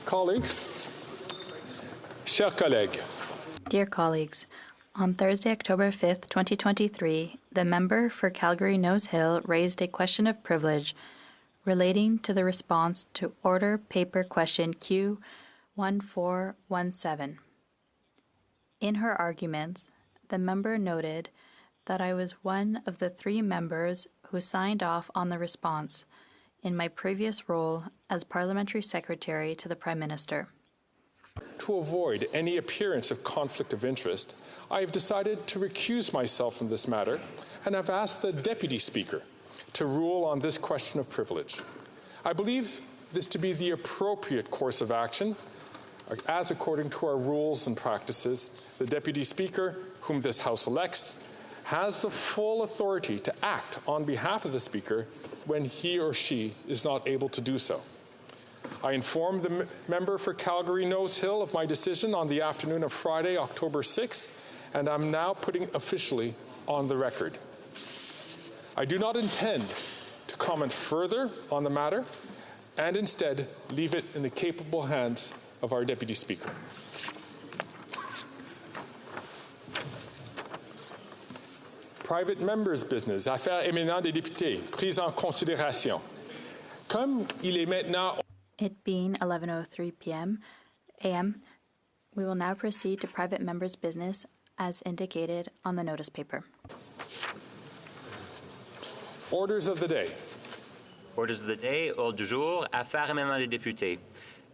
Colleagues, chers collègues, Dear colleagues, on Thursday, October 5th, 2023, the member for Calgary Nose Hill raised a question of privilege relating to the response to Order Paper Question Q1417. In her arguments, the member noted that I was one of the 3 members who signed off on the response in my previous role as Parliamentary Secretary to the Prime Minister. to avoid any appearance of conflict of interest, I have decided to recuse myself from this matter and have asked the Deputy Speaker to rule on this question of privilege. I believe this to be the appropriate course of action, as according to our rules and practices, the Deputy Speaker, whom this House elects, has the full authority to act on behalf of the Speaker when he or she is not able to do so. I informed the member for Calgary Nose Hill of my decision on the afternoon of Friday, October 6th, and I'm now putting officially on the record. I do not intend to comment further on the matter and instead leave it in the capable hands of our Deputy Speaker. Private members' business, affaires éminentes des députés, prise en considération. Comme il est maintenant... It being 11:03 a.m., we will now proceed to private members' business as indicated on the notice paper. Orders of the day. Orders of the day. Ordre du jour. Affaires éminentes des députés.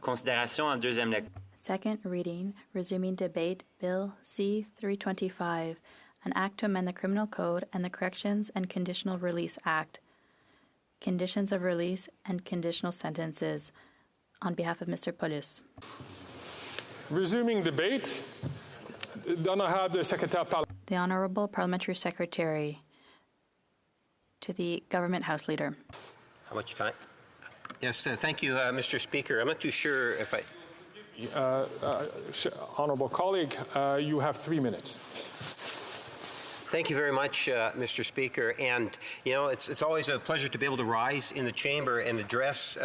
Considération en deuxième lecture. Second reading, resuming debate, Bill C-325, an act to amend the Criminal Code and the Corrections and Conditional Release Act. Conditions of release and conditional sentences. On behalf of Mr. Paulus. Resuming debate, The Honourable Parliamentary Secretary to the Government House Leader. How much time? Yes, thank you, Mr. Speaker. I'm not too sure if I... Honourable colleague, you have 3 minutes. Thank you very much, Mr. Speaker. And, you know, it's always a pleasure to be able to rise in the chamber and address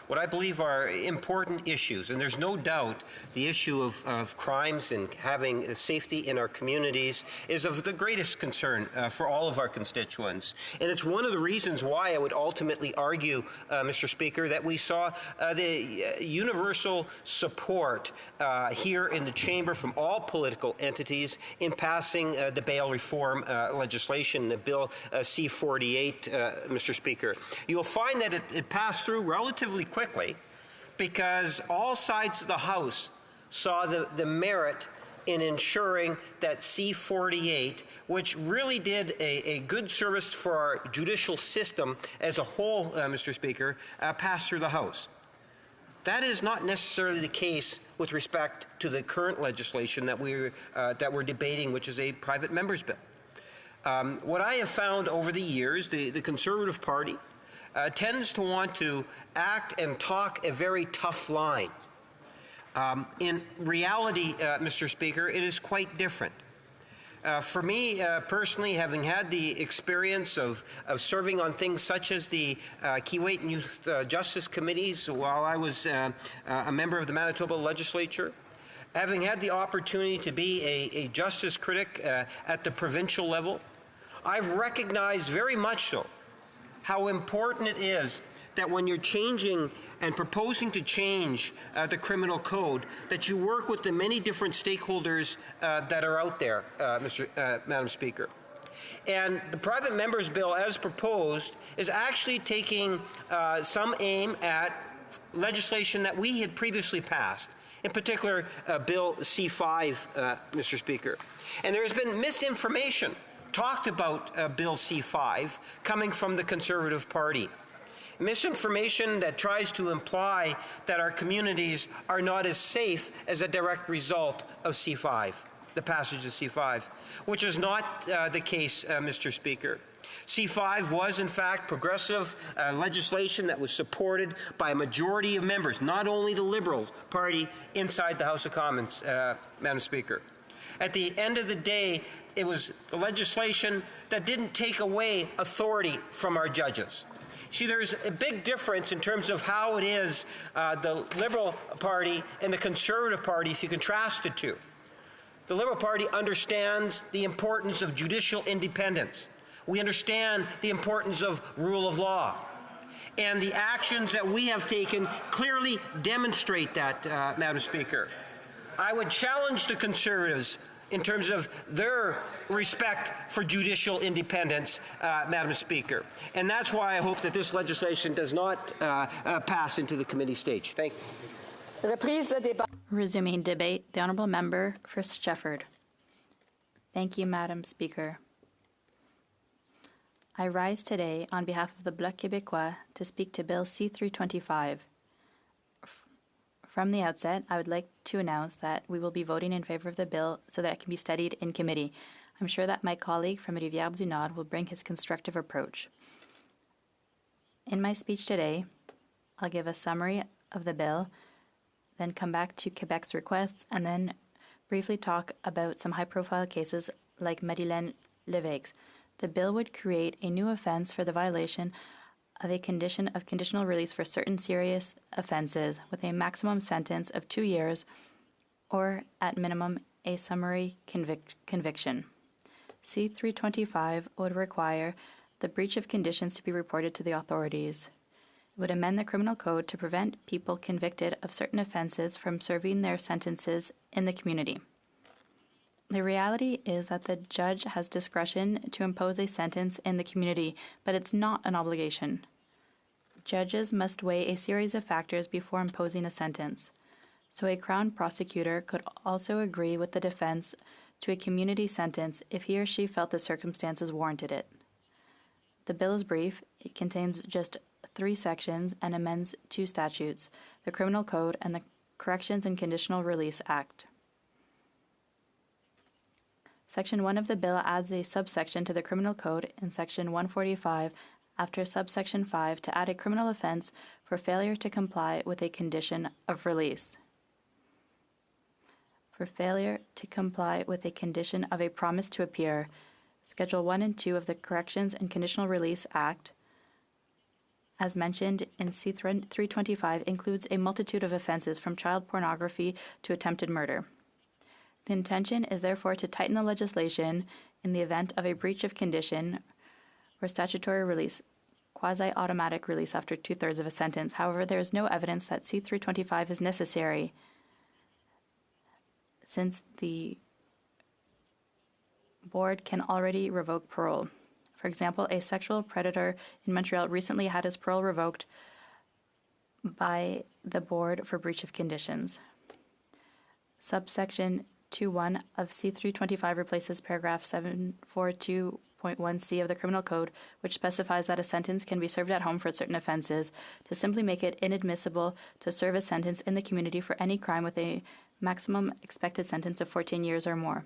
what I believe are important issues. And there's no doubt the issue of crimes and having safety in our communities is of the greatest concern for all of our constituents. And it's one of the reasons why I would ultimately argue, Mr. Speaker, that we saw the universal support here in the chamber from all political entities in passing the bail reform legislation, the Bill C-48, Mr. Speaker. You'll find that it passed through relatively quickly because all sides of the House saw the merit in ensuring that C-48, which really did a good service for our judicial system as a whole, Mr. Speaker, passed through the House. That is not necessarily the case with respect to the current legislation that we're debating, which is a private members' bill. What I have found over the years, the Conservative Party tends to want to act and talk a very tough line. In reality, Mr. Speaker, it is quite different. For me, personally, having had the experience of serving on things such as the Keewatin and Youth Justice Committees while I was a member of the Manitoba Legislature, having had the opportunity to be a justice critic at the provincial level, I've recognized very much so how important it is that when you're changing and proposing to change the criminal code, that you work with the many different stakeholders that are out there, Madam Speaker. And the private members' bill, as proposed, is actually taking some aim at legislation that we had previously passed, in particular Bill C-5, Mr. Speaker. And there has been misinformation talked about Bill C-5 coming from the Conservative Party. Misinformation that tries to imply that our communities are not as safe as a direct result of C-5, the passage of C-5, which is not the case, Mr. Speaker. C-5 was, in fact, progressive legislation that was supported by a majority of members, not only the Liberal Party inside the House of Commons, Madam Speaker. At the end of the day, it was legislation that didn't take away authority from our judges. See, there's a big difference in terms of how it is the Liberal Party and the Conservative Party, if you contrast the two. The Liberal Party understands the importance of judicial independence. We understand the importance of rule of law. And the actions that we have taken clearly demonstrate that, Madam Speaker. I would challenge the Conservatives in terms of their respect for judicial independence, Madam Speaker. And that's why I hope that this legislation does not pass into the committee stage. Thank you. Resuming debate, the Honourable Member for Shefford. Thank you, Madam Speaker. I rise today on behalf of the Bloc Québécois to speak to Bill C-325. From the outset, I would like to announce that we will be voting in favour of the bill so that it can be studied in committee. I'm sure that my colleague from Rivière-du-Nord will bring his constructive approach. In my speech today, I'll give a summary of the bill, then come back to Quebec's requests, and then briefly talk about some high-profile cases like Madeleine Lévesque's. The bill would create a new offence for the violation of a condition of conditional release for certain serious offences with a maximum sentence of 2 years or, at minimum, a summary conviction. C-325 would require the breach of conditions to be reported to the authorities. It would amend the criminal code to prevent people convicted of certain offences from serving their sentences in the community. The reality is that the judge has discretion to impose a sentence in the community, but it's not an obligation. Judges must weigh a series of factors before imposing a sentence. So a Crown prosecutor could also agree with the defense to a community sentence if he or she felt the circumstances warranted it. The bill is brief. It contains just 3 sections and amends 2 statutes, the Criminal Code and the Corrections and Conditional Release Act. Section 1 of the bill adds a subsection to the Criminal Code in Section 145 after subsection 5 to add a criminal offence for failure to comply with a condition of release. For failure to comply with a condition of a promise to appear, Schedule 1 and 2 of the Corrections and Conditional Release Act, as mentioned in C-325, includes a multitude of offences from child pornography to attempted murder. The intention is therefore to tighten the legislation in the event of a breach of condition or statutory release, quasi-automatic release after 2/3 of a sentence. However, there is no evidence that C-325 is necessary since the board can already revoke parole. For example, a sexual predator in Montreal recently had his parole revoked by the board for breach of conditions. Subsection 2.1 of C-325 replaces paragraph 742.1c of the Criminal Code, which specifies that a sentence can be served at home for certain offences, to simply make it inadmissible to serve a sentence in the community for any crime with a maximum expected sentence of 14 years or more.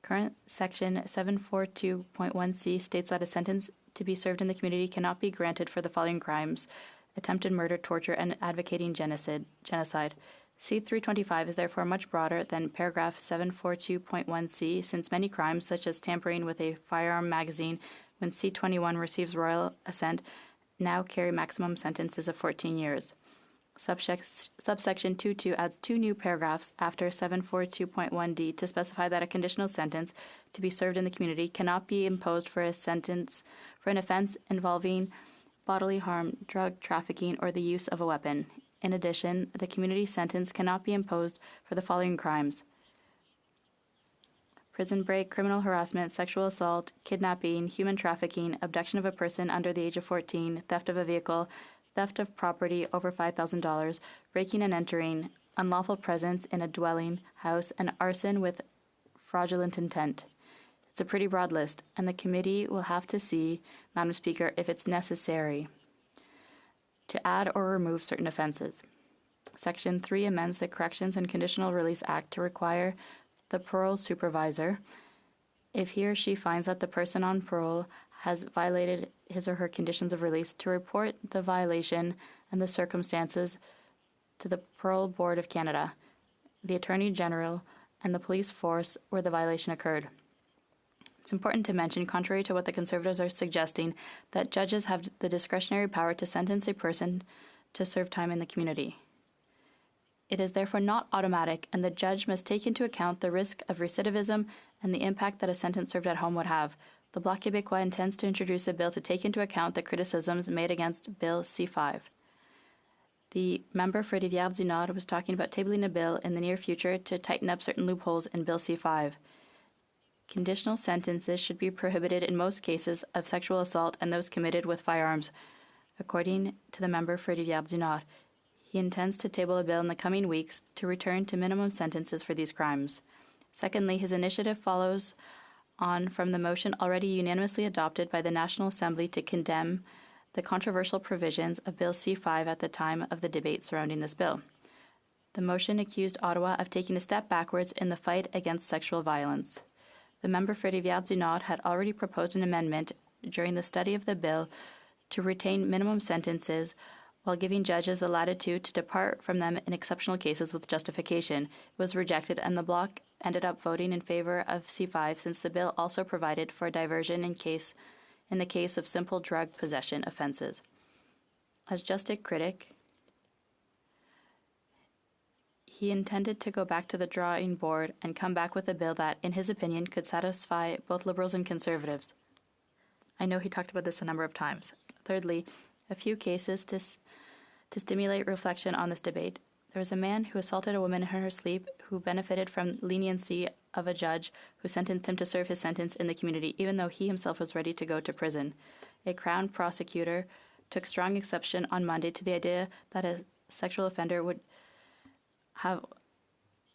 Current section 742.1c states that a sentence to be served in the community cannot be granted for the following crimes: attempted murder, torture, and advocating genocide. C-325 is therefore much broader than paragraph 742.1c, since many crimes, such as tampering with a firearm magazine when C-21 receives royal assent, now carry maximum sentences of 14 years. Subsection 2.2 adds 2 new paragraphs after 742.1d to specify that a conditional sentence to be served in the community cannot be imposed for an offence involving bodily harm, drug trafficking, or the use of a weapon. In addition, the community sentence cannot be imposed for the following crimes: prison break, criminal harassment, sexual assault, kidnapping, human trafficking, abduction of a person under the age of 14, theft of a vehicle, theft of property over $5,000, breaking and entering, unlawful presence in a dwelling, house, and arson with fraudulent intent. It's a pretty broad list, and the committee will have to see, Madam Speaker, if it's necessary to add or remove certain offences. Section 3 amends the Corrections and Conditional Release Act to require the parole supervisor, if he or she finds that the person on parole has violated his or her conditions of release, to report the violation and the circumstances to the Parole Board of Canada, the Attorney General, and the police force where the violation occurred. It's important to mention, contrary to what the Conservatives are suggesting, that judges have the discretionary power to sentence a person to serve time in the community. It is therefore not automatic, and the judge must take into account the risk of recidivism and the impact that a sentence served at home would have. The Bloc Québécois intends to introduce a bill to take into account the criticisms made against Bill C-5. The member for Rivière-du-Nord was talking about tabling a bill in the near future to tighten up certain loopholes in Bill C-5. Conditional sentences should be prohibited in most cases of sexual assault and those committed with firearms, according to the member for Rivière-du-Nord. He intends to table a bill in the coming weeks to return to minimum sentences for these crimes. Secondly, his initiative follows on from the motion already unanimously adopted by the National Assembly to condemn the controversial provisions of Bill C-5 at the time of the debate surrounding this bill. The motion accused Ottawa of taking a step backwards in the fight against sexual violence. The member for Rivière-du-Nord had already proposed an amendment during the study of the bill to retain minimum sentences while giving judges the latitude to depart from them in exceptional cases with justification. It was rejected, and the Bloc ended up voting in favor of C-5 since the bill also provided for diversion in the case of simple drug possession offenses. As just a critic, he intended to go back to the drawing board and come back with a bill that, in his opinion, could satisfy both Liberals and Conservatives. I know he talked about this a number of times. Thirdly, a few cases to stimulate reflection on this debate. There was a man who assaulted a woman in her sleep who benefited from leniency of a judge who sentenced him to serve his sentence in the community, even though he himself was ready to go to prison. A Crown prosecutor took strong exception on Monday to the idea that a sexual offender would have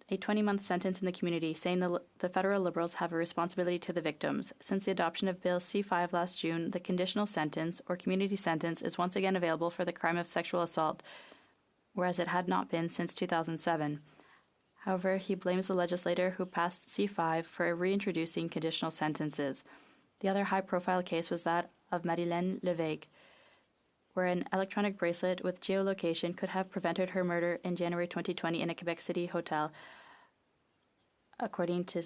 a 20-month sentence in the community, saying the federal Liberals have a responsibility to the victims. Since the adoption of Bill C-5 last June, the conditional sentence or community sentence is once again available for the crime of sexual assault, whereas it had not been since 2007. However, he blames the legislator who passed C-5 for reintroducing conditional sentences. The other high-profile case was that of Madeleine Levesque, where an electronic bracelet with geolocation could have prevented her murder in January 2020 in a Quebec City hotel, according to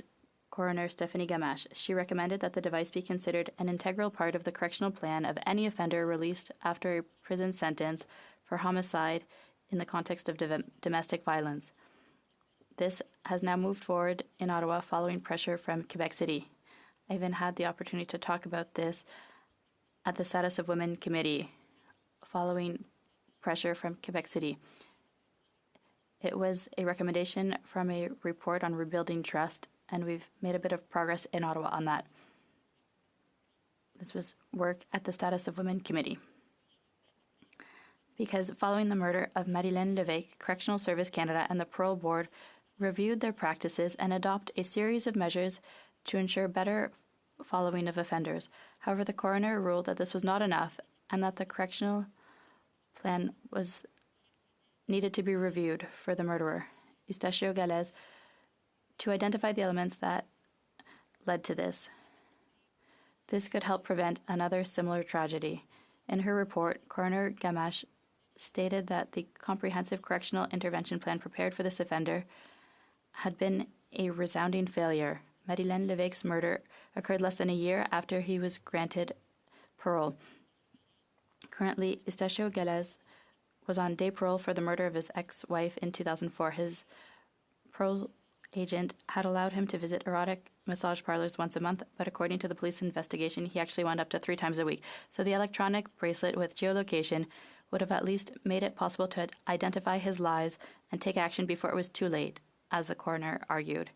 Coroner Stephanie Gamache. She recommended that the device be considered an integral part of the correctional plan of any offender released after a prison sentence for homicide in the context of domestic violence. This has now moved forward in Ottawa following pressure from Quebec City. I even had the opportunity to talk about this at the Status of Women Committee following pressure from Quebec City. It was a recommendation from a report on rebuilding trust, and we've made a bit of progress in Ottawa on that. This was work at the Status of Women Committee. Because following the murder of Madeleine Levesque, Correctional Service Canada and the Parole Board reviewed their practices and adopt a series of measures to ensure better following of offenders. However, the coroner ruled that this was not enough and that the correctional plan was needed to be reviewed for the murderer, Eustacio Galez, to identify the elements that led to this. This could help prevent another similar tragedy. In her report, Coroner Gamache stated that the comprehensive correctional intervention plan prepared for this offender had been a resounding failure. Madeleine Levesque's murder occurred less than a year after he was granted parole. Currently, Eustacio Galez was on day parole for the murder of his ex-wife in 2004. His parole agent had allowed him to visit erotic massage parlors once a month, but according to the police investigation, he actually went up to 3 times a week. So the electronic bracelet with geolocation would have at least made it possible to identify his lies and take action before it was too late, as the coroner argued.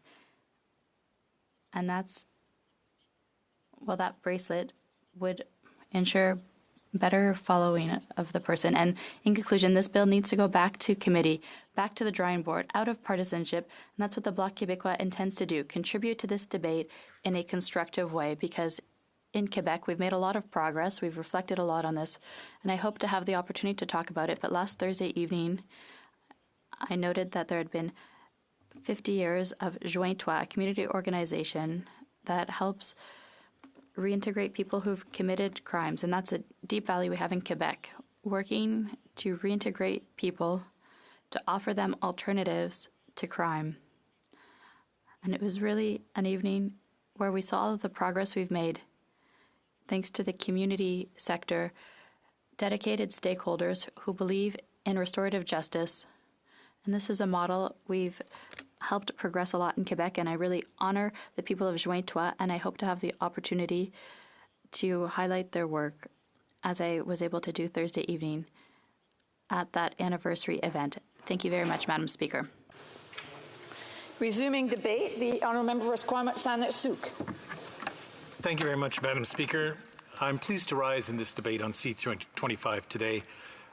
And that bracelet would ensure better following of the person. And in conclusion, this bill needs to go back to committee, back to the drawing board, out of partisanship, and that's what the Bloc Québécois intends to do, contribute to this debate in a constructive way, because in Quebec, we've made a lot of progress, we've reflected a lot on this, and I hope to have the opportunity to talk about it. But last Thursday evening, I noted that there had been 50 years of Joins-toi, a community organization that helps reintegrate people who've committed crimes, and that's a deep value we have in Quebec, working to reintegrate people, to offer them alternatives to crime. And it was really an evening where we saw the progress we've made thanks to the community sector, dedicated stakeholders who believe in restorative justice. And this is a model we've helped progress a lot in Quebec, and I really honor the people of Jointois, and I hope to have the opportunity to highlight their work as I was able to do Thursday evening at that anniversary event. Thank you very much, Madam Speaker. Resuming debate, the Honourable Member for Esquimalt-Saanich-Sooke. Thank you very much, Madam Speaker. I'm pleased to rise in this debate on C-25 today.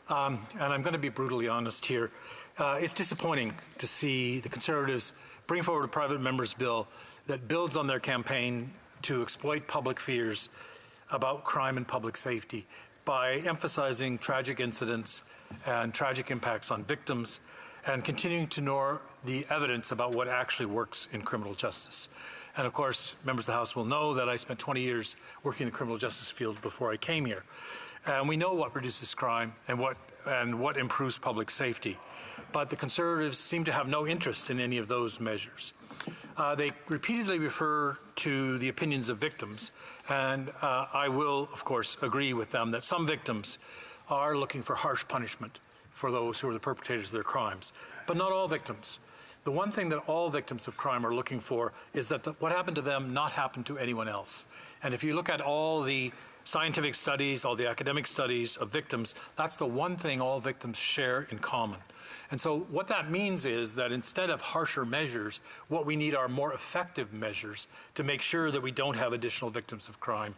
And I'm going to be brutally honest here. It's disappointing to see the Conservatives bring forward a private member's bill that builds on their campaign to exploit public fears about crime and public safety by emphasizing tragic incidents and tragic impacts on victims and continuing to ignore the evidence about what actually works in criminal justice. And of course, members of the House will know that I spent 20 years working in the criminal justice field before I came here. And we know what reduces crime and what improves public safety. But the Conservatives seem to have no interest in any of those measures. They repeatedly refer to the opinions of victims, and I will, of course, agree with them that some victims are looking for harsh punishment for those who are the perpetrators of their crimes, but not all victims. The one thing that all victims of crime are looking for is that what happened to them not happen to anyone else. And if you look at all the scientific studies, all the academic studies of victims, that's the one thing all victims share in common. And so what that means is that instead of harsher measures, what we need are more effective measures to make sure that we don't have additional victims of crime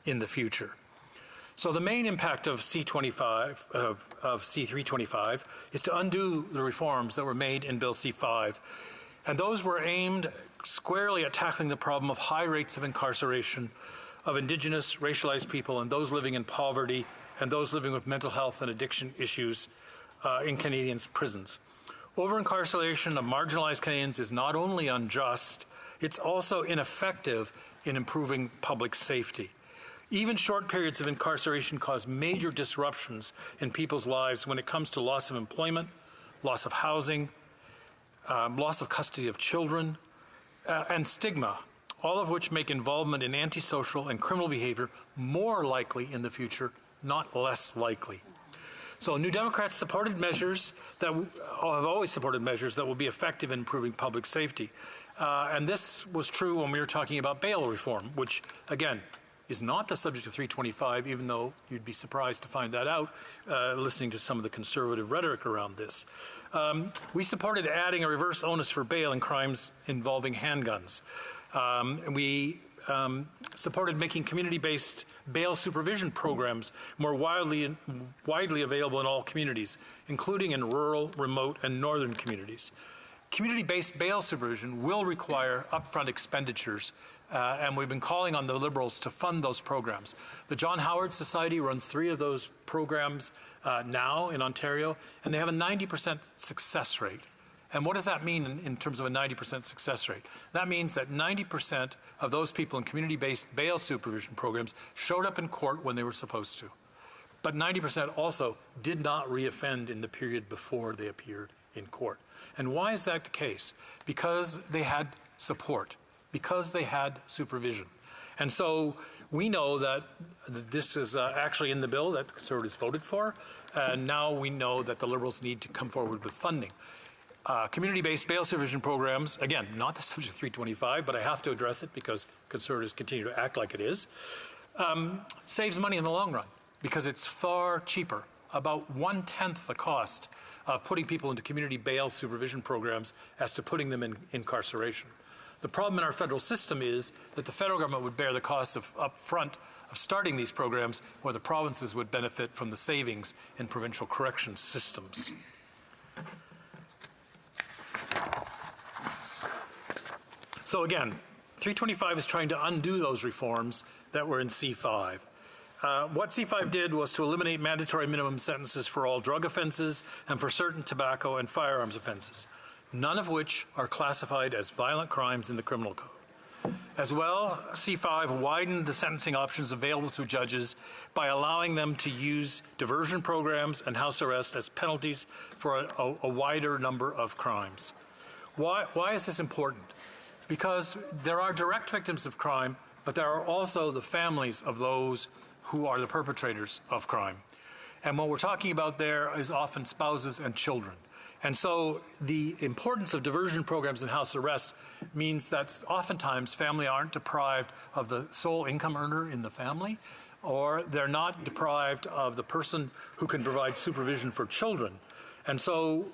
in the future. So the main impact of C-325 is to undo the reforms that were made in Bill C-5. And those were aimed squarely at tackling the problem of high rates of incarceration of Indigenous, racialized people, and those living in poverty, and those living with mental health and addiction issues in Canadian prisons. Over-incarceration of marginalized Canadians is not only unjust, it's also ineffective in improving public safety. Even short periods of incarceration cause major disruptions in people's lives when it comes to loss of employment, loss of housing, loss of custody of children, and stigma, all of which make involvement in antisocial and criminal behavior more likely in the future, not less likely. So New Democrats supported measures that have always supported measures that will be effective in improving public safety. And this was true when we were talking about bail reform, which, again, is not the subject of 325, even though you'd be surprised to find that out listening to some of the conservative rhetoric around this. We supported adding a reverse onus for bail in crimes involving handguns. We supported making community-based bail supervision programs more widely available in all communities, including in rural, remote, and northern communities. Community-based bail supervision will require upfront expenditures, and we've been calling on the Liberals to fund those programs. The John Howard Society runs 3 of those programs now in Ontario, and they have a 90% success rate. And what does that mean in terms of a 90% success rate? That means that 90% of those people in community-based bail supervision programs showed up in court when they were supposed to. But 90% also did not reoffend in the period before they appeared in court. And why is that the case? Because they had support, because they had supervision. And so we know that this is actually in the bill that the Conservatives voted for, and now we know that the Liberals need to come forward with funding. Community-based bail supervision programs, again, not the subject of 325, but I have to address it because Conservatives continue to act like it is, saves money in the long run because it's far cheaper, about 1/10 the cost of putting people into community bail supervision programs as to putting them in incarceration. The problem in our federal system is that the federal government would bear the cost of upfront of starting these programs, where the provinces would benefit from the savings in provincial corrections systems. So again, 325 is trying to undo those reforms that were in C5. What C5 did was to eliminate mandatory minimum sentences for all drug offenses and for certain tobacco and firearms offenses, none of which are classified as violent crimes in the criminal code. As well, C5 widened the sentencing options available to judges by allowing them to use diversion programs and house arrest as penalties for a wider number of crimes. Why is this important? because there are direct victims of crime, but there are also the families of those who are the perpetrators of crime. And what we're talking about there is often spouses and children. And so the importance of diversion programs in house arrest means that oftentimes family aren't deprived of the sole income earner in the family, or they're not deprived of the person who can provide supervision for children. And so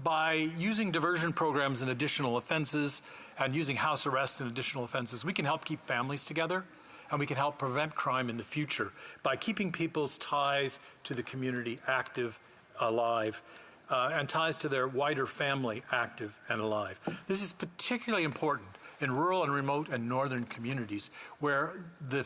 by using diversion programs in additional offenses and using house arrest in additional offenses, we can help keep families together, and we can help prevent crime in the future by keeping people's ties to the community active, alive, and ties to their wider family active and alive. This is particularly important in rural and remote and northern communities where the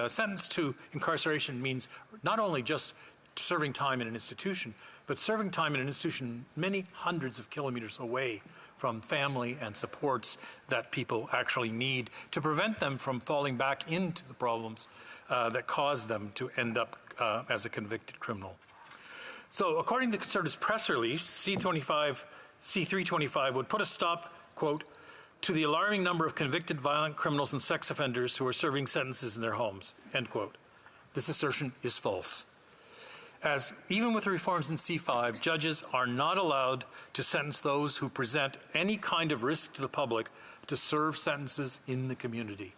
sentence to incarceration means not only just serving time in an institution, but serving time in an institution many hundreds of kilometers away from family and supports that people actually need to prevent them from falling back into the problems that cause them to end up as a convicted criminal. So according to the Conservatives' press release, C325 would put a stop, quote, to the alarming number of convicted violent criminals and sex offenders who are serving sentences in their homes, end quote. This assertion is false. As even with the reforms in C5, judges are not allowed to sentence those who present any kind of risk to the public to serve sentences in the community.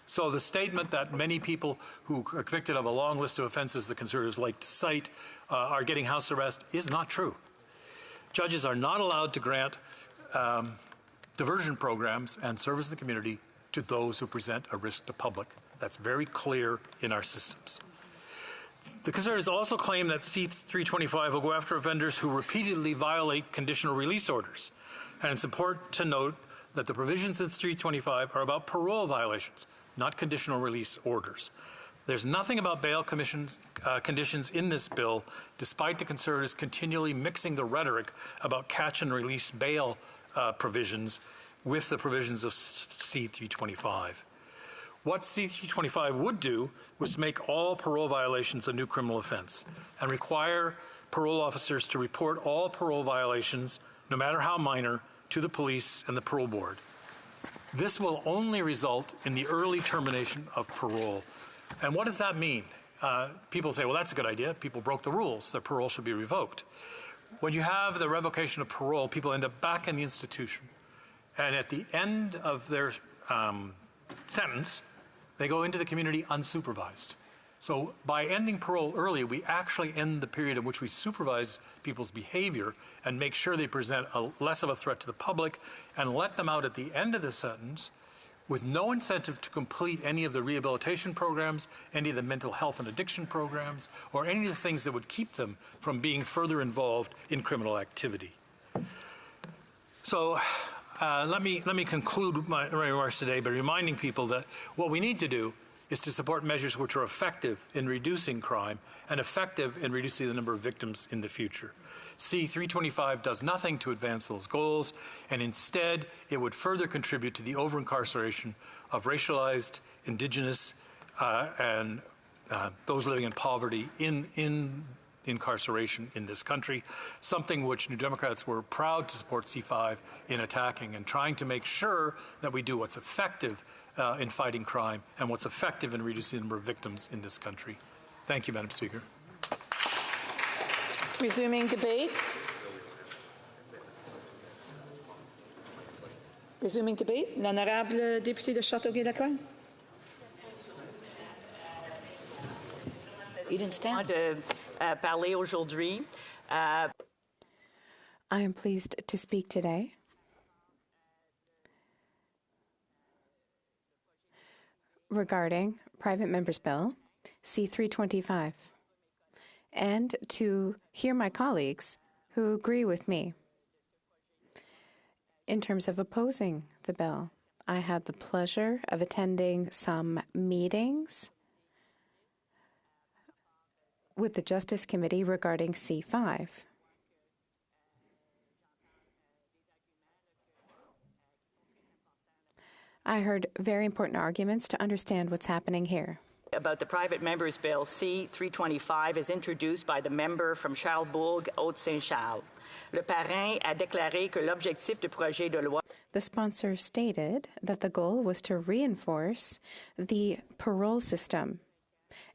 So the statement that many people who are convicted of a long list of offenses the Conservatives like to cite are getting house arrest is not true. Judges are not allowed to grant diversion programs and service in the community to those who present a risk to public. That's very clear in our systems. The Conservatives also claim that C325 will go after offenders who repeatedly violate conditional release orders. And it's important to note that the provisions in 325 are about parole violations, not conditional release orders. There's nothing about bail conditions in this bill, despite the Conservatives continually mixing the rhetoric about catch and release bail provisions with the provisions of C325. What C325 would do was to make all parole violations a new criminal offense and require parole officers to report all parole violations, no matter how minor, to the police and the parole board. This will only result in the early termination of parole. And what does that mean? People say, well, that's a good idea. People broke the rules. Their parole should be revoked. When you have the revocation of parole, people end up back in the institution. And at the end of their sentence, they go into the community unsupervised. So by ending parole early, we actually end the period in which we supervise people's behavior and make sure they present less of a threat to the public and let them out at the end of the sentence with no incentive to complete any of the rehabilitation programs, any of the mental health and addiction programs, or any of the things that would keep them from being further involved in criminal activity. So let me conclude my remarks today by reminding people that what we need to do is to support measures which are effective in reducing crime and effective in reducing the number of victims in the future. C325 does nothing to advance those goals, and instead it would further contribute to the over-incarceration of racialized, Indigenous, and those living in poverty in incarceration in this country, something which New Democrats were proud to support C5 in attacking and trying to make sure that we do what's effective in fighting crime and what's effective in reducing the number of victims in this country. Thank you, Madam Speaker. Resuming debate. Resuming debate. L'honorable député de Châteauguay-Lacolle. You didn't stand. Parler aujourd'hui. I am pleased to speak today regarding Private Member's Bill C325 and to hear my colleagues who agree with me. In terms of opposing the bill, I had the pleasure of attending some meetings with the Justice Committee regarding C5. I heard very important arguments to understand what's happening here. About the Private Member's Bill C325 is introduced by the member from Charlesbourg, Haute-Saint-Charles. Le parrain a déclaré que l'objectif du projet de loi. the sponsor stated that the goal was to reinforce the parole system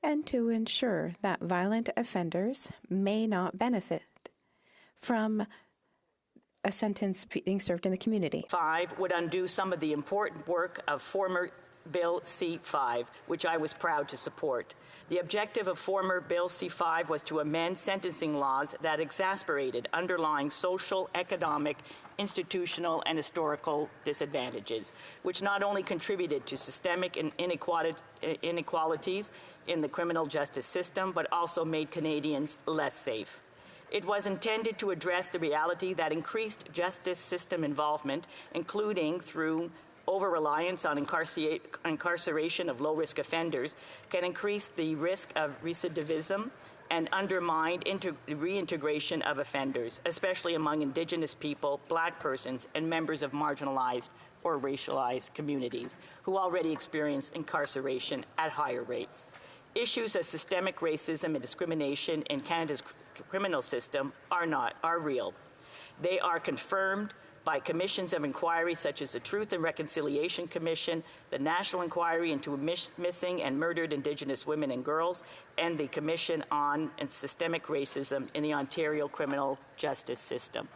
and to ensure that violent offenders may not benefit from a sentence being served in the community. 5 would undo some of the important work of former Bill C-5, which I was proud to support. The objective of former Bill C-5 was to amend sentencing laws that exacerbated underlying social, economic, institutional, and historical disadvantages, which not only contributed to systemic inequalities in the criminal justice system, but also made Canadians less safe. It was intended to address the reality that increased justice system involvement, including through over-reliance on incarceration of low-risk offenders, can increase the risk of recidivism and undermine reintegration of offenders, especially among Indigenous people, Black persons, and members of marginalized or racialized communities who already experience incarceration at higher rates. Issues of systemic racism and discrimination in Canada's criminal system are real. They are confirmed by commissions of inquiry such as the Truth and Reconciliation Commission, the National Inquiry into Missing and Murdered Indigenous Women and Girls, and the Commission on Systemic Racism in the Ontario Criminal Justice System.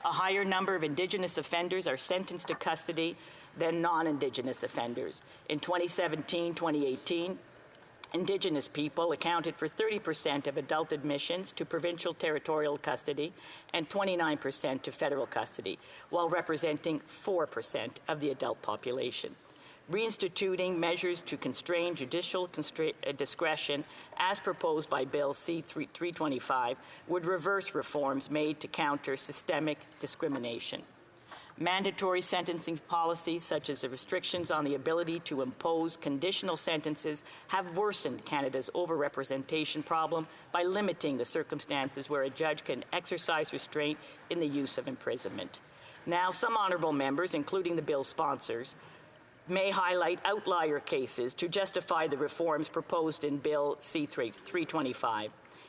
A higher number of Indigenous offenders are sentenced to custody than non-Indigenous offenders. In 2017-2018, Indigenous people accounted for 30% of adult admissions to provincial territorial custody and 29% to federal custody, while representing 4% of the adult population. Reinstituting measures to constrain judicial discretion, as proposed by Bill C-325, would reverse reforms made to counter systemic discrimination. Mandatory sentencing policies, such as the restrictions on the ability to impose conditional sentences, have worsened Canada's overrepresentation problem by limiting the circumstances where a judge can exercise restraint in the use of imprisonment. Now, some honourable members, including the bill's sponsors, may highlight outlier cases to justify the reforms proposed in Bill C-325.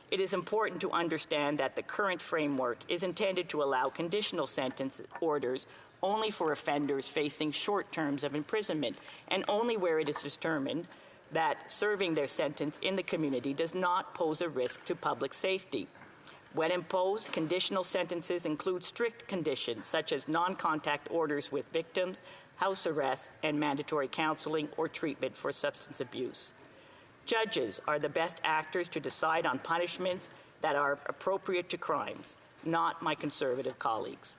It is important to understand that the current framework is intended to allow conditional sentence orders only for offenders facing short terms of imprisonment, and only where it is determined that serving their sentence in the community does not pose a risk to public safety. When imposed, conditional sentences include strict conditions such as non-contact orders with victims, house arrest, and mandatory counseling or treatment for substance abuse. Judges are the best actors to decide on punishments that are appropriate to crimes, not my Conservative colleagues.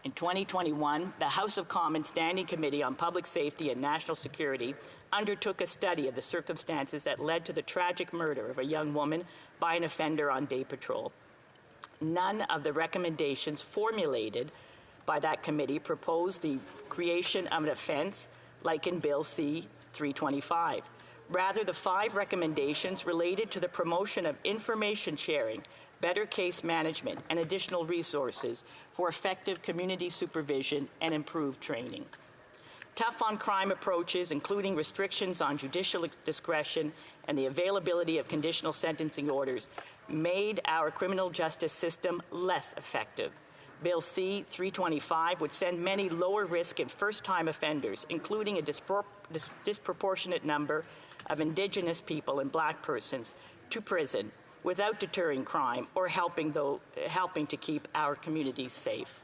In 2021, the House of Commons Standing Committee on Public Safety and National Security undertook a study of the circumstances that led to the tragic murder of a young woman by an offender on day patrol. None of the recommendations formulated by that committee proposed the creation of an offence like in Bill C-325. Rather, the 5 recommendations related to the promotion of information sharing, better case management, and additional resources for effective community supervision and improved training. Tough on crime approaches, including restrictions on judicial discretion and the availability of conditional sentencing orders, made our criminal justice system less effective. Bill C-325 would send many lower-risk and first-time offenders, including a disproportionate number of Indigenous people and Black persons, to prison without deterring crime or helping to keep our communities safe.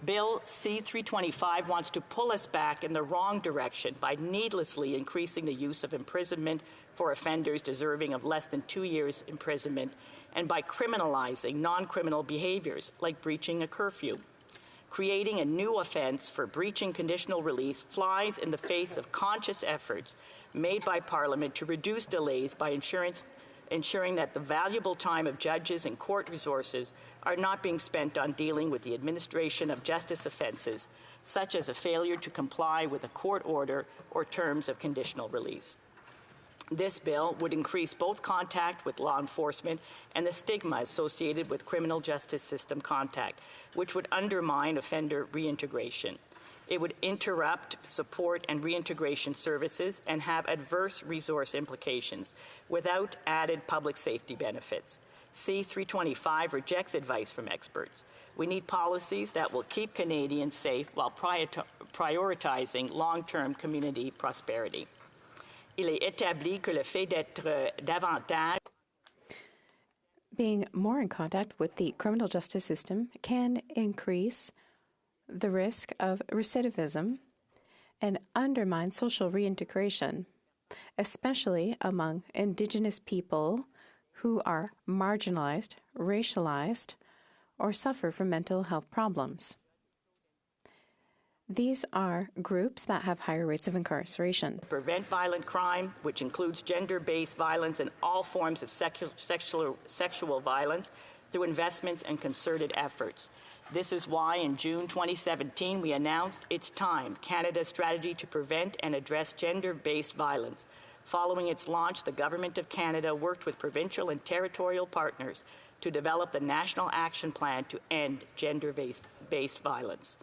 Bill C-325 wants to pull us back in the wrong direction by needlessly increasing the use of imprisonment for offenders deserving of less than 2 years imprisonment, and by criminalizing non-criminal behaviors like breaching a curfew. Creating a new offense for breaching conditional release flies in the face of conscious efforts made by Parliament to reduce delays by ensuring that the valuable time of judges and court resources are not being spent on dealing with the administration of justice offences, such as a failure to comply with a court order or terms of conditional release. This bill would increase both contact with law enforcement and the stigma associated with criminal justice system contact, which would undermine offender reintegration. It would interrupt support and reintegration services and have adverse resource implications without added public safety benefits. C-325 rejects advice from experts. We need policies that will keep Canadians safe while prioritizing long-term community prosperity. Il est établi que le fait d'être davantage Being more in contact with the criminal justice system can increase the risk of recidivism and undermine social reintegration, especially among Indigenous people who are marginalized, racialized, or suffer from mental health problems. These are groups that have higher rates of incarceration. Prevent violent crime, which includes gender-based violence and all forms of sexual violence, through investments and concerted efforts. This is why in June 2017 we announced It's Time, Canada's strategy to prevent and address gender-based violence. Following its launch, the Government of Canada worked with provincial and territorial partners to develop the National Action Plan to end gender-based violence.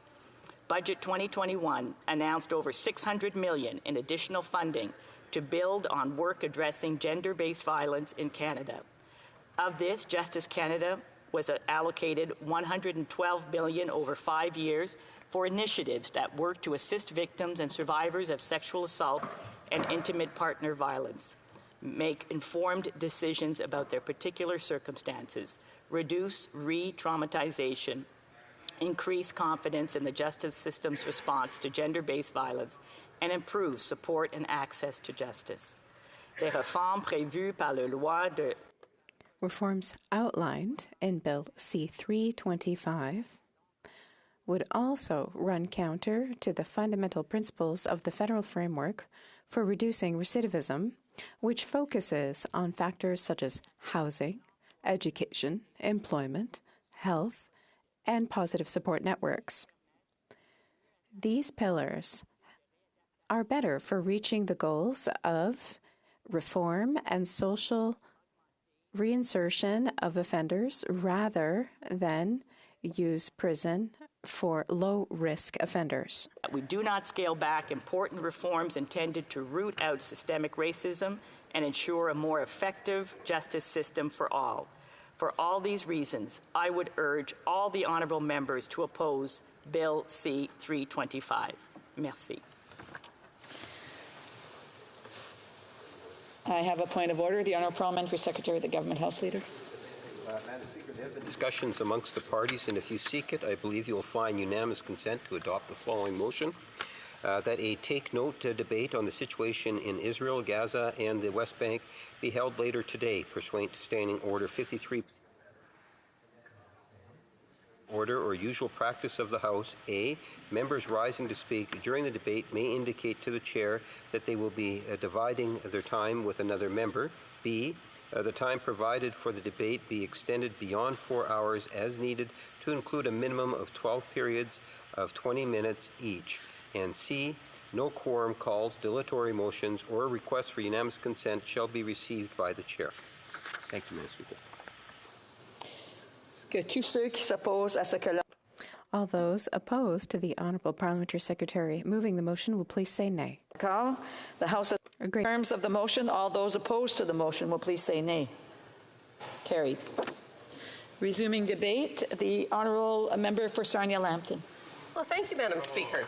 Budget 2021 announced over $600 million in additional funding to build on work addressing gender-based violence in Canada. Of this, Justice Canada was allocated $112 million over 5 years for initiatives that work to assist victims and survivors of sexual assault and intimate partner violence, make informed decisions about their particular circumstances, reduce re-traumatization, increase confidence in the justice system's response to gender-based violence, and improve support and access to justice. Les réformes prévues par la loi de Reforms outlined in Bill C-325 would also run counter to the fundamental principles of the federal framework for reducing recidivism, which focuses on factors such as housing, education, employment, health, and positive support networks. These pillars are better for reaching the goals of reform and social reinsertion of offenders rather than use prison for low-risk offenders. We do not scale back important reforms intended to root out systemic racism and ensure a more effective justice system for all. For all these reasons, I would urge all the honourable members to oppose Bill C-325. Merci. I have a point of order. The Honourable Parliamentary Secretary of the Government House Leader. Madam Speaker, there have been discussions amongst the parties, and if you seek it, I believe you will find unanimous consent to adopt the following motion. That a take-note debate on the situation in Israel, Gaza, and the West Bank be held later today, pursuant to Standing Order 53. Order or usual practice of the House. A, members rising to speak during the debate may indicate to the Chair that they will be dividing their time with another member. B, the time provided for the debate be extended beyond 4 hours as needed to include a minimum of 12 periods of 20 minutes each. And C, no quorum calls, dilatory motions, or requests for unanimous consent shall be received by the Chair. Thank you, Madam Speaker. Que tous ceux qui s'opposent à ce que la... All those opposed to the Honourable Parliamentary Secretary moving the motion will please say nay. The House, Agreed. in terms of the motion, all those opposed to the motion will please say nay. Carried. Resuming debate, the Honourable Member for Sarnia-Lambton. Well, thank you, Madam Speaker.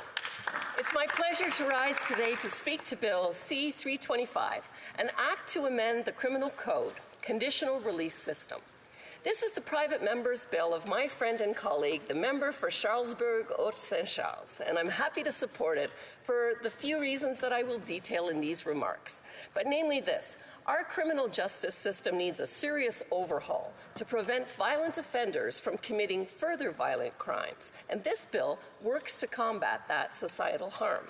It's my pleasure to rise today to speak to Bill C-325, an act to amend the Criminal Code, Conditional Release System. This is the private member's bill of my friend and colleague, the member for Charlesbourg-Haute-Saint-Charles, and I'm happy to support it for the few reasons that I will detail in these remarks. But namely this, our criminal justice system needs a serious overhaul to prevent violent offenders from committing further violent crimes, and this bill works to combat that societal harm.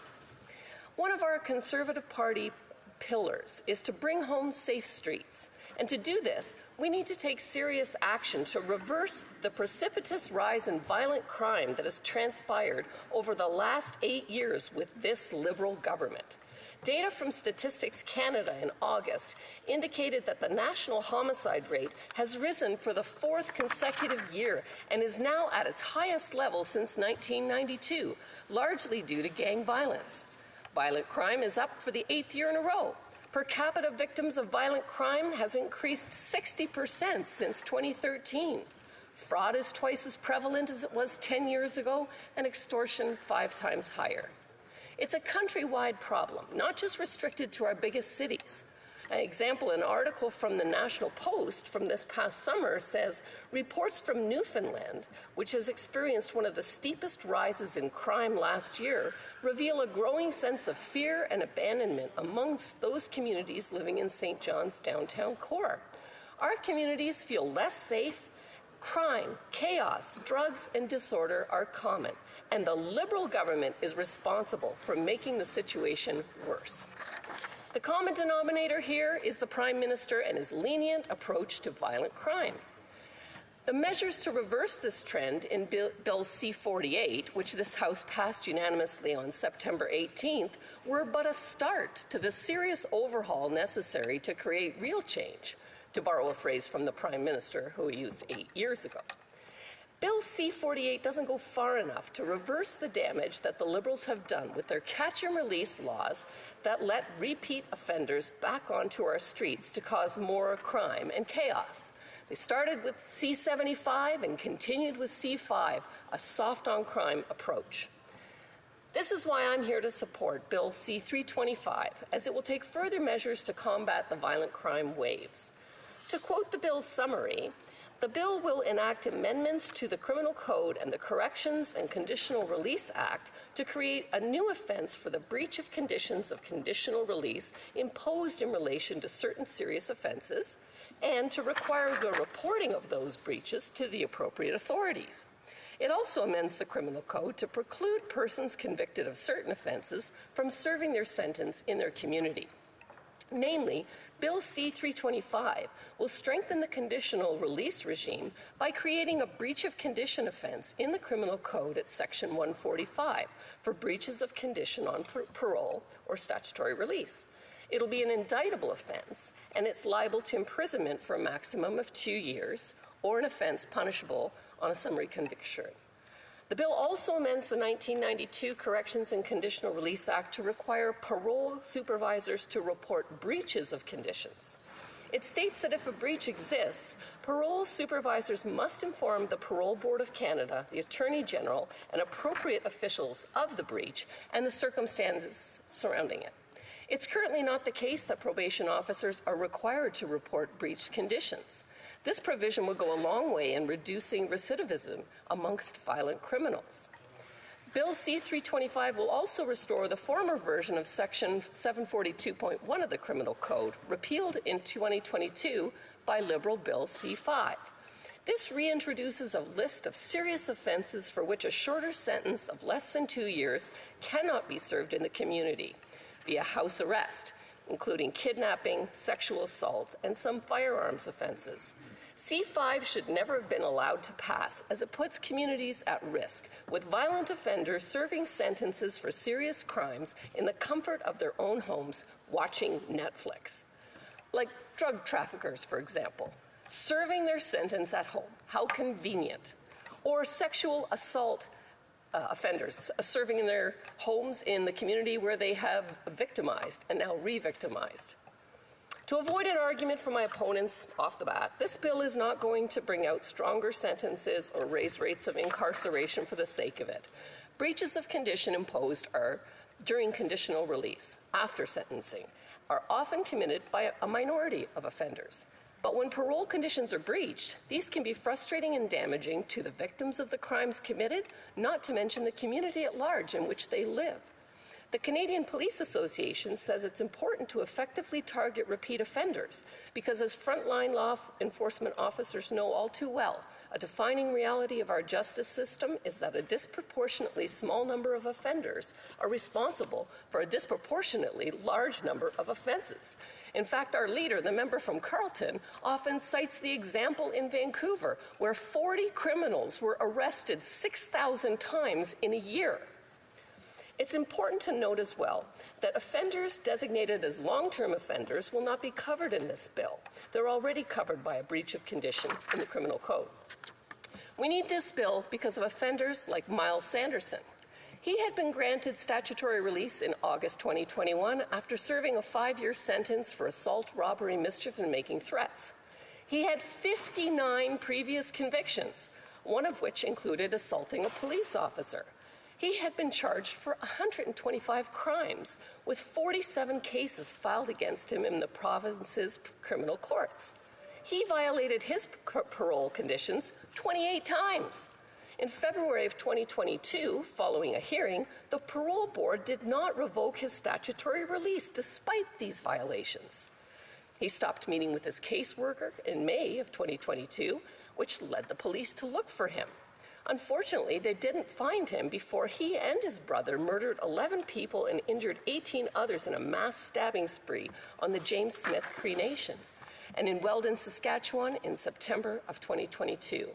One of our Conservative Party pillars is to bring home safe streets. And to do this, we need to take serious action to reverse the precipitous rise in violent crime that has transpired over the last 8 years with this Liberal government. Data from Statistics Canada in August indicated that the national homicide rate has risen for the 4th consecutive year and is now at its highest level since 1992, largely due to gang violence. Violent crime is up for the 8th year in a row. Per capita victims of violent crime has increased 60% since 2013. Fraud is twice as prevalent as it was 10 years ago, and extortion 5 times higher. It's a countrywide problem, not just restricted to our biggest cities. An example, an article from the National Post from this past summer says, reports from Newfoundland, which has experienced one of the steepest rises in crime last year, reveal a growing sense of fear and abandonment amongst those communities living in St. John's downtown core. Our communities feel less safe. Crime, chaos, drugs, and disorder are common, and the Liberal government is responsible for making the situation worse. The common denominator here is the Prime Minister and his lenient approach to violent crime. The measures to reverse this trend in Bill C-48, which this House passed unanimously on September 18th, were but a start to the serious overhaul necessary to create real change, to borrow a phrase from the Prime Minister, who he used 8 years ago. Bill C-48 doesn't go far enough to reverse the damage that the Liberals have done with their catch-and-release laws that let repeat offenders back onto our streets to cause more crime and chaos. They started with C-75 and continued with C-5, a soft-on-crime approach. This is why I'm here to support Bill C-325, as it will take further measures to combat the violent crime waves. To quote the bill's summary, the bill will enact amendments to the Criminal Code and the Corrections and Conditional Release Act to create a new offense for the breach of conditions of conditional release imposed in relation to certain serious offenses, and to require the reporting of those breaches to the appropriate authorities. It also amends the Criminal Code to preclude persons convicted of certain offenses from serving their sentence in their community. Namely, Bill C-325 will strengthen the conditional release regime by creating a breach of condition offense in the Criminal Code at Section 145 for breaches of condition on parole or statutory release. It'll be an indictable offense, and it's liable to imprisonment for a maximum of 2 years, or an offense punishable on a summary conviction. The bill also amends the 1992 Corrections and Conditional Release Act to require parole supervisors to report breaches of conditions. It states that if a breach exists, parole supervisors must inform the Parole Board of Canada, the Attorney General, and appropriate officials of the breach and the circumstances surrounding it. It's currently not the case that probation officers are required to report breached conditions. This provision will go a long way in reducing recidivism amongst violent criminals. Bill C-325 will also restore the former version of Section 742.1 of the Criminal Code, repealed in 2022 by Liberal Bill C-5. This reintroduces a list of serious offenses for which a shorter sentence of less than 2 years cannot be served in the community via house arrest, including kidnapping, sexual assault, and some firearms offenses. C-5 should never have been allowed to pass, as it puts communities at risk, with violent offenders serving sentences for serious crimes in the comfort of their own homes, watching Netflix. Like drug traffickers, for example, serving their sentence at home. How convenient. Or sexual assault offenders serving in their homes in the community where they have victimized and now re-victimized. To avoid an argument from my opponents off the bat, this bill is not going to bring out stronger sentences or raise rates of incarceration for the sake of it. Breaches of condition imposed are during conditional release, after sentencing, are often committed by a minority of offenders. But when parole conditions are breached, these can be frustrating and damaging to the victims of the crimes committed, not to mention the community at large in which they live. The Canadian Police Association says it's important to effectively target repeat offenders because, as frontline law enforcement officers know all too well, a defining reality of our justice system is that a disproportionately small number of offenders are responsible for a disproportionately large number of offenses. In fact, our leader, the member from Carleton, often cites the example in Vancouver, where 40 criminals were arrested 6,000 times in a year. It's important to note as well that offenders designated as long-term offenders will not be covered in this bill. They're already covered by a breach of condition in the Criminal Code. We need this bill because of offenders like Miles Sanderson. He had been granted statutory release in August 2021 after serving a 5-year sentence for assault, robbery, mischief, and making threats. He had 59 previous convictions, one of which included assaulting a police officer. He had been charged for 125 crimes, with 47 cases filed against him in the province's criminal courts. He violated his parole conditions 28 times. In February of 2022, following a hearing, the parole board did not revoke his statutory release despite these violations. He stopped meeting with his caseworker in May of 2022, which led the police to look for him. Unfortunately, they didn't find him before he and his brother murdered 11 people and injured 18 others in a mass stabbing spree on the James Smith Cree Nation, and in Weldon, Saskatchewan in September of 2022.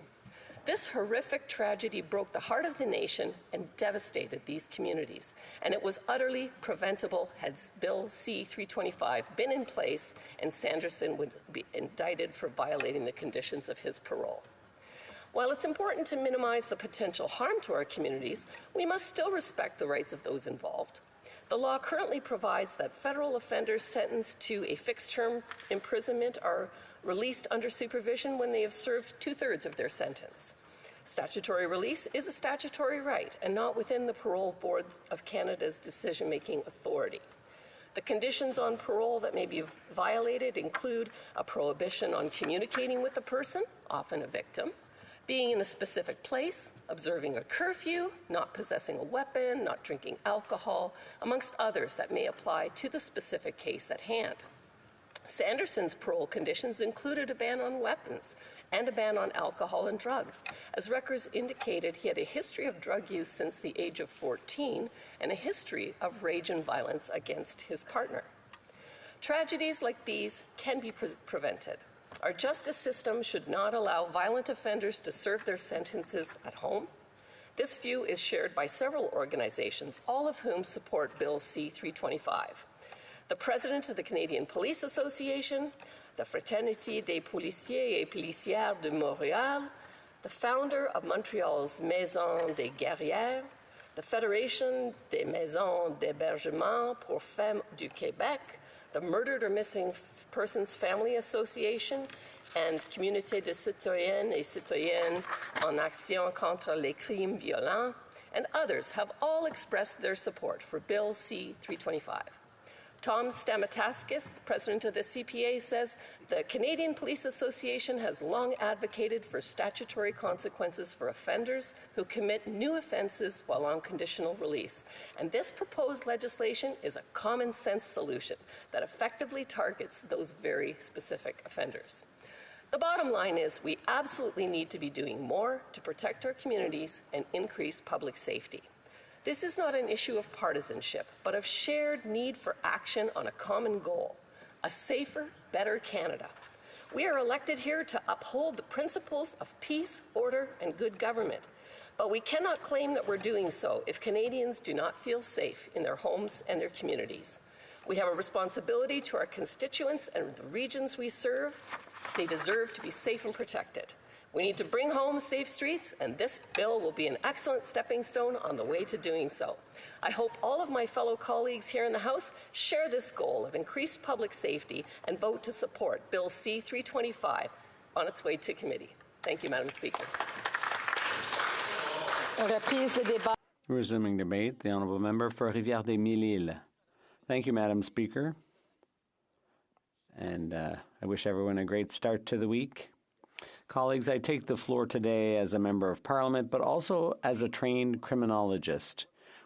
This horrific tragedy broke the heart of the nation and devastated these communities, and it was utterly preventable had Bill C-325 been in place and Sanderson would be indicted for violating the conditions of his parole. While it's important to minimize the potential harm to our communities, we must still respect the rights of those involved. The law currently provides that federal offenders sentenced to a fixed-term imprisonment are released under supervision when they have served 2/3 of their sentence. Statutory release is a statutory right and not within the Parole Board of Canada's decision-making authority. The conditions on parole that may be violated include a prohibition on communicating with a person, often a victim, being in a specific place, observing a curfew, not possessing a weapon, not drinking alcohol, amongst others that may apply to the specific case at hand. Sanderson's parole conditions included a ban on weapons and a ban on alcohol and drugs. As records indicated, he had a history of drug use since the age of 14 and a history of rage and violence against his partner. Tragedies like these can be prevented. Our justice system should not allow violent offenders to serve their sentences at home. This view is shared by several organizations, all of whom support Bill C-325. The president of the Canadian Police Association, the Fraternité des Policiers et Policières de Montréal, the founder of Montreal's Maison des Guerrières, the Fédération des Maisons d'Hébergement pour Femmes du Québec, the Murdered or Missing Persons Family Association, and Communauté de citoyennes et citoyens en action contre les crimes violents, and others have all expressed their support for Bill C-325. Tom Stamataskis, president of the CPA, says the Canadian Police Association has long advocated for statutory consequences for offenders who commit new offenses while on conditional release. And this proposed legislation is a common sense solution that effectively targets those very specific offenders. The bottom line is we absolutely need to be doing more to protect our communities and increase public safety. This is not an issue of partisanship, but of shared need for action on a common goal, a safer, better Canada. We are elected here to uphold the principles of peace, order, and good government, but we cannot claim that we're doing so if Canadians do not feel safe in their homes and their communities. We have a responsibility to our constituents and the regions we serve. They deserve to be safe and protected. We need to bring home safe streets, and this bill will be an excellent stepping stone on the way to doing so. I hope all of my fellow colleagues here in the House share this goal of increased public safety and vote to support Bill C-325 on its way to committee. Thank you, Madam Speaker. Resuming debate, the Honourable Member for Rivière-des-Mille-Îles. Thank you, Madam Speaker. And I wish everyone a great start to the week. Colleagues, I take the floor today as a Member of Parliament, but also as a trained criminologist.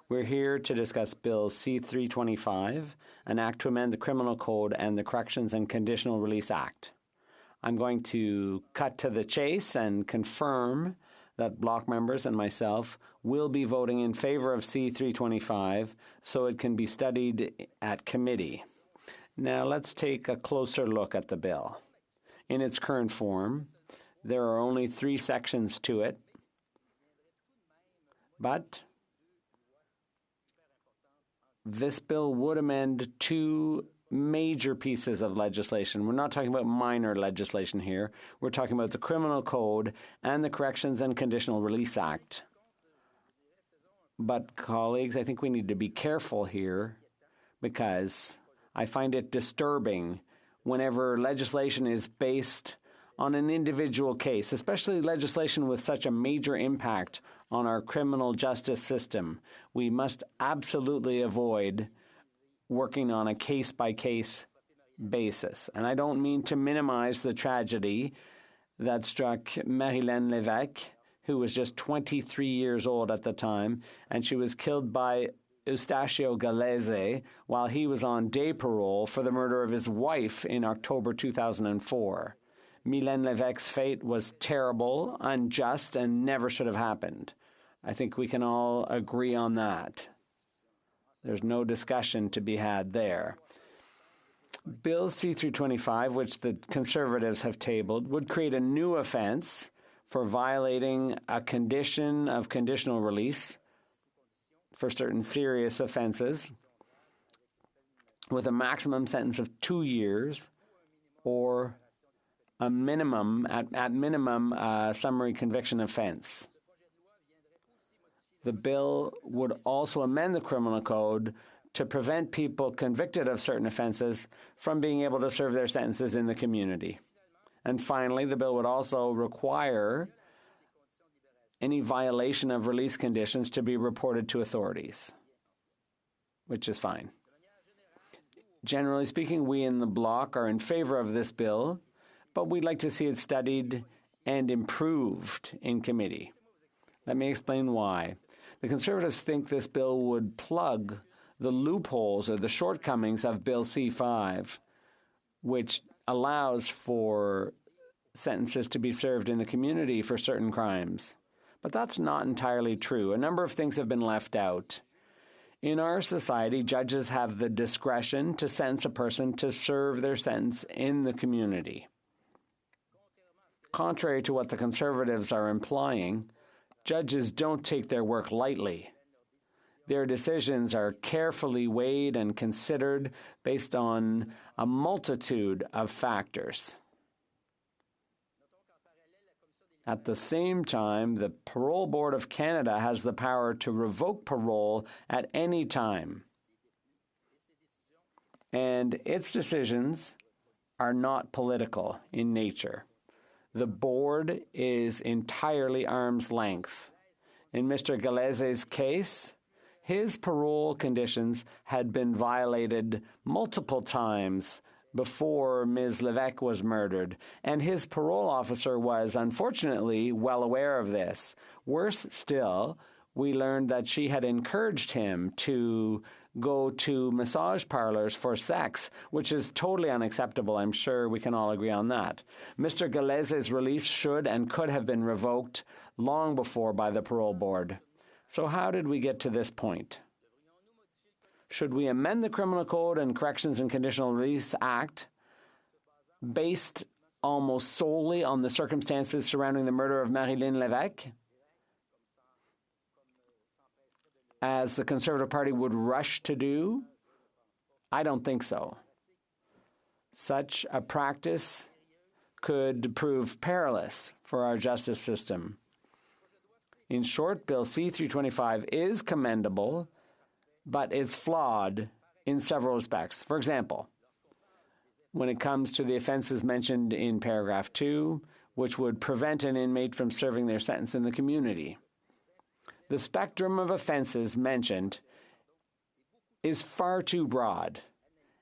We're here to discuss Bill C-325, an act to amend the Criminal Code and the Corrections and Conditional Release Act. I'm going to cut to the chase and confirm that bloc members and myself will be voting in favor of C-325 so it can be studied at committee. Now let's take a closer look at the bill. In its current form, there are only 3 sections to it, but this bill would amend 2 major pieces of legislation. We're not talking about minor legislation here. We're talking about the Criminal Code and the Corrections and Conditional Release Act. But colleagues, I think we need to be careful here because I find it disturbing whenever legislation is based on an individual case, especially legislation with such a major impact on our criminal justice system. We must absolutely avoid working on a case-by-case basis. And I don't mean to minimize the tragedy that struck Marilyn Lévesque, who was just 23 years old at the time, and she was killed by Eustacio Gallese while he was on day parole for the murder of his wife in October 2004. Mylène Lévesque's fate was terrible, unjust, and never should have happened. I think we can all agree on that. There's no discussion to be had there. Bill C-325, which the Conservatives have tabled, would create a new offense for violating a condition of conditional release for certain serious offenses with a maximum sentence of 2 years or a minimum, at minimum, summary conviction offense. The bill would also amend the criminal code to prevent people convicted of certain offenses from being able to serve their sentences in the community. And finally, the bill would also require any violation of release conditions to be reported to authorities, which is fine. Generally speaking, we in the Bloc are in favor of this bill, but we'd like to see it studied and improved in committee. Let me explain why. The Conservatives think this bill would plug the loopholes or the shortcomings of Bill C-5, which allows for sentences to be served in the community for certain crimes. But that's not entirely true. A number of things have been left out. In our society, judges have the discretion to sentence a person to serve their sentence in the community. Contrary to what the Conservatives are implying, judges don't take their work lightly. Their decisions are carefully weighed and considered based on a multitude of factors. At the same time, the Parole Board of Canada has the power to revoke parole at any time. And its decisions are not political in nature. The board is entirely arm's length. In Mr. Gallese's case, his parole conditions had been violated multiple times before Ms. Lévesque was murdered, and his parole officer was, unfortunately, well aware of this. Worse still, we learned that she had encouraged him to go to massage parlors for sex, which is totally unacceptable. I'm sure we can all agree on that. Mr. Gallese's release should and could have been revoked long before by the parole board. So how did we get to this point? Should we amend the Criminal Code and Corrections and Conditional Release Act based almost solely on the circumstances surrounding the murder of Marilyn Lévesque, as the Conservative Party would rush to do? I don't think so. Such a practice could prove perilous for our justice system. In short, Bill C-325 is commendable, but it's flawed in several respects. For example, when it comes to the offenses mentioned in paragraph 2, which would prevent an inmate from serving their sentence in the community. The spectrum of offenses mentioned is far too broad,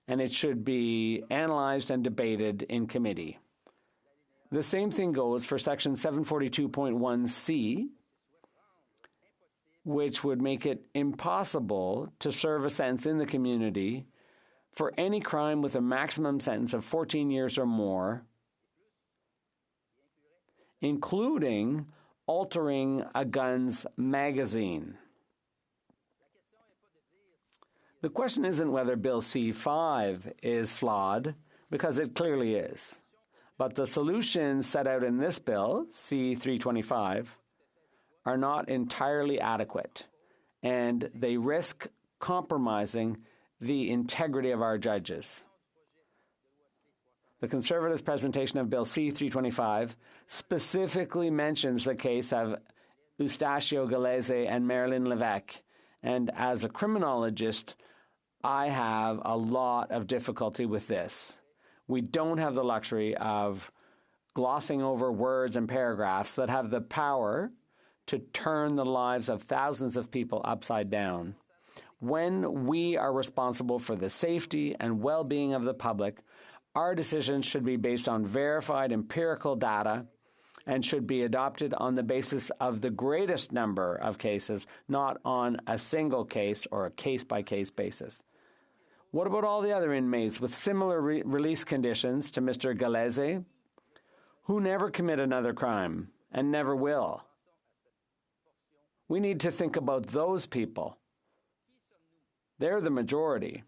and it should be analyzed and debated in committee. The same thing goes for section 742.1c, which would make it impossible to serve a sentence in the community for any crime with a maximum sentence of 14 years or more, including altering a gun's magazine. The question isn't whether Bill C-5 is flawed, because it clearly is. But the solutions set out in this bill, C-325, are not entirely adequate, and they risk compromising the integrity of our judges. The Conservatives' presentation of Bill C-325 specifically mentions the case of Eustacio Gallese and Marilyn Levesque. And as a criminologist, I have a lot of difficulty with this. We don't have the luxury of glossing over words and paragraphs that have the power to turn the lives of thousands of people upside down. When we are responsible for the safety and well-being of the public, our decisions should be based on verified empirical data and should be adopted on the basis of the greatest number of cases, not on a single case or a case-by-case basis. What about all the other inmates with similar release conditions to Mr. Gallese, who never commit another crime and never will? We need to think about those people. They're the majority.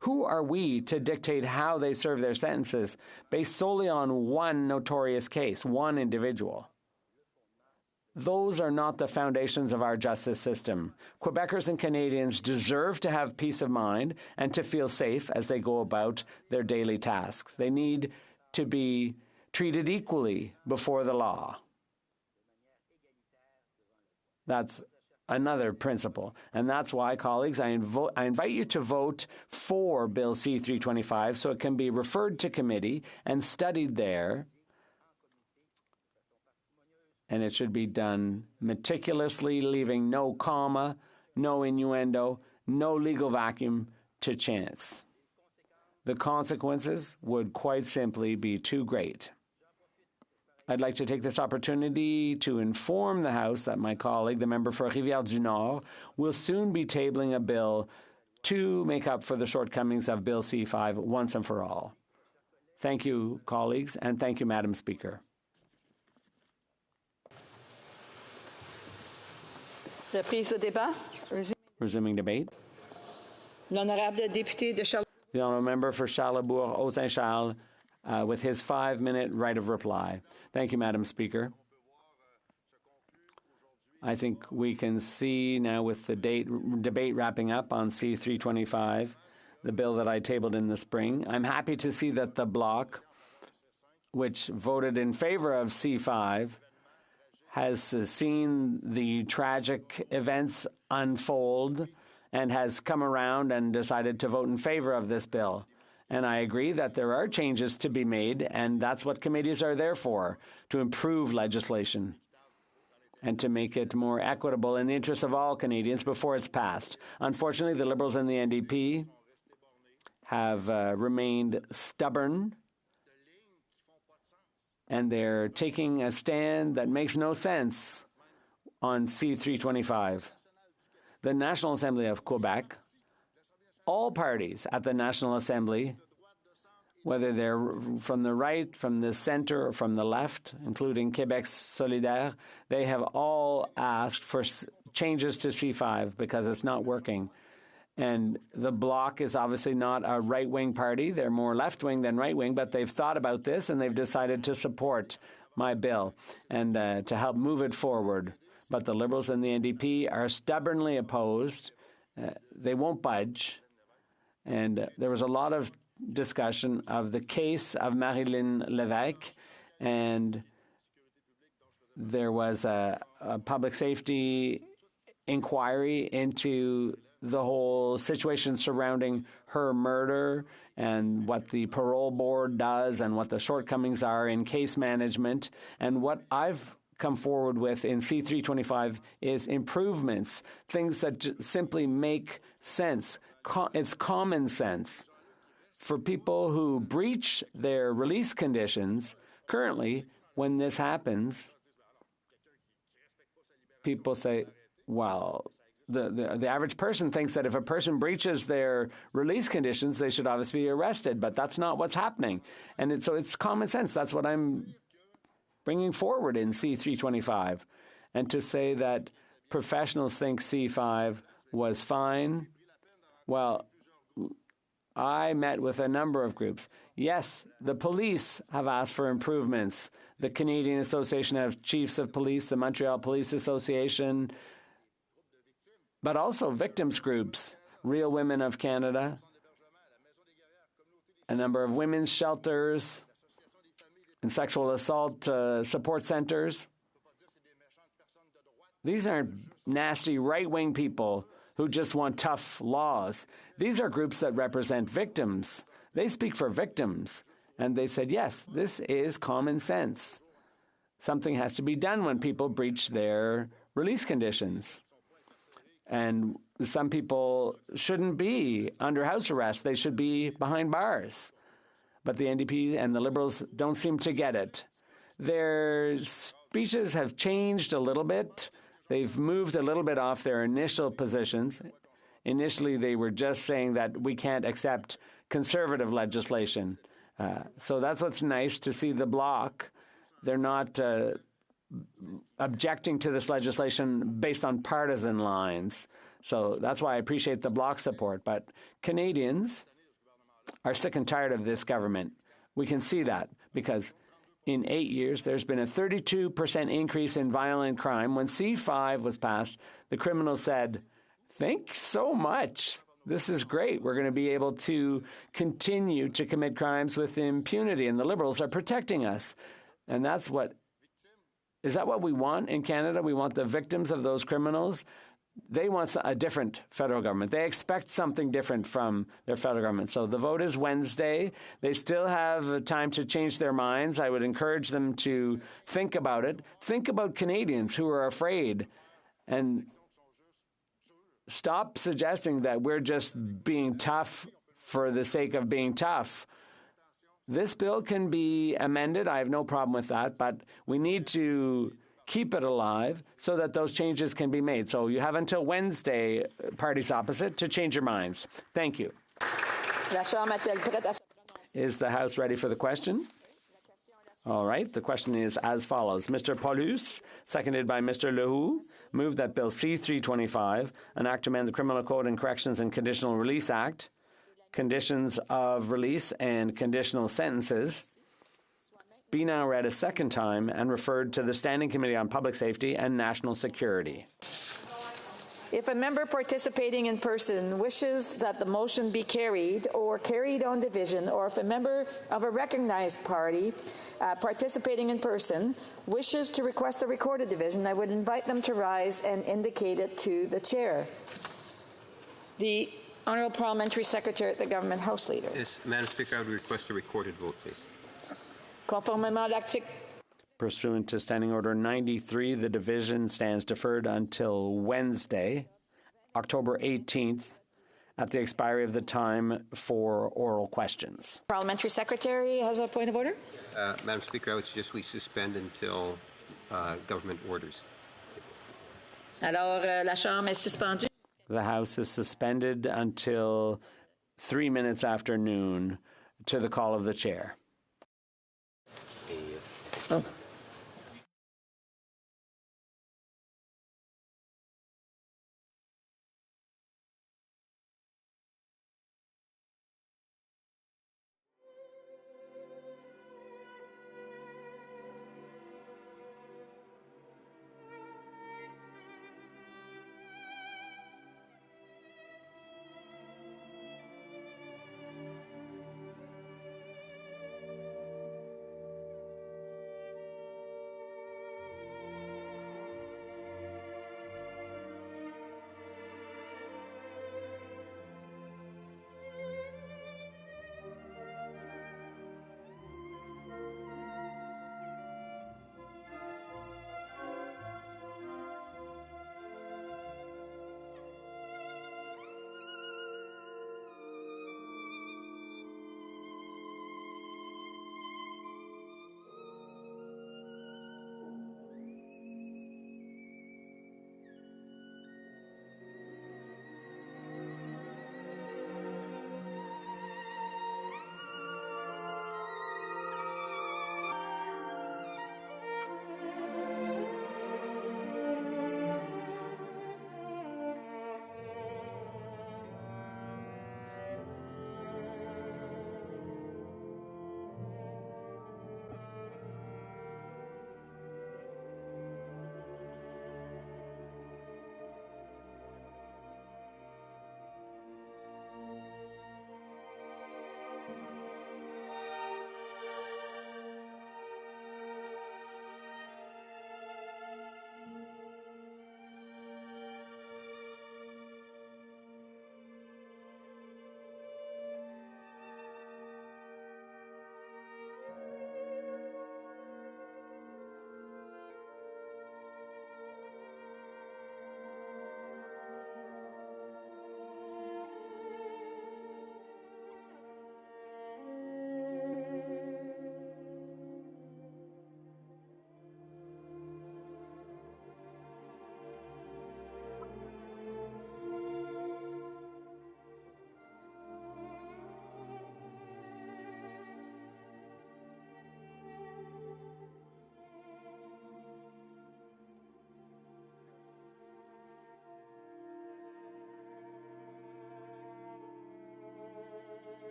Who are we to dictate how they serve their sentences based solely on one notorious case, one individual? Those are not the foundations of our justice system. Quebecers and Canadians deserve to have peace of mind and to feel safe as they go about their daily tasks. They need to be treated equally before the law. That's another principle. And that's why, colleagues, I invite you to vote for Bill C-325 so it can be referred to committee and studied there. And it should be done meticulously, leaving no comma, no innuendo, no legal vacuum to chance. The consequences would quite simply be too great. I'd like to take this opportunity to inform the House that my colleague, the member for Rivière-du-Nord, will soon be tabling a bill to make up for the shortcomings of Bill C-5 once and for all. Thank you, colleagues, and thank you, Madam Speaker. Reprise au débat. Resuming debate. L'honorable député de Charles. The honourable member for Charlesbourg-Haut-Saint-Charles with his 5-minute right of reply. Thank you, Madam Speaker. I think we can see now with the debate wrapping up on C-325, the bill that I tabled in the spring. I'm happy to see that the bloc, which voted in favor of C-5, has seen the tragic events unfold and has come around and decided to vote in favor of this bill. And I agree that there are changes to be made, and that's what committees are there for, to improve legislation and to make it more equitable in the interest of all Canadians before it's passed. Unfortunately, the Liberals and the NDP have remained stubborn, and they're taking a stand that makes no sense on C-325. The National Assembly of Quebec, all parties at the National Assembly, whether they're from the right, from the centre, or from the left, including Québec Solidaire, they have all asked for changes to C-5 because it's not working. And the Bloc is obviously not a right-wing party. They're more left-wing than right-wing, but they've thought about this and they've decided to support my bill and to help move it forward. But the Liberals and the NDP are stubbornly opposed. They won't budge. And there was a lot of discussion of the case of Marilyn Levesque, and there was a public safety inquiry into the whole situation surrounding her murder and what the parole board does and what the shortcomings are in case management. And what I've come forward with in C-325 is improvements, things that simply make sense. It's common sense. For people who breach their release conditions, currently, when this happens, people say, well, the average person thinks that if a person breaches their release conditions, they should obviously be arrested, but that's not what's happening. And so it's common sense. That's what I'm bringing forward in C-325. And to say that professionals think C-5 was fine, well, I met with a number of groups. Yes, the police have asked for improvements. The Canadian Association of Chiefs of Police, the Montreal Police Association, but also victims groups, Real Women of Canada, a number of women's shelters and sexual assault support centers. These aren't nasty right-wing people who just want tough laws. These are groups that represent victims. They speak for victims. And they've said, yes, this is common sense. Something has to be done when people breach their release conditions. And some people shouldn't be under house arrest. They should be behind bars. But the NDP and the Liberals don't seem to get it. Their speeches have changed a little bit. They've moved a little bit off their initial positions. Initially, they were just saying that we can't accept conservative legislation. So that's what's nice to see the Bloc. They're not objecting to this legislation based on partisan lines. So that's why I appreciate the Bloc support. But Canadians are sick and tired of this government. We can see that because in 8 years, there's been a 32% increase in violent crime. When C5 was passed, the criminals said, thanks so much. This is great. We're going to be able to continue to commit crimes with impunity, and the Liberals are protecting us. And is that what we want in Canada? We want the victims of those criminals. They want a different federal government. They expect something different from their federal government. So the vote is Wednesday. They still have time to change their minds. I would encourage them to think about it. Think about Canadians who are afraid and stop suggesting that we're just being tough for the sake of being tough. This bill can be amended. I have no problem with that, but we need to keep it alive so that those changes can be made. So you have until Wednesday, parties opposite, to change your minds. Thank you. Is the House ready for the question? All right. The question is as follows. Mr. Paulus, seconded by Mr. Lehoux, moved that Bill C-325, an act to amend the Criminal Code and Corrections and Conditional Release Act, conditions of release and conditional sentences, be now read a second time and referred to the Standing Committee on Public Safety and National Security. If a member participating in person wishes that the motion be carried or carried on division, or if a member of a recognized party participating in person wishes to request a recorded division, I would invite them to rise and indicate it to the chair. The Honourable Parliamentary Secretary at the Government House Leader. Yes, Madam Speaker, I would request a recorded vote, please. Conformément à l'article. Pursuant to Standing Order 93, the division stands deferred until Wednesday, October 18th, at the expiry of the time for oral questions. Parliamentary Secretary has a point of order. Madam Speaker, I would suggest we suspend until government orders. Alors, la Chambre est suspendue. The House is suspended until 3 minutes after noon to the call of the chair. Oh.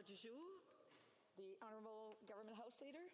du jour, the Honourable Government House Leader.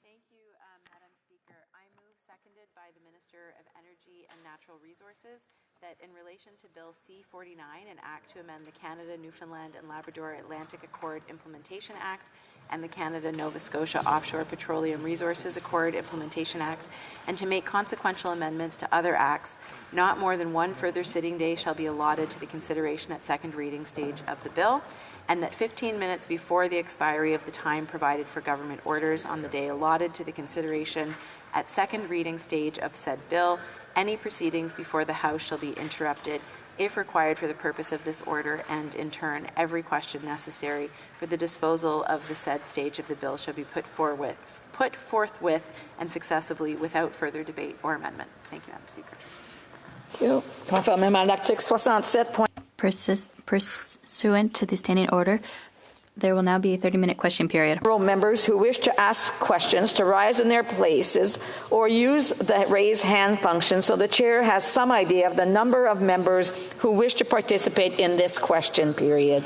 Thank you, Madam Speaker. I move, seconded by the Minister of Energy and Natural Resources, that in relation to Bill C-49, an act to amend the Canada, Newfoundland and Labrador Atlantic Accord Implementation Act and the Canada-Nova Scotia Offshore Petroleum Resources Accord Implementation Act, and to make consequential amendments to other acts, not more than one further sitting day shall be allotted to the consideration at second reading stage of the bill, and that 15 minutes before the expiry of the time provided for government orders on the day allotted to the consideration at second reading stage of said bill, any proceedings before the House shall be interrupted if required for the purpose of this order, and in turn, every question necessary for the disposal of the said stage of the bill shall be put forthwith and successively without further debate or amendment. Thank you, Madam Speaker. Thank you. Conformément à l'article 67. Pursuant to the standing order, there will now be a 30-minute question period. Members who wish to ask questions to rise in their places or use the raise hand function so the chair has some idea of the number of members who wish to participate in this question period.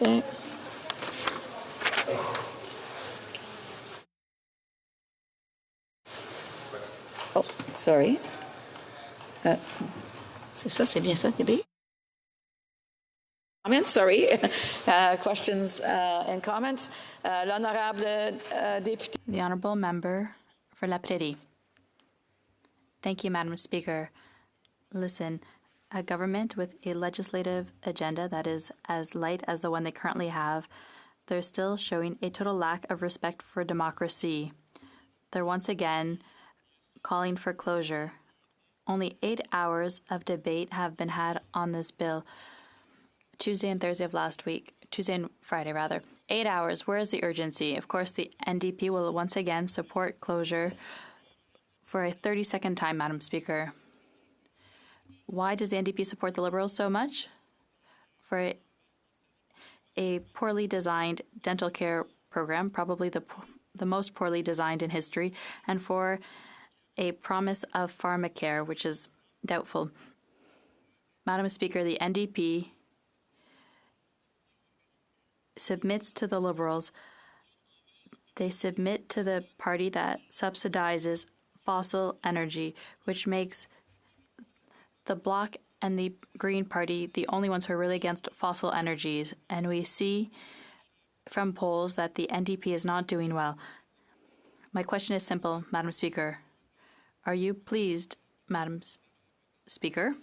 Okay. Oh, sorry. C'est ça, c'est bien ça, Debbie? Comments, sorry. Questions and comments. L'honorable député. The Honourable Member for La Prairie. Thank you, Madam Speaker. Listen, a government with a legislative agenda that is as light as the one they currently have, they're still showing a total lack of respect for democracy. They're once again calling for closure. Only 8 hours of debate have been had on this bill. Tuesday and Thursday of last week. Tuesday and Friday, rather. 8 hours. Where is the urgency? Of course, the NDP will once again support closure for a 32nd time, Madam Speaker. Why does the NDP support the Liberals so much? For a poorly designed dental care program, probably the most poorly designed in history, and for a promise of pharmacare, which is doubtful. Madam Speaker, the NDP submits to the Liberals. They submit to the party that subsidizes fossil energy, which makes the Bloc and the Green Party the only ones who are really against fossil energies. And we see from polls that the NDP is not doing well. My question is simple, Madam Speaker. Are you pleased, Madam Speaker?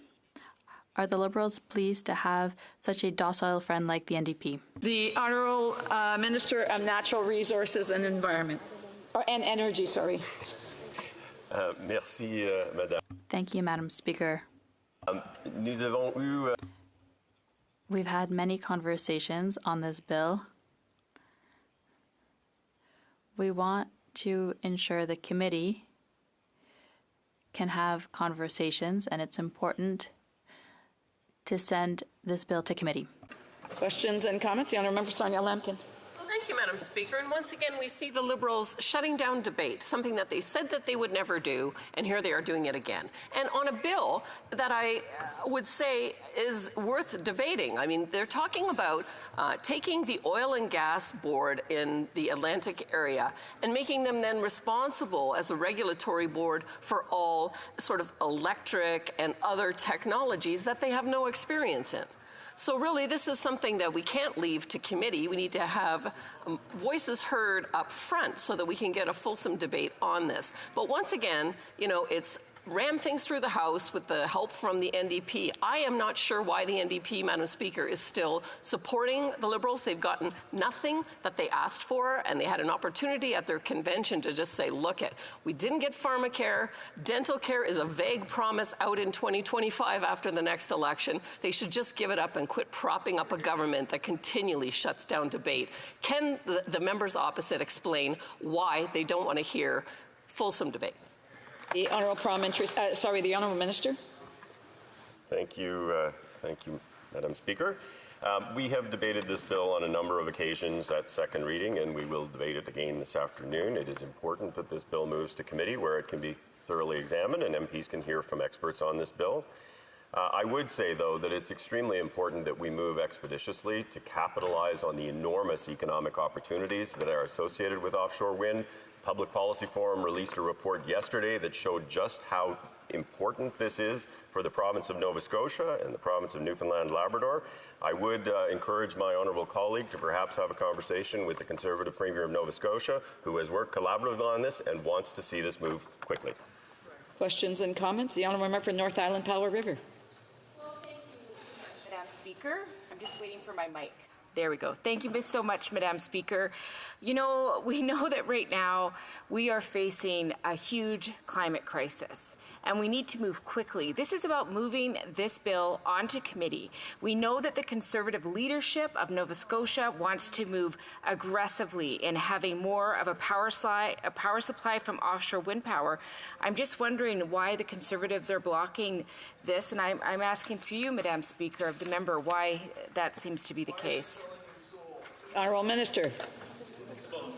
Are the Liberals pleased to have such a docile friend like the NDP? The Honourable Minister of Natural Resources and Environment, and Energy, sorry. Merci, Madame. Thank you, Madam Speaker. Nous avons eu. We've had many conversations on this bill. We want to ensure the committee can have conversations, and it's important to send this bill to committee. Questions and comments? The Honourable Member Sonia Lampkin. Well, thank you, Madam Speaker. And once again, we see the Liberals shutting down debate, something that they said that they would never do, and here they are doing it again. And on a bill that I would say is worth debating. I mean, they're talking about taking the oil and gas board in the Atlantic area and making them then responsible as a regulatory board for all sort of electric and other technologies that they have no experience in. So really, this is something that we can't leave to committee. We need to have voices heard up front so that we can get a fulsome debate on this. But once again, you know, it's ram things through the House with the help from the NDP. I am not sure why the NDP, Madam Speaker, is still supporting the Liberals. They've gotten nothing that they asked for, and they had an opportunity at their convention to just say, look it, we didn't get pharmacare. Dental care is a vague promise out in 2025 after the next election. They should just give it up and quit propping up a government that continually shuts down debate. Can the members opposite explain why they don't want to hear fulsome debate? The Honourable the Honourable Minister. Thank you, Madam Speaker. We have debated this bill on a number of occasions at second reading, and we will debate it again this afternoon. It is important that this bill moves to committee where it can be thoroughly examined and MPs can hear from experts on this bill. I would say, though, that it's extremely important that we move expeditiously to capitalize on the enormous economic opportunities that are associated with offshore wind. Public Policy Forum released a report yesterday that showed just how important this is for the province of Nova Scotia and the province of Newfoundland and Labrador. I would encourage my honourable colleague to perhaps have a conversation with the Conservative Premier of Nova Scotia, who has worked collaboratively on this and wants to see this move quickly. Questions and comments? The honourable member for North Island Powell River. Madam Speaker, I'm just waiting for my mic. There we go. Thank you so much, Madam Speaker. You know, we know that right now we are facing a huge climate crisis, and we need to move quickly. This is about moving this bill onto committee. We know that the Conservative leadership of Nova Scotia wants to move aggressively in having more of a power supply from offshore wind power. I'm just wondering why the Conservatives are blocking this, and I'm asking through you, Madam Speaker, of the member, why that seems to be the case. Honourable Minister.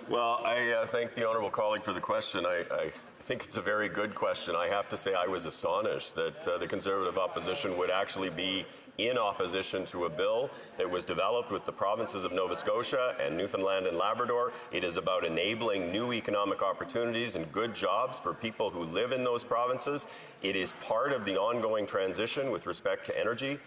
Well, I thank the honourable colleague for the question. I think it's a very good question. I have to say I was astonished that the Conservative opposition would actually be in opposition to a bill that was developed with the provinces of Nova Scotia and Newfoundland and Labrador. It is about enabling new economic opportunities and good jobs for people who live in those provinces. It is part of the ongoing transition with respect to energy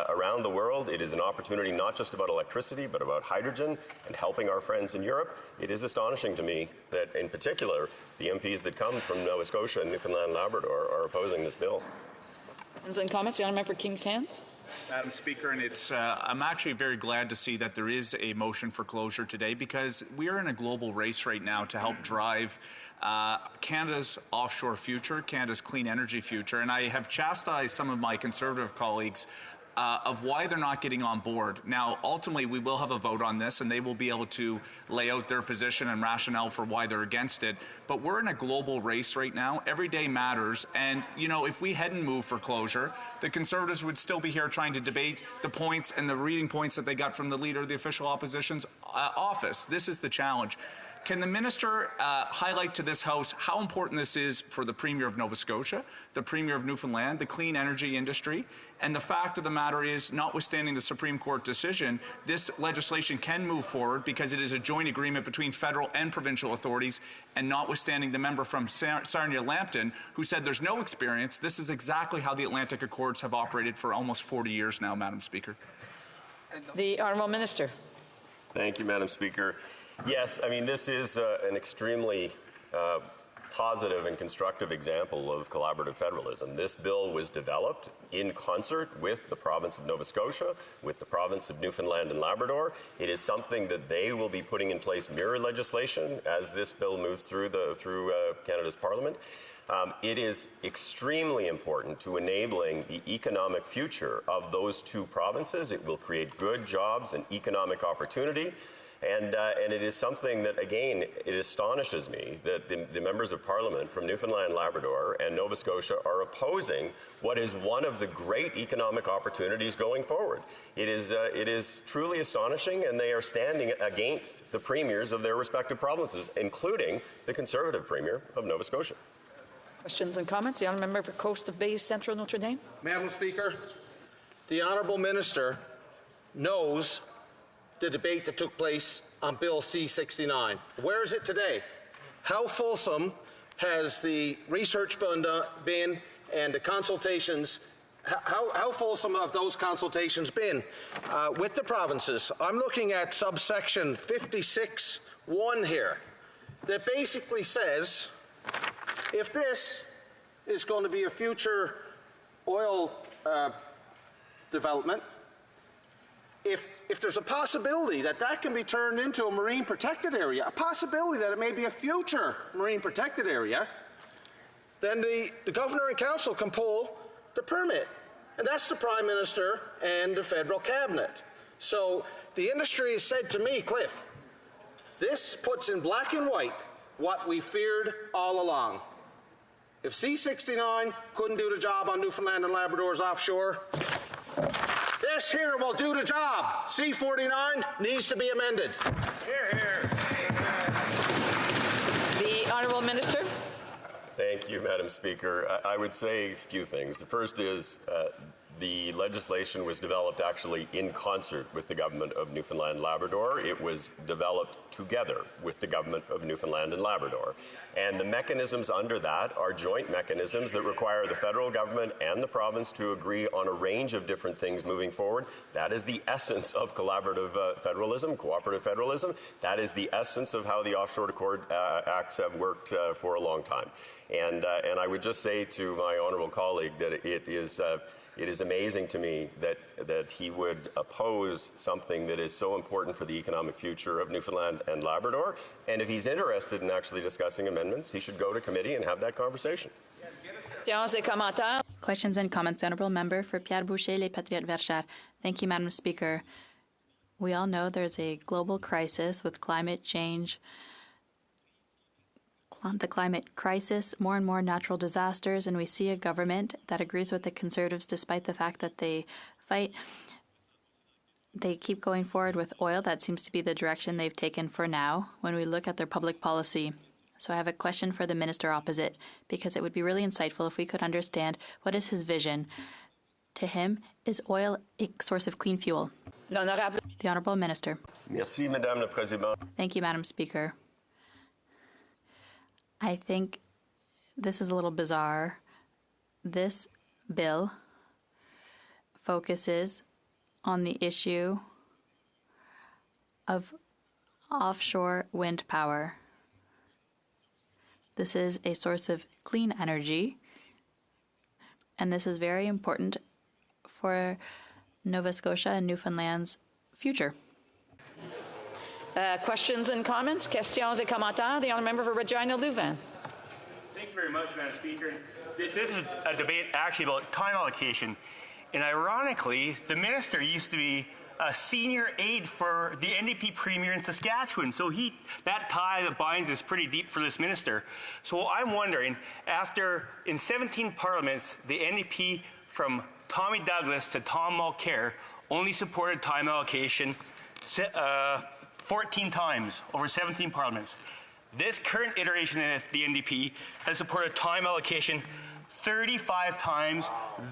around the world. It is an opportunity not just about electricity, but about hydrogen and helping our friends in Europe. It is astonishing to me that, in particular, the MPs that come from Nova Scotia and Newfoundland and Labrador are opposing this bill. Questions and comments? The honourable member for Kings Hands. Madam Speaker, and I'm actually very glad to see that there is a motion for closure today, because we are in a global race right now to help drive Canada's offshore future, Canada's clean energy future, and I have chastised some of my Conservative colleagues of why they're not getting on board. Now, ultimately, we will have a vote on this, and they will be able to lay out their position and rationale for why they're against it. But we're in a global race right now. Every day matters. And, you know, if we hadn't moved for closure, the Conservatives would still be here trying to debate the points and the reading points that they got from the Leader of the Official Opposition's office. This is the challenge. Can the minister highlight to this House how important this is for the Premier of Nova Scotia, the Premier of Newfoundland, the clean energy industry? And the fact of the matter is, notwithstanding the Supreme Court decision, this legislation can move forward because it is a joint agreement between federal and provincial authorities, and notwithstanding the member from Sarnia-Lambton who said there's no experience, this is exactly how the Atlantic Accords have operated for almost 40 years now, Madam Speaker. The Honourable Minister. Thank you, Madam Speaker. Yes, I mean, this is an extremely positive and constructive example of collaborative federalism. This bill was developed in concert with the province of Nova Scotia, with the province of Newfoundland and Labrador. It is something that they will be putting in place mirror legislation as this bill moves through Canada's Parliament. It is extremely important to enabling the economic future of those two provinces. It will create good jobs and economic opportunity. And it is something that, again, it astonishes me that the members of Parliament from Newfoundland, Labrador, and Nova Scotia are opposing what is one of the great economic opportunities going forward. It is truly astonishing, and they are standing against the premiers of their respective provinces, including the Conservative Premier of Nova Scotia. Questions and comments? The honourable member for Coast of Bays Central Notre Dame. Madam Speaker, the honourable minister knows the debate that took place on Bill C-69. Where is it today? How fulsome has the research been and the consultations, how fulsome have those consultations been with the provinces? I'm looking at subsection 56(1) here that basically says if this is going to be a future oil development, if there's a possibility that that can be turned into a marine protected area, a possibility that it may be a future marine protected area, then the Governor and Council can pull the permit. And that's the Prime Minister and the federal cabinet. So the industry has said to me, Cliff, this puts in black and white what we feared all along. If C-69 couldn't do the job on Newfoundland and Labrador's offshore, this here will do the job. C-49 needs to be amended. Hear, hear. The Honourable Minister. Thank you, Madam Speaker. I would say a few things. The first is The legislation was developed actually in concert with the government of Newfoundland and Labrador. It was developed together with the government of Newfoundland and Labrador. And the mechanisms under that are joint mechanisms that require the federal government and the province to agree on a range of different things moving forward. That is the essence of collaborative federalism, cooperative federalism. That is the essence of how the Offshore Accord Acts have worked for a long time. And I would just say to my honourable colleague that it is amazing to me that he would oppose something that is so important for the economic future of Newfoundland and Labrador. And if he's interested in actually discussing amendments, he should go to committee and have that conversation. Questions and comments. The Honourable Member for Pierre Boucher, Les Patriotes Verchères. Thank you, Madam Speaker. We all know there's a global crisis with climate change, the climate crisis, more and more natural disasters, and we see a government that agrees with the Conservatives despite the fact that they fight. They keep going forward with oil. That seems to be the direction they've taken for now when we look at their public policy. So I have a question for the minister opposite, because it would be really insightful if we could understand what is his vision. To him, is oil a source of clean fuel? The Honourable Minister. Merci, Madame la Présidente. Thank you, Madam Speaker. I think this is a little bizarre. This bill focuses on the issue of offshore wind power. This is a source of clean energy, and this is very important for Nova Scotia and Newfoundland's future. Questions and comments? Questions et commentaires. The Honourable Member for Regina Louvain. Thank you very much, Madam Speaker. This is a debate actually about time allocation. And ironically, the minister used to be a senior aide for the NDP premier in Saskatchewan. So that tie that binds is pretty deep for this minister. So I'm wondering, in 17 parliaments, the NDP from Tommy Douglas to Tom Mulcair only supported time allocation 14 times over 17 parliaments. This current iteration of the NDP has supported time allocation 35 times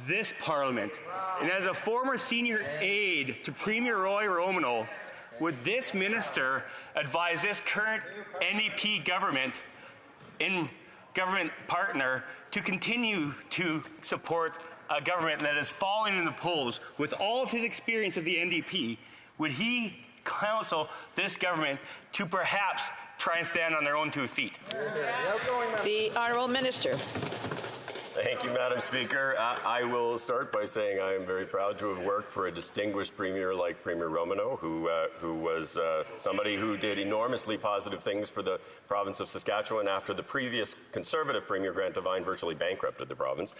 this parliament. And as a former senior aide to Premier Roy Romano, would this minister advise this current NDP government partner to continue to support a government that is falling in the polls? With all of his experience of the NDP, would he counsel this government to perhaps try and stand on their own 2 feet? The Honourable Minister. Thank you, Madam Speaker. I will start by saying I am very proud to have worked for a distinguished premier like Premier Romano, who was somebody who did enormously positive things for the province of Saskatchewan after the previous Conservative Premier Grant Devine virtually bankrupted the province.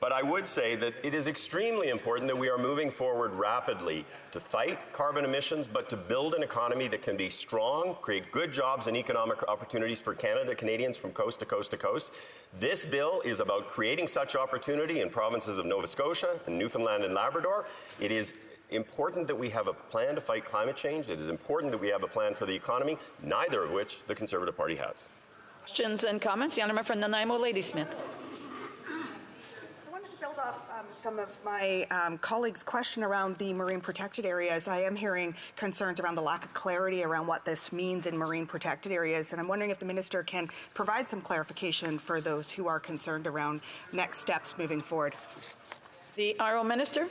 But I would say that it is extremely important that we are moving forward rapidly to fight carbon emissions, but to build an economy that can be strong, create good jobs and economic opportunities for Canadians from coast to coast to coast. This bill is about creating such opportunity in provinces of Nova Scotia and Newfoundland and Labrador. It is important that we have a plan to fight climate change. It is important that we have a plan for the economy, neither of which the Conservative Party has. Questions and comments? The Honourable from Nanaimo, Ladysmith. Build off some of my colleagues' question around the marine protected areas. I am hearing concerns around the lack of clarity around what this means in marine protected areas, and I'm wondering if the minister can provide some clarification for those who are concerned around next steps moving forward. The Honourable Minister.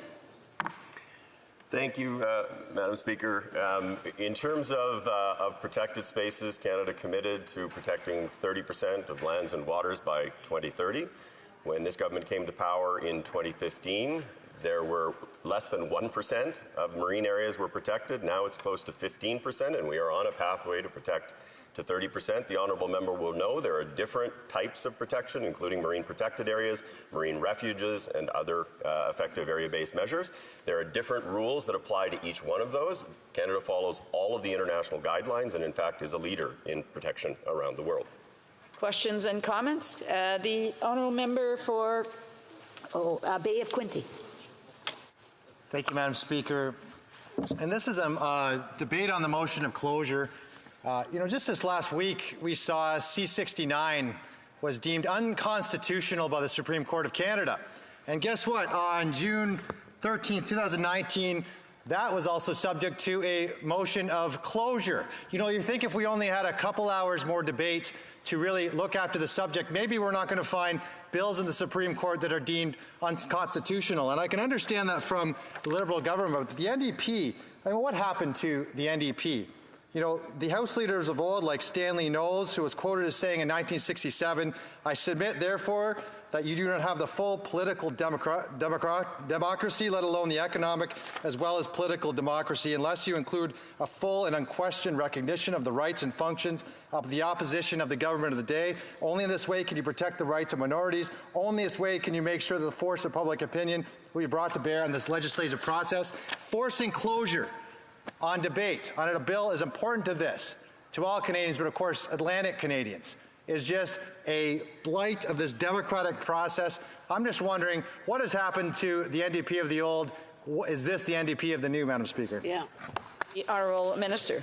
Thank you, Madam Speaker. In terms of protected spaces, Canada committed to protecting 30% of lands and waters by 2030. When this government came to power in 2015, there were less than 1% of marine areas were protected. Now it's close to 15%, and we are on a pathway to protect to 30%. The Honourable Member will know there are different types of protection, including marine protected areas, marine refuges, and other effective area-based measures. There are different rules that apply to each one of those. Canada follows all of the international guidelines and, in fact, is a leader in protection around the world. Questions and comments? The Honourable Member for Bay of Quinte. Thank you, Madam Speaker. And this is a debate on the motion of closure. Just this last week, we saw C-69 was deemed unconstitutional by the Supreme Court of Canada. And guess what? On June 13th, 2019, that was also subject to a motion of closure. You know, you think if we only had a couple hours more debate to really look after the subject, maybe we're not going to find bills in the Supreme Court that are deemed unconstitutional. And I can understand that from the Liberal government. But the NDP, I mean, what happened to the NDP? You know, the House leaders of old, like Stanley Knowles, who was quoted as saying in 1967, "I submit, therefore, that you do not have the full political democracy, let alone the economic as well as political democracy, unless you include a full and unquestioned recognition of the rights and functions of the opposition of the government of the day. Only in this way can you protect the rights of minorities. Only this way can you make sure that the force of public opinion will be brought to bear on this legislative process." Forcing closure on debate on a bill is important to this, to all Canadians, but of course Atlantic Canadians, is just a blight of this democratic process. I'm just wondering, what has happened to the NDP of the old? Is this the NDP of the new, Madam Speaker? Yeah. The Honourable Minister.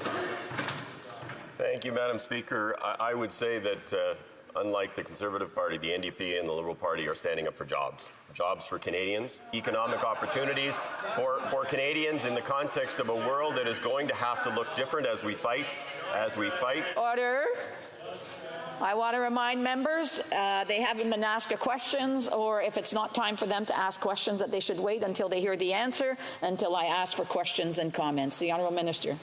Thank you, Madam Speaker. I would say that unlike the Conservative Party, the NDP and the Liberal Party are standing up for jobs. Jobs for Canadians, economic opportunities for Canadians in the context of a world that is going to have to look different as we fight. Order. I want to remind members they haven't been asked questions, or if it's not time for them to ask questions, that they should wait until they hear the answer, until I ask for questions and comments. The Honourable Minister.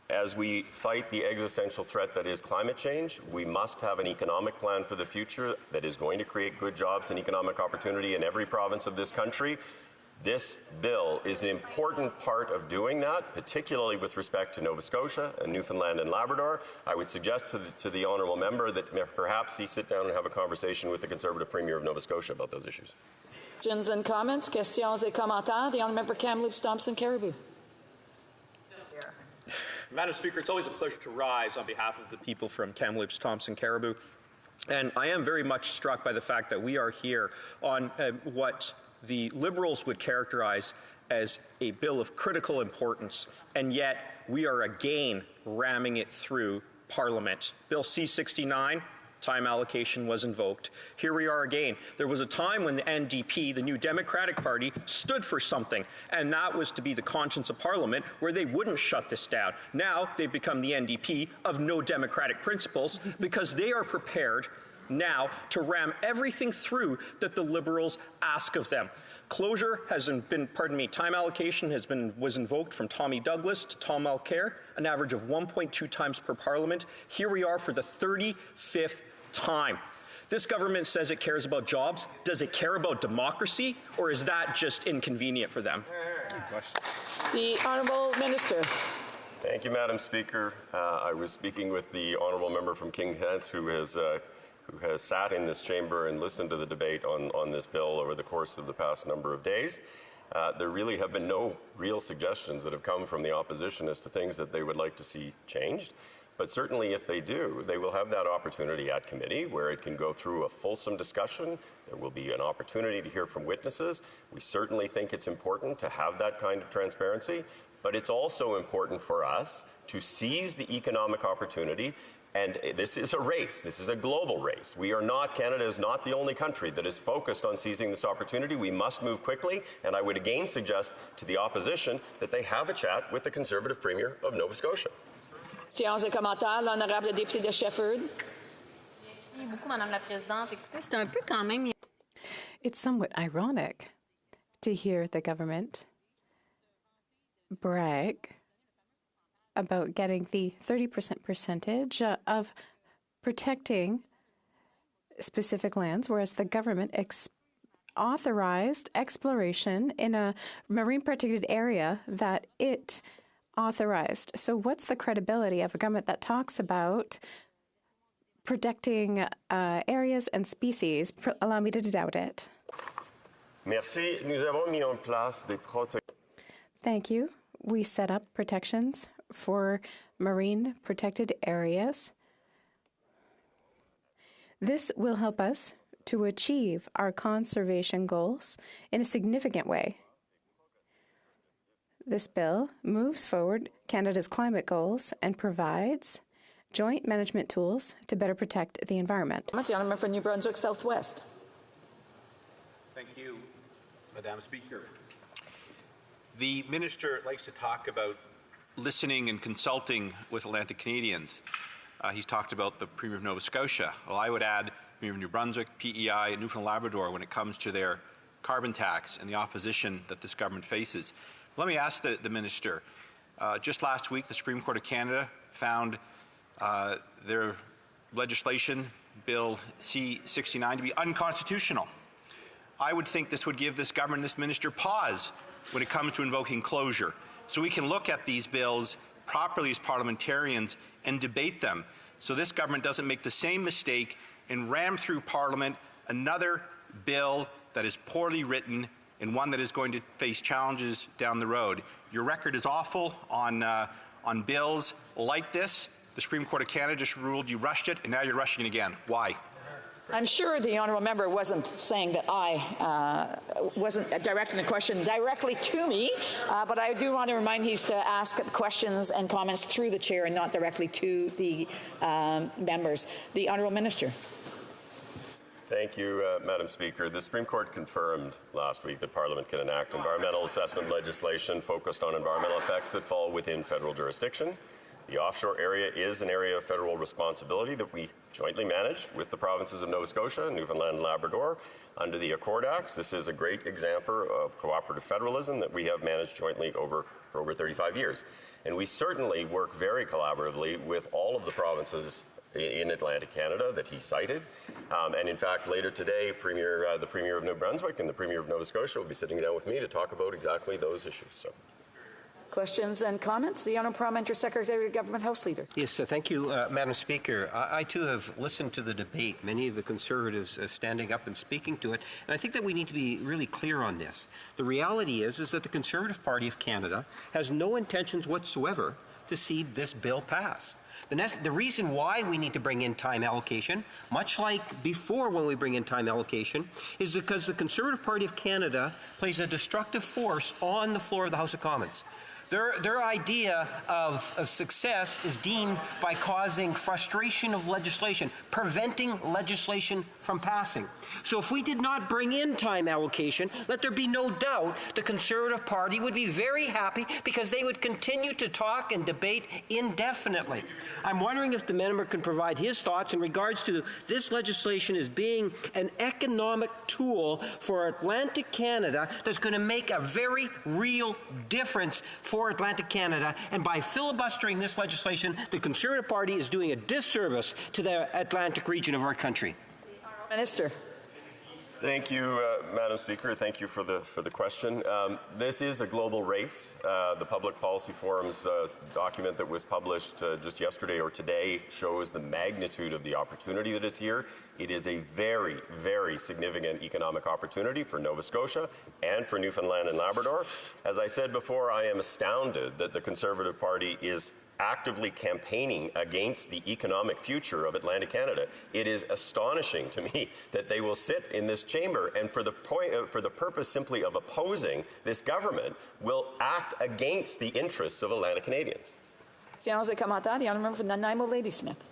As we fight the existential threat that is climate change, we must have an economic plan for the future that is going to create good jobs and economic opportunity in every province of this country. This bill is an important part of doing that, particularly with respect to Nova Scotia and Newfoundland and Labrador. I would suggest to the honourable member that perhaps he sit down and have a conversation with the Conservative Premier of Nova Scotia about those issues. Questions and comments, questions et commentaires. The honourable member Kamloops Thompson Caribou. Madam Speaker, it's always a pleasure to rise on behalf of the people from Kamloops Thompson Caribou. And I am very much struck by the fact that we are here on what the Liberals would characterize as a bill of critical importance, and yet we are again ramming it through Parliament. Bill C-69, time allocation was invoked. Here we are again. There was a time when the NDP, the New Democratic Party, stood for something, and that was to be the conscience of Parliament, where they wouldn't shut this down. Now they've become the NDP of no democratic principles because they are prepared now to ram everything through that the Liberals ask of them. Closure has been, time allocation was invoked from Tommy Douglas to Tom Mulcair, an average of 1.2 times per Parliament. Here we are for the 35th time. This government says it cares about jobs. Does it care about democracy, or is that just inconvenient for them? The Honourable Minister. Thank you, Madam Speaker. I was speaking with the honourable member from King Hence, who has sat in this chamber and listened to the debate on this bill over the course of the past number of days. There really have been no real suggestions that have come from the opposition as to things that they would like to see changed. But certainly if they do, they will have that opportunity at committee where it can go through a fulsome discussion. There will be an opportunity to hear from witnesses. We certainly think it's important to have that kind of transparency, but it's also important for us to seize the economic opportunity. And this is a race. This is a global race. Canada is not the only country that is focused on seizing this opportunity. We must move quickly. And I would again suggest to the opposition that they have a chat with the Conservative Premier of Nova Scotia. Questions et commentaires. L'honorable député de Shefford. Merci beaucoup, Madame la Présidente. Écoutez, c'est un peu quand même. It's somewhat ironic to hear the government brag about getting the 30% percentage of protecting specific lands, whereas the government authorized exploration in a marine protected area that it authorized. So what's the credibility of a government that talks about protecting areas and species? Allow me to doubt it. Merci. Nous avons mis en place des Thank you. We set up protections for marine protected areas. This will help us to achieve our conservation goals in a significant way. This bill moves forward Canada's climate goals and provides joint management tools to better protect the environment. The honourable member for New Brunswick Southwest. Thank you, Madam Speaker. The minister likes to talk about listening and consulting with Atlantic Canadians. He's talked about the Premier of Nova Scotia. Well, I would add Premier of New Brunswick, PEI, and Newfoundland and Labrador when it comes to their carbon tax and the opposition that this government faces. Let me ask the minister. Just last week, the Supreme Court of Canada found their legislation, Bill C-69, to be unconstitutional. I would think this would give this government, this minister, pause when it comes to invoking closure, so we can look at these bills properly as parliamentarians and debate them, so this government doesn't make the same mistake and ram through Parliament another bill that is poorly written and one that is going to face challenges down the road. Your record is awful on bills like this. The Supreme Court of Canada just ruled you rushed it, and now you're rushing it again. Why? I'm sure the honourable member wasn't saying that I wasn't directing the question directly to me, but I do want to remind he's to ask questions and comments through the chair and not directly to the members. The honourable minister. Thank you, Madam Speaker. The Supreme Court confirmed last week that Parliament can enact environmental assessment legislation focused on environmental effects that fall within federal jurisdiction. The offshore area is an area of federal responsibility that we jointly manage with the provinces of Nova Scotia and Newfoundland and Labrador under the Accord Acts. This is a great example of cooperative federalism that we have managed jointly for over 35 years. And we certainly work very collaboratively with all of the provinces in Atlantic Canada that he cited. And in fact, later today, the Premier of New Brunswick and the Premier of Nova Scotia will be sitting down with me to talk about exactly those issues. So. Questions and comments? The Honourable Parliamentary Secretary of Government House Leader. Yes, thank you, Madam Speaker. I too have listened to the debate, many of the Conservatives standing up and speaking to it, and I think that we need to be really clear on this. The reality is that the Conservative Party of Canada has no intentions whatsoever to see this bill pass. The reason why we need to bring in time allocation, much like before when we bring in time allocation, is because the Conservative Party of Canada plays a destructive force on the floor of the House of Commons. Their idea of success is deemed by causing frustration of legislation, preventing legislation from passing. So if we did not bring in time allocation, let there be no doubt the Conservative Party would be very happy because they would continue to talk and debate indefinitely. I'm wondering if the member can provide his thoughts in regards to this legislation as being an economic tool for Atlantic Canada that's going to make a very real difference for Atlantic Canada, and by filibustering this legislation, the Conservative Party is doing a disservice to the Atlantic region of our country. Minister. Thank you, Madam Speaker. Thank you for the question. This is a global race. The Public Policy Forum's document that was published just yesterday or today shows the magnitude of the opportunity that is here. It is a very, very significant economic opportunity for Nova Scotia and for Newfoundland and Labrador. As I said before, I am astounded that the Conservative Party is actively campaigning against the economic future of Atlantic Canada. It is astonishing to me that they will sit in this chamber and for the purpose simply of opposing this government will act against the interests of Atlantic Canadians. The honourable member for Nanaimo Ladysmith.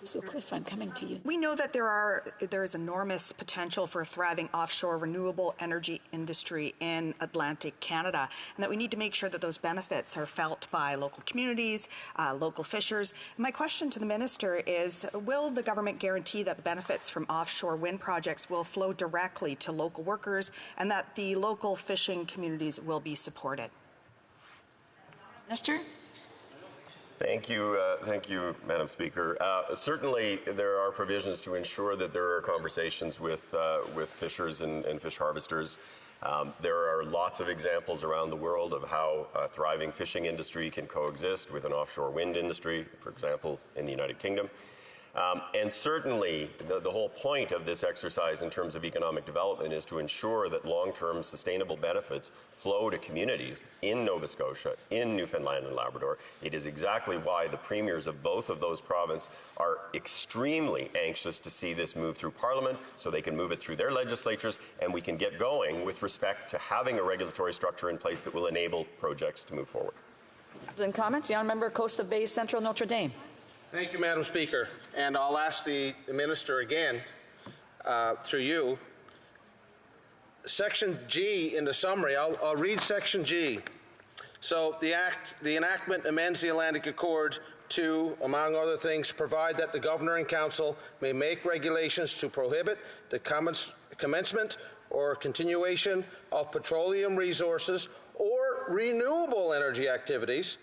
So, Cliff, I'm coming to you. We know that there is enormous potential for a thriving offshore renewable energy industry in Atlantic Canada, and that we need to make sure that those benefits are felt by local communities, local fishers. My question to the minister is, will the government guarantee that the benefits from offshore wind projects will flow directly to local workers and that the local fishing communities will be supported? Minister? Thank you, Madam Speaker. Certainly, there are provisions to ensure that there are conversations with fishers and fish harvesters. There are lots of examples around the world of how a thriving fishing industry can coexist with an offshore wind industry, for example, in the United Kingdom. And certainly, the whole point of this exercise in terms of economic development is to ensure that long-term sustainable benefits flow to communities in Nova Scotia, in Newfoundland and Labrador. It is exactly why the premiers of both of those provinces are extremely anxious to see this move through Parliament so they can move it through their legislatures and we can get going with respect to having a regulatory structure in place that will enable projects to move forward. And comments? The honourable member Coast of Bay Central Notre Dame. Thank you, Madam Speaker. And I'll ask the minister again, through you, Section G in the summary. I'll read Section G. So the enactment amends the Atlantic Accord to, among other things, provide that the Governor and Council may make regulations to prohibit the commencement or continuation of petroleum resources or renewable energy activities,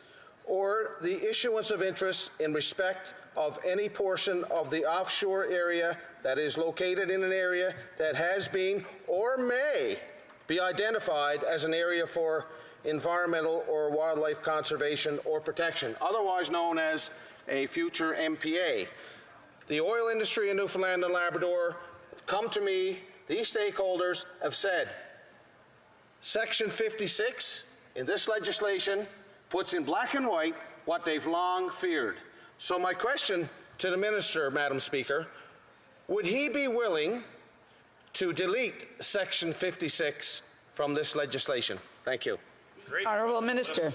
or the issuance of interests in respect of any portion of the offshore area that is located in an area that has been or may be identified as an area for environmental or wildlife conservation or protection, otherwise known as a future MPA. The oil industry in Newfoundland and Labrador have come to me, these stakeholders have said, Section 56 in this legislation puts in black and white what they've long feared. So my question to the Minister, Madam Speaker, would he be willing to delete Section 56 from this legislation? Thank you. Honourable Minister.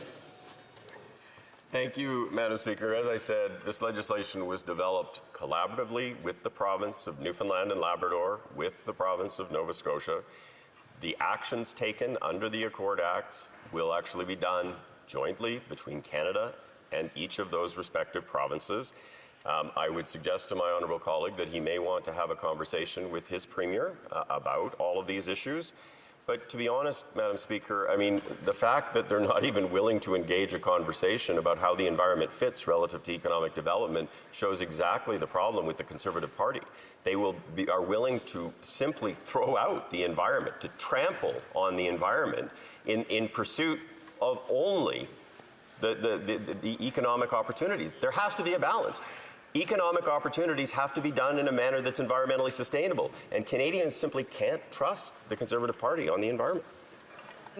Thank you, Madam Speaker. As I said, this legislation was developed collaboratively with the province of Newfoundland and Labrador, with the province of Nova Scotia. The actions taken under the Accord Act will actually be done jointly between Canada and each of those respective provinces. I would suggest to my honourable colleague that he may want to have a conversation with his Premier about all of these issues. But to be honest, Madam Speaker, I mean, the fact that they're not even willing to engage a conversation about how the environment fits relative to economic development shows exactly the problem with the Conservative Party. They are willing to simply throw out the environment, to trample on the environment in pursuit of only the economic opportunities. There has to be a balance. Economic opportunities have to be done in a manner that's environmentally sustainable, and Canadians simply can't trust the Conservative Party on the environment.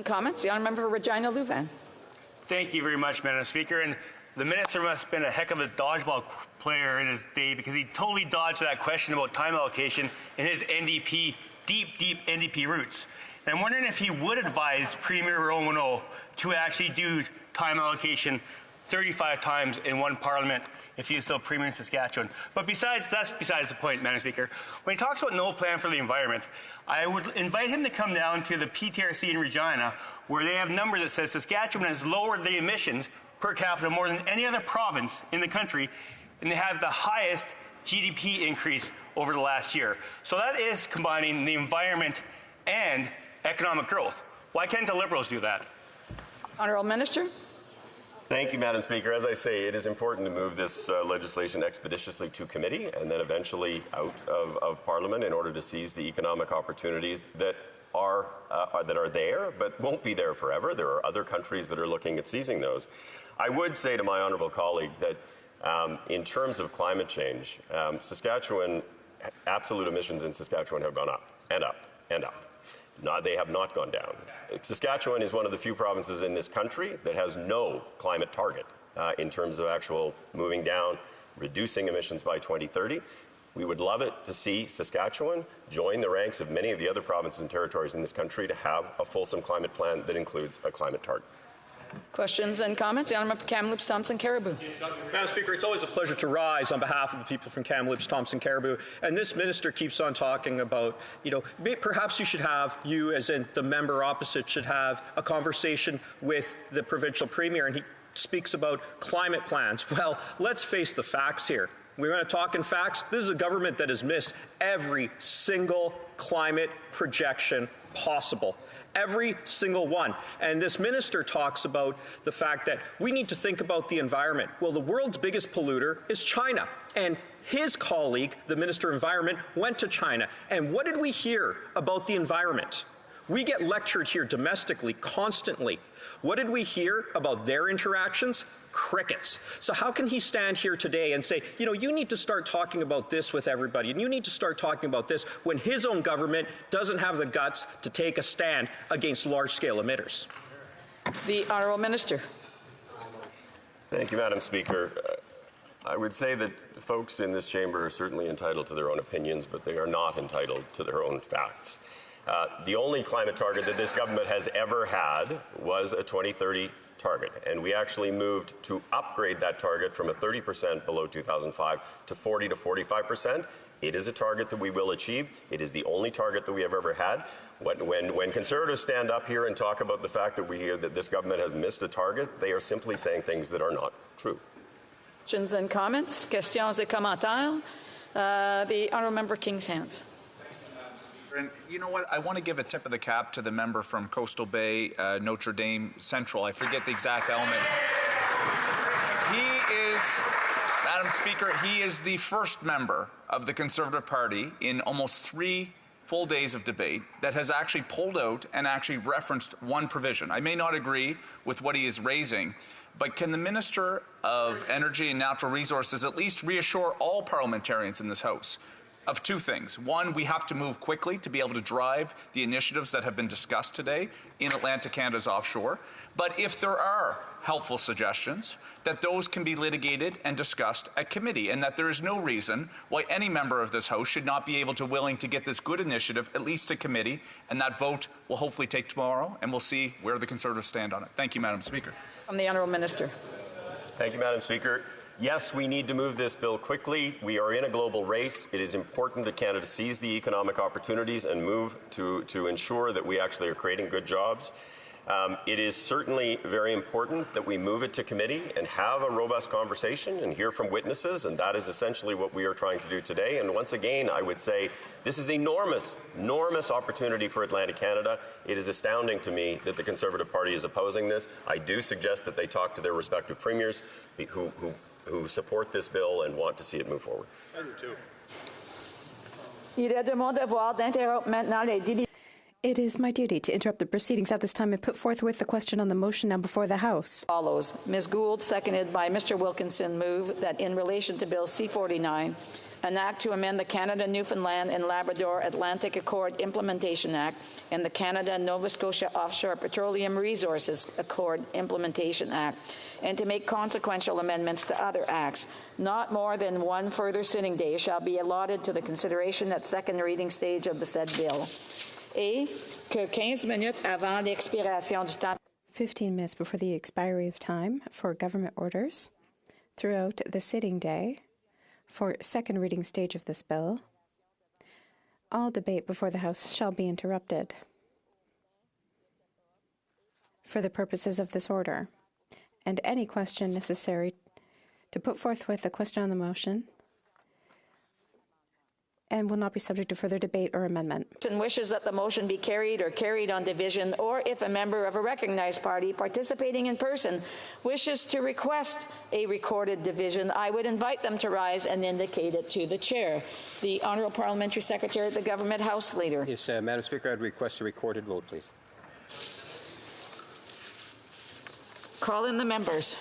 Comments? The Honourable Member for Regina Louvain. Thank you very much, Madam Speaker. And the Minister must have been a heck of a dodgeball player in his day, because he totally dodged that question about time allocation in his NDP, deep NDP roots. And I'm wondering if he would advise Premier Romano to actually do time allocation 35 times in one parliament if he is still Premier in Saskatchewan. But that's besides the point, Madam Speaker. When he talks about no plan for the environment, I would invite him to come down to the PTRC in Regina, where they have numbers that says Saskatchewan has lowered the emissions per capita more than any other province in the country, and they have the highest GDP increase over the last year. So that is combining the environment and economic growth. Why can't the Liberals do that? Honourable Minister. Thank you, Madam Speaker. As I say, it is important to move this legislation expeditiously to committee and then eventually out of Parliament in order to seize the economic opportunities that are there but won't be there forever. There are other countries that are looking at seizing those. I would say to my honourable colleague that in terms of climate change, Saskatchewan, absolute emissions in Saskatchewan have gone up and up and up. They have not gone down. Saskatchewan is one of the few provinces in this country that has no climate target in terms of actual moving down, reducing emissions by 2030. We would love it to see Saskatchewan join the ranks of many of the other provinces and territories in this country to have a fulsome climate plan that includes a climate target. Questions and comments? The Honourable for Kamloops, Thompson, Caribou. Madam Speaker, it's always a pleasure to rise on behalf of the people from Kamloops, Thompson, Caribou. And this minister keeps on talking about, perhaps you as in the member opposite should have a conversation with the provincial premier, and he speaks about climate plans. Well, let's face the facts here. We're going to talk in facts. This is a government that has missed every single climate projection possible. Every single one. And this minister talks about the fact that we need to think about the environment. Well, the world's biggest polluter is China. And his colleague, the Minister of Environment, went to China. And what did we hear about the environment? We get lectured here domestically constantly. What did we hear about their interactions? Crickets. So how can he stand here today and say, you need to start talking about this with everybody, and you need to start talking about this, when his own government doesn't have the guts to take a stand against large-scale emitters? The Honourable Minister. Thank you, Madam Speaker. I would say that folks in this chamber are certainly entitled to their own opinions, but they are not entitled to their own facts. The only climate target that this government has ever had was a 2030 target, and we actually moved to upgrade that target from a 30% below 2005 to 40 to 45%, It is a target that we will achieve. It is the only target that we have ever had. When Conservatives stand up here and talk about the fact that this government has missed a target, they are simply saying things that are not true. Questions and comments? Questions et commentaires? The honourable member King's Hands. And you know what? I want to give a tip of the cap to the member from Coastal Bay, Notre Dame Central. I forget the exact element. He is, Madam Speaker, he is the first member of the Conservative Party in almost 3 full days of debate that has actually pulled out and actually referenced one provision. I may not agree with what he is raising, but can the Minister of Energy and Natural Resources at least reassure all parliamentarians in this House of 2 things? One, we have to move quickly to be able to drive the initiatives that have been discussed today in Atlantic Canada's offshore. But if there are helpful suggestions, that those can be litigated and discussed at committee, and that there is no reason why any member of this House should not be able to willing to get this good initiative at least to committee, and that vote will hopefully take tomorrow, and we'll see where the Conservatives stand on it. Thank you, Madam Speaker. From the Honourable Minister. Thank you, Madam Speaker. Yes, we need to move this bill quickly. We are in a global race. It is important that Canada seize the economic opportunities and move to ensure that we actually are creating good jobs. It is certainly very important that we move it to committee and have a robust conversation and hear from witnesses, and that is essentially what we are trying to do today. And once again, I would say this is enormous opportunity for Atlantic Canada. It is astounding to me that the Conservative Party is opposing this. I do suggest that they talk to their respective premiers who support this bill and want to see it move forward. I do too. Il est de mon devoir d'interrompre maintenant les délibérations. It is my duty to interrupt the proceedings at this time and put forthwith the question on the motion now before the House. Follows. Ms. Gould, seconded by Mr. Wilkinson, move that in relation to Bill C-49, an act to amend the Canada, Newfoundland and Labrador Atlantic Accord Implementation Act and the Canada, Nova Scotia Offshore Petroleum Resources Accord Implementation Act, and to make consequential amendments to other acts. Not more than 1 further sitting day shall be allotted to the consideration at second reading stage of the said bill. Et que 15 minutes avant l'expiration du temps. 15 minutes before the expiry of time for government orders throughout the sitting day for second reading stage of this bill, all debate before the House shall be interrupted for the purposes of this order, and any question necessary to put forthwith a question on the motion and will not be subject to further debate or amendment. Wishes that the motion be carried or carried on division, or if a member of a recognized party participating in person wishes to request a recorded division, I would invite them to rise and indicate it to the chair. The Honourable Parliamentary Secretary, the Government House Leader. Yes, Madam Speaker, I'd request a recorded vote, please. Call in the members.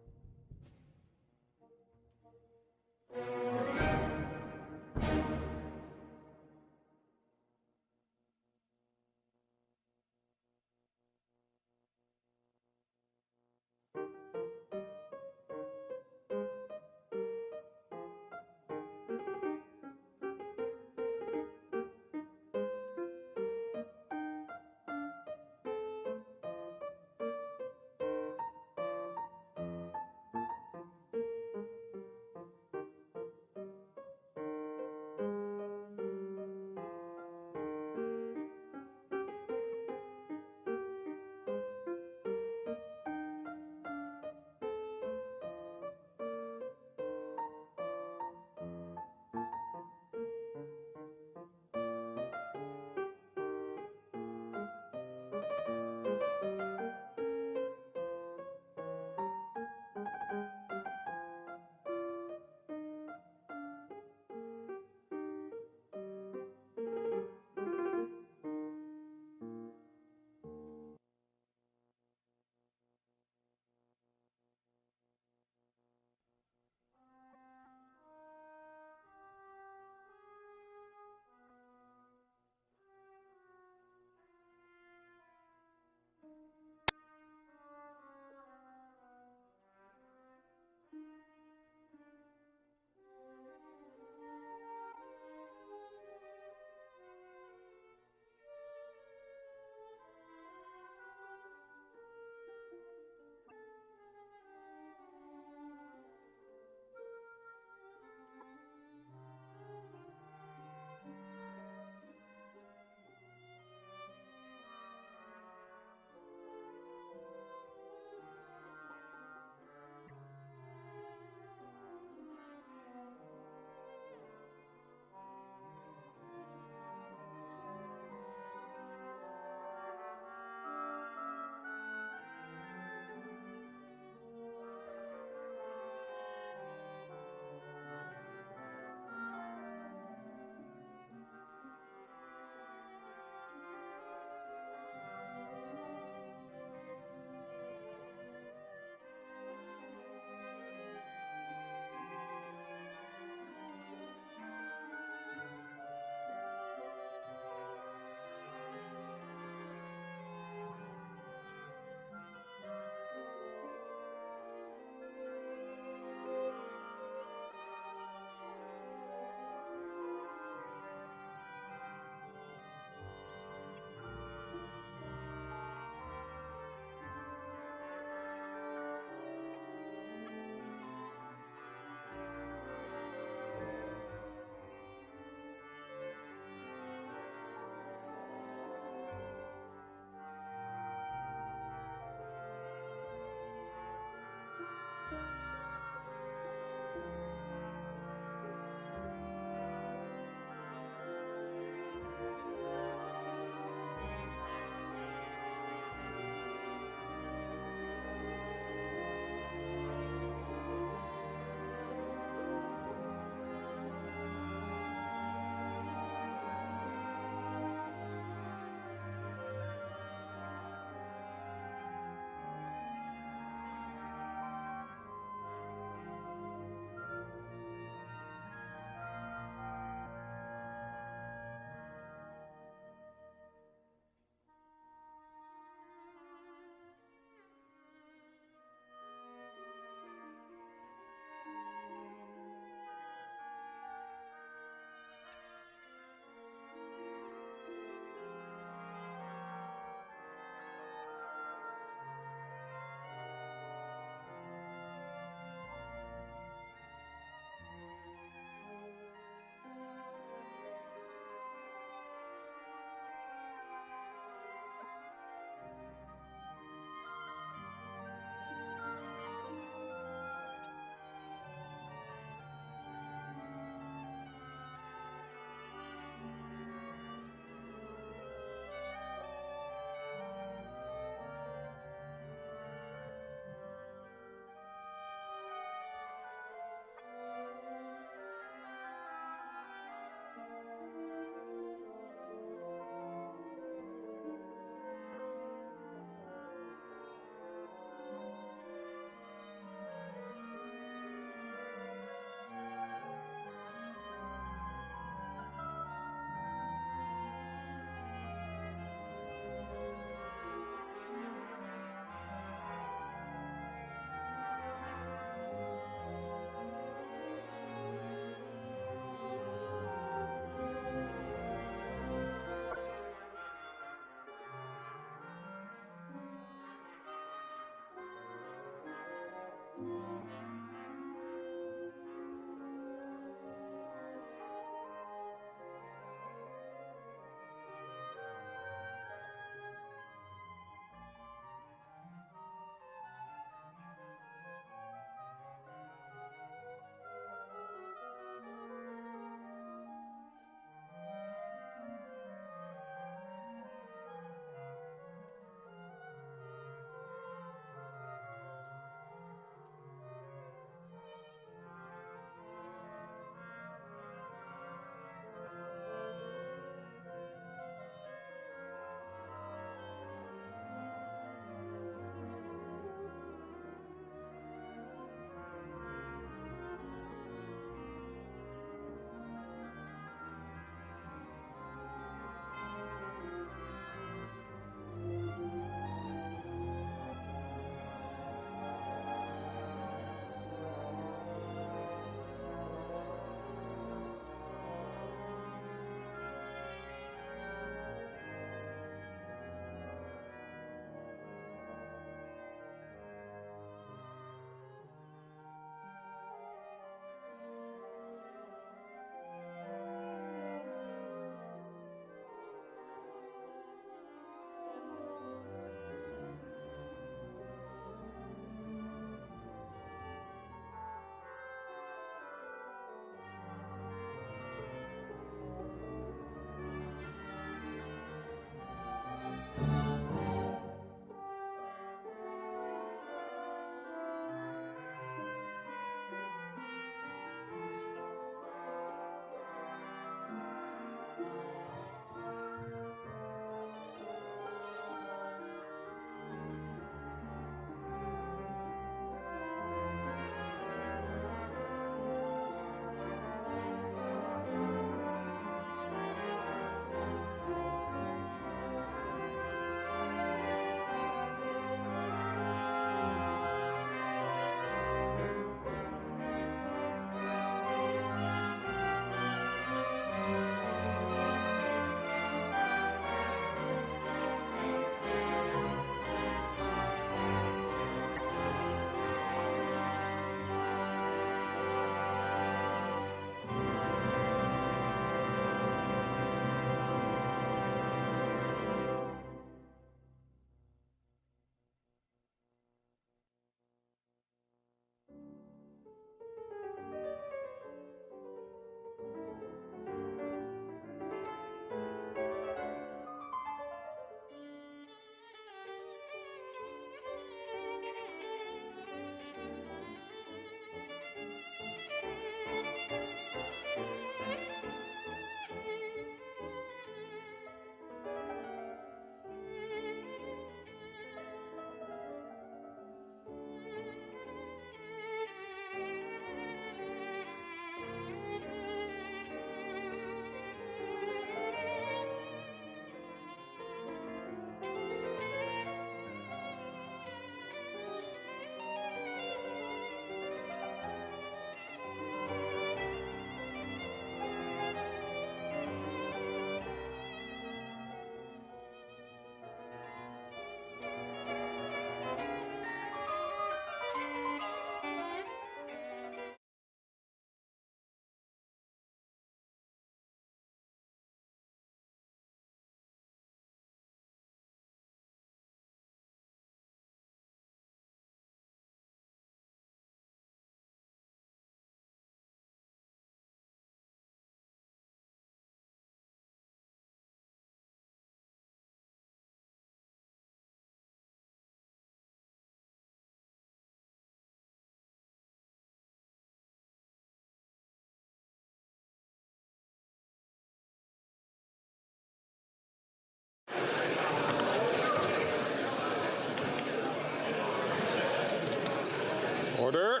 Order.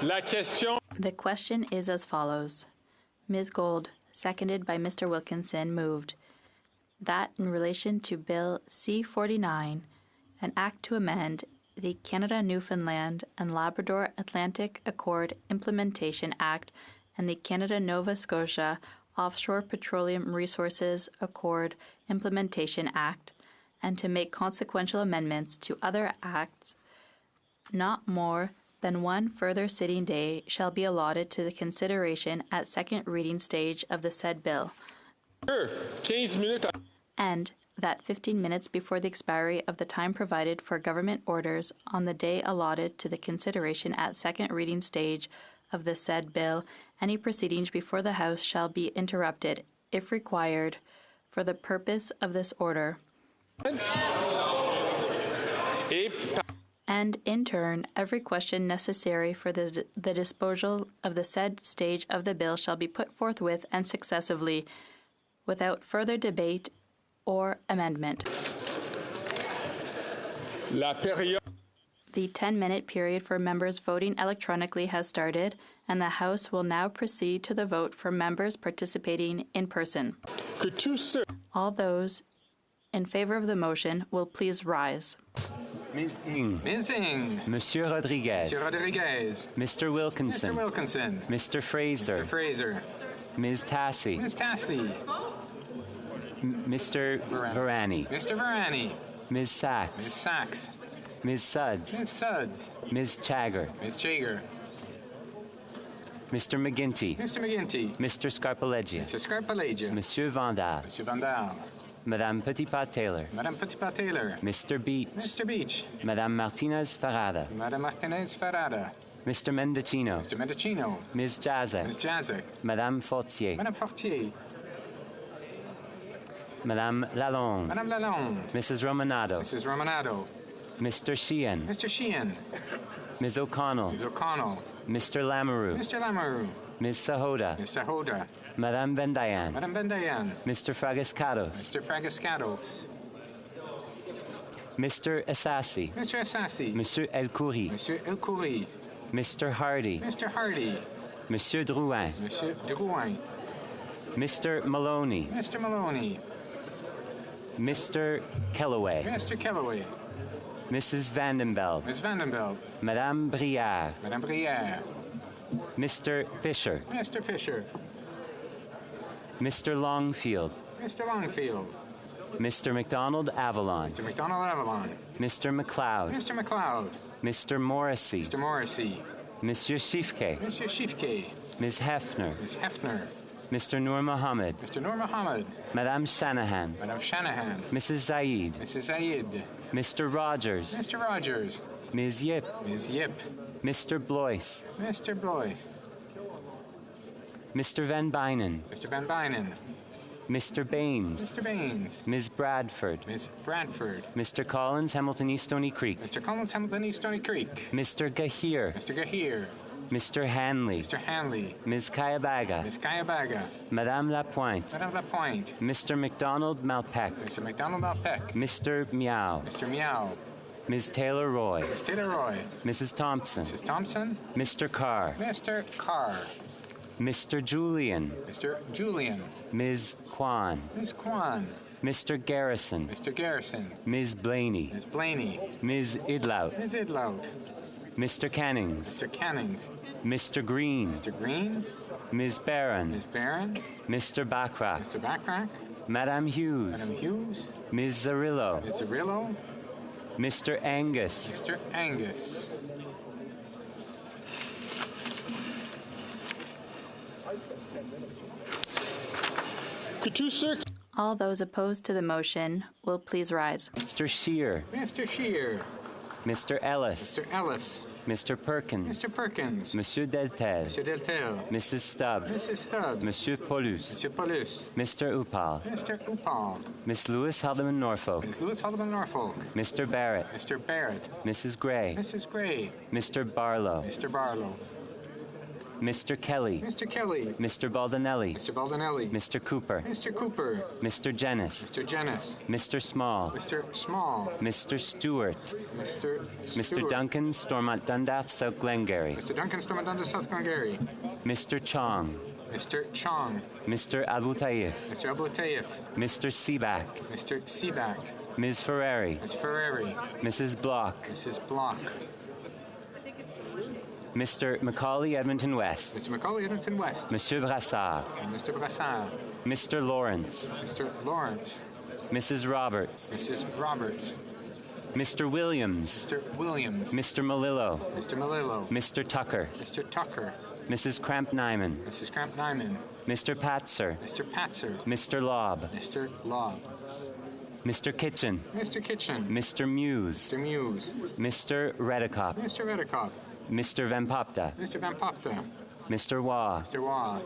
La question. The question is as follows. Ms. Gold, seconded by Mr. Wilkinson, moved that in relation to Bill C-49, an act to amend the Canada, Newfoundland and Labrador Atlantic Accord Implementation Act and the Canada, Nova Scotia Offshore Petroleum Resources Accord Implementation Act, and to make consequential amendments to other acts, not more than one further sitting day shall be allotted to the consideration at second reading stage of the said bill. 15 minutes. And that 15 minutes before the expiry of the time provided for government orders on the day allotted to the consideration at second reading stage of the said bill, any proceedings before the House shall be interrupted, if required, for the purpose of this order. And in turn, every question necessary for the disposal of the said stage of the bill shall be put forthwith and successively, without further debate or amendment. La période. The 10-minute period for members voting electronically has started, and the House will now proceed to the vote for members participating in person. All those in favor of the motion will please rise. Ms. Ng. Ms. Ng. Monsieur Rodriguez. Monsieur Rodriguez. Mr. Wilkinson. Mr. Wilkinson. Mr. Fraser. Mr. Fraser. Ms. Tassi. Ms. Tassi. Mr. Varani. Mr. Varani. Ms. Sachs. Ms. Sachs. Ms. Suds. Ms. Suds. Ms. Chagger. Ms. Chagger. Mr. McGinty. Mr. McGinty. Mr. Scarpaleggia. Mr. Scarpaleggia. Monsieur Vandal. Monsieur Vandal. Madame Petitpas-Taylor. Madame Petitpas-Taylor. Mr. Beach. Mr. Beach. Madame Martinez-Farada. Madame Martinez-Farada. Mr. Mendocino. Mr. Mendocino. Ms. Jazek. Ms. Jazek. Madame Fortier. Madame Fortier. Madame Lalonde. Madame Lalonde. Mrs. Romanado. Mrs. Romanado. Mr. Sheehan. Mr. Sheehan. Ms. O'Connell. Ms. O'Connell. Mr. Lamoureux. Mr. Lamoureux. Ms. Sahoda. Ms. Sahoda. Madame Vendayan. Madame Vendayan. Mr. Fragascados. Mr. Fragascados. Mr. Assassi. Mr. Assassi. Monsieur El Khoury. Monsieur El Khoury. Mr. Hardy. Mr. Hardy. Monsieur Drouin. Monsieur Drouin. Mr. Maloney. Mr. Maloney. Mr. Kellaway. Mr. Kellaway. Mrs. Vandenbeld. Ms. Vandenbeld. Madame Brière. Madame Brière. Mr. Fisher. Mr. Fisher. Mr. Longfield. Mr. Longfield. Mr. McDonald Avalon. Mr. McDonald Avalon. Mr. McLeod. Mr. McLeod. Mr. Morrissey. Mr. Morrissey. Monsieur Shifke. Monsieur Shifke. Ms. Hefner. Ms. Hefner. Mr. Noor Mohammed. Mr. Noor Mohammed. Madame Shanahan. Madame Shanahan. Mrs. Zaid. Mrs. Zaid. Mr. Rogers. Mr. Rogers. Ms. Yip. Ms. Yip. Mr. Blois. Mr. Blois. Mr. Van Bynen. Mr. Van Bynen. Mr. Baines. Mr. Baines. Ms. Bradford. Ms. Bradford. Mr. Collins, Hamilton East Stony Creek. Mr. Collins, Hamilton East Stony Creek. Mr. Gahir. Mr. Gahir. Mr. Hanley. Mr. Hanley. Ms. Kayabaga. Ms. Kayabaga. Madame Lapointe. Madame Lapointe. Mr. McDonald Malpeck. Mr. McDonald Malpeck. Mr. Meow. Mr. Meow. Ms. Taylor Roy. Ms. Taylor Roy. Mrs. Thompson. Mrs. Thompson. Mr. Carr. Mr. Carr. Mr. Julian. Mr. Julian. Ms. Kwan. Ms. Kwan. Mr. Garrison. Mr. Garrison. Ms. Blaney. Ms. Blaney. Ms. Idlout. Ms. Idlout. Mr. Cannings. Mr. Cannings. Mr. Green. Mr. Green. Ms. Barron. Ms. Barron. Mr. Bachrach. Mr. Bachrach. Madame Hughes. Madame Hughes. Ms. Zarillo. Ms. Zarillo. Mr. Angus. Mr. Angus. All those opposed to the motion will please rise. Mr. Scheer. Mr. Scheer. Mr. Ellis. Mr. Ellis. Mr. Perkins. Mr. Perkins. Monsieur Deltel. Mr. Deltel. Mrs. Stubbs. Mrs. Stubbs. Monsieur Paulus. Monsieur Paulus. Mr. Upal. Mr. Upal. Miss Lewis Haldeman Norfolk. Ms. Lewis Haldeman Norfolk. Mr. Barrett. Mr. Barrett. Mrs. Gray. Mrs. Gray. Mr. Barlow. Mr. Barlow. Mr. Kelly. Mr. Kelly. Mr. Baldinelli. Mr. Baldinelli. Mr. Cooper. Mr. Cooper. Mr. Jennis. Mr. Jennis. Mr. Small. Mr. Small. Mr. Stewart. Mr. Mr. Duncan, Stormont Dundas, South Glengarry. Mr. Duncan, Stormont Dundas, South Glengarry. Mr. Chong. Mr. Chong. Mr. Abu Taif. Mr. Abu Taif. Mr. Seaback. Mr. Seaback. Ms. Ferrari. Ms. Ferrari. Mrs. Block. Mrs. Block. Mr. Macaulay Edmonton West. Mr. Macaulay Edmonton West. Monsieur Brassard. And Mr. Brassard. Mr. Lawrence. Mr. Lawrence. Mrs. Roberts. Mrs. Roberts. Mr. Williams. Mr. Williams. Mr. Malillo. Mr. Malillo. Mr. Tucker. Mr. Tucker. Mrs. Cramp-Nyman. Mrs. Cramp-Nyman. Mr. Patzer. Mr. Patzer. Mr. Lobb. Mr. Lobb. Mr. Kitchen. Mr. Kitchen. Mr. Muse. Mr. Muse. Mr. Redekop. Mr. Redekop. Mr. Van Popta. Mr. Van Popta. Mr. Waugh. Mr. Waugh.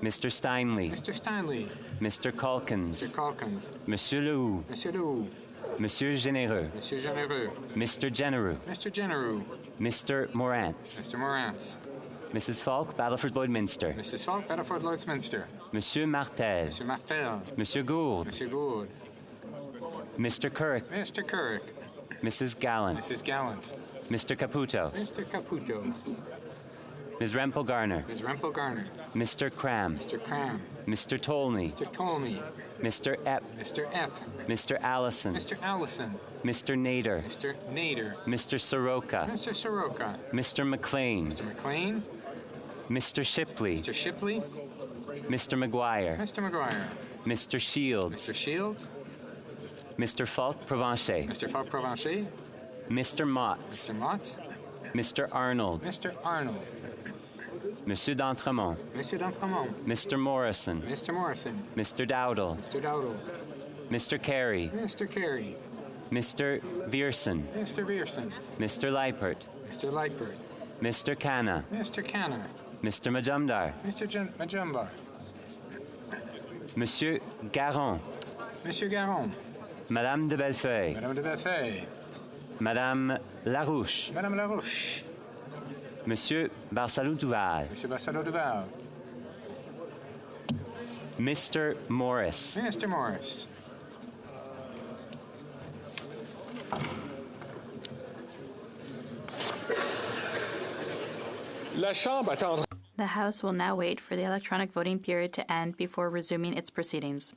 Mr. Steinley. Mr. Steinley. Mr. Calkins. Mr. Calkins. Monsieur Lehoux. Monsieur Lehoux. Monsieur Généreux. Monsieur Généreux. Mr. Genereux. Mr. Genereux. Mr. Morantz. Mr. Morantz. Mrs. Falk, Battleford Lloydminster. Mrs. Falk, Battleford Lloydminster. Monsieur Martel. Monsieur Martel. Monsieur Gould. Monsieur Gould. Mr. Kirk. Mr. Kirk. Mrs. Gallant. Mrs. Gallant. Mr. Caputo. Mr. Caputo. Ms. Rempel Garner. Ms. Rempel Garner. Mr. Cram. Mr. Cram. Mr. Tolney. Mr. Tolney. Mr. Epp. Mr. Epp. Mr. Allison. Mr. Allison. Mr. Nader. Mr. Nader. Mr. Soroka. Mr. Soroka. Mr. McLean. Mr. McLean. Mr. Shipley. Mr. Shipley. Mr. McGuire. Mr. McGuire. Mr. Shields. Mr. Shields. Mr. Falk Provencher. Mr. Falk Provencher. Mr. Motts. Mr. Motts. Mr. Arnold. Mr. Arnold. Monsieur d'Entremont. Monsieur d'Entremont. Mr. Morrison. Mr. Morrison. Mr. Dowdle. Mr. Dowdle. Mr. Carey. Mr. Carey. Mr. Vierson. Mr. Vierson. Mr. Leipert. Mr. Leipert. Mr. Canna. Mr. Canna. Mr. Majumdar. Mr. Majumdar. Monsieur Garon. Monsieur Garon. Madame de Bellefeuille. Madame de Bellefeuille. Madame Larouche. Madame Larouche. Monsieur Barsalou Duval. Monsieur Barsalou Duval. Mr. Morris. Mr. Morris. La Chambre attendra. The House will now wait for the electronic voting period to end before resuming its proceedings.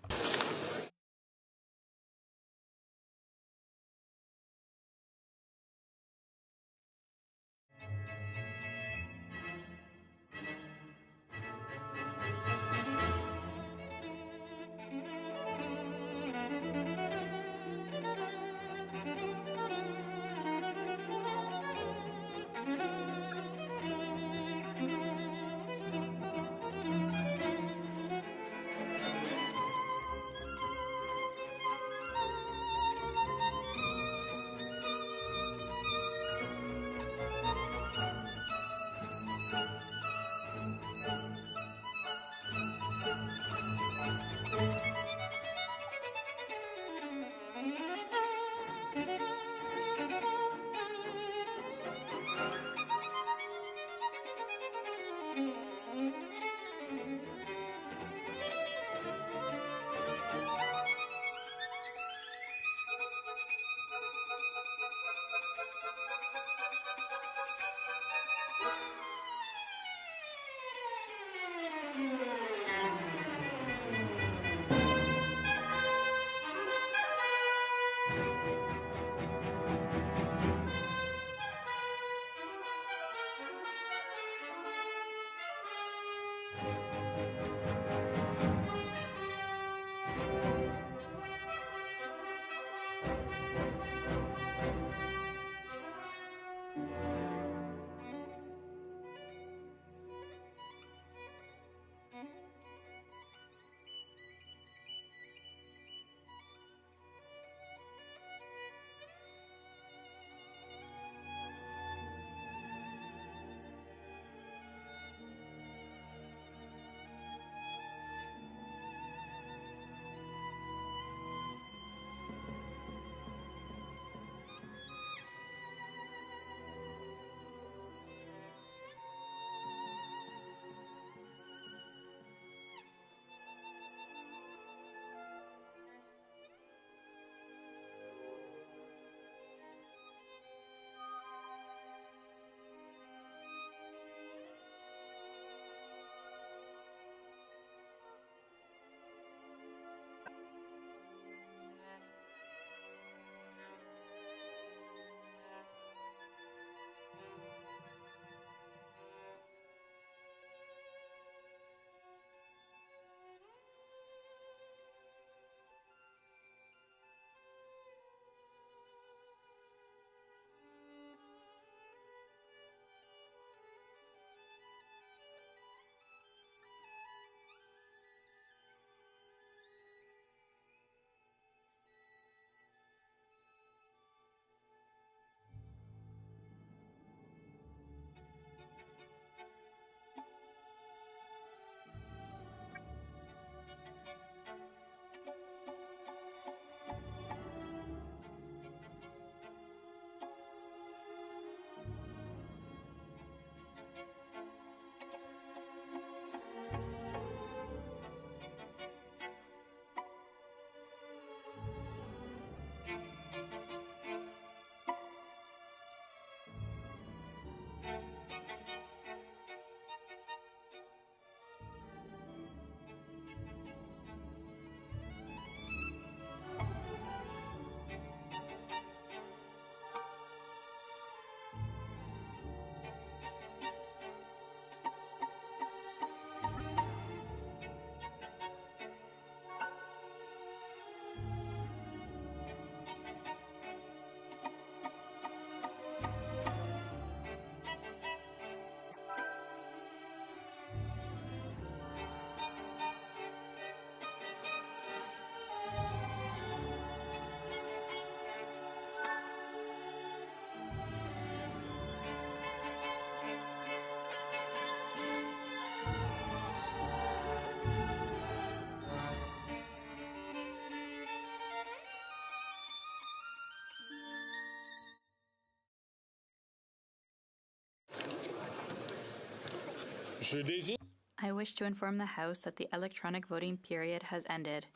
I wish to inform the House that the electronic voting period has ended.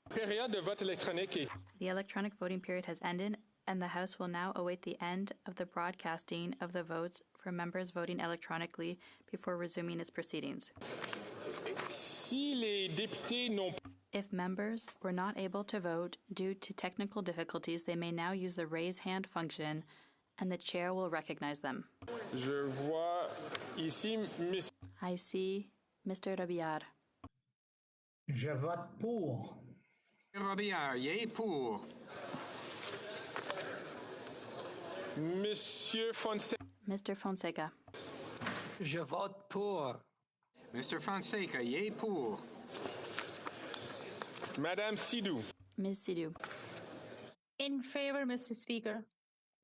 Période de vote électronique. The electronic voting period has ended, and the House will now await the end of the broadcasting of the votes for members voting electronically before resuming its proceedings. Si les députés n'ont If members were not able to vote due to technical difficulties, they may now use the raise hand function, and the chair will recognize them. Je vois ici Monsieur I see Mr. Robillard. Je vote pour. Robillard, yé pour. Monsieur Fonseca. Mr. Fonseca. Je vote pour. Mr. Fonseca, yé pour. Madame Sidou. Ms. Sidou. In favor, Mr. Speaker.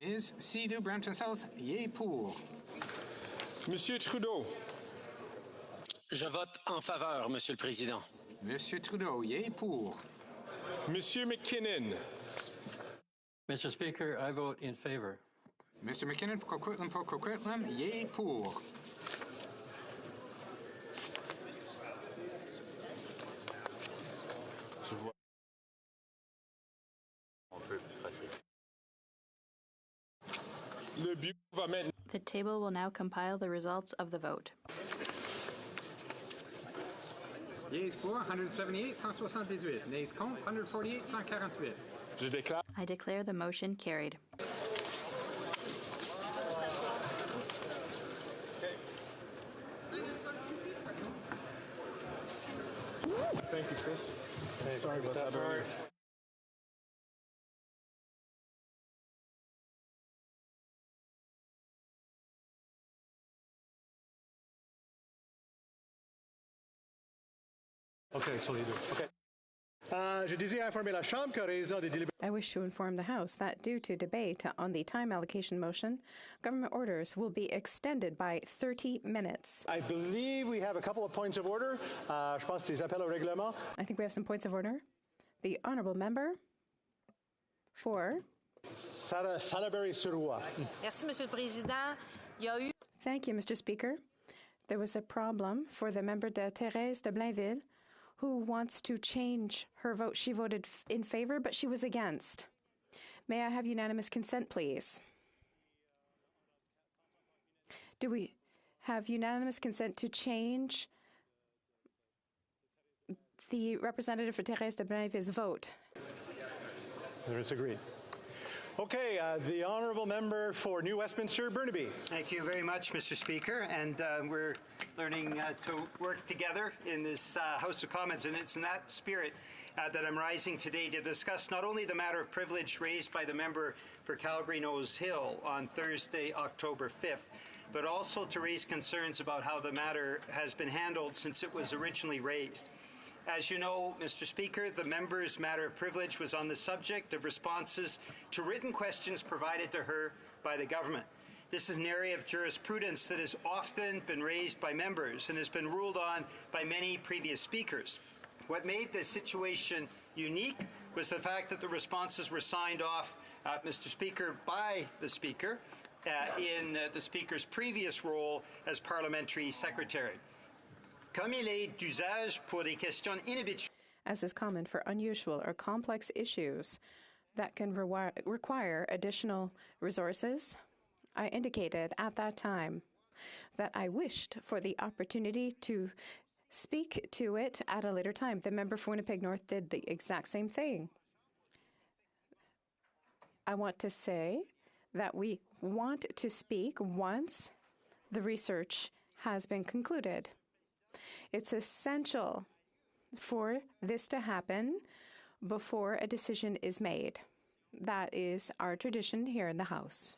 Ms. Sidou, Brampton South, yé pour. Monsieur Trudeau. Je vote en faveur, Monsieur le Président. Monsieur Trudeau, yé pour. Monsieur McKinnon. Mr. Speaker, I vote in favor. Mr. McKinnon, pour Coquitlam, yé pour. Le bureau va maintenant. The table will now compile the results of the vote. Yeas pour, 178, 178. Nays contre, 148, 148. Je déclare. I declare the motion carried. Thank you, Chris. Hey, sorry about that earlier. Okay, so you do. Okay. Je désire informer la Chambre qu'en raison des délibérations. I wish to inform the House that due to debate on the time allocation motion, government orders will be extended by 30 minutes. I believe we have a couple of points of order. Je pense des appels au règlement. I think we have some points of order. The honourable member for Salaberry-sur-Roy. Merci, Monsieur le Président. Il y a eu... Thank you, Mr. Speaker. There was a problem for the member de Thérèse de Blainville, who wants to change her vote. She voted in favor, but she was against. May I have unanimous consent, please? Do we have unanimous consent to change the representative for Thérèse de Blainville's vote? There is agreed. Okay, the honourable member for New Westminster, Burnaby. Thank you very much, Mr. Speaker. And we're learning to work together in this House of Commons, and it's in that spirit that I'm rising today to discuss not only the matter of privilege raised by the member for Calgary-Nose Hill on Thursday, October 5th, but also to raise concerns about how the matter has been handled since it was originally raised. As you know, Mr. Speaker, the member's matter of privilege was on the subject of responses to written questions provided to her by the government. This is an area of jurisprudence that has often been raised by members and has been ruled on by many previous speakers. What made this situation unique was the fact that the responses were signed off, Mr. Speaker, by the Speaker in the Speaker's previous role as Parliamentary Secretary. Comme il est d'usage pour des questions inhabituelles. As is common for unusual or complex issues that can require additional resources, I indicated at that time that I wished for the opportunity to speak to it at a later time. The member for Winnipeg North did the exact same thing. I want to say that we want to speak once the research has been concluded. It's essential for this to happen before a decision is made. That is our tradition here in the House.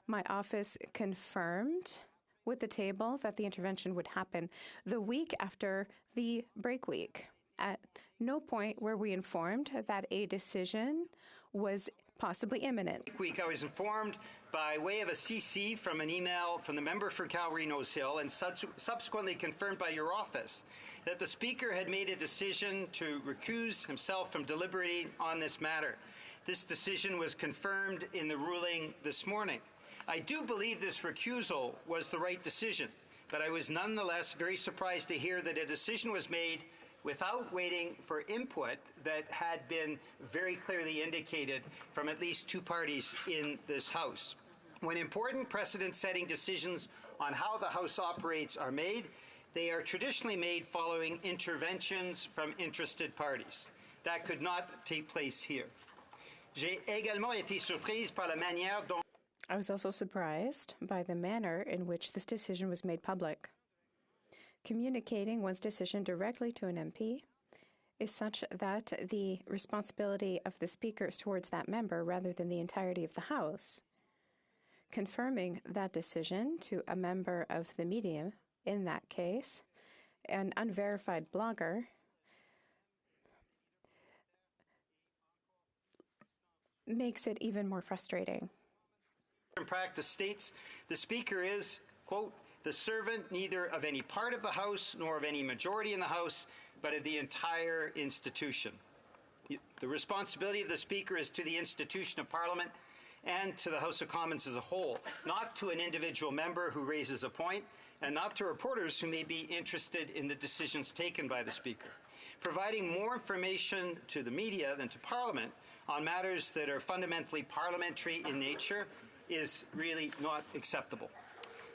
My office confirmed with the table that the intervention would happen the week after the break week. At no point were we informed that a decision was possibly imminent. Week, I was informed by way of a CC from an email from the member for Calgary-Nose Hill and subsequently confirmed by your office that the Speaker had made a decision to recuse himself from deliberating on this matter. This decision was confirmed in the ruling this morning. I do believe this recusal was the right decision, but I was nonetheless very surprised to hear that a decision was made without waiting for input that had been very clearly indicated from at least two parties in this House. When important precedent-setting decisions on how the House operates are made, they are traditionally made following interventions from interested parties. That could not take place here. J'ai également été surprise par la manière dont I was also surprised by the manner in which this decision was made public. Communicating one's decision directly to an MP is such that the responsibility of the Speaker is towards that member rather than the entirety of the House. Confirming that decision to a member of the media, in that case, an unverified blogger, makes it even more frustrating. In practice states the Speaker is, quote, the servant neither of any part of the House nor of any majority in the House, but of the entire institution. The responsibility of the Speaker is to the institution of Parliament and to the House of Commons as a whole, not to an individual member who raises a point, and not to reporters who may be interested in the decisions taken by the Speaker. Providing more information to the media than to Parliament on matters that are fundamentally parliamentary in nature is really not acceptable.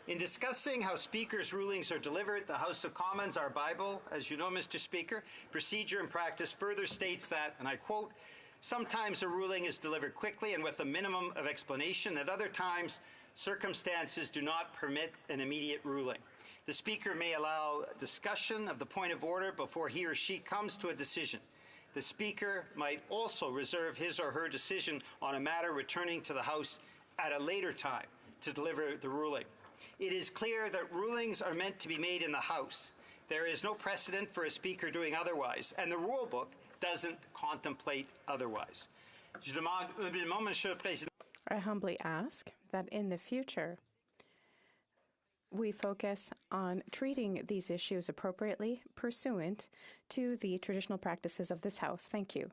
In discussing how Speaker's rulings are delivered, the House of Commons, our Bible, as you know, Mr. Speaker, procedure and practice further states that, and I quote, sometimes a ruling is delivered quickly and with a minimum of explanation. At other times, circumstances do not permit an immediate ruling. The Speaker may allow discussion of the point of order before he or she comes to a decision. The Speaker might also reserve his or her decision on a matter returning to the House at a later time to deliver the ruling. It is clear that rulings are meant to be made in the House. There is no precedent for a Speaker doing otherwise, and the rule book doesn't contemplate otherwise. I humbly ask that in the future we focus on treating these issues appropriately pursuant to the traditional practices of this House. Thank you.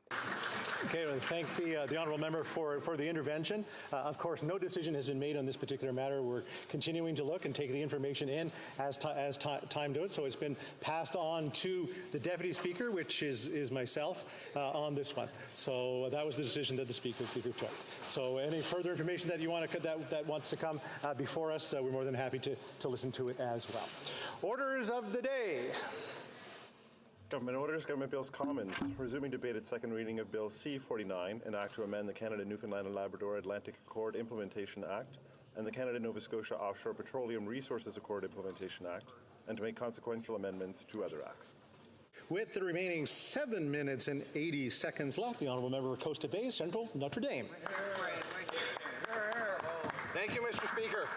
Okay, well, thank the honourable member for the intervention. Of course, no decision has been made on this particular matter. We're continuing to look and take the information in as time to it. So it's been passed on to the Deputy Speaker, which is myself, on this one. So that was the decision that the Speaker took. So any further information that you want that wants to come before us, we're more than happy to listen to it as well. Orders of the day. Government Orders, Government Bills Commons. Resuming debate at second reading of Bill C-49, an act to amend the Canada, Newfoundland and Labrador Atlantic Accord Implementation Act and the Canada, Nova Scotia Offshore Petroleum Resources Accord Implementation Act, and to make consequential amendments to other acts. With the remaining 7 minutes and 80 seconds left, the honourable member of Coast Bay Central, Notre Dame. Thank you, Mr. Speaker.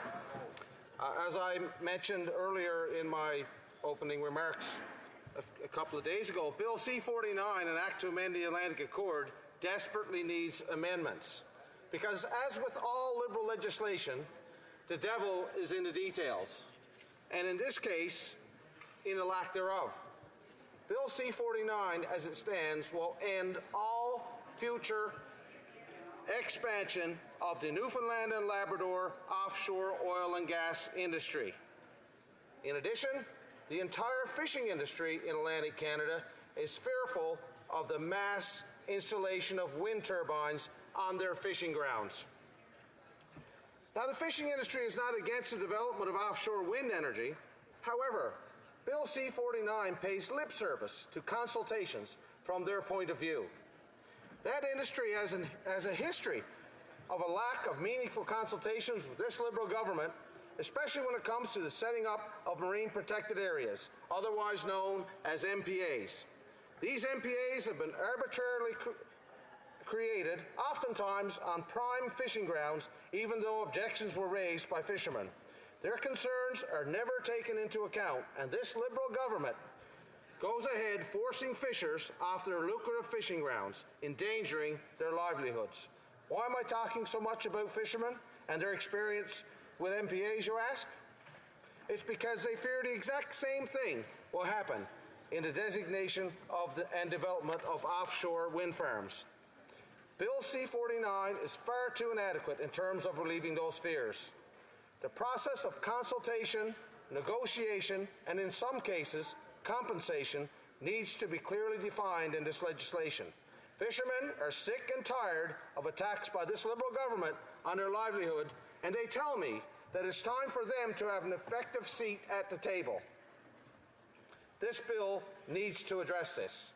As I mentioned earlier in my opening remarks, a couple of days ago, Bill C-49, an act to amend the Atlantic Accord, desperately needs amendments. Because as with all Liberal legislation, the devil is in the details. And in this case, in the lack thereof. Bill C-49, as it stands, will end all future expansion of the Newfoundland and Labrador offshore oil and gas industry. In addition, the entire fishing industry in Atlantic Canada is fearful of the mass installation of wind turbines on their fishing grounds. Now, the fishing industry is not against the development of offshore wind energy. However, Bill C-49 pays lip service to consultations from their point of view. That industry has a history of a lack of meaningful consultations with this Liberal government, especially when it comes to the setting up of marine protected areas, otherwise known as MPAs. These MPAs have been arbitrarily created, oftentimes on prime fishing grounds, even though objections were raised by fishermen. Their concerns are never taken into account, and this Liberal government goes ahead forcing fishers off their lucrative fishing grounds, endangering their livelihoods. Why am I talking so much about fishermen and their experience with MPAs, you ask? It's because they fear the exact same thing will happen in the designation of and development of offshore wind farms. Bill C-49 is far too inadequate in terms of relieving those fears. The process of consultation, negotiation, and in some cases, compensation needs to be clearly defined in this legislation. Fishermen are sick and tired of attacks by this Liberal government on their livelihood, and they tell me that it's time for them to have an effective seat at the table. This bill needs to address this.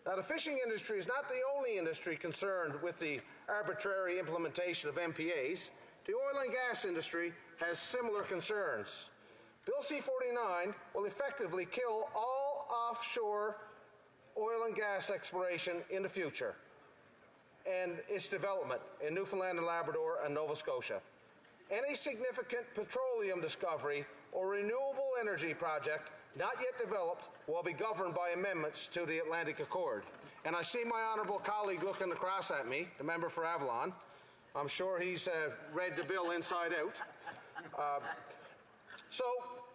Now, the fishing industry is not the only industry concerned with the arbitrary implementation of MPAs. The oil and gas industry has similar concerns. Bill C-49 will effectively kill all offshore oil and gas exploration in the future and its development in Newfoundland and Labrador and Nova Scotia. Any significant petroleum discovery or renewable energy project not yet developed will be governed by amendments to the Atlantic Accord. And I see my honourable colleague looking across at me, the member for Avalon. I'm sure he's read the bill inside out. So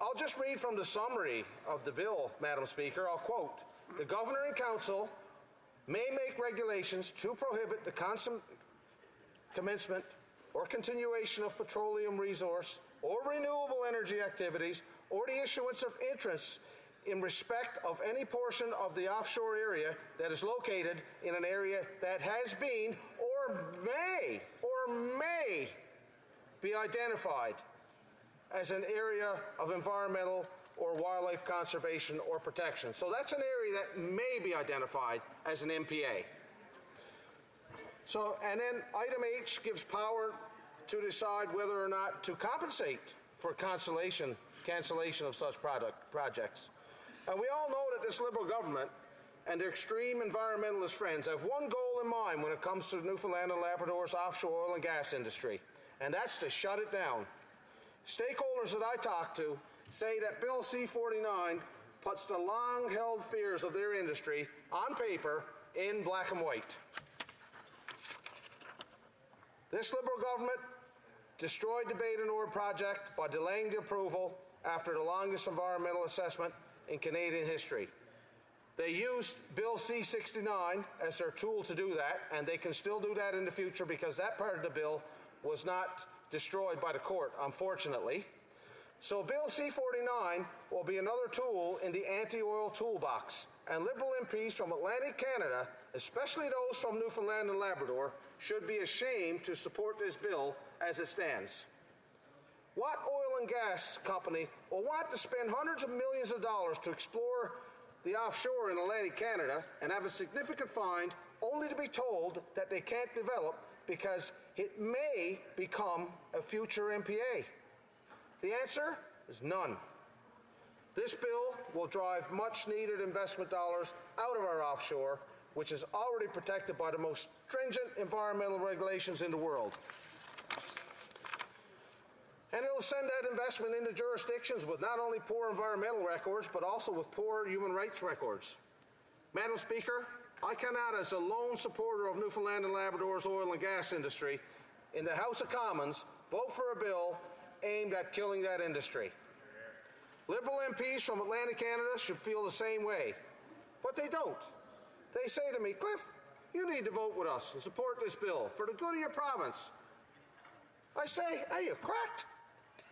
I'll just read from the summary of the bill, Madam Speaker. I'll quote, "The Governor and Council may make regulations to prohibit the commencement or continuation of petroleum resource or renewable energy activities or the issuance of interests in respect of any portion of the offshore area that is located in an area that has been or may be identified as an area of environmental or wildlife conservation or protection." So that's an area that may be identified as an MPA. So, and then item H gives power to decide whether or not to compensate for cancellation of such projects. And we all know that this Liberal government and their extreme environmentalist friends have one goal in mind when it comes to Newfoundland and Labrador's offshore oil and gas industry, and that's to shut it down. Stakeholders that I talk to say that Bill C-49 puts the long-held fears of their industry on paper in black and white. This Liberal government destroyed the Bay du Nord project by delaying the approval after the longest environmental assessment in Canadian history. They used Bill C-69 as their tool to do that, and they can still do that in the future because that part of the bill was not destroyed by the court, unfortunately. So Bill C-49 will be another tool in the anti-oil toolbox, and Liberal MPs from Atlantic Canada, especially those from Newfoundland and Labrador, should be ashamed to support this bill as it stands. What oil and gas company will want to spend hundreds of millions of dollars to explore the offshore in Atlantic Canada and have a significant find only to be told that they can't develop because it may become a future MPA? The answer is none. This bill will drive much-needed investment dollars out of our offshore, which is already protected by the most stringent environmental regulations in the world. And it'll send that investment into jurisdictions with not only poor environmental records, but also with poor human rights records. Madam Speaker, I cannot, as a lone supporter of Newfoundland and Labrador's oil and gas industry, in the House of Commons, vote for a bill aimed at killing that industry. Liberal MPs from Atlantic Canada should feel the same way, but they don't. They say to me, "Cliff, you need to vote with us and support this bill for the good of your province." I say, "Are you cracked?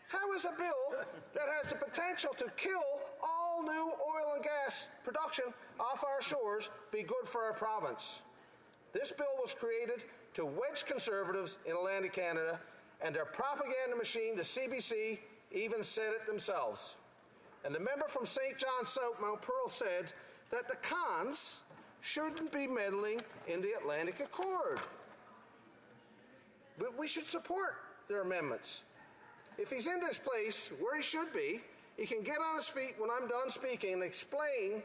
How is a bill that has the potential to kill all new oil and gas production off our shores be good for our province?" This bill was created to wedge Conservatives in Atlantic Canada, and their propaganda machine, the CBC, even said it themselves. And the member from St. John South, Mount Pearl, said that the cons shouldn't be meddling in the Atlantic Accord. But we should support their amendments. If he's in this place where he should be, he can get on his feet when I'm done speaking and explain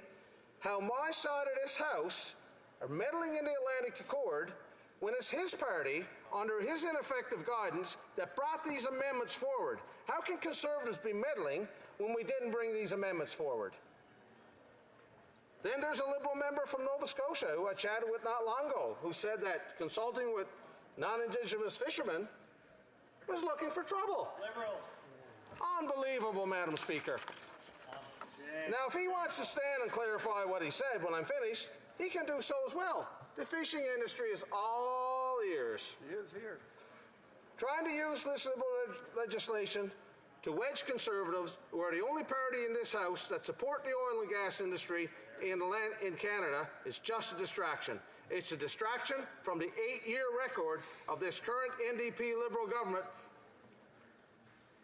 how my side of this House are meddling in the Atlantic Accord when it's his party, under his ineffective guidance, that brought these amendments forward. How can Conservatives be meddling when we didn't bring these amendments forward? Then there's a Liberal member from Nova Scotia who I chatted with not long ago, who said that consulting with non-Indigenous fishermen was looking for trouble. Liberal. Unbelievable, Madam Speaker. Now, if he wants to stand and clarify what he said when I'm finished, he can do so as well. The fishing industry is all ears. He is here. Trying to use this Liberal legislation to wedge Conservatives, who are the only party in this House that support the oil and gas industry in Canada, is just a distraction. It's a distraction from the 8-year record of this current NDP Liberal government,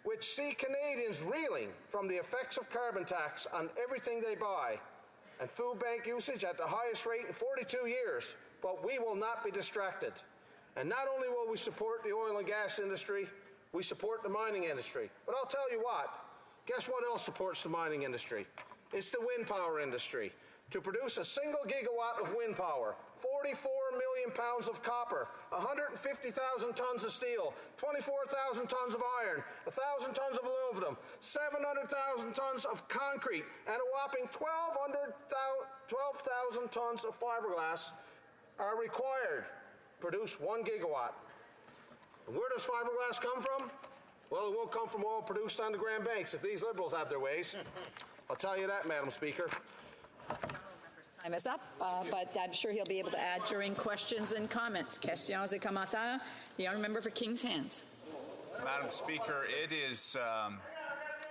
which see Canadians reeling from the effects of carbon tax on everything they buy and food bank usage at the highest rate in 42 years. But we will not be distracted. And not only will we support the oil and gas industry, we support the mining industry. But I'll tell you what, guess what else supports the mining industry? It's the wind power industry. To produce a single gigawatt of wind power, 44 million pounds of copper, 150,000 tons of steel, 24,000 tons of iron, 1,000 tons of aluminum, 700,000 tons of concrete, and a whopping 12,000 tons of fiberglass are required to produce 1 gigawatt. And where does fiberglass come from? Well, it won't come from oil produced on the Grand Banks if these Liberals have their ways. I'll tell you that, Madam Speaker. Time is up, but I'm sure he'll be able to add during questions and comments. Questions et commentaires. The honourable member for King's Hands. Madam Speaker,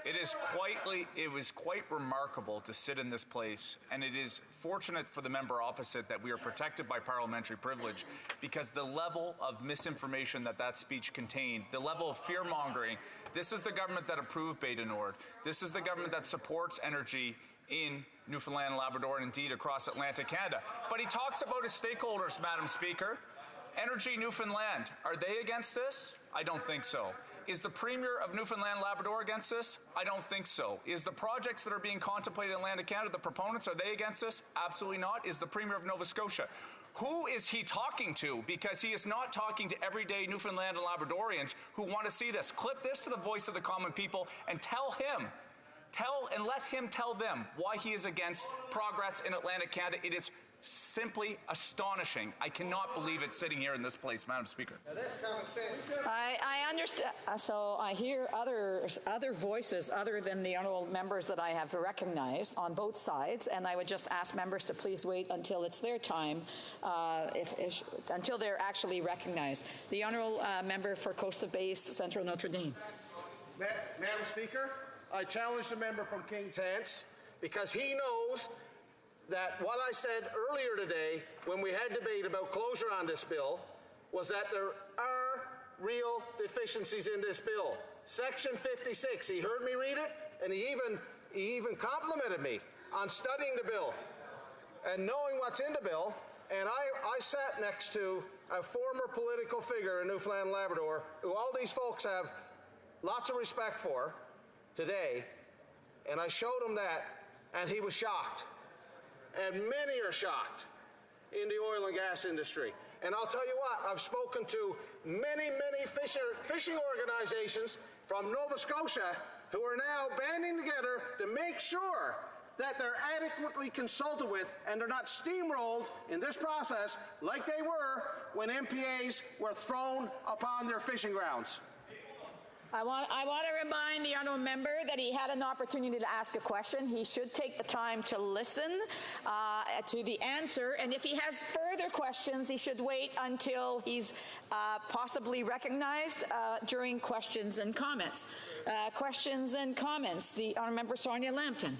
it was quite remarkable to sit in this place, and it is fortunate for the member opposite that we are protected by parliamentary privilege, because the level of misinformation that speech contained, the level of fear-mongering. This is the government that approved Beta Nord. This is the government that supports energy in Newfoundland and Labrador, and indeed across Atlantic Canada. But he talks about his stakeholders, Madam Speaker. Energy Newfoundland, are they against this? I don't think so. Is the Premier of Newfoundland and Labrador against this? I don't think so. Is the projects that are being contemplated in Atlantic Canada, the proponents, are they against this? Absolutely not. Is the Premier of Nova Scotia? Who is he talking to? Because he is not talking to everyday Newfoundland and Labradorians who want to see this. Clip this to the voice of the common people and let him tell them why he is against progress in Atlantic Canada. It is simply astonishing. I cannot believe it sitting here in this place, Madam Speaker. Now that's common sense. I understand. So I hear other voices other than the honourable members that I have recognized on both sides, and I would just ask members to please wait until it's their time, until they're actually recognized. The honourable member for Coast of Bay, Central Notre Dame. Madam Speaker, I challenge the member from King's Hands because he knows that what I said earlier today when we had debate about closure on this bill was that there are real deficiencies in this bill. Section 56, he heard me read it, and he even complimented me on studying the bill and knowing what's in the bill. And I sat next to a former political figure in Newfoundland and Labrador who all these folks have lots of respect for today, and I showed him that, and he was shocked. And many are shocked in the oil and gas industry. And I'll tell you what, I've spoken to many fishing organizations from Nova Scotia who are now banding together to make sure that they're adequately consulted with and they're not steamrolled in this process like they were when MPAs were thrown upon their fishing grounds. I want to remind the honourable member that he had an opportunity to ask a question. He should take the time to listen to the answer, and if he has further questions, he should wait until he's possibly recognized during questions and comments. Questions and comments. The honourable member Sonia Lambton.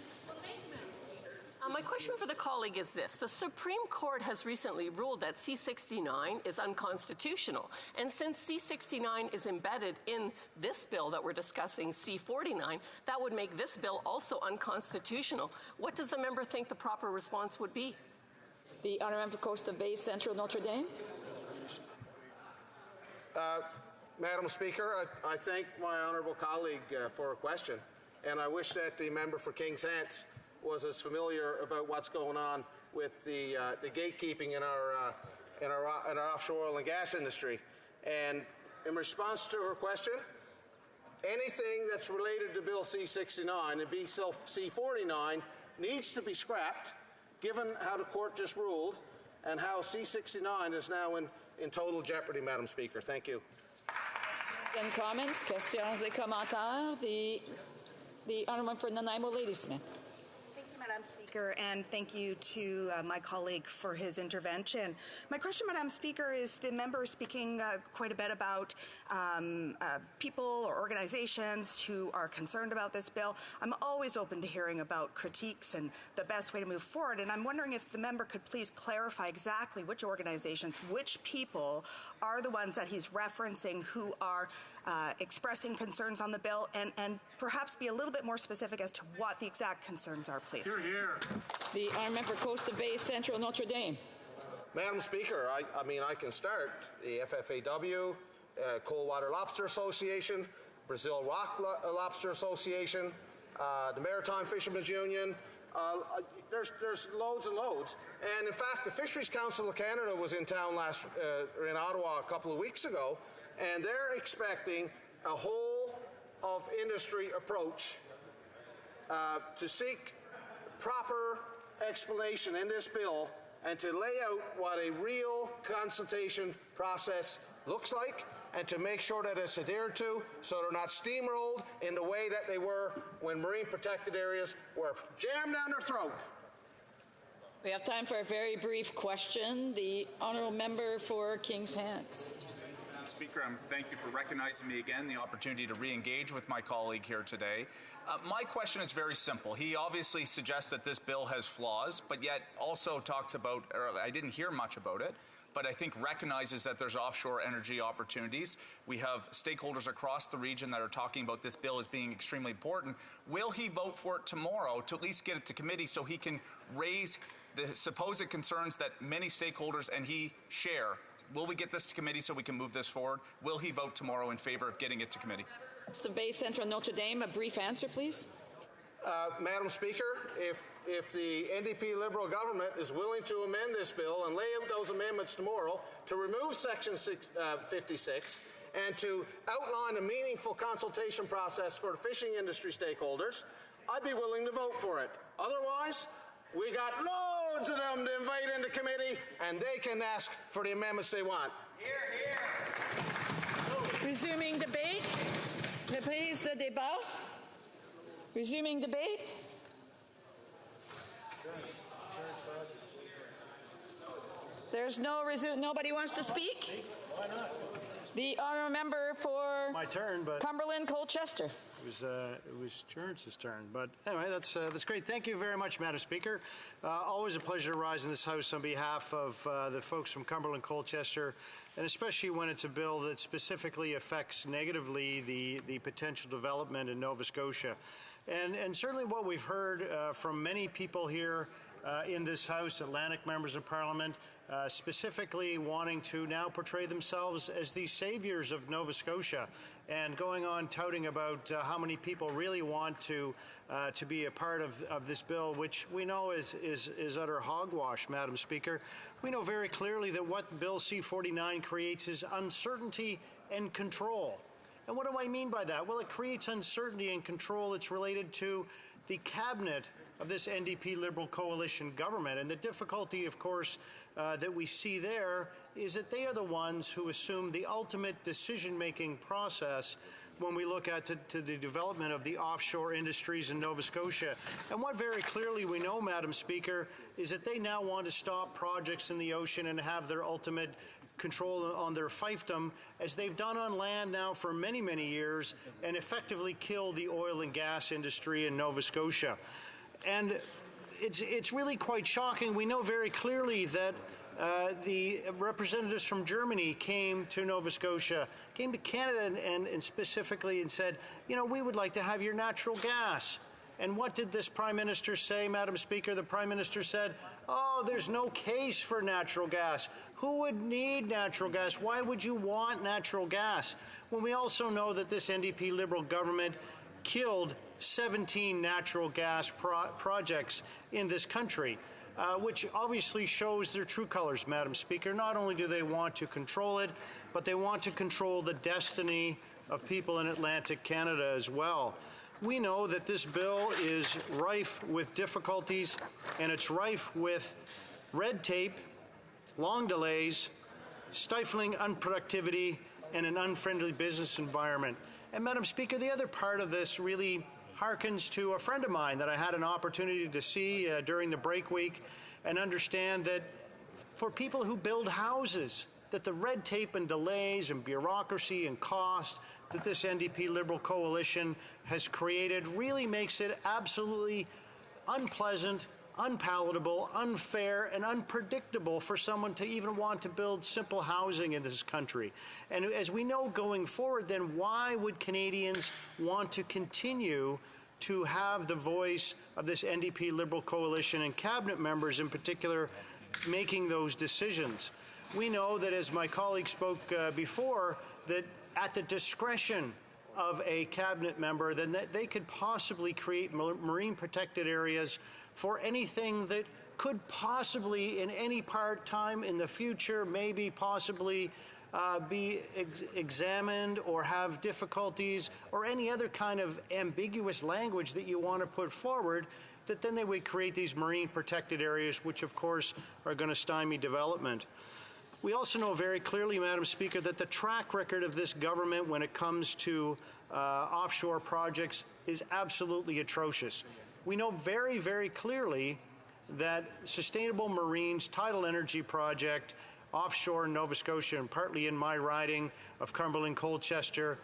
My question for the colleague is this. The Supreme Court has recently ruled that C-69 is unconstitutional. And since C-69 is embedded in this bill that we're discussing, C-49, that would make this bill also unconstitutional. What does the member think the proper response would be? The honourable member for Coast of Bay, Central Notre Dame. Madam Speaker, I thank my honourable colleague for a question, and I wish that the member for King's Hands was as familiar about what's going on with the gatekeeping in our offshore oil and gas industry. And in response to her question, anything that's related to Bill C-69 and Bill C-49 needs to be scrapped, given how the court just ruled and how C-69 is now in total jeopardy, Madam Speaker. Thank you. And comments, questions et commentaires. The honourable member for Nanaimo Ladysmith. Madam Speaker. Speaker, and thank you to my colleague for his intervention. My question, Madam Speaker, is the member speaking quite a bit about people or organizations who are concerned about this bill. I'm always open to hearing about critiques and the best way to move forward, and I'm wondering if the member could please clarify exactly which organizations, which people are the ones that he's referencing who are expressing concerns on the bill, and perhaps be a little bit more specific as to what the exact concerns are, please. Hear, hear. The Member Coast Bay Central Notre Dame. Madam Speaker, I can start. The FFAW, Coldwater Lobster Association, Brazil Rock Lobster Association, the Maritime Fishermen's Union. There's loads and loads. And in fact, the Fisheries Council of Canada was in town in Ottawa a couple of weeks ago, and they're expecting a whole of industry approach to seek proper explanation in this bill and to lay out what a real consultation process looks like, and to make sure that it's adhered to so they're not steamrolled in the way that they were when marine protected areas were jammed down their throat. We have time for a very brief question. The honourable member for Kings Hants. Madam Speaker, thank you for recognizing me again, the opportunity to re-engage with my colleague here today. My question is very simple. He obviously suggests that this bill has flaws, but yet also talks about, or I didn't hear much about it, but I think recognizes that there's offshore energy opportunities. We have stakeholders across the region that are talking about this bill as being extremely important. Will he vote for it tomorrow to at least get it to committee so he can raise the supposed concerns that many stakeholders and he share? Will we get this to committee so we can move this forward? Will he vote tomorrow in favor of getting it to committee? The Bay Central Notre Dame, a brief answer, please. Madam Speaker, if the NDP Liberal government is willing to amend this bill and lay out those amendments tomorrow to remove Section 56 and to outline a meaningful consultation process for the fishing industry stakeholders, I'd be willing to vote for it. Otherwise, we got loads of them to invite into committee, and they can ask for the amendments they want. Hear, hear. Resuming debate. Reprise de débat. Resuming debate. There's nobody wants to speak? Why not? The honourable member for my turn, but Cumberland Colchester. It was Terrence's turn, but anyway, that's great. Thank you very much, Madam Speaker. Always a pleasure to rise in this House on behalf of the folks from Cumberland Colchester, and especially when it's a bill that specifically affects negatively the potential development in Nova Scotia. And certainly what we've heard from many people here in this House, Atlantic members of Parliament, specifically wanting to now portray themselves as the saviors of Nova Scotia, and going on touting about how many people really want to be a part of this bill, which we know is utter hogwash, Madam Speaker. We know very clearly that what Bill C-49 creates is uncertainty and control. And what do I mean by that? Well, it creates uncertainty and control that's related to the cabinet of this NDP Liberal coalition government. And the difficulty, of course, that we see there is that they are the ones who assume the ultimate decision-making process when we look at to the development of the offshore industries in Nova Scotia. And what very clearly we know, Madam Speaker, is that they now want to stop projects in the ocean and have their ultimate control on their fiefdom, as they've done on land now for many, many years, and effectively kill the oil and gas industry in Nova Scotia. And it's really quite shocking. We know very clearly that the representatives from Germany came to Nova Scotia, came to Canada and specifically and said, you know, we would like to have your natural gas. And what did this Prime Minister say, Madam Speaker? The Prime Minister said, oh, there's no case for natural gas. Who would need natural gas? Why would you want natural gas? When we also know that this NDP Liberal government killed 17 natural gas projects in this country, which obviously shows their true colors, Madam Speaker. Not only do they want to control it, but they want to control the destiny of people in Atlantic Canada as well. We know that this bill is rife with difficulties, and it's rife with red tape, long delays, stifling unproductivity, and an unfriendly business environment. And Madam Speaker, the other part of this really harkens to a friend of mine that I had an opportunity to see during the break week, and understand that for people who build houses, that the red tape and delays and bureaucracy and cost that this NDP Liberal coalition has created really makes it absolutely unpleasant, unpalatable, unfair, and unpredictable for someone to even want to build simple housing in this country. And as we know going forward, then why would Canadians want to continue to have the voice of this NDP Liberal coalition and cabinet members in particular making those decisions? We know that, as my colleague spoke before, that at the discretion of a cabinet member, then that they could possibly create marine protected areas for anything that could possibly, in any time in the future, maybe possibly be examined or have difficulties or any other kind of ambiguous language that you want to put forward, that then they would create these marine protected areas, which of course are going to stymie development. We also know very clearly, Madam Speaker, that the track record of this government when it comes to offshore projects is absolutely atrocious. We know very, very clearly that Sustainable Marine's tidal energy project offshore in Nova Scotia and partly in my riding of Cumberland-Colchester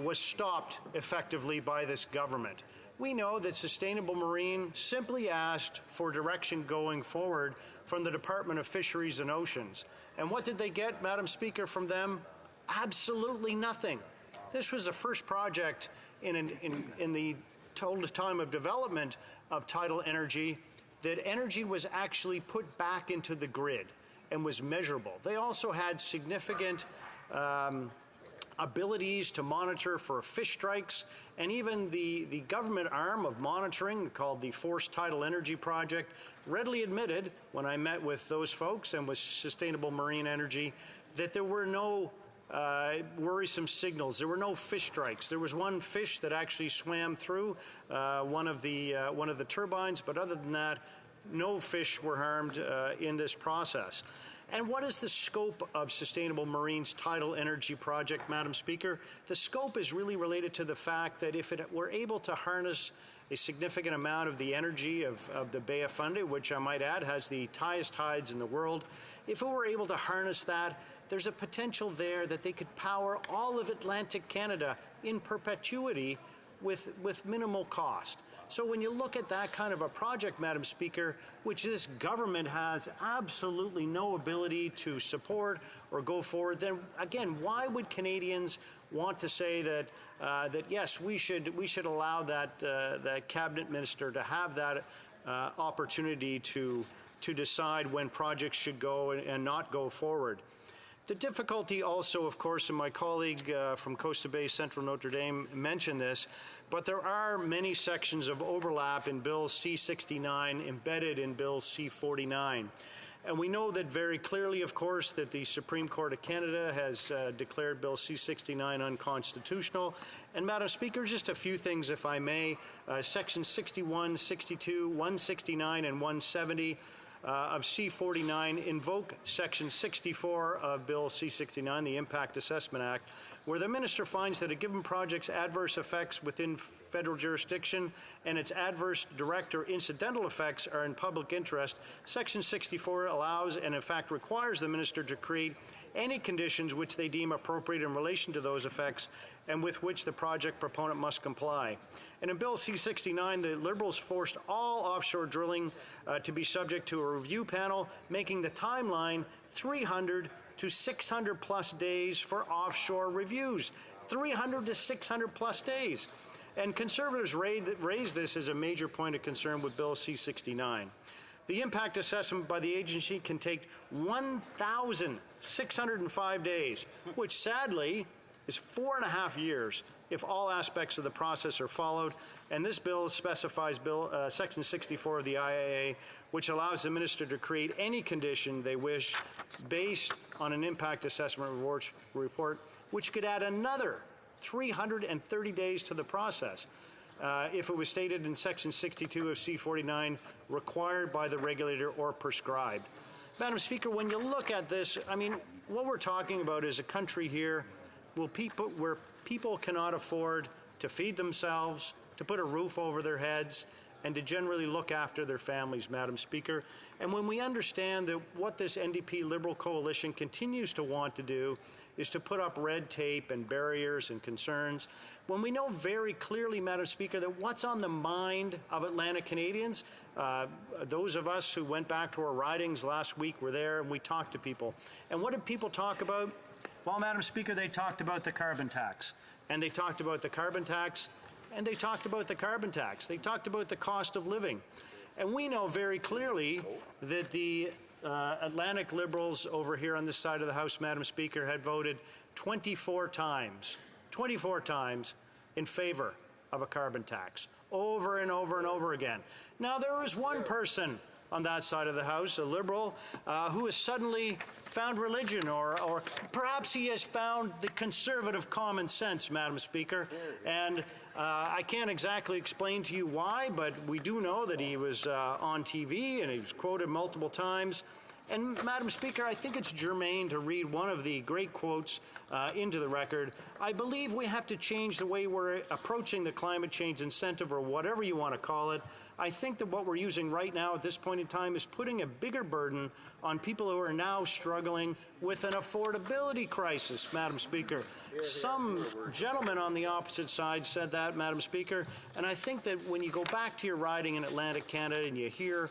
was stopped effectively by this government. We know that Sustainable Marine simply asked for direction going forward from the Department of Fisheries and Oceans. And what did they get, Madam Speaker, from them? Absolutely nothing. This was the first project in the total time of development of tidal energy that energy was actually put back into the grid and was measurable. They also had significant abilities to monitor for fish strikes, and even the government arm of monitoring, called the Forced Tidal Energy Project, readily admitted, when I met with those folks and with Sustainable Marine Energy, that there were no worrisome signals. There were no fish strikes. There was one fish that actually swam through one of the turbines, but other than that, no fish were harmed in this process. And what is the scope of Sustainable Marine's tidal energy project, Madam Speaker? The scope is really related to the fact that if it were able to harness a significant amount of the energy of the Bay of Fundy, which I might add has the highest tides in the world, if it were able to harness that, there's a potential there that they could power all of Atlantic Canada in perpetuity with minimal cost. So when you look at that kind of a project, Madam Speaker, which this government has absolutely no ability to support or go forward, then again, why would Canadians want to say that yes, we should allow that cabinet minister to have that opportunity to decide when projects should go and not go forward? The difficulty also, of course, and my colleague from Costa Bay Central Notre Dame mentioned this, but there are many sections of overlap in Bill C-69 embedded in Bill C-49. And we know that very clearly, of course, that the Supreme Court of Canada has declared Bill C-69 unconstitutional. And, Madam Speaker, just a few things, if I may. Sections 61, 62, 169, and 170 of C-49 invoke Section 64 of Bill C-69, the Impact Assessment Act, where the minister finds that a given project's adverse effects within federal jurisdiction and its adverse direct or incidental effects are in public interest. Section 64 allows and in fact requires the minister to create any conditions which they deem appropriate in relation to those effects and with which the project proponent must comply. And in Bill C-69, the Liberals forced all offshore drilling to be subject to a review panel, making the timeline 300 to 600 plus days for offshore reviews. 300 to 600 plus days. And Conservatives raised this as a major point of concern with Bill C-69. The impact assessment by the agency can take 1,605 days, which sadly is 4.5 years if all aspects of the process are followed. And this bill specifies Section 64 of the IAA, which allows the minister to create any condition they wish based on an impact assessment report, which could add another 330 days to the process. If it was stated in Section 62 of C-49, required by the regulator or prescribed. Madam Speaker, when you look at this, I mean, what we're talking about is a country here where people cannot afford to feed themselves, to to put a roof over their heads, and to generally look after their families, Madam Speaker. And when we understand that what this NDP Liberal coalition continues to want to do is to put up red tape and barriers and concerns, when we know very clearly, Madam Speaker, that what's on the mind of Atlantic Canadians, those of us who went back to our ridings last week were there and we talked to people. And what did people talk about? Well, Madam Speaker, they talked about the carbon tax. And they talked about the carbon tax, and they talked about the carbon tax. They talked about the cost of living. And we know very clearly that the Atlantic Liberals over here on this side of the House, Madam Speaker, had voted 24 times in favor of a carbon tax, over and over and over again. Now, there was one person on that side of the House, a Liberal, who has suddenly found religion, or perhaps he has found the conservative common sense, Madam Speaker. And I can't exactly explain to you why, but we do know that he was on TV and he was quoted multiple times. And, Madam Speaker, I think it's germane to read one of the great quotes into the record. I believe we have to change the way we're approaching the climate change incentive, or whatever you want to call it. I think that what we're using right now at this point in time is putting a bigger burden on people who are now struggling with an affordability crisis, Madam Speaker. Some gentleman on the opposite side said that, Madam Speaker, and I think that when you go back to your riding in Atlantic Canada and you hear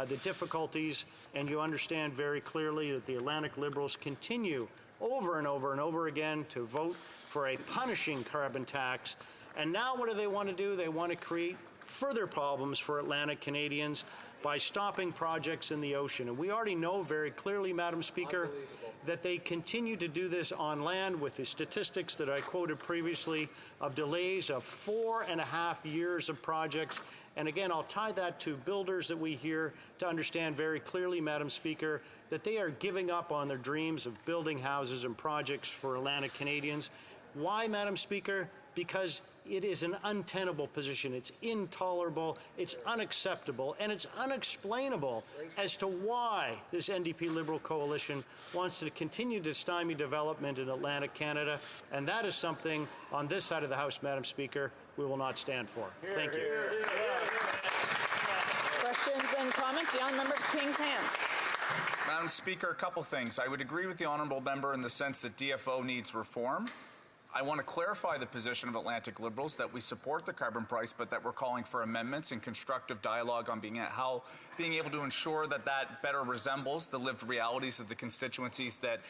the difficulties, and you understand very clearly that the Atlantic Liberals continue over and over and over again to vote for a punishing carbon tax. And now what do they want to do? They want to create further problems for Atlantic Canadians by stopping projects in the ocean. And we already know very clearly, Madam Speaker, that they continue to do this on land, with the statistics that I quoted previously of delays of 4.5 years of projects. And again, I'll tie that to builders that we hear to understand very clearly, Madam Speaker, that they are giving up on their dreams of building houses and projects for Atlantic Canadians. Why, Madam Speaker? Because it is an untenable position. It's intolerable, it's unacceptable, and it's unexplainable as to why this NDP Liberal coalition wants to continue to stymie development in Atlantic Canada. And that is something on this side of the House, Madam Speaker, we will not stand for. Thank you. Questions and comments? The honourable member for King's Hands. Madam Speaker, a couple things. I would agree with the honourable member in the sense that DFO needs reform. I want to clarify the position of Atlantic Liberals that we support the carbon price, but that we're calling for amendments and constructive dialogue on being able to ensure that that better resembles the lived realities of the constituencies that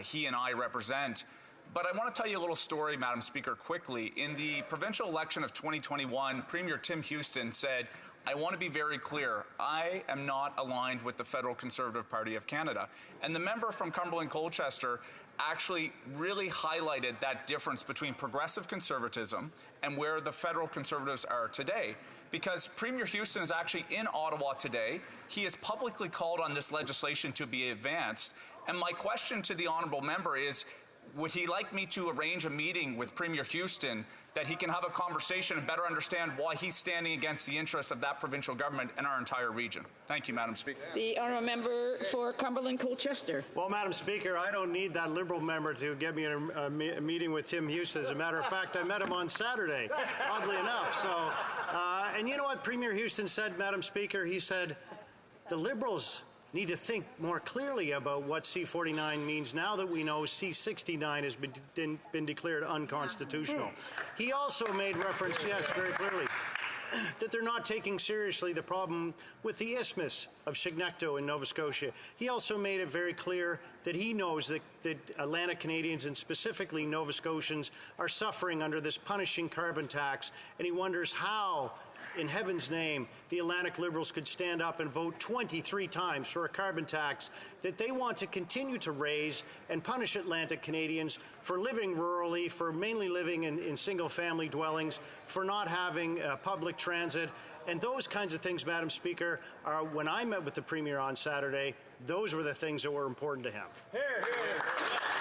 he and I represent. But I want to tell you a little story, Madam Speaker, quickly. In the provincial election of 2021, Premier Tim Houston said, "I want to be very clear, I am not aligned with the Federal Conservative Party of Canada." And the member from Cumberland-Colchester actually really highlighted that difference between progressive conservatism and where the federal Conservatives are today. Because Premier Houston is actually in Ottawa today. He has publicly called on this legislation to be advanced. And my question to the honourable member is, would he like me to arrange a meeting with Premier Houston that he can have a conversation and better understand why he's standing against the interests of that provincial government and our entire region? Thank you, Madam Speaker. The honourable member for Cumberland-Colchester. Well, Madam Speaker, I don't need that Liberal member to get me a meeting with Tim Houston. As a matter of fact, I met him on Saturday, oddly enough. So, and you know what Premier Houston said, Madam Speaker? He said, the Liberals need to think more clearly about what C49 means now that we know C69 has been declared unconstitutional. He also made reference, yes, very clearly, that they're not taking seriously the problem with the isthmus of Chignecto in Nova Scotia. He also made it very clear that he knows that Atlantic Canadians, and specifically Nova Scotians, are suffering under this punishing carbon tax, and he wonders how, in heaven's name, the Atlantic Liberals could stand up and vote 23 times for a carbon tax that they want to continue to raise and punish Atlantic Canadians for living rurally, for mainly living in single-family dwellings, for not having public transit. And those kinds of things, Madam Speaker, are, when I met with the Premier on Saturday, those were the things that were important to him. Hear, hear.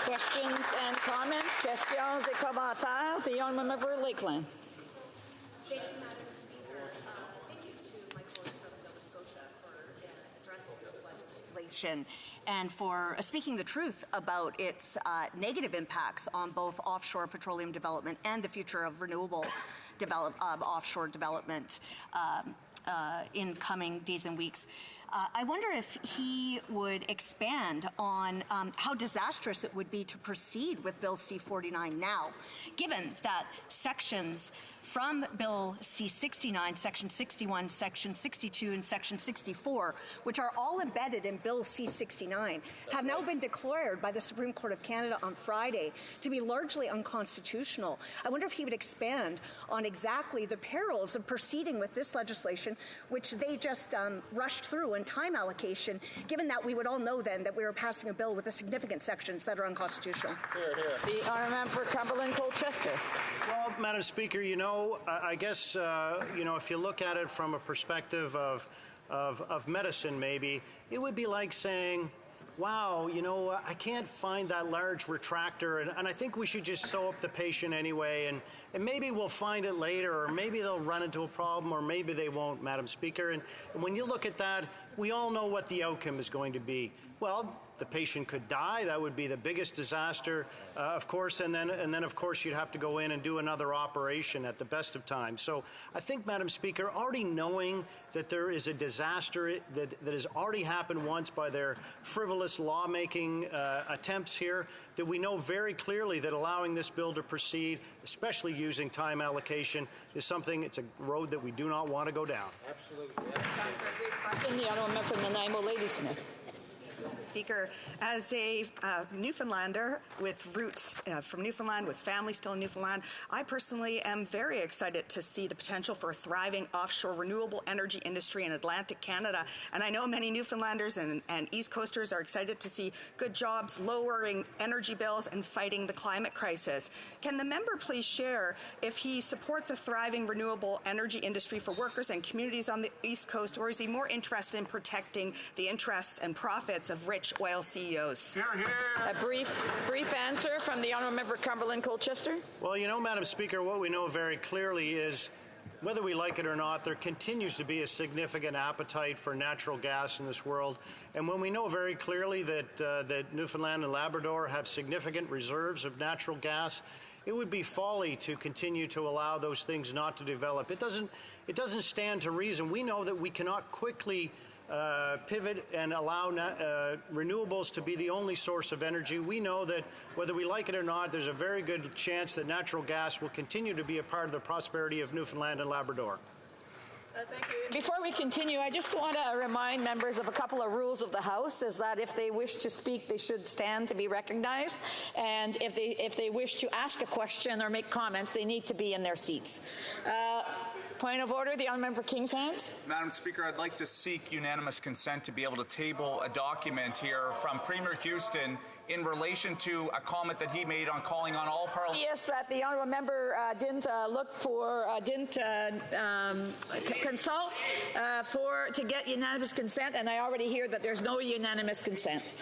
Questions and comments? Questions et commentaires? The honourable member for Lakeland. Thank you, Madam Speaker. Thank you to my colleague from Nova Scotia for addressing this legislation and for speaking the truth about its negative impacts on both offshore petroleum development and the future of renewable offshore development in coming days and weeks. I wonder if he would expand on how disastrous it would be to proceed with Bill C-49 now, given that sections from Bill C-69, Section 61, Section 62, and Section 64, which are all embedded in Bill C-69, have now been declared by the Supreme Court of Canada on Friday to be largely unconstitutional. I wonder if he would expand on exactly the perils of proceeding with this legislation, which they just rushed through in time allocation, given that we would all know then that we were passing a bill with the significant sections that are unconstitutional. Hear, hear. The honourable member for Cumberland-Colchester. Well, Madam Speaker, I guess, if you look at it from a perspective of medicine, maybe, it would be like saying, wow, I can't find that large retractor, and I think we should just sew up the patient anyway, and maybe we'll find it later, or maybe they'll run into a problem, or maybe they won't, Madam Speaker. And when you look at that, we all know what the outcome is going to be. Well, the patient could die. That would be the biggest disaster, of course, and then of course you'd have to go in and do another operation at the best of times. So I think, Madam Speaker, already knowing that there is a disaster that has already happened once by their frivolous lawmaking attempts here, that we know very clearly that allowing this bill to proceed, especially using time allocation, is something, it's a road that we do not want to go down. Absolutely. In the honourable member from Nanaimo, Ladysmith. Speaker, as a Newfoundlander with roots from Newfoundland, with family still in Newfoundland, I personally am very excited to see the potential for a thriving offshore renewable energy industry in Atlantic Canada. And I know many Newfoundlanders and East Coasters are excited to see good jobs, lowering energy bills, and fighting the climate crisis. Can the member please share if he supports a thriving renewable energy industry for workers and communities on the East Coast, or is he more interested in protecting the interests and profits of rich oil CEOs? Hear, hear. A brief answer from the honourable member Cumberland-Colchester. Well, Madam Speaker, what we know very clearly is, whether we like it or not, there continues to be a significant appetite for natural gas in this world. And when we know very clearly that Newfoundland and Labrador have significant reserves of natural gas, it would be folly to continue to allow those things not to develop. It doesn't stand to reason. We know that we cannot quickly pivot and allow renewables to be the only source of energy. We know that whether we like it or not, there's a very good chance that natural gas will continue to be a part of the prosperity of Newfoundland and Labrador. Thank you. Before we continue, I just want to remind members of a couple of rules of the House, is that if they wish to speak, they should stand to be recognized, and if they wish to ask a question or make comments, they need to be in their seats. Point of order, the honourable member for King's Hands. Madam Speaker, I'd like to seek unanimous consent to be able to table a document here from Premier Houston in relation to a comment that he made on calling on all parliament. Yes, that the honourable member didn't consult to get unanimous consent, and I already hear that there's no unanimous consent.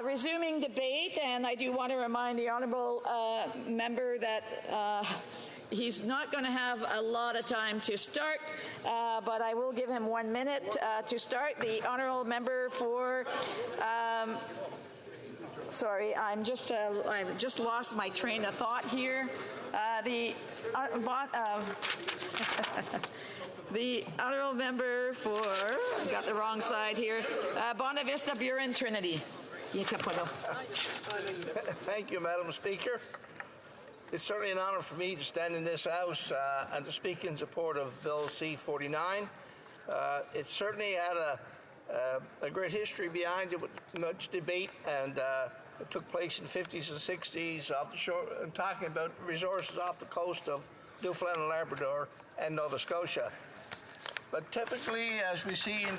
Resuming debate, and I do want to remind the honourable member that he's not going to have a lot of time to start, but I will give him 1 minute to start. The honourable member for sorry, I've just lost my train of thought here. The honourable member for, I got the wrong side here, Bonavista Buren Trinity. Thank you, Madam Speaker. It's certainly an honour for me to stand in this House and to speak in support of Bill C-49. It certainly had a great history behind it, with much debate, and it took place in the 50s and 60s off the shore, and talking about resources off the coast of Newfoundland and Labrador and Nova Scotia. But typically, as we see in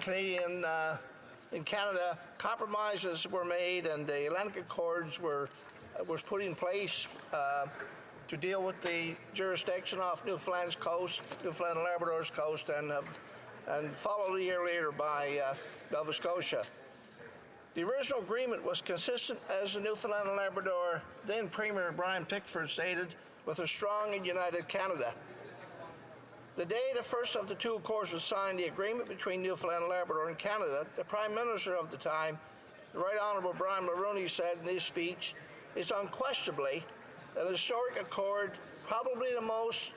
Canada, compromises were made, and the Atlantic Accords was put in place to deal with the jurisdiction off Newfoundland's coast, Newfoundland and Labrador's coast, and followed a year later by Nova Scotia. The original agreement was consistent, as the Newfoundland and Labrador then Premier Brian Pickford stated, with a strong and united Canada. The day the first of the two accords was signed, the agreement between Newfoundland and Labrador and Canada, the Prime Minister of the time, the Right Honourable Brian Mulroney, said in his speech, is unquestionably an historic accord, probably the most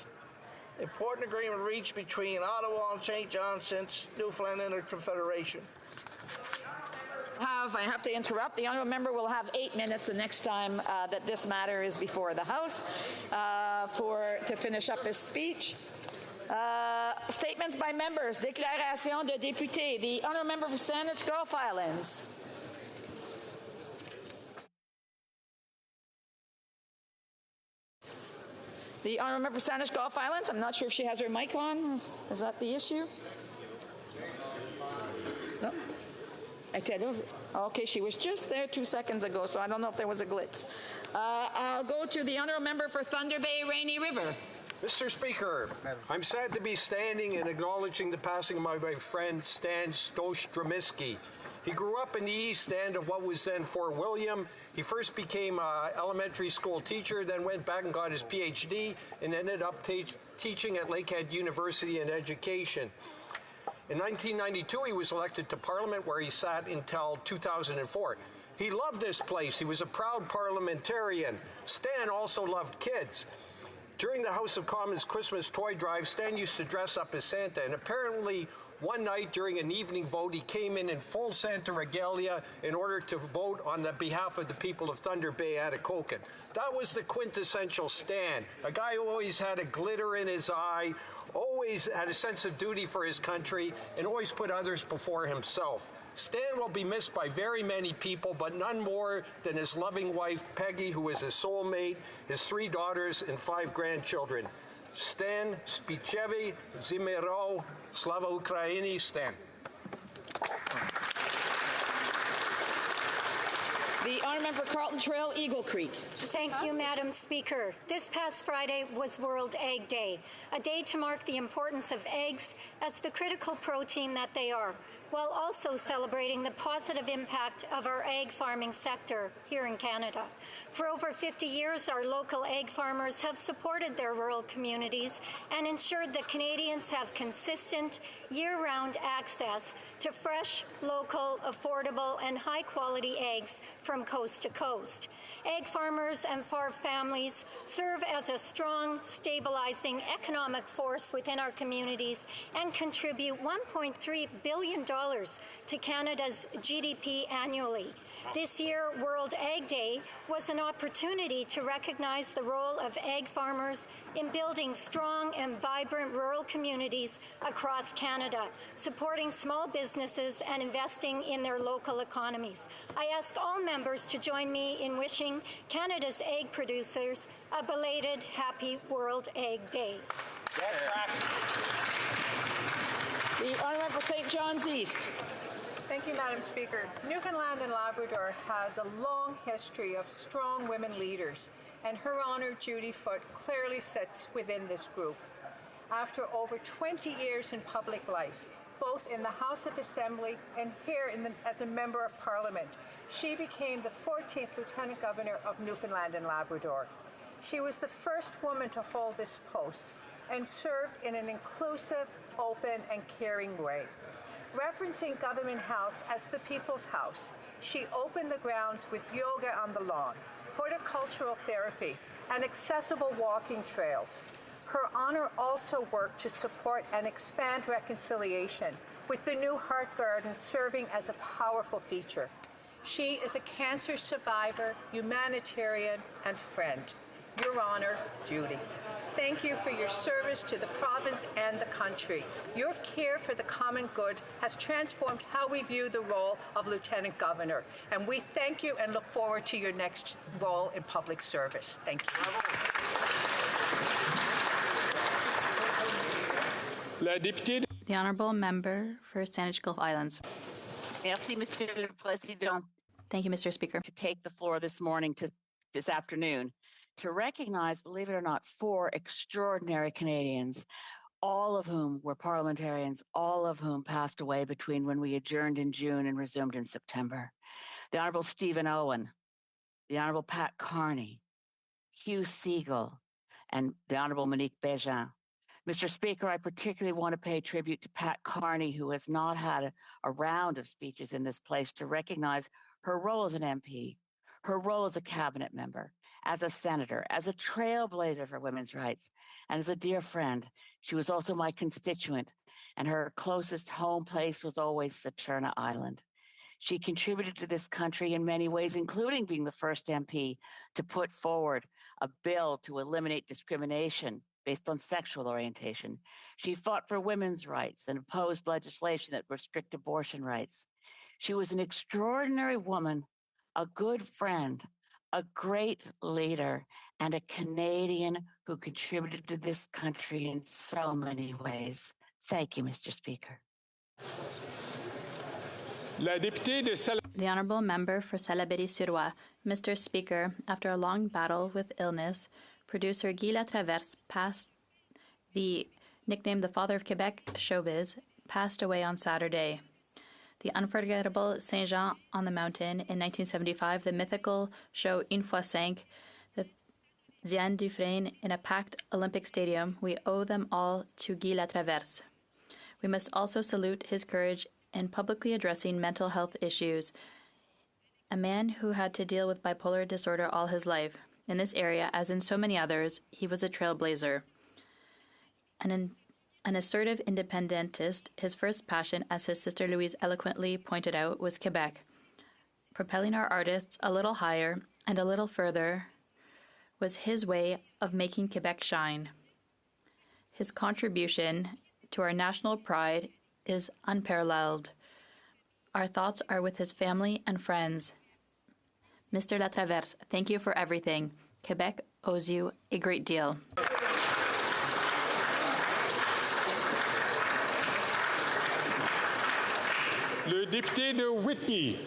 Important agreement reached between Ottawa and St. John since Newfoundland entered Confederation. I have to interrupt. The honourable member will have 8 minutes the next time that this matter is before the House to finish up his speech. Statements by members. Déclaration de député. The honourable member for Saanich Gulf Islands. The honourable member for Saanich Gulf Islands. I'm not sure if she has her mic on. Is that the issue? No. Okay, she was just there 2 seconds ago, so I don't know if there was a glitch. I'll go to the honourable member for Thunder Bay, Rainy River. Mr. Speaker, I'm sad to be standing and acknowledging the passing of my friend Stan Stostramiski. He grew up in the east end of what was then Fort William. He first became an elementary school teacher, then went back and got his PhD, and ended up teaching at Lakehead University in education. In 1992, he was elected to Parliament, where he sat until 2004. He loved this place. He was a proud parliamentarian. Stan also loved kids. During the House of Commons Christmas toy drive, Stan used to dress up as Santa, and apparently one night during an evening vote, he came in full Santa regalia in order to vote on the behalf of the people of Thunder Bay Atikokan. That was the quintessential Stan, a guy who always had a glitter in his eye, always had a sense of duty for his country, and always put others before himself. Stan will be missed by very many people, but none more than his loving wife, Peggy, who is his soulmate, his 3 daughters, and 5 grandchildren. Stan Spichevi Zimero, Slava Ukraini, Stan. The honourable member for Carlton Trail, Eagle Creek. Thank you, Madam Speaker. This past Friday was World Egg Day, a day to mark the importance of eggs as the critical protein that they are, while also celebrating the positive impact of our egg farming sector here in Canada. For over 50 years, our local egg farmers have supported their rural communities and ensured that Canadians have consistent, year-round access to fresh, local, affordable, and high-quality eggs from coast to coast. Egg farmers and farm families serve as a strong, stabilizing economic force within our communities and contribute $1.3 billion to Canada's GDP annually. This year, World Egg Day was an opportunity to recognize the role of egg farmers in building strong and vibrant rural communities across Canada, supporting small businesses and investing in their local economies. I ask all members to join me in wishing Canada's egg producers a belated Happy World Egg Day. The honourable for St. John's East. Thank you, Madam Speaker. Newfoundland and Labrador has a long history of strong women leaders, and Her Honour Judy Foote clearly sits within this group. After over 20 years in public life, both in the House of Assembly and here as a Member of Parliament, she became the 14th Lieutenant Governor of Newfoundland and Labrador. She was the first woman to hold this post and served in an inclusive, open, and caring way. Referencing Government House as the People's House, she opened the grounds with yoga on the lawn, horticultural therapy, and accessible walking trails. Her Honour also worked to support and expand reconciliation, with the new Heart Garden serving as a powerful feature. She is a cancer survivor, humanitarian, and friend. Your Honour, Judy. Thank you for your service to the province and the country. Your care for the common good has transformed how we view the role of Lieutenant Governor, and we thank you and look forward to your next role in public service. Thank you. La députée. The Honourable Member for Saanich Gulf Islands. Merci, Monsieur le Président. Thank you, Mr. Speaker. To take the floor this afternoon, to recognize, believe it or not, 4 extraordinary Canadians, all of whom were parliamentarians, all of whom passed away between when we adjourned in June and resumed in September. The Honourable Stephen Owen, the Honourable Pat Carney, Hugh Siegel, and the Honourable Monique Bégin. Mr. Speaker, I particularly want to pay tribute to Pat Carney, who has not had a round of speeches in this place, to recognize her role as an MP, her role as a cabinet member, as a senator, as a trailblazer for women's rights, and as a dear friend. She was also my constituent, and her closest home place was always the Turner Island. She contributed to this country in many ways, including being the first MP to put forward a bill to eliminate discrimination based on sexual orientation. She fought for women's rights and opposed legislation that restrict abortion rights. She was an extraordinary woman, a good friend, a great leader, and a Canadian who contributed to this country in so many ways. Thank you, Mr. Speaker. The Honourable Member for Salaberry-sur-Roi. Mr. Speaker, after a long battle with illness, producer Guy Latraverse, nicknamed the Father of Quebec showbiz, passed away on Saturday. The unforgettable Saint Jean on the Mountain in 1975, the mythical show Une fois cinq, the Diane Dufresne in a packed Olympic stadium, we owe them all to Guy Latraverse. We must also salute his courage in publicly addressing mental health issues, a man who had to deal with bipolar disorder all his life. In this area, as in so many others, he was a trailblazer. An assertive independentist, his first passion, as his sister Louise eloquently pointed out, was Quebec. Propelling our artists a little higher and a little further was his way of making Quebec shine. His contribution to our national pride is unparalleled. Our thoughts are with his family and friends. Mr. Latraverse, thank you for everything. Quebec owes you a great deal. Le député de Whitby.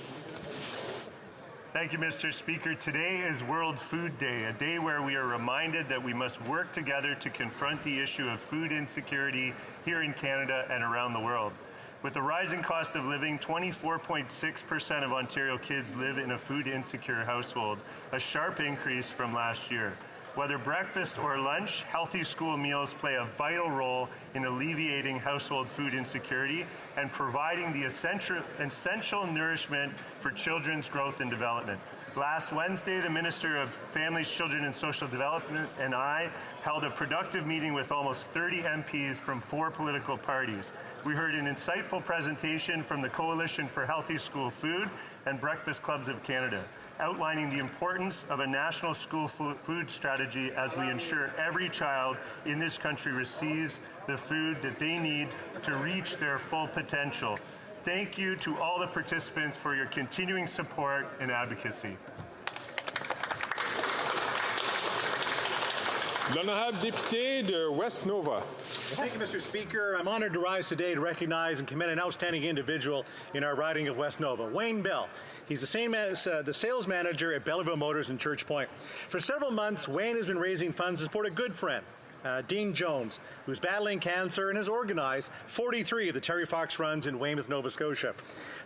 Thank you, Mr. Speaker. Today is World Food Day, a day where we are reminded that we must work together to confront the issue of food insecurity here in Canada and around the world. With the rising cost of living, 24.6% of Ontario kids live in a food insecure household, a sharp increase from last year. Whether breakfast or lunch, healthy school meals play a vital role in alleviating household food insecurity and providing the essential nourishment for children's growth and development. Last Wednesday, the Minister of Families, Children and Social Development and I held a productive meeting with almost 30 MPs from 4 political parties. We heard an insightful presentation from the Coalition for Healthy School Food and Breakfast Clubs of Canada, outlining the importance of a national school food strategy as we ensure every child in this country receives the food that they need to reach their full potential. Thank you to all the participants for your continuing support and advocacy. L'honorable député de West Nova. Thank you, Mr. Speaker. I'm honored to rise today to recognize and commend an outstanding individual in our riding of West Nova, Wayne Bell. He's the same as the sales manager at Belleville Motors in Church Point. For several months, Wayne has been raising funds to support a good friend, Dean Jones, who's battling cancer and has organized 43 of the Terry Fox runs in Weymouth, Nova Scotia.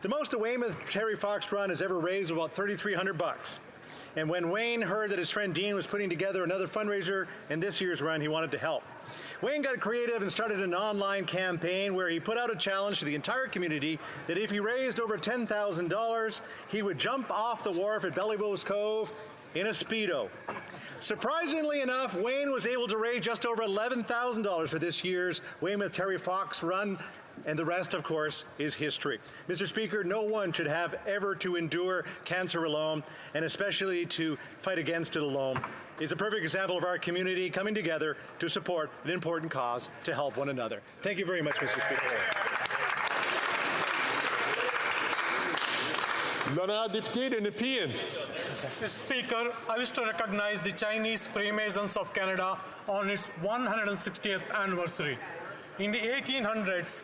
The most a Weymouth Terry Fox run has ever raised was about $3,300. And when Wayne heard that his friend Dean was putting together another fundraiser in this year's run, he wanted to help. Wayne got creative and started an online campaign where he put out a challenge to the entire community that if he raised over $10,000, he would jump off the wharf at Bellybo's Cove in a Speedo. Surprisingly enough, Wayne was able to raise just over $11,000 for this year's Weymouth Terry Fox run, and the rest, of course, is history. Mr. Speaker, no one should have ever to endure cancer alone, and especially to fight against it alone. It's a perfect example of our community coming together to support an important cause to help one another. Thank you very much, Mr. Speaker. L'honorable député de Nepean. Mr. Speaker, I wish to recognize the Chinese Freemasons of Canada on its 160th anniversary. In the 1800s,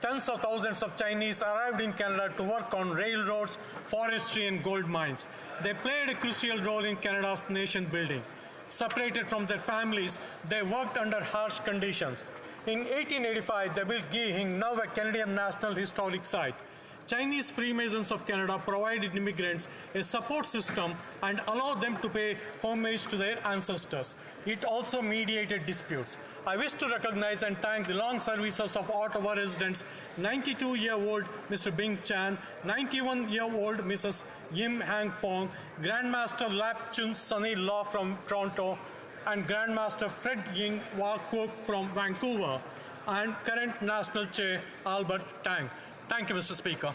tens of thousands of Chinese arrived in Canada to work on railroads, forestry, and gold mines. They played a crucial role in Canada's nation building. Separated from their families, they worked under harsh conditions. In 1885, they built Gi Hing, now a Canadian National Historic Site. Chinese Freemasons of Canada provided immigrants a support system and allowed them to pay homage to their ancestors. It also mediated disputes. I wish to recognize and thank the long services of Ottawa residents 92-year-old Mr. Bing Chan, 91-year-old Mrs. Yim Hang Fong, Grandmaster Lap Chun Sunny Law from Toronto, and Grandmaster Fred Ying Wah Kook from Vancouver, and current National Chair Albert Tang. Thank you, Mr. Speaker.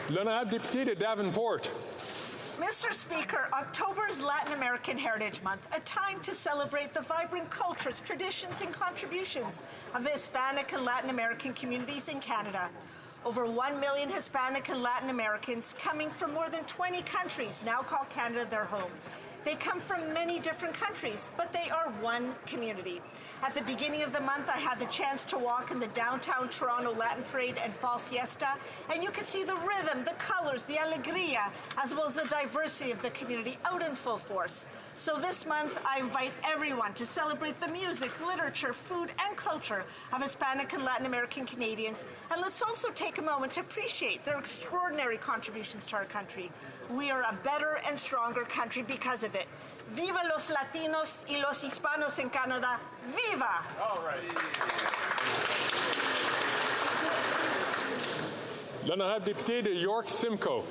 L'honorable député de Davenport. Mr. Speaker, October is Latin American Heritage Month, a time to celebrate the vibrant cultures, traditions, and contributions of the Hispanic and Latin American communities in Canada. Over 1 million Hispanic and Latin Americans coming from more than 20 countries now call Canada their home. They come from many different countries, but they are one community. At the beginning of the month, I had the chance to walk in the downtown Toronto Latin Parade and Fall Fiesta, and you could see the rhythm, the colors, the alegria, as well as the diversity of the community out in full force. So this month, I invite everyone to celebrate the music, literature, food, and culture of Hispanic and Latin American Canadians, and let's also take a moment to appreciate their extraordinary contributions to our country. We are a better and stronger country because of it. Viva los Latinos y los Hispanos en Canada. Viva! All right. L'honorable député de York Simcoe.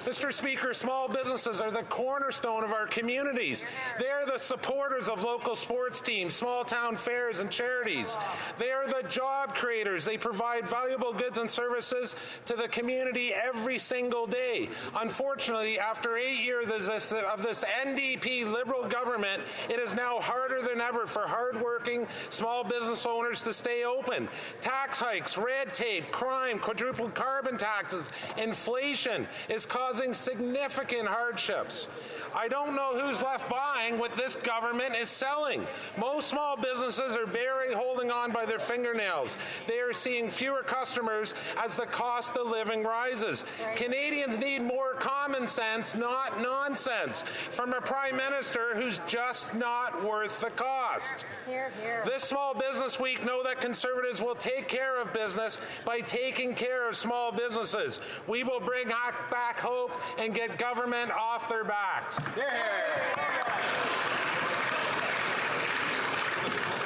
Mr. Speaker, small businesses are the cornerstone of our communities. They're the supporters of local sports teams, small town fairs, and charities. They are the job creators. They provide valuable goods and services to the community every single day. Unfortunately, after 8 years of this NDP Liberal government, it is now harder than ever for hardworking small business owners to stay open. Tax hikes, red tape, crime, quadrupled carbon taxes, inflation is causing significant hardships. I don't know who's left buying what this government is selling. Most small businesses are barely holding on by their fingernails. They are seeing fewer customers as the cost of living rises. Right. Canadians need more common sense, not nonsense, from a Prime Minister who's just not worth the cost. Hear, hear. This Small Business Week know that Conservatives will take care of business by taking care of small businesses. We will bring back hope and get government off their backs.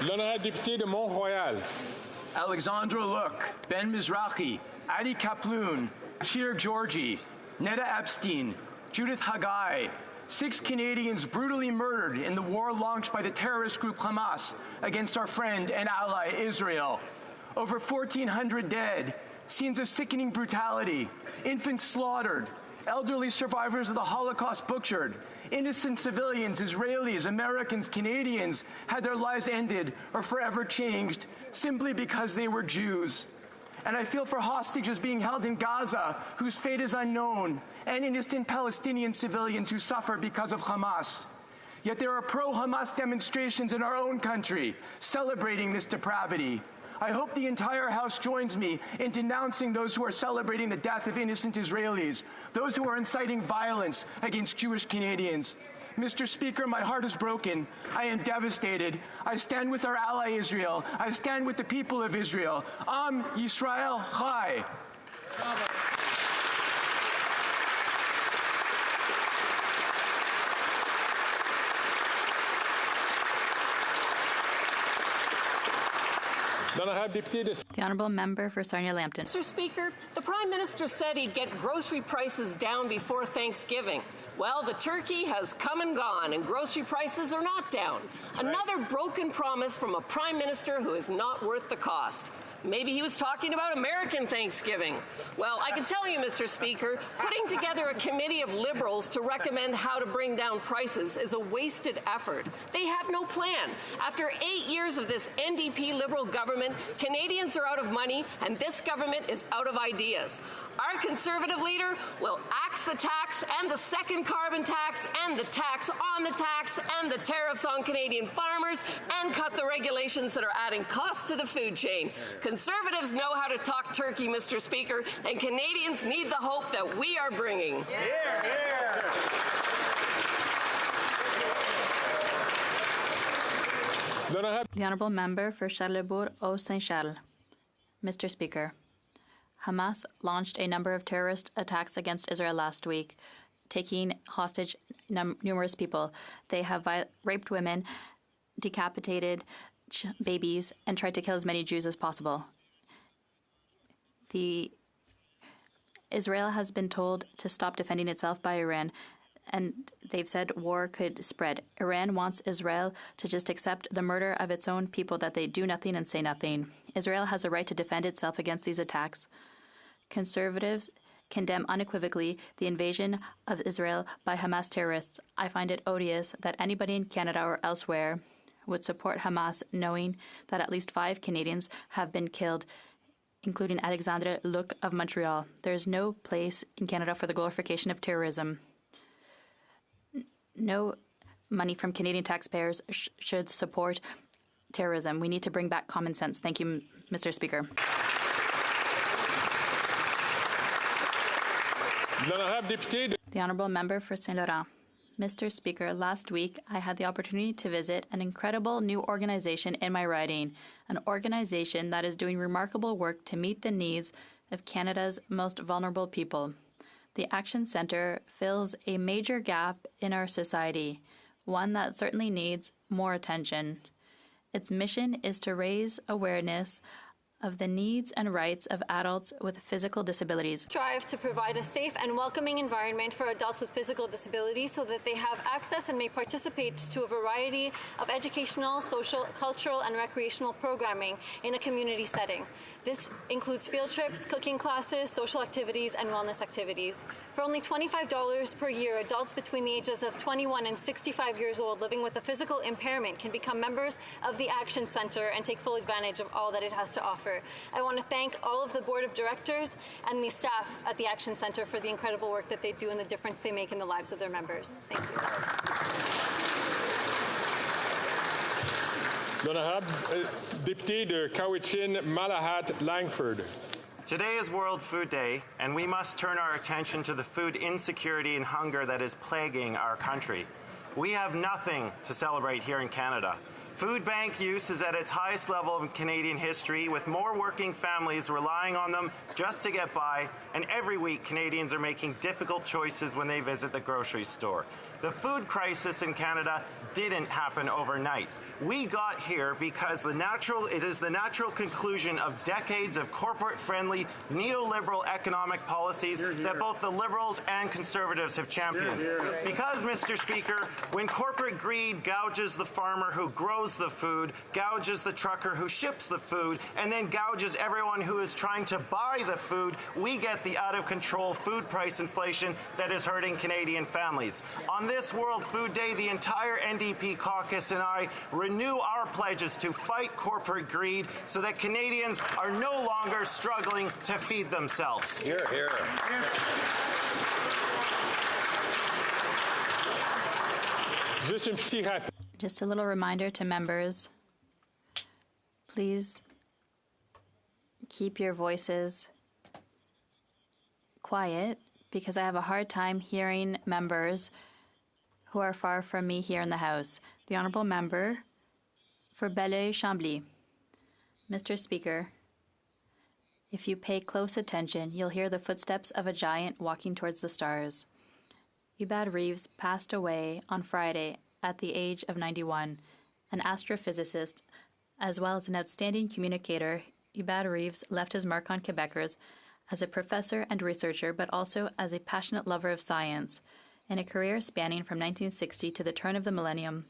L'honorable député de Mont-Royal. Alexandra Look, Ben Mizrahi, Adi Kaploon, Shir Georgi, Neda Epstein, Judith Haggai, 6 Canadians brutally murdered in the war launched by the terrorist group Hamas against our friend and ally Israel. Over 1,400 dead, scenes of sickening brutality, infants slaughtered, elderly survivors of the Holocaust butchered, innocent civilians, Israelis, Americans, Canadians had their lives ended or forever changed simply because they were Jews. And I feel for hostages being held in Gaza whose fate is unknown, and innocent Palestinian civilians who suffer because of Hamas. Yet there are pro-Hamas demonstrations in our own country celebrating this depravity. I hope the entire House joins me in denouncing those who are celebrating the death of innocent Israelis, those who are inciting violence against Jewish Canadians. Mr. Speaker, my heart is broken. I am devastated. I stand with our ally Israel. I stand with the people of Israel. Am Yisrael Chai. The Honourable Member for Sarnia-Lambton. Mr. Speaker, the Prime Minister said he'd get grocery prices down before Thanksgiving. Well, the turkey has come and gone, and grocery prices are not down. Right. Another broken promise from a Prime Minister who is not worth the cost. Maybe he was talking about American Thanksgiving. Well, I can tell you, Mr. Speaker, putting together a committee of Liberals to recommend how to bring down prices is a wasted effort. They have no plan. After 8 years of this NDP Liberal government, Canadians are out of money, and this government is out of ideas. Our Conservative leader will axe the tax and the second carbon tax and the tax on the tax and the tariffs on Canadian farmers and cut the regulations that are adding costs to the food chain. Conservatives know how to talk turkey, Mr. Speaker, and Canadians need the hope that we are bringing. The Honourable Member for Charlesbourg-Haut-Saint-Charles. Mr. Speaker, Hamas launched a number of terrorist attacks against Israel last week. taking hostage numerous people. They have raped women, decapitated babies, and tried to kill as many Jews as possible. Israel has been told to stop defending itself by Iran, and they've said war could spread. Iran wants Israel to just accept the murder of its own people, that they do nothing and say nothing. Israel has a right to defend itself against these attacks. Conservatives condemn unequivocally the invasion of Israel by Hamas terrorists. I find it odious that anybody in Canada or elsewhere would support Hamas, knowing that at least 5 Canadians have been killed, including Alexandre Luc of Montreal. There is no place in Canada for the glorification of terrorism. No money from Canadian taxpayers should support terrorism. We need to bring back common sense. Thank you, Mr. Speaker. The Honourable Member for Saint Laurent. Mr. Speaker, last week I had the opportunity to visit an incredible new organization in my riding, an organization that is doing remarkable work to meet the needs of Canada's most vulnerable people. The Action Centre fills a major gap in our society, one that certainly needs more attention. Its mission is to raise awareness of the needs and rights of adults with physical disabilities. Strive to provide a safe and welcoming environment for adults with physical disabilities so that they have access and may participate to a variety of educational, social, cultural, and recreational programming in a community setting. This includes field trips, cooking classes, social activities, and wellness activities. For only $25 per year, adults between the ages of 21 and 65 years old living with a physical impairment can become members of the Action Centre and take full advantage of all that it has to offer. I want to thank all of the Board of Directors and the staff at the Action Centre for the incredible work that they do and the difference they make in the lives of their members. Thank you. L'honorable député de Cowichan-Malahat-Langford. Today is World Food Day, and we must turn our attention to the food insecurity and hunger that is plaguing our country. We have nothing to celebrate here in Canada. Food bank use is at its highest level in Canadian history, with more working families relying on them just to get by, and every week Canadians are making difficult choices when they visit the grocery store. The food crisis in Canada didn't happen overnight. We got here because it is the natural conclusion of decades of corporate-friendly, neoliberal economic policies that both the Liberals and Conservatives have championed. Because, Mr. Speaker, when corporate greed gouges the farmer who grows the food, gouges the trucker who ships the food, and then gouges everyone who is trying to buy the food, we get the out-of-control food price inflation that is hurting Canadian families. On this World Food Day, the entire NDP caucus and I renew our pledges to fight corporate greed so that Canadians are no longer struggling to feed themselves. Hear, hear. Just a little reminder to members, please keep your voices quiet because I have a hard time hearing members who are far from me here in the House. The Honourable Member for Belleuil-Chambly. Mr. Speaker, if you pay close attention, you'll hear the footsteps of a giant walking towards the stars. Hubert Reeves passed away on Friday at the age of 91. An astrophysicist, as well as an outstanding communicator, Hubert Reeves left his mark on Quebecers as a professor and researcher, but also as a passionate lover of science. In a career spanning from 1960 to the turn of the millennium,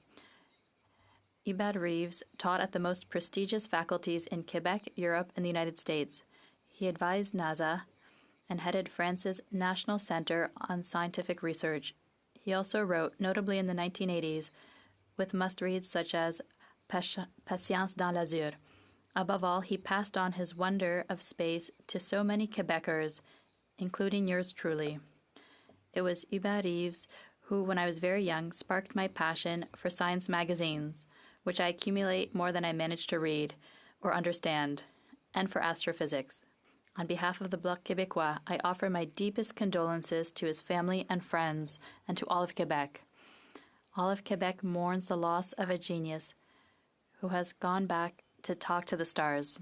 Hubert Reeves taught at the most prestigious faculties in Quebec, Europe, and the United States. He advised NASA and headed France's National Center on Scientific Research. He also wrote, notably in the 1980s, with must-reads such as Patience dans l'Azur. Above all, he passed on his wonder of space to so many Quebecers, including yours truly. It was Hubert Reeves who, when I was very young, sparked my passion for science magazines, which I accumulate more than I manage to read or understand, and for astrophysics. On behalf of the Bloc Québécois, I offer my deepest condolences to his family and friends, and to all of Quebec. All of Quebec mourns the loss of a genius who has gone back to talk to the stars.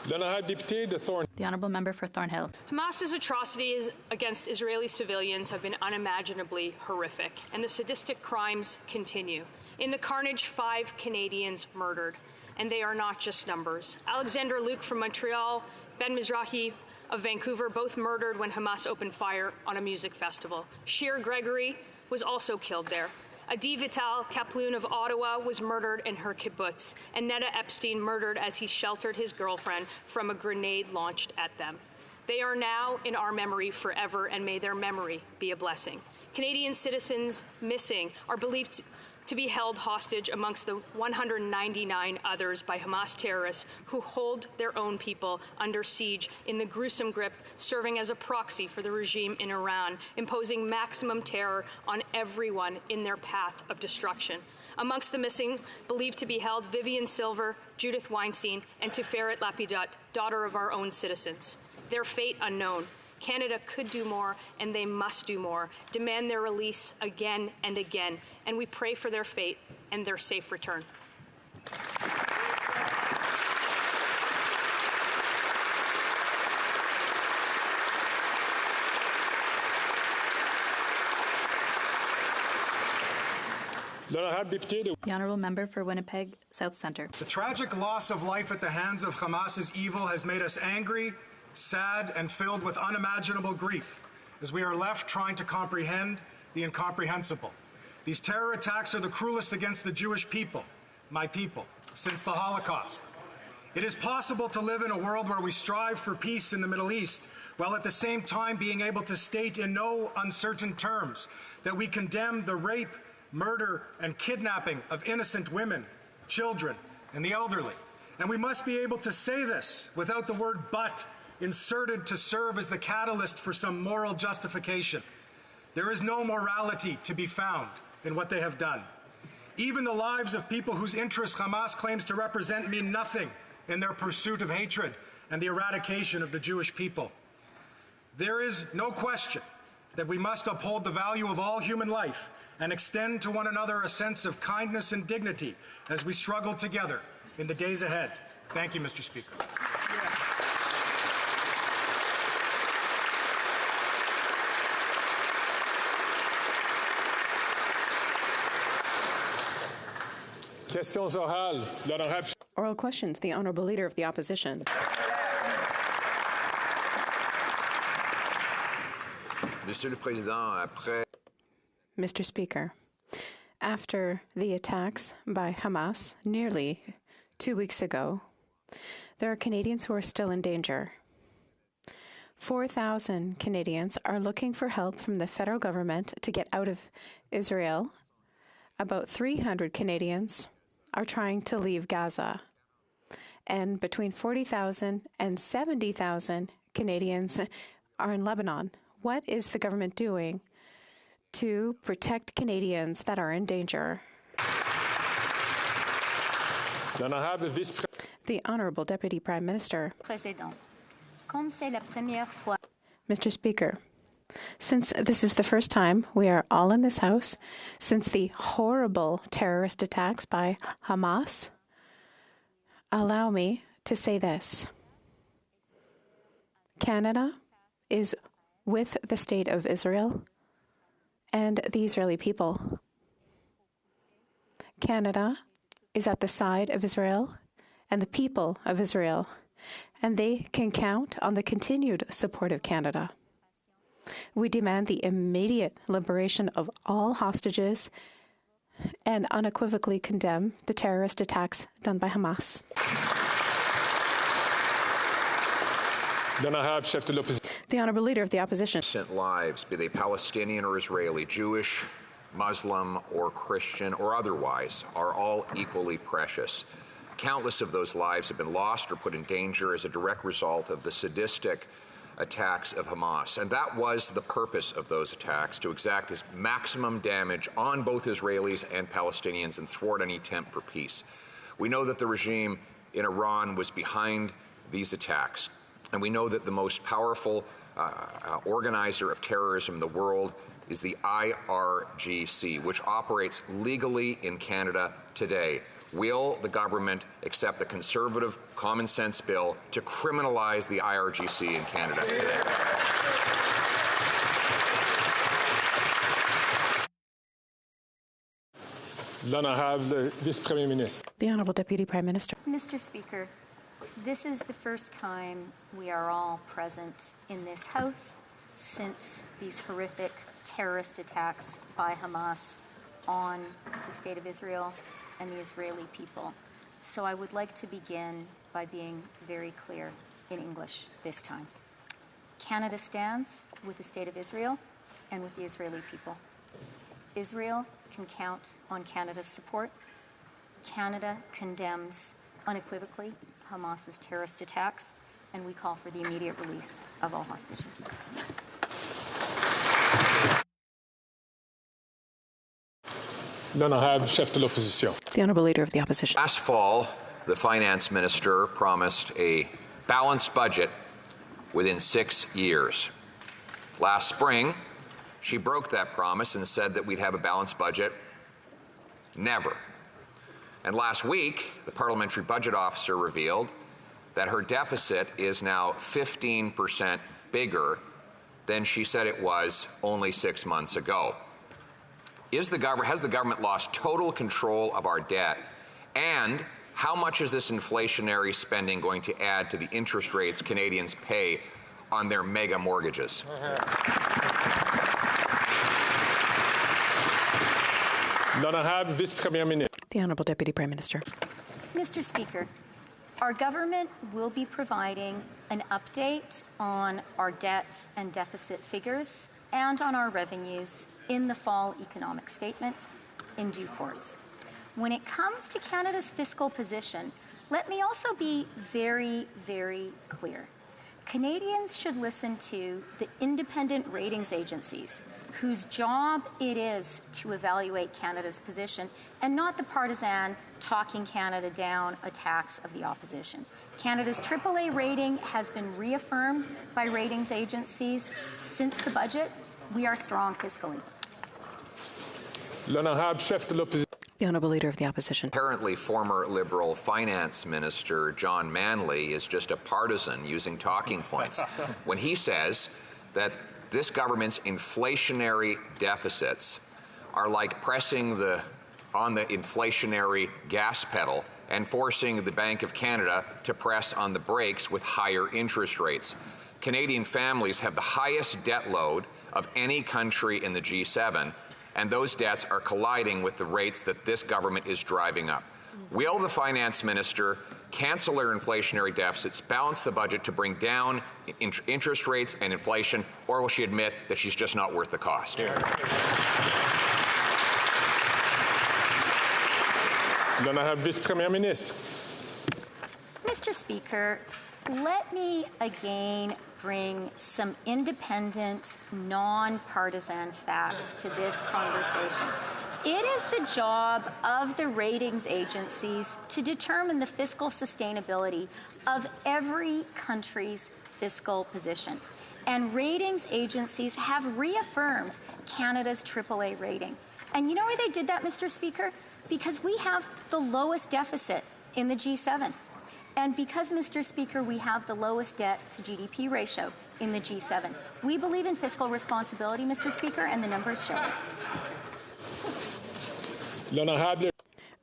The honourable member for Thornhill. Hamas's atrocities against Israeli civilians have been unimaginably horrific, and the sadistic crimes continue. In the carnage, 5 Canadians murdered, and they are not just numbers. Alexander Luke from Montreal, Ben Mizrahi of Vancouver, both murdered when Hamas opened fire on a music festival. Shir Gregory was also killed there. Adi Vital Kaploun of Ottawa was murdered in her kibbutz, and Neda Epstein murdered as he sheltered his girlfriend from a grenade launched at them. They are now in our memory forever, and may their memory be a blessing. Canadian citizens missing are believed to be held hostage amongst the 199 others by Hamas terrorists who hold their own people under siege in the gruesome grip, serving as a proxy for the regime in Iran, imposing maximum terror on everyone in their path of destruction. Amongst the missing, believed to be held Vivian Silver, Judith Weinstein, and Tiferet Lapidot, daughter of our own citizens. Their fate unknown. Canada could do more, and they must do more. Demand their release again and again, and we pray for their fate and their safe return. The honourable member for Winnipeg South Centre. The tragic loss of life at the hands of Hamas's evil has made us angry, sad, and filled with unimaginable grief as we are left trying to comprehend the incomprehensible. These terror attacks are the cruelest against the Jewish people, my people, since the Holocaust. It is possible to live in a world where we strive for peace in the Middle East, while at the same time being able to state in no uncertain terms that we condemn the rape, murder, and kidnapping of innocent women, children, and the elderly. And we must be able to say this without the word "but" inserted to serve as the catalyst for some moral justification. There is no morality to be found in what they have done. Even the lives of people whose interests Hamas claims to represent mean nothing in their pursuit of hatred and the eradication of the Jewish people. There is no question that we must uphold the value of all human life and extend to one another a sense of kindness and dignity as we struggle together in the days ahead. Thank you, Mr. Speaker. Oral questions. The Honourable Leader of the Opposition. Mr. Speaker, after the attacks by Hamas nearly 2 weeks ago, there are Canadians who are still in danger. 4,000 Canadians are looking for help from the federal government to get out of Israel. About 300 Canadians are trying to leave Gaza. And between 40,000 and 70,000 Canadians are in Lebanon. What is the government doing to protect Canadians that are in danger? The Honourable Deputy Prime Minister. Mr. Speaker, since this is the first time we are all in this House since the horrible terrorist attacks by Hamas, allow me to say this. Canada is with the State of Israel and the Israeli people. Canada is at the side of Israel and the people of Israel, and they can count on the continued support of Canada. We demand the immediate liberation of all hostages and unequivocally condemn the terrorist attacks done by Hamas. The Honourable Leader of the Opposition. Lives, be they Palestinian or Israeli, Jewish, Muslim or Christian or otherwise, are all equally precious. Countless of those lives have been lost or put in danger as a direct result of the sadistic attacks of Hamas. And that was the purpose of those attacks, to exact maximum damage on both Israelis and Palestinians and thwart any attempt for peace. We know that the regime in Iran was behind these attacks. And we know that the most powerful organizer of terrorism in the world is the IRGC, which operates legally in Canada today. Will the government accept the Conservative common sense bill to criminalize the IRGC in Canada today? L'honorable Vice-Premier Ministre. The Honourable Deputy Prime Minister. Mr. Speaker, this is the first time we are all present in this House since these horrific terrorist attacks by Hamas on the State of Israel and the Israeli people. So I would like to begin by being very clear in English this time. Canada stands with the State of Israel and with the Israeli people. Israel can count on Canada's support. Canada condemns unequivocally Hamas's terrorist attacks, and we call for the immediate release of all hostages. L'honorable chef de l'opposition. The Honourable Leader of the Opposition. Last fall, the finance minister promised a balanced budget within 6 years. Last spring, she broke that promise and said that we'd have a balanced budget. Never. And last week, the parliamentary budget officer revealed that her deficit is now 15% bigger than she said it was only 6 months ago. Has the government lost total control of our debt? And how much is this inflationary spending going to add to the interest rates Canadians pay on their mega mortgages? L'honorable Vice-Premier Ministre. The Honourable Deputy Prime Minister. Mr. Speaker, our government will be providing an update on our debt and deficit figures and on our revenues in the fall economic statement in due course. When it comes to Canada's fiscal position, let me also be very, very clear. Canadians should listen to the independent ratings agencies whose job it is to evaluate Canada's position and not the partisan talking Canada down attacks of the opposition. Canada's AAA rating has been reaffirmed by ratings agencies since the budget. We are strong fiscally. L'honorable chef de l'opposition. The Honourable Leader of the Opposition. Apparently, former Liberal Finance Minister John Manley is just a partisan using talking points when he says that this government's inflationary deficits are like pressing on the inflationary gas pedal and forcing the Bank of Canada to press on the brakes with higher interest rates. Canadian families have the highest debt load of any country in the G7, and those debts are colliding with the rates that this government is driving up. Will the finance minister cancel their inflationary deficits, balance the budget to bring down interest rates and inflation, or will she admit that she's just not worth the cost? L'honorable Vice-Premier Ministre. Mr. Speaker, let me again bring some independent, non-partisan facts to this conversation. It is the job of the ratings agencies to determine the fiscal sustainability of every country's fiscal position. And ratings agencies have reaffirmed Canada's AAA rating. And you know why they did that, Mr. Speaker? Because we have the lowest deficit in the G7. And because, Mr. Speaker, we have the lowest debt to GDP ratio in the G7. We believe in fiscal responsibility, Mr. Speaker, and the numbers show it.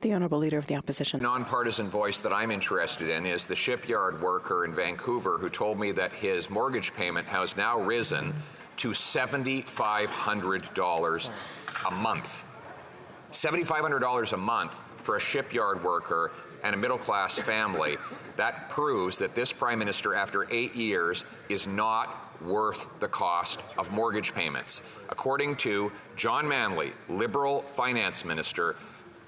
The Honourable Leader of the Opposition. Nonpartisan voice that I'm interested in is the shipyard worker in Vancouver who told me that his mortgage payment has now risen to $7,500 a month. $7,500 a month for a shipyard worker and a middle-class family. That proves that this Prime Minister, after 8 years, is not worth the cost of mortgage payments. According to John Manley, Liberal Finance Minister,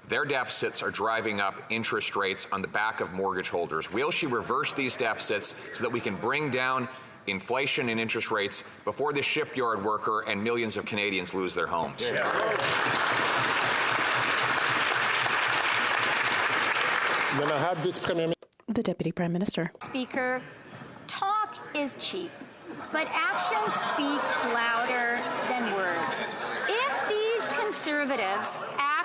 their deficits are driving up interest rates on the back of mortgage holders. Will she reverse these deficits so that we can bring down inflation and interest rates before the shipyard worker and millions of Canadians lose their homes? The Deputy Prime Minister. Speaker, talk is cheap, but actions speak louder than words. If these Conservatives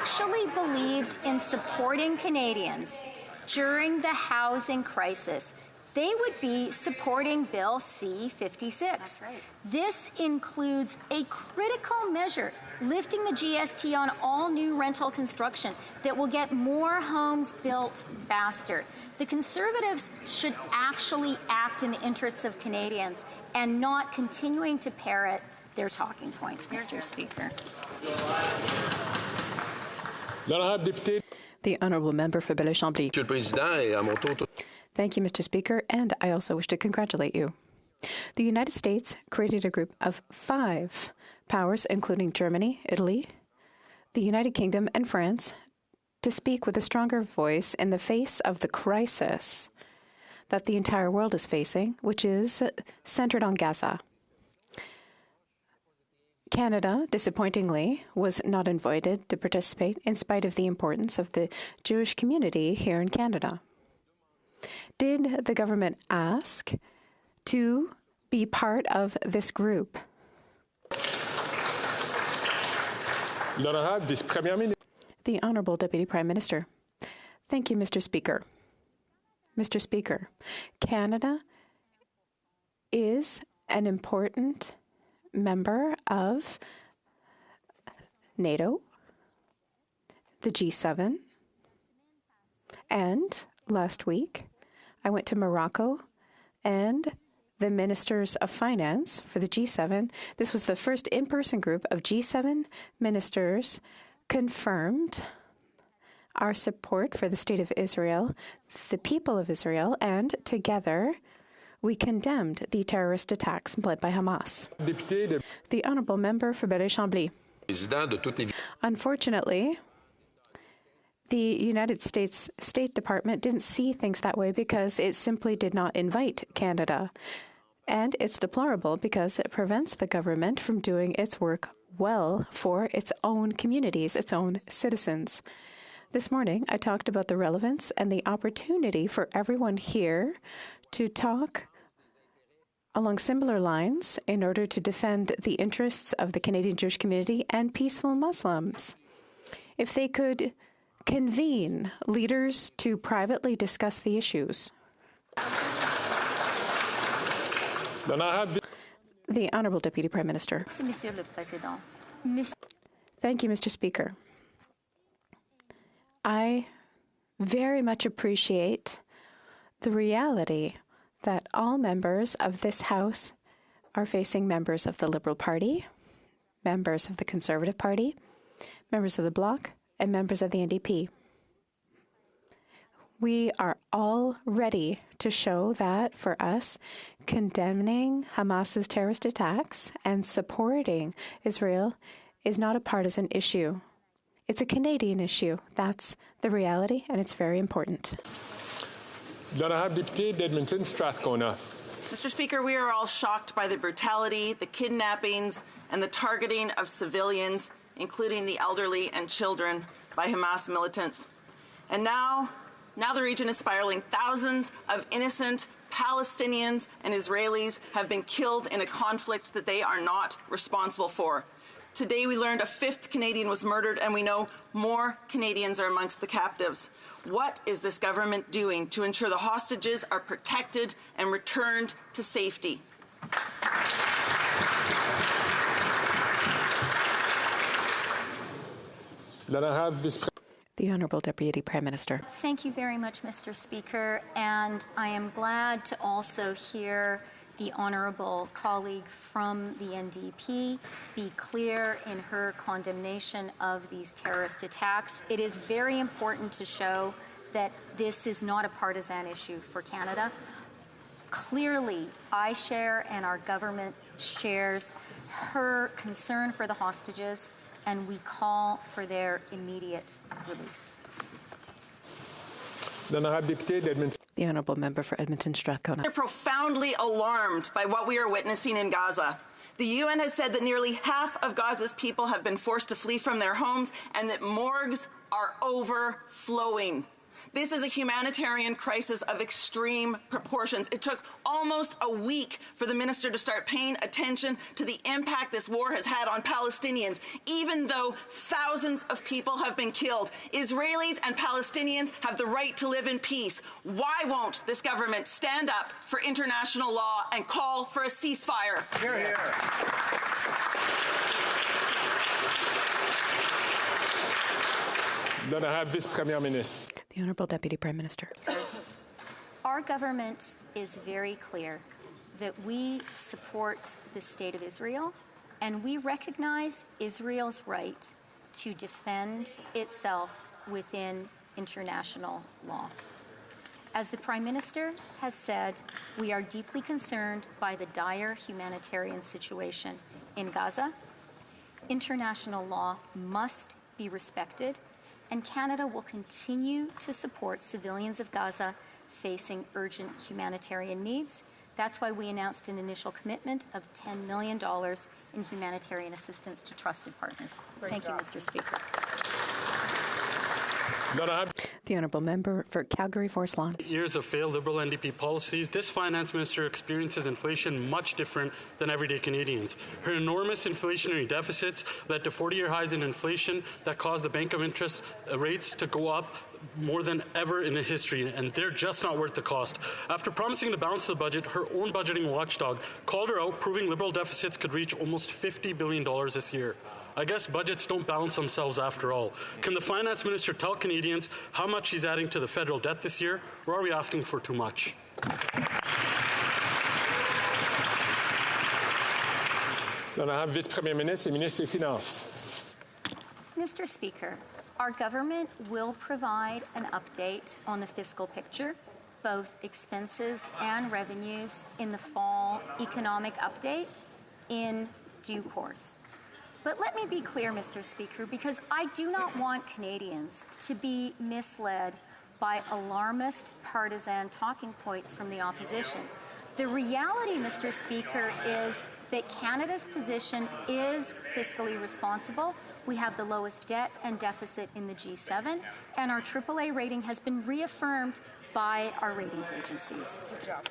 actually believed in supporting Canadians during the housing crisis, they would be supporting Bill C-56. Right. This includes a critical measure lifting the GST on all new rental construction that will get more homes built faster. The Conservatives should actually act in the interests of Canadians and not continuing to parrot their talking points, Mr. Speaker. The Honourable Member for Belleuil-Chambly. Thank you, Mr. Speaker, and I also wish to congratulate you. The United States created a group of 5 powers, including Germany, Italy, the United Kingdom, and France, to speak with a stronger voice in the face of the crisis that the entire world is facing, which is centered on Gaza. Canada, disappointingly, was not invited to participate in spite of the importance of the Jewish community here in Canada. Did the government ask to be part of this group? The Honourable Deputy Prime Minister. Thank you, Mr. Speaker. Mr. Speaker, Canada is an important member of NATO, the G7, and last week I went to Morocco and the Ministers of Finance for the G7. This was the first in-person group of G7 ministers confirmed our support for the State of Israel, the people of Israel, and together we condemned the terrorist attacks led by Hamas. The Honourable Member for Belleuil-Chambly. Unfortunately, the United States State Department didn't see things that way because it simply did not invite Canada. And it's deplorable because it prevents the government from doing its work well for its own communities, its own citizens. This morning, I talked about the relevance and the opportunity for everyone here to talk along similar lines in order to defend the interests of the Canadian Jewish community and peaceful Muslims. If they could convene leaders to privately discuss the issues. The Honourable Deputy Prime Minister. Thank you, Mr. Speaker. I very much appreciate the reality that all members of this House are facing members of the Liberal Party, members of the Conservative Party, members of the Bloc, and members of the NDP. We are all ready to show that, for us, condemning Hamas's terrorist attacks and supporting Israel is not a partisan issue. It's a Canadian issue. That's the reality, and it's very important. Mr. Speaker, we are all shocked by the brutality, the kidnappings, and the targeting of civilians, including the elderly and children, by Hamas militants. And now the region is spiraling. Thousands of innocent Palestinians and Israelis have been killed in a conflict that they are not responsible for. Today we learned a 5th Canadian was murdered, and we know more Canadians are amongst the captives. What is this government doing to ensure the hostages are protected and returned to safety? The Honourable Deputy Prime Minister. Thank you very much, Mr. Speaker, and I am glad to also hear the honourable colleague from the NDP be clear in her condemnation of these terrorist attacks. It is very important to show that this is not a partisan issue for Canada. Clearly, I share and our government shares her concern for the hostages, and we call for their immediate release. The Honourable Member for Edmonton Strathcona. We're profoundly alarmed by what we are witnessing in Gaza. The UN has said that nearly half of Gaza's people have been forced to flee from their homes and that morgues are overflowing. This is a humanitarian crisis of extreme proportions. It took almost a week for the minister to start paying attention to the impact this war has had on Palestinians, even though thousands of people have been killed. Israelis and Palestinians have the right to live in peace. Why won't this government stand up for international law and call for a ceasefire? Hear, hear. The Honourable Deputy Prime Minister. Our government is very clear that we support the State of Israel and we recognize Israel's right to defend itself within international law. As the Prime Minister has said, we are deeply concerned by the dire humanitarian situation in Gaza. International law must be respected, and Canada will continue to support civilians of Gaza facing urgent humanitarian needs. That's why we announced an initial commitment of $10 million in humanitarian assistance to trusted partners. Thank you, Mr. Speaker. The Honourable Member for Calgary Forest Lawn. Years of failed Liberal NDP policies, this finance minister experiences inflation much different than everyday Canadians. Her enormous inflationary deficits led to 40-year highs in inflation that caused the Bank of Interest rates to go up more than ever in the history, and they're just not worth the cost. After promising to balance the budget, her own budgeting watchdog called her out, proving Liberal deficits could reach almost $50 billion this year. I guess budgets don't balance themselves after all. Can the finance minister tell Canadians how much she's adding to the federal debt this year, or are we asking for too much? Vice-Premier Ministre et Ministre des Finances. Mr. Speaker, our government will provide an update on the fiscal picture, both expenses and revenues, in the fall economic update in due course. But let me be clear, Mr. Speaker, because I do not want Canadians to be misled by alarmist, partisan talking points from the opposition. The reality, Mr. Speaker, is that Canada's position is fiscally responsible. We have the lowest debt and deficit in the G7, and our AAA rating has been reaffirmed by our ratings agencies. Good job.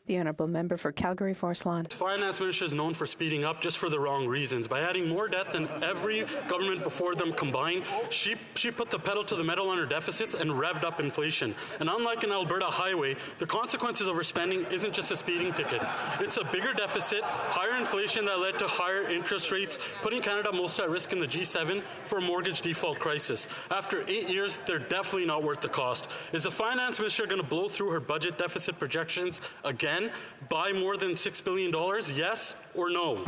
The Honourable Member for Calgary Forest Lawn. The finance minister is known for speeding up just for the wrong reasons. By adding more debt than every government before them combined, she put the pedal to the metal on her deficits and revved up inflation. And unlike an Alberta highway, the consequences of her spending isn't just a speeding ticket. It's a bigger deficit, higher inflation that led to higher interest rates, putting Canada most at risk in the G7 for a mortgage default crisis. After 8 years, they're definitely not worth the cost. Is the finance minister going to blow through her budget deficit projections again by more than $6 billion? Yes or no?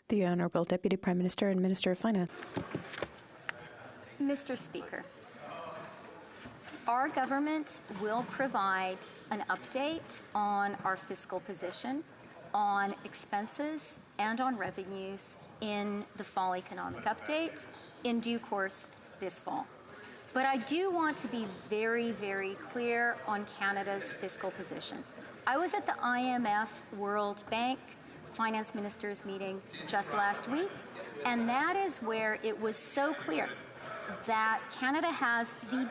The Honourable Deputy Prime Minister and Minister of Finance. Mr. Speaker, our government will provide an update on our fiscal position, on expenses, and on revenues in the fall economic update in due course this fall. But I do want to be very, very clear on Canada's fiscal position. I was at the IMF World Bank Finance Ministers meeting just last week, and that is where it was so clear that Canada has the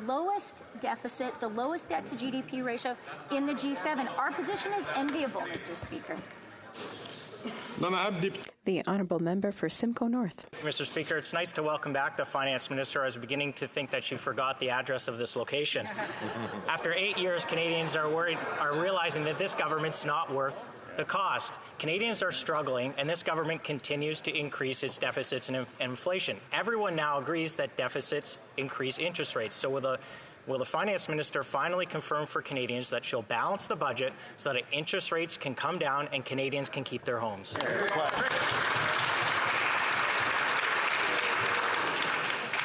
lowest deficit, the lowest debt to GDP ratio in the G7. Our position is enviable, Mr. Speaker. The Honourable Member for Simcoe North. Mr. Speaker, it's nice to welcome back the Finance Minister. I was beginning to think that she forgot the address of this location. After 8 years, Canadians are realizing that this government's not worth the cost. Canadians are struggling, and this government continues to increase its deficits and inflation. Everyone now agrees that deficits increase interest rates. So will the Finance Minister finally confirm for Canadians that she'll balance the budget so that interest rates can come down and Canadians can keep their homes?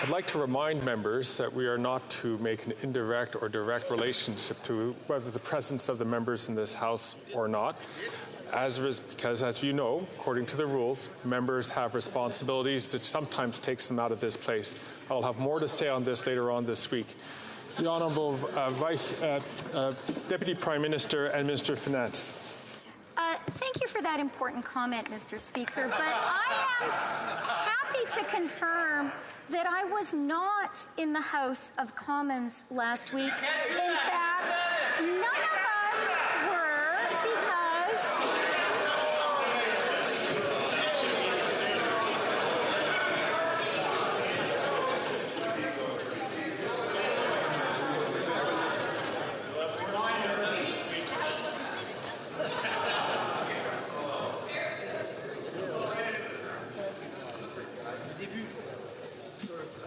I'd like to remind members that we are not to make an indirect or direct relationship to whether the presence of the members in this House or not. Because, as you know, according to the rules, members have responsibilities that sometimes takes them out of this place. I'll have more to say on this later on this week. The Honourable Deputy Prime Minister and Minister of Finance. Thank you for for that important comment, Mr. Speaker, but I am happy to confirm that I was not in the House of Commons last week. In fact, none of us were, because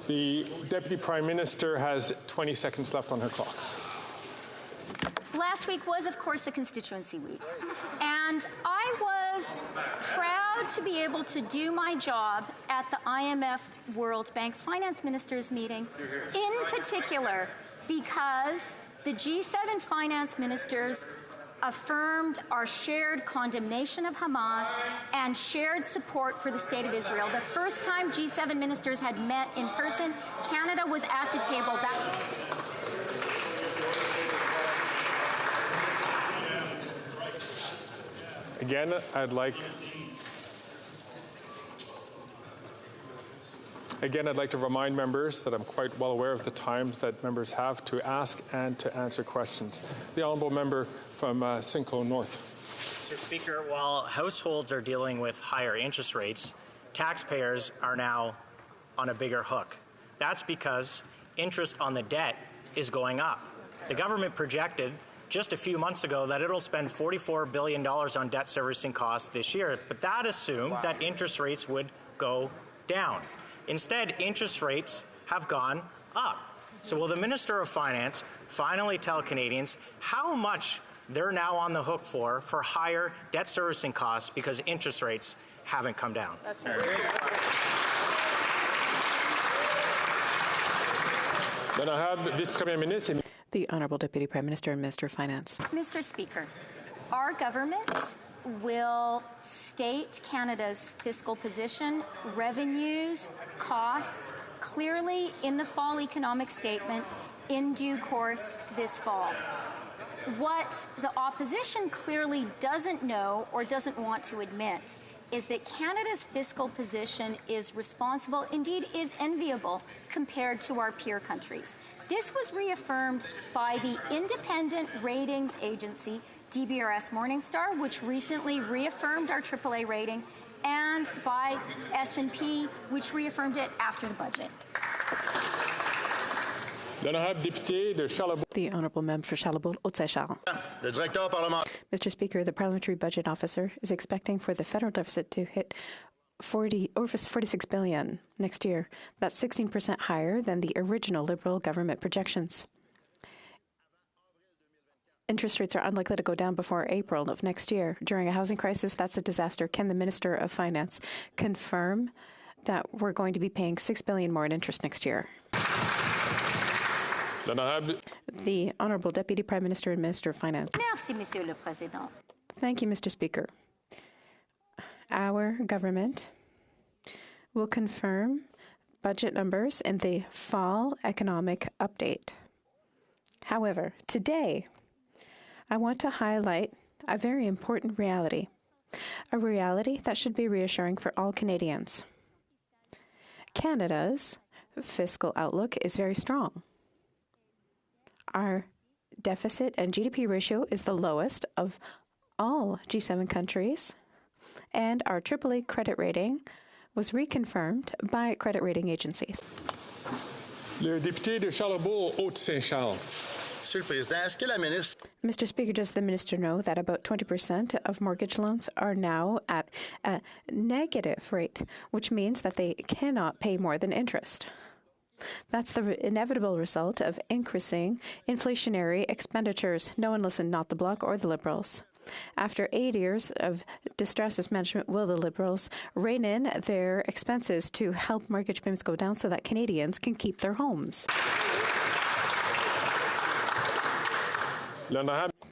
The Deputy Prime Minister has 20 seconds left on her clock. last week was, of course, a constituency week. And I was proud to be able to do my job at the IMF World Bank Finance Ministers meeting, in particular because the G7 finance ministers affirmed our shared condemnation of Hamas and shared support for the State of Israel. The first time G7 ministers had met in person, Canada was at the table. Again, I'd like to remind members that I'm quite well aware of the time that members have to ask and to answer questions. The Honourable Member from Simcoe North. Mr. Speaker, while households are dealing with higher interest rates, taxpayers are now on a bigger hook. That's because interest on the debt is going up. The government projected just a few months ago that it'll spend $44 billion on debt servicing costs this year, but that assumed that interest rates would go down. Instead, interest rates have gone up. So will the Minister of Finance finally tell Canadians how much they're now on the hook for higher debt servicing costs because interest rates haven't come down? Then I have Vice Premier Ministre. The Honourable Deputy Prime Minister and Minister of Finance. Mr. Speaker, our government will state Canada's fiscal position, revenues, costs clearly in the fall economic statement in due course this fall. What the opposition clearly doesn't know or doesn't want to admit is that Canada's fiscal position is responsible, indeed is enviable, compared to our peer countries. This was reaffirmed by the independent ratings agency, DBRS Morningstar, which recently reaffirmed our AAA rating, and by S&P, which reaffirmed it after the budget. The Honourable Member for Charlebourg-Haute-Saint-Charles. Mr. Speaker, the Parliamentary Budget Officer is expecting for the federal deficit to hit over 46 billion next year. That's 16% higher than the original Liberal government projections. Interest rates are unlikely to go down before April of next year. During a housing crisis, that's a disaster. Can the Minister of Finance confirm that we're going to be paying $6 billion more in interest next year? The Honourable Deputy Prime Minister and Minister of Finance. Merci, Monsieur le Président. Thank you, Mr. Speaker. Our government will confirm budget numbers in the fall economic update. However, today, I want to highlight a very important reality, a reality that should be reassuring for all Canadians. Canada's fiscal outlook is very strong. Our deficit and GDP ratio is the lowest of all G7 countries, and our AAA credit rating was reconfirmed by credit rating agencies. Le député de Charlebourg-Haute-Saint-Charles. Mr. Speaker, does the minister know that about 20% of mortgage loans are now at a negative rate, which means that they cannot pay more than interest? That's the inevitable result of increasing inflationary expenditures. No one listened, not the Bloc or the Liberals. After 8 years of distress management, will the Liberals rein in their expenses to help mortgage payments go down so that Canadians can keep their homes?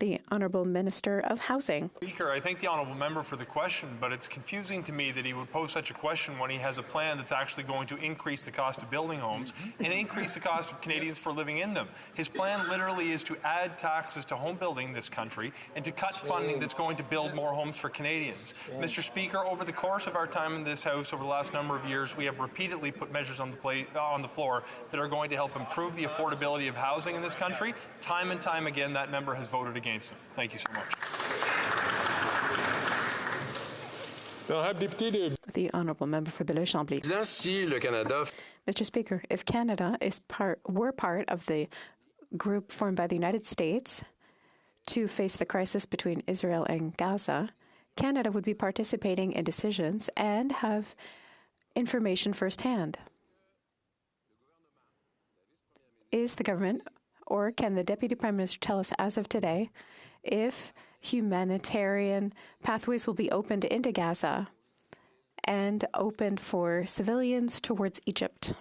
The Honourable Minister of Housing. Speaker, I thank the Honourable Member for the question, but it's confusing to me that he would pose such a question when he has a plan that's actually going to increase the cost of building homes and increase the cost of Canadians for living in them. His plan literally is to add taxes to home building in this country and to cut funding that's going to build more homes for Canadians. Mr. Speaker, over the course of our time in this House over the last number of years, we have repeatedly put measures on the floor that are going to help improve the affordability of housing in this country. Time and time again, that member has voted against them. Thank you so much. The Honourable Member for Belleuil-Chambly. Mr. Speaker, if Canada were part of the group formed by the United States to face the crisis between Israel and Gaza, Canada would be participating in decisions and have information firsthand. Is the government, or can the Deputy Prime Minister tell us as of today, if humanitarian pathways will be opened into Gaza and opened for civilians towards Egypt?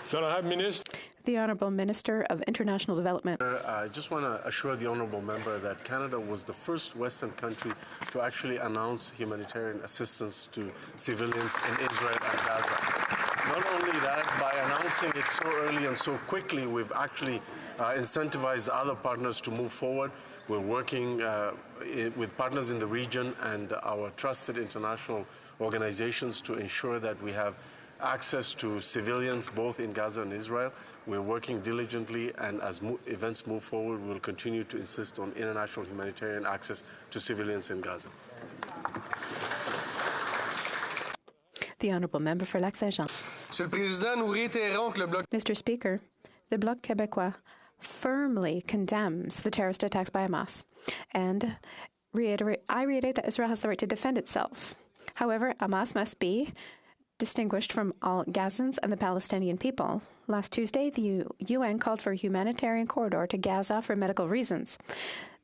The Honourable Minister of International Development. I just want to assure the Honourable Member that Canada was the first Western country to actually announce humanitarian assistance to civilians in Israel and Gaza. Not only that, by announcing it so early and so quickly, we've actually incentivized other partners to move forward. We're working with partners in the region and our trusted international organizations to ensure that we have access to civilians both in Gaza and Israel. We're working diligently, and as events move forward, we'll continue to insist on international humanitarian access to civilians in Gaza. The Honourable Member for Lac-Saint-Jean. Mr. Speaker, the Bloc Québécois firmly condemns the terrorist attacks by Hamas, and I reiterate that Israel has the right to defend itself. However, Hamas must be distinguished from all Gazans and the Palestinian people. Last Tuesday, the UN called for a humanitarian corridor to Gaza for medical reasons.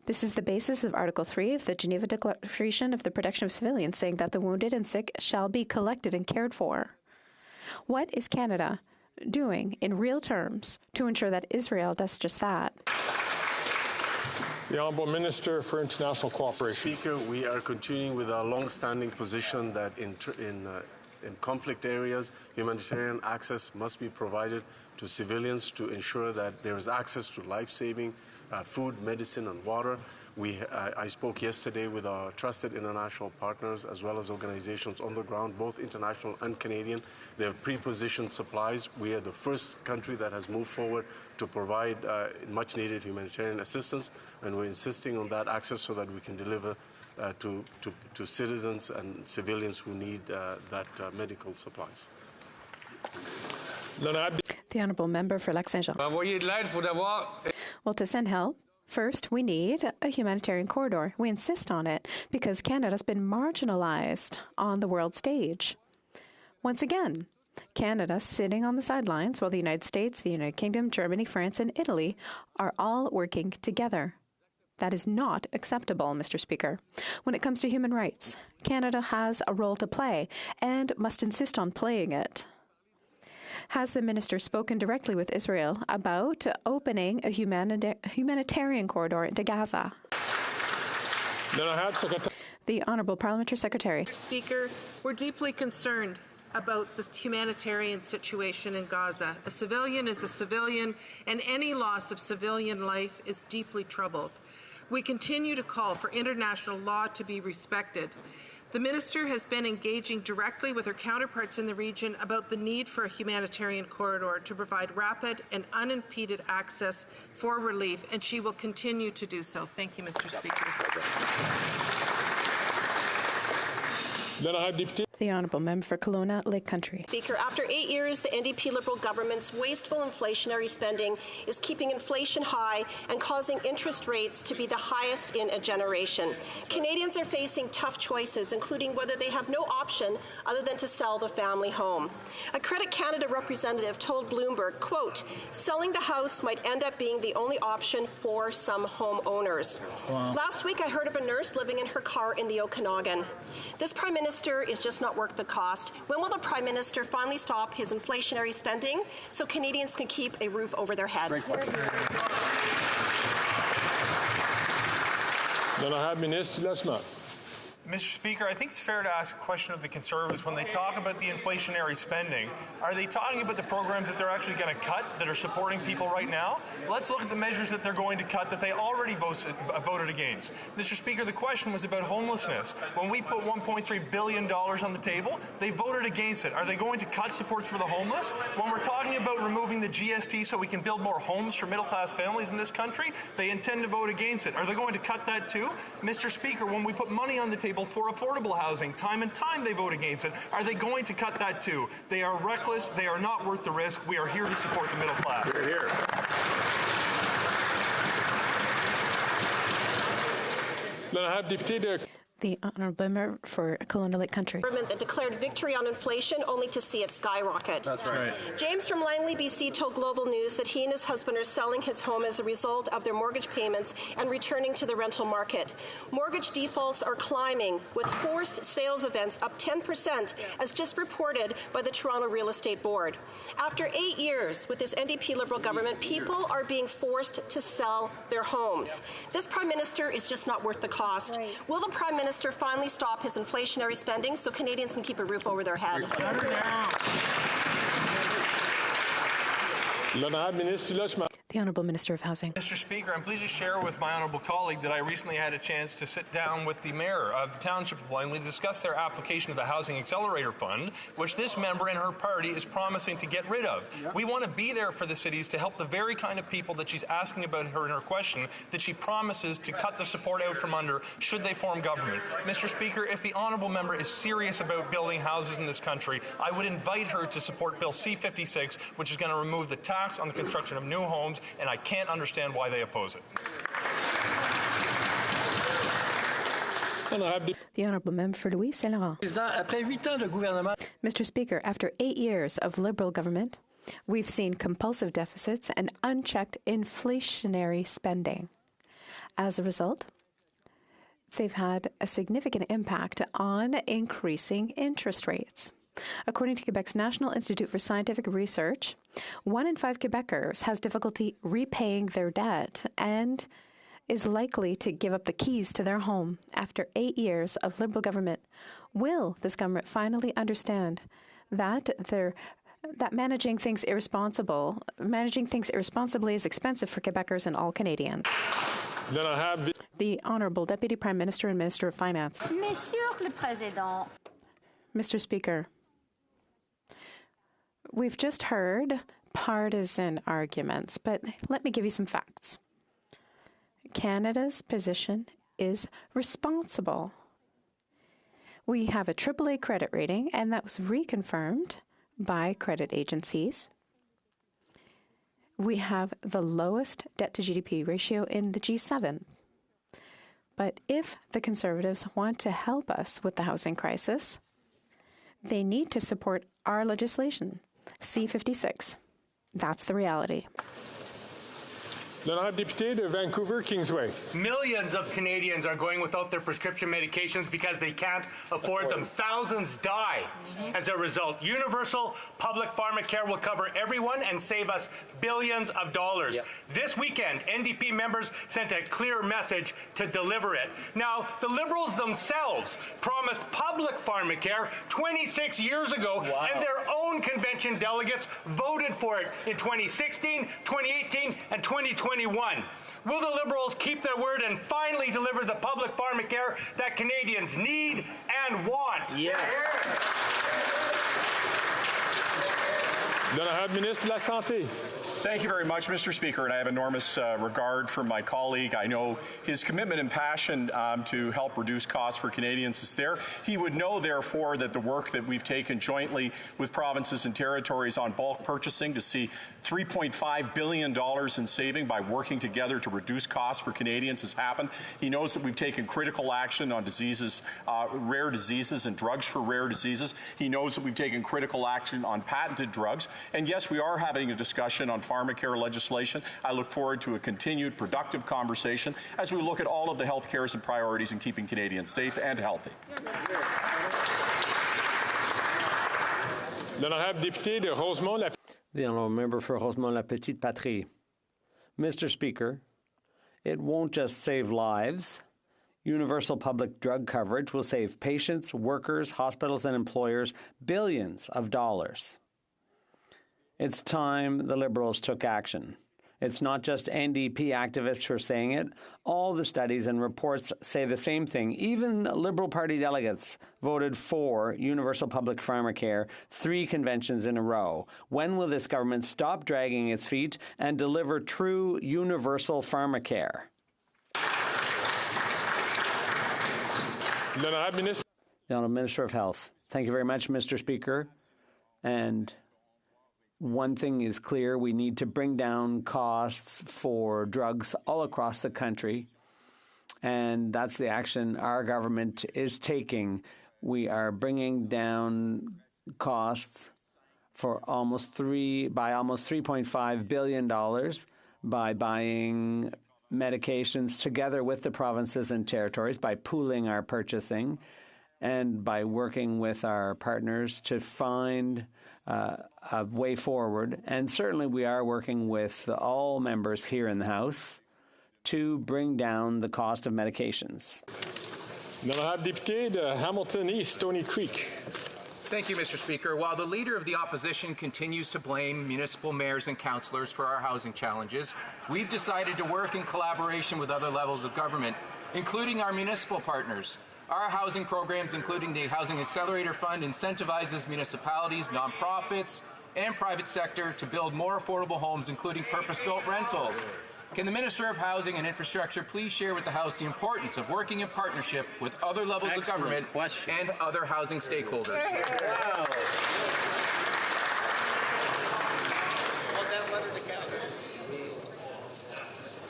This is the basis of Article 3 of the Geneva Declaration of the Protection of Civilians, saying that the wounded and sick shall be collected and cared for. What is Canada doing in real terms to ensure that Israel does just that? The Honourable Minister for International Cooperation. Speaker, we are continuing with our long-standing position that in conflict areas, humanitarian access must be provided to civilians to ensure that there is access to life-saving food, medicine, and water. I spoke yesterday with our trusted international partners as well as organizations on the ground, both international and Canadian. They have pre-positioned supplies. We are the first country that has moved forward to provide much-needed humanitarian assistance, and we're insisting on that access so that we can deliver to citizens and civilians who need that medical supplies. The Honourable Member for Lac-Saint-Jean. Well, to send help, first, we need a humanitarian corridor. We insist on it because Canada's been marginalized on the world stage. Once again, Canada sitting on the sidelines while the United States, the United Kingdom, Germany, France, and Italy are all working together. That is not acceptable, Mr. Speaker. When it comes to human rights, Canada has a role to play and must insist on playing it. Has the minister spoken directly with Israel about opening a humanitarian corridor into Gaza? The Honourable Parliamentary Secretary. Speaker, we're deeply concerned about the humanitarian situation in Gaza. A civilian is a civilian, and any loss of civilian life is deeply troubled. We continue to call for international law to be respected. The minister has been engaging directly with her counterparts in the region about the need for a humanitarian corridor to provide rapid and unimpeded access for relief, and she will continue to do so. Thank you, Mr. Speaker. The Honourable Member for Kelowna Lake Country. Speaker, after 8 years, the NDP Liberal government's wasteful inflationary spending is keeping inflation high and causing interest rates to be the highest in a generation. Canadians are facing tough choices, including whether they have no option other than to sell the family home. A Credit Canada representative told Bloomberg, quote, selling the house might end up being the only option for some homeowners. Wow. Last week, I heard of a nurse living in her car in the Okanagan. This Prime Minister is just not worth the cost. When will the Prime Minister finally stop his inflationary spending so Canadians can keep a roof over their head? L'honorable ministre du Logement. Mr. Speaker, I think it's fair to ask a question of the Conservatives. When they talk about the inflationary spending, are they talking about the programs that they're actually going to cut that are supporting people right now? Let's look at the measures that they're going to cut that they already voted against. Mr. Speaker, the question was about homelessness. When we put $1.3 billion on the table, they voted against it. Are they going to cut supports for the homeless? When we're talking about removing the GST so we can build more homes for middle-class families in this country, they intend to vote against it. Are they going to cut that too? Mr. Speaker, when we put money on the table for affordable housing, time and time they vote against it. Are they going to cut that too? They are reckless. They are not worth the risk. We are here to support the middle class. Hear, hear. L'honorable député de The honourable member for Kelowna Lake Country. Government that declared victory on inflation only to see it skyrocket. That's right. James from Langley, BC told Global News that he and his husband are selling his home as a result of their mortgage payments and returning to the rental market. Mortgage defaults are climbing, with forced sales events up 10%, as just reported by the Toronto Real Estate Board. After 8 years with this NDP Liberal government, people are being forced to sell their homes. This Prime Minister is just not worth the cost. Right. Will the Prime Minister finally stop his inflationary spending so Canadians can keep a roof over their head? L'honorable ministre du Logement. The Honourable Minister of Housing. Mr. Speaker, I'm pleased to share with my honourable colleague that I recently had a chance to sit down with the mayor of the Township of Langley to discuss their application of the Housing Accelerator Fund, which this member and her party is promising to get rid of. Yep. We want to be there for the cities to help the very kind of people that she's asking about her in her question, that she promises to cut the support out from under should they form government. Mr. Speaker, if the honourable member is serious about building houses in this country, I would invite her to support Bill C-56, which is going to remove the tax on the construction of new homes, and I can't understand why they oppose it. The Honourable Member for Louis Saint Laurent. Mr. Speaker, after 8 years of Liberal government, we've seen compulsive deficits and unchecked inflationary spending. As a result, they've had a significant impact on increasing interest rates. According to Quebec's National Institute for Scientific Research, 1 in 5 Quebecers has difficulty repaying their debt and is likely to give up the keys to their home after 8 years of Liberal government. Will this government finally understand that managing things irresponsibly is expensive for Quebecers and all Canadians? The Honourable Deputy Prime Minister and Minister of Finance. Monsieur le Président. Mr. Speaker, we've just heard partisan arguments, but let me give you some facts. Canada's position is responsible. We have a AAA credit rating, and that was reconfirmed by credit agencies. We have the lowest debt-to-GDP ratio in the G7. But if the Conservatives want to help us with the housing crisis, they need to support our legislation, C-56. That's the reality. L'honorable député de Vancouver, Kingsway. Millions of Canadians are going without their prescription medications because they can't afford them. Thousands die as a result. Universal public pharmacare will cover everyone and save us billions of dollars. Yep. This weekend, NDP members sent a clear message to deliver it. Now, the Liberals themselves promised public pharmacare 26 years ago, and their own convention delegates voted for it in 2016, 2018, and 2021. Will the Liberals keep their word and finally deliver the public pharmacare that Canadians need and want? Yes. L'honorable ministre de la Santé. Thank you very much, Mr. Speaker, and I have enormous regard for my colleague. I know his commitment and passion to help reduce costs for Canadians is there. He would know, therefore, that the work that we've taken jointly with provinces and territories on bulk purchasing to see $3.5 billion in saving by working together to reduce costs for Canadians has happened. He knows that we've taken critical action on diseases, rare diseases and drugs for rare diseases. He knows that we've taken critical action on patented drugs. And yes, we are having a discussion on pharmacare legislation. I look forward to a continued productive conversation as we look at all of the health cares and priorities in keeping Canadians safe and healthy. L'honorable député de Rosemont. The honourable member for Rosemont-la-Petite-Patrie. Mr. Speaker, it won't just save lives, Universal public drug coverage will save patients, workers, hospitals, and employers billions of dollars. It's time the Liberals took action. It's not just NDP activists who are saying it. All the studies and reports say the same thing. Even Liberal Party delegates voted for universal public pharmacare 3 conventions in a row. When will this government stop dragging its feet and deliver true universal pharmacare? The Honourable Minister of Health. Thank you very much, Mr. Speaker. And one thing is clear, we need to bring down costs for drugs all across the country. And that's the action our government is taking. We are bringing down costs for almost $3.5 billion by buying medications together with the provinces and territories, by pooling our purchasing, and by working with our partners to find a way forward. And certainly we are working with all members here in the House to bring down the cost of medications. L'honorable député de Hamilton East, Stony Creek. Thank you, Mr. Speaker. While the Leader of the Opposition continues to blame municipal mayors and councillors for our housing challenges, we've decided to work in collaboration with other levels of government, including our municipal partners. Our housing programs, including the Housing Accelerator Fund, incentivizes municipalities, nonprofits, and private sector to build more affordable homes, including purpose-built rentals. Can the Minister of Housing and Infrastructure please share with the House the importance of working in partnership with other levels of government and other housing stakeholders?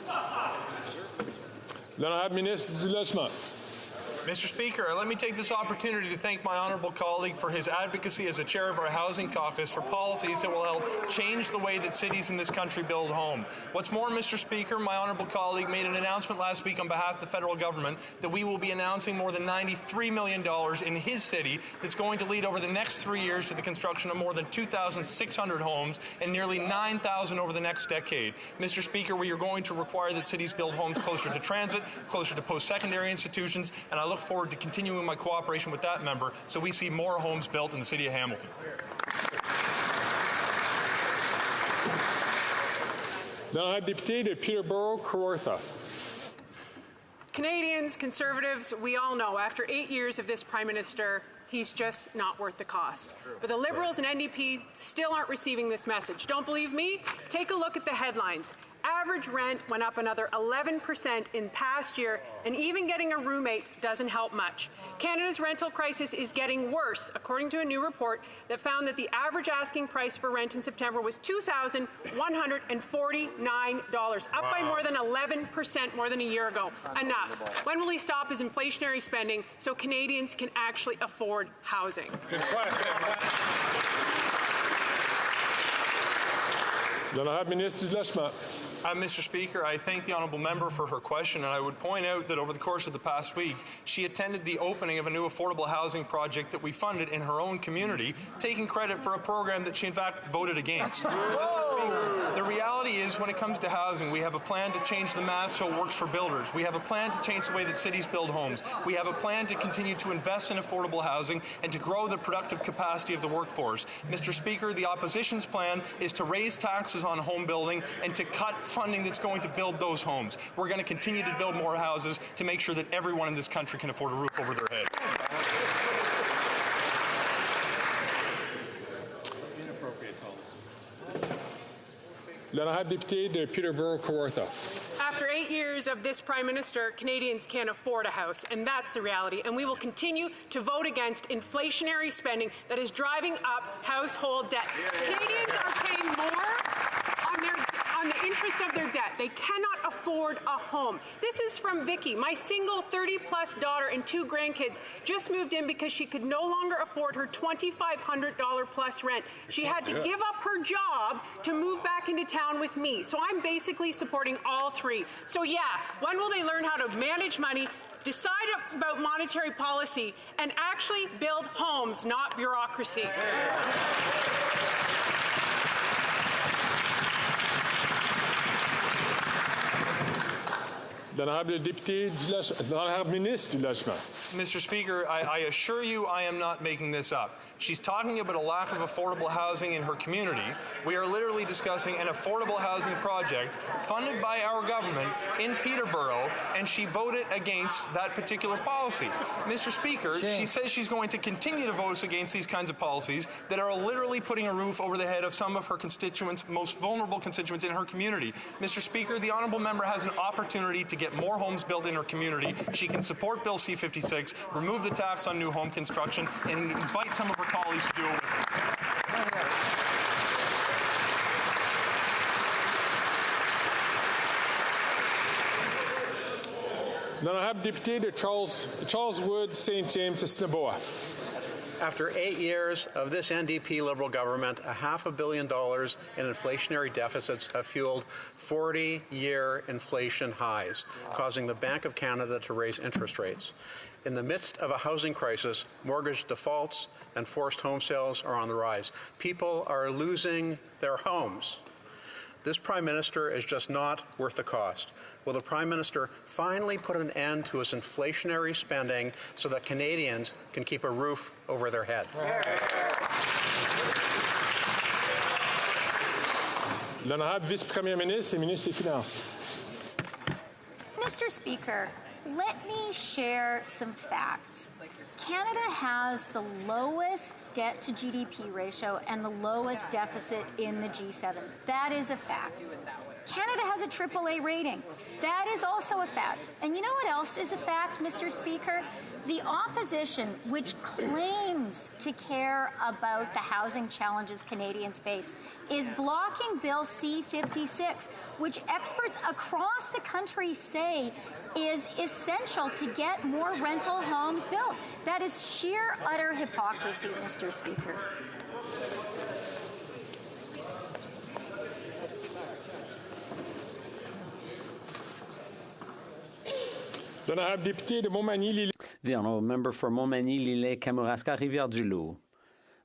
Wow. L'honorable ministre du Logement. Mr. Speaker, let me take this opportunity to thank my honourable colleague for his advocacy as the chair of our Housing Caucus for policies that will help change the way that cities in this country build home. What's more, Mr. Speaker, my honourable colleague made an announcement last week on behalf of the federal government that we will be announcing more than $93 million in his city that's going to lead over the next 3 years to the construction of more than 2,600 homes and nearly 9,000 over the next decade. Mr. Speaker, we are going to require that cities build homes closer to transit, closer to post-secondary institutions, and I look forward to continuing my cooperation with that member so we see more homes built in the city of Hamilton. L'honorable député de Peterborough, Kawartha. Canadians, Conservatives, we all know after 8 years of this Prime Minister, he's just not worth the cost. But the Liberals and NDP still aren't receiving this message. Don't believe me? Take a look at the headlines. Average rent went up another 11% in past year, and even getting a roommate doesn't help much. Canada's rental crisis is getting worse, according to a new report that found that the average asking price for rent in September was $2,149, up by more than 11% more than a year ago. Enough. When will he stop his inflationary spending so Canadians can actually afford housing? L'honorable ministre du Logement. Mr. Speaker, I thank the honourable member for her question, and I would point out that over the course of the past week, she attended the opening of a new affordable housing project that we funded in her own community, taking credit for a program that she in fact voted against. Mr. Speaker, the reality is when it comes to housing, we have a plan to change the math so it works for builders. We have a plan to change the way that cities build homes. We have a plan to continue to invest in affordable housing and to grow the productive capacity of the workforce. Mr. Speaker, the opposition's plan is to raise taxes on home building and to cut funding that's going to build those homes. We're going to continue to build more houses to make sure that everyone in this country can afford a roof over their head. L'honorable député de Peterborough, Kawartha. After 8 years of this Prime Minister, Canadians can't afford a house, and that's the reality. And we will continue to vote against inflationary spending that is driving up household debt. Canadians are paying more on the interest of their debt. They cannot afford a home. This is from Vicky, my single 30-plus daughter and 2 grandkids just moved in because she could no longer afford her $2,500 plus rent. She had to give up her job to move back into town with me. So I'm basically supporting all 3. So yeah, when will they learn how to manage money, decide about monetary policy, and actually build homes, not bureaucracy? L'honorable député l'honorable ministre du Logement. Mr. Speaker, I assure you I am not making this up. She's talking about a lack of affordable housing in her community. We are literally discussing an affordable housing project funded by our government in Peterborough, and she voted against that particular policy. Mr. Speaker, she says she's going to continue to vote against these kinds of policies that are literally putting a roof over the head of some of her constituents, most vulnerable constituents in her community. Mr. Speaker, the honourable member has an opportunity to get more homes built in her community. She can support Bill C-56, remove the tax on new home construction, and invite some of her colleagues to do it with her. L'honorable député de Charles Wood, St. James, Assiniboia. After 8 years of this NDP Liberal government, $500 million in inflationary deficits have fueled 40-year inflation highs, causing the Bank of Canada to raise interest rates. In the midst of a housing crisis, mortgage defaults and forced home sales are on the rise. People are losing their homes. This Prime Minister is just not worth the cost. Will the Prime Minister finally put an end to his inflationary spending so that Canadians can keep a roof over their head? L'honorable vice-premier ministre et ministre des Finances. Mr. Speaker, let me share some facts. Canada has the lowest debt to GDP ratio and the lowest deficit in the G7. That is a fact. Canada has a AAA rating. That is also a fact. And you know what else is a fact, Mr. Speaker? The opposition, which claims to care about the housing challenges Canadians face, is blocking Bill C-56, which experts across the country say is essential to get more rental homes built. That is sheer, utter hypocrisy, Mr. Speaker. L'honorable député de Montmagny-Lilley. The honourable member for Montmagny-Lilley, Kamouraska, Rivière-du-Loup.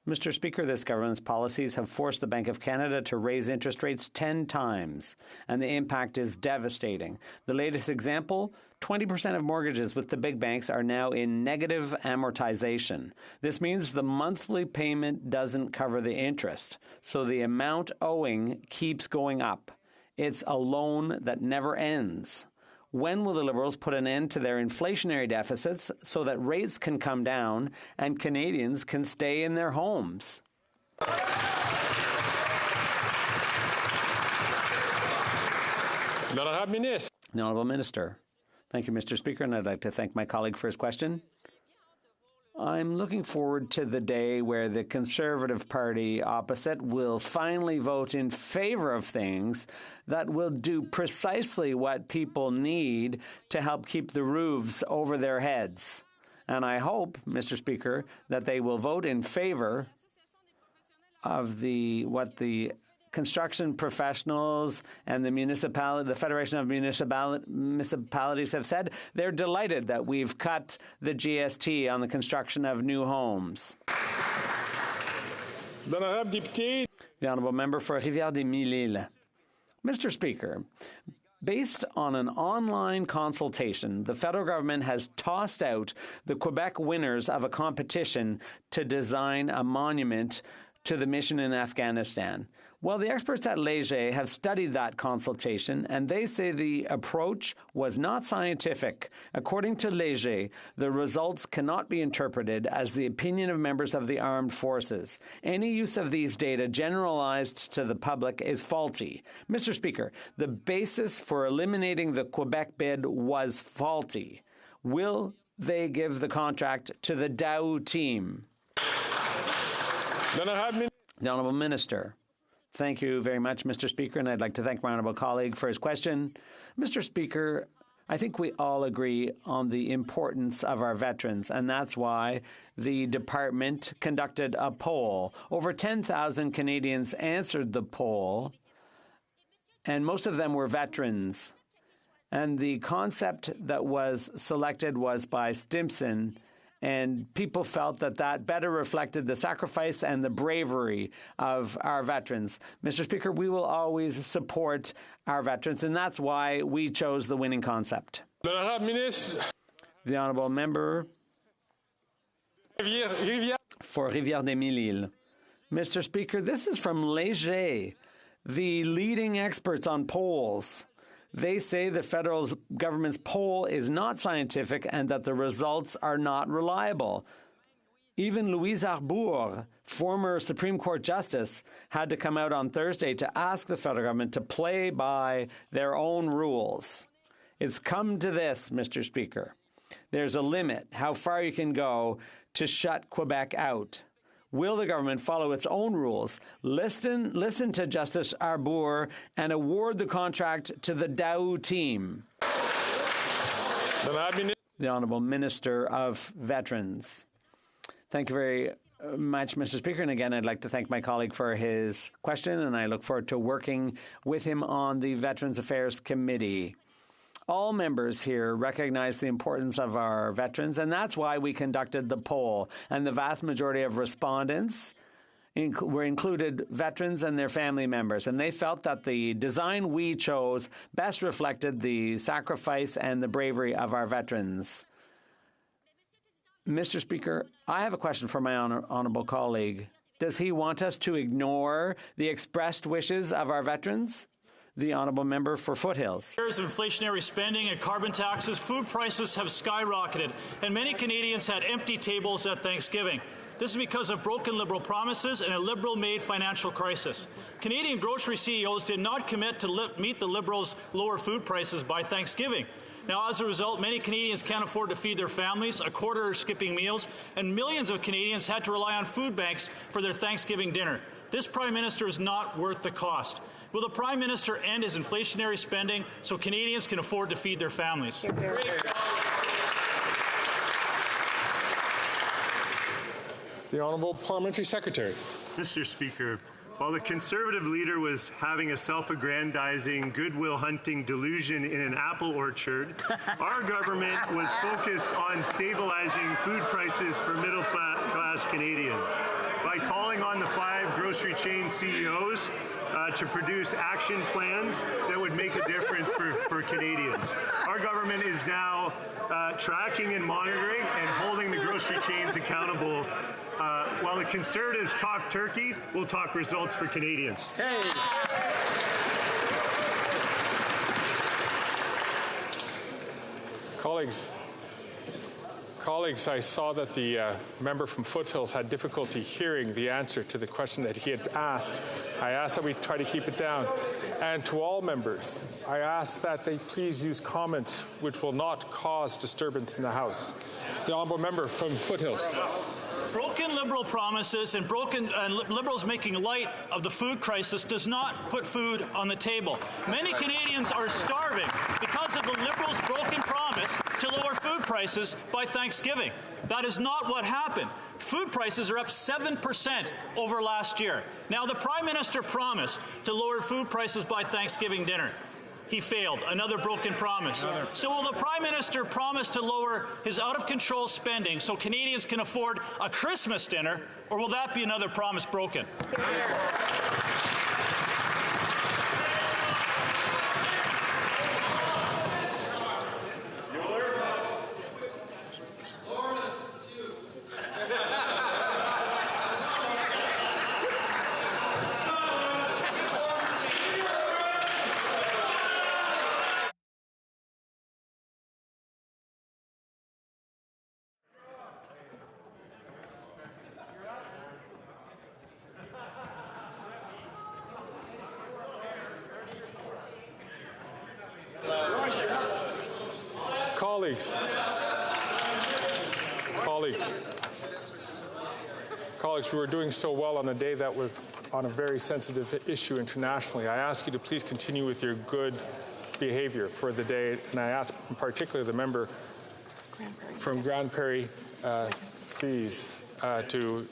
Mr. Speaker, this government's policies have forced the Bank of Canada to raise interest rates 10 times, and the impact is devastating. The latest example, 20% of mortgages with the big banks are now in negative amortization. This means the monthly payment doesn't cover the interest, so the amount owing keeps going up. It's a loan that never ends. When will the Liberals put an end to their inflationary deficits so that rates can come down and Canadians can stay in their homes? L'honorable ministre. The Honourable Minister. Thank you, Mr. Speaker, and I'd like to thank my colleague for his question. I'm looking forward to the day where the Conservative Party opposite will finally vote in favor of things that will do precisely what people need to help keep the roofs over their heads. And I hope, Mr. Speaker, that they will vote in favor of what the construction professionals and the Federation of Municipalities have said. They're delighted that we've cut the GST on the construction of new homes. The honourable member for Rivière-des-Mille-Îles. Mr. Speaker, based on an online consultation, the federal government has tossed out the Quebec winners of a competition to design a monument to the mission in Afghanistan. Well, the experts at Léger have studied that consultation, and they say the approach was not scientific. According to Léger, the results cannot be interpreted as the opinion of members of the armed forces. Any use of these data generalized to the public is faulty. Mr. Speaker, the basis for eliminating the Quebec bid was faulty. Will they give the contract to the Dow team? The Honourable Minister. Thank you very much, Mr. Speaker, and I'd like to thank my honourable colleague for his question. Mr. Speaker, I think we all agree on the importance of our veterans, and that's why the department conducted a poll. Over 10,000 Canadians answered the poll, and most of them were veterans. And the concept that was selected was by Stimson, And people felt that that better reflected the sacrifice and the bravery of our veterans. Mr. Speaker, we will always support our veterans, and that's why we chose the winning concept. The Honourable Member for Rivière-des-Mille-Îles. Mr. Speaker, this is from Léger, the leading experts on polls. They say the federal government's poll is not scientific and that the results are not reliable. Even Louise Arbour, former Supreme Court Justice, had to come out on Thursday to ask the federal government to play by their own rules. It's come to this, Mr. Speaker. There's a limit how far you can go to shut Quebec out. Will the government follow its own rules, listen to Justice Arbour, and award the contract to the Dow team? The Honourable Minister of Veterans. Thank you very much, Mr. Speaker. And again, I'd like to thank my colleague for his question, and I look forward to working with him on the Veterans Affairs Committee. All members here recognize the importance of our veterans, and that's why we conducted the poll. And the vast majority of respondents were included veterans and their family members, and they felt that the design we chose best reflected the sacrifice and the bravery of our veterans. Mr. Speaker, I have a question for my honourable colleague. Does he want us to ignore the expressed wishes of our veterans? The Honourable Member for Foothills. Years of inflationary spending and carbon taxes, food prices have skyrocketed, and many Canadians had empty tables at Thanksgiving. This is because of broken Liberal promises and a Liberal-made financial crisis. Canadian grocery CEOs did not commit to meet the Liberals' lower food prices by Thanksgiving. Now, as a result, many Canadians can't afford to feed their families, a quarter are skipping meals, and millions of Canadians had to rely on food banks for their Thanksgiving dinner. This Prime Minister is not worth the cost. Will the Prime Minister end his inflationary spending so Canadians can afford to feed their families? The Honourable Parliamentary Secretary. Mr. Speaker, while the Conservative leader was having a self-aggrandizing, goodwill hunting delusion in an apple orchard, our government was focused on stabilizing food prices for middle-class Canadians. By calling on the 5 grocery chain CEOs to produce action plans that would make a difference for Canadians. Our government is now tracking and monitoring and holding the grocery chains accountable. While the Conservatives talk turkey, we'll talk results for Canadians. Hey. Colleagues, I saw that the member from Foothills had difficulty hearing the answer to the question that he had asked. I asked that we try to keep it down. And to all members, I ask that they please use comment which will not cause disturbance in the House. The honourable member from Foothills. Broken Liberal promises and Liberals making light of the food crisis does not put food on the table. Many Canadians are starving because of the Liberals' broken promise to lower food prices by Thanksgiving. That is not what happened. Food prices are up 7% over last year. Now, the Prime Minister promised to lower food prices by Thanksgiving dinner. He failed. Another broken promise. So will the Prime Minister promise to lower his out-of-control spending so Canadians can afford a Christmas dinner, or will that be another promise broken? Colleagues, we were doing so well on a day that was on a very sensitive issue internationally. I ask you to please continue with your good behavior for the day, and I ask in particular the member from Grand Prairie, please, to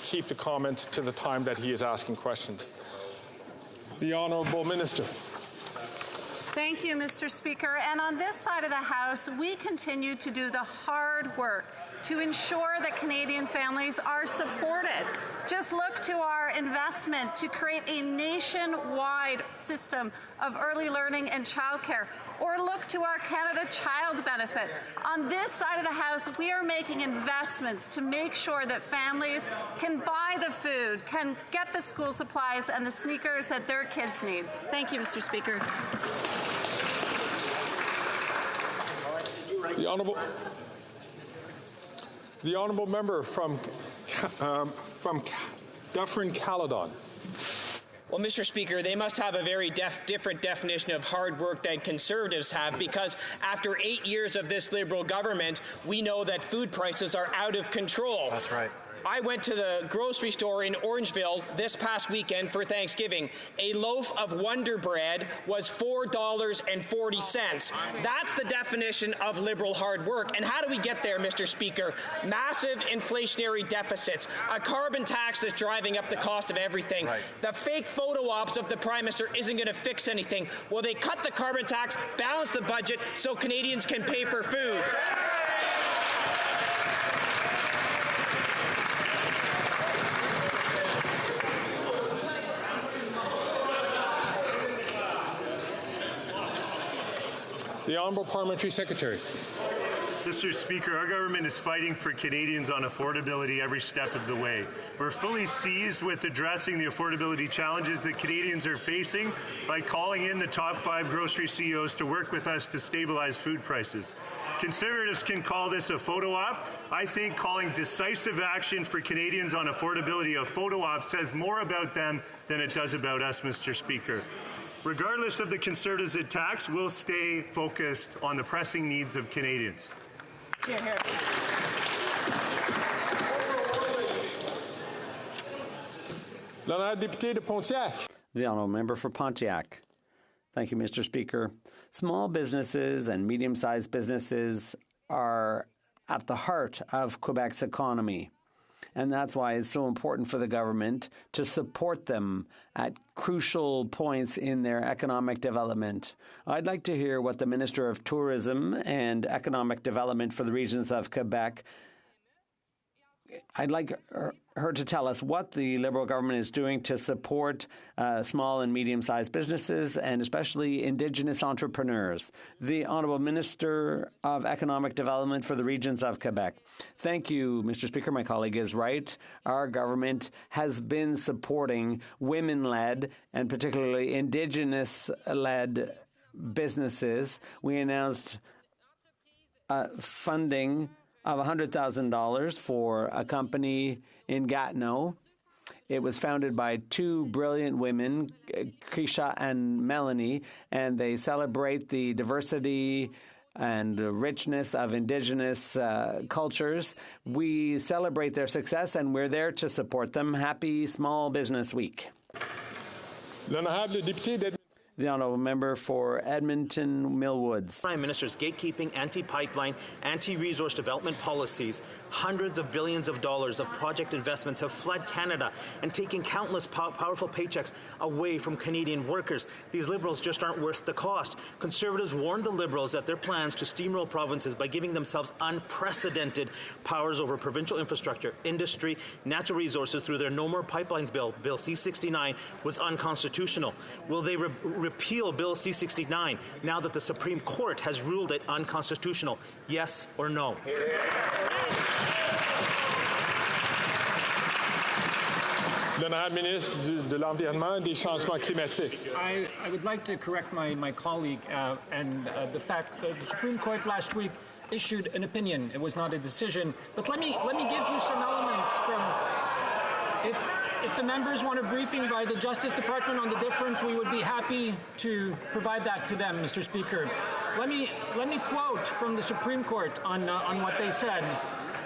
keep the comments to the time that he is asking questions. The Honourable Minister. Thank you, Mr. Speaker. And on this side of the House, we continue to do the hard work to ensure that Canadian families are supported. Just look to our investment to create a nationwide system of early learning and childcare. Or look to our Canada Child Benefit. On this side of the House, we are making investments to make sure that families can buy the food, can get the school supplies and the sneakers that their kids need. Thank you, Mr. Speaker. The honourable member from Dufferin-Caledon. Well, Mr. Speaker, they must have a very different definition of hard work than Conservatives have, because after 8 years of this Liberal government, we know that food prices are out of control. That's right. I went to the grocery store in Orangeville this past weekend for Thanksgiving. A loaf of Wonder Bread was $4.40. That's the definition of Liberal hard work. And how do we get there, Mr. Speaker? Massive inflationary deficits, a carbon tax that's driving up the cost of everything. Right. The fake photo ops of the Prime Minister isn't going to fix anything. Well, they cut the carbon tax, balance the budget so Canadians can pay for food. The Honourable Parliamentary Secretary. Mr. Speaker, our government is fighting for Canadians on affordability every step of the way. We're fully seized with addressing the affordability challenges that Canadians are facing by calling in the top 5 grocery CEOs to work with us to stabilize food prices. Conservatives can call this a photo op. I think calling decisive action for Canadians on affordability a photo op says more about them than it does about us, Mr. Speaker. Regardless of the Conservatives' attacks, we'll stay focused on the pressing needs of Canadians. The honourable member for Pontiac. Thank you, Mr. Speaker. Small businesses and medium-sized businesses are at the heart of Quebec's economy. And that's why it's so important for the government to support them at crucial points in their economic development. I'd like to hear what the Minister of Tourism and Economic Development for the regions of Quebec, I'd like her to tell us what the Liberal government is doing to support small and medium-sized businesses and especially Indigenous entrepreneurs. The Honourable Minister of Economic Development for the regions of Quebec. Thank you, Mr. Speaker. My colleague is right. Our government has been supporting women-led and particularly Indigenous-led businesses. We announced funding of $100,000 for a company in Gatineau. It was founded by 2 brilliant women, Krisha and Melanie, and they celebrate the diversity and richness of Indigenous cultures. We celebrate their success, and we're there to support them. Happy Small Business Week. The honourable member for Edmonton Millwoods. Prime Minister's gatekeeping, anti-pipeline, anti-resource development policies, hundreds of billions of dollars of project investments have fled Canada and taken countless powerful paychecks away from Canadian workers. These Liberals just aren't worth the cost. Conservatives warned the Liberals that their plans to steamroll provinces by giving themselves unprecedented powers over provincial infrastructure, industry, natural resources through their No More Pipelines bill, Bill C-69, was unconstitutional. Will they repeal Bill C-69 now that the Supreme Court has ruled it unconstitutional? Yes or no? L'honorable ministre de l'Environnement et des Changements climatiques. I would like to correct my colleague and the fact that the Supreme Court last week issued an opinion. It was not a decision. But let me give you some elements from. If the members want a briefing by the Justice Department on the difference, we would be happy to provide that to them, Mr. Speaker. Let me quote from the Supreme Court on what they said.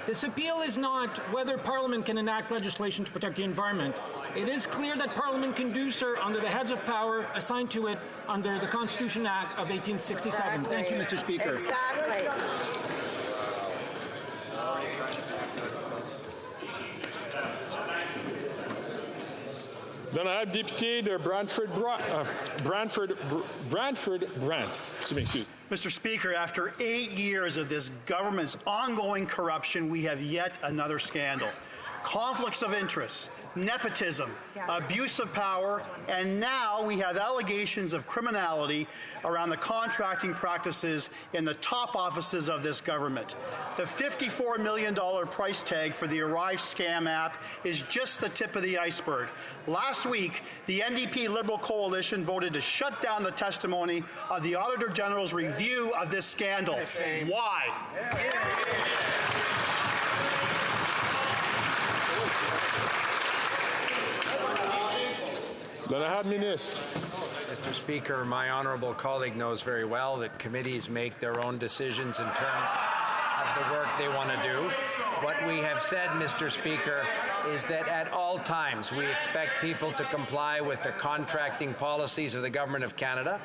This appeal is not whether Parliament can enact legislation to protect the environment. It is clear that Parliament can do so under the heads of power assigned to it under the Constitution Act of 1867. Exactly. Thank you, Mr. Speaker. Exactly. L'honorable député de Brantford-Brant. Excuse. Mr. Speaker, after 8 years of this government's ongoing corruption, we have yet another scandal. Conflicts of interest, nepotism, abuse of power, and now we have allegations of criminality around the contracting practices in the top offices of this government. The $54 million price tag for the Arrive scam app is just the tip of the iceberg. Last week, the NDP Liberal Coalition voted to shut down the testimony of the Auditor General's review of this scandal. Why? Mr. Speaker, my honourable colleague knows very well that committees make their own decisions in terms of the work they want to do. What we have said, Mr. Speaker, is that at all times we expect people to comply with the contracting policies of the Government of Canada,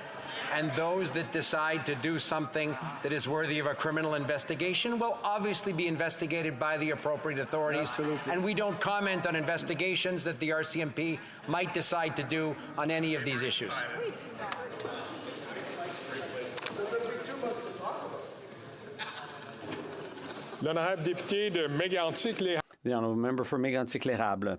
and those that decide to do something that is worthy of a criminal investigation will obviously be investigated by the appropriate authorities. Absolutely. And we don't comment on investigations that the RCMP might decide to do on any of these issues. L'honorable député de Mégantic-les. The honourable member for Mégantic-l'Érable.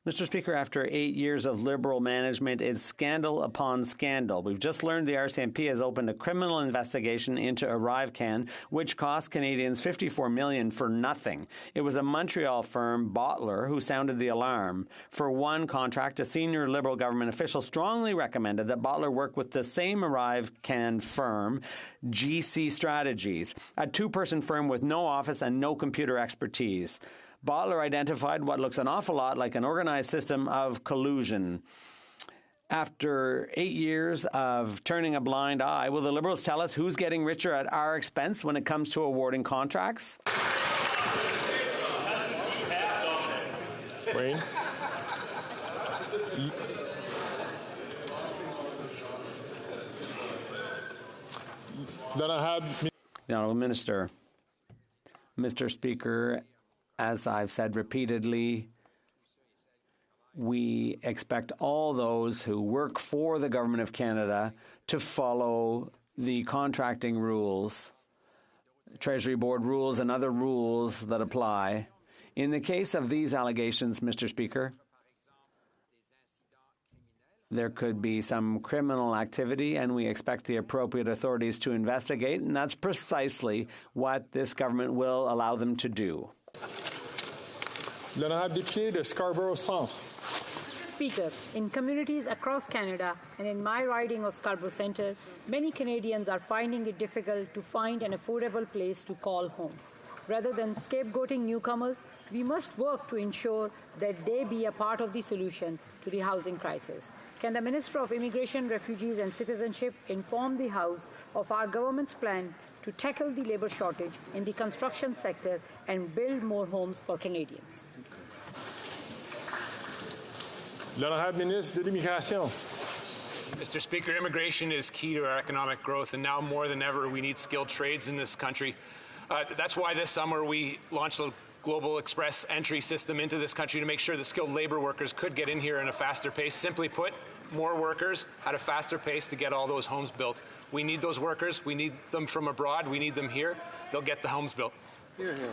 Mr. Speaker, after 8 years of Liberal management, it's scandal upon scandal. We've just learned the RCMP has opened a criminal investigation into ArriveCan, which cost Canadians $54 million for nothing. It was a Montreal firm, Bottler, who sounded the alarm. For one contract, a senior Liberal government official strongly recommended that Bottler work with the same ArriveCan firm, GC Strategies, a two-person firm with no office and no computer expertise. Bottler identified what looks an awful lot like an organized system of collusion. After 8 years of turning a blind eye, will the Liberals tell us who's getting richer at our expense when it comes to awarding contracts? Wayne? The Honourable Minister. Mr. Speaker, as I've said repeatedly, we expect all those who work for the Government of Canada to follow the contracting rules, Treasury Board rules and other rules that apply. In the case of these allegations, Mr. Speaker, there could be some criminal activity, and we expect the appropriate authorities to investigate, and that's precisely what this government will allow them to do. L'honorable député de Scarborough Centre. Speaker, in communities across Canada and in my riding of Scarborough Centre, many Canadians are finding it difficult to find an affordable place to call home. Rather than scapegoating newcomers, we must work to ensure that they be a part of the solution to the housing crisis. Can the Minister of Immigration, Refugees and Citizenship inform the House of our government's plan to tackle the labour shortage in the construction sector and build more homes for Canadians? L'honorable ministre de l'Immigration. Mr. Speaker, immigration is key to our economic growth, and now more than ever, we need skilled trades in this country. That's why this summer we launched a global express entry system into this country to make sure that skilled labor workers could get in here in a faster pace. Simply put, more workers at a faster pace to get all those homes built. We need those workers. We need them from abroad. We need them here. They'll get the homes built. Here, here.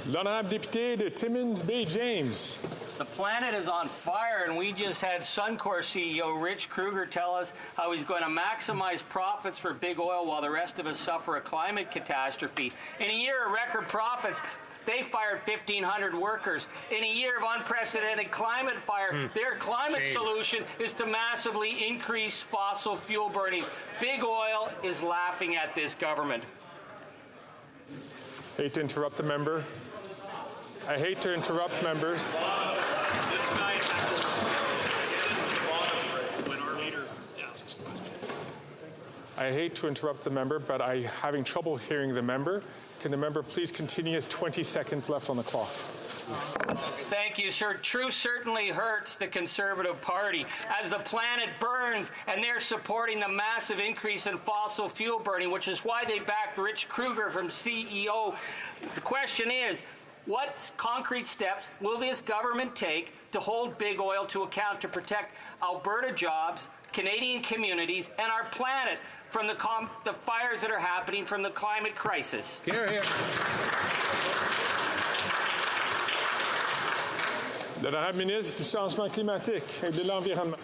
L'honorable député de Timmins Bay James. The planet is on fire, and we just had Suncor CEO Rich Kruger tell us how he's going to maximize profits for big oil while the rest of us suffer a climate catastrophe. In a year of record profits, they fired 1,500 workers. In a year of unprecedented climate fire, their climate solution is to massively increase fossil fuel burning. Big oil is laughing at this government. Hate to interrupt the member. I hate to interrupt members. This guy when our leader asks questions. I hate to interrupt the member, but I'm having trouble hearing the member. Can the member please continue? 20 seconds left on the clock. Thank you, sir. Truth certainly hurts the Conservative Party as the planet burns, and they're supporting the massive increase in fossil fuel burning, which is why they backed Rich Kruger from CEO. The question is, What concrete steps will this government take to hold big oil to account to protect Alberta jobs, Canadian communities, and our planet from the fires that are happening from the climate crisis? Here, here. L'honorable ministre du Changement climatique et de l'Environnement.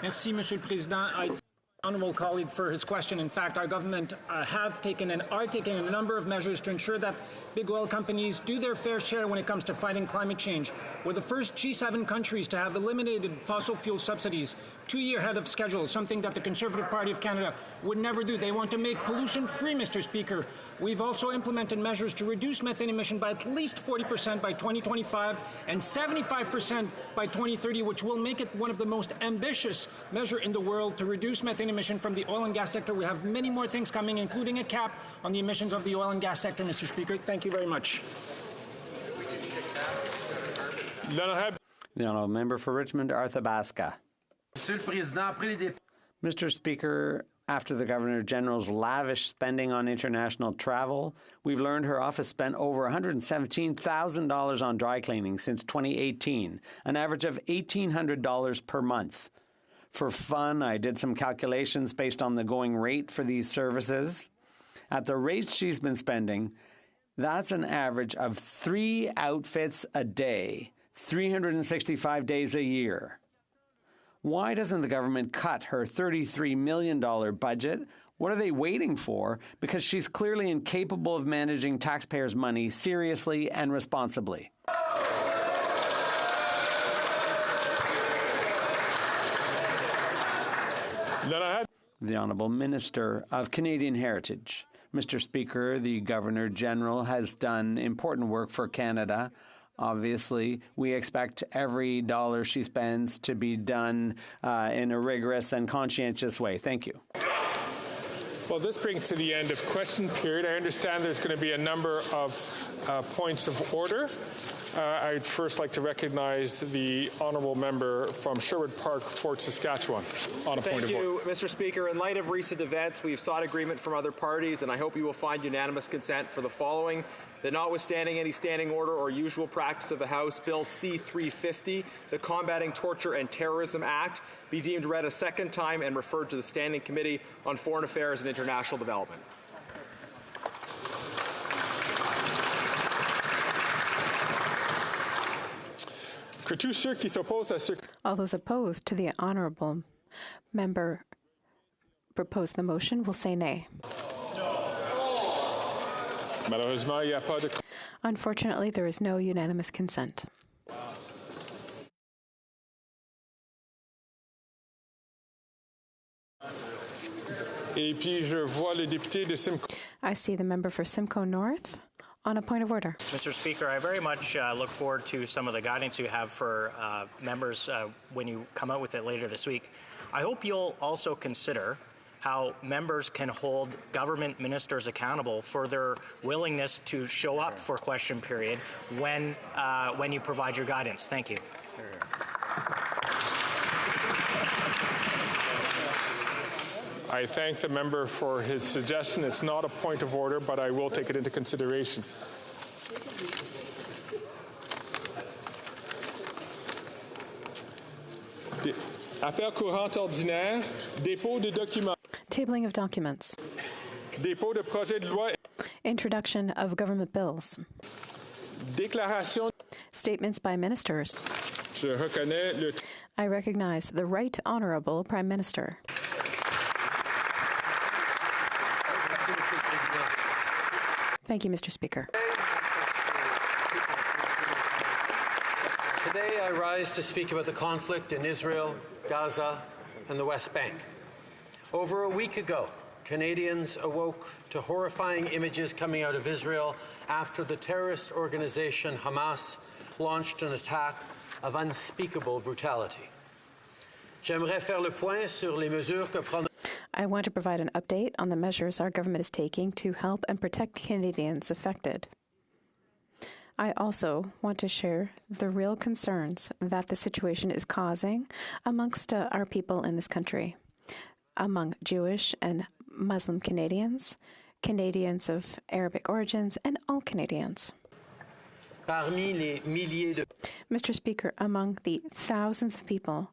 Merci, Monsieur le Président. I thank the honourable colleague for his question. In fact, our government have taken and are taking a number of measures to ensure that big oil companies do their fair share when it comes to fighting climate change. We're the first G7 countries to have eliminated fossil fuel subsidies 2 years ahead of schedule, something that the Conservative Party of Canada would never do. They want to make pollution-free, Mr. Speaker. We've also implemented measures to reduce methane emission by at least 40% by 2025 and 75% by 2030, which will make it one of the most ambitious measures in the world to reduce methane emission from the oil and gas sector. We have many more things coming, including a cap on the emissions of the oil and gas sector, Mr. Speaker. Thank you very much. The honourable member for Richmond, Arthabaska. Mr. Speaker, after the Governor-General's lavish spending on international travel, we've learned her office spent over $117,000 on dry cleaning since 2018, an average of $1,800 per month. For fun, I did some calculations based on the going rate for these services. At the rates she's been spending, that's an average of 3 outfits a day, 365 days a year. Why doesn't the government cut her $33 million budget? What are they waiting for? Because she's clearly incapable of managing taxpayers' money seriously and responsibly. The Honourable Minister of Canadian Heritage. Mr. Speaker, the Governor-General has done important work for Canada. Obviously, we expect every dollar she spends to be done in a rigorous and conscientious way. Thank you. Well, this brings to the end of question period. I understand there's going to be a number of points of order. I'd first like to recognize the honourable member from Sherwood Park, Fort Saskatchewan, on a point of order. Thank you, Mr. Speaker. In light of recent events, we've sought agreement from other parties, and I hope you will find unanimous consent for the following. That notwithstanding any standing order or usual practice of the House, Bill C-350, the Combating Torture and Terrorism Act, be deemed read a second time and referred to the Standing Committee on Foreign Affairs and International Development. All those opposed to the honourable member propose the motion will say nay. Unfortunately, there is no unanimous consent. I see the member for Simcoe North on a point of order. Mr. Speaker, I very much look forward to some of the guidance you have for members when you come out with it later this week. I hope you'll also consider how members can hold government ministers accountable for their willingness to show up for question period when you provide your guidance. Thank you. I thank the member for his suggestion. It's not a point of order, but I will take it into consideration. Affaires courantes ordinaires, dépôt de documents. Tabling of documents. Dépôt de projet de loi. Introduction of government bills. Déclaration. Statements by ministers. Je reconnais le. I recognize the Right Honourable Prime Minister. Thank you, Mr. Speaker. Today I rise to speak about the conflict in Israel, Gaza, and the West Bank. Over a week ago, Canadians awoke to horrifying images coming out of Israel after the terrorist organization Hamas launched an attack of unspeakable brutality. J'aimerais faire le point sur les mesures que prendra. I want to provide an update on the measures our government is taking to help and protect Canadians affected. I also want to share the real concerns that the situation is causing amongst our people in this country, among Jewish and Muslim Canadians, Canadians of Arabic origins, and all Canadians. Parmi les milliers de... Mr. Speaker, among the thousands of people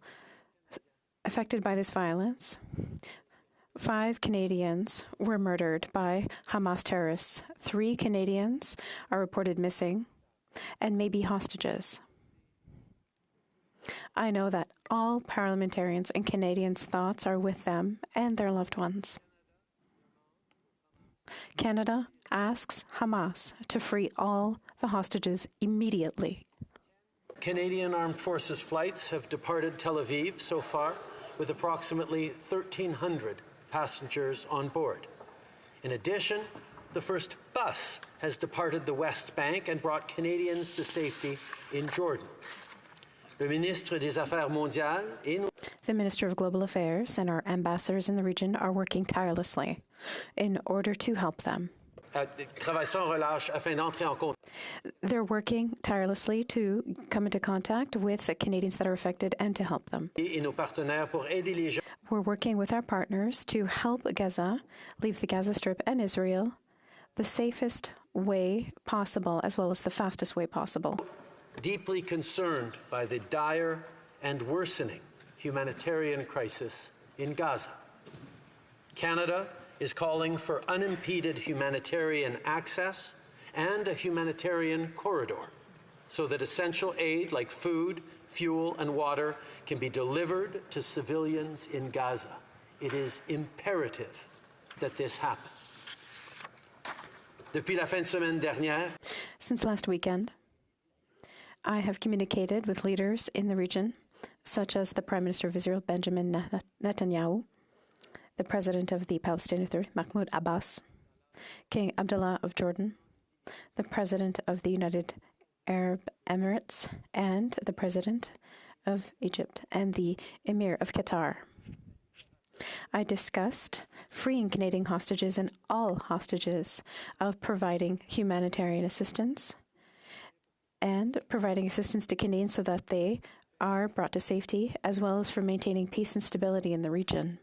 affected by this violence, 5 Canadians were murdered by Hamas terrorists. 3 Canadians are reported missing and may be hostages. I know that all parliamentarians and Canadians' thoughts are with them and their loved ones. Canada asks Hamas to free all the hostages immediately. Canadian Armed Forces flights have departed Tel Aviv so far with approximately 1,300 passengers on board. In addition, the first bus has departed the West Bank and brought Canadians to safety in Jordan. Le ministre des Affaires mondiales et The Minister of Global Affairs and our ambassadors in the region are working tirelessly in order to help them. travaillent sans relâche afin d'entrer en contact. They're working tirelessly to come into contact with the Canadians that are affected and to help them. Et nos partenaires pour aider les gens. We're working with our partners to help Gaza leave the Gaza Strip and Israel the safest way possible, as well as the fastest way possible. Deeply concerned by the dire and worsening humanitarian crisis in Gaza. Canada is calling for unimpeded humanitarian access and a humanitarian corridor so that essential aid like food, fuel, and water can be delivered to civilians in Gaza. It is imperative that this happen. Depuis la fin de semaine dernière, since last weekend, I have communicated with leaders in the region, such as the Prime Minister of Israel, Benjamin Netanyahu, the President of the Palestinian Authority, Mahmoud Abbas, King Abdullah of Jordan, the President of the United Arab Emirates, and the President of Egypt, and the Emir of Qatar. I discussed freeing Canadian hostages and all hostages, of providing humanitarian assistance and providing assistance to Canadians so that they are brought to safety, as well as for maintaining peace and stability in the region.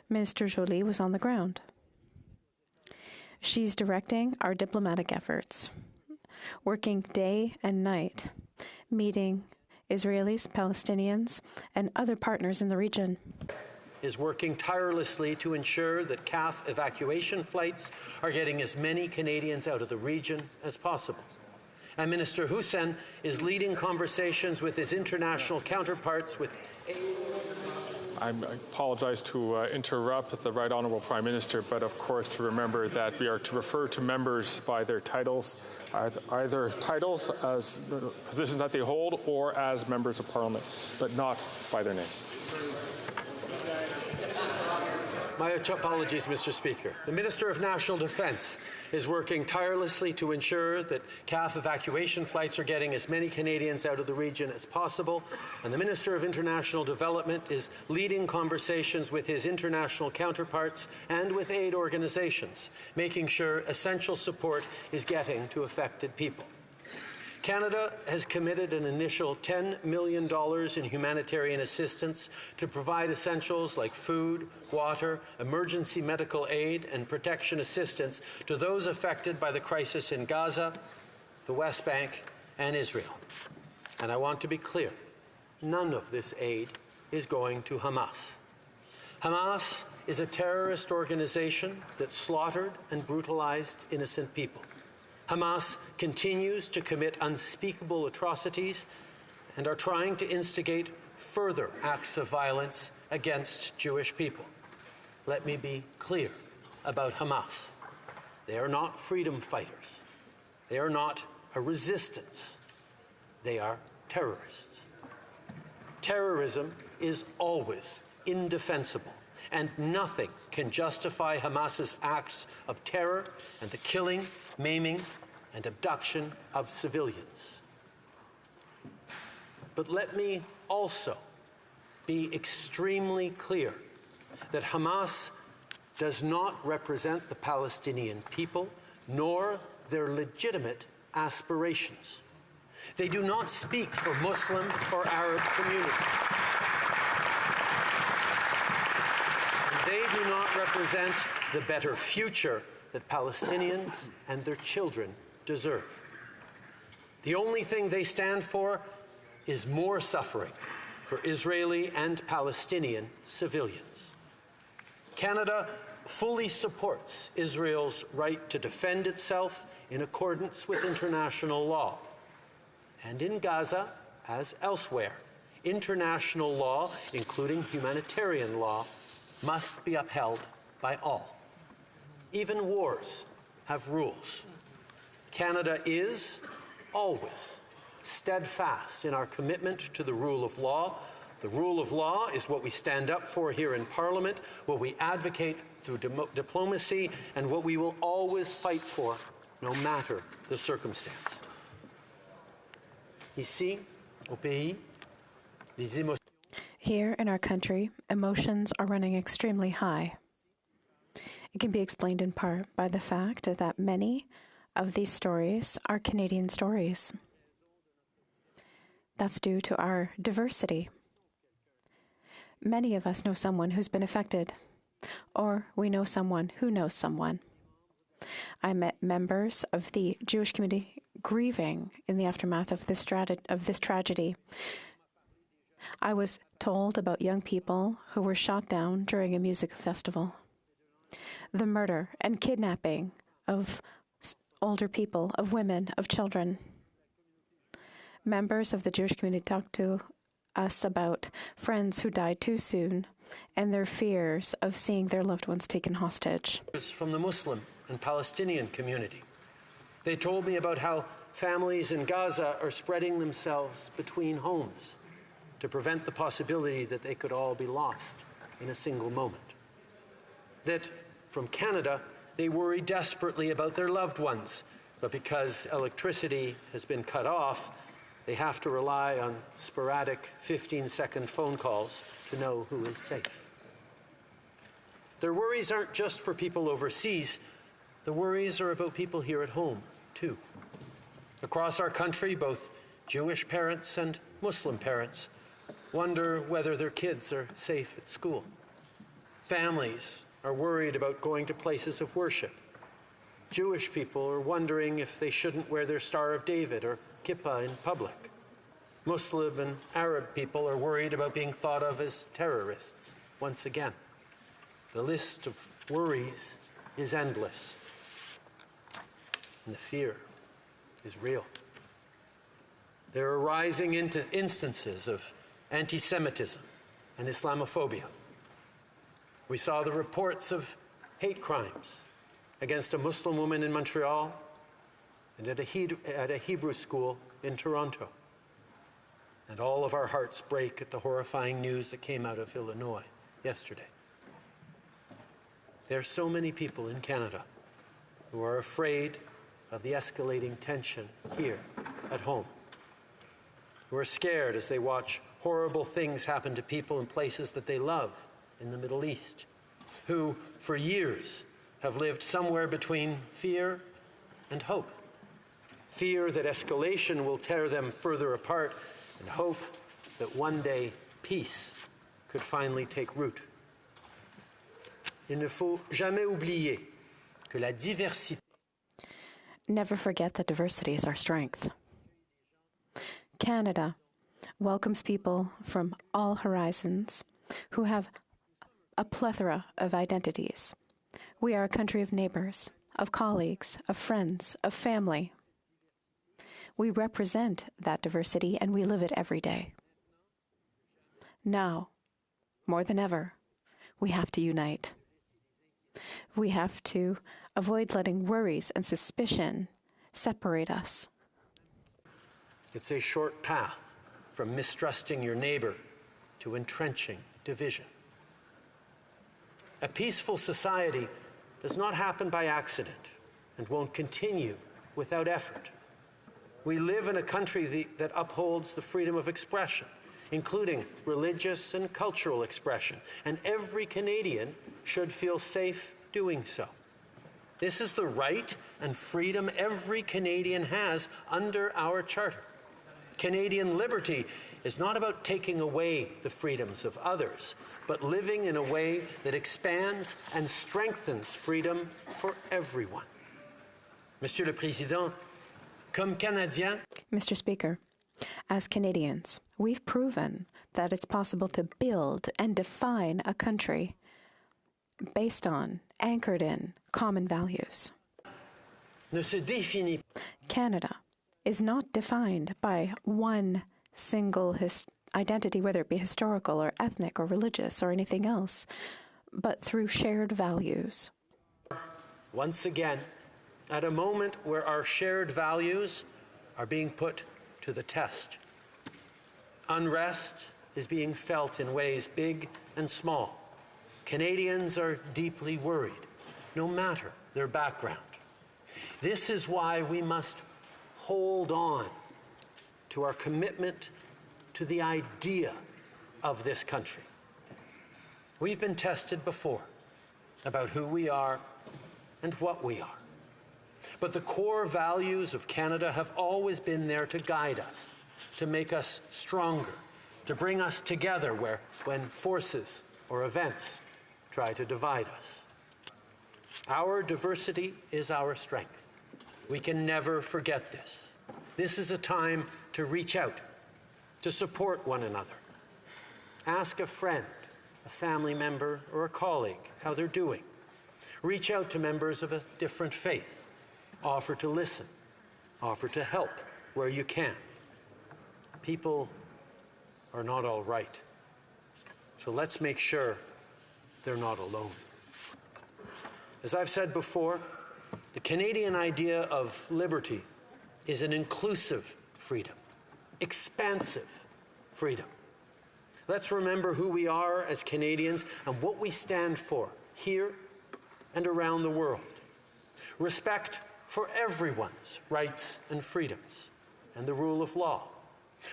Minister Joly was on the ground. She's directing our diplomatic efforts, working day and night, meeting Israelis, Palestinians, and other partners in the region. Is working tirelessly to ensure that CAF evacuation flights are getting as many Canadians out of the region as possible. And Minister Hussein is leading conversations with his international counterparts with... I apologize to interrupt the Right Honourable Prime Minister, but of course to remember that we are to refer to members by their titles, either titles as positions that they hold or as members of Parliament, but not by their names. My apologies, Mr. Speaker. The Minister of National Defence is working tirelessly to ensure that CAF evacuation flights are getting as many Canadians out of the region as possible, and the Minister of International Development is leading conversations with his international counterparts and with aid organizations, making sure essential support is getting to affected people. Canada has committed an initial $10 million in humanitarian assistance to provide essentials like food, water, emergency medical aid, and protection assistance to those affected by the crisis in Gaza, the West Bank, and Israel. And I want to be clear, none of this aid is going to Hamas. Hamas is a terrorist organization that slaughtered and brutalized innocent people. Hamas continues to commit unspeakable atrocities and are trying to instigate further acts of violence against Jewish people. Let me be clear about Hamas. They are not freedom fighters. They are not a resistance. They are terrorists. Terrorism is always indefensible, and nothing can justify Hamas's acts of terror and the killing, maiming, and abduction of civilians. But let me also be extremely clear that Hamas does not represent the Palestinian people nor their legitimate aspirations. They do not speak for Muslim or Arab communities. They do not represent the better future that Palestinians and their children deserve. The only thing they stand for is more suffering for Israeli and Palestinian civilians. Canada fully supports Israel's right to defend itself in accordance with international law. And in Gaza, as elsewhere, international law, including humanitarian law, must be upheld by all. Even wars have rules. Canada is always steadfast in our commitment to the rule of law. The rule of law is what we stand up for here in Parliament, what we advocate through diplomacy, and what we will always fight for, no matter the circumstance. Ici, au pays, les émotions. Here in our country, emotions are running extremely high. It can be explained in part by the fact that many of these stories are Canadian stories. That's due to our diversity. Many of us know someone who's been affected, or we know someone who knows someone. I met members of the Jewish community grieving in the aftermath of this tragedy. I was told about young people who were shot down during a music festival. The murder and kidnapping of older people, of women, of children. Members of the Jewish community talked to us about friends who died too soon and their fears of seeing their loved ones taken hostage. From the Muslim and Palestinian community. They told me about how families in Gaza are spreading themselves between homes to prevent the possibility that they could all be lost in a single moment. That from Canada, they worry desperately about their loved ones, but because electricity has been cut off, they have to rely on sporadic 15-second phone calls to know who is safe. Their worries aren't just for people overseas. The worries are about people here at home, too. Across our country, both Jewish parents and Muslim parents wonder whether their kids are safe at school. Families are worried about going to places of worship. Jewish people are wondering if they shouldn't wear their Star of David or kippah in public. Muslim and Arab people are worried about being thought of as terrorists once again. The list of worries is endless. And the fear is real. There are rising instances of anti-Semitism and Islamophobia. We saw the reports of hate crimes against a Muslim woman in Montreal and at a Hebrew school in Toronto. And all of our hearts break at the horrifying news that came out of Illinois yesterday. There are so many people in Canada who are afraid of the escalating tension here at home, who are scared as they watch horrible things happen to people in places that they love in the Middle East, who for years have lived somewhere between fear and hope. Fear that escalation will tear them further apart, and hope that one day peace could finally take root. Il ne faut jamais oublier que la diversité. Never forget that diversity is our strength. Canada welcomes people from all horizons who have a plethora of identities. We are a country of neighbors, of colleagues, of friends, of family. We represent that diversity and we live it every day. Now, more than ever, we have to unite. We have to avoid letting worries and suspicion separate us. It's a short path from mistrusting your neighbor to entrenching division. A peaceful society does not happen by accident and won't continue without effort. We live in a country that upholds the freedom of expression, including religious and cultural expression, and every Canadian should feel safe doing so. This is the right and freedom every Canadian has under our charter. Canadian liberty is not about taking away the freedoms of others, but living in a way that expands and strengthens freedom for everyone. Monsieur le Président, Comme Canadiens, Mr. Speaker, as Canadians, we've proven that it's possible to build and define a country based on, anchored in, common values. ne se définit Canada is not defined by one single identity, whether it be historical or ethnic or religious or anything else, but through shared values. once again at a moment where our shared values are being put to the test. Unrest is being felt in ways big and small. Canadians are deeply worried, no matter their background. This is why we must hold on to our commitment to the idea of this country. We've been tested before about who we are and what we are. But the core values of Canada have always been there to guide us, to make us stronger, to bring us together when forces or events try to divide us. Our diversity is our strength. We can never forget this. This is a time to reach out, to support one another. Ask a friend, a family member, or a colleague how they're doing. Reach out to members of a different faith. Offer to listen. Offer to help where you can. People are not all right. So let's make sure they're not alone. As I've said before, the Canadian idea of liberty is an inclusive freedom, expansive freedom. Let's remember who we are as Canadians and what we stand for here and around the world. Respect for everyone's rights and freedoms and the rule of law.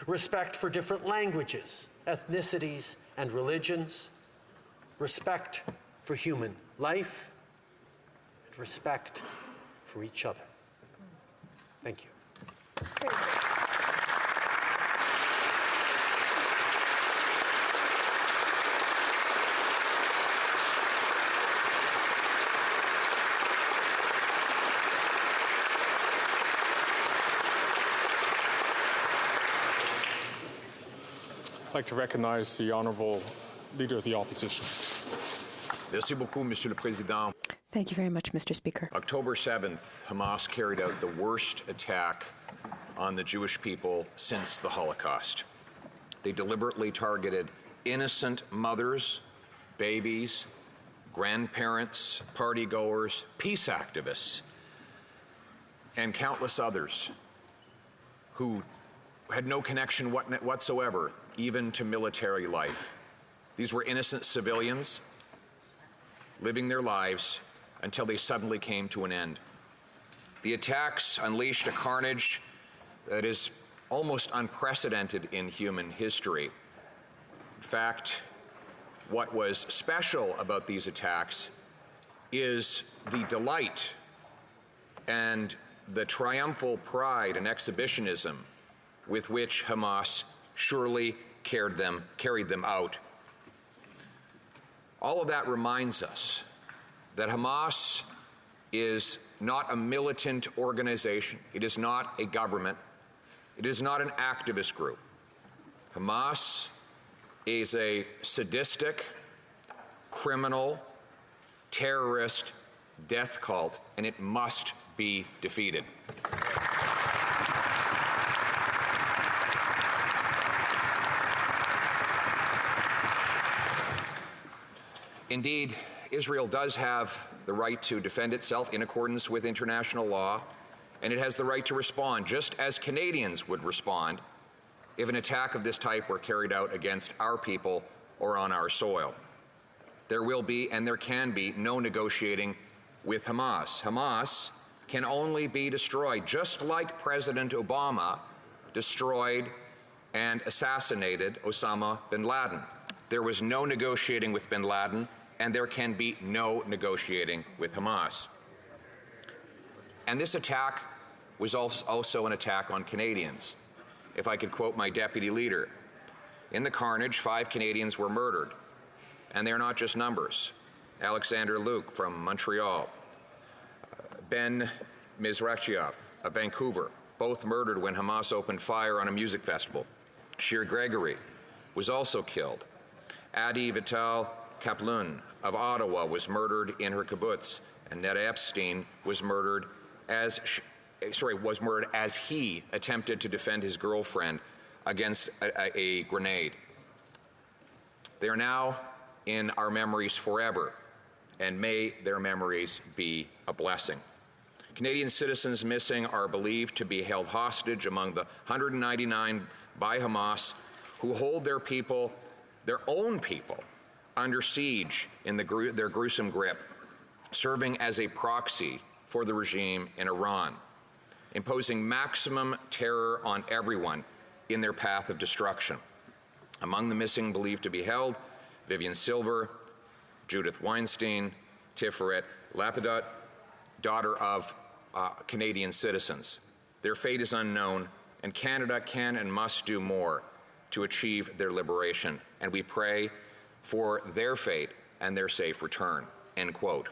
Respect for different languages, ethnicities, and religions. Respect for human life. And respect for each other. Thank you. I'd like to recognize the Honourable Leader of the Opposition. Merci beaucoup, Monsieur le Président. Thank you very much, Mr. Speaker. October 7th, Hamas carried out the worst attack on the Jewish people since the Holocaust. They deliberately targeted innocent mothers, babies, grandparents, partygoers, peace activists, and countless others who had no connection whatsoever, even to military life. These were innocent civilians living their lives until they suddenly came to an end. The attacks unleashed a carnage that is almost unprecedented in human history. In fact, what was special about these attacks is the delight and the triumphal pride and exhibitionism with which Hamas surely carried them out. All of that reminds us that Hamas is not a militant organization. It is not a government. It is not an activist group. Hamas is a sadistic, criminal, terrorist death cult, and it must be defeated. Indeed, Israel does have the right to defend itself in accordance with international law, and it has the right to respond, just as Canadians would respond if an attack of this type were carried out against our people or on our soil. There will be and there can be no negotiating with Hamas. Hamas can only be destroyed, just like President Obama destroyed and assassinated Osama bin Laden. There was no negotiating with bin Laden, and there can be no negotiating with Hamas. And this attack was also an attack on Canadians. If I could quote my deputy leader, in the carnage, 5 Canadians were murdered, and they're not just numbers. Alexander Luke from Montreal, Ben Mizrachiov of Vancouver, both murdered when Hamas opened fire on a music festival. Shir Gregory was also killed. Adi Vital Kaplun of Ottawa was murdered in her kibbutz, and Ned Epstein was murdered as he attempted to defend his girlfriend against a grenade. They are now in our memories forever, and may their memories be a blessing. Canadian citizens missing are believed to be held hostage among the 199 by Hamas who hold their people, their own people, under siege in their gruesome grip, serving as a proxy for the regime in Iran, imposing maximum terror on everyone in their path of destruction. Among the missing believed to be held, Vivian Silver, Judith Weinstein, Tiferet Lapidot, daughter of Canadian citizens. Their fate is unknown, and Canada can and must do more to achieve their liberation, and we pray for their fate and their safe return, end quote.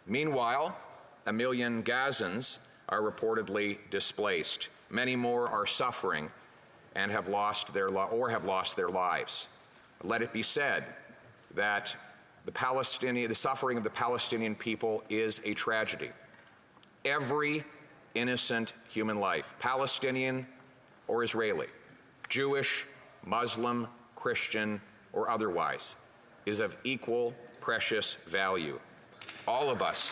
Meanwhile, 1 million Gazans are reportedly displaced. Many more are suffering and have lost their lives. Let it be said that the suffering of the Palestinian people is a tragedy. Every innocent human life, Palestinian or Israeli, Jewish, Muslim, Christian, or otherwise, is of equal precious value. All of us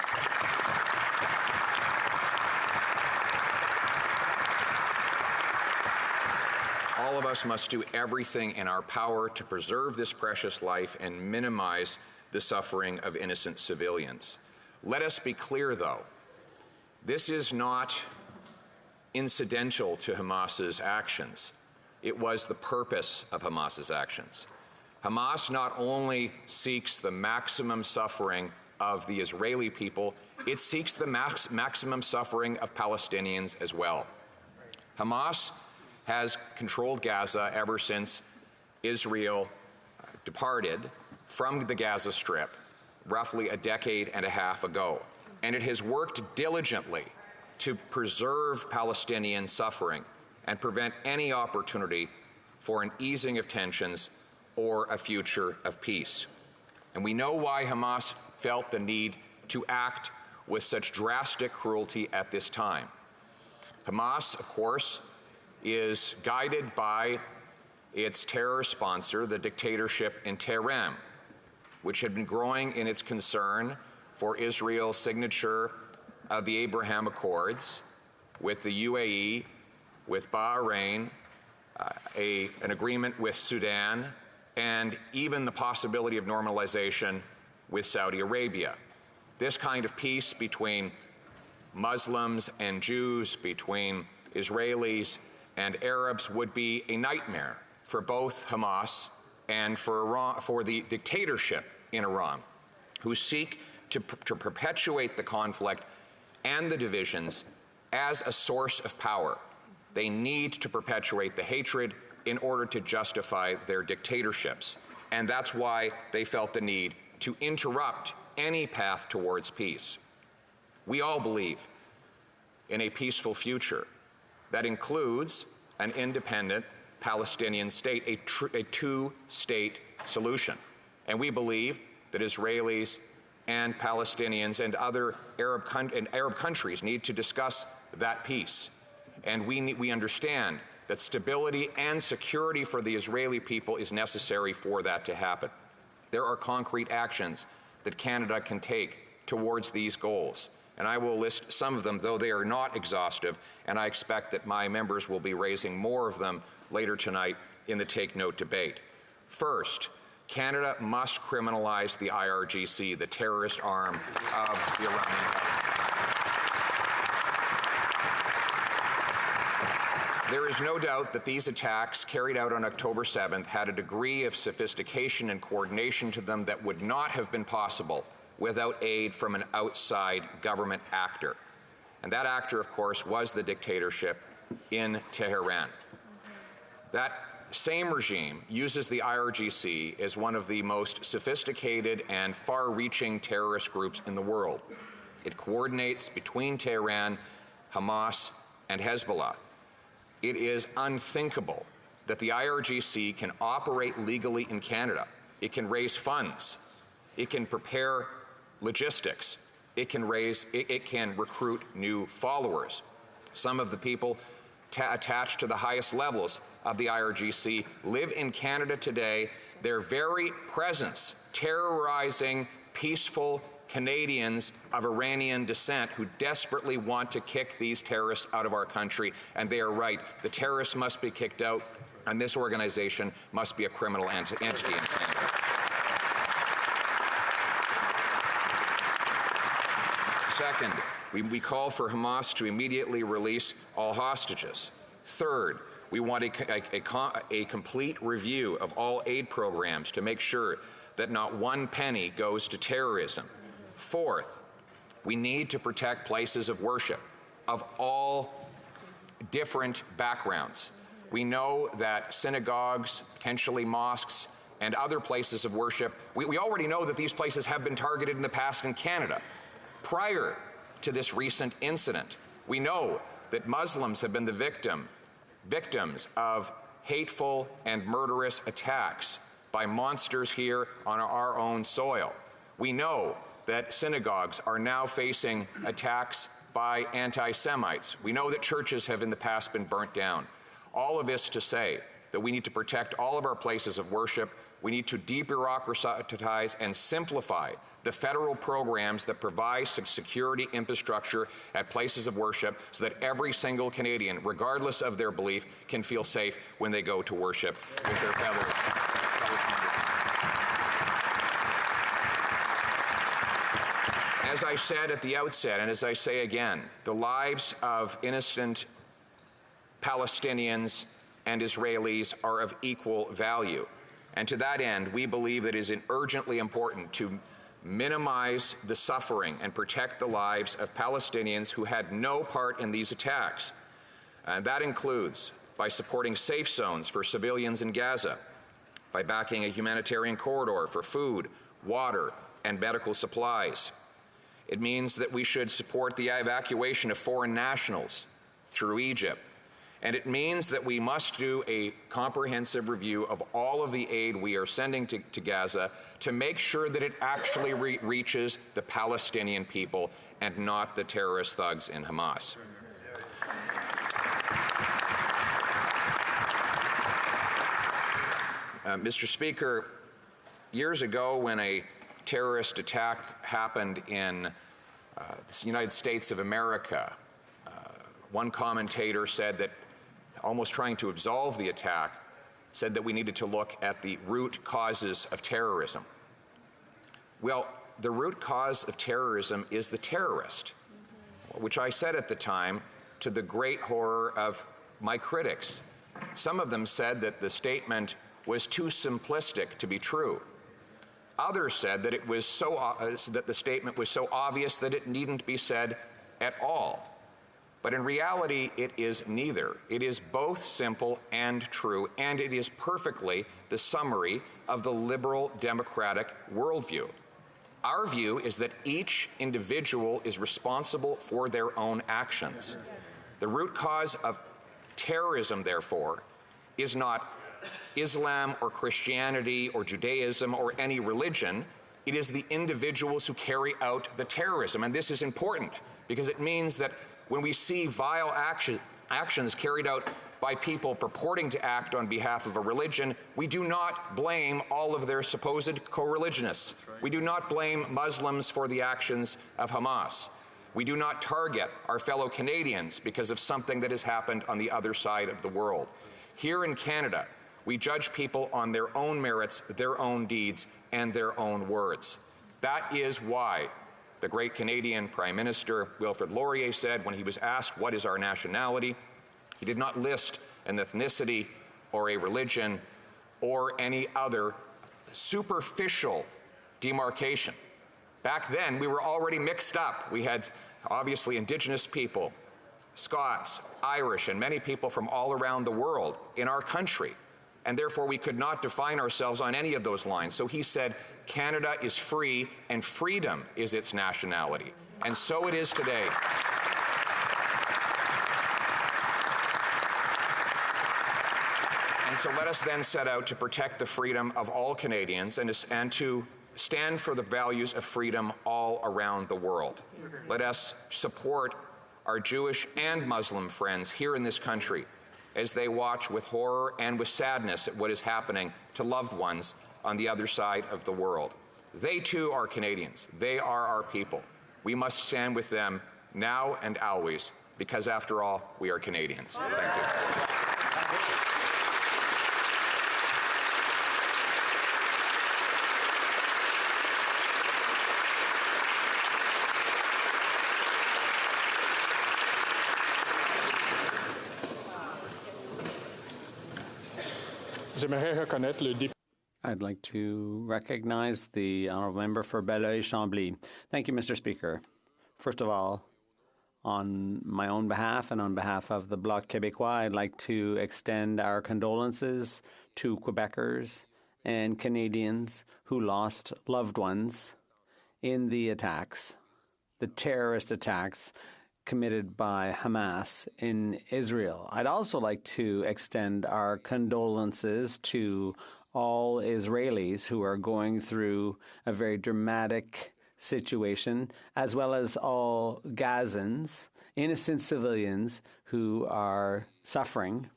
must do everything in our power to preserve this precious life and minimize the suffering of innocent civilians. Let us be clear, though, this is not incidental to Hamas's actions. It was the purpose of Hamas's actions. Hamas not only seeks the maximum suffering of the Israeli people, it seeks the maximum suffering of Palestinians as well. Hamas has controlled Gaza ever since Israel departed from the Gaza Strip roughly a decade and a half ago, and it has worked diligently to preserve Palestinian suffering and prevent any opportunity for an easing of tensions or a future of peace. And we know why Hamas felt the need to act with such drastic cruelty at this time. Hamas, of course, is guided by its terror sponsor, the dictatorship in Tehran, which had been growing in its concern for Israel's signature of the Abraham Accords with the UAE, with Bahrain, an agreement with Sudan, and even the possibility of normalization with Saudi Arabia. This kind of peace between Muslims and Jews, between Israelis and Arabs, would be a nightmare for both Hamas and for Iran, for the dictatorship in Iran, who seek to perpetuate the conflict and the divisions as a source of power. They need to perpetuate the hatred in order to justify their dictatorships. And that's why they felt the need to interrupt any path towards peace. We all believe in a peaceful future that includes an independent Palestinian state, a two-state solution. And we believe that Israelis and Palestinians and other Arab countries need to discuss that peace. And we understand that stability and security for the Israeli people is necessary for that to happen. There are concrete actions that Canada can take towards these goals. And I will list some of them, though they are not exhaustive, and I expect that my members will be raising more of them later tonight in the Take Note debate. First, Canada must criminalize the IRGC, the terrorist arm of the Iranian government. There is no doubt that these attacks carried out on October 7th had a degree of sophistication and coordination to them that would not have been possible without aid from an outside government actor. And that actor, of course, was the dictatorship in Tehran. That same regime uses the IRGC as one of the most sophisticated and far-reaching terrorist groups in the world. It coordinates between Tehran, Hamas, and Hezbollah. It is unthinkable that the IRGC can operate legally in Canada. It can raise funds. It can prepare logistics. It can recruit new followers. Some of the people attached to the highest levels of the IRGC live in Canada today. Their very presence terrorizing peaceful Canadians of Iranian descent who desperately want to kick these terrorists out of our country. And they are right. The terrorists must be kicked out, and this organization must be a criminal entity in Canada. Second, we call for Hamas to immediately release all hostages. Third, we want a complete review of all aid programs to make sure that not one penny goes to terrorism. Fourth, we need to protect places of worship of all different backgrounds. We know that synagogues, potentially mosques, and other places of worship, we already know that these places have been targeted in the past in Canada. Prior to this recent incident, we know that Muslims have been the victims of hateful and murderous attacks by monsters here on our own soil. We know that synagogues are now facing attacks by anti-Semites. We know that churches have in the past been burnt down. All of this to say that we need to protect all of our places of worship. We need to de-bureaucratize and simplify the federal programs that provide security infrastructure at places of worship so that every single Canadian, regardless of their belief, can feel safe when they go to worship with their fellow congregants. As I said at the outset, and as I say again, the lives of innocent Palestinians and Israelis are of equal value. And to that end, we believe that it is urgently important to minimize the suffering and protect the lives of Palestinians who had no part in these attacks. And that includes by supporting safe zones for civilians in Gaza, by backing a humanitarian corridor for food, water, and medical supplies. It means that we should support the evacuation of foreign nationals through Egypt. And it means that we must do a comprehensive review of all of the aid we are sending to Gaza to make sure that it actually reaches the Palestinian people and not the terrorist thugs in Hamas. Mr. Speaker, years ago when a terrorist attack happened in the United States of America, one commentator said that, almost trying to absolve the attack, said that we needed to look at the root causes of terrorism. Well, the root cause of terrorism is the terrorist, which I said at the time to the great horror of my critics. Some of them said that the statement was too simplistic to be true. Others said that it was that the statement was so obvious that it needn't be said at all. But in reality, it is neither. It is both simple and true, and it is perfectly the summary of the liberal democratic worldview. Our view is that each individual is responsible for their own actions. The root cause of terrorism, therefore, is not Islam or Christianity or Judaism or any religion. It is the individuals who carry out the terrorism. And this is important because it means that when we see vile actions carried out by people purporting to act on behalf of a religion, we do not blame all of their supposed co-religionists. We do not blame Muslims for the actions of Hamas. We do not target our fellow Canadians because of something that has happened on the other side of the world. Here in Canada, we judge people on their own merits, their own deeds, and their own words. That is why the great Canadian Prime Minister Wilfrid Laurier said when he was asked what is our nationality, he did not list an ethnicity or a religion or any other superficial demarcation. Back then, we were already mixed up. We had obviously Indigenous people, Scots, Irish, and many people from all around the world in our country. And therefore, we could not define ourselves on any of those lines. So he said, Canada is free, and freedom is its nationality. And so it is today. And so let us then set out to protect the freedom of all Canadians and to stand for the values of freedom all around the world. Let us support our Jewish and Muslim friends here in this country as they watch with horror and with sadness at what is happening to loved ones on the other side of the world. They too are Canadians. They are our people. We must stand with them now and always, because after all, we are Canadians. Thank you. I'd like to recognize the honourable member for Belleuil-Chambly. Thank you, Mr. Speaker. First of all, on my own behalf and on behalf of the Bloc Québécois, I'd like to extend our condolences to Quebecers and Canadians who lost loved ones in the attacks, the terrorist attacks committed by Hamas in Israel. I'd also like to extend our condolences to all Israelis who are going through a very dramatic situation, as well as all Gazans, innocent civilians who are suffering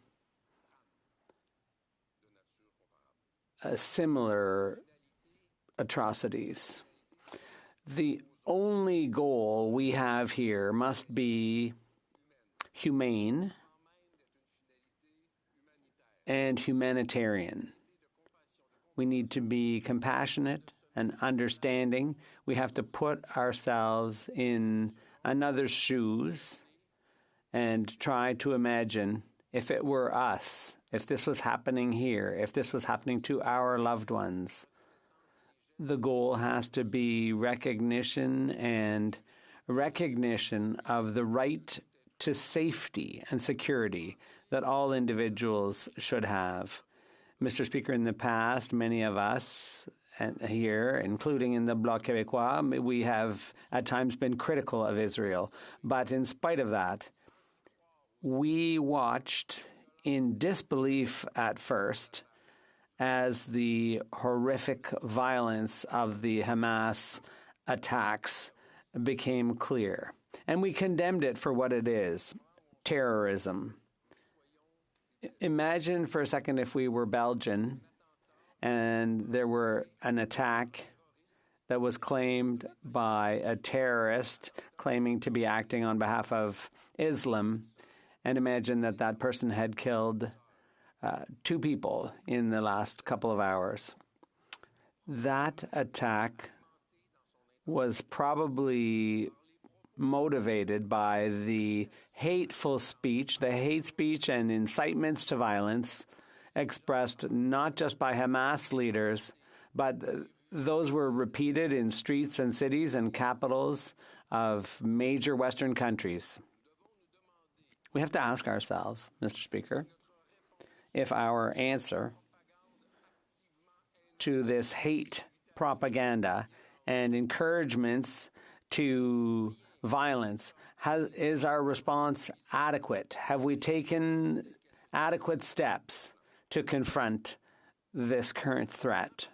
similar atrocities. The only goal we have here must be humane and humanitarian. We need to be compassionate and understanding. We have to put ourselves in another's shoes and try to imagine if it were us, if this was happening here, if this was happening to our loved ones. The goal has to be recognition of the right to safety and security that all individuals should have. Mr. Speaker, in the past, many of us here, including in the Bloc Québécois, we have at times been critical of Israel. But in spite of that, we watched in disbelief at first as the horrific violence of the Hamas attacks became clear. And we condemned it for what it is, terrorism. Imagine for a second if we were Belgian and there were an attack that was claimed by a terrorist claiming to be acting on behalf of Islam, and imagine that that person had killed 2 people in the last couple of hours. That attack was probably motivated by the hateful speech, the hate speech and incitements to violence expressed not just by Hamas leaders, but those were repeated in streets and cities and capitals of major Western countries. We have to ask ourselves, Mr. Speaker, if our answer to this hate propaganda and encouragements to violence, is our response adequate? Have we taken adequate steps to confront this current threat?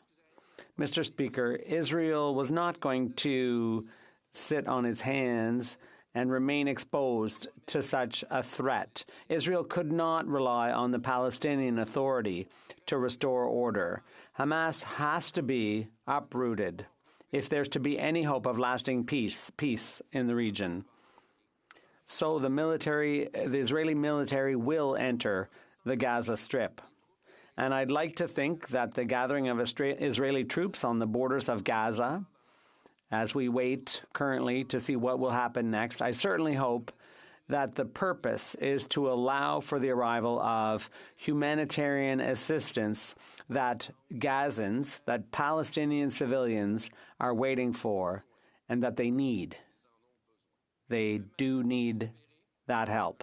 Mr. Speaker, Israel was not going to sit on its hands and remain exposed to such a threat. Israel could not rely on the Palestinian Authority to restore order. Hamas has to be uprooted if there's to be any hope of lasting peace in the region. So the Israeli military will enter the Gaza Strip. And I'd like to think that the gathering of Israeli troops on the borders of Gaza, as we wait currently to see what will happen next, I certainly hope that the purpose is to allow for the arrival of humanitarian assistance that Gazans, that Palestinian civilians are waiting for and that they need. They do need that help.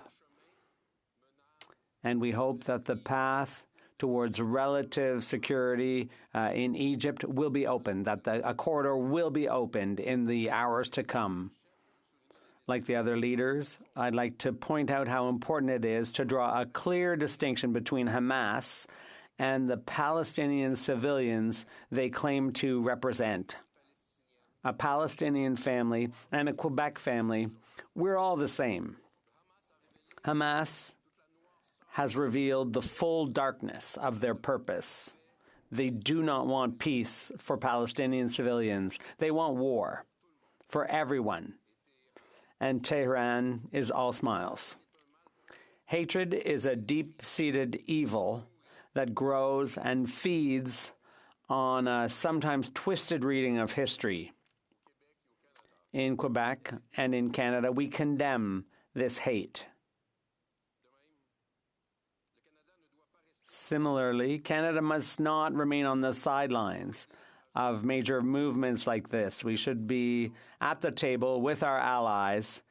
And we hope that the path towards relative security in Egypt will be opened, that a corridor will be opened in the hours to come. Like the other leaders, I'd like to point out how important it is to draw a clear distinction between Hamas and the Palestinian civilians they claim to represent. A Palestinian family and a Quebec family, we're all the same. Hamas has revealed the full darkness of their purpose. They do not want peace for Palestinian civilians. They want war for everyone. And Tehran is all smiles. Hatred is a deep-seated evil that grows and feeds on a sometimes twisted reading of history. In Quebec and in Canada, we condemn this hate. Similarly, Canada must not remain on the sidelines of major movements like this. We should be at the table with our allies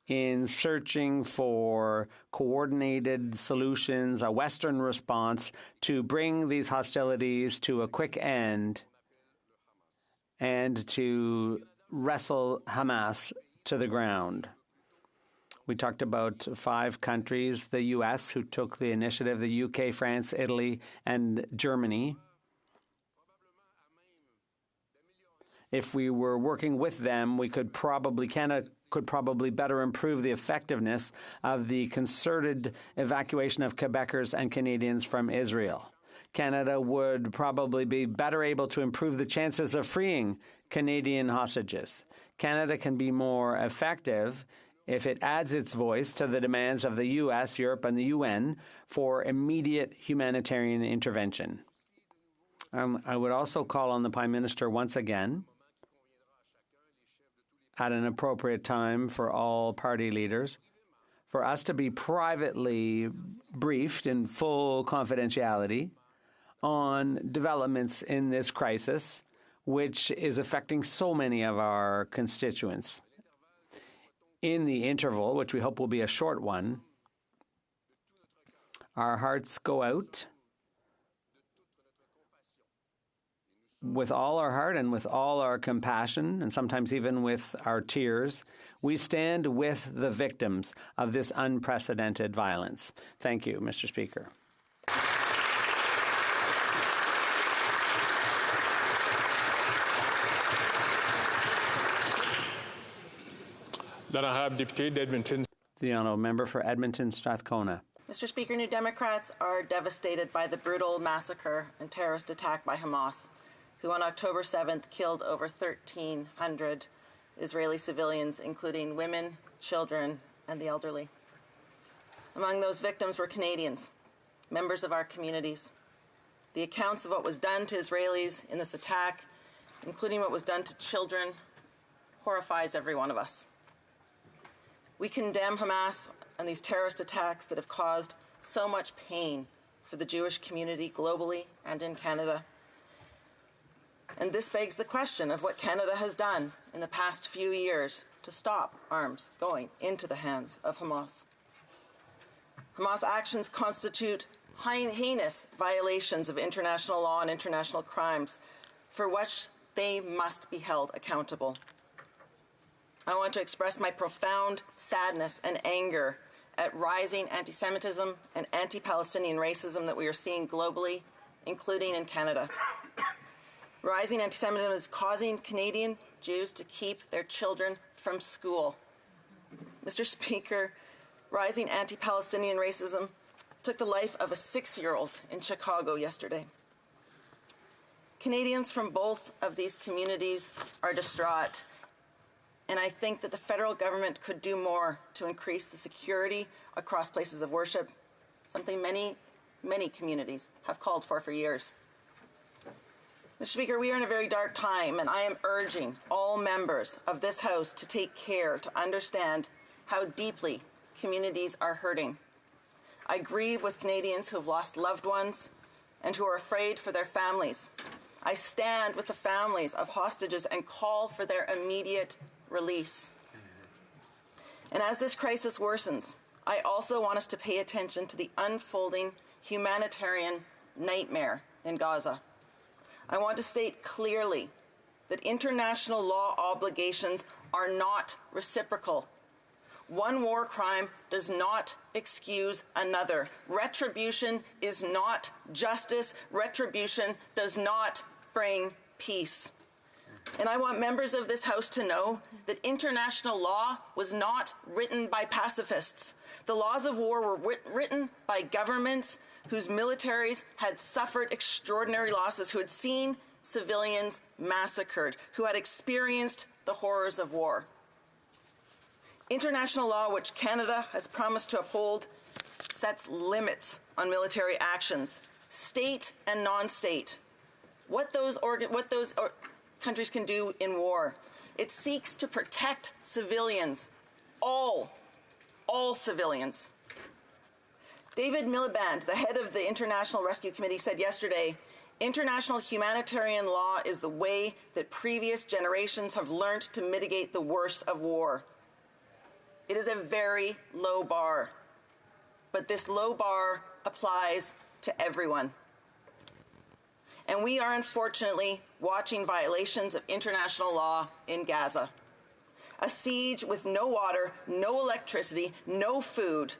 in searching for coordinated solutions, a Western response to bring these hostilities to a quick end and to wrestle Hamas to the ground. We talked about 5 countries, the U.S., who took the initiative, the UK, France, Italy, and Germany. If we were working with them, Canada could probably better improve the effectiveness of the concerted evacuation of Quebecers and Canadians from Israel. Canada would probably be better able to improve the chances of freeing Canadian hostages. Canada can be more effective if it adds its voice to the demands of the U.S., Europe, and the UN for immediate humanitarian intervention. I would also call on the Prime Minister once again, at an appropriate time for all party leaders, for us to be privately briefed in full confidentiality on developments in this crisis, which is affecting so many of our constituents. In the interval, which we hope will be a short one, our hearts go out with all our heart and with all our compassion, and sometimes even with our tears. We stand with the victims of this unprecedented violence. Thank you, Mr. Speaker. The honourable member for Edmonton Strathcona. Mr. Speaker, New Democrats are devastated by the brutal massacre and terrorist attack by Hamas, who on October 7th killed over 1,300 Israeli civilians, including women, children, and the elderly. Among those victims were Canadians, members of our communities. The accounts of what was done to Israelis in this attack, including what was done to children, horrifies every one of us. We condemn Hamas and these terrorist attacks that have caused so much pain for the Jewish community globally and in Canada. And this begs the question of what Canada has done in the past few years to stop arms going into the hands of Hamas. Hamas actions constitute heinous violations of international law and international crimes for which they must be held accountable. I want to express my profound sadness and anger at rising anti-Semitism and anti-Palestinian racism that we are seeing globally, including in Canada. Rising anti-Semitism is causing Canadian Jews to keep their children from school. Mr. Speaker, rising anti-Palestinian racism took the life of a 6-year-old in Chicago yesterday. Canadians from both of these communities are distraught, and I think that the federal government could do more to increase the security across places of worship, something many communities have called for years. Mr. Speaker, we are in a very dark time, and I am urging all members of this House to take care to understand how deeply communities are hurting. I grieve with Canadians who have lost loved ones and who are afraid for their families. I stand with the families of hostages and call for their immediate release. And as this crisis worsens, I also want us to pay attention to the unfolding humanitarian nightmare in Gaza. I want to state clearly that international law obligations are not reciprocal One war crime does not excuse another. Retribution is not justice. Retribution does not bring peace. And I want members of this House to know that international law was not written by pacifists. The laws of war were written by governments whose militaries had suffered extraordinary losses, who had seen civilians massacred, who had experienced the horrors of war. International law, which Canada has promised to uphold, sets limits on military actions, state and non-state. What those countries can do in war. It seeks to protect civilians, all civilians. David Miliband, the head of the International Rescue Committee, said yesterday, international humanitarian law is the way that previous generations have learned to mitigate the worst of war. It is a very low bar, but this low bar applies to everyone. And we are unfortunately watching violations of international law in Gaza. A siege with no water, no electricity, no food,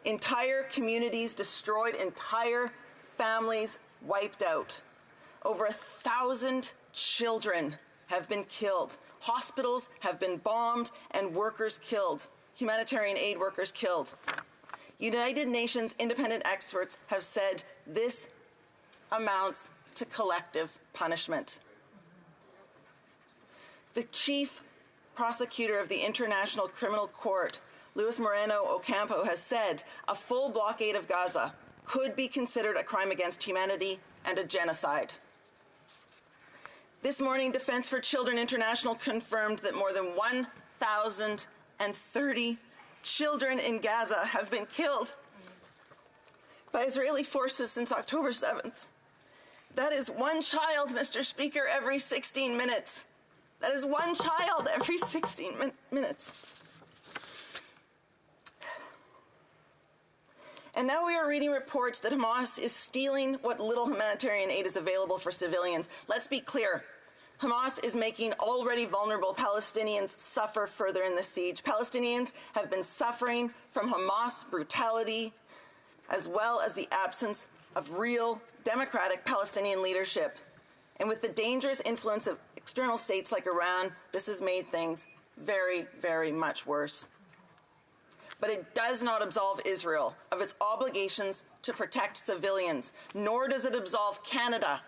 entire communities destroyed, entire families wiped out. Over 1,000 children have been killed. Hospitals have been bombed and workers killed, humanitarian aid workers killed. United Nations independent experts have said this amounts to collective punishment. The chief prosecutor of the International Criminal Court, Luis Moreno Ocampo, has said a full blockade of Gaza could be considered a crime against humanity and a genocide. This morning, Defense for Children International confirmed that more than 1,030 children in Gaza have been killed by Israeli forces since October 7th. That is one child, Mr. Speaker, every 16 minutes. That is one child every 16 minutes. And now we are reading reports that Hamas is stealing what little humanitarian aid is available for civilians. Let's be clear. Hamas is making already vulnerable Palestinians suffer further in the siege. Palestinians have been suffering from Hamas brutality, as well as the absence of real democratic Palestinian leadership. And with the dangerous influence of external states like Iran, this has made things very, very much worse. But it does not absolve Israel of its obligations to protect civilians, nor does it absolve Canada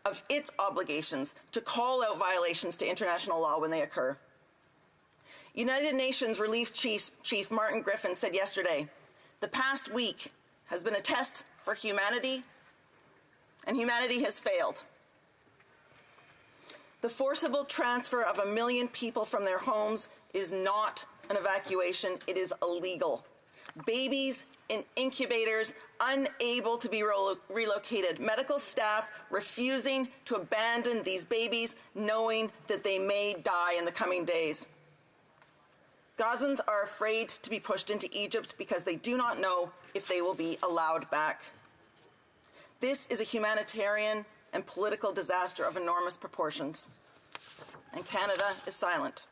of its obligations to call out violations to international law when they occur. United Nations Relief Chief Martin Griffin said yesterday, the past week has been a test for humanity, and humanity has failed. The forcible transfer of 1 million people from their homes is not an evacuation, it is illegal. Babies in incubators unable to be relocated. Medical staff refusing to abandon these babies, knowing that they may die in the coming days. Gazans are afraid to be pushed into Egypt because they do not know if they will be allowed back. This is a humanitarian and political disaster of enormous proportions, and Canada is silent.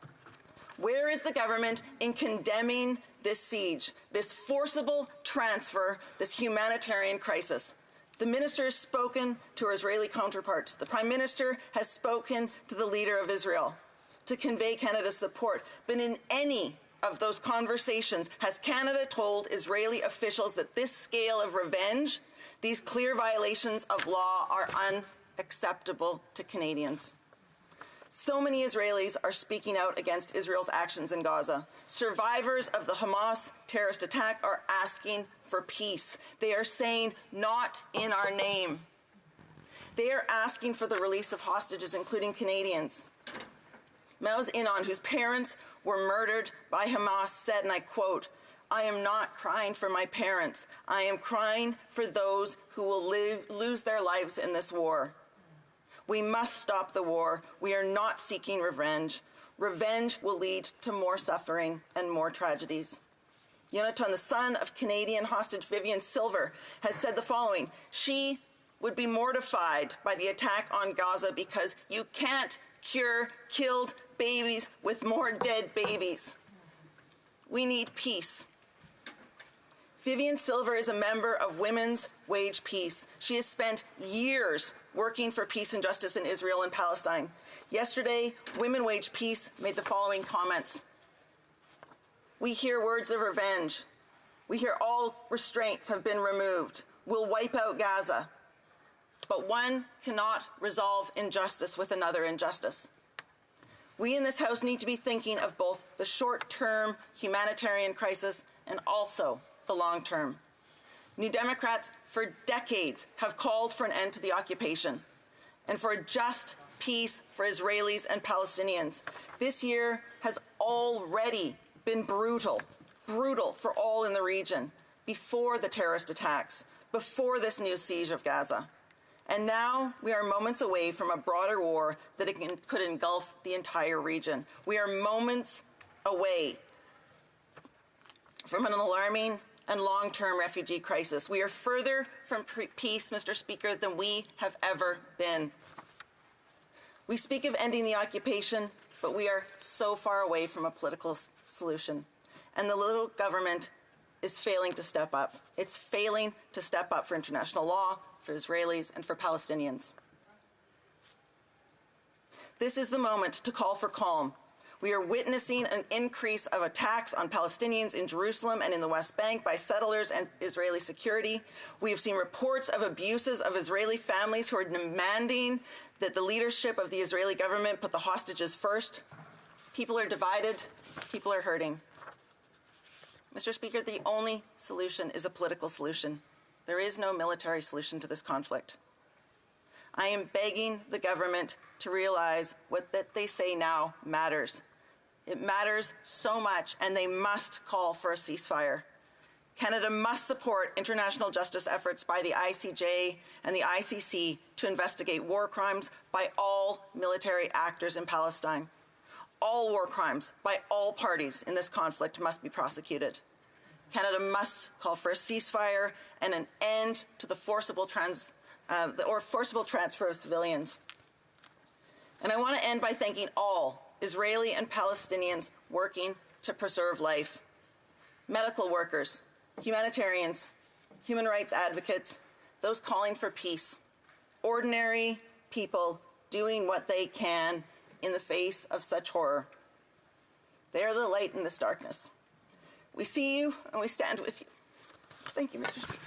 Where is the government in condemning this siege, this forcible transfer, this humanitarian crisis? The minister has spoken to her Israeli counterparts. The Prime Minister has spoken to the leader of Israel to convey Canada's support. But in any of those conversations, has Canada told Israeli officials that this scale of revenge, these clear violations of law, are unacceptable to Canadians? So many Israelis are speaking out against Israel's actions in Gaza. Survivors of the Hamas terrorist attack are asking for peace. They are saying, not in our name. They are asking for the release of hostages, including Canadians. Maoz Inon, whose parents were murdered by Hamas, said, and I quote, "I am not crying for my parents. I am crying for those who will lose their lives in this war. We must stop the war. We are not seeking revenge. Revenge will lead to more suffering and more tragedies." Yonatan, the son of Canadian hostage Vivian Silver, has said the following: she would be mortified by the attack on Gaza because you can't cure killed babies with more dead babies. We need peace. Vivian Silver is a member of Women's Wage Peace. She has spent years working for peace and justice in Israel and Palestine. Yesterday, Women Wage Peace made the following comments. We hear words of revenge. We hear all restraints have been removed. We'll wipe out Gaza. But one cannot resolve injustice with another injustice. We in this House need to be thinking of both the short-term humanitarian crisis and also the long term. New Democrats for decades have called for an end to the occupation and for a just peace for Israelis and Palestinians. This year has already been brutal for all in the region before the terrorist attacks, before this new siege of Gaza. And now we are moments away from a broader war that could engulf the entire region. We are moments away from an alarming and long-term refugee crisis. We are further from peace, Mr. Speaker, than we have ever been. We speak of ending the occupation, but we are so far away from a political solution. And the Liberal government is failing to step up. It's failing to step up for international law, for Israelis, and for Palestinians. This is the moment to call for calm. We are witnessing an increase of attacks on Palestinians in Jerusalem and in the West Bank by settlers and Israeli security. We have seen reports of abuses of Israeli families who are demanding that the leadership of the Israeli government put the hostages first. People are divided. People are hurting. Mr. Speaker, the only solution is a political solution. There is no military solution to this conflict. I am begging the government to realize what that they say now matters. It matters so much, and they must call for a ceasefire. Canada must support international justice efforts by the ICJ and the ICC to investigate war crimes by all military actors in Palestine. All war crimes by all parties in this conflict must be prosecuted. Canada must call for a ceasefire and an end to the forcible transfer of civilians. And I want to end by thanking all Israeli and Palestinians working to preserve life. Medical workers, humanitarians, human rights advocates, those calling for peace. Ordinary people doing what they can in the face of such horror. They are the light in this darkness. We see you and we stand with you. Thank you, Mr. Speaker.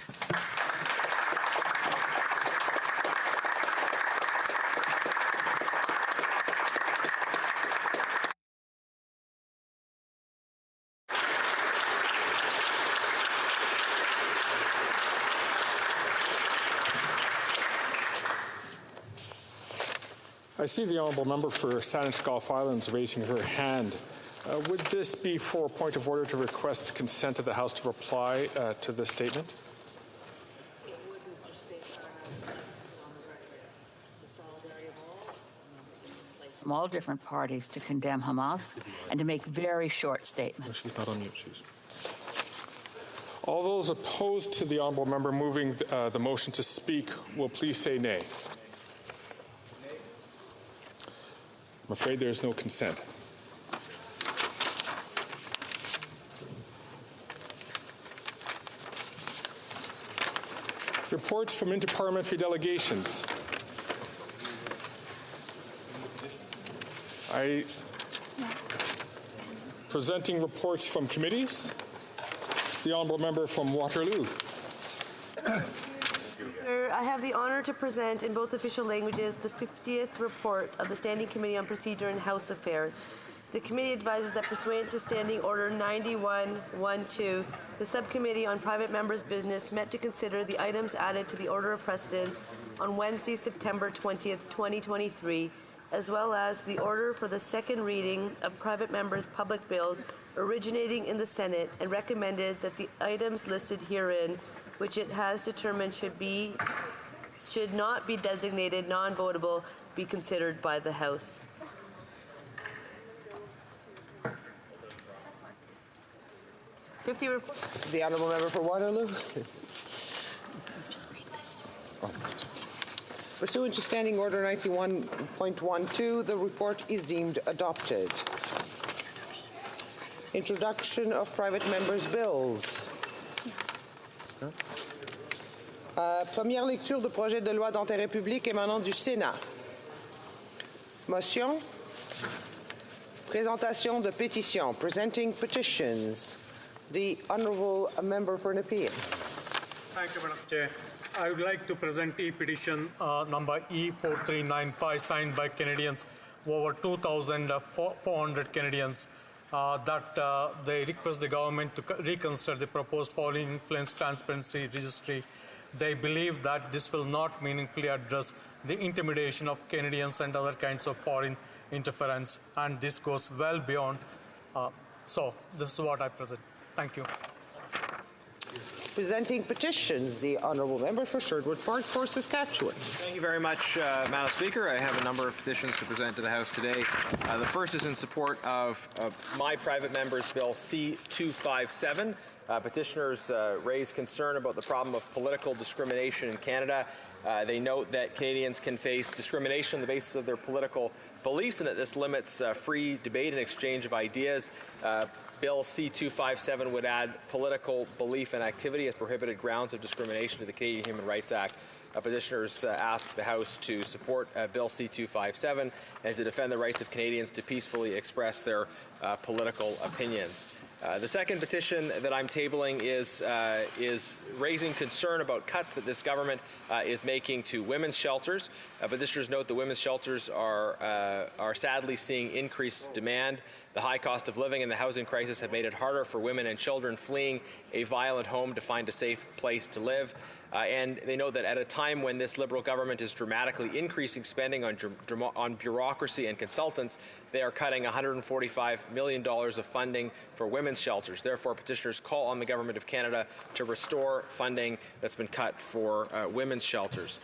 I see the honourable member for Saanich Gulf Islands raising her hand. Would this be for a point of order to request consent of the House to reply to this statement? From all different parties to condemn Hamas and to make very short statements. She's not on mute. All those opposed to the honourable member moving the motion to speak will please say nay. I'm afraid there is no consent. Reports from interparliamentary delegations. Presenting reports from committees. The honourable member from Waterloo. I have the honour to present in both official languages the 50th report of the Standing Committee on Procedure and House Affairs. The committee advises that pursuant to Standing Order 91-12, the Subcommittee on Private Members' Business met to consider the items added to the order of precedence on Wednesday, September 20th, 2023, as well as the order for the second reading of private members' public bills originating in the Senate, and recommended that the items listed herein, which it has determined should not be designated non-votable, be considered by the House. The honourable member for Waterloo. Just read this. Pursuant to Standing Order 91.12, the report is deemed adopted. Introduction of private members' bills. Première lecture du projet de loi d'intérêt public émanant du Sénat. Motion. Présentation de pétitions. Presenting petitions. The Honourable Member for Nepean. Thank you, Madam Chair. I would like to present e-petition number E4395 signed by Canadians, over 2,400 Canadians, that they request the government to reconsider the proposed foreign influence transparency registry. They believe that this will not meaningfully address the intimidation of Canadians and other kinds of foreign interference, and this goes well beyond. So this is what I present. Thank you. Presenting petitions, the Honourable Member for Sherwood for Saskatchewan. Thank you very much, Madam Speaker. I have a number of petitions to present to the House today. The first is in support of my private member's bill C257. Petitioners raise concern about the problem of political discrimination in Canada. They note that Canadians can face discrimination on the basis of their political beliefs and that this limits free debate and exchange of ideas. Bill C257 would add political belief and activity as prohibited grounds of discrimination to the Canadian Human Rights Act. Petitioners ask the House to support Bill C257 and to defend the rights of Canadians to peacefully express their political opinions. The second petition that I'm tabling is raising concern about cuts that this government is making to women's shelters. Petitioners note that women's shelters are sadly seeing increased demand. The high cost of living and the housing crisis have made it harder for women and children fleeing a violent home to find a safe place to live. And they note that at a time when this Liberal government is dramatically increasing spending on bureaucracy and consultants, they are cutting $145 million of funding for women's shelters. Therefore, petitioners call on the Government of Canada to restore funding that's been cut for women's shelters.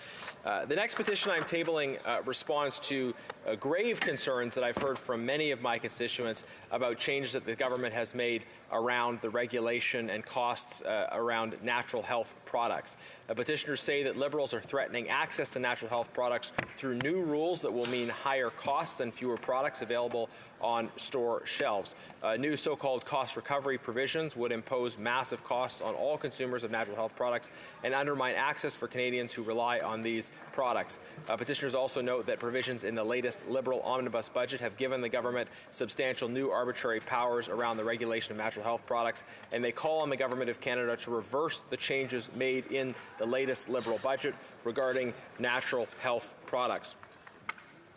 The next petition I'm tabling responds to grave concerns that I've heard from many of my constituents about changes that the government has made around the regulation and costs around natural health products. Petitioners say that Liberals are threatening access to natural health products through new rules that will mean higher costs and fewer products available on store shelves. New so-called cost recovery provisions would impose massive costs on all consumers of natural health products and undermine access for Canadians who rely on these products. Petitioners also note that provisions in the latest Liberal omnibus budget have given the government substantial new arbitrary powers around the regulation of natural health products, and they call on the Government of Canada to reverse the changes made in the latest Liberal budget regarding natural health products.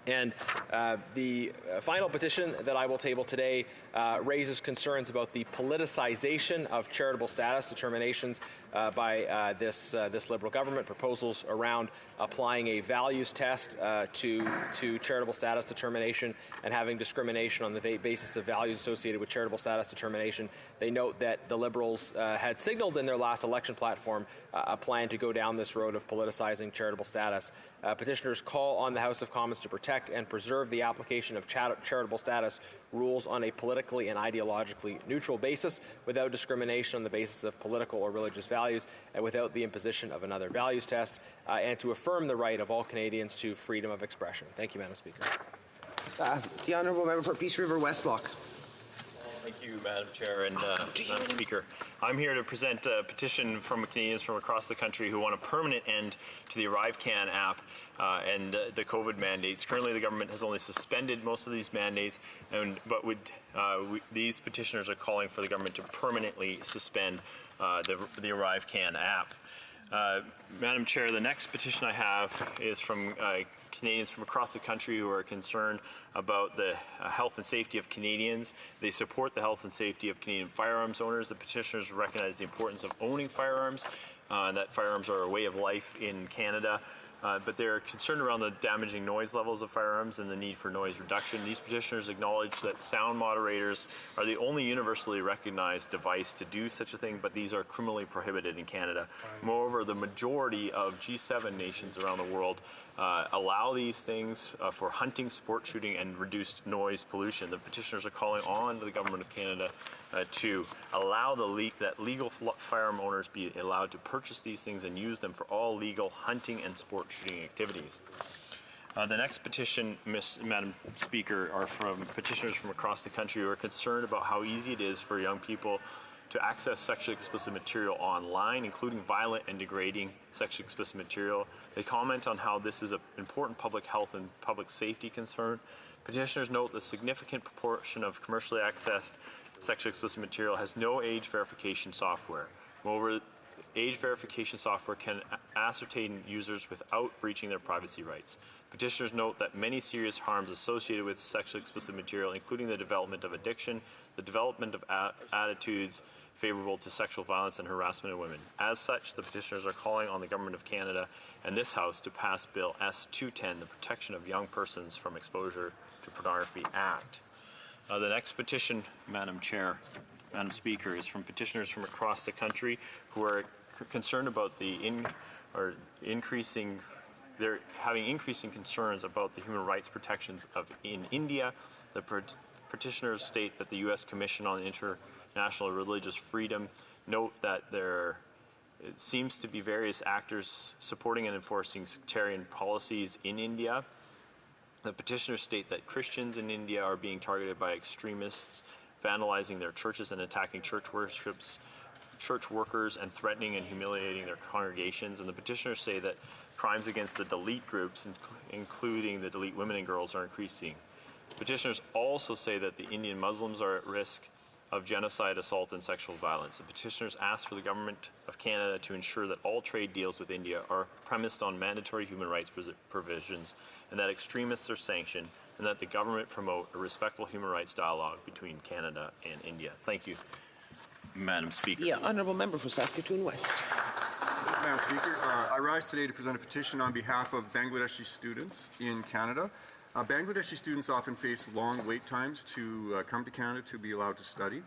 And the final petition that I will table today raises concerns about the politicization of charitable status determinations by this Liberal government. Proposals around applying a values test to charitable status determination and having discrimination on the basis of values associated with charitable status determination. They note that the Liberals had signaled in their last election platform a plan to go down this road of politicizing charitable status. Petitioners call on the House of Commons to protect and preserve the application of charitable status rules on a politically and ideologically neutral basis without discrimination on the basis of political or religious values and without the imposition of another values test, and to affirm the right of all Canadians to freedom of expression. Thank you, Madam Speaker. The Honourable Member for Peace River Westlock. Thank you, Madam Chair and Madam Speaker. I'm here to present a petition from Canadians from across the country who want a permanent end to the ArriveCan app and the COVID mandates. Currently, the government has only suspended most of these mandates, but these petitioners are calling for the government to permanently suspend the ArriveCan app. Madam Chair, the next petition I have is from Canadians from across the country who are concerned about the health and safety of Canadians. They support the health and safety of Canadian firearms owners. The petitioners recognize the importance of owning firearms, that firearms are a way of life in Canada. But they're concerned around the damaging noise levels of firearms and the need for noise reduction. These petitioners acknowledge that sound moderators are the only universally recognized device to do such a thing, but these are criminally prohibited in Canada. Moreover, the majority of G7 nations around the world allow these things for hunting, sport shooting, and reduced noise pollution. The petitioners are calling on the Government of Canada to allow that legal firearm owners be allowed to purchase these things and use them for all legal hunting and sport shooting activities. The next petition, Madam Speaker, are from petitioners from across the country who are concerned about how easy it is for young people to access sexually explicit material online, including violent and degrading sexually explicit material. They comment on how this is an important public health and public safety concern. Petitioners note the significant proportion of commercially accessed sexually explicit material has no age verification software. Moreover, age verification software can ascertain users without breaching their privacy rights. Petitioners note that many serious harms associated with sexually explicit material, including the development of addiction, the development of attitudes favorable to sexual violence and harassment of women. As such, the petitioners are calling on the Government of Canada and this House to pass Bill S-210, the Protection of Young Persons from Exposure to Pornography Act. The next petition, Madam Speaker, is from petitioners from across the country who are concerned about the increasing concerns about the human rights protections in India. The petitioners state that the U.S. Commission on International Religious Freedom note that there seems to be various actors supporting and enforcing sectarian policies in India. The petitioners state that Christians in India are being targeted by extremists, vandalizing their churches and attacking church workers and threatening and humiliating their congregations. And the petitioners say that crimes against the Dalit groups, including the Dalit women and girls, are increasing. Petitioners also say that the Indian Muslims are at risk of genocide, assault, and sexual violence. The petitioners ask for the Government of Canada to ensure that all trade deals with India are premised on mandatory human rights provisions and that extremists are sanctioned, and that the government promote a respectful human rights dialogue between Canada and India. Thank you, Madam Speaker. Yeah, Honourable Member for Saskatoon West. Madam Speaker, I rise today to present a petition on behalf of Bangladeshi students in Canada. Bangladeshi students often face long wait times to come to Canada to be allowed to study.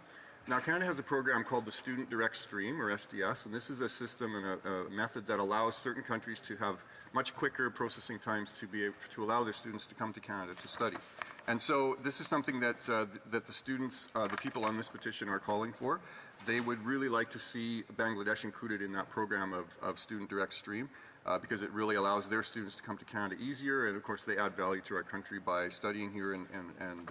Now, Canada has a program called the Student Direct Stream, or SDS, and this is a system and a method that allows certain countries to have much quicker processing times to allow their students to come to Canada to study. And so this is something that that the students, the people on this petition are calling for. They would really like to see Bangladesh included in that program of Student Direct Stream. Because it really allows their students to come to Canada easier, and of course they add value to our country by studying here and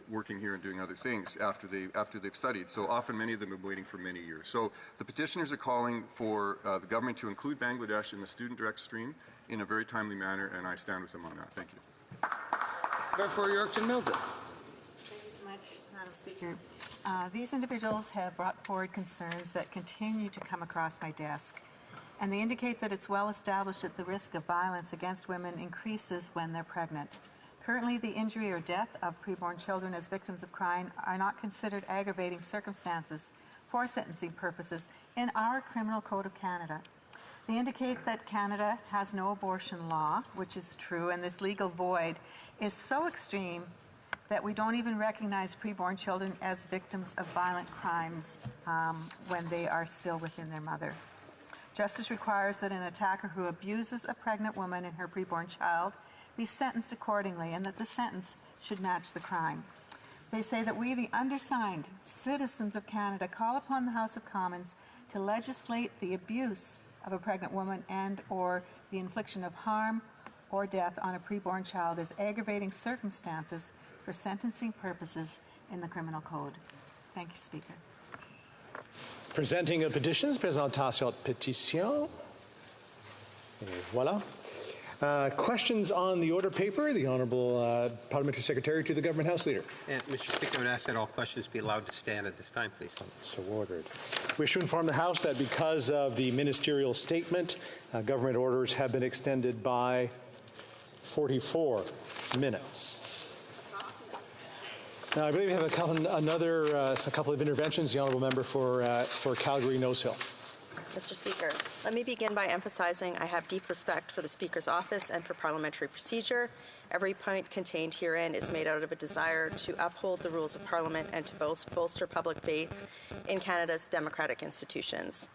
working here and doing other things after they've studied. So often many of them have been waiting for many years. So the petitioners are calling for the government to include Bangladesh in the Student Direct Stream in a very timely manner, and I stand with them on that. Thank you. Therefore, Yorkton Milton. Thank you so much, Madam Speaker. These individuals have brought forward concerns that continue to come across my desk. And they indicate that it's well established that the risk of violence against women increases when they're pregnant. Currently, the injury or death of preborn children as victims of crime are not considered aggravating circumstances for sentencing purposes in our Criminal Code of Canada. They indicate that Canada has no abortion law, which is true, and this legal void is so extreme that we don't even recognize preborn children as victims of violent crimes when they are still within their mother. Justice requires that an attacker who abuses a pregnant woman and her preborn child be sentenced accordingly, and that the sentence should match the crime. They say that we, the undersigned citizens of Canada, call upon the House of Commons to legislate the abuse of a pregnant woman and or the infliction of harm or death on a preborn child as aggravating circumstances for sentencing purposes in the Criminal Code. Thank you, Speaker. Presenting of petitions, présentation de pétition. Et voilà. Questions on the order paper. The Honourable Parliamentary Secretary to the Government House Leader. And Mr. Speaker, I would ask that all questions be allowed to stand at this time, please. So ordered. We wish to inform the House that because of the ministerial statement, government orders have been extended by 44 minutes. Now, I believe we have a couple of interventions. The Honourable Member for Calgary Nose Hill. Mr. Speaker, let me begin by emphasizing I have deep respect for the Speaker's office and for parliamentary procedure. Every point contained herein is made out of a desire to uphold the rules of Parliament and to bolster public faith in Canada's democratic institutions.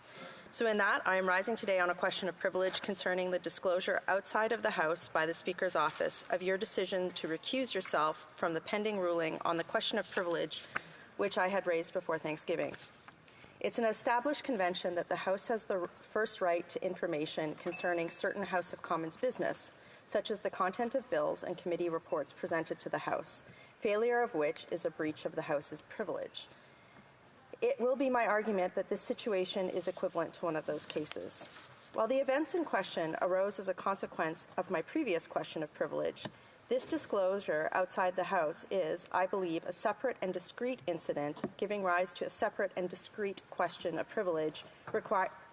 So in that, I am rising today on a question of privilege concerning the disclosure outside of the House by the Speaker's office of your decision to recuse yourself from the pending ruling on the question of privilege, which I had raised before Thanksgiving. It's an established convention that the House has the first right to information concerning certain House of Commons business, such as the content of bills and committee reports presented to the House, failure of which is a breach of the House's privilege. It will be my argument that this situation is equivalent to one of those cases. While the events in question arose as a consequence of my previous question of privilege, this disclosure outside the House is, I believe, a separate and discrete incident giving rise to a separate and discrete question of privilege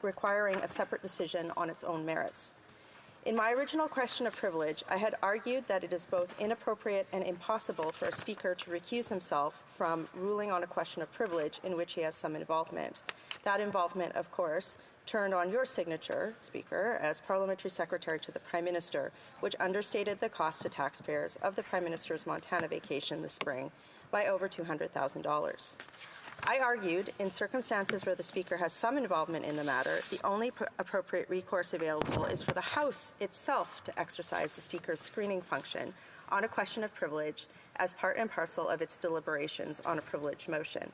requiring a separate decision on its own merits. In my original question of privilege, I had argued that it is both inappropriate and impossible for a speaker to recuse himself from ruling on a question of privilege in which he has some involvement. That involvement, of course, turned on your signature, Speaker, as Parliamentary Secretary to the Prime Minister, which understated the cost to taxpayers of the Prime Minister's Montana vacation this spring by over $200,000. I argued, in circumstances where the Speaker has some involvement in the matter, the only appropriate recourse available is for the House itself to exercise the Speaker's screening function on a question of privilege as part and parcel of its deliberations on a privilege motion.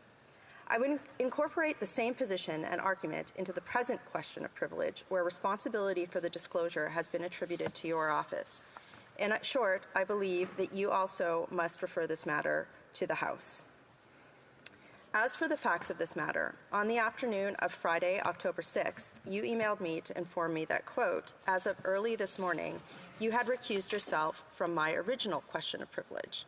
I would incorporate the same position and argument into the present question of privilege, where responsibility for the disclosure has been attributed to your office. In short, I believe that you also must refer this matter to the House. As for the facts of this matter, on the afternoon of Friday, October 6th, you emailed me to inform me that, quote, as of early this morning, you had recused yourself from my original question of privilege.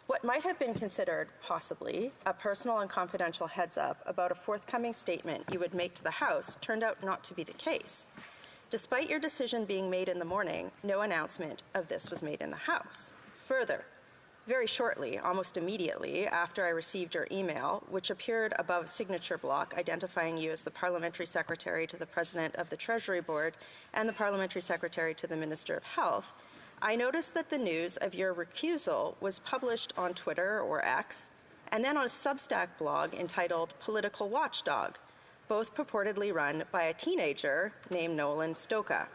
What might have been considered, possibly, a personal and confidential heads-up about a forthcoming statement you would make to the House turned out not to be the case. Despite your decision being made in the morning, no announcement of this was made in the House. Further, very shortly, almost immediately, after I received your email, which appeared above a signature block identifying you as the Parliamentary Secretary to the President of the Treasury Board and the Parliamentary Secretary to the Minister of Health, I noticed that the news of your recusal was published on Twitter or X, and then on a Substack blog entitled Political Watchdog, both purportedly run by a teenager named Nolan Stoka.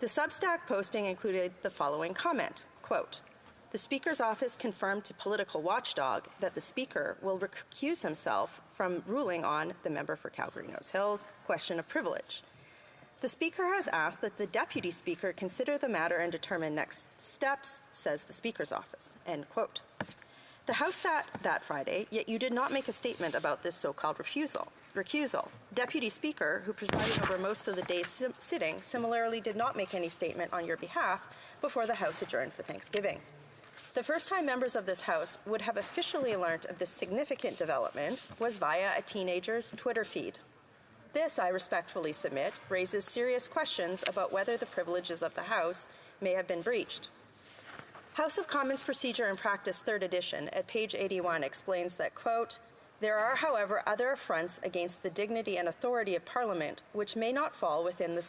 The Substack posting included the following comment, quote, the Speaker's office confirmed to Political Watchdog that the Speaker will recuse himself from ruling on the member for Calgary-Nose Hills question of privilege. The Speaker has asked that the Deputy Speaker consider the matter and determine next steps, says the Speaker's office, end quote. The House sat that Friday, yet you did not make a statement about this so-called recusal. Deputy Speaker, who presided over most of the day's sitting, similarly did not make any statement on your behalf before the House adjourned for Thanksgiving. The first time members of this House would have officially learned of this significant development was via a teenager's Twitter feed. This, I respectfully submit, raises serious questions about whether the privileges of the House may have been breached. House of Commons Procedure and Practice, 3rd edition, at page 81, explains that, quote, there are, however, other affronts against the dignity and authority of Parliament which may not fall within the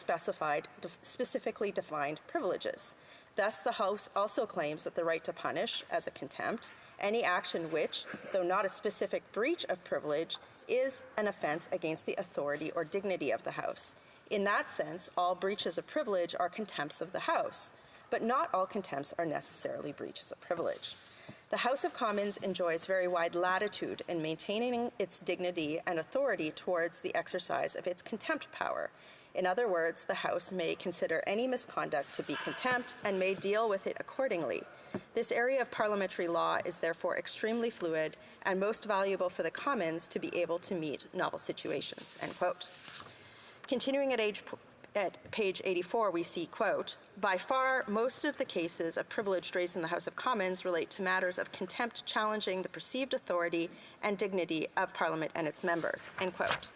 specifically defined privileges. Thus, the House also claims that the right to punish, as a contempt, any action which, though not a specific breach of privilege, is an offense against the authority or dignity of the House. In that sense, all breaches of privilege are contempts of the House, but not all contempts are necessarily breaches of privilege. The House of Commons enjoys very wide latitude in maintaining its dignity and authority towards the exercise of its contempt power. In other words, the House may consider any misconduct to be contempt and may deal with it accordingly. This area of parliamentary law is therefore extremely fluid and most valuable for the Commons to be able to meet novel situations, end quote. Continuing at page 84, we see, quote, by far, most of the cases of privilege raised in the House of Commons relate to matters of contempt challenging the perceived authority and dignity of Parliament and its members, end quote.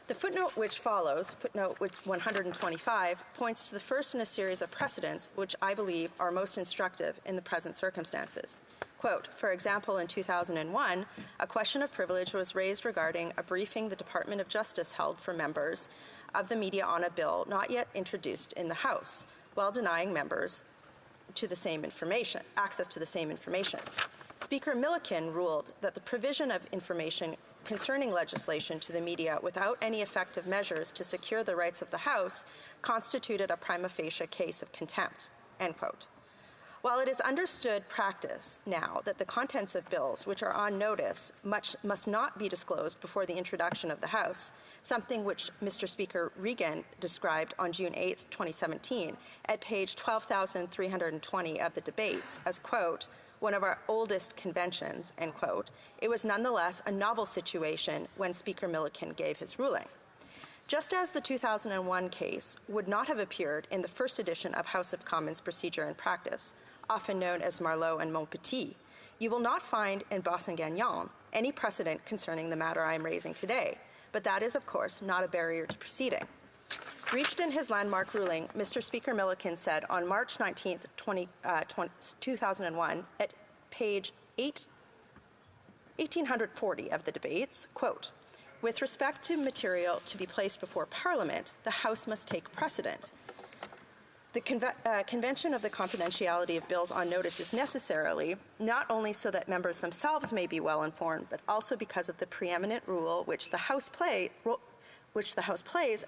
The footnote which follows, footnote 125, points to the first in a series of precedents which I believe are most instructive in the present circumstances. Quote, for example, in 2001, a question of privilege was raised regarding a briefing the Department of Justice held for members of the media on a bill not yet introduced in the House, while denying members to the same information, access to the same information. Speaker Milliken ruled that the provision of information concerning legislation to the media without any effective measures to secure the rights of the House constituted a prima facie case of contempt, end quote. While it is understood practice now that the contents of bills which are on notice must not be disclosed before the introduction of the House, something which Mr. Speaker Regan described on June 8, 2017, at page 12,320 of the debates as, quote, one of our oldest conventions, end quote, it was nonetheless a novel situation when Speaker Milliken gave his ruling. Just as the 2001 case would not have appeared in the first edition of House of Commons Procedure and Practice, often known as Marleau and Montpetit, you will not find in Bossin-Gagnon any precedent concerning the matter I am raising today, but that is, of course, not a barrier to proceeding. Reached in his landmark ruling, Mr. Speaker Milliken said on March 19, 2001, at page 1840 of the debates, quote, with respect to material to be placed before Parliament, the House must take precedent. The convention of the confidentiality of bills on notice is necessarily not only so that members themselves may be well informed, but also because of the preeminent role which the House plays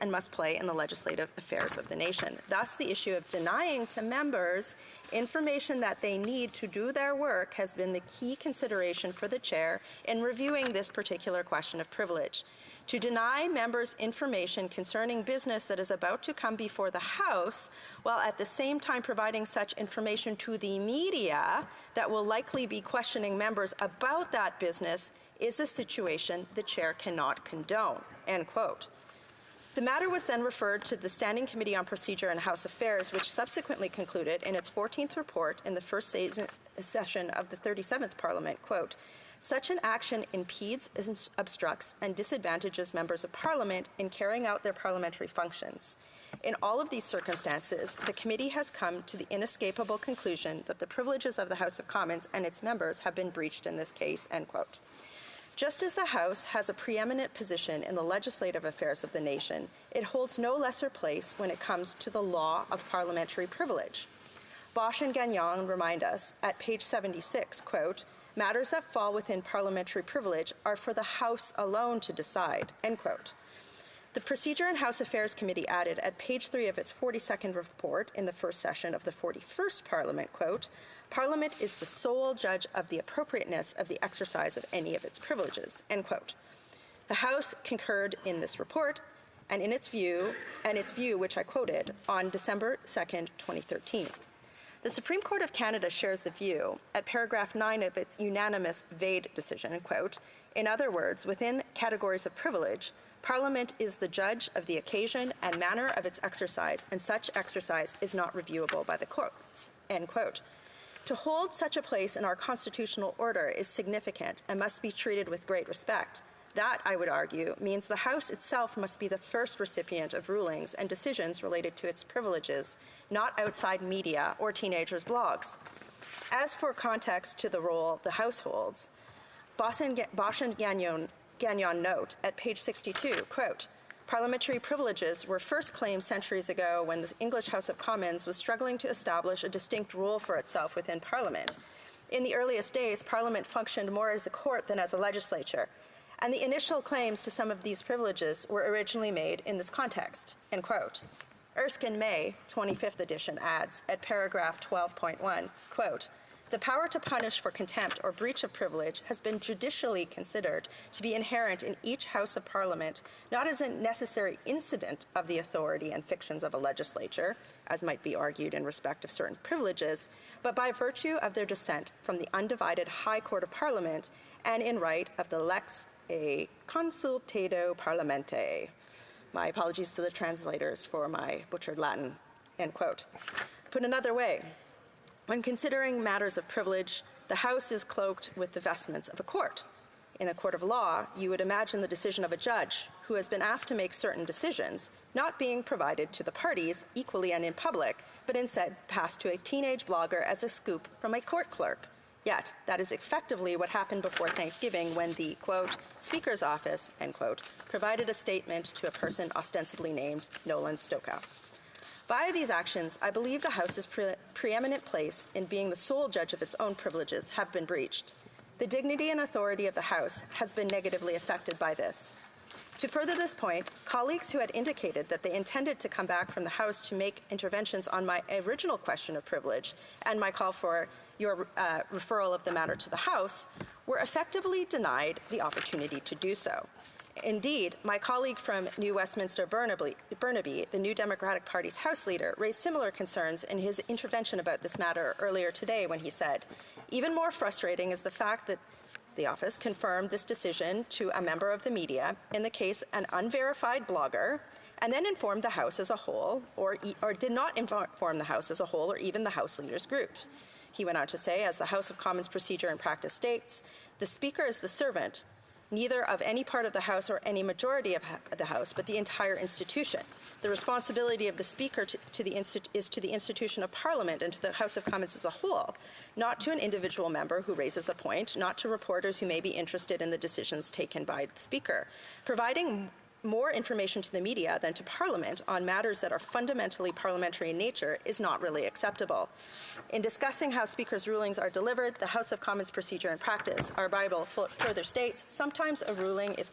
and must play in the legislative affairs of the nation. Thus, the issue of denying to members information that they need to do their work has been the key consideration for the chair in reviewing this particular question of privilege. To deny members information concerning business that is about to come before the House, while at the same time providing such information to the media that will likely be questioning members about that business, is a situation the chair cannot condone, end quote. The matter was then referred to the Standing Committee on Procedure and House Affairs, which subsequently concluded in its 14th report in the first session of the 37th Parliament, quote, such an action impedes, obstructs, and disadvantages members of Parliament in carrying out their parliamentary functions. In all of these circumstances, the committee has come to the inescapable conclusion that the privileges of the House of Commons and its members have been breached in this case, end quote. Just as the House has a preeminent position in the legislative affairs of the nation, it holds no lesser place when it comes to the law of parliamentary privilege. Bosch and Gagnon remind us at page 76, quote, matters that fall within parliamentary privilege are for the House alone to decide, end quote. The Procedure and House Affairs Committee added at page 3 of its 42nd report in the first session of the 41st Parliament, quote, Parliament is the sole judge of the appropriateness of the exercise of any of its privileges, end quote. The House concurred in this report and in its view, which I quoted, on December 2nd, 2013. The Supreme Court of Canada shares the view at paragraph 9 of its unanimous Vade decision, quote, in other words, within categories of privilege, Parliament is the judge of the occasion and manner of its exercise, and such exercise is not reviewable by the courts, end quote. To hold such a place in our constitutional order is significant and must be treated with great respect. That, I would argue, means the House itself must be the first recipient of rulings and decisions related to its privileges, not outside media or teenagers' blogs. As for context to the role the House holds, Bosch and Gagnon note at page 62, quote, parliamentary privileges were first claimed centuries ago when the English House of Commons was struggling to establish a distinct role for itself within Parliament. In the earliest days, Parliament functioned more as a court than as a legislature, and the initial claims to some of these privileges were originally made in this context, end quote. Erskine May, 25th edition, adds at paragraph 12.1, quote, the power to punish for contempt or breach of privilege has been judicially considered to be inherent in each House of Parliament, not as a necessary incident of the authority and fictions of a legislature, as might be argued in respect of certain privileges, but by virtue of their descent from the undivided High Court of Parliament and in right of the lex a consultado parlamente. My apologies to the translators for my butchered Latin, end quote. Put another way, when considering matters of privilege, the House is cloaked with the vestments of a court. In a court of law, you would imagine the decision of a judge who has been asked to make certain decisions not being provided to the parties equally and in public, but instead passed to a teenage blogger as a scoop from a court clerk. Yet, that is effectively what happened before Thanksgiving when the, quote, Speaker's office, end quote, provided a statement to a person ostensibly named Nolan Stokow. By these actions, I believe the House's preeminent place in being the sole judge of its own privileges have been breached. The dignity and authority of the House has been negatively affected by this. To further this point, colleagues who had indicated that they intended to come back from the House to make interventions on my original question of privilege and my call for your referral of the matter to the House were effectively denied the opportunity to do so. Indeed, my colleague from New Westminster Burnaby, the New Democratic Party's House leader, raised similar concerns in his intervention about this matter earlier today when he said, "Even more frustrating is the fact that the office confirmed this decision to a member of the media, in the case an unverified blogger, and then informed the House as a whole, or did not inform the House as a whole or even the House leaders' group." He went on to say, as the House of Commons procedure and practice states, "The Speaker is the servant, neither of any part of the House or any majority of the House, but the entire institution. The responsibility of the Speaker is to the institution of Parliament and to the House of Commons as a whole, not to an individual member who raises a point, not to reporters who may be interested in the decisions taken by the Speaker. Providing more information to the media than to Parliament on matters that are fundamentally parliamentary in nature is not really acceptable. In discussing how Speaker's rulings are delivered, the House of Commons procedure and practice, our Bible further states, sometimes a ruling is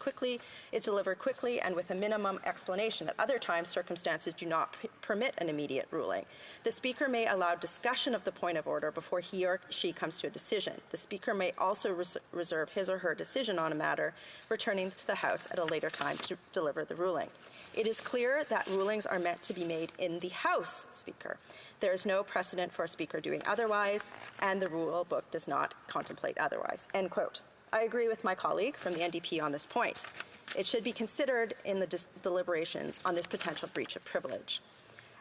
delivered quickly and with a minimum explanation. At other times, circumstances do not permit an immediate ruling. The Speaker may allow discussion of the point of order before he or she comes to a decision. The Speaker may also reserve his or her decision on a matter, returning to the House at a later time to deliver the ruling. It is clear that rulings are meant to be made in the House, Speaker. There is no precedent for a Speaker doing otherwise, and the rule book does not contemplate otherwise." End quote. I agree with my colleague from the NDP on this point. It should be considered in the deliberations on this potential breach of privilege.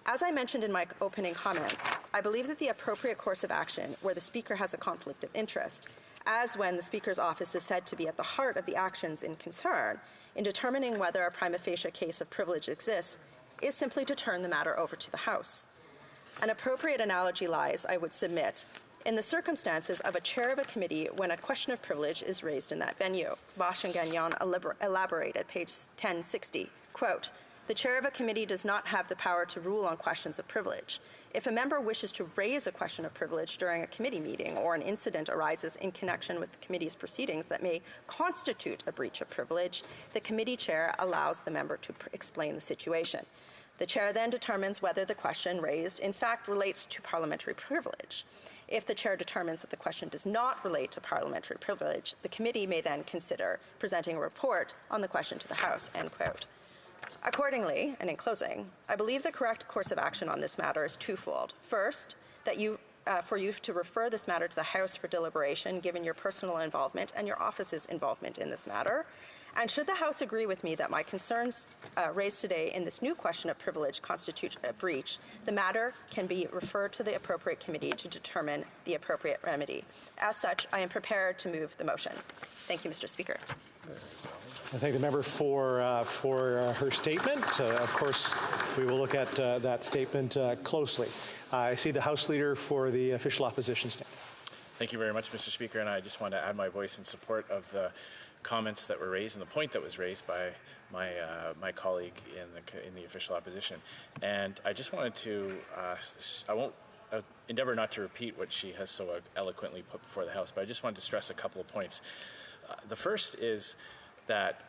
As I mentioned in my opening comments, I believe that the appropriate course of action where the Speaker has a conflict of interest, as when the Speaker's office is said to be at the heart of the actions in concern, in determining whether a prima facie case of privilege exists, is simply to turn the matter over to the House. An appropriate analogy lies, I would submit, in the circumstances of a chair of a committee when a question of privilege is raised in that venue. Bosch and Gagnon elaborate at page 1060, quote, "The chair of a committee does not have the power to rule on questions of privilege. If a member wishes to raise a question of privilege during a committee meeting or an incident arises in connection with the committee's proceedings that may constitute a breach of privilege, the committee chair allows the member to explain the situation. The chair then determines whether the question raised in fact relates to parliamentary privilege. If the chair determines that the question does not relate to parliamentary privilege, the committee may then consider presenting a report on the question to the House," end quote. Accordingly, and in closing, I believe the correct course of action on this matter is twofold. First, that for you to refer this matter to the House for deliberation, given your personal involvement and your office's involvement in this matter. And should the House agree with me that my concerns raised today in this new question of privilege constitute a breach, the matter can be referred to the appropriate committee to determine the appropriate remedy. As such, I am prepared to move the motion. Thank you, Mr. Speaker. I thank the member for her statement. Of course, we will look at that statement closely. I see the House Leader for the official opposition stand. Thank you very much, Mr. Speaker, and I just want to add my voice in support of the comments that were raised and the point that was raised by my colleague in the official opposition. And I just wanted to, I won't endeavor not to repeat what she has so eloquently put before the House, but I just wanted to stress a couple of points. The first is that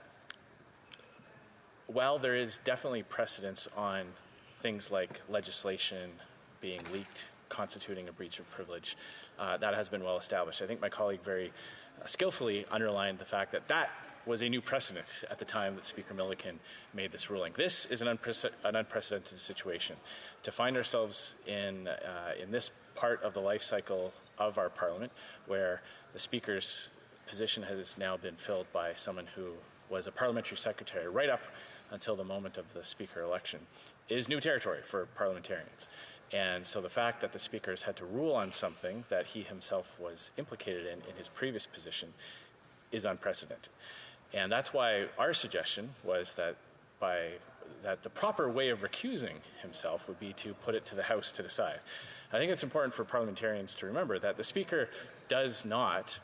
while there is definitely precedence on things like legislation being leaked constituting a breach of privilege, that has been well established. I think my colleague very skillfully underlined the fact that that was a new precedent at the time that Speaker Milliken made this ruling. This is an unprecedented situation. To find ourselves in this part of the life cycle of our Parliament, where the Speaker's position has now been filled by someone who was a parliamentary secretary right up until the moment of the Speaker election, is new territory for parliamentarians. And so the fact that the Speaker has had to rule on something that he himself was implicated in his previous position is unprecedented. And that's why our suggestion was that the proper way of recusing himself would be to put it to the House to decide. I think it's important for parliamentarians to remember that the Speaker does not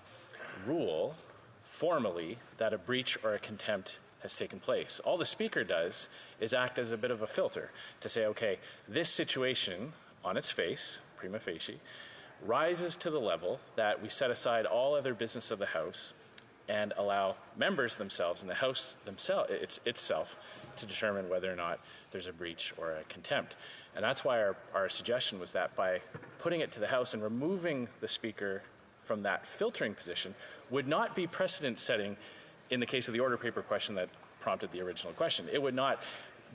rule formally that a breach or a contempt has taken place. All the Speaker does is act as a bit of a filter to say, okay, this situation on its face, prima facie, rises to the level that we set aside all other business of the House and allow members themselves and the House itself to determine whether or not there's a breach or a contempt. And that's why our suggestion was that by putting it to the House and removing the Speaker from that filtering position would not be precedent-setting in the case of the order paper question that prompted the original question. It would not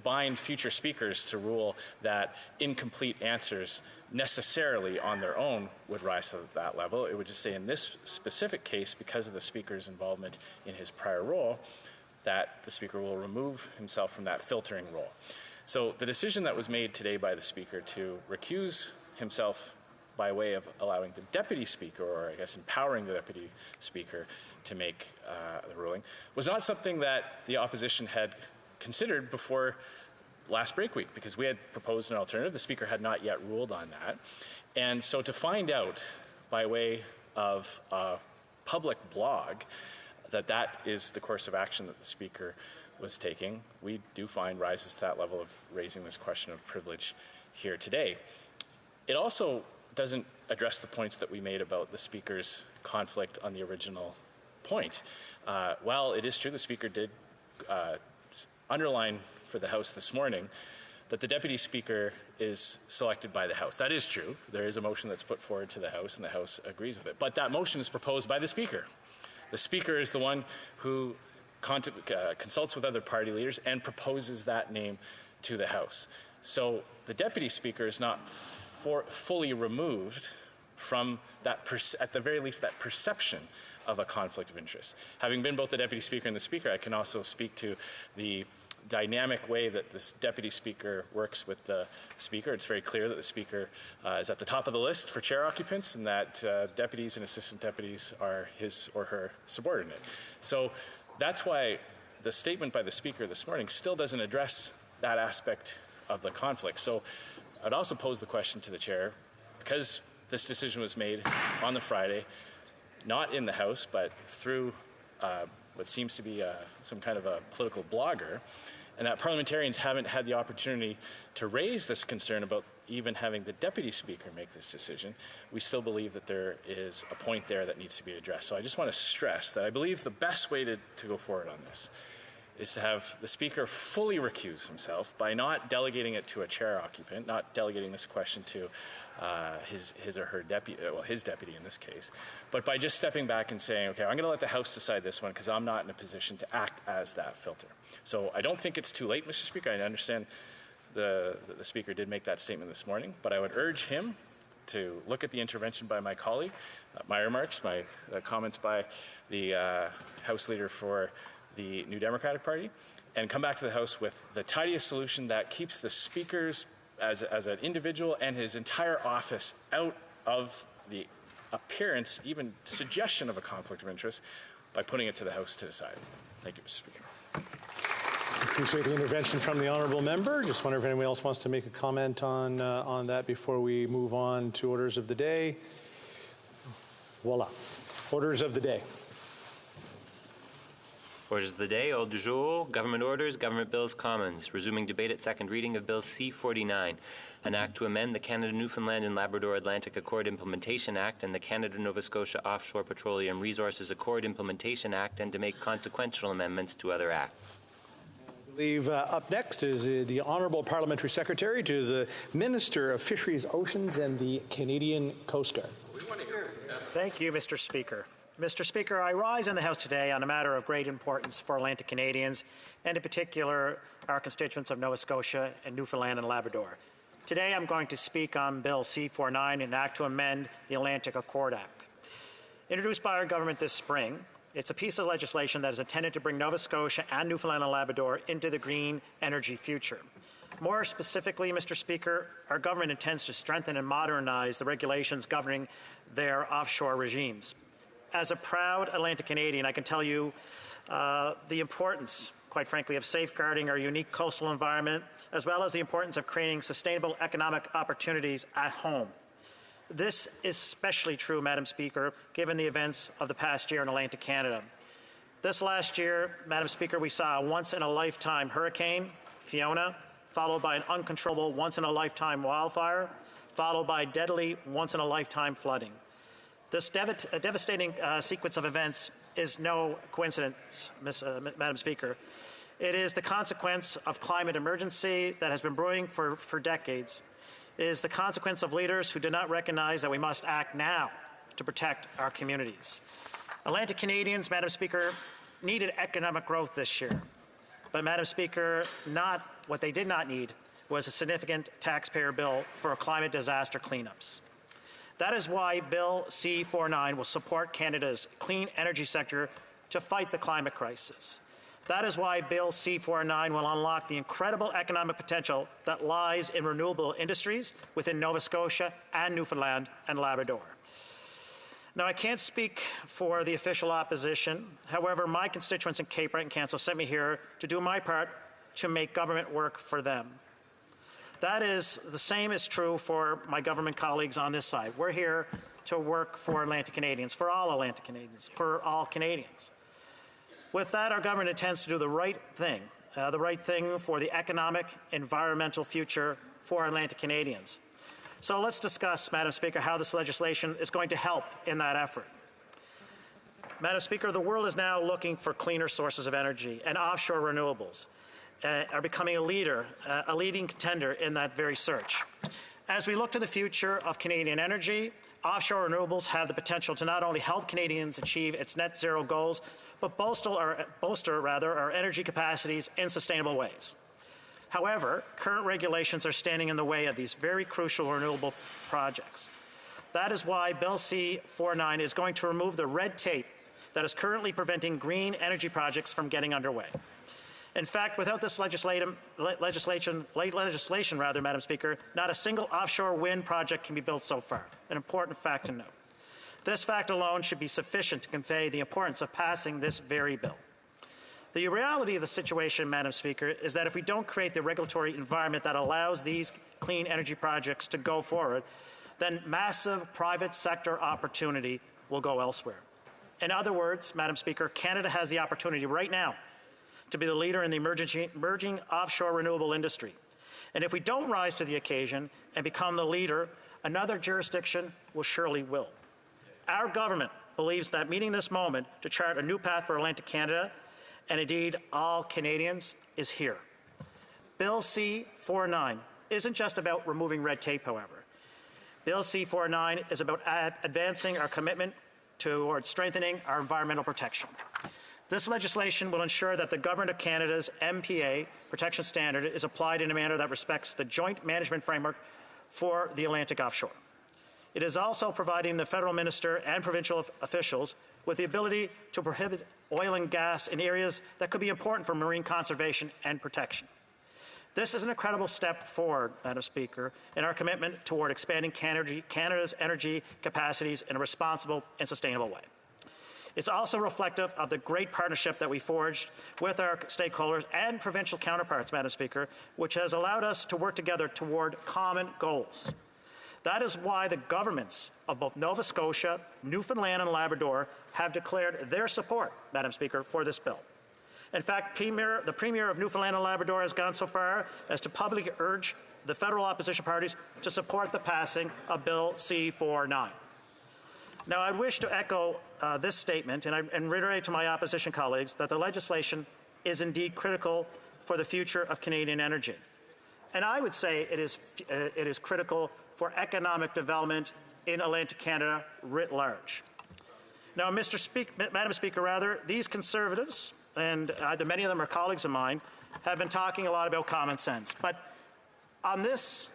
bind future speakers to rule that incomplete answers necessarily on their own would rise to that level. It would just say in this specific case, because of the Speaker's involvement in his prior role, that the Speaker will remove himself from that filtering role. So the decision that was made today by the Speaker to recuse himself by way of allowing the Deputy Speaker, or I guess empowering the Deputy Speaker to make the ruling, was not something that the opposition had considered before last break week, because we had proposed an alternative. The Speaker had not yet ruled on that. And so to find out by way of a public blog that is the course of action that the Speaker was taking, we do find rises to that level of raising this question of privilege here today. It also doesn't address the points that we made about the Speaker's conflict on the original point. While it is true the Speaker did underline for the House this morning that the Deputy Speaker is selected by the House. That is true. There is a motion that's put forward to the House, and the House agrees with it. But that motion is proposed by the Speaker. The Speaker is the one who consults with other party leaders and proposes that name to the House. So the Deputy Speaker is not fully removed from that, at the very least, that perception of a conflict of interest. Having been both the Deputy Speaker and the Speaker, I can also speak to the dynamic way that this Deputy Speaker works with the Speaker. It's very clear that the Speaker is at the top of the list for chair occupants, and that deputies and assistant deputies are his or her subordinate. So that's why the statement by the Speaker this morning still doesn't address that aspect of the conflict. So I'd also pose the question to the chair, because this decision was made on the Friday, not in the House, but through what seems to be some kind of a political blogger, and that parliamentarians haven't had the opportunity to raise this concern about even having the Deputy Speaker make this decision, we still believe that there is a point there that needs to be addressed. So I just want to stress that I believe the best way to go forward on this is to have the Speaker fully recuse himself by not delegating it to a chair occupant, not delegating this question to his or her deputy, well, his deputy in this case, but by just stepping back and saying, okay, I'm going to let the House decide this one because I'm not in a position to act as that filter. So I don't think it's too late, Mr. Speaker. I understand the Speaker did make that statement this morning, but I would urge him to look at the intervention by my colleague, my remarks, my comments by the House Leader for the New Democratic Party, and come back to the House with the tidiest solution that keeps the Speaker's, as an individual and his entire office, out of the appearance, even suggestion of a conflict of interest, by putting it to the House to decide. Thank you, Mr. Speaker. Appreciate the intervention from the honourable member. Just wonder if anyone else wants to make a comment on that before we move on to orders of the day. Voila. Orders of the day. Orders of the day, ordre du jour, government orders, government bills, commons. Resuming debate at second reading of Bill C-49, an act to amend the Canada, Newfoundland and Labrador Atlantic Accord Implementation Act and the Canada, Nova Scotia Offshore Petroleum Resources Accord Implementation Act, and to make consequential amendments to other acts. I believe up next is the Honourable Parliamentary Secretary to the Minister of Fisheries, Oceans and the Canadian Coast Guard. Thank you, Mr. Speaker. Mr. Speaker, I rise in the House today on a matter of great importance for Atlantic Canadians, and in particular our constituents of Nova Scotia and Newfoundland and Labrador. Today I'm going to speak on Bill C-49, an act to amend the Atlantic Accord Act. Introduced by our government this spring, it's a piece of legislation that is intended to bring Nova Scotia and Newfoundland and Labrador into the green energy future. More specifically, Mr. Speaker, our government intends to strengthen and modernize the regulations governing their offshore regimes. As a proud Atlantic Canadian, I can tell you the importance, quite frankly, of safeguarding our unique coastal environment, as well as the importance of creating sustainable economic opportunities at home. This is especially true, Madam Speaker, given the events of the past year in Atlantic Canada. This last year, Madam Speaker, we saw a once-in-a-lifetime hurricane, Fiona, followed by an uncontrollable once-in-a-lifetime wildfire, followed by deadly once-in-a-lifetime flooding. This devastating sequence of events is no coincidence, Madam Speaker. It is the consequence of climate emergency that has been brewing for decades. It is the consequence of leaders who do not recognize that we must act now to protect our communities. Atlantic Canadians, Madam Speaker, needed economic growth this year. But, Madam Speaker, what they did not need was a significant taxpayer bill for climate disaster cleanups. That is why Bill C-49 will support Canada's clean energy sector to fight the climate crisis. That is why Bill C-49 will unlock the incredible economic potential that lies in renewable industries within Nova Scotia and Newfoundland and Labrador. Now, I can't speak for the official opposition. However, my constituents in Cape Breton Council sent me here to do my part to make government work for them. That is, the same is true for my government colleagues on this side. We're here to work for Atlantic Canadians, for all Atlantic Canadians, for all Canadians. With that, our government intends to do the right thing for the economic, environmental future for Atlantic Canadians. So let's discuss, Madam Speaker, how this legislation is going to help in that effort. Madam Speaker, the world is now looking for cleaner sources of energy, and offshore renewables are becoming a leading contender in that very search. As we look to the future of Canadian energy, offshore renewables have the potential to not only help Canadians achieve its net zero goals, but bolster our energy capacities in sustainable ways. However, current regulations are standing in the way of these very crucial renewable projects. That is why Bill C-49 is going to remove the red tape that is currently preventing green energy projects from getting underway. In fact, without this legislation, Madam Speaker, not a single offshore wind project can be built so far. An important fact to note. This fact alone should be sufficient to convey the importance of passing this very bill. The reality of the situation, Madam Speaker, is that if we don't create the regulatory environment that allows these clean energy projects to go forward, then massive private sector opportunity will go elsewhere. In other words, Madam Speaker, Canada has the opportunity right now to be the leader in the emerging offshore renewable industry. And if we don't rise to the occasion and become the leader, another jurisdiction will. Our government believes that meeting this moment to chart a new path for Atlantic Canada, and indeed all Canadians, is here. Bill C-49 isn't just about removing red tape, however. Bill C-49 is about advancing our commitment towards strengthening our environmental protection. This legislation will ensure that the Government of Canada's MPA protection standard is applied in a manner that respects the joint management framework for the Atlantic offshore. It is also providing the federal minister and provincial officials with the ability to prohibit oil and gas in areas that could be important for marine conservation and protection. This is an incredible step forward, Madam Speaker, in our commitment toward expanding Canada's energy capacities in a responsible and sustainable way. It's also reflective of the great partnership that we forged with our stakeholders and provincial counterparts, Madam Speaker, which has allowed us to work together toward common goals. That is why the governments of both Nova Scotia, Newfoundland, and Labrador have declared their support, Madam Speaker, for this bill. In fact, the Premier of Newfoundland and Labrador has gone so far as to publicly urge the federal opposition parties to support the passing of Bill C-49. Now, I wish to echo this statement and reiterate to my opposition colleagues that the legislation is indeed critical for the future of Canadian energy. And I would say it is critical for economic development in Atlantic Canada writ large. Now, Madam Speaker, these Conservatives, and many of them are colleagues of mine, have been talking a lot about common sense. But on this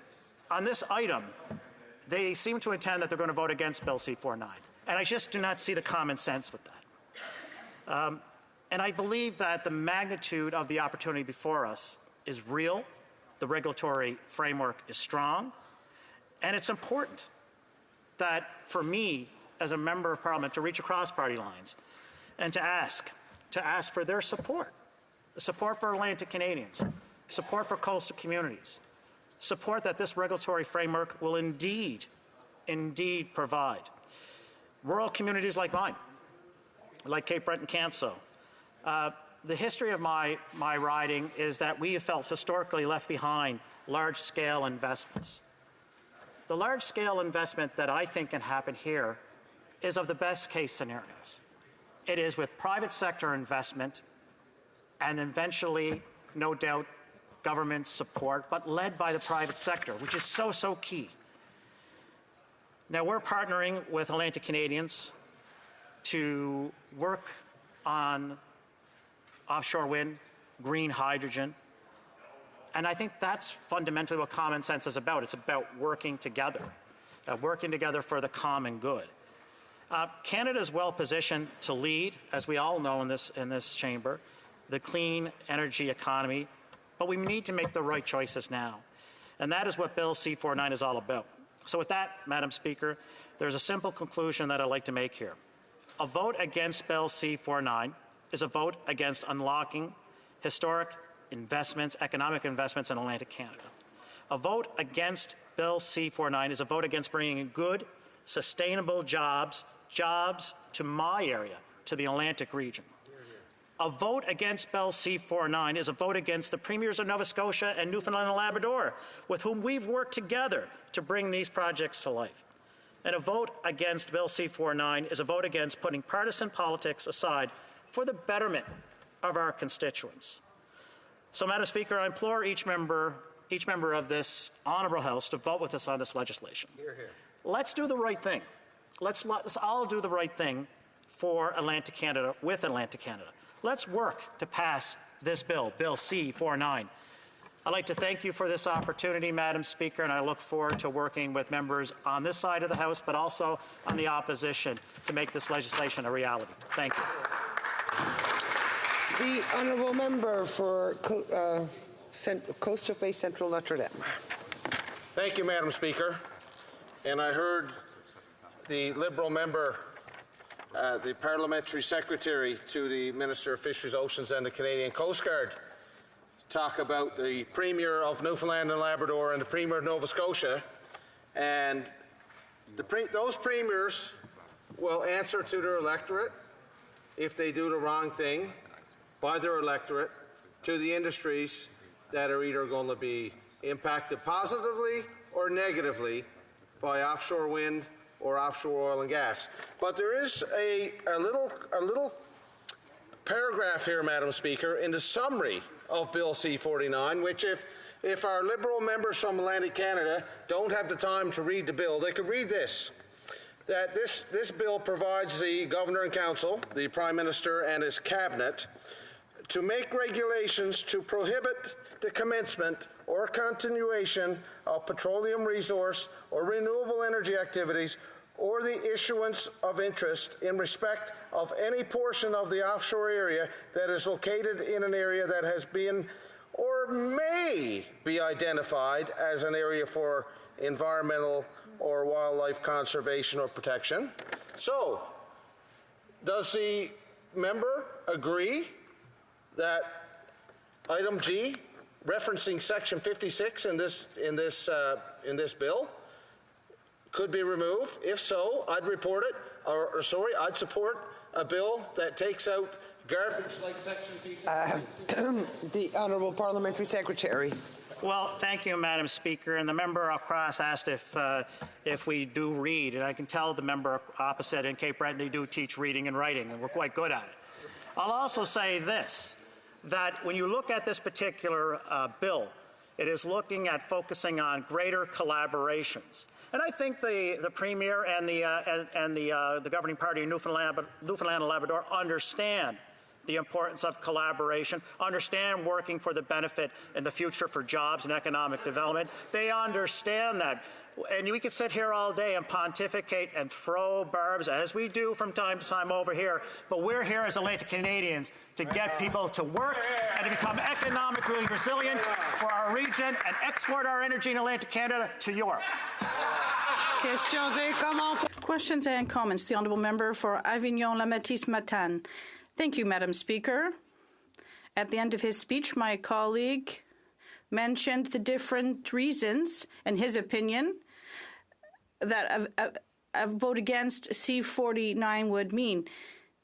item, they seem to intend that they're going to vote against Bill C-49. And I just do not see the common sense with that. And I believe that the magnitude of the opportunity before us is real. The regulatory framework is strong. And it's important that for me, as a member of Parliament, to reach across party lines and to ask for their support for Atlantic Canadians, support for coastal communities, support that this regulatory framework will indeed provide. Rural communities like mine, like Cape Breton Council. The history of my riding is that we have felt historically left behind large-scale investments. The large-scale investment that I think can happen here is of the best-case scenarios. it is with private sector investment and eventually, no doubt, government support, but led by the private sector, which is so key. Now, we're partnering with Atlantic Canadians to work on offshore wind, green hydrogen, and I think that's fundamentally what common sense is about. It's about working together for the common good. Canada is well positioned to lead, as we all know in this chamber, the clean energy economy, but we need to make the right choices now. And that is what Bill C-49 is all about. So with that, Madam Speaker, there's a simple conclusion that I'd like to make here. A vote against Bill C-49 is a vote against unlocking historic investments, economic investments in Atlantic Canada. A vote against Bill C-49 is a vote against bringing in good, sustainable jobs to my area, to the Atlantic region. A vote against Bill C-49 is a vote against the premiers of Nova Scotia and Newfoundland and Labrador, with whom we've worked together to bring these projects to life. And a vote against Bill C-49 is a vote against putting partisan politics aside for the betterment of our constituents. So, Madam Speaker, I implore each member of this honourable House to vote with us on this legislation. Hear, hear. Let's do the right thing. Let's all do the right thing for Atlantic Canada, with Atlantic Canada. Let's work to pass this bill, Bill C-49. I'd like to thank you for this opportunity, Madam Speaker, and I look forward to working with members on this side of the House, but also on the opposition, to make this legislation a reality. Thank you. The honourable member for Coast of Bay Central Notre Dame. Thank you, Madam Speaker. And I heard the Liberal member, the Parliamentary Secretary to the Minister of Fisheries, Oceans and the Canadian Coast Guard, talk about the Premier of Newfoundland and Labrador and the Premier of Nova Scotia. And those premiers will answer to their electorate if they do the wrong thing by their electorate to the industries that are either going to be impacted positively or negatively by offshore wind or offshore oil and gas. But there is a little paragraph here, Madam Speaker, in the summary of Bill C-49, which if our Liberal members from Atlantic Canada don't have the time to read the bill, they could read this. That this bill provides the Governor and Council, the Prime Minister and his Cabinet, to make regulations to prohibit the commencement or continuation of petroleum resource or renewable energy activities or the issuance of interest in respect of any portion of the offshore area that is located in an area that has been or may be identified as an area for environmental or wildlife conservation or protection. So, does the member agree that item G, referencing section 56 in this bill, could be removed? If so, I'd report it, I'd support a bill that takes out garbage like section 56. The Honourable Parliamentary Secretary. Well, thank you, Madam Speaker. And the member across asked if we do read, and I can tell the member opposite in Cape Breton they do teach reading and writing, and we're quite good at it. I'll also say this, that when you look at this particular bill, it is looking at focusing on greater collaborations. And I think the Premier and the governing party in Newfoundland and Labrador understand the importance of collaboration, understand working for the benefit in the future for jobs and economic development. They understand that. And we could sit here all day and pontificate and throw barbs, as we do from time to time over here, but we're here as Atlantic Canadians to get people to work and to become economically resilient for our region and export our energy in Atlantic Canada to Europe. Questions and comments. The Honourable Member for Avignon-La-Métis-Matane. Thank you, Madam Speaker. At the end of his speech, my colleague mentioned the different reasons, in his opinion, that a vote against C-49 would mean.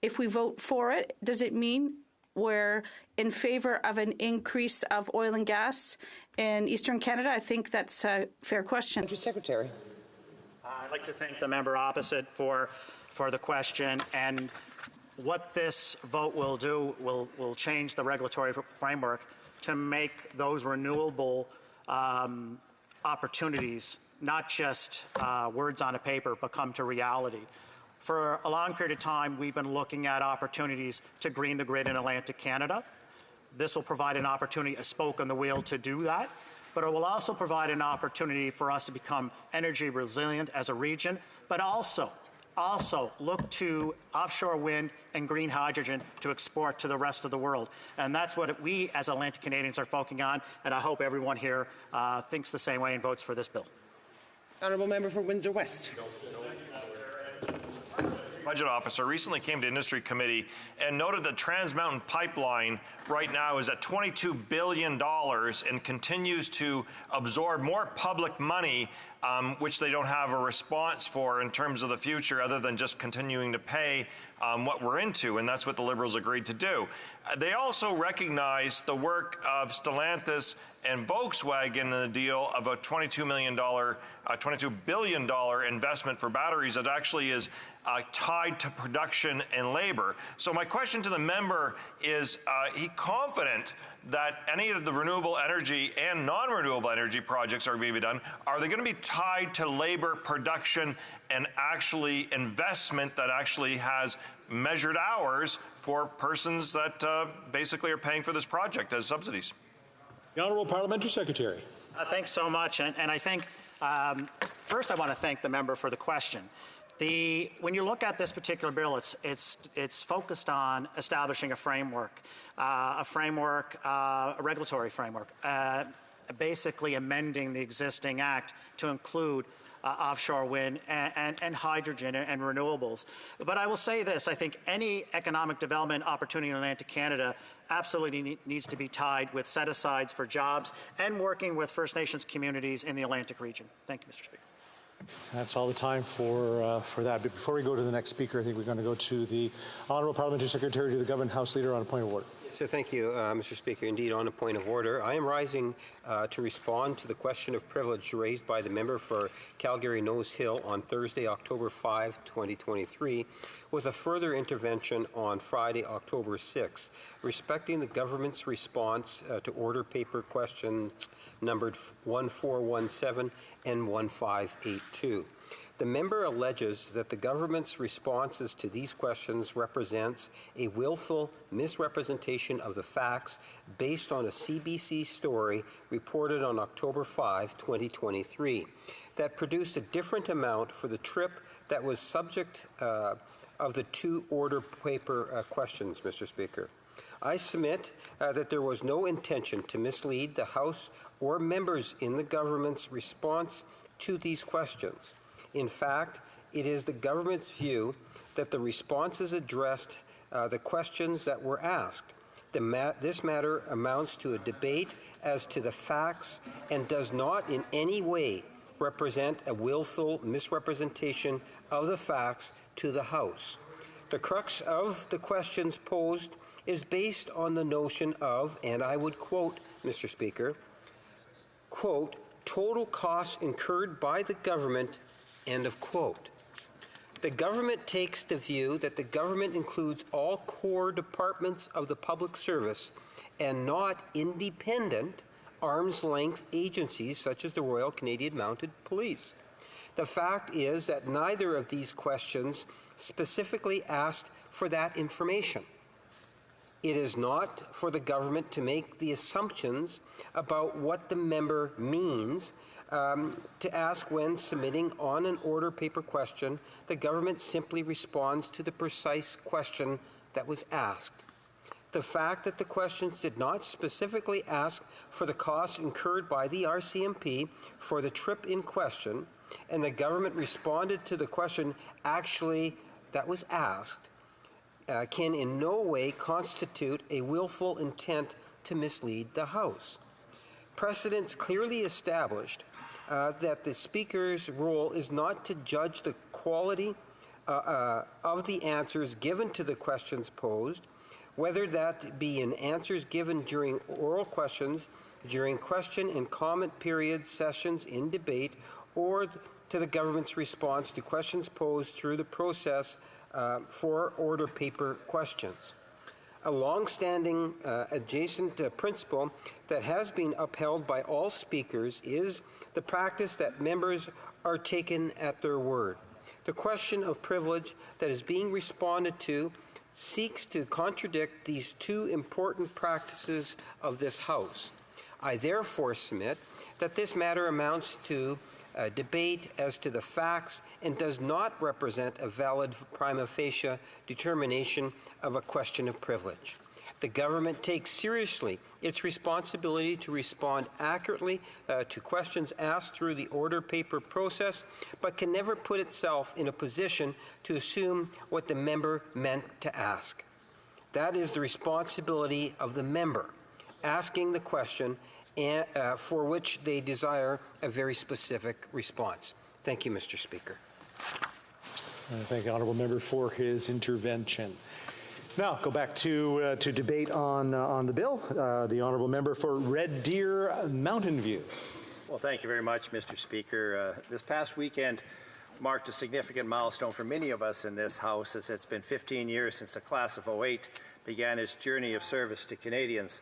If we vote for it, does it mean we're in favour of an increase of oil and gas in Eastern Canada? I think that's a fair question. Secretary. I'd like to thank the member opposite for the question. And what this vote will do will change the regulatory framework to make those renewable opportunities not just words on a paper, but come to reality. For a long period of time, we've been looking at opportunities to green the grid in Atlantic Canada. This will provide an opportunity, a spoke on the wheel to do that, but it will also provide an opportunity for us to become energy resilient as a region, but also look to offshore wind and green hydrogen to export to the rest of the world. And that's what we as Atlantic Canadians are focusing on, and I hope everyone here thinks the same way and votes for this bill. Honourable Member for Windsor West. Budget officer recently came to Industry Committee and noted that Trans Mountain Pipeline right now is at $22 billion and continues to absorb more public money, which they don't have a response for in terms of the future other than just continuing to pay what we're into, and that's what the Liberals agreed to do. They also recognize the work of Stellantis and Volkswagen in the deal of a $22 billion investment for batteries that actually is tied to production and labor. So my question to the member is, he confident that any of the renewable energy and non-renewable energy projects are going to be done, are they going to be tied to labor, production, and actually investment that actually has measured hours for persons that basically are paying for this project as subsidies? The Honourable Parliamentary Secretary. Thanks so much. And I think, first I want to thank the member for the question. When you look at this particular bill, it's focused on establishing a framework, a regulatory framework, basically amending the existing act to include offshore wind and hydrogen and renewables. But I will say this, I think any economic development opportunity in Atlantic Canada absolutely needs to be tied with set-asides for jobs and working with First Nations communities in the Atlantic region. Thank you, Mr. Speaker. That's all the time for that. But before we go to the next speaker, I think we're going to go to the Honourable Parliamentary Secretary to the Government House Leader on a point of order. So thank you, Mr. Speaker. Indeed, on a point of order, I am rising to respond to the question of privilege raised by the member for Calgary Nose Hill on Thursday, October 5, 2023, with a further intervention on Friday, October 6, respecting the government's response to order paper questions numbered 1417 and 1582. The member alleges that the government's responses to these questions represents a willful misrepresentation of the facts based on a CBC story reported on October 5, 2023, that produced a different amount for the trip that was subject of the two order paper questions, Mr. Speaker. I submit that there was no intention to mislead the House or members in the government's response to these questions. In fact, it is the government's view that the responses addressed the questions that were asked. This matter amounts to a debate as to the facts and does not in any way represent a willful misrepresentation of the facts to the House. The crux of the questions posed is based on the notion of, and I would quote, Mr. Speaker, quote, total costs incurred by the government, end of quote. The government takes the view that the government includes all core departments of the public service and not independent arm's-length agencies such as the Royal Canadian Mounted Police. The fact is that neither of these questions specifically asked for that information. It is not for the government to make the assumptions about what the member means to ask when submitting on an order paper question. The government simply responds to the precise question that was asked. The fact that the questions did not specifically ask for the costs incurred by the RCMP for the trip in question, and the government responded to the question actually that was asked, can in no way constitute a willful intent to mislead the House. Precedents clearly established that the Speaker's role is not to judge the quality of the answers given to the questions posed, whether that be in answers given during oral questions, during question and comment period sessions in debate, or to the government's response to questions posed through the process for order paper questions. A long-standing adjacent principle that has been upheld by all speakers is the practice that members are taken at their word. The question of privilege that is being responded to seeks to contradict these two important practices of this House. I therefore submit that this matter amounts to a debate as to the facts and does not represent a valid prima facie determination of a question of privilege. The government takes seriously its responsibility to respond accurately to questions asked through the order paper process, but can never put itself in a position to assume what the member meant to ask. That is the responsibility of the member asking the question for which they desire a very specific response. Thank you, Mr. Speaker. I thank the honourable member for his intervention. Now, go back to debate on the bill. The honourable member for Red Deer Mountain View. Well, thank you very much, Mr. Speaker. This past weekend marked a significant milestone for many of us in this House, as it's been 15 years since the class of 08 began its journey of service to Canadians.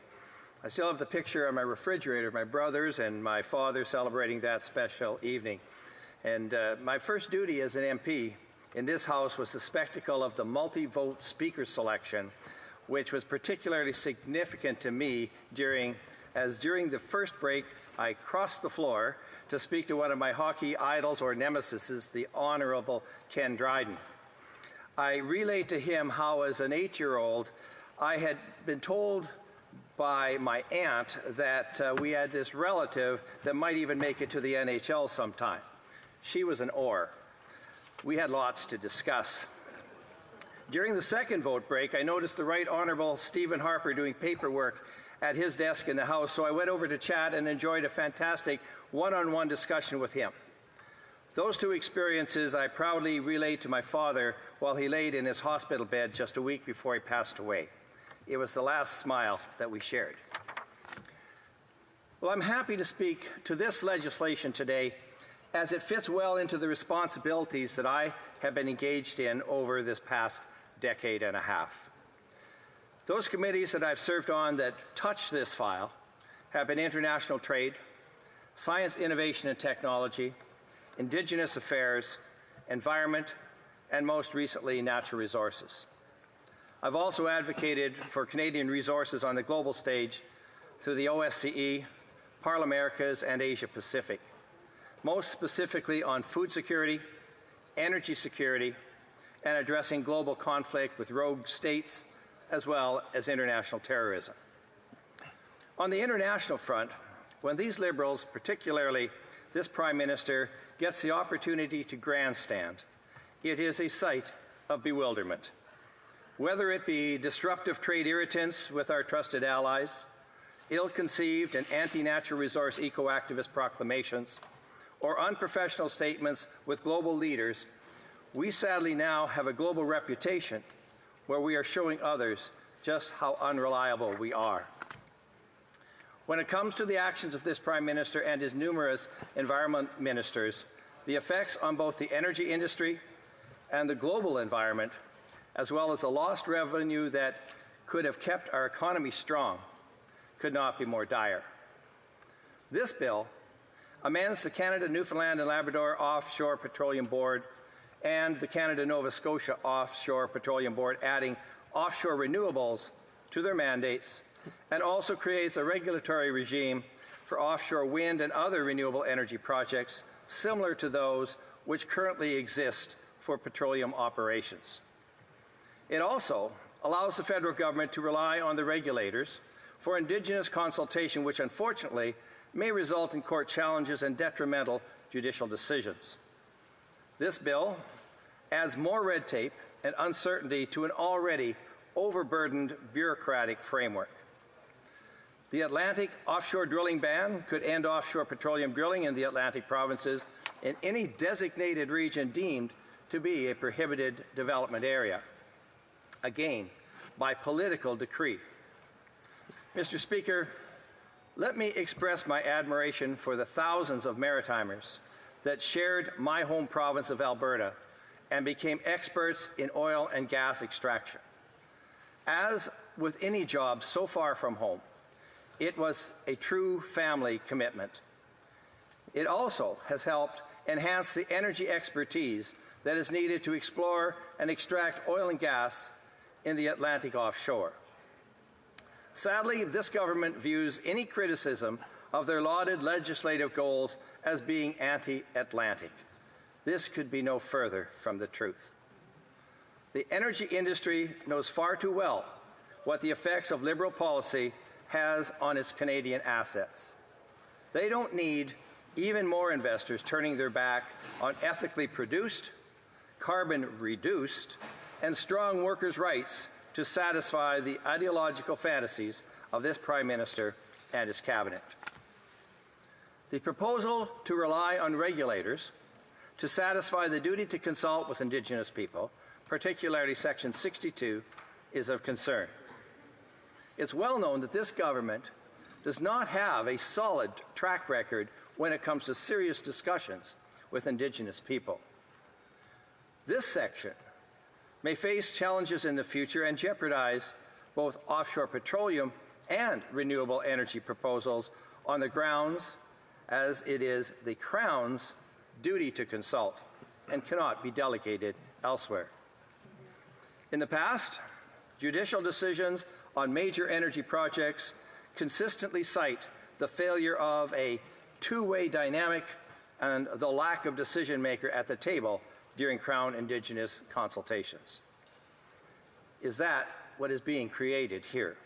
I still have the picture on my refrigerator of my brothers and my father celebrating that special evening. And my first duty as an MP in this House was the spectacle of the multi-vote speaker selection, which was particularly significant to me during the first break I crossed the floor to speak to one of my hockey idols or nemesises, the Honourable Ken Dryden. I relayed to him how, as an 8-year-old, I had been told by my aunt that we had this relative that might even make it to the NHL sometime. She was an Orr. We had lots to discuss. During the second vote break, I noticed the Right Honourable Stephen Harper doing paperwork at his desk in the House, so I went over to chat and enjoyed a fantastic one-on-one discussion with him. Those two experiences I proudly relayed to my father while he laid in his hospital bed just a week before he passed away. It was the last smile that we shared. Well, I'm happy to speak to this legislation today, as it fits well into the responsibilities that I have been engaged in over this past decade and a half. Those committees that I've served on that touch this file have been international trade, science, innovation and technology, Indigenous affairs, environment, and most recently, natural resources. I've also advocated for Canadian resources on the global stage through the OSCE, Parlaméricas, and Asia Pacific, most specifically on food security, energy security, and addressing global conflict with rogue states, as well as international terrorism. On the international front, when these Liberals, particularly this Prime Minister, gets the opportunity to grandstand, it is a sight of bewilderment. Whether it be disruptive trade irritants with our trusted allies, ill-conceived and anti-natural resource eco-activist proclamations, or unprofessional statements with global leaders, we sadly now have a global reputation where we are showing others just how unreliable we are. When it comes to the actions of this Prime Minister and his numerous environment ministers, the effects on both the energy industry and the global environment, as well as the lost revenue that could have kept our economy strong, could not be more dire. This bill amends the Canada, Newfoundland and Labrador Offshore Petroleum Board and the Canada, Nova Scotia Offshore Petroleum Board, adding offshore renewables to their mandates, and also creates a regulatory regime for offshore wind and other renewable energy projects similar to those which currently exist for petroleum operations. It also allows the federal government to rely on the regulators for Indigenous consultation, which unfortunately may result in court challenges and detrimental judicial decisions. This bill adds more red tape and uncertainty to an already overburdened bureaucratic framework. The Atlantic offshore drilling ban could end offshore petroleum drilling in the Atlantic provinces in any designated region deemed to be a prohibited development area, again, by political decree. Mr. Speaker, let me express my admiration for the thousands of Maritimers that shared my home province of Alberta and became experts in oil and gas extraction. As with any job so far from home, it was a true family commitment. It also has helped enhance the energy expertise that is needed to explore and extract oil and gas in the Atlantic offshore. Sadly, this government views any criticism of their lauded legislative goals as being anti-Atlantic. This could be no further from the truth. The energy industry knows far too well what the effects of Liberal policy has on its Canadian assets. They don't need even more investors turning their back on ethically produced, carbon-reduced, and strong workers' rights to satisfy the ideological fantasies of this Prime Minister and his cabinet. The proposal to rely on regulators to satisfy the duty to consult with Indigenous people, particularly Section 62, is of concern. It's well known that this government does not have a solid track record when it comes to serious discussions with Indigenous people. This section may face challenges in the future and jeopardize both offshore petroleum and renewable energy proposals on the grounds as it is the Crown's duty to consult and cannot be delegated elsewhere. In the past, judicial decisions on major energy projects consistently cite the failure of a two-way dynamic and the lack of decision-maker at the table during Crown Indigenous consultations. Is that what is being created here?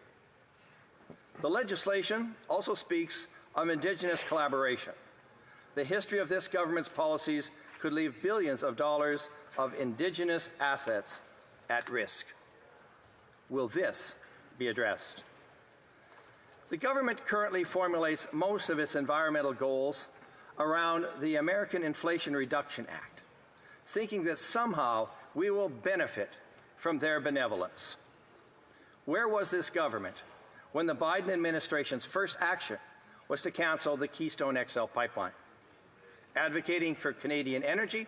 The legislation also speaks of Indigenous collaboration. The history of this government's policies could leave billions of dollars of Indigenous assets at risk. Will this be addressed? The government currently formulates most of its environmental goals around the American Inflation Reduction Act, thinking that somehow we will benefit from their benevolence. Where was this government when the Biden administration's first action was to cancel the Keystone XL pipeline? Advocating for Canadian energy?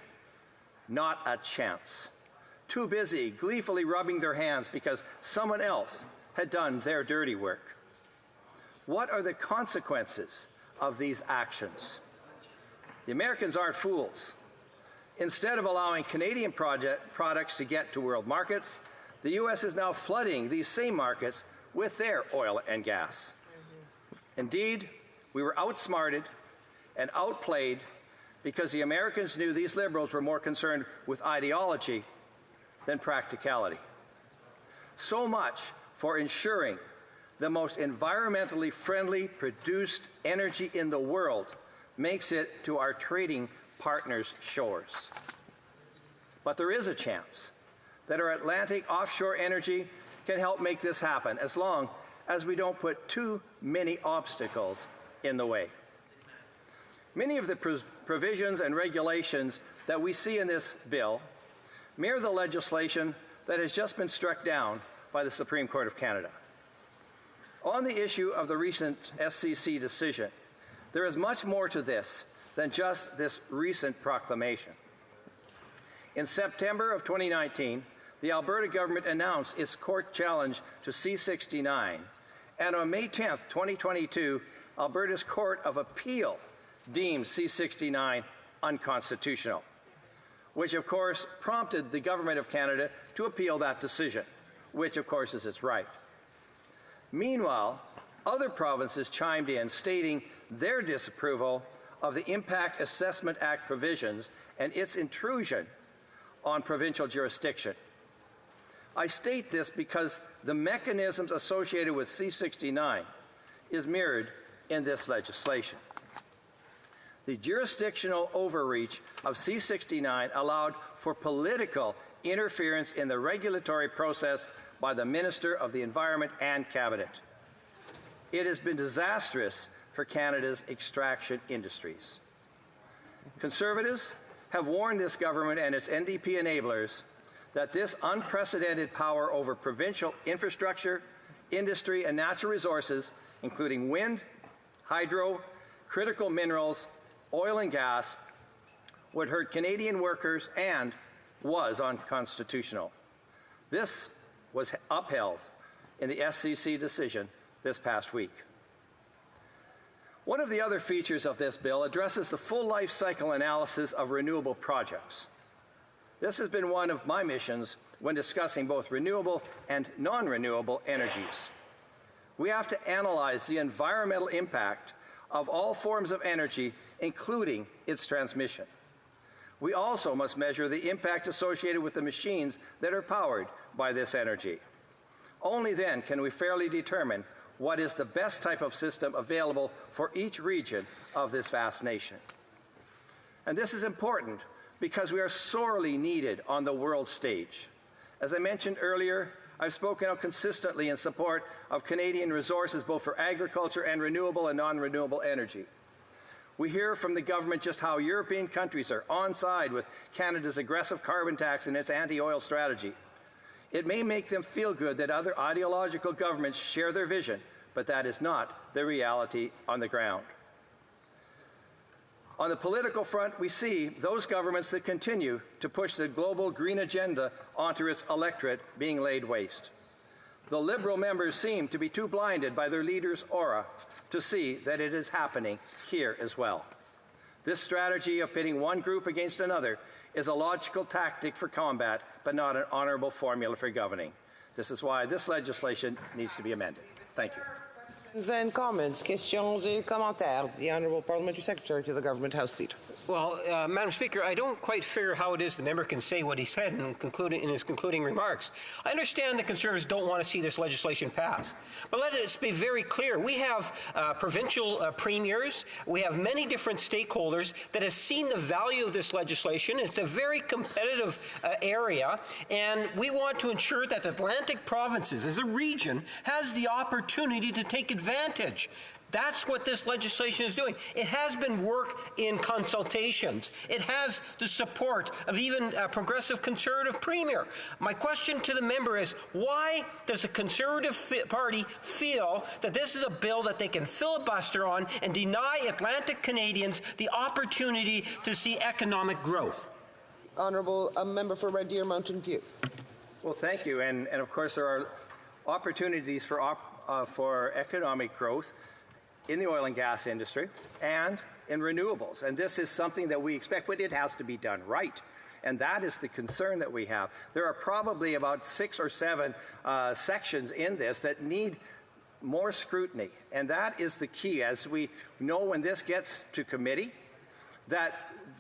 Not a chance. Too busy gleefully rubbing their hands because someone else had done their dirty work. What are the consequences of these actions? The Americans aren't fools. Instead of allowing Canadian products to get to world markets, the U.S. is now flooding these same markets with their oil and gas. Indeed, we were outsmarted and outplayed because the Americans knew these Liberals were more concerned with ideology than practicality. So much for ensuring the most environmentally friendly produced energy in the world makes it to our trading partners' shores. But there is a chance that our Atlantic offshore energy can help make this happen as long as we don't put too many obstacles in the way. Many of the provisions and regulations that we see in this bill mirror the legislation that has just been struck down by the Supreme Court of Canada. On the issue of the recent SCC decision, there is much more to this than just this recent proclamation. In September of 2019, the Alberta government announced its court challenge to C-69, and on May 10, 2022, Alberta's Court of Appeal deemed C-69 unconstitutional, which of course prompted the Government of Canada to appeal that decision, which of course is its right. Meanwhile, other provinces chimed in, stating their disapproval of the Impact Assessment Act provisions and its intrusion on provincial jurisdiction. I state this because the mechanisms associated with C-69 is mirrored in this legislation. The jurisdictional overreach of C-69 allowed for political interference in the regulatory process by the Minister of the Environment and Cabinet. It has been disastrous for Canada's extraction industries. Conservatives have warned this government and its NDP enablers that this unprecedented power over provincial infrastructure, industry, and natural resources, including wind, hydro, critical minerals, oil and gas, would hurt Canadian workers and was unconstitutional. This was upheld in the SCC decision this past week. One of the other features of this bill addresses the full life cycle analysis of renewable projects. This has been one of my missions when discussing both renewable and non-renewable energies. We have to analyze the environmental impact of all forms of energy, including its transmission. We also must measure the impact associated with the machines that are powered by this energy. Only then can we fairly determine what is the best type of system available for each region of this vast nation. And this is important because we are sorely needed on the world stage. As I mentioned earlier, I've spoken out consistently in support of Canadian resources both for agriculture and renewable and non-renewable energy. We hear from the government just how European countries are on side with Canada's aggressive carbon tax and its anti-oil strategy. It may make them feel good that other ideological governments share their vision, but that is not the reality on the ground. On the political front, we see those governments that continue to push the global green agenda onto its electorate being laid waste. The Liberal members seem to be too blinded by their leader's aura to see that it is happening here as well. This strategy of pitting one group against another is a logical tactic for combat, but not an honorable formula for governing. This is why this legislation needs to be amended. Thank you. Questions and comments, questions et commentaires. The Honourable Parliamentary Secretary to the Government House Leader. Well, Madam Speaker, I don't quite figure how it is the member can say what he said in his concluding remarks. I understand the Conservatives don't want to see this legislation pass. But let us be very clear. We have provincial premiers. We have many different stakeholders that have seen the value of this legislation. It's a very competitive area, and we want to ensure that the Atlantic provinces, as a region, has the opportunity to take advantage. That's what this legislation is doing. It has been work in consultations. It has the support of even a progressive Conservative premier. My question to the member is, why does the Conservative Party feel that this is a bill that they can filibuster on and deny Atlantic Canadians the opportunity to see economic growth? Honourable Member for Red Deer Mountain View. Well, thank you. And of course, there are opportunities for economic growth in the oil and gas industry and in renewables. And this is something that we expect, but it has to be done right. And that is the concern that we have. There are probably about 6 or 7 sections in this that need more scrutiny. And that is the key. As we know, when this gets to committee, that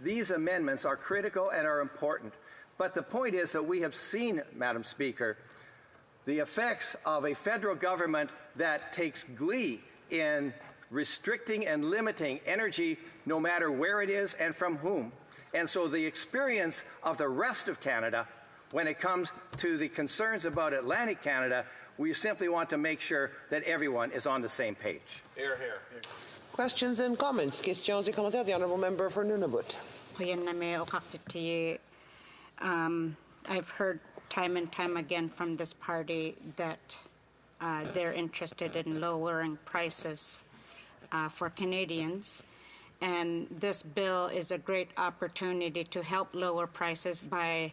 these amendments are critical and are important. But the point is that we have seen, Madam Speaker, the effects of a federal government that takes glee in restricting and limiting energy no matter where it is and from whom. And so the experience of the rest of Canada, when it comes to the concerns about Atlantic Canada, we simply want to make sure that everyone is on the same page. Here, here. Questions and comments. Questions et commentaires. The Honourable Member for Nunavut. I've heard time and time again from this party that they're interested in lowering prices for Canadians, and this bill is a great opportunity to help lower prices by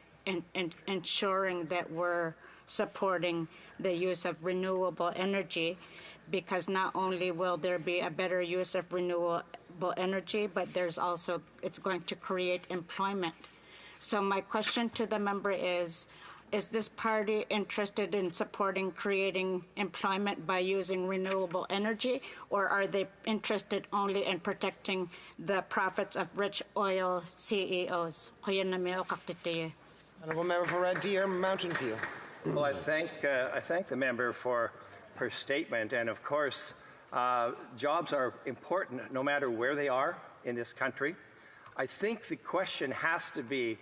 ensuring that we're supporting the use of renewable energy, because not only will there be a better use of renewable energy, but it's going to create employment. So my question to the member is this party interested in supporting creating employment by using renewable energy, or are they interested only in protecting the profits of rich oil CEOs? Honourable Member for Red Deer Mountain View. Well, I thank the member for her statement, and of course, jobs are important no matter where they are in this country. I think the question has to be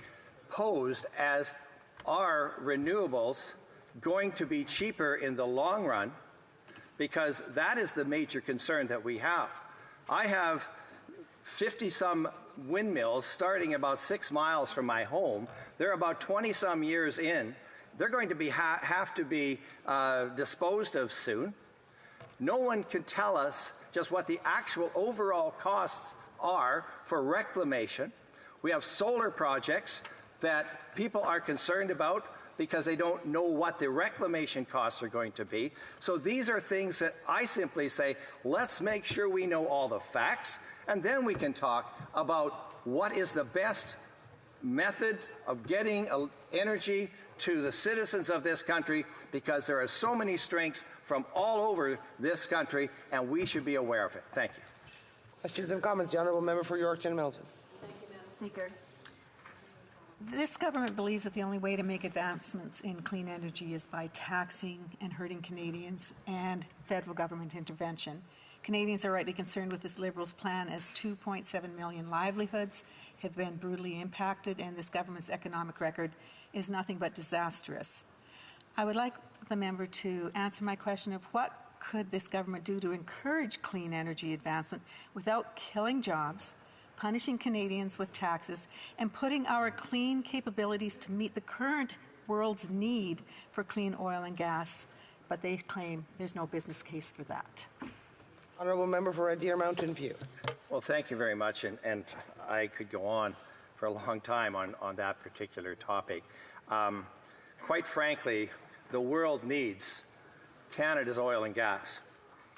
posed as, are renewables going to be cheaper in the long run? Because that is the major concern that we have. I have 50-some windmills starting about 6 miles from my home. They're about 20-some years in. They're going to be have to be disposed of soon. No one can tell us just what the actual overall costs are for reclamation. We have solar projects that people are concerned about because they don't know what the reclamation costs are going to be. So these are things that I simply say, let's make sure we know all the facts, and then we can talk about what is the best method of getting energy to the citizens of this country, because there are so many strengths from all over this country, and we should be aware of it. Thank you. Questions and comments. The Honourable Member for Yorkton Milton. Thank you, Madam Speaker. This government believes that the only way to make advancements in clean energy is by taxing and hurting Canadians and federal government intervention. Canadians are rightly concerned with this Liberals' plan, as 2.7 million livelihoods have been brutally impacted, and this government's economic record is nothing but disastrous. I would like the member to answer my question of what could this government do to encourage clean energy advancement without killing jobs, punishing Canadians with taxes, and putting our clean capabilities to meet the current world's need for clean oil and gas, but they claim there's no business case for that. Honourable Member for Red Deer Mountain View. Well, thank you very much, and I could go on for a long time on that particular topic. Quite frankly, the world needs Canada's oil and gas.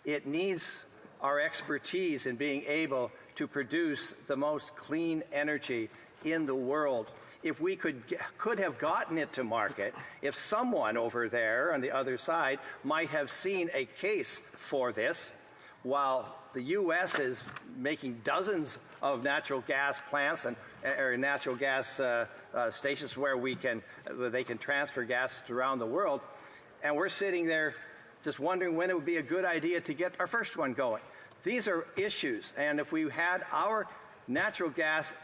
It needs our expertise in being able to produce the most clean energy in the world. If we could have gotten it to market, if someone over there on the other side might have seen a case for this, while the U.S. is making dozens of natural gas plants or natural gas stations where they can transfer gas around the world, and we're sitting there just wondering when it would be a good idea to get our first one going. These are issues, and if we had our natural gas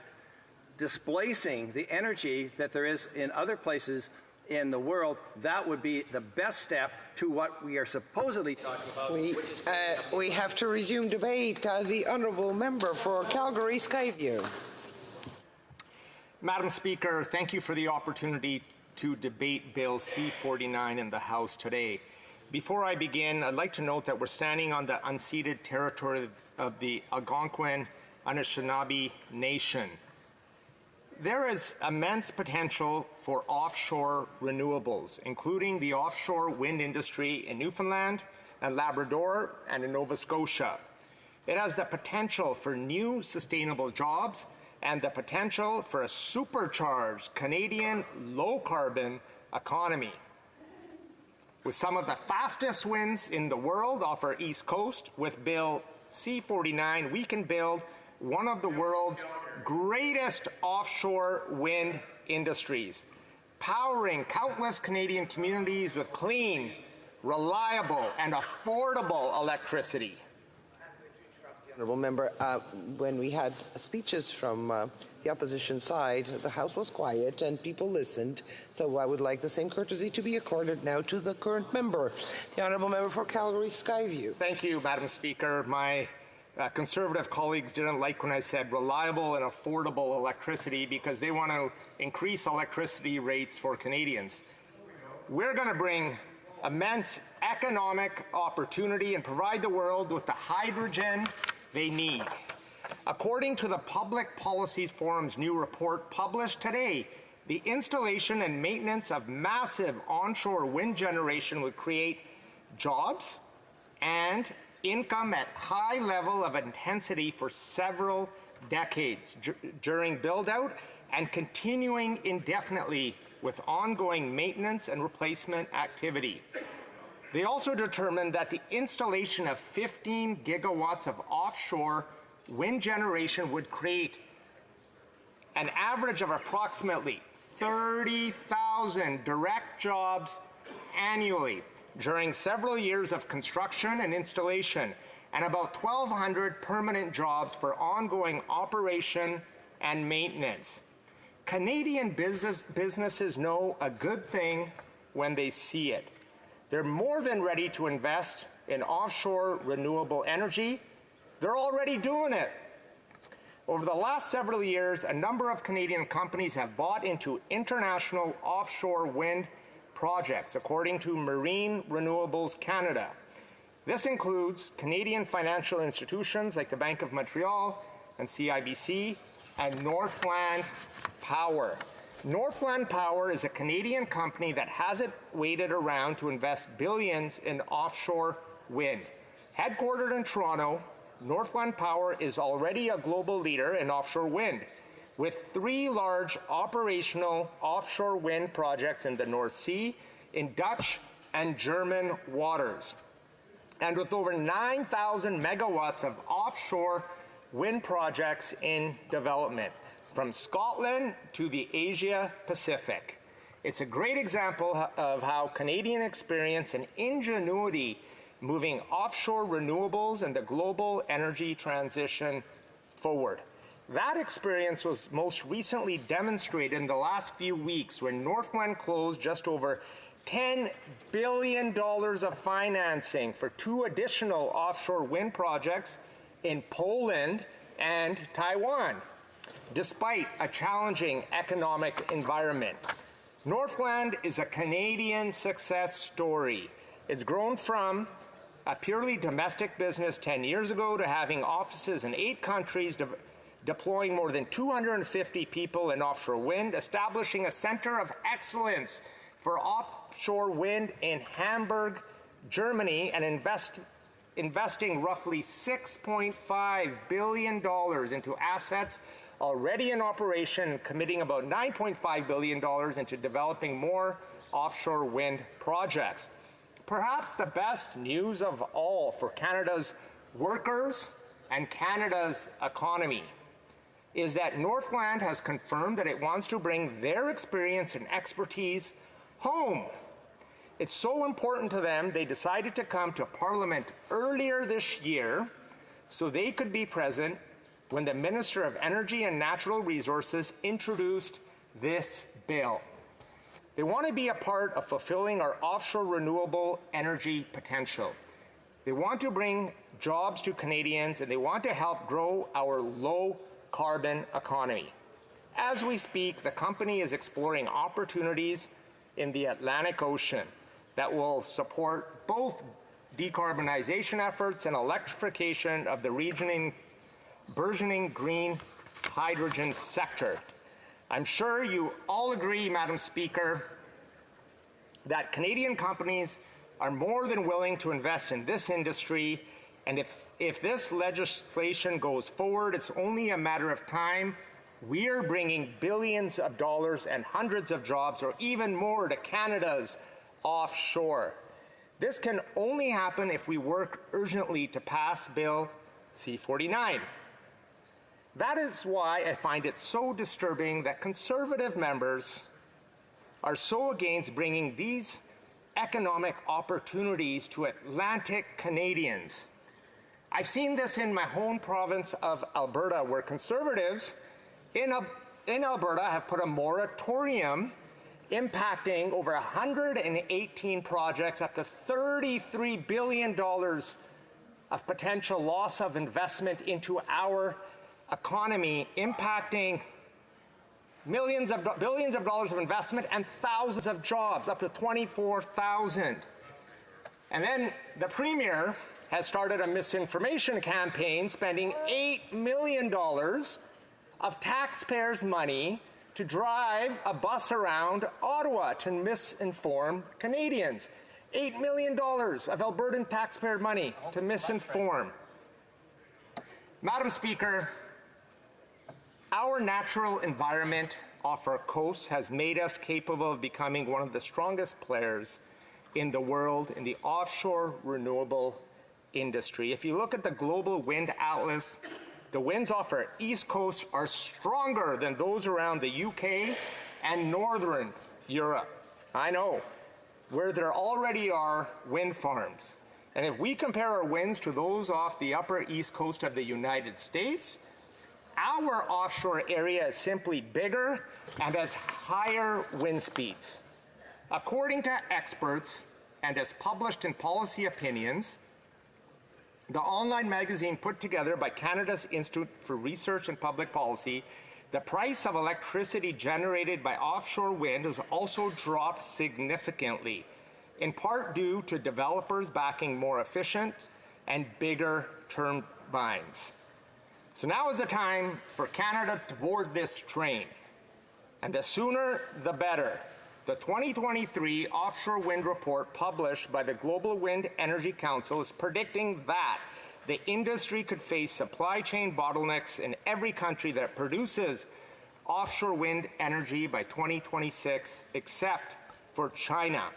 displacing the energy that there is in other places in the world, that would be the best step to what we are supposedly talking about. We have to resume debate. The Honourable Member for Calgary Skyview. Madam Speaker, thank you for the opportunity to debate Bill C-49 in the House today. Before I begin, I'd like to note that we're standing on the unceded territory of the Algonquin Anishinaabe Nation. There is immense potential for offshore renewables, including the offshore wind industry in Newfoundland and Labrador and in Nova Scotia. It has the potential for new sustainable jobs and the potential for a supercharged Canadian low-carbon economy. With some of the fastest winds in the world off our east coast, with Bill C-49, we can build one of the world's greatest offshore wind industries, powering countless Canadian communities with clean, reliable, and affordable electricity. Honourable Member, when we had speeches from the opposition side, the House was quiet and people listened, so I would like the same courtesy to be accorded now to the current member. The Honourable Member for Calgary Skyview. Thank you, Madam Speaker. My Conservative colleagues didn't like when I said reliable and affordable electricity because they want to increase electricity rates for Canadians. We're going to bring immense economic opportunity and provide the world with the hydrogen they need. According to the Public Policies Forum's new report published today, the installation and maintenance of massive onshore wind generation would create jobs and income at high level of intensity for several decades during build-out and continuing indefinitely with ongoing maintenance and replacement activity. They also determined that the installation of 15 gigawatts of offshore wind generation would create an average of approximately 30,000 direct jobs annually during several years of construction and installation, and about 1,200 permanent jobs for ongoing operation and maintenance. Canadian businesses know a good thing when they see it. They're more than ready to invest in offshore renewable energy. They're already doing it. Over the last several years, a number of Canadian companies have bought into international offshore wind projects, according to Marine Renewables Canada. This includes Canadian financial institutions like the Bank of Montreal and CIBC and Northland Power. Northland Power is a Canadian company that hasn't waited around to invest billions in offshore wind. Headquartered in Toronto, Northland Power is already a global leader in offshore wind, with 3 large operational offshore wind projects in the North Sea, in Dutch and German waters, and with over 9,000 megawatts of offshore wind projects in development, from Scotland to the Asia Pacific. It's a great example of how Canadian experience and ingenuity moving offshore renewables and the global energy transition forward. That experience was most recently demonstrated in the last few weeks when Northland closed just over $10 billion of financing for 2 additional offshore wind projects in Poland and Taiwan, despite a challenging economic environment. Northland is a Canadian success story. It's grown from a purely domestic business 10 years ago to having offices in 8 countries, deploying more than 250 people in offshore wind, establishing a center of excellence for offshore wind in Hamburg, Germany, and investing roughly $6.5 billion into assets already in operation, and committing about $9.5 billion into developing more offshore wind projects. Perhaps the best news of all for Canada's workers and Canada's economy is that Northland has confirmed that it wants to bring their experience and expertise home. It's so important to them, they decided to come to Parliament earlier this year so they could be present when the Minister of Energy and Natural Resources introduced this bill. They want to be a part of fulfilling our offshore renewable energy potential. They want to bring jobs to Canadians, and they want to help grow our low-carbon economy. As we speak, the company is exploring opportunities in the Atlantic Ocean that will support both decarbonization efforts and electrification of the burgeoning green hydrogen sector. I'm sure you all agree, Madam Speaker, that Canadian companies are more than willing to invest in this industry, and if this legislation goes forward, it's only a matter of time. We are bringing billions of dollars and hundreds of jobs, or even more, to Canada's offshore. This can only happen if we work urgently to pass Bill C-49. That is why I find it so disturbing that Conservative members are so against bringing these economic opportunities to Atlantic Canadians. I've seen this in my home province of Alberta, where Conservatives in Alberta have put a moratorium impacting over 118 projects, up to $33 billion of potential loss of investment into our economy, impacting billions of dollars of investment and thousands of jobs, up to 24,000. And then the Premier has started a misinformation campaign, spending $8 million of taxpayers' money to drive a bus around Ottawa to misinform Canadians. $8 million of Albertan taxpayer money to misinform. Madam Speaker, our natural environment off our coast has made us capable of becoming one of the strongest players in the world in the offshore renewable industry. If you look at the global wind atlas, the winds off our east coast are stronger than those around the UK and northern Europe. I know, where there already are wind farms. And if we compare our winds to those off the upper east coast of the United States, our offshore area is simply bigger and has higher wind speeds. According to experts, and as published in Policy Opinions, the online magazine put together by Canada's Institute for Research and Public Policy, the price of electricity generated by offshore wind has also dropped significantly, in part due to developers backing more efficient and bigger turbines. So now is the time for Canada to board this train and the sooner the better. The 2023 offshore wind report published by the Global Wind Energy Council is predicting that the industry could face supply chain bottlenecks in every country that produces offshore wind energy by 2026, except for China.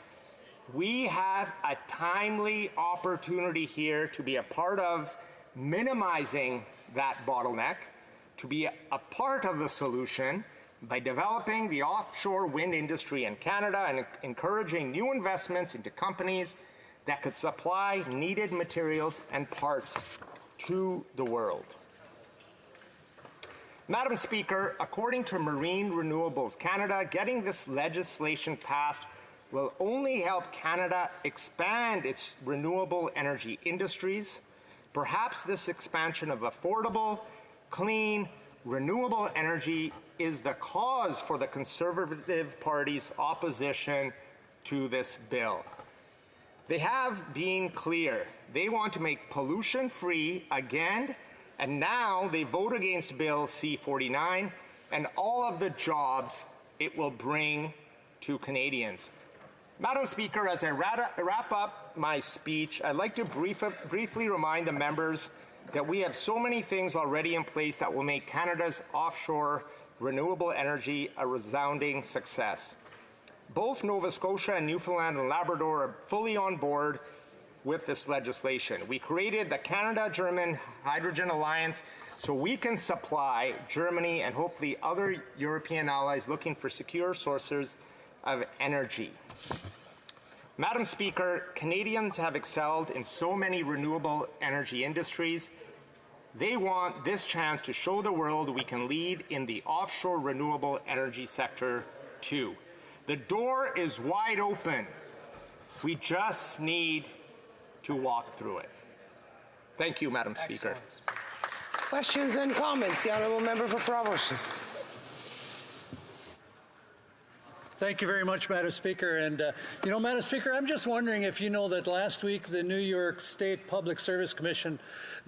We have a timely opportunity here to be a part of minimizing that bottleneck, to be a part of the solution by developing the offshore wind industry in Canada and encouraging new investments into companies that could supply needed materials and parts to the world. Madam Speaker, according to Marine Renewables Canada, getting this legislation passed will only help Canada expand its renewable energy industries. Perhaps this expansion of affordable, clean, renewable energy is the cause for the Conservative Party's opposition to this bill. They have been clear. They want to make pollution-free again, and now they vote against Bill C-49 and all of the jobs it will bring to Canadians. Madam Speaker, as I wrap up my speech, I'd like to briefly remind the members that we have so many things already in place that will make Canada's offshore renewable energy a resounding success. Both Nova Scotia and Newfoundland and Labrador are fully on board with this legislation. We created the Canada-German Hydrogen Alliance so we can supply Germany and hopefully other European allies looking for secure sources of energy. Madam Speaker, Canadians have excelled in so many renewable energy industries. They want this chance to show the world we can lead in the offshore renewable energy sector too. The door is wide open. We just need to walk through it. Thank you, Madam Speaker. Questions and comments? The Honourable Member for Provost. Thank you very much, Madam Speaker. And, Madam Speaker, I'm just wondering if you know that last week the New York State Public Service Commission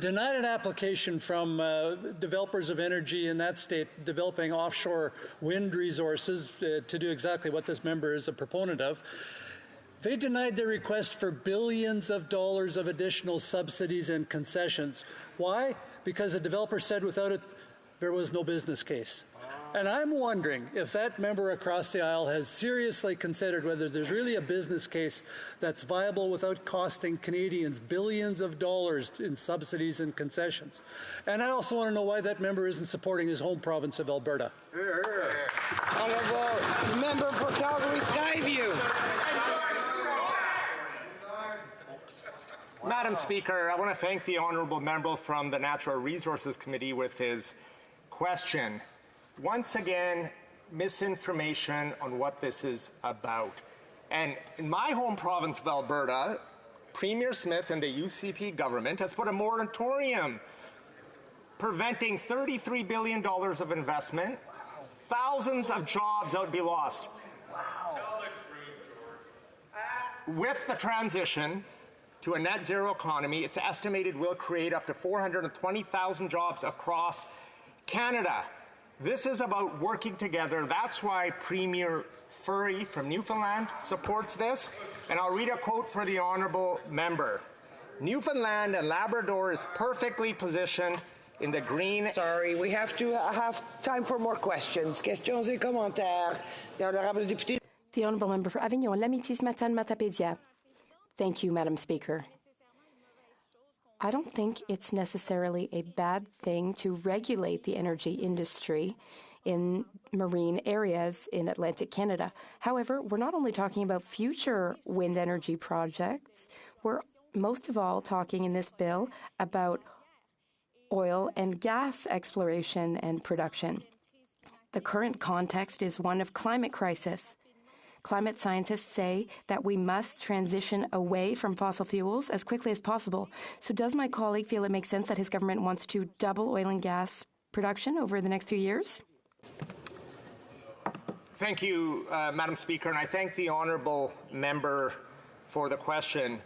denied an application from developers of energy in that state developing offshore wind resources to do exactly what this member is a proponent of. They denied their request for billions of dollars of additional subsidies and concessions. Why? Because the developer said without it, there was no business case. And I'm wondering if that member across the aisle has seriously considered whether there's really a business case that's viable without costing Canadians billions of dollars in subsidies and concessions. And I also want to know why that member isn't supporting his home province of Alberta. Honourable Member for Calgary Skyview. Madam Speaker, I want to thank the honourable member from the Natural Resources Committee with his question. Once again, misinformation on what this is about. And in my home province of Alberta, Premier Smith and the UCP government has put a moratorium preventing $33 billion of investment, thousands of jobs that would be lost. With the transition to a net zero economy, it's estimated will create up to 420,000 jobs across Canada. This is about working together. That's why Premier Furry from Newfoundland supports this. And I'll read a quote for the honourable member. Newfoundland and Labrador is perfectly positioned in the green... Sorry, we have to have time for more questions. Questions et commentaires. The honourable député. The honourable member for Avignon, Lamitis Matane Matapédia. Thank you, Madam Speaker. I don't think it's necessarily a bad thing to regulate the energy industry in marine areas in Atlantic Canada. However, we're not only talking about future wind energy projects, we're most of all talking in this bill about oil and gas exploration and production. The current context is one of climate crisis. Climate scientists say that we must transition away from fossil fuels as quickly as possible. So does my colleague feel it makes sense that his government wants to double oil and gas production over the next few years? Thank you, Madam Speaker, and I thank the honourable member for the question.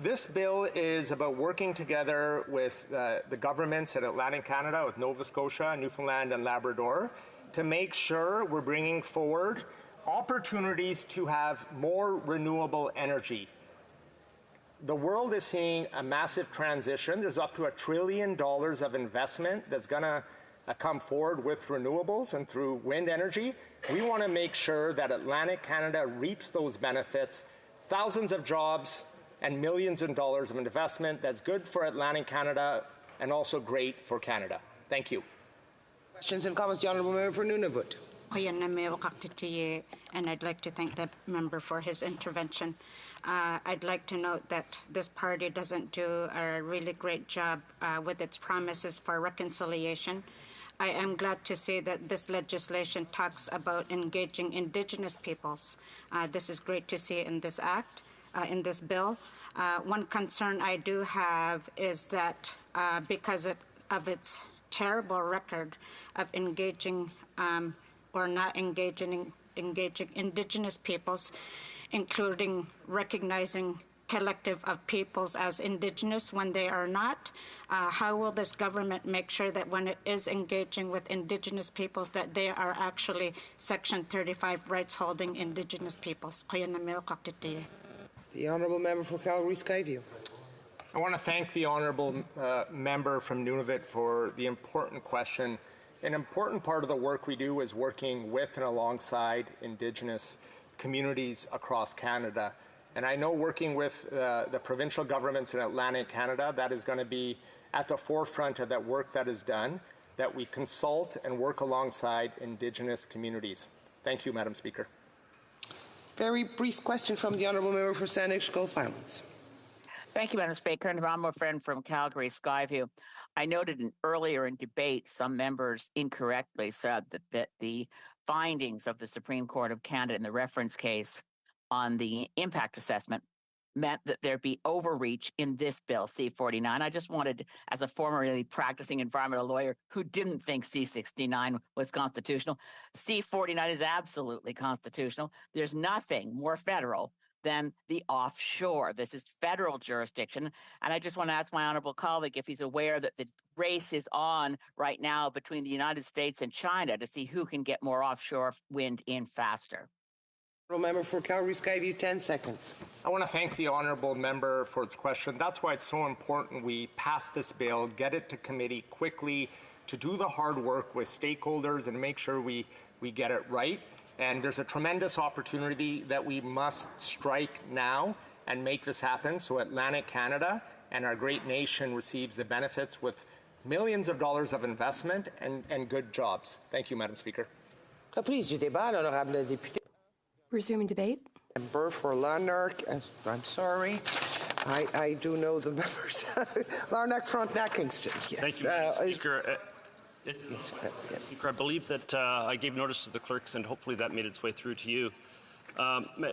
This bill is about working together with the governments in Atlantic Canada, with Nova Scotia, Newfoundland and Labrador, to make sure we're bringing forward opportunities to have more renewable energy. The world is seeing a massive transition. There's up to $1 trillion of investment that's going to come forward with renewables and through wind energy. We want to make sure that Atlantic Canada reaps those benefits, thousands of jobs and millions of dollars of investment that's good for Atlantic Canada and also great for Canada. Thank you. Questions and comments, the Honourable Member for Nunavut. And I'd like to thank the member for his intervention. I'd like to note that this party doesn't do a really great job with its promises for reconciliation. I am glad to see that this legislation talks about engaging Indigenous peoples. This is great to see in this act, in this bill. One concern I do have is that because of its terrible record of engaging or not engaging Indigenous peoples, including recognizing collective of peoples as Indigenous when they are not. How will this government make sure that when it is engaging with Indigenous peoples that they are actually Section 35 rights-holding Indigenous peoples? The Honourable Member for Calgary Skyview. I want to thank the Honourable Member from Nunavut for the important question. An important part of the work we do is working with and alongside Indigenous communities across Canada. And I know working with the provincial governments in Atlantic Canada, that is going to be at the forefront of that work that is done, that we consult and work alongside Indigenous communities. Thank you, Madam Speaker. Very brief question from the Honourable Member for Saanich Gulf Islands. Thank you, Madam Speaker. And I'm a friend from Calgary Skyview. I noted earlier in debate, some members incorrectly said that the findings of the Supreme Court of Canada in the reference case on the impact assessment meant that there'd be overreach in this bill, C-49. I just wanted, as a formerly practicing environmental lawyer who didn't think C-69 was constitutional, C-49 is absolutely constitutional. There's nothing more federal than the offshore. This is federal jurisdiction. And I just want to ask my honorable colleague if he's aware that the race is on right now between the United States and China to see who can get more offshore wind in faster. Member for Calgary Skyview, 10 seconds. I want to thank the Honourable Member for its question. That's why it's so important we pass this bill, get it to committee quickly, to do the hard work with stakeholders and make sure we get it right. And there's a tremendous opportunity that we must strike now and make this happen so Atlantic Canada and our great nation receives the benefits with millions of dollars of investment and good jobs. Thank you, Madam Speaker. Reprise du débat, l'honorable député. Resuming debate. Member for Larnac, I'm sorry, I do know the members. Larnac, Frontenac, Kingston. Yes. Thank you, Madam Speaker. Speaker, I believe that I gave notice to the clerks, and hopefully that made its way through to you.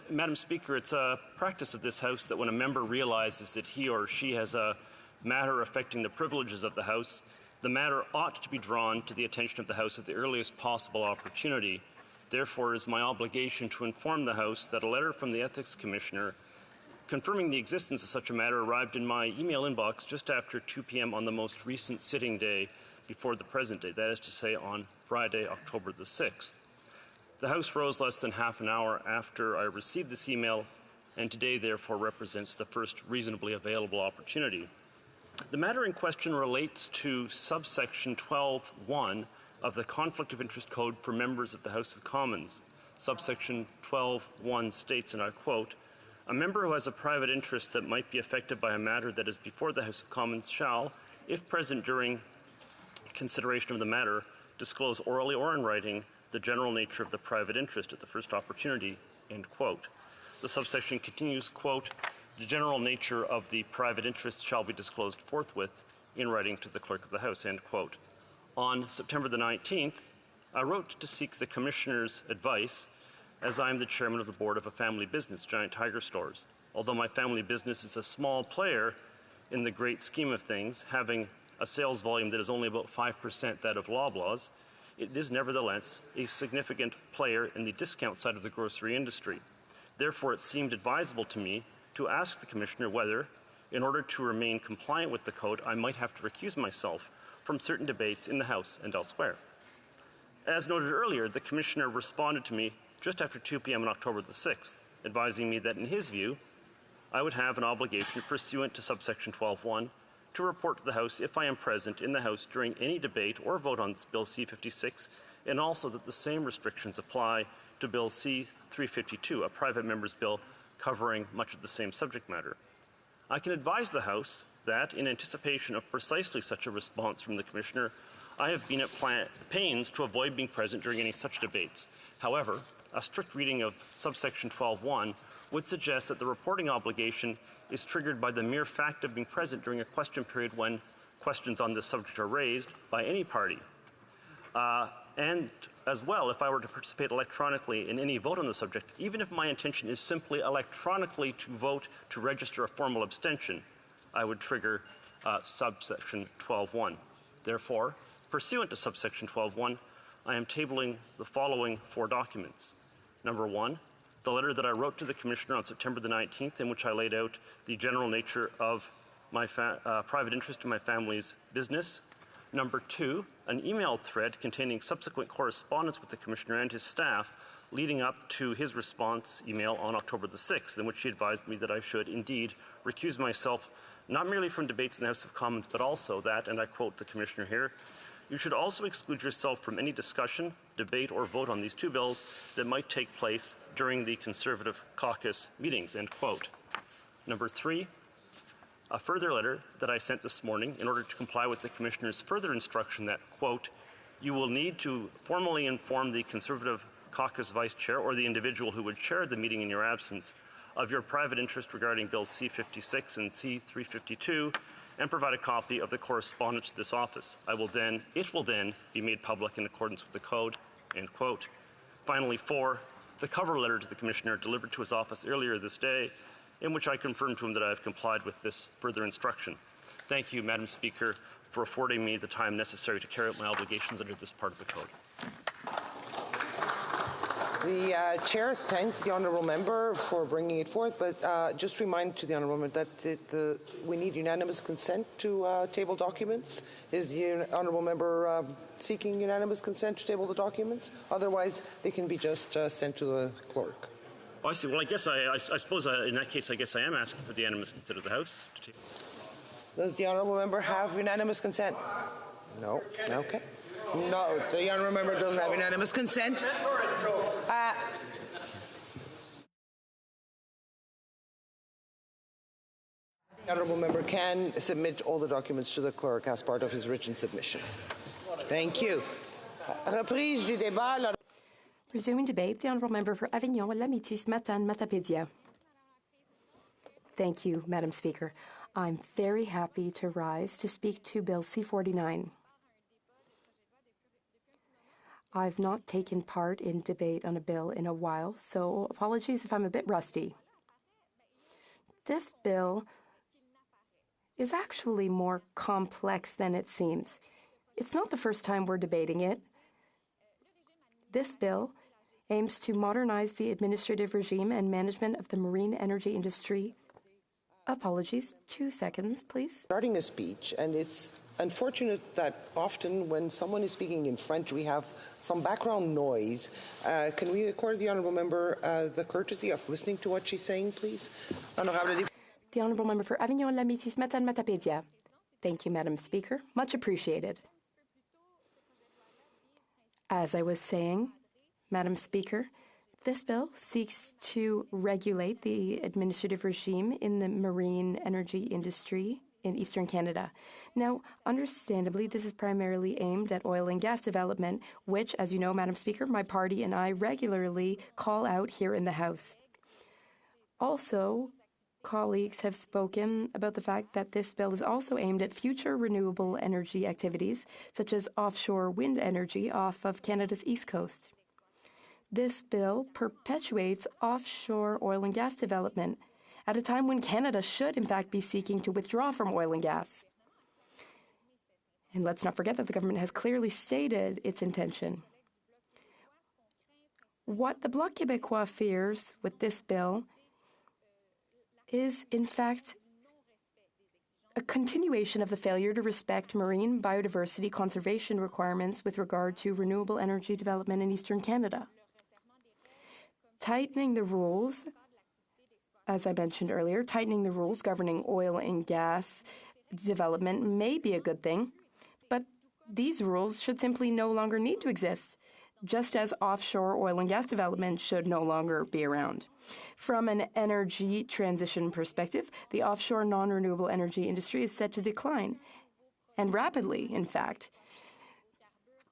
Madam Speaker, it's a practice of this House that when a member realizes that he or she has a matter affecting the privileges of the House, the matter ought to be drawn to the attention of the House at the earliest possible opportunity. Therefore, it is my obligation to inform the House that a letter from the Ethics Commissioner confirming the existence of such a matter arrived in my email inbox just after 2 p.m. on the most recent sitting day before the present day, that is to say on Friday, October the 6th. The House rose less than half an hour after I received this email, and today therefore represents the first reasonably available opportunity. The matter in question relates to subsection 12.1 of the Conflict of Interest Code for members of the House of Commons. Subsection 12.1 states, and I quote, "A member who has a private interest that might be affected by a matter that is before the House of Commons shall, if present during consideration of the matter, disclose orally or in writing the general nature of the private interest at the first opportunity," end quote. The subsection continues, quote, "The general nature of the private interest shall be disclosed forthwith in writing to the Clerk of the House," end quote. On September the 19th, I wrote to seek the Commissioner's advice, as I am the chairman of the board of a family business, Giant Tiger Stores. Although my family business is a small player in the great scheme of things, having a sales volume that is only about 5% that of Loblaws, it is nevertheless a significant player in the discount side of the grocery industry. Therefore, it seemed advisable to me to ask the Commissioner whether, in order to remain compliant with the code, I might have to recuse myself from certain debates in the House and elsewhere. As noted earlier, the Commissioner responded to me just after 2 p.m. on October the 6th, advising me that in his view, I would have an obligation pursuant to subsection 12.1 to report to the House if I am present in the House during any debate or vote on Bill C-56, and also that the same restrictions apply to Bill C-352, a private member's bill covering much of the same subject matter. I can advise the House that, in anticipation of precisely such a response from the Commissioner, I have been at pains to avoid being present during any such debates. However, a strict reading of subsection 12.1 would suggest that the reporting obligation is triggered by the mere fact of being present during a question period when questions on this subject are raised by any party. And as well, if I were to participate electronically in any vote on the subject, even if my intention is simply electronically to vote to register a formal abstention, I would trigger subsection 12.1. Therefore, pursuant to subsection 12.1, I am tabling the following 4 documents. Number 1, the letter that I wrote to the Commissioner on September the 19th, in which I laid out the general nature of my private interest in my family's business. Number 2, an email thread containing subsequent correspondence with the Commissioner and his staff leading up to his response email on October the 6th, in which he advised me that I should indeed recuse myself not merely from debates in the House of Commons, but also that, and I quote the Commissioner here, "You should also exclude yourself from any discussion, debate, or vote on these 2 bills that might take place during the Conservative caucus meetings," end quote. Number 3, a further letter that I sent this morning in order to comply with the Commissioner's further instruction that, quote, "You will need to formally inform the Conservative caucus vice chair or the individual who would chair the meeting in your absence of your private interest regarding Bills C-56 and C-352 and provide a copy of the correspondence to this office. It will then be made public in accordance with the code," end quote. Finally, 4, the cover letter to the Commissioner delivered to his office earlier this day, in which I confirmed to him that I have complied with this further instruction. Thank you, Madam Speaker, for affording me the time necessary to carry out my obligations under this part of the code. The Chair thanks the Honourable Member for bringing it forth, but just remind to the Honourable Member that we need unanimous consent to table documents. Is the Honourable Member seeking unanimous consent to table the documents? Otherwise, they can be just sent to the clerk. Oh, I see. Well, I guess I suppose in that case, I guess I am asking for the unanimous consent of the House. Does the Honourable Member have unanimous consent? No. Okay. No, the Honourable Member doesn't have unanimous consent. The Honourable Member can submit all the documents to the clerk as part of his written submission. Thank you. Reprise du débat. Resuming debate, the Honourable Member for Avignon, Lamitis, Matane, Matapédia. Thank you, Madam Speaker. I'm very happy to rise to speak to Bill C-49. I've not taken part in debate on a bill in a while, so apologies if I'm a bit rusty. This bill is actually more complex than it seems. It's not the first time we're debating it. This bill aims to modernize the administrative regime and management of the marine energy industry. Apologies, 2 seconds, please. Starting a speech, and it's unfortunate that often when someone is speaking in French, we have some background noise. Can we accord the Honourable Member the courtesy of listening to what she's saying, please? The Honourable Member for Avignon, Lamitis, Matane, Matapédia. Thank you, Madam Speaker. Much appreciated. As I was saying, Madam Speaker, this bill seeks to regulate the administrative regime in the marine energy industry in Eastern Canada. Now, understandably, this is primarily aimed at oil and gas development, which, as you know, Madam Speaker, my party and I regularly call out here in the House. Also, colleagues have spoken about the fact that this bill is also aimed at future renewable energy activities, such as offshore wind energy off of Canada's east coast. This bill perpetuates offshore oil and gas development at a time when Canada should, in fact, be seeking to withdraw from oil and gas. And let's not forget that the government has clearly stated its intention. What the Bloc Québécois fears with this bill is, in fact, a continuation of the failure to respect marine biodiversity conservation requirements with regard to renewable energy development in eastern Canada. Tightening the rules, as I mentioned earlier, tightening the rules governing oil and gas development may be a good thing, but these rules should simply no longer need to exist, just as offshore oil and gas development should no longer be around. From an energy transition perspective, the offshore non-renewable energy industry is set to decline, and rapidly, in fact.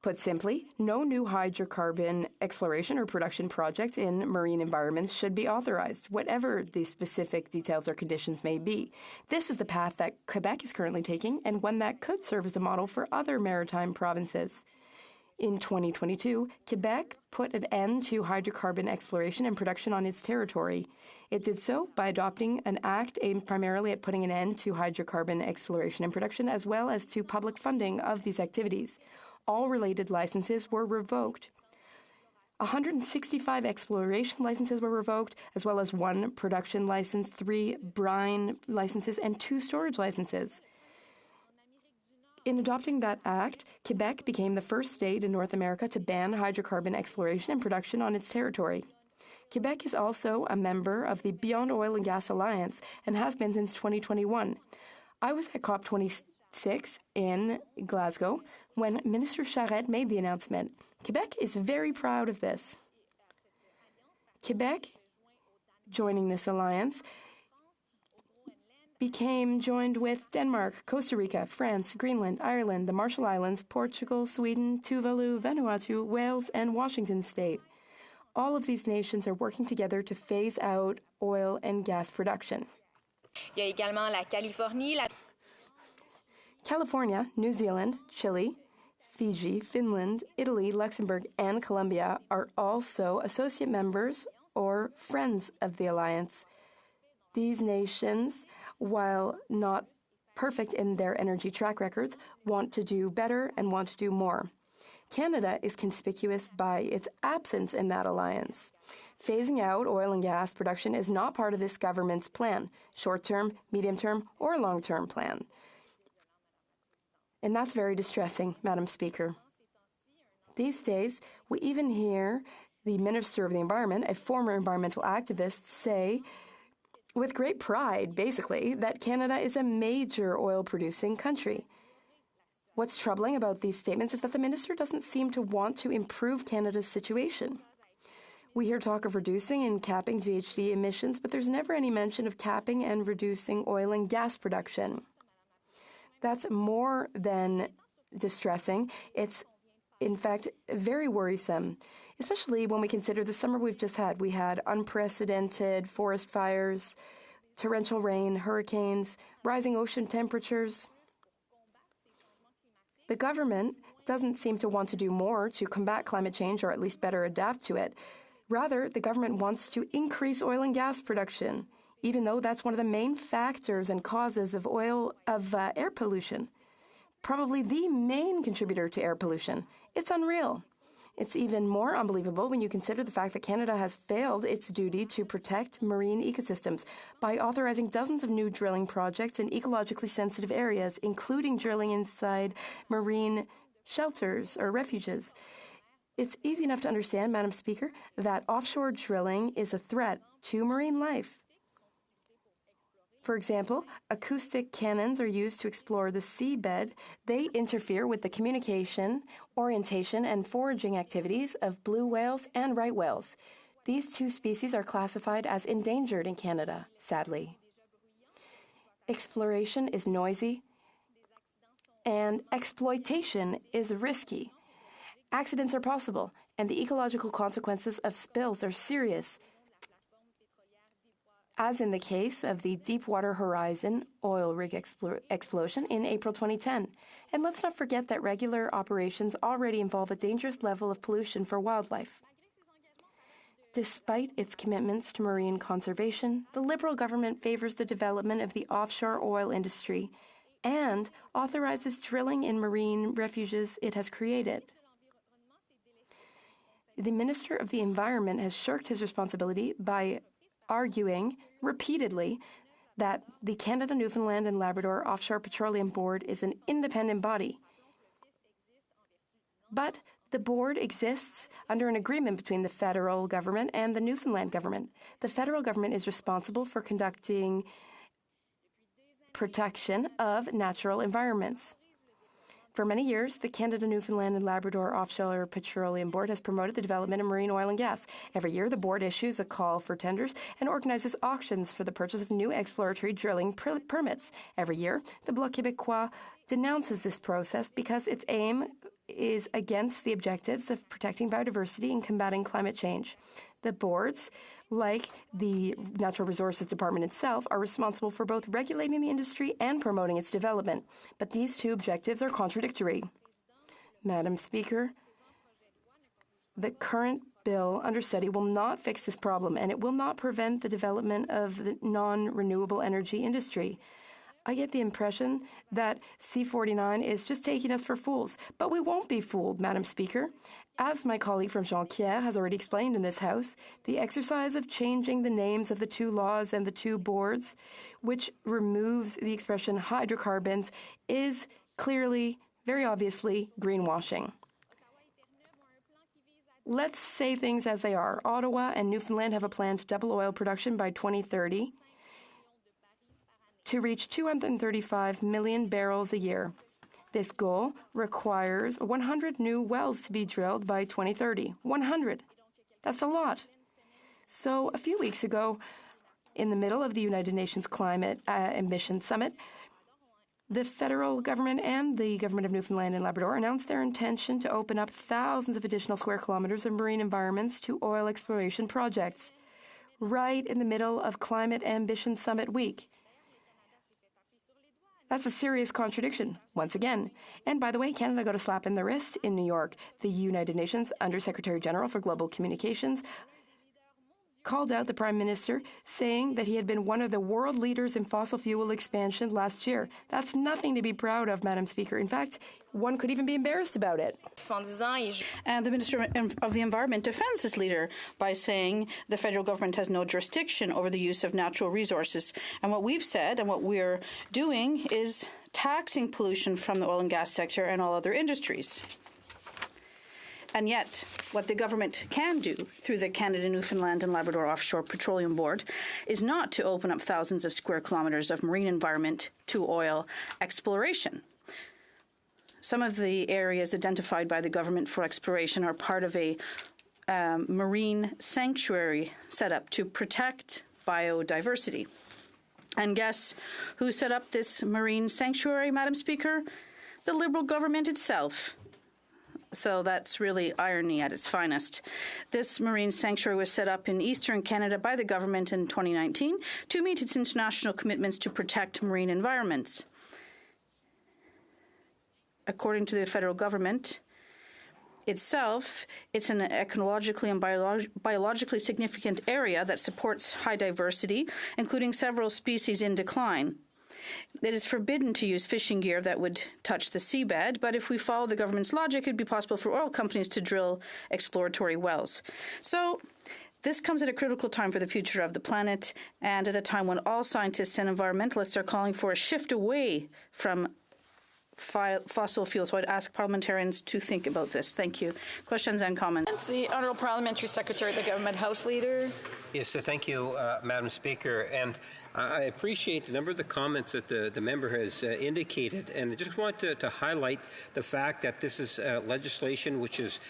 Put simply, no new hydrocarbon exploration or production project in marine environments should be authorized, whatever the specific details or conditions may be. This is the path that Quebec is currently taking, and one that could serve as a model for other maritime provinces. In 2022, Quebec put an end to hydrocarbon exploration and production on its territory. It did so by adopting an act aimed primarily at putting an end to hydrocarbon exploration and production, as well as to public funding of these activities. All related licenses were revoked. 165 exploration licenses were revoked, as well as 1 production license, 3 brine licenses, and 2 storage licenses. In adopting that act, Quebec became the first state in North America to ban hydrocarbon exploration and production on its territory. Quebec is also a member of the Beyond Oil and Gas Alliance and has been since 2021. I was at COP26 in Glasgow when Minister Charette made the announcement. Quebec is very proud of this. Quebec, joining this alliance, became joined with Denmark, Costa Rica, France, Greenland, Ireland, the Marshall Islands, Portugal, Sweden, Tuvalu, Vanuatu, Wales, and Washington State. All of these nations are working together to phase out oil and gas production. Il y a également la Californie, California, New Zealand, Chile, Fiji, Finland, Italy, Luxembourg, and Colombia are also associate members or friends of the alliance. These nations, while not perfect in their energy track records, want to do better and want to do more. Canada is conspicuous by its absence in that alliance. Phasing out oil and gas production is not part of this government's plan, short-term, medium-term, or long-term plan. And that's very distressing, Madam Speaker. These days, we even hear the Minister of the Environment, a former environmental activist, say, with great pride, basically, that Canada is a major oil-producing country. What's troubling about these statements is that the minister doesn't seem to want to improve Canada's situation. We hear talk of reducing and capping GHG emissions, but there's never any mention of capping and reducing oil and gas production. That's more than distressing. It's, in fact, very worrisome, especially when we consider the summer we've just had. We had unprecedented forest fires, torrential rain, hurricanes, rising ocean temperatures. The government doesn't seem to want to do more to combat climate change, or at least better adapt to it. Rather, the government wants to increase oil and gas production, even though that's one of the main factors and causes of air pollution. Probably the main contributor to air pollution. It's unreal. It's even more unbelievable when you consider the fact that Canada has failed its duty to protect marine ecosystems by authorizing dozens of new drilling projects in ecologically sensitive areas, including drilling inside marine shelters or refuges. It's easy enough to understand, Madam Speaker, that offshore drilling is a threat to marine life. For example, acoustic cannons are used to explore the seabed. They interfere with the communication, orientation, and foraging activities of blue whales and right whales. These 2 species are classified as endangered in Canada, sadly. Exploration is noisy, and exploitation is risky. Accidents are possible, and the ecological consequences of spills are serious, as in the case of the Deepwater Horizon oil rig explosion in April 2010. And let's not forget that regular operations already involve a dangerous level of pollution for wildlife. Despite its commitments to marine conservation, the Liberal government favors the development of the offshore oil industry and authorizes drilling in marine refuges it has created. The Minister of the Environment has shirked his responsibility by arguing repeatedly that the Canada, Newfoundland and Labrador Offshore Petroleum Board is an independent body. But the board exists under an agreement between the federal government and the Newfoundland government. The federal government is responsible for conducting protection of natural environments. For many years, the Canada, Newfoundland and Labrador Offshore Petroleum Board has promoted the development of marine oil and gas. Every year, the board issues a call for tenders and organizes auctions for the purchase of new exploratory drilling permits. Every year, the Bloc Québécois denounces this process because its aim is against the objectives of protecting biodiversity and combating climate change. The boards, like the Natural Resources Department itself, are responsible for both regulating the industry and promoting its development. But these two objectives are contradictory. Madam Speaker, the current bill under study will not fix this problem, and it will not prevent the development of the non-renewable energy industry. I get the impression that C49 is just taking us for fools, but we won't be fooled, Madam Speaker. As my colleague from Jonquière has already explained in this House, the exercise of changing the names of the two laws and the two boards, which removes the expression hydrocarbons, is clearly, very obviously, greenwashing. Let's say things as they are. Ottawa and Newfoundland have a plan to double oil production by 2030 to reach 235 million barrels a year. This goal requires 100 new wells to be drilled by 2030. 100. That's a lot. So a few weeks ago, in the middle of the United Nations Climate Ambition Summit, the federal government and the government of Newfoundland and Labrador announced their intention to open up thousands of additional square kilometers of marine environments to oil exploration projects, right in the middle of Climate Ambition Summit week. That's a serious contradiction, once again. And by the way, Canada got a slap in the wrist in New York. The United Nations Under-Secretary General for Global Communications called out the Prime Minister, saying that he had been one of the world leaders in fossil fuel expansion last year. That's nothing to be proud of, Madam Speaker. In fact, one could even be embarrassed about it. And the Minister of the Environment defends his leader by saying the federal government has no jurisdiction over the use of natural resources. And what we've said and what we're doing is taxing pollution from the oil and gas sector and all other industries. And yet, what the government can do through the Canada, Newfoundland and Labrador Offshore Petroleum Board is not to open up thousands of square kilometres of marine environment to oil exploration. Some of the areas identified by the government for exploration are part of a marine sanctuary set up to protect biodiversity. And guess who set up this marine sanctuary, Madam Speaker? The Liberal government itself. So that's really irony at its finest. This marine sanctuary was set up in eastern Canada by the government in 2019 to meet its international commitments to protect marine environments. According to the federal government itself, it's an ecologically and biologically significant area that supports high diversity, including several species in decline. It is forbidden to use fishing gear that would touch the seabed, but if we follow the government's logic, it would be possible for oil companies to drill exploratory wells. So this comes at a critical time for the future of the planet and at a time when all scientists and environmentalists are calling for a shift away from fossil fuels. So I'd ask parliamentarians to think about this. Thank you. Questions and comments? The Honourable Parliamentary Secretary, the Government House Leader. Yes, so thank you, Madam Speaker. And I appreciate a number of the comments that the member has indicated, and I just want to highlight the fact that this is legislation which has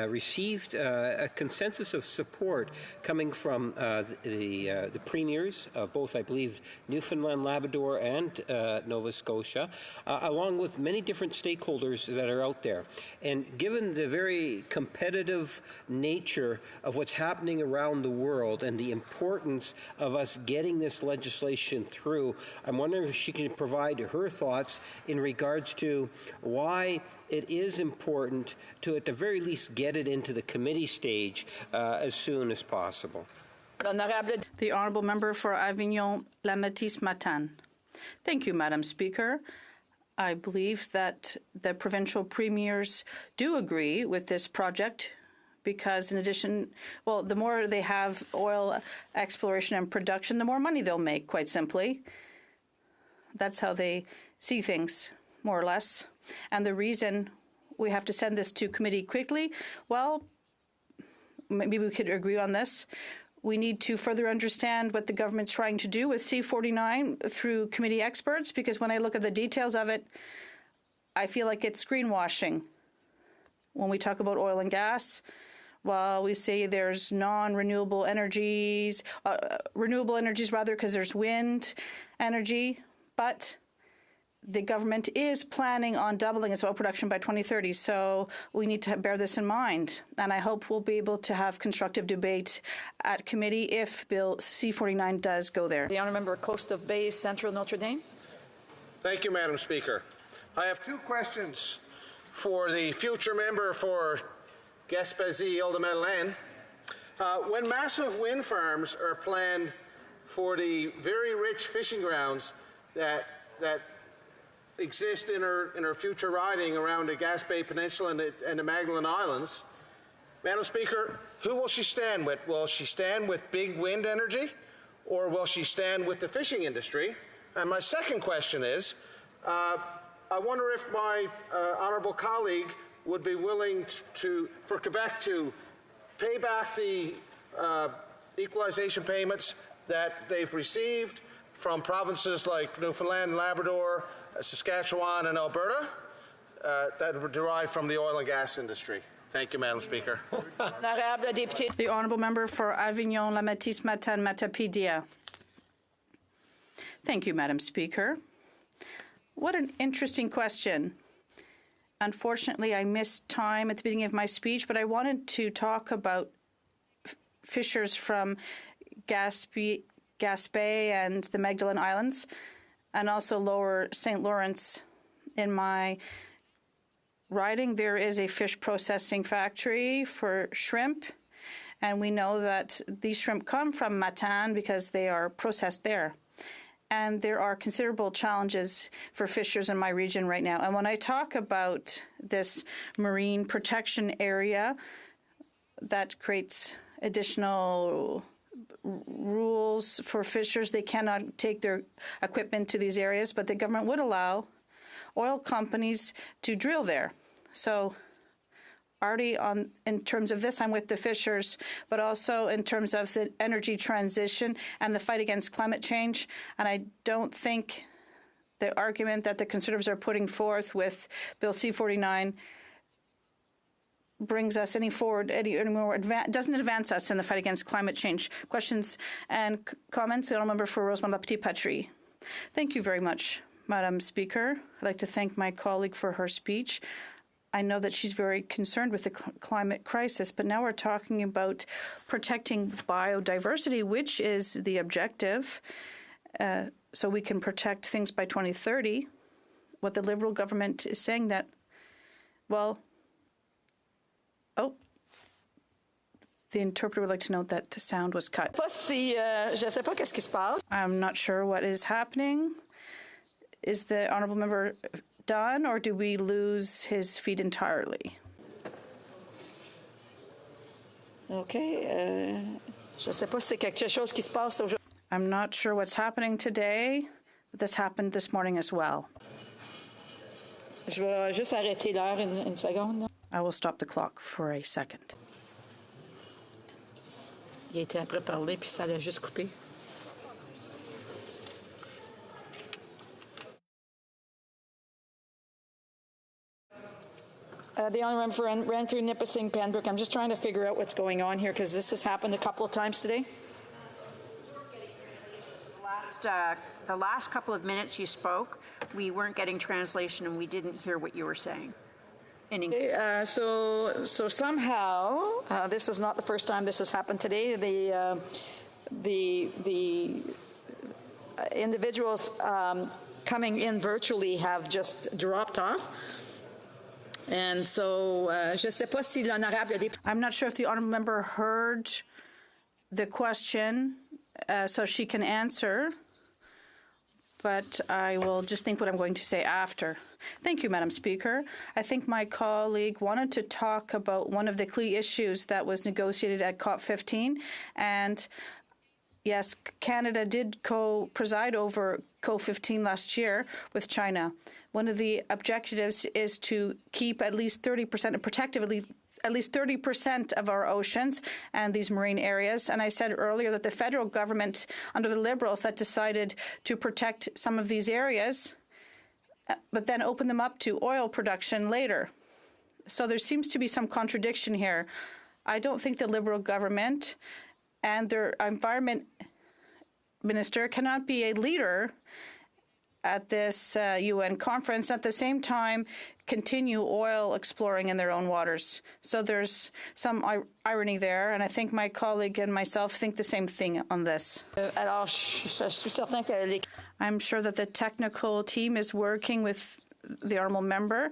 received a consensus of support coming from the premiers of both, I believe, Newfoundland, Labrador, and Nova Scotia, along with many different stakeholders that are out there. And given the very competitive nature of what's happening around the world and the importance of us getting this legislation through, I'm wondering if she can provide her thoughts in regards to why it is important to, at the very least, get it into the committee stage as soon as possible. The Honourable Member for Avignon-La-Métis-Matane. Thank you, Madam Speaker. I believe that the provincial premiers do agree with this project because in addition, well, the more they have oil exploration and production, the more money they'll make, quite simply. That's how they see things, more or less. And the reason we have to send this to committee quickly, well, maybe we could agree on this. We need to further understand what the government's trying to do with C-49 through committee experts, because when I look at the details of it, I feel like it's greenwashing. When we talk about oil and gas, well, we say there's non-renewable energies, renewable energies rather, because there's wind energy, but the government is planning on doubling its oil production by 2030, so we need to bear this in mind. And I hope we'll be able to have constructive debate at committee if Bill C-49 does go there. The Honourable Member Coast of Bay, Central Notre Dame. Thank you, Madam Speaker. I have two questions for the future member for Gaspésie, Ile-de-Madeleine. When massive wind farms are planned for the very rich fishing grounds that exist in our future riding around the Gaspé Peninsula and the Magdalen Islands, Madam Speaker, who will she stand with? Will she stand with big wind energy, or will she stand with the fishing industry? And my second question is, I wonder if my honourable colleague would be willing for Quebec to pay back the equalization payments that they've received from provinces like Newfoundland, Labrador, Saskatchewan, and Alberta that were derived from the oil and gas industry. Thank you, Madam Speaker. The Honourable Member for Avignon, La Métis, Matane, Matapédia. Thank you, Madam Speaker. What an interesting question. Unfortunately, I missed time at the beginning of my speech, but I wanted to talk about fishers from Gaspé and the Magdalen Islands, and also Lower St. Lawrence. In my riding, there is a fish processing factory for shrimp, and we know that these shrimp come from Matane because they are processed there. And there are considerable challenges for fishers in my region right now. And when I talk about this marine protection area that creates additional rules for fishers, they cannot take their equipment to these areas, but the government would allow oil companies to drill there. So already in terms of this, I'm with the fishers, but also in terms of the energy transition and the fight against climate change. And I don't think the argument that the Conservatives are putting forth with Bill C-49 brings us any more, doesn't advance us in the fight against climate change. Questions and comments? The Honourable Member for Rosemont Petit-Patrie. Thank you very much, Madam Speaker. I'd like to thank my colleague for her speech. I know that she's very concerned with the climate crisis, but now we're talking about protecting biodiversity, which is the objective, so we can protect things by 2030. What the Liberal government is saying that, well, the interpreter would like to note that the sound was cut. I'm not sure what is happening. Is the Honourable Member done, or do we lose his feed entirely? I'm not sure what's happening today, but this happened this morning as well. I will stop the clock for a second. Il était après parler, puis ça l'a juste coupé. The Honourable for Renfrew, Nipissing, Pembroke. I'm just trying to figure out what's going on here because this has happened a couple of times today. The last couple of minutes you spoke, we weren't getting translation and we didn't hear what you were saying. So somehow, this is not the first time this has happened today. The individuals coming in virtually have just dropped off. And so, je sais pas si l'honorable député. I'm not sure if the honourable member heard the question, so she can answer. But I will just think what I'm going to say after. Thank you, Madam Speaker. I think my colleague wanted to talk about one of the key issues that was negotiated at COP15. And yes, Canada did preside over COP15 last year with China. One of the objectives is to keep at least 30% and protect at least 30% of our oceans and these marine areas. And I said earlier that the federal government, under the Liberals, that decided to protect some of these areas, but then open them up to oil production later. So there seems to be some contradiction here. I don't think the Liberal government and their environment minister cannot be a leader at this UN conference, at the same time continue oil exploring in their own waters. So there's some irony there, and I think my colleague and myself think the same thing on this. I'm sure that the technical team is working with the honourable member,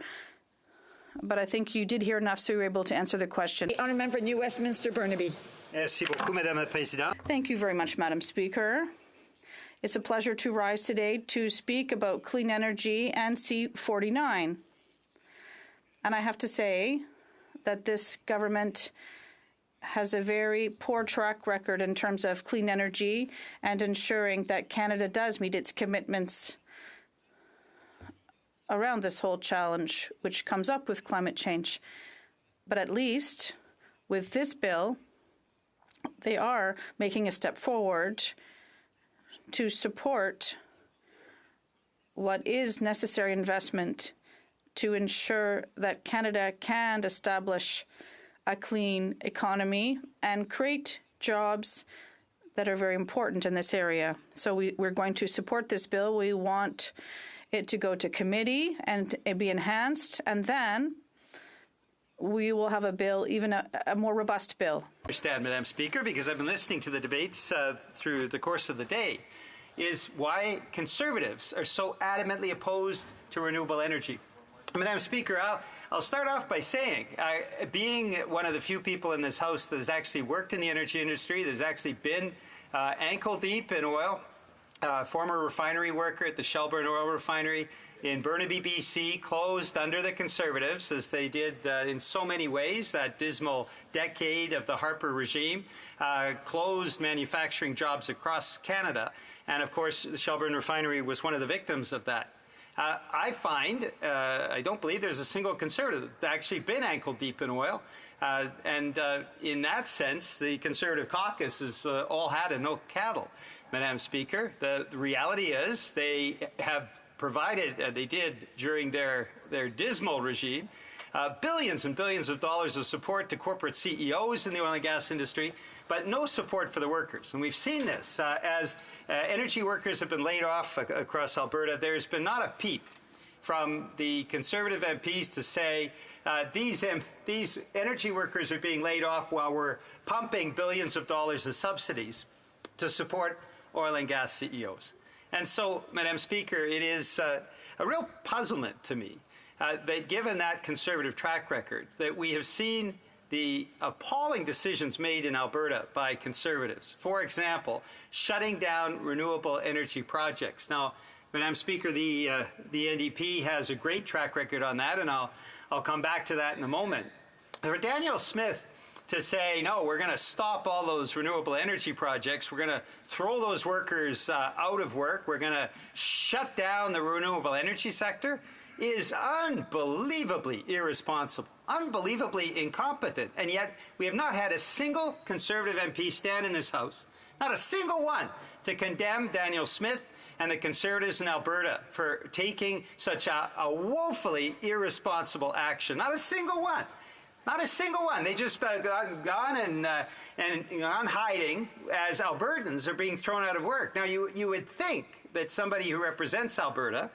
but I think you did hear enough so you were able to answer the question. The honourable member for New Westminster Burnaby. Thank you very much, Madam Speaker. It's a pleasure to rise today to speak about clean energy and C49. And I have to say that this government has a very poor track record in terms of clean energy and ensuring that Canada does meet its commitments around this whole challenge, which comes up with climate change. But at least with this bill, they are making a step forward to support what is necessary investment to ensure that Canada can establish a clean economy and create jobs that are very important in this area. So we're going to support this bill. We want it to go to committee and be enhanced, and then we will have a bill, even a more robust bill. I understand, Madam Speaker, because I've been listening to the debates through the course of the day, is why Conservatives are so adamantly opposed to renewable energy. Madam Speaker, I'll start off by saying, being one of the few people in this House that has actually worked in the energy industry, that's actually been ankle deep in oil, former refinery worker at the Shelburne Oil Refinery in Burnaby, BC, closed under the Conservatives, as they did in so many ways, that dismal decade of the Harper regime, closed manufacturing jobs across Canada. And of course, the Shelburne Refinery was one of the victims of that. I find, I don't believe there's a single Conservative that's actually been ankle deep in oil. And in that sense, the Conservative caucus has all had and no cattle, Madam Speaker. The reality is they have provided, they did during their dismal regime, billions and billions of dollars of support to corporate CEOs in the oil and gas industry, but no support for the workers. And we've seen this as energy workers have been laid off across Alberta. There's been not a peep from the Conservative MPs to say these energy workers are being laid off while we're pumping billions of dollars of subsidies to support oil and gas CEOs. And so, Madam Speaker, it is a real puzzlement to me that given that Conservative track record, that we have seen the appalling decisions made in Alberta by Conservatives. For example, shutting down renewable energy projects. Now, Madam Speaker, the NDP has a great track record on that, and I'll come back to that in a moment. For Daniel Smith to say, no, we're going to stop all those renewable energy projects, we're going to throw those workers out of work, we're going to shut down the renewable energy sector, is unbelievably irresponsible, unbelievably incompetent. And yet we have not had a single Conservative MP stand in this House, not a single one, to condemn Daniel Smith and the Conservatives in Alberta for taking such a woefully irresponsible action. Not a single one. Not a single one. They just gone and gone hiding as Albertans are being thrown out of work. Now, you would think that somebody who represents Alberta,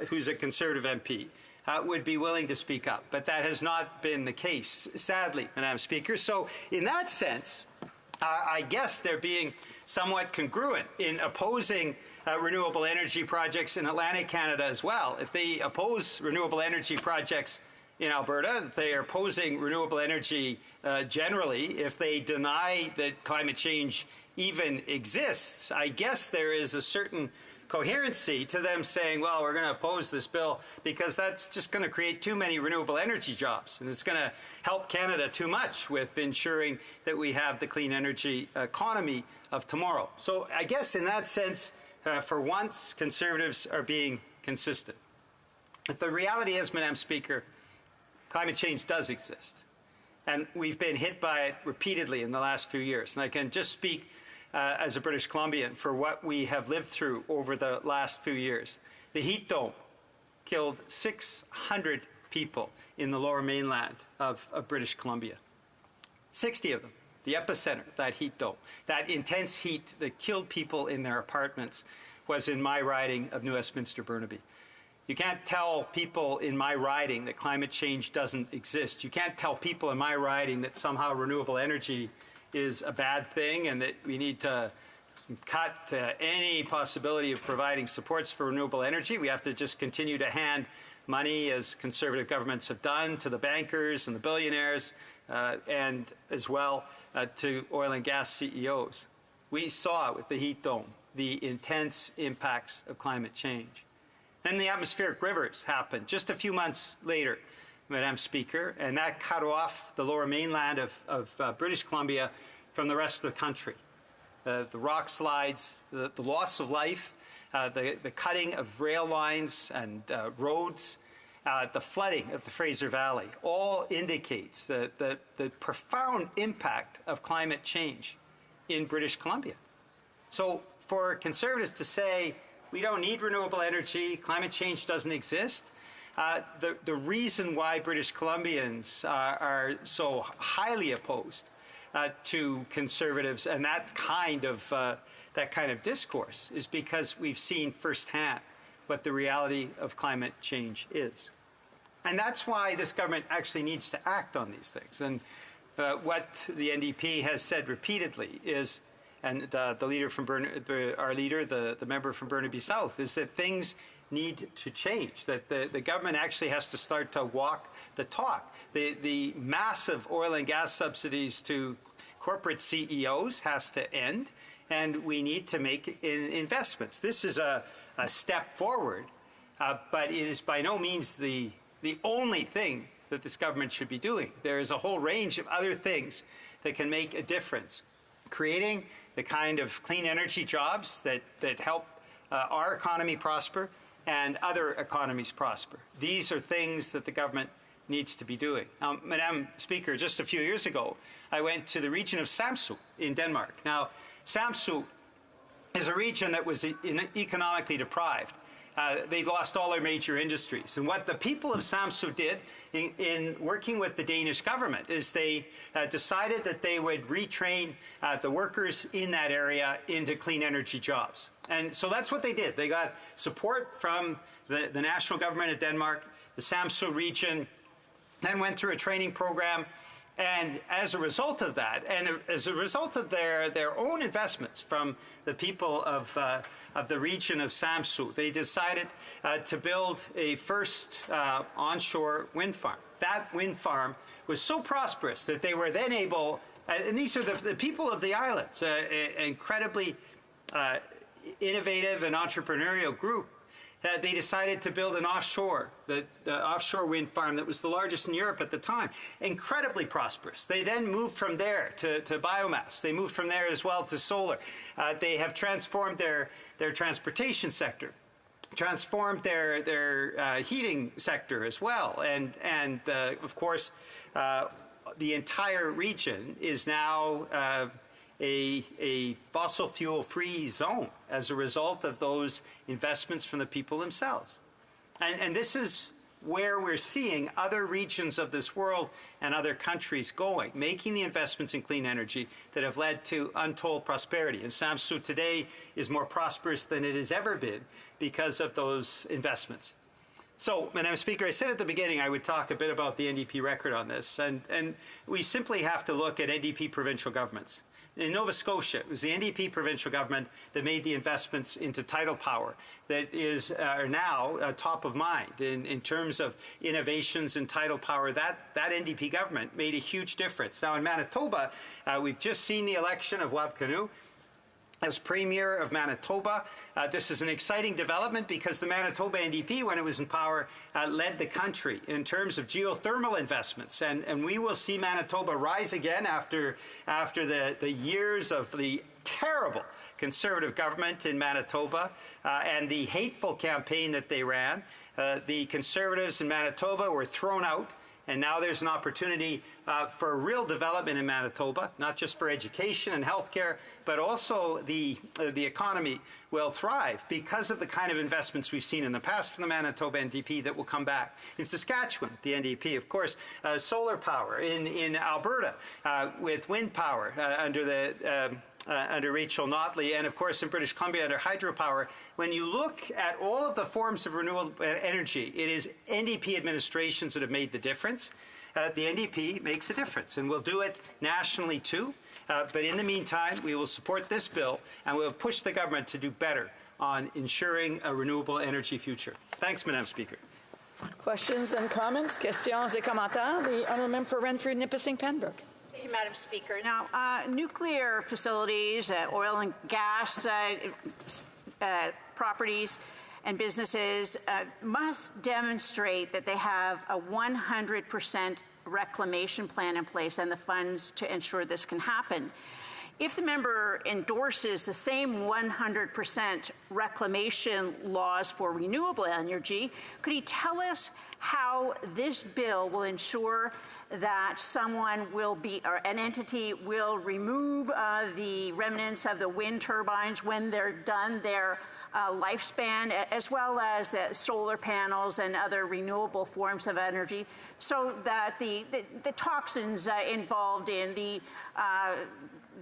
who's a Conservative MP, would be willing to speak up. But that has not been the case, sadly, Madam Speaker. So in that sense, I guess they're being somewhat congruent in opposing renewable energy projects in Atlantic Canada as well. If they oppose renewable energy projects in Alberta, if they are opposing renewable energy generally, if they deny that climate change even exists, I guess there is a certain coherency to them saying, well, we're going to oppose this bill because that's just going to create too many renewable energy jobs, and it's going to help Canada too much with ensuring that we have the clean energy economy of tomorrow. So I guess in that sense, for once, Conservatives are being consistent. But the reality is, Madam Speaker, climate change does exist. And we've been hit by it repeatedly in the last few years. And I can just speak as a British Columbian for what we have lived through over the last few years. The heat dome killed 600 people in the lower mainland of British Columbia. 60 of them, the epicenter of that heat dome. That intense heat that killed people in their apartments was in my riding of New Westminster-Burnaby. You can't tell people in my riding that climate change doesn't exist. You can't tell people in my riding that somehow renewable energy is a bad thing and that we need to cut any possibility of providing supports for renewable energy. We have to just continue to hand money, as Conservative governments have done, to the bankers and the billionaires, and as well to oil and gas CEOs. We saw with the heat dome the intense impacts of climate change. Then the atmospheric rivers happened just a few months later, Madam Speaker, and that cut off the lower mainland of British Columbia from the rest of the country. The rock slides, the loss of life, the cutting of rail lines and roads, the flooding of the Fraser Valley, all indicates the profound impact of climate change in British Columbia. So for Conservatives to say, we don't need renewable energy, climate change doesn't exist, the reason why British Columbians are so highly opposed to Conservatives and that kind of discourse is because we've seen firsthand what the reality of climate change is. And that's why this government actually needs to act on these things. And what the NDP has said repeatedly is, and the leader from our leader, the member from Burnaby South, is that things need to change, that the government actually has to start to walk the talk. The massive oil and gas subsidies to corporate CEOs has to end, and we need to make investments. This is a step forward, but it is by no means the only thing that this government should be doing. There is a whole range of other things that can make a difference. Creating the kind of clean energy jobs that help our economy prosper and other economies prosper. These are things that the government needs to be doing. Now, Madam Speaker, just a few years ago, I went to the region of Samsø in Denmark. Now, Samsø is a region that was economically deprived. They lost all their major industries. And what the people of Samsø did in working with the Danish government is they decided that they would retrain the workers in that area into clean energy jobs. And so that's what they did. They got support from the national government of Denmark. The Samsø region then went through a training program. And as a result of that, and as a result of their own investments from the people of the region of Samsø, they decided to build a first onshore wind farm. That wind farm was so prosperous that they were then able, and these are the people of the islands, incredibly innovative and entrepreneurial group, they decided to build an offshore, the offshore wind farm that was the largest in Europe at the time, incredibly prosperous. They then moved from there to biomass. They moved from there as well to solar. They have transformed their transportation sector, transformed their heating sector as well. And of course, the entire region is now a fossil fuel-free zone as a result of those investments from the people themselves. And this is where we're seeing other regions of this world and other countries going, making the investments in clean energy that have led to untold prosperity. And Samsø today is more prosperous than it has ever been because of those investments. So, Madam Speaker, I said at the beginning I would talk a bit about the NDP record on this, and we simply have to look at NDP provincial governments. In Nova Scotia, it was the NDP provincial government that made the investments into tidal power that are now top of mind in terms of innovations in tidal power. That NDP government made a huge difference. Now, in Manitoba, we've just seen the election of Wab Kinew, as Premier of Manitoba. This is an exciting development because the Manitoba NDP, when it was in power, led the country in terms of geothermal investments. And we will see Manitoba rise again after the years of the terrible Conservative government in Manitoba and the hateful campaign that they ran. The Conservatives in Manitoba were thrown out. And now there's an opportunity for real development in Manitoba, not just for education and healthcare, but also the economy will thrive because of the kind of investments we've seen in the past from the Manitoba NDP that will come back. In Saskatchewan, the NDP, of course, solar power. In Alberta, with wind power under Rachel Notley, and of course in British Columbia under hydropower. When you look at all of the forms of renewable energy, it is NDP administrations that have made the difference. The NDP makes a difference, and we'll do it nationally too. But in the meantime, we will support this bill, and we will push the government to do better on ensuring a renewable energy future. Thanks, Madam Speaker. Questions and comments? Questions et commentaires? The Honourable Member for Renfrew, Nipissing, Pembroke. Thank you, Madam Speaker. Now, nuclear facilities, oil and gas properties and businesses must demonstrate that they have a 100% reclamation plan in place and the funds to ensure this can happen. If the member endorses the same 100% reclamation laws for renewable energy, could he tell us how this bill will ensure that someone will be, or an entity will remove the remnants of the wind turbines when they're done their lifespan, as well as the solar panels and other renewable forms of energy, so that the toxins involved in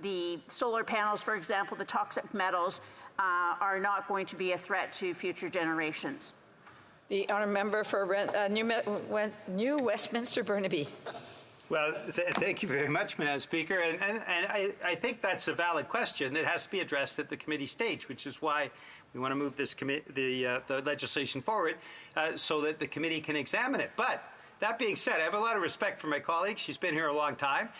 the solar panels, for example, the toxic metals, are not going to be a threat to future generations? The Honourable Member for New Westminster Burnaby. Well, thank you very much, Madam Speaker. And I think that's a valid question that has to be addressed at the committee stage, which is why we want to move this the legislation forward so that the committee can examine it. But that being said, I have a lot of respect for my colleague. She's been here a long time.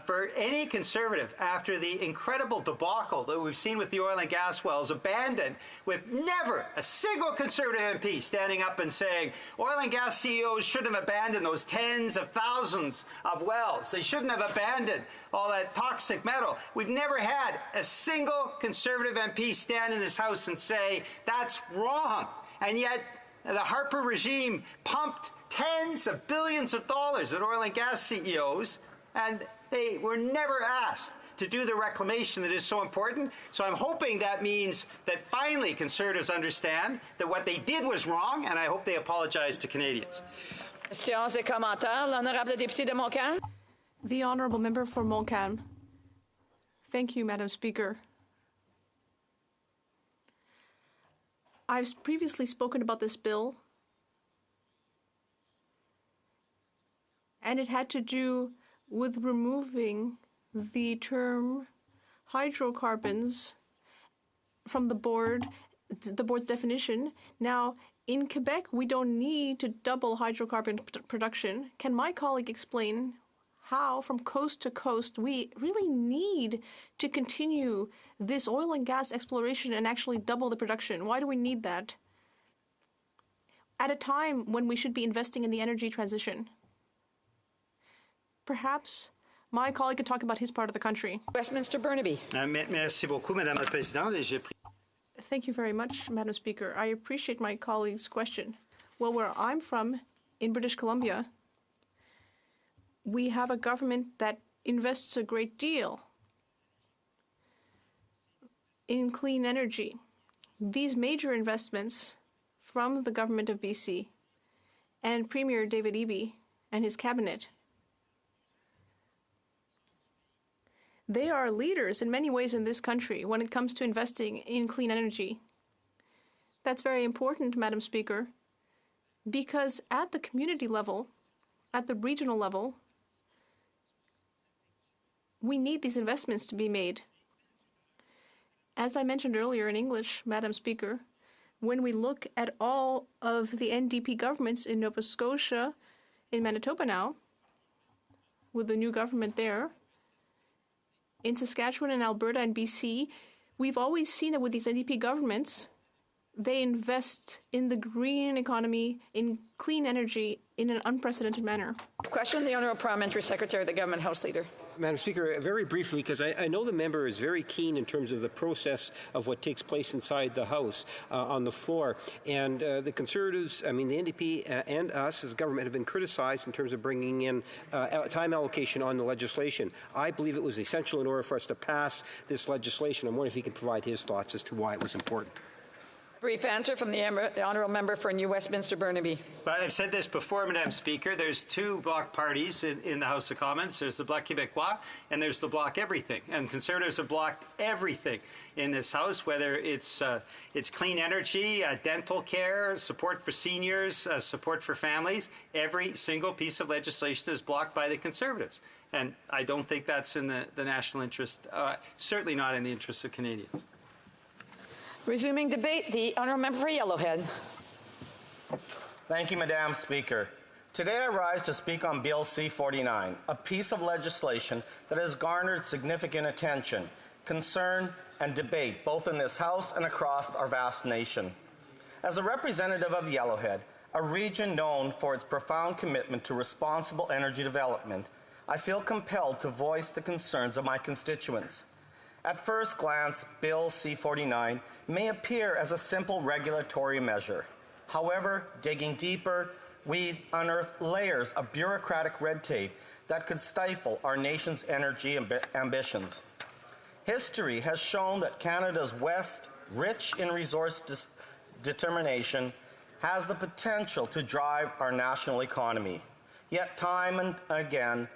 For any Conservative, after the incredible debacle that we've seen with the oil and gas wells abandoned, with never a single Conservative MP standing up and saying, oil and gas CEOs shouldn't have abandoned those tens of thousands of wells. They shouldn't have abandoned all that toxic metal. We've never had a single Conservative MP stand in this House and say, that's wrong. And yet, the Harper regime pumped tens of billions of dollars at oil and gas CEOs, and they were never asked to do the reclamation that is so important. So I'm hoping that means that finally Conservatives understand that what they did was wrong, and I hope they apologize to Canadians. Questions et commentaires. L'honorable député de Montcalm. The Honourable Member for Montcalm. Thank you, Madam Speaker. I've previously spoken about this bill, and it had to do with removing the term hydrocarbons from the board's definition. Now, in Quebec, we don't need to double hydrocarbon production. Can my colleague explain how, from coast to coast, we really need to continue this oil and gas exploration and actually double the production? Why do we need that at a time when we should be investing in the energy transition? Perhaps my colleague could talk about his part of the country. Westminster Burnaby. Merci beaucoup, Madame la Présidente. Thank you very much, Madam Speaker. I appreciate my colleague's question. Well, where I'm from, in British Columbia, we have a government that invests a great deal in clean energy. These major investments from the government of BC and Premier David Eby and his cabinet, they are leaders in many ways in this country when it comes to investing in clean energy. That's very important, Madam Speaker, because at the community level, at the regional level, we need these investments to be made. As I mentioned earlier in English, Madam Speaker, when we look at all of the NDP governments in Nova Scotia, in Manitoba now, with the new government there, in Saskatchewan and Alberta and BC, we've always seen that with these NDP governments, they invest in the green economy, in clean energy, in an unprecedented manner. Question, the Honourable Parliamentary Secretary of the Government House Leader. Madam Speaker, very briefly, because I know the member is very keen in terms of the process of what takes place inside the House on the floor. And the Conservatives, the NDP and us as government have been criticized in terms of bringing in time allocation on the legislation. I believe it was essential in order for us to pass this legislation. I'm wondering if he could provide his thoughts as to why it was important. Brief answer from the Honourable Member for New Westminster Burnaby. But I've said this before, Madam Speaker. There's two bloc parties in the House of Commons. There's the Bloc Québécois and there's the Bloc Everything. And Conservatives have blocked everything in this House, whether it's clean energy, dental care, support for seniors, support for families. Every single piece of legislation is blocked by the Conservatives. And I don't think that's in the national interest, certainly not in the interests of Canadians. Resuming debate, the Honourable Member for Yellowhead. Thank you, Madam Speaker. Today I rise to speak on Bill C-49, a piece of legislation that has garnered significant attention, concern, and debate both in this House and across our vast nation. As a representative of Yellowhead, a region known for its profound commitment to responsible energy development, I feel compelled to voice the concerns of my constituents. At first glance, Bill C-49 may appear as a simple regulatory measure. However, digging deeper, we unearth layers of bureaucratic red tape that could stifle our nation's energy ambitions. History has shown that Canada's West, rich in resource determination, has the potential to drive our national economy. Yet time and again,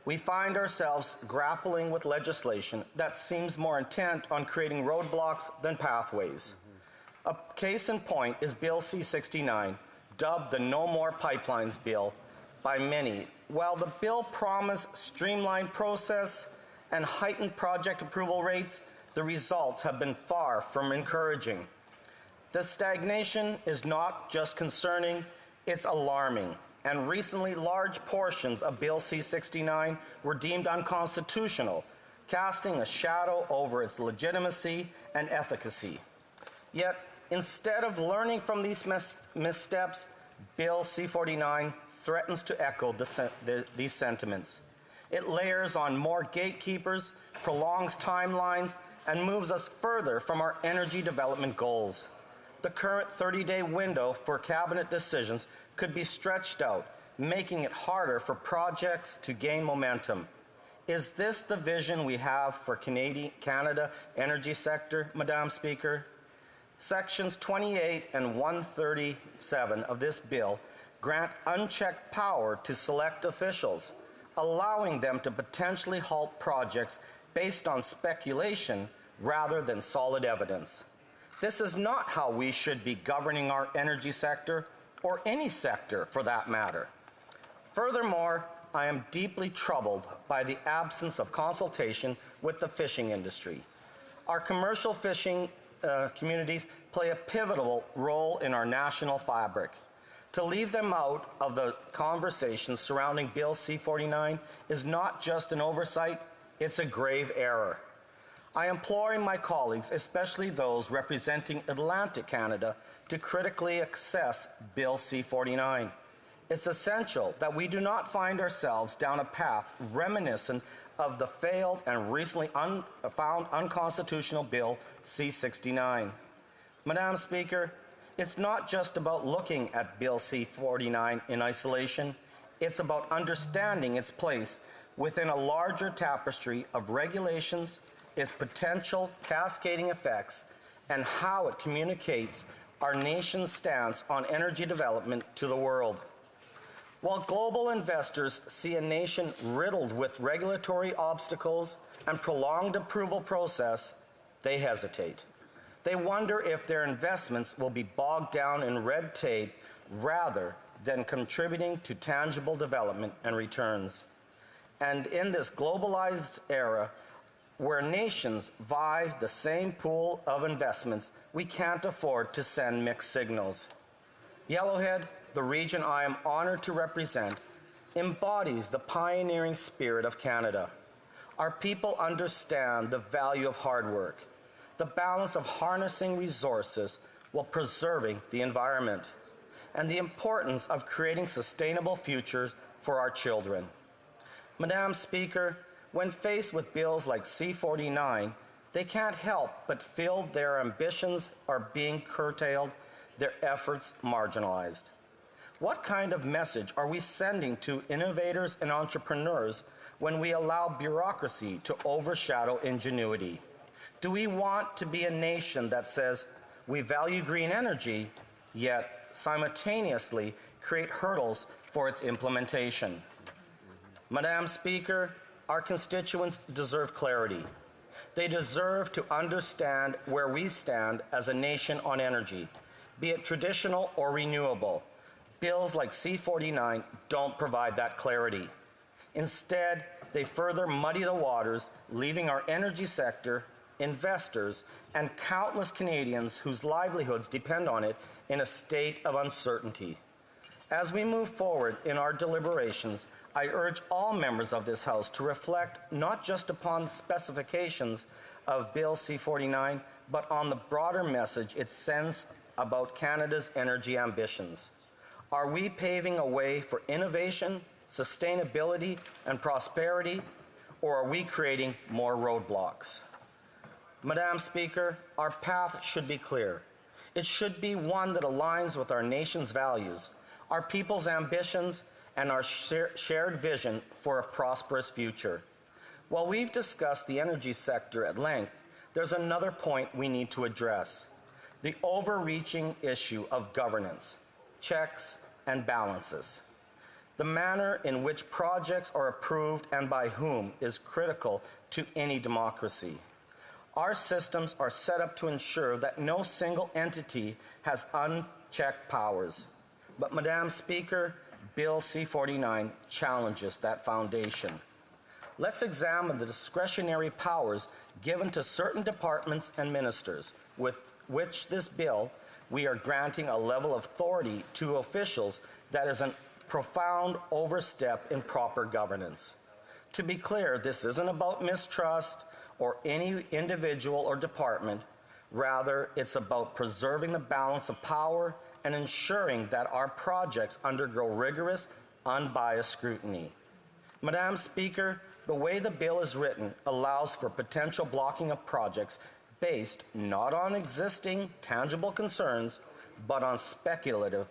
we find ourselves grappling with legislation that seems more intent on creating roadblocks than pathways. A case in point is Bill C-69, dubbed the No More Pipelines Bill by many. While the bill promised streamlined process and heightened project approval rates, the results have been far from encouraging. The stagnation is not just concerning, it's alarming. And recently, large portions of Bill C-69 were deemed unconstitutional, casting a shadow over its legitimacy and efficacy. Yet, instead of learning from these missteps, Bill C-49 threatens to echo these sentiments. It layers on more gatekeepers, prolongs timelines, and moves us further from our energy development goals. The current 30-day window for cabinet decisions could be stretched out, making it harder for projects to gain momentum. Is this the vision we have for Canada energy sector, Madam Speaker? Sections 28 and 137 of this bill grant unchecked power to select officials, allowing them to potentially halt projects based on speculation rather than solid evidence. This is not how we should be governing our energy sector, or any sector for that matter. Furthermore, I am deeply troubled by the absence of consultation with the fishing industry. Our commercial fishing communities play a pivotal role in our national fabric. To leave them out of the conversation surrounding Bill C-49 is not just an oversight, it's a grave error. I implore my colleagues, especially those representing Atlantic Canada, to critically assess Bill C-49. It's essential that we do not find ourselves down a path reminiscent of the failed and recently found unconstitutional Bill C-69. Madam Speaker, it's not just about looking at Bill C-49 in isolation. It's about understanding its place within a larger tapestry of regulations, its potential cascading effects, and how it communicates our nation's stance on energy development to the world. While global investors see a nation riddled with regulatory obstacles and prolonged approval process, they hesitate. They wonder if their investments will be bogged down in red tape rather than contributing to tangible development and returns. And in this globalized era, where nations vie the same pool of investments, we can't afford to send mixed signals. Yellowhead, the region I am honored to represent, embodies the pioneering spirit of Canada. Our people understand the value of hard work. the balance of harnessing resources while preserving the environment, and the importance of creating sustainable futures for our children. Madam Speaker, when faced with bills like C-49, they can't help but feel their ambitions are being curtailed, their efforts marginalized. What kind of message are we sending to innovators and entrepreneurs when we allow bureaucracy to overshadow ingenuity? Do we want to be a nation that says we value green energy, yet simultaneously create hurdles for its implementation? Madam Speaker, our constituents deserve clarity. They deserve to understand where we stand as a nation on energy, be it traditional or renewable. Bills like C-49 don't provide that clarity. Instead, they further muddy the waters, leaving our energy sector, investors, and countless Canadians whose livelihoods depend on it in a state of uncertainty. As we move forward in our deliberations, I urge all members of this House to reflect not just upon specifications of Bill C-49, but on the broader message it sends about Canada's energy ambitions. Are we paving a way for innovation, sustainability, and prosperity, or are we creating more roadblocks? Madam Speaker, our path should be clear. It should be one that aligns with our nation's values, our people's ambitions, and our shared vision for a prosperous future. While we've discussed the energy sector at length, there's another point we need to address: the overreaching issue of governance, checks, and balances. The manner in which projects are approved and by whom is critical to any democracy. Our systems are set up to ensure that no single entity has unchecked powers. But, Madam Speaker, Bill C-49 challenges that foundation. Let's examine the discretionary powers given to certain departments and ministers, with which this bill we are granting a level of authority to officials that is a profound overstep in proper governance. To be clear, this isn't about mistrust or any individual or department. Rather, it's about preserving the balance of power and ensuring that our projects undergo rigorous, unbiased scrutiny. Madam Speaker, the way the bill is written allows for potential blocking of projects based not on existing tangible concerns, but on speculative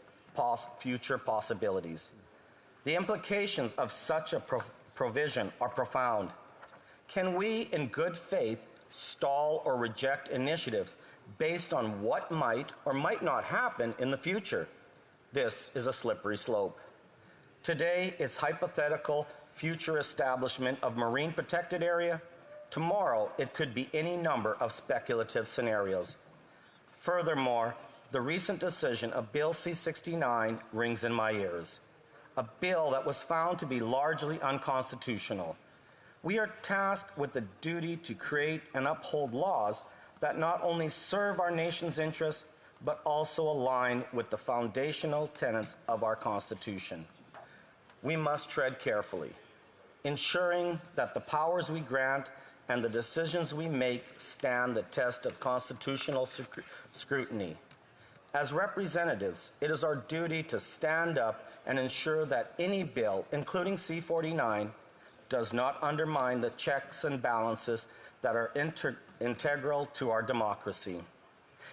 future possibilities. The implications of such a provision are profound. Can we, in good faith, stall or reject initiatives based on what might or might not happen in the future? This is a slippery slope. Today, it's hypothetical future establishment of marine protected area. Tomorrow, it could be any number of speculative scenarios. Furthermore, the recent decision of Bill C-69 rings in my ears, a bill that was found to be largely unconstitutional. We are tasked with the duty to create and uphold laws that not only serve our nation's interests, but also align with the foundational tenets of our Constitution. We must tread carefully, ensuring that the powers we grant and the decisions we make stand the test of constitutional scrutiny. As representatives, it is our duty to stand up and ensure that any bill, including C-49, does not undermine the checks and balances that are integral to our democracy.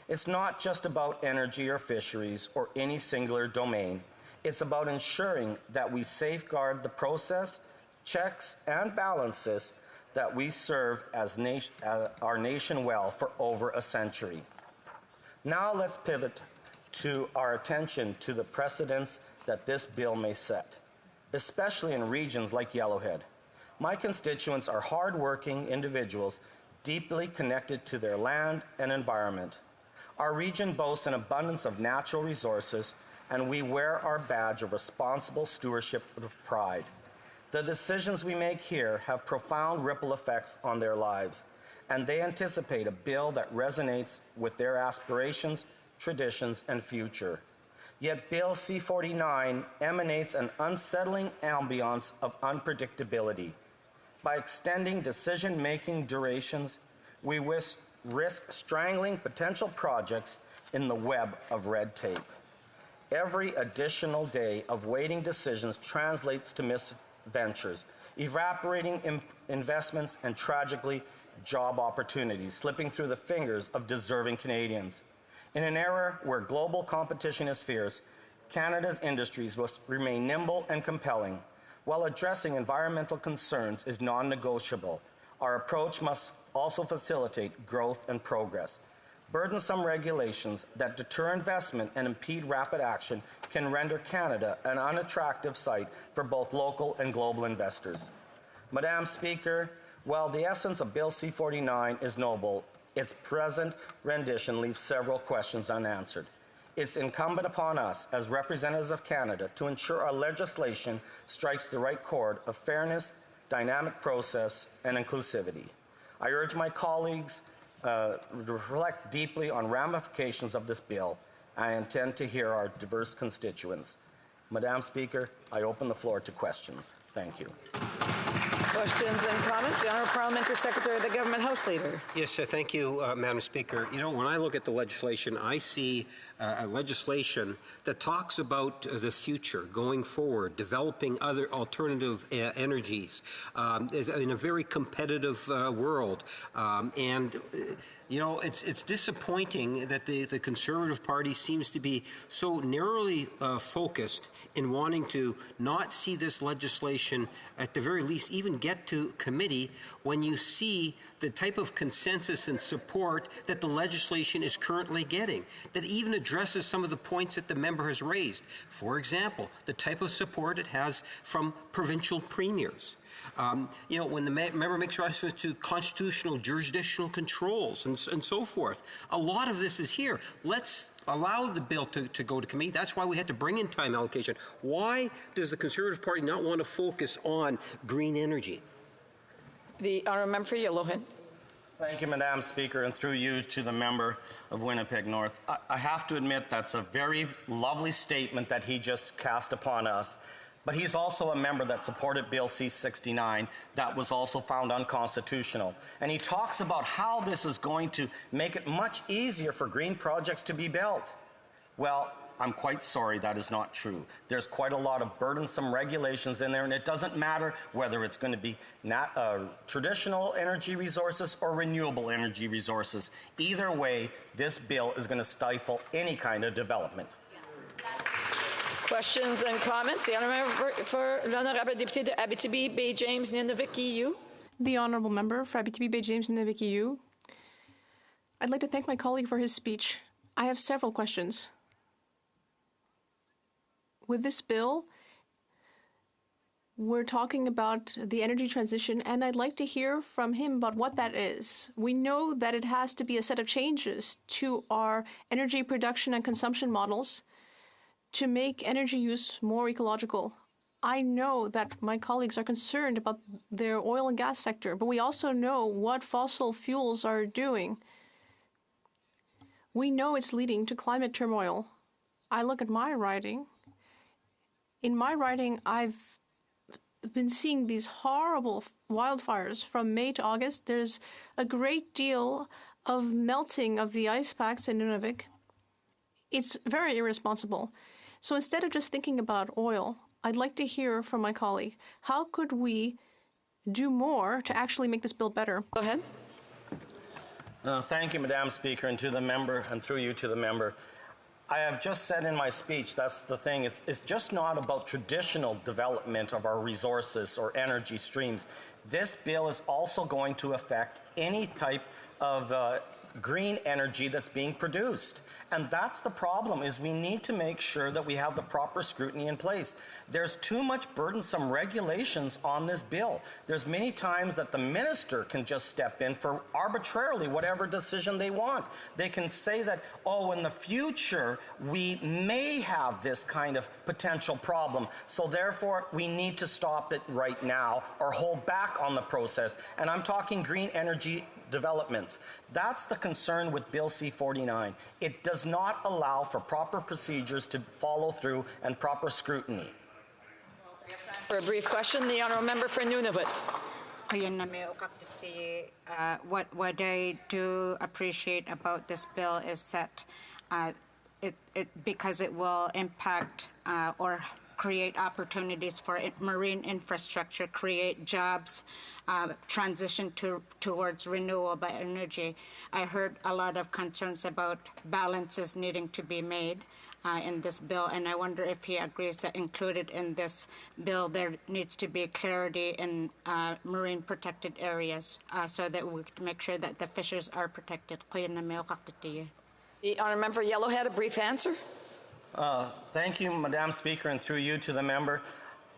It's not just about energy or fisheries or any singular domain. It's about ensuring that we safeguard the process, checks, and balances that we serve as our nation well for over a century. Now let's pivot to our attention to the precedents that this bill may set, especially in regions like Yellowhead. My constituents are hardworking individuals deeply connected to their land and environment. Our region boasts an abundance of natural resources, and we wear our badge of responsible stewardship with pride. The decisions we make here have profound ripple effects on their lives, and they anticipate a bill that resonates with their aspirations, traditions, and future. Yet Bill C-49 emanates an unsettling ambiance of unpredictability. By extending decision-making durations, we risk strangling potential projects in the web of red tape. Every additional day of waiting decisions translates to misventures, evaporating investments, and tragically, job opportunities slipping through the fingers of deserving Canadians. In an era where global competition is fierce, Canada's industries must remain nimble and compelling. While addressing environmental concerns is non-negotiable, our approach must also facilitate growth and progress. Burdensome regulations that deter investment and impede rapid action can render Canada an unattractive site for both local and global investors. Madam Speaker, while the essence of Bill C-49 is noble, its present rendition leaves several questions unanswered. It's incumbent upon us as representatives of Canada to ensure our legislation strikes the right chord of fairness, dynamic process, and inclusivity. I urge my colleagues to reflect deeply on ramifications of this bill. I intend to hear our diverse constituents. Madam Speaker, I open the floor to questions. Thank you. Questions and comments? The Honourable Parliamentary Secretary of the Government House Leader. Yes, thank you, Madam Speaker. You know, when I look at the legislation, I see a legislation that talks about the future, going forward, developing other alternative energies in a very competitive world. You know, it's disappointing that the Conservative Party seems to be so narrowly focused in wanting to not see this legislation, at the very least, even get to committee when you see the type of consensus and support that the legislation is currently getting, that even addresses some of the points that the member has raised. For example, the type of support it has from provincial premiers. You know, when the member makes reference to constitutional jurisdictional controls and so forth, a lot of this is here. Let's allow the bill to go to committee. That's why we had to bring in time allocation. Why does the Conservative Party not want to focus on green energy? The Honourable Member for Yellowhead. Thank you, Madam Speaker, and through you to the member of Winnipeg North. I have to admit that's a very lovely statement that he just cast upon us. But he's also a member that supported Bill C-69 that was also found unconstitutional. And he talks about how this is going to make it much easier for green projects to be built. Well, I'm quite sorry that is not true. There's quite a lot of burdensome regulations in there, and it doesn't matter whether it's going to be traditional energy resources or renewable energy resources. Either way, this bill is going to stifle any kind of development. Questions and comments? The Honourable Member for l'Honorable Député de Abitibi, Bay James, Nunavik EU. The Honourable Member for Abitibi, Bay James, Nunavik EU. I'd like to thank my colleague for his speech. I have several questions. With this bill, we're talking about the energy transition, and I'd like to hear from him about what that is. We know that it has to be a set of changes to our energy production and consumption models to make energy use more ecological. I know that my colleagues are concerned about their oil and gas sector, but we also know what fossil fuels are doing. We know it's leading to climate turmoil. I look at my riding. In my riding, I've been seeing these horrible wildfires from May to August. There's a great deal of melting of the ice packs in Nunavik. It's very irresponsible. So instead of just thinking about oil, I'd like to hear from my colleague, how could we do more to actually make this bill better? Go ahead. Thank you, Madam Speaker, and to the member, and through you to the member. I have just said in my speech, that's the thing, it's just not about traditional development of our resources or energy streams. This bill is also going to affect any type of green energy that's being produced. And that's the problem, is we need to make sure that we have the proper scrutiny in place. There's too much burdensome regulations on this bill. There's many times that the minister can just step in for arbitrarily whatever decision they want. They can say that, oh, in the future, we may have this kind of potential problem, so therefore we need to stop it right now or hold back on the process. And I'm talking green energy developments. That's the concern with Bill C-49. It does not allow for proper procedures to follow through and proper scrutiny. For a brief question, the Honourable Member for Nunavut. what I do appreciate about this bill is that because it will impact or create opportunities for marine infrastructure, create jobs, transition towards renewable energy. I heard a lot of concerns about balances needing to be made in this bill, and I wonder if he agrees that included in this bill there needs to be clarity in marine protected areas so that we can make sure that the fishes are protected. The honourable member Yellowhead, a brief answer. Thank you, Madam Speaker, and through you to the member.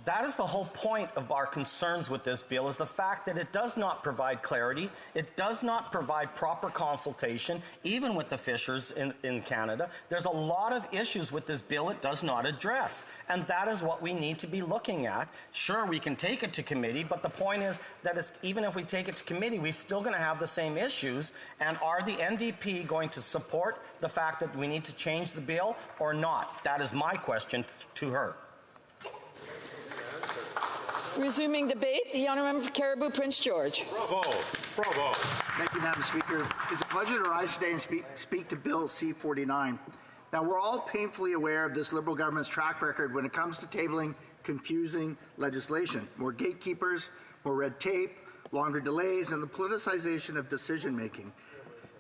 That is the whole point of our concerns with this bill, is the fact that it does not provide clarity, it does not provide proper consultation, even with the fishers in Canada. There's a lot of issues with this bill it does not address, and that is what we need to be looking at. Sure, we can take it to committee, but the point is that even if we take it to committee, we're still going to have the same issues, and are the NDP going to support the fact that we need to change the bill or not? That is my question to her. Resuming debate, the honourable member for Caribou Prince George. Bravo. Bravo. Thank you, Madam Speaker. It's a pleasure to rise today and speak to Bill C-49. Now, we're all painfully aware of this Liberal government's track record when it comes to tabling confusing legislation. More gatekeepers, more red tape, longer delays, and the politicization of decision-making.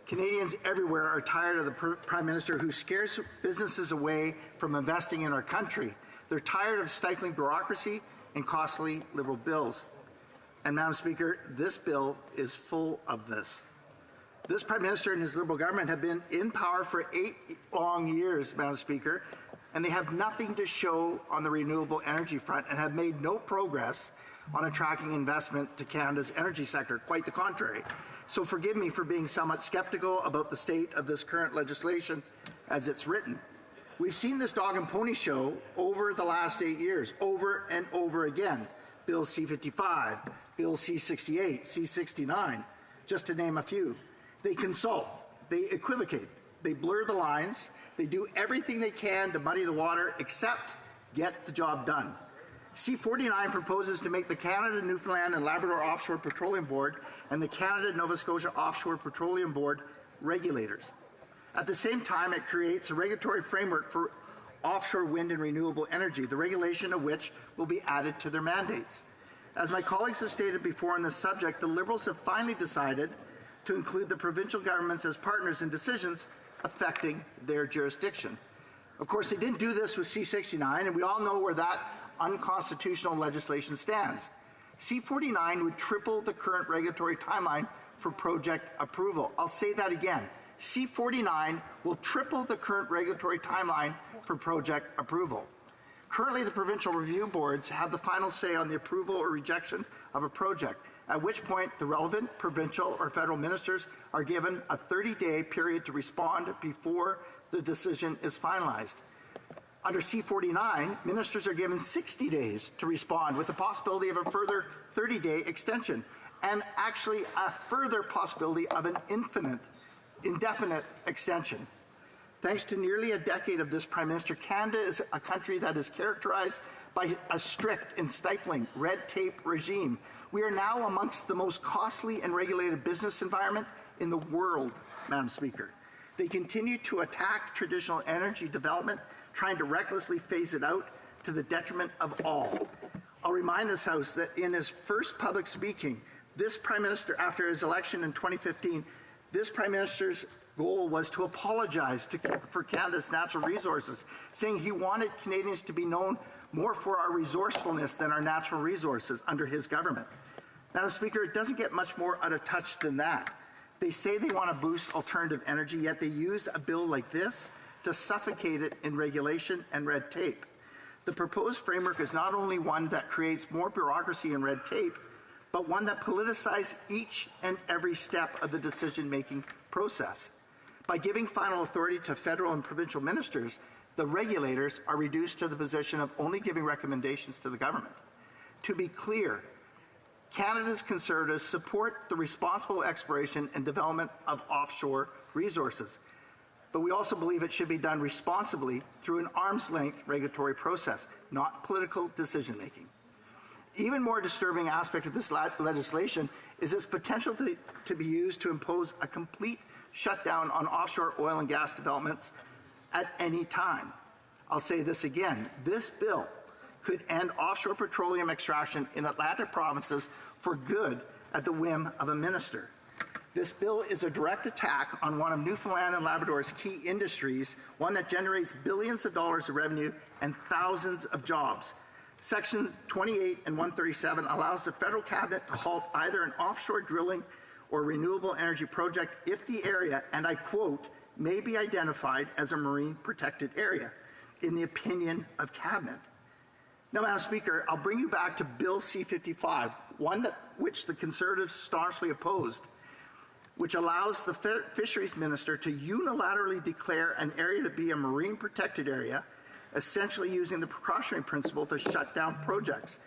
Canadians everywhere are tired of the Prime Minister who scares businesses away from investing in our country. They're tired of stifling bureaucracy and costly Liberal bills. And, Madam Speaker, this bill is full of this. This Prime Minister and his Liberal government have been in power for 8 long years, Madam Speaker, and they have nothing to show on the renewable energy front and have made no progress on attracting investment to Canada's energy sector, quite the contrary. So forgive me for being somewhat skeptical about the state of this current legislation as it's written. We've seen this dog and pony show over the last 8 years, over and over again. Bill C-55, Bill C-68, C-69, just to name a few. They consult, they equivocate, they blur the lines, they do everything they can to muddy the water except get the job done. C-49 proposes to make the Canada, Newfoundland and Labrador Offshore Petroleum Board and the Canada, Nova Scotia Offshore Petroleum Board regulators. At the same time, it creates a regulatory framework for offshore wind and renewable energy, the regulation of which will be added to their mandates. As my colleagues have stated before on this subject, the Liberals have finally decided to include the provincial governments as partners in decisions affecting their jurisdiction. Of course, they didn't do this with C-69, and we all know where that unconstitutional legislation stands. C-49 would triple the current regulatory timeline for project approval. I'll say that again. C-49 will triple the current regulatory timeline for project approval. Currently, the provincial review boards have the final say on the approval or rejection of a project, at which point the relevant provincial or federal ministers are given a 30-day period to respond before the decision is finalized. Under C-49, ministers are given 60 days to respond, with the possibility of a further 30-day extension, and actually a further possibility of an indefinite extension. Thanks to nearly a decade of this Prime Minister, Canada is a country that is characterized by a strict and stifling red tape regime. We are now amongst the most costly and regulated business environment in the world, Madam Speaker. They continue to attack traditional energy development, trying to recklessly phase it out to the detriment of all. I'll remind this House that in his first public speaking, this Prime Minister, after his election in 2015, this Prime Minister's goal was to apologize for Canada's natural resources, saying he wanted Canadians to be known more for our resourcefulness than our natural resources under his government. Madam Speaker, it doesn't get much more out of touch than that. They say they want to boost alternative energy, yet they use a bill like this to suffocate it in regulation and red tape. The proposed framework is not only one that creates more bureaucracy and red tape, but one that politicizes each and every step of the decision-making process. By giving final authority to federal and provincial ministers, the regulators are reduced to the position of only giving recommendations to the government. To be clear, Canada's Conservatives support the responsible exploration and development of offshore resources, but we also believe it should be done responsibly through an arm's-length regulatory process, not political decision-making. Even more disturbing aspect of this legislation is its potential to be used to impose a complete shutdown on offshore oil and gas developments at any time. I'll say this again. This bill could end offshore petroleum extraction in Atlantic provinces for good at the whim of a minister. This bill is a direct attack on one of Newfoundland and Labrador's key industries, one that generates billions of dollars of revenue and thousands of jobs. Section 28 and 137 allows the federal cabinet to halt either an offshore drilling or renewable energy project if the area, and I quote, may be identified as a marine protected area, in the opinion of cabinet. Now, Madam Speaker, I'll bring you back to Bill C-55, one which the Conservatives staunchly opposed, which allows the Fisheries Minister to unilaterally declare an area to be a marine protected area, essentially using the precautionary principle to shut down projects.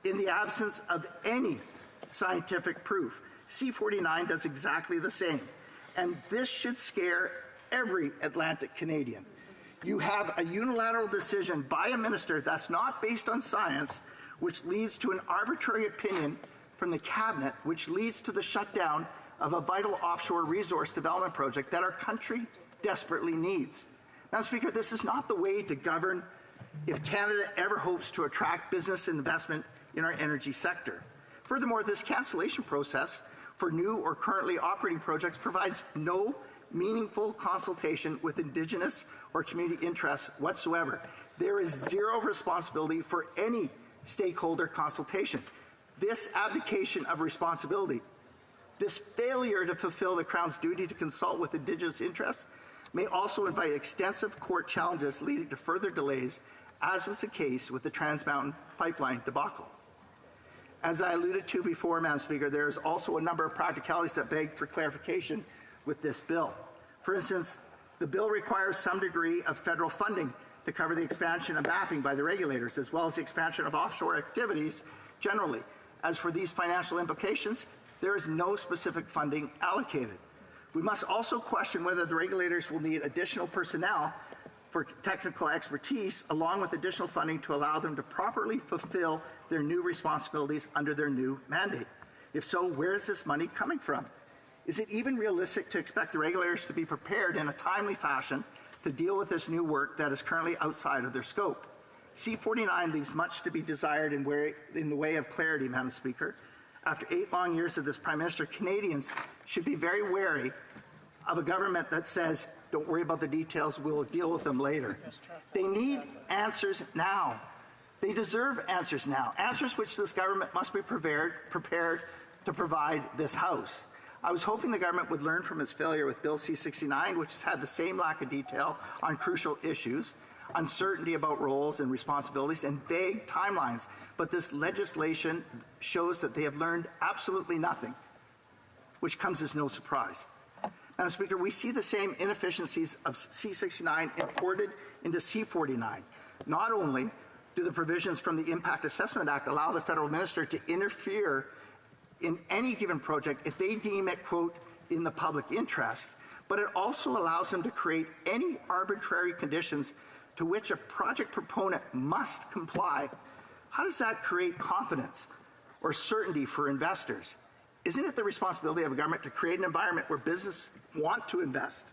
In the absence of any scientific proof, C-49 does exactly the same. And this should scare every Atlantic Canadian. You have a unilateral decision by a minister that's not based on science, which leads to an arbitrary opinion from the cabinet, which leads to the shutdown of a vital offshore resource development project that our country desperately needs. Madam Speaker, this is not the way to govern if Canada ever hopes to attract business and investment in our energy sector. Furthermore, this cancellation process for new or currently operating projects provides no meaningful consultation with Indigenous or community interests whatsoever. There is zero responsibility for any stakeholder consultation. This abdication of responsibility, this failure to fulfill the Crown's duty to consult with Indigenous interests, may also invite extensive court challenges leading to further delays, as was the case with the Trans Mountain Pipeline debacle. As I alluded to before, Madam Speaker, there is also a number of practicalities that beg for clarification with this bill. For instance, the bill requires some degree of federal funding to cover the expansion of mapping by the regulators, as well as the expansion of offshore activities generally. As for these financial implications, there is no specific funding allocated. We must also question whether the regulators will need additional personnel for technical expertise, along with additional funding to allow them to properly fulfill their new responsibilities under their new mandate. If so, where is this money coming from? Is it even realistic to expect the regulators to be prepared in a timely fashion to deal with this new work that is currently outside of their scope? C-49 leaves much to be desired in the way of clarity, Madam Speaker. After 8 long years of this Prime Minister, Canadians should be very wary of a government that says, don't worry about the details, we'll deal with them later. They need answers now. They deserve answers now, answers which this government must be prepared to provide this House. I was hoping the government would learn from its failure with Bill C-69, which has had the same lack of detail on crucial issues, uncertainty about roles and responsibilities, and vague timelines. But this legislation shows that they have learned absolutely nothing, which comes as no surprise. Madam Speaker, we see the same inefficiencies of C-69 imported into C-49. Not only do the provisions from the Impact Assessment Act allow the federal minister to interfere in any given project if they deem it, quote, in the public interest, but it also allows them to create any arbitrary conditions to which a project proponent must comply. How does that create confidence or certainty for investors? Isn't it the responsibility of a government to create an environment where businesses want to invest,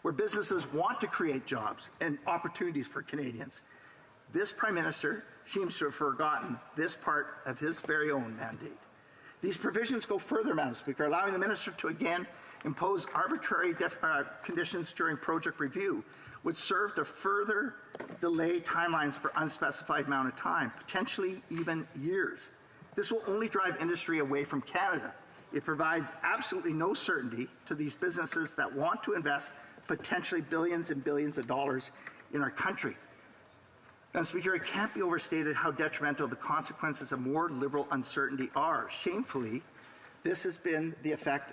where businesses want to create jobs and opportunities for Canadians? This Prime Minister seems to have forgotten this part of his very own mandate. These provisions go further, Madam Speaker, allowing the minister to again impose arbitrary conditions during project review, which serve to further delay timelines for unspecified amount of time, potentially even years. This will only drive industry away from Canada. It provides absolutely no certainty to these businesses that want to invest potentially billions and billions of dollars in our country. Madam Speaker, it can't be overstated how detrimental the consequences of more liberal uncertainty are. Shamefully, this has been the effect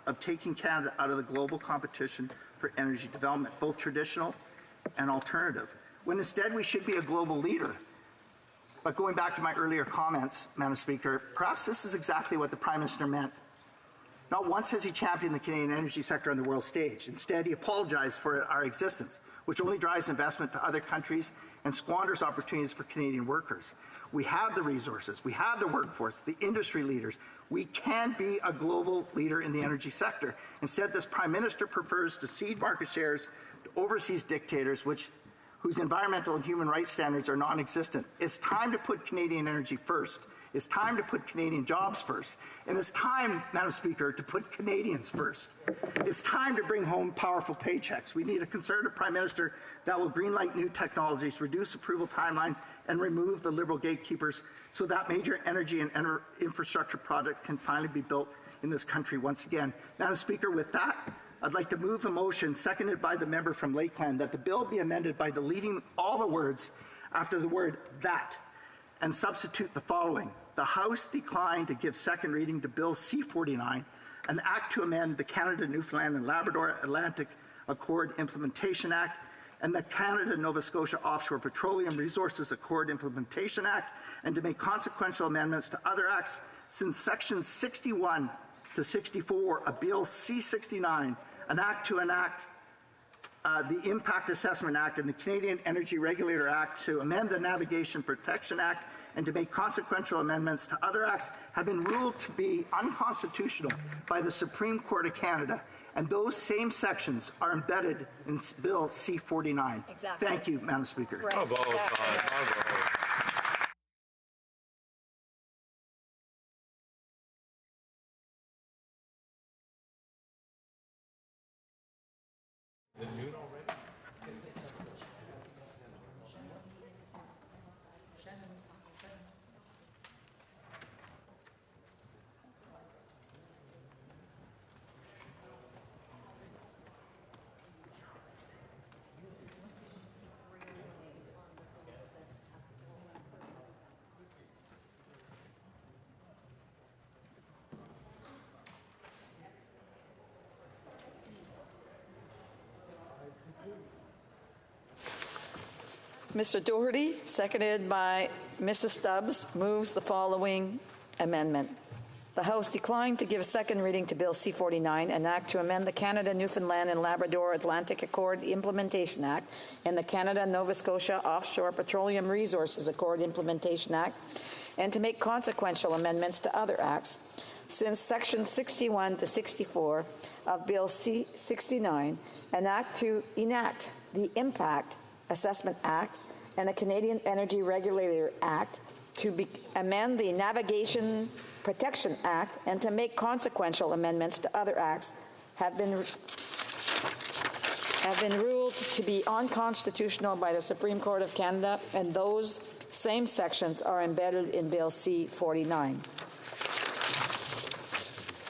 of taking Canada out of the global competition for energy development, both traditional and alternative, when instead we should be a global leader. But going back to my earlier comments, Madam Speaker, perhaps this is exactly what the Prime Minister meant Not once has he championed the Canadian energy sector on the world stage. Instead, he apologized for our existence, which only drives investment to other countries and squanders opportunities for Canadian workers. We have the resources, we have the workforce, the industry leaders. We can be a global leader in the energy sector. Instead, this Prime Minister prefers to cede market shares to overseas dictators whose environmental and human rights standards are non-existent. It's time to put Canadian energy first. It's time to put Canadian jobs first. And it's time, Madam Speaker, to put Canadians first. It's time to bring home powerful paychecks. We need a Conservative Prime Minister that will greenlight new technologies, reduce approval timelines, and remove the Liberal gatekeepers so that major energy and infrastructure projects can finally be built in this country once again. Madam Speaker, with that, I'd like to move the motion, seconded by the member from Lakeland, that the bill be amended by deleting all the words after the word "that" and substitute the following. The House declined to give second reading to Bill C-49, an act to amend the Canada, Newfoundland and Labrador Atlantic Accord Implementation Act and the Canada, Nova Scotia Offshore Petroleum Resources Accord Implementation Act, and to make consequential amendments to other acts since Sections 61 to 64 of Bill C-69, an act to enact the Impact Assessment Act and the Canadian Energy Regulator Act to amend the Navigation Protection Act and to make consequential amendments to other acts have been ruled to be unconstitutional by the Supreme Court of Canada, and those same sections are embedded in Bill C-49. Exactly. Thank you, Madam Speaker. Bravo. Mr. Doherty, seconded by Mrs. Stubbs, moves the following amendment. The House declined to give a second reading to Bill C-49, an act to amend the Canada, Newfoundland and Labrador Atlantic Accord Implementation Act and the Canada, Nova Scotia Offshore Petroleum Resources Accord Implementation Act, and to make consequential amendments to other acts, since Sections 61 to 64 of Bill C-69, an act to enact the Impact Assessment Act and the Canadian Energy Regulator Act, to amend the Navigation Protection Act, and to make consequential amendments to other acts have been ruled to be unconstitutional by the Supreme Court of Canada, and those same sections are embedded in Bill C-49.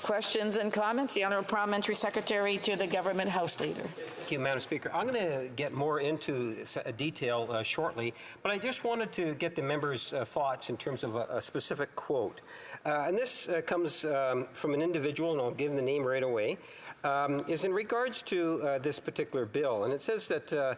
Questions and comments? The Honourable Parliamentary Secretary to the Government House Leader. Thank you, Madam Speaker. I'm going to get more into detail shortly, but I just wanted to get the members' thoughts in terms of a specific quote. And this comes from an individual, and I'll give the name right away, is in regards to this particular bill. And it says that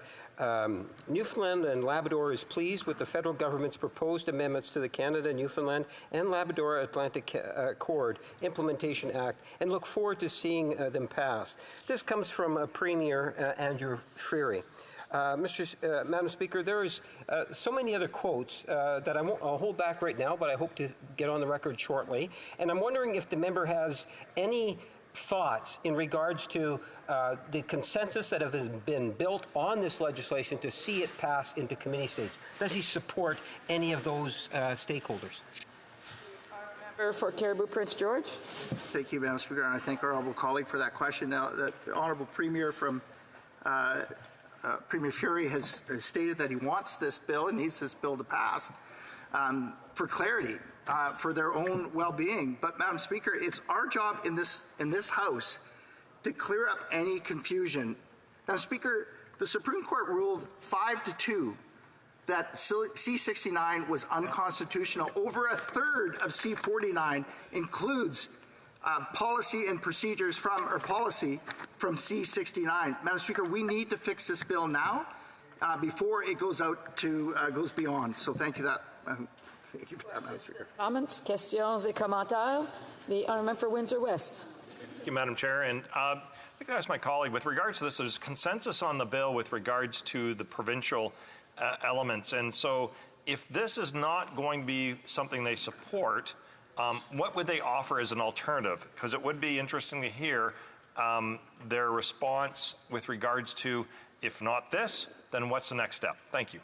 Newfoundland and Labrador is pleased with the federal government's proposed amendments to the Canada, Newfoundland and Labrador Atlantic Accord Implementation Act and look forward to seeing them passed. This comes from Premier Andrew Freary. Madam Speaker, there is so many other quotes that I'll hold back right now, but I hope to get on the record shortly. And I'm wondering if the member has any thoughts in regards to the consensus that has been built on this legislation to see it pass into committee stage. Does he support any of those stakeholders? Member for Cariboo Prince George. Thank you, Madam Speaker, and I thank our honourable colleague for that question. Now, the honourable Premier from Premier Fury has stated that he wants this bill and needs this bill to pass for clarity, for their own well-being. But, Madam Speaker, it's our job in this House to clear up any confusion. Madam Speaker, the Supreme Court ruled 5-2 that C-69 was unconstitutional. Over a third of C-49 includes policy and procedures policy from C-69. Madam Speaker, we need to fix this bill now before it goes out to goes beyond. So thank you Thank you for that, Madam Speaker. Comments, questions et commentaires. The honourable member for Windsor West. Thank you, Madam Chair. And I'd like to ask my colleague, with regards to this, there's consensus on the bill with regards to the provincial elements. And so if this is not going to be something they support, what would they offer as an alternative? Because it would be interesting to hear their response with regards to, if not this, then what's the next step? Thank you.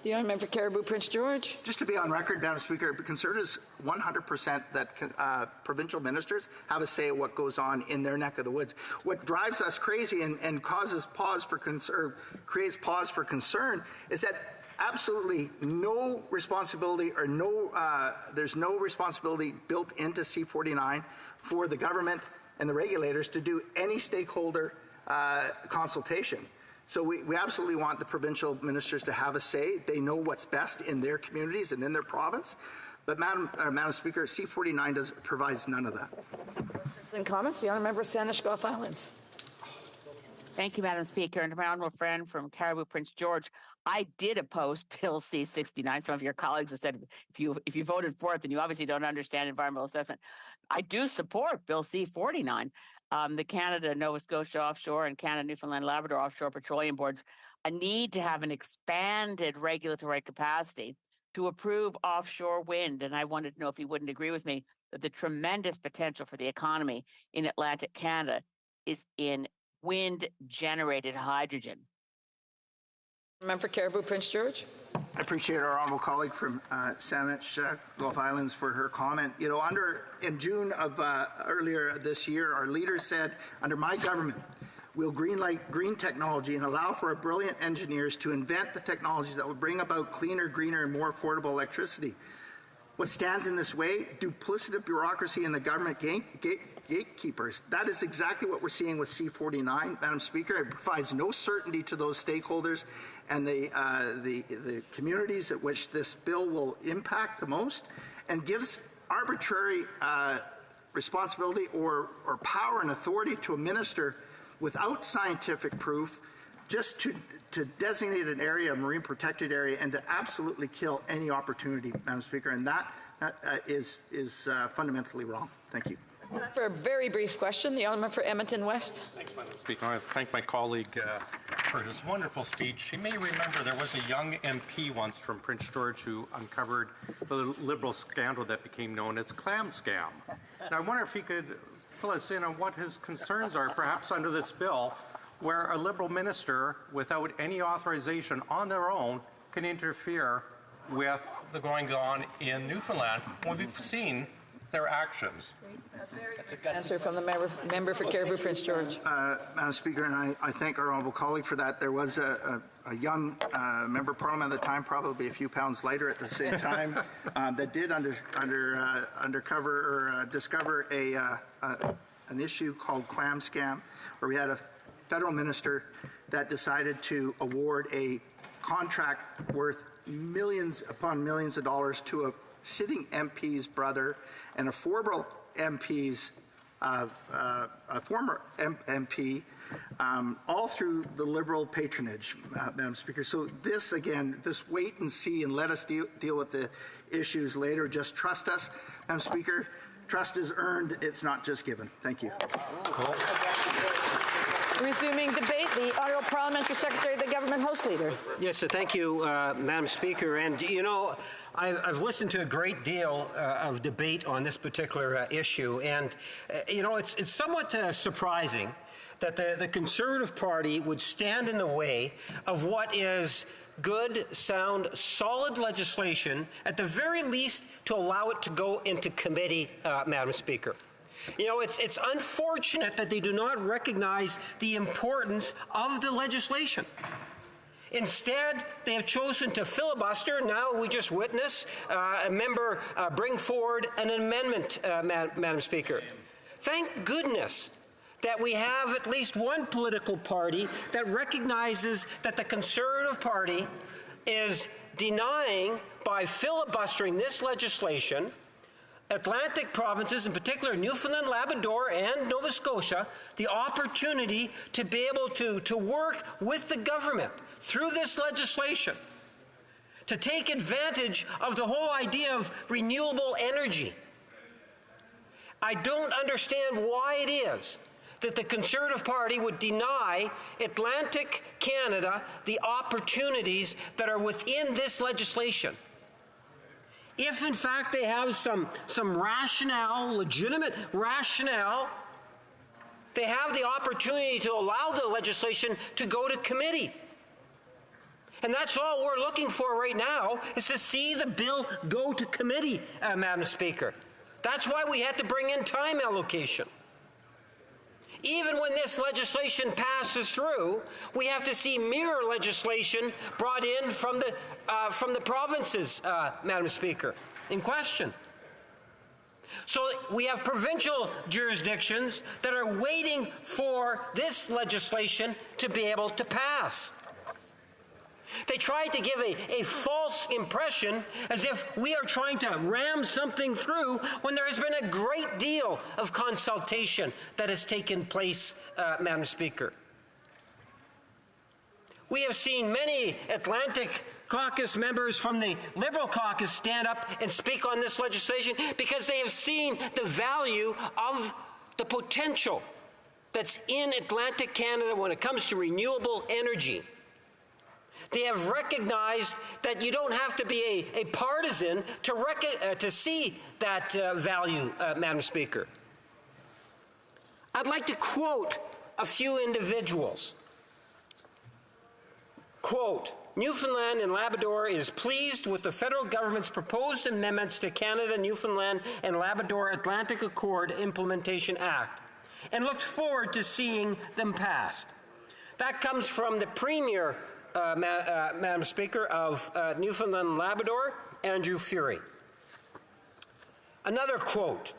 The honourable member for Caribou Prince George. Just to be on record, Madam Speaker, Conservatives 100% that provincial ministers have a say at what goes on in their neck of the woods. What drives us crazy and causes pause for creates pause for concern is that absolutely no responsibility or there's no responsibility built into C-49 for the government and the regulators to do any stakeholder consultation. So we absolutely want the provincial ministers to have a say. They know what's best in their communities and in their province. But Madam Speaker, C-49 provides none of that. In comments, the honourable member of Saanich Gulf Islands. Thank you, Madam Speaker. And to my honourable friend from Caribou Prince George, I did oppose Bill C-69. Some of your colleagues have said if you voted for it, then you obviously don't understand environmental assessment. I do support Bill C-49. The Canada, Nova Scotia offshore and Canada, Newfoundland, Labrador offshore petroleum boards a need to have an expanded regulatory capacity to approve offshore wind. And I wanted to know if you wouldn't agree with me that the tremendous potential for the economy in Atlantic Canada is in wind-generated hydrogen. Member for Caribou Prince George. I appreciate our honourable colleague from Saanich Gulf Islands for her comment. You know, in June of earlier this year, our leader said, under my government, we'll greenlight green technology and allow for our brilliant engineers to invent the technologies that will bring about cleaner, greener, and more affordable electricity. What stands in this way? Duplicitous bureaucracy and the government gatekeepers. That is exactly what we're seeing with C-49, Madam Speaker. It provides no certainty to those stakeholders and the communities at which this bill will impact the most, and gives arbitrary responsibility or power and authority to a minister without scientific proof just to designate an area, a marine protected area, and to absolutely kill any opportunity, Madam Speaker. And that is fundamentally wrong. Thank you. For a very brief question, the honourable for Edmonton West. Thanks, Madam Speaker. I want to thank my colleague for his wonderful speech. She may remember there was a young MP once from Prince George who uncovered the Liberal scandal that became known as clam scam. And I wonder if he could fill us in on what his concerns are, perhaps under this bill, where a Liberal minister, without any authorization on their own, can interfere with the going-on in Newfoundland when we've seen their actions. Answer from the member for Caribou Prince George. Madam Speaker, and I thank our honourable colleague for that. There was a young member of Parliament at the time, probably a few pounds lighter at the same time, that did discover an issue called clam scam, where we had a federal minister that decided to award a contract worth millions upon millions of dollars to a sitting MP's brother and a former MP's former MP, all through the Liberal patronage, Madam Speaker. So this, again, this wait and see and let us deal with the issues later. Just trust us, Madam Speaker. Trust is earned. It's not just given. Thank you. Cool. Resuming debate, the Honourable Parliamentary Secretary, the Government House Leader. Yes, so thank you, Madam Speaker. And, you know, I've listened to a great deal of debate on this particular issue. And, you know, it's somewhat surprising that the Conservative Party would stand in the way of what is good, sound, solid legislation, at the very least to allow it to go into committee, Madam Speaker. You know, it's unfortunate that they do not recognize the importance of the legislation. Instead, they have chosen to filibuster. Now we just witnessed a member bring forward an amendment, Madam Speaker. Thank goodness that we have at least one political party that recognizes that the Conservative Party is denying, by filibustering this legislation, Atlantic provinces, in particular Newfoundland, Labrador, and Nova Scotia, the opportunity to be able to work with the government through this legislation, to take advantage of the whole idea of renewable energy. I don't understand why it is that the Conservative Party would deny Atlantic Canada the opportunities that are within this legislation. If, in fact, they have some rationale, legitimate rationale, they have the opportunity to allow the legislation to go to committee. And that's all we're looking for right now, is to see the bill go to committee, Madam Speaker. That's why we had to bring in time allocation. Even when this legislation passes through, we have to see mirror legislation brought in from the provinces, Madam Speaker, in question. So we have provincial jurisdictions that are waiting for this legislation to be able to pass. They tried to give a false impression as if we are trying to ram something through when there has been a great deal of consultation that has taken place, Madam Speaker. We have seen many Atlantic Caucus members from the Liberal Caucus stand up and speak on this legislation because they have seen the value of the potential that's in Atlantic Canada when it comes to renewable energy. They have recognized that you don't have to be a partisan to see that value, Madam Speaker. I'd like to quote a few individuals. Quote, Newfoundland and Labrador is pleased with the federal government's proposed amendments to Canada, Newfoundland and Labrador Atlantic Accord Implementation Act and looks forward to seeing them passed. That comes from the Premier, Madam Speaker, of Newfoundland and Labrador, Andrew Furey. Another quote,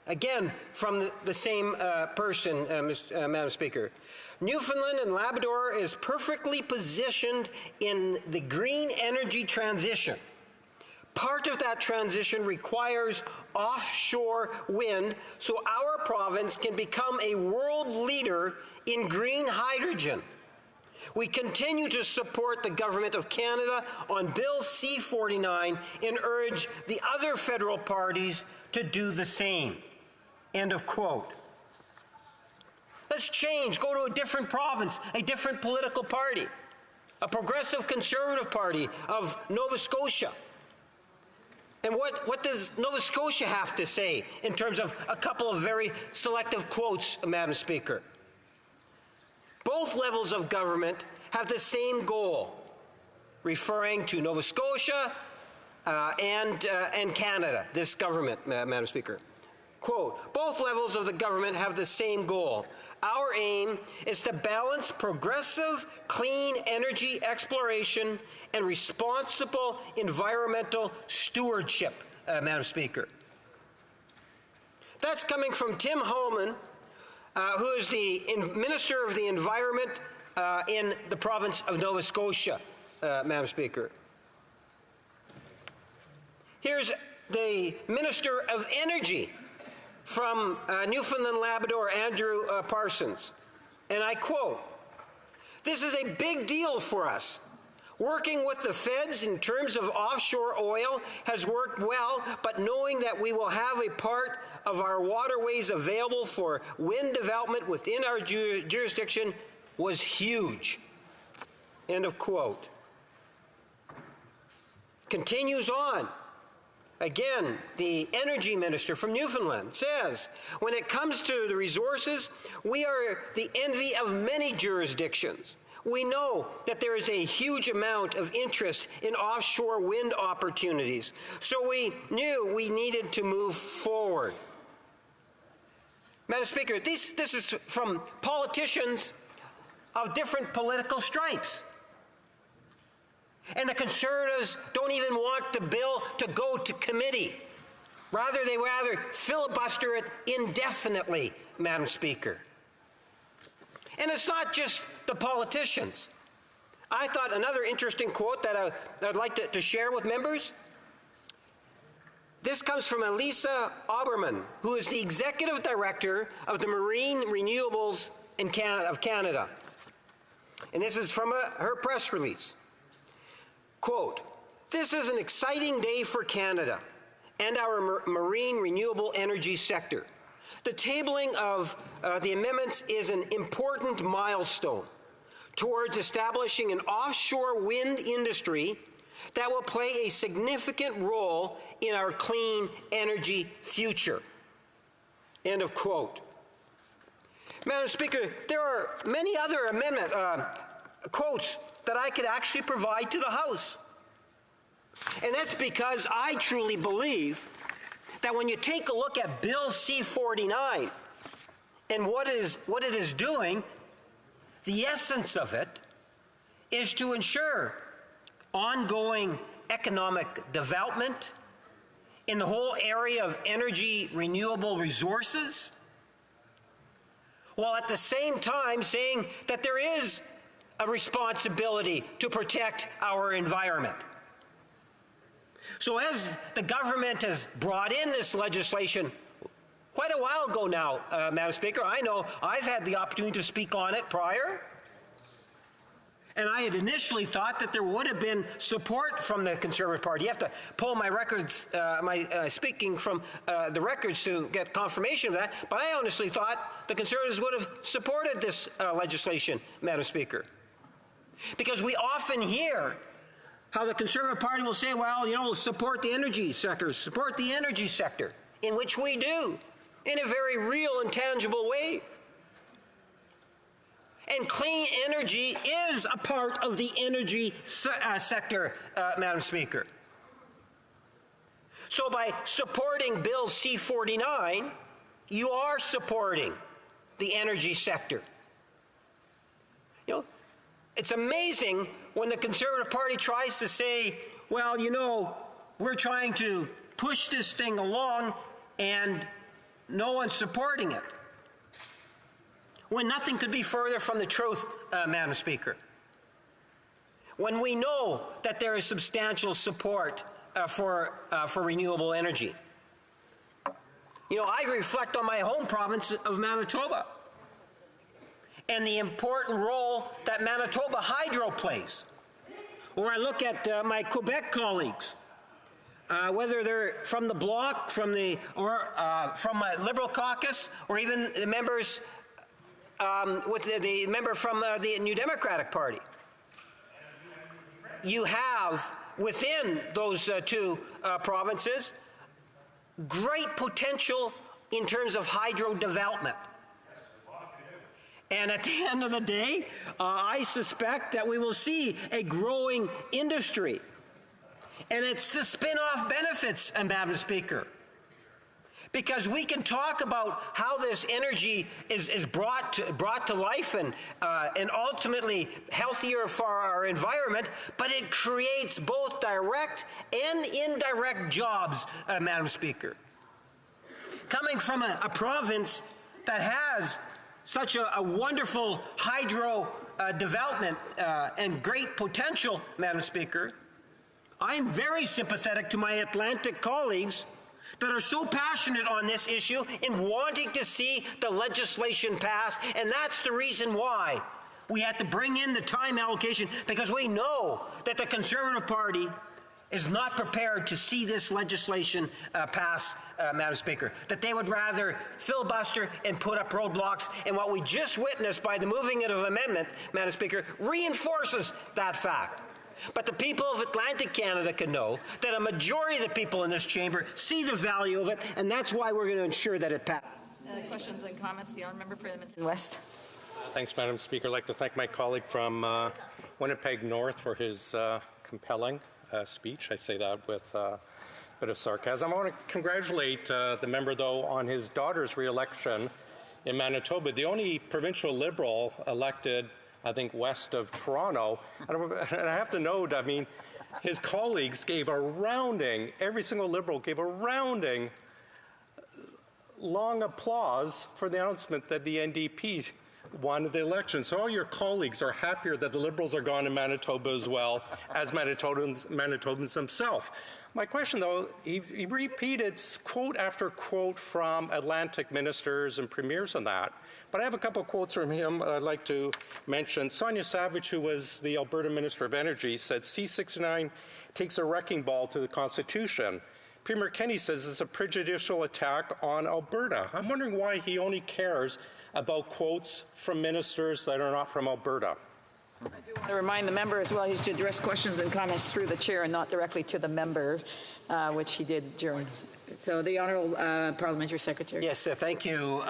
again from the same person, Madam Speaker. Newfoundland and Labrador is perfectly positioned in the green energy transition. Part of that transition requires offshore wind so our province can become a world leader in green hydrogen. We continue to support the Government of Canada on Bill C-49 and urge the other federal parties to do the same. End of quote. Let's change, go to a different province, a different political party, a progressive Conservative Party of Nova Scotia. And what does Nova Scotia have to say in terms of a couple of very selective quotes, Madam Speaker? Both levels of government have the same goal, referring to Nova Scotia and Canada, this government, Madam Speaker. Quote, both levels of the government have the same goal. Our aim is to balance progressive, clean energy exploration and responsible environmental stewardship, Madam Speaker. That's coming from Tim Holman, who is the Minister of the Environment in the province of Nova Scotia, Madam Speaker. Here's the Minister of Energy from Newfoundland Labrador, Andrew Parsons, and I quote, "This is a big deal for us. Working with the feds in terms of offshore oil has worked well, but knowing that we will have a part of our waterways available for wind development within our jurisdiction was huge." End of quote. Continues on. Again, the Energy Minister from Newfoundland says, when it comes to the resources, we are the envy of many jurisdictions. We know that there is a huge amount of interest in offshore wind opportunities, so we knew we needed to move forward. Madam Speaker, this is from politicians of different political stripes. And the Conservatives don't even want the bill to go to committee. They rather filibuster it indefinitely, Madam Speaker. And it's not just the politicians. I thought another interesting quote that I'd like to share with members. This comes from Elisa Oberman, who is the Executive Director of the Marine Renewables of Canada. And this is from her press release. Quote, "This is an exciting day for Canada and our marine renewable energy sector. The tabling of the amendments is an important milestone towards establishing an offshore wind industry that will play a significant role in our clean energy future. End of quote. Madam Speaker, there are many other amendment quotes that I could actually provide to the House. And that's because I truly believe that when you take a look at Bill C-49 and what it is doing, the essence of it is to ensure ongoing economic development in the whole area of energy renewable resources, while at the same time saying that there is a responsibility to protect our environment. So as the government has brought in this legislation quite a while ago now, Madam Speaker, I know I've had the opportunity to speak on it prior, and I had initially thought that there would have been support from the Conservative Party. You have to pull my records, speaking from the records to get confirmation of that, but I honestly thought the Conservatives would have supported this legislation, Madam Speaker. Because we often hear how the Conservative Party will say, well, you know, support the energy sector, in which we do, in a very real and tangible way. And clean energy is a part of the energy sector, Madam Speaker. So by supporting Bill C-49, you are supporting the energy sector. You know, it's amazing when the Conservative Party tries to say, well, you know, we're trying to push this thing along and no one's supporting it, when nothing could be further from the truth, Madam Speaker. When we know that there is substantial support for renewable energy. You know, I reflect on my home province of Manitoba and the important role that Manitoba Hydro plays. Or I look at my Quebec colleagues, whether they're from the Bloc, from my Liberal caucus, or even the members with the member from the New Democratic Party. You have within those two provinces great potential in terms of hydro development. And at the end of the day, I suspect that we will see a growing industry. And it's the spin-off benefits, Madam Speaker. Because we can talk about how this energy is brought to life and ultimately healthier for our environment, but it creates both direct and indirect jobs, Madam Speaker. Coming from a province that has such a wonderful hydro development and great potential, Madam Speaker, I'm very sympathetic to my Atlantic colleagues that are so passionate on this issue in wanting to see the legislation pass, and that's the reason why we had to bring in the time allocation, because we know that the Conservative Party is not prepared to see this legislation pass, Madam Speaker, that they would rather filibuster and put up roadblocks, and what we just witnessed by the moving of an amendment, Madam Speaker, reinforces that fact. But the people of Atlantic Canada can know that a majority of the people in this chamber see the value of it, and that's why we're going to ensure that it passes. Questions and comments? The honourable member for Edmonton West. Thanks, Madam Speaker. I'd like to thank my colleague from Winnipeg North for his compelling speech. I say that with a bit of sarcasm. I want to congratulate the member, though, on his daughter's re-election in Manitoba, the only provincial Liberal elected, I think, west of Toronto. And I have to note, I mean, his colleagues gave a rounding, every single Liberal gave a rounding, long applause for the announcement that the NDP won the election. So all your colleagues are happier that the Liberals are gone in Manitoba as well as Manitobans themselves. My question, though, he repeated quote after quote from Atlantic ministers and premiers on that. But I have a couple of quotes from him I'd like to mention. Sonia Savage, who was the Alberta Minister of Energy, said C-69 takes a wrecking ball to the Constitution Premier Kenney says it's a prejudicial attack on Alberta. I'm wondering why he only cares about quotes from ministers that are not from Alberta. I do want to remind the member as well, he's to address questions and comments through the chair and not directly to the member, which he did during. So the Honourable Parliamentary Secretary. Yes, thank you,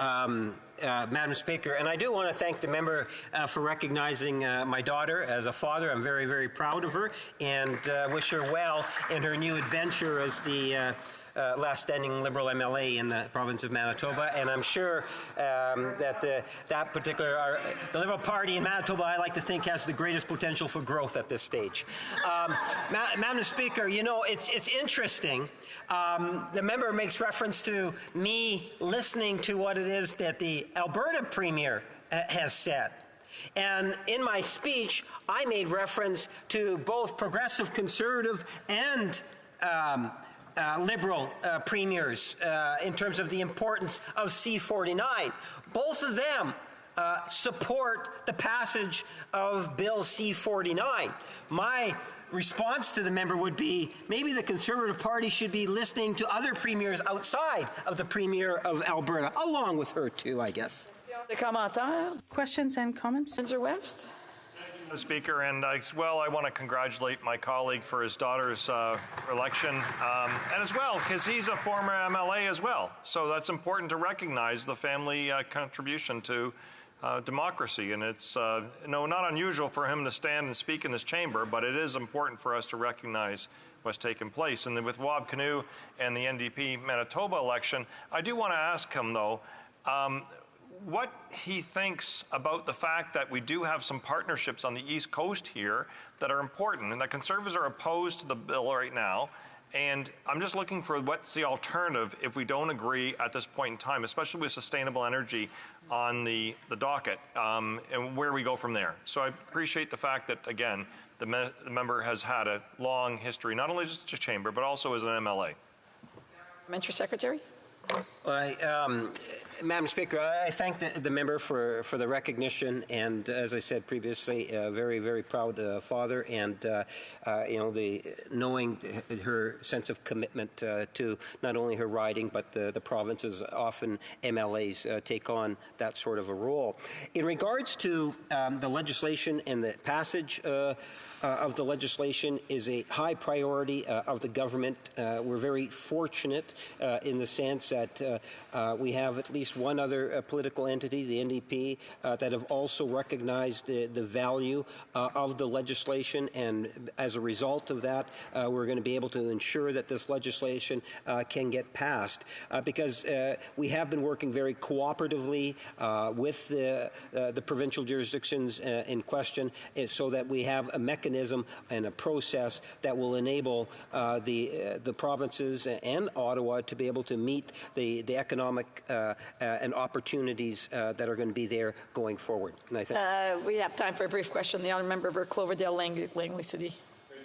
Madam Speaker. And I do want to thank the member for recognizing my daughter as a father. I'm very, very proud of her and wish her well in her new adventure as the last standing Liberal MLA in the province of Manitoba, and I'm sure that that particular the Liberal Party in Manitoba, I like to think, has the greatest potential for growth at this stage. Madam Speaker, you know, it's interesting. The member makes reference to me listening to what it is that the Alberta Premier has said. And in my speech, I made reference to both progressive, conservative, and Liberal premiers in terms of the importance of C-49. Both of them support the passage of Bill C-49. My response to the member would be maybe the Conservative Party should be listening to other premiers outside of the Premier of Alberta, along with her too, I guess. Questions and comments? Windsor West. Speaker, and as well, I want to congratulate my colleague for his daughter's election, and as well, because he's a former MLA as well. So that's important to recognize the family contribution to democracy, and it's not unusual for him to stand and speak in this chamber, but it is important for us to recognize what's taken place. And then with Wab Kinew and the NDP Manitoba election, I do want to ask him, though, what he thinks about the fact that we do have some partnerships on the East Coast here that are important, and that Conservatives are opposed to the bill right now. And I'm just looking for what's the alternative if we don't agree at this point in time, especially with sustainable energy on the docket, and where we go from there. So I appreciate the fact that, again, the member has had a long history, not only just a chamber, but also as an MLA. Parliamentary Secretary. Madam Speaker, I thank the member for the recognition, and as I said previously, a very, very proud father, and knowing her sense of commitment to not only her riding but the provinces. Often MLAs take on that sort of a role. In regards to the legislation and the passage of the legislation is a high priority of the government. We're very fortunate in the sense that we have at least one other political entity, the NDP, that have also recognized the value of the legislation, and as a result of that, we're going to be able to ensure that this legislation can get passed because we have been working very cooperatively with the provincial jurisdictions in question so that we have a mechanism and a process that will enable the provinces and Ottawa to be able to meet the economic and opportunities that are going to be there going forward. And I think we have time for a brief question. The honourable member for Cloverdale, Langley City.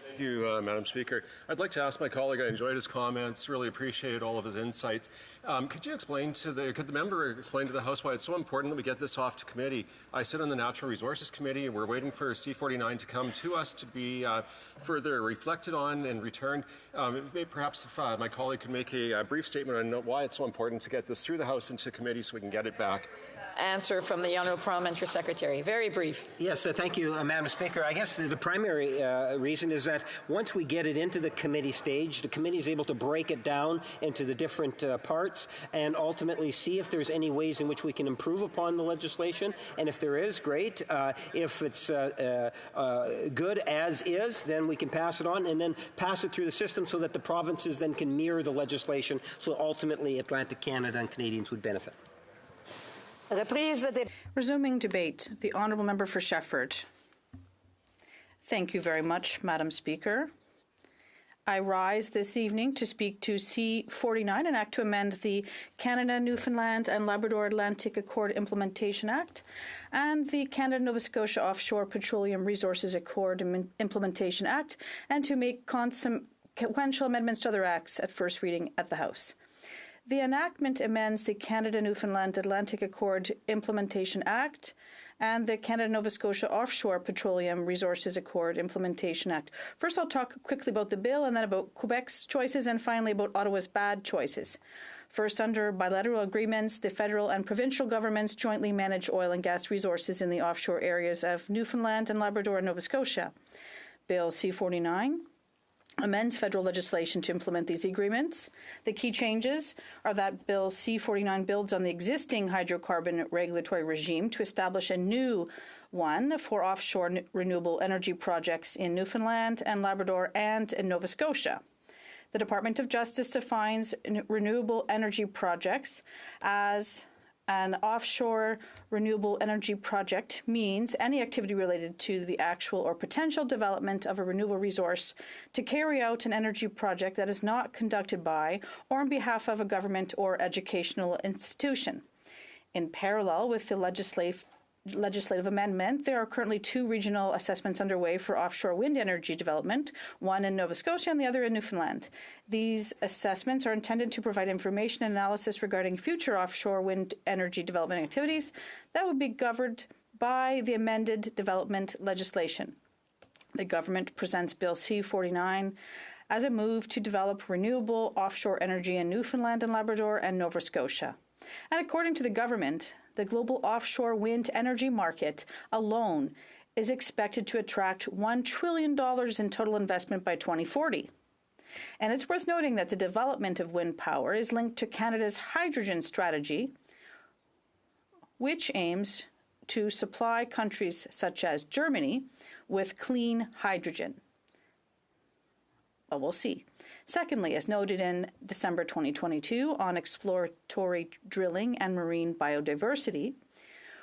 Thank you, Madam Speaker. I'd like to ask my colleague, I enjoyed his comments, really appreciated all of his insights. Could the member explain to the House why it's so important that we get this off to committee? I sit on the Natural Resources Committee, and we're waiting for C-49 to come to us to be further reflected on and returned. Perhaps if my colleague could make a brief statement on why it's so important to get this through the House into committee so we can get it back. Answer from the Honourable Parliamentary Secretary. Very brief. Yes, thank you, Madam Speaker. I guess the primary reason is that once we get it into the committee stage, the committee is able to break it down into the different parts and ultimately see if there's any ways in which we can improve upon the legislation. And if there is, great. If it's good as is, then we can pass it on and then pass it through the system so that the provinces then can mirror the legislation so ultimately Atlantic Canada and Canadians would benefit. Resuming debate, the Honourable Member for Shefford. Thank you very much, Madam Speaker. I rise this evening to speak to C-49, an act to amend the Canada, Newfoundland and Labrador Atlantic Accord Implementation Act and the Canada-Nova Scotia Offshore Petroleum Resources Accord Implementation Act, and to make consequential amendments to other acts at first reading at the House. The enactment amends the Canada-Newfoundland Atlantic Accord Implementation Act and the Canada-Nova Scotia Offshore Petroleum Resources Accord Implementation Act. First, I'll talk quickly about the bill, and then about Quebec's choices, and finally about Ottawa's bad choices. First, under bilateral agreements, the federal and provincial governments jointly manage oil and gas resources in the offshore areas of Newfoundland and Labrador and Nova Scotia. Bill C-49 amends federal legislation to implement these agreements. The key changes are that Bill C-49 builds on the existing hydrocarbon regulatory regime to establish a new one for offshore renewable energy projects in Newfoundland and Labrador and in Nova Scotia. The Department of Justice defines renewable energy projects as an offshore renewable energy project means any activity related to the actual or potential development of a renewable resource to carry out an energy project that is not conducted by or on behalf of a government or educational institution. In parallel with the legislative amendment, there are currently 2 regional assessments underway for offshore wind energy development, one in Nova Scotia and the other in Newfoundland. These assessments are intended to provide information and analysis regarding future offshore wind energy development activities that would be governed by the amended development legislation. The government presents Bill C-49 as a move to develop renewable offshore energy in Newfoundland and Labrador and Nova Scotia. And according to the government, the global offshore wind energy market alone is expected to attract $1 trillion in total investment by 2040. And it's worth noting that the development of wind power is linked to Canada's hydrogen strategy, which aims to supply countries such as Germany with clean hydrogen. But we'll see. Secondly, as noted in December 2022 on exploratory drilling and marine biodiversity,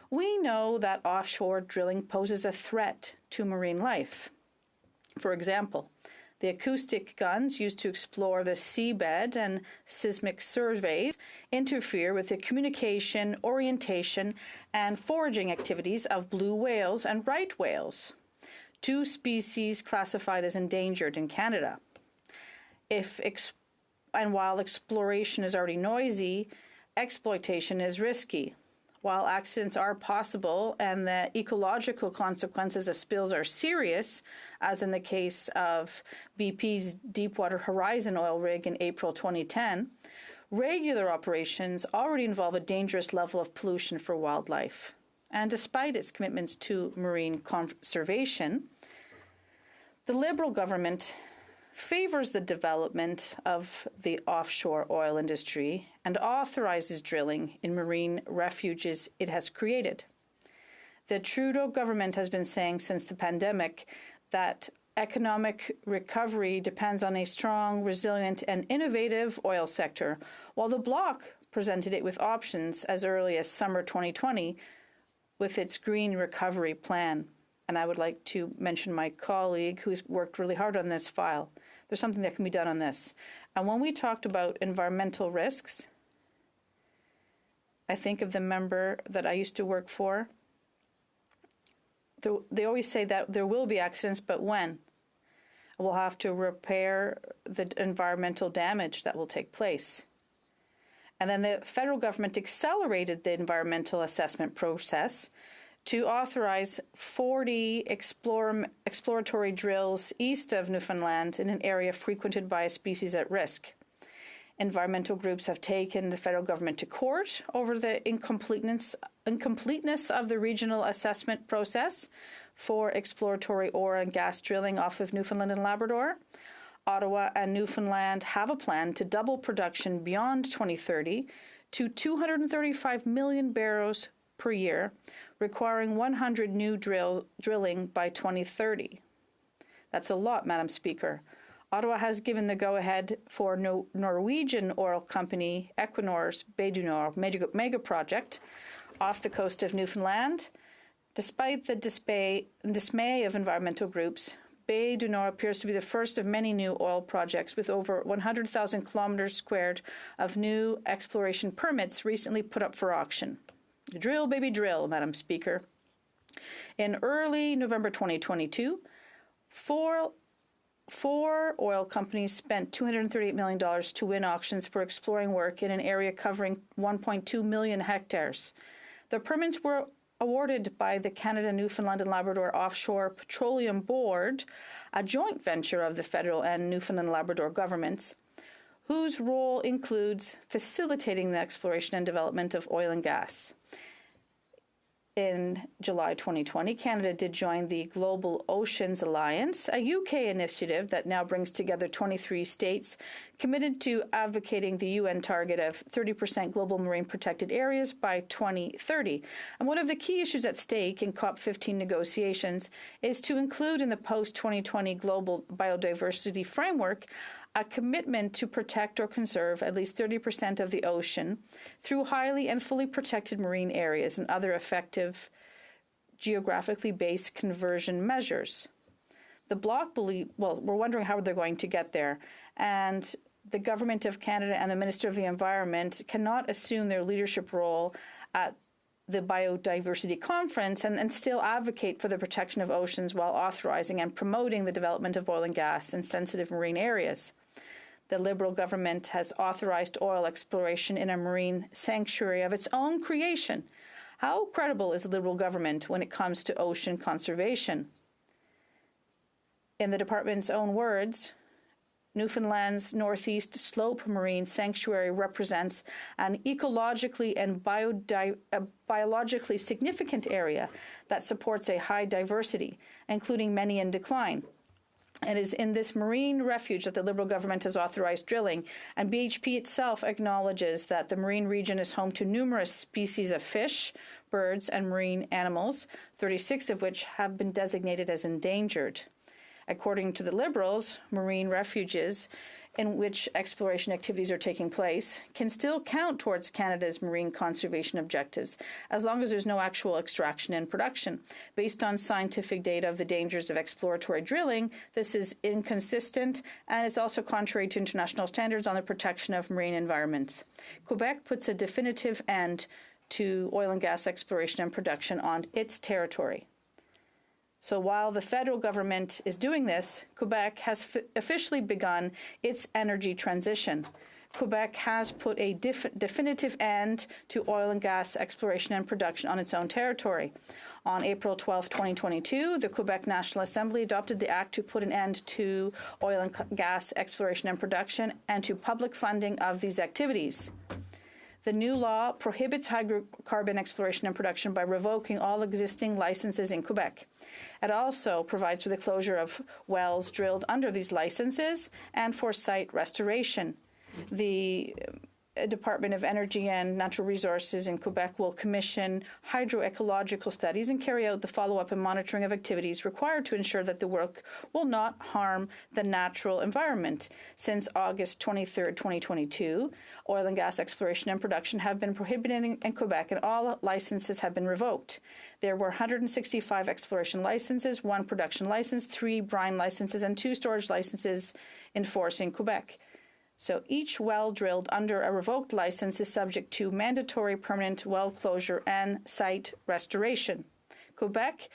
we know that offshore drilling poses a threat to marine life. For example, the acoustic guns used to explore the seabed and seismic surveys interfere with the communication, orientation, and foraging activities of blue whales and right whales, 2 species classified as endangered in Canada. While exploration is already noisy, exploitation is risky. While accidents are possible and the ecological consequences of spills are serious, as in the case of BP's Deepwater Horizon oil rig in April 2010, regular operations already involve a dangerous level of pollution for wildlife. And despite its commitments to marine conservation, the Liberal government favors the development of the offshore oil industry and authorizes drilling in marine refuges it has created. The Trudeau government has been saying since the pandemic that economic recovery depends on a strong, resilient, and innovative oil sector, while the Bloc presented it with options as early as summer 2020 with its Green Recovery Plan. And I would like to mention my colleague who's worked really hard on this file. There's something that can be done on this. And when we talked about environmental risks, I think of the member that I used to work for. They always say that there will be accidents, but when? We'll have to repair the environmental damage that will take place. And then the federal government accelerated the environmental assessment process to authorize 40 exploratory drills east of Newfoundland in an area frequented by a species at risk. Environmental groups have taken the federal government to court over the incompleteness of the regional assessment process for exploratory oil and gas drilling off of Newfoundland and Labrador. Ottawa and Newfoundland have a plan to double production beyond 2030 to 235 million barrels per year, requiring 100 new drilling by 2030. That's a lot, Madam Speaker. Ottawa has given the go-ahead for Norwegian oil company Equinor's Bay du Nord mega project off the coast of Newfoundland. Despite the dismay of environmental groups, Bay du Nord appears to be the first of many new oil projects with over 100,000 kilometers squared of new exploration permits recently put up for auction. Drill, baby, drill, Madam Speaker. In early November 2022, four oil companies spent $238 million to win auctions for exploring work in an area covering 1.2 million hectares. The permits were awarded by the Canada, Newfoundland and Labrador Offshore Petroleum Board, a joint venture of the federal and Newfoundland and Labrador governments, whose role includes facilitating the exploration and development of oil and gas. In July 2020, Canada did join the Global Oceans Alliance, a UK initiative that now brings together 23 states committed to advocating the UN target of 30% global marine protected areas by 2030. And one of the key issues at stake in COP15 negotiations is to include in the post-2020 global biodiversity framework a commitment to protect or conserve at least 30% of the ocean through highly and fully protected marine areas and other effective geographically based conversion measures. The Bloc we're wondering how they're going to get there, and the Government of Canada and the Minister of the Environment cannot assume their leadership role at the Biodiversity Conference and still advocate for the protection of oceans while authorizing and promoting the development of oil and gas in sensitive marine areas. The Liberal government has authorized oil exploration in a marine sanctuary of its own creation. How credible is the Liberal government when it comes to ocean conservation? In the department's own words, Newfoundland's Northeast Slope Marine Sanctuary represents an ecologically and biologically significant area that supports a high diversity, including many in decline. It is in this marine refuge that the Liberal government has authorized drilling, and BHP itself acknowledges that the marine region is home to numerous species of fish, birds, and marine animals, 36 of which have been designated as endangered. According to the Liberals, marine refuges in which exploration activities are taking place can still count towards Canada's marine conservation objectives as long as there's no actual extraction and production. Based on scientific data of the dangers of exploratory drilling, this is inconsistent, and it's also contrary to international standards on the protection of marine environments. Quebec puts a definitive end to oil and gas exploration and production on its territory. So while the federal government is doing this, Quebec has officially begun its energy transition. Quebec has put a definitive end to oil and gas exploration and production on its own territory. On April 12, 2022, the Quebec National Assembly adopted the act to put an end to oil and gas exploration and production and to public funding of these activities. The new law prohibits hydrocarbon exploration and production by revoking all existing licenses in Quebec. It also provides for the closure of wells drilled under these licenses and for site restoration. The Department of Energy and Natural Resources in Quebec will commission hydroecological studies and carry out the follow-up and monitoring of activities required to ensure that the work will not harm the natural environment. Since August 23, 2022, oil and gas exploration and production have been prohibited in Quebec, and all licenses have been revoked. There were 165 exploration licenses, 1 production license, 3 brine licenses, and 2 storage licenses in force in Quebec. So each well drilled under a revoked license is subject to mandatory permanent well closure and site restoration. Quebec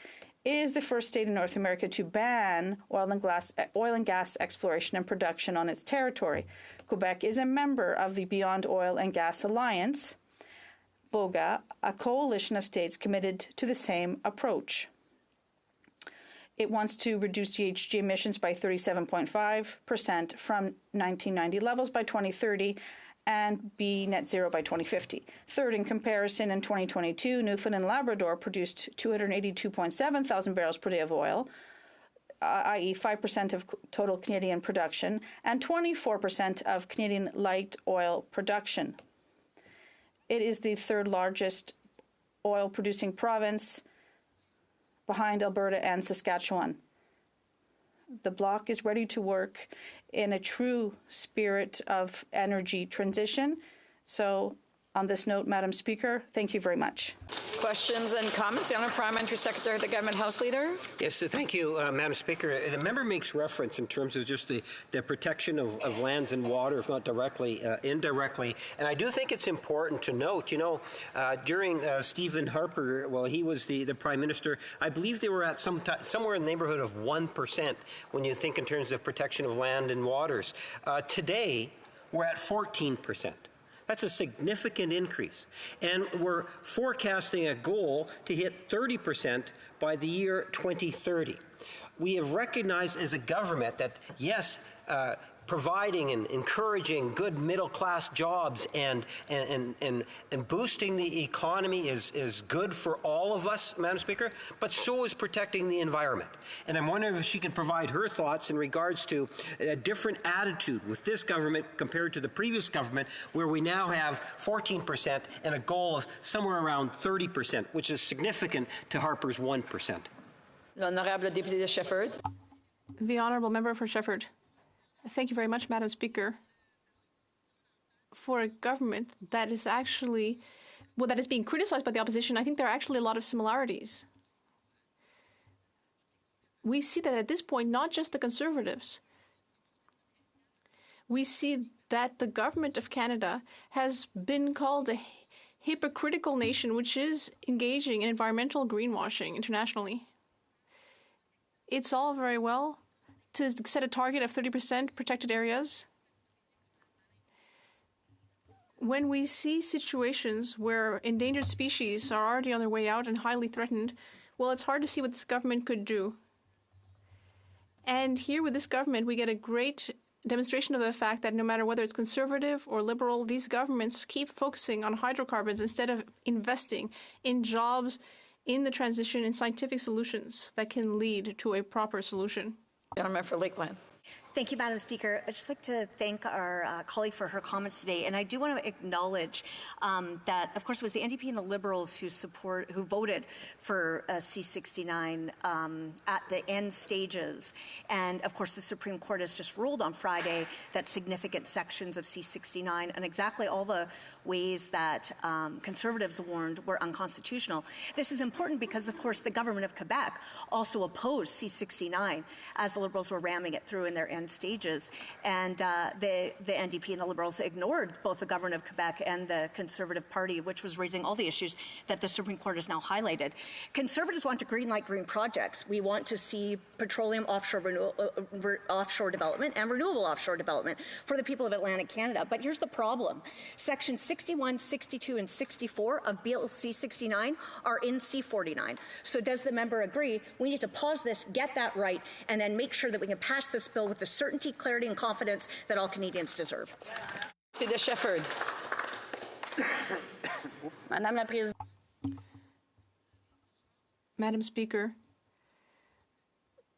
is the first state in North America to ban oil and gas exploration and production on its territory. Quebec is a member of the Beyond Oil and Gas Alliance, BOGA, a coalition of states committed to the same approach. It wants to reduce GHG emissions by 37.5% from 1990 levels by 2030 and be net zero by 2050. Third, in comparison, in 2022, Newfoundland and Labrador produced 282.7 thousand barrels per day of oil, i.e. 5% of total Canadian production, and 24% of Canadian light oil production. It is the third largest oil-producing province behind Alberta and Saskatchewan. The Bloc is ready to work in a true spirit of energy transition. So, on this note, Madam Speaker, thank you very much. Questions and comments? The Honourable Parliamentary Secretary of the Government House Leader. Yes, thank you, Madam Speaker. The member makes reference in terms of just the protection of lands and water, if not directly, indirectly. And I do think it's important to note, during Stephen Harper, while he was the Prime Minister, I believe they were at somewhere in the neighborhood of 1% when you think in terms of protection of land and waters. Today, we're at 14%. That's a significant increase. And we're forecasting a goal to hit 30% by the year 2030. We have recognized as a government that, yes, providing and encouraging good middle-class jobs and boosting the economy is good for all of us, Madam Speaker, but so is protecting the environment. And I'm wondering if she can provide her thoughts in regards to a different attitude with this government compared to the previous government, where we now have 14% and a goal of somewhere around 30%, which is significant to Harper's 1%. L'honorable député de Shefford. The honourable member for Shefford. Thank you very much, Madam Speaker. For a government that is actually, that is being criticized by the opposition, I think there are actually a lot of similarities. We see that at this point, not just the Conservatives, we see that the government of Canada has been called a hypocritical nation, which is engaging in environmental greenwashing internationally. It's all very well to set a target of 30% protected areas. When we see situations where endangered species are already on their way out and highly threatened, well, it's hard to see what this government could do. And here with this government, we get a great demonstration of the fact that no matter whether it's Conservative or Liberal, these governments keep focusing on hydrocarbons instead of investing in jobs, in the transition, in scientific solutions that can lead to a proper solution. Gentleman for Lakeland. Thank you, Madam Speaker. I'd just like to thank our colleague for her comments today. And I do want to acknowledge that, of course, it was the NDP and the Liberals who voted for C-69 at the end stages. And, of course, the Supreme Court has just ruled on Friday that significant sections of C-69 and exactly all the ways that Conservatives warned were unconstitutional. This is important because, of course, the government of Quebec also opposed C-69 as the Liberals were ramming it through in their end stages. And the NDP and the Liberals ignored both the government of Quebec and the Conservative Party, which was raising all the issues that the Supreme Court has now highlighted. Conservatives want to greenlight green projects. We want to see petroleum offshore development and renewable offshore development for the people of Atlantic Canada. But here's the problem. Section 61, 62, and 64 of Bill C-69 are in C-49. So does the member agree we need to pause this, get that right, and then make sure that we can pass this bill with the certainty, clarity, and confidence that all Canadians deserve? To the Shefford. Madame la Présidente. Madam Speaker,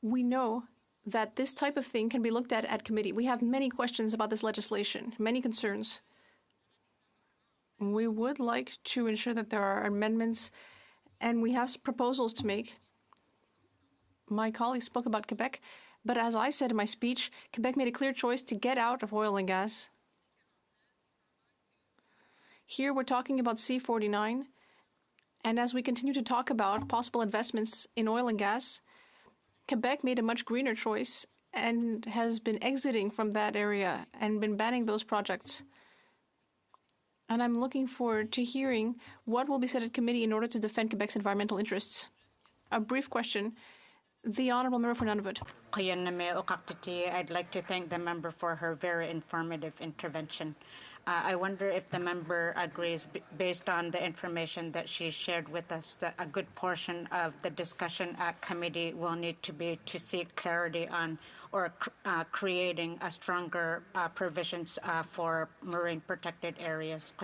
we know that this type of thing can be looked at committee. We have many questions about this legislation, many concerns. We would like to ensure that there are amendments, and we have proposals to make. My colleague spoke about Quebec, but as I said in my speech, Quebec made a clear choice to get out of oil and gas. Here we're talking about C-49, and as we continue to talk about possible investments in oil and gas, Quebec made a much greener choice and has been exiting from that area and been banning those projects. And I'm looking forward to hearing what will be said at committee in order to defend Quebec's environmental interests. A brief question. The Honourable Member for Nunavut. I'd like to thank the member for her very informative intervention. I wonder if the member agrees, based on the information that she shared with us, that a good portion of the discussion at committee will need to be to seek clarity on or creating a stronger provisions for marine protected areas.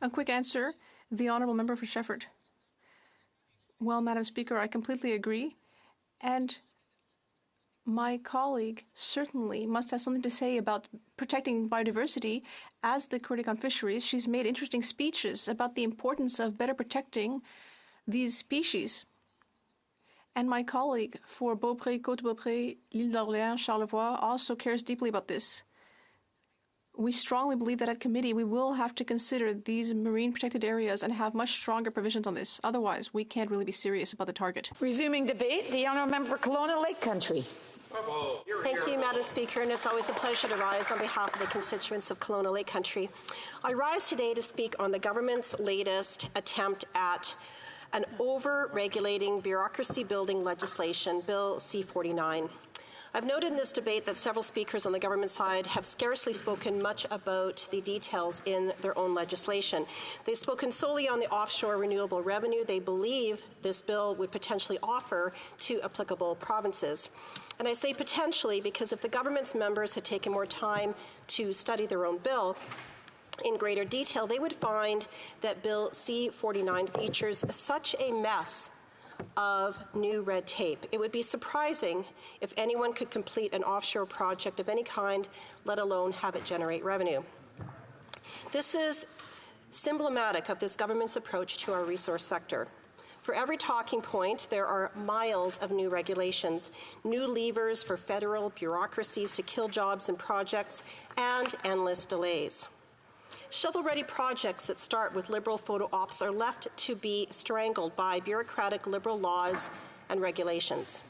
A quick answer. The Honourable Member for Shefford. Well, Madam Speaker, I completely agree. And my colleague certainly must have something to say about protecting biodiversity. As the critic on fisheries, she's made interesting speeches about the importance of better protecting these species. And my colleague for Beaupré, Côte-Beaupré, l'Île d'Orléans, Charlevoix also cares deeply about this. We strongly believe that at committee we will have to consider these marine protected areas and have much stronger provisions on this. Otherwise, we can't really be serious about the target. Resuming debate, the Honourable Member for Kelowna Lake Country. Thank you, Madam Speaker, and it's always a pleasure to rise on behalf of the constituents of Kelowna Lake Country. I rise today to speak on the government's latest attempt at an over-regulating bureaucracy-building legislation, Bill C-49. I've noted in this debate that several speakers on the government side have scarcely spoken much about the details in their own legislation. They've spoken solely on the offshore renewable revenue they believe this bill would potentially offer to applicable provinces. And I say potentially because if the government's members had taken more time to study their own bill in greater detail, they would find that Bill C-49 features such a mess of new red tape. It would be surprising if anyone could complete an offshore project of any kind, let alone have it generate revenue. This is symptomatic of this government's approach to our resource sector. For every talking point, there are miles of new regulations, new levers for federal bureaucracies to kill jobs and projects, and endless delays. Shovel-ready projects that start with Liberal photo ops are left to be strangled by bureaucratic Liberal laws and regulations.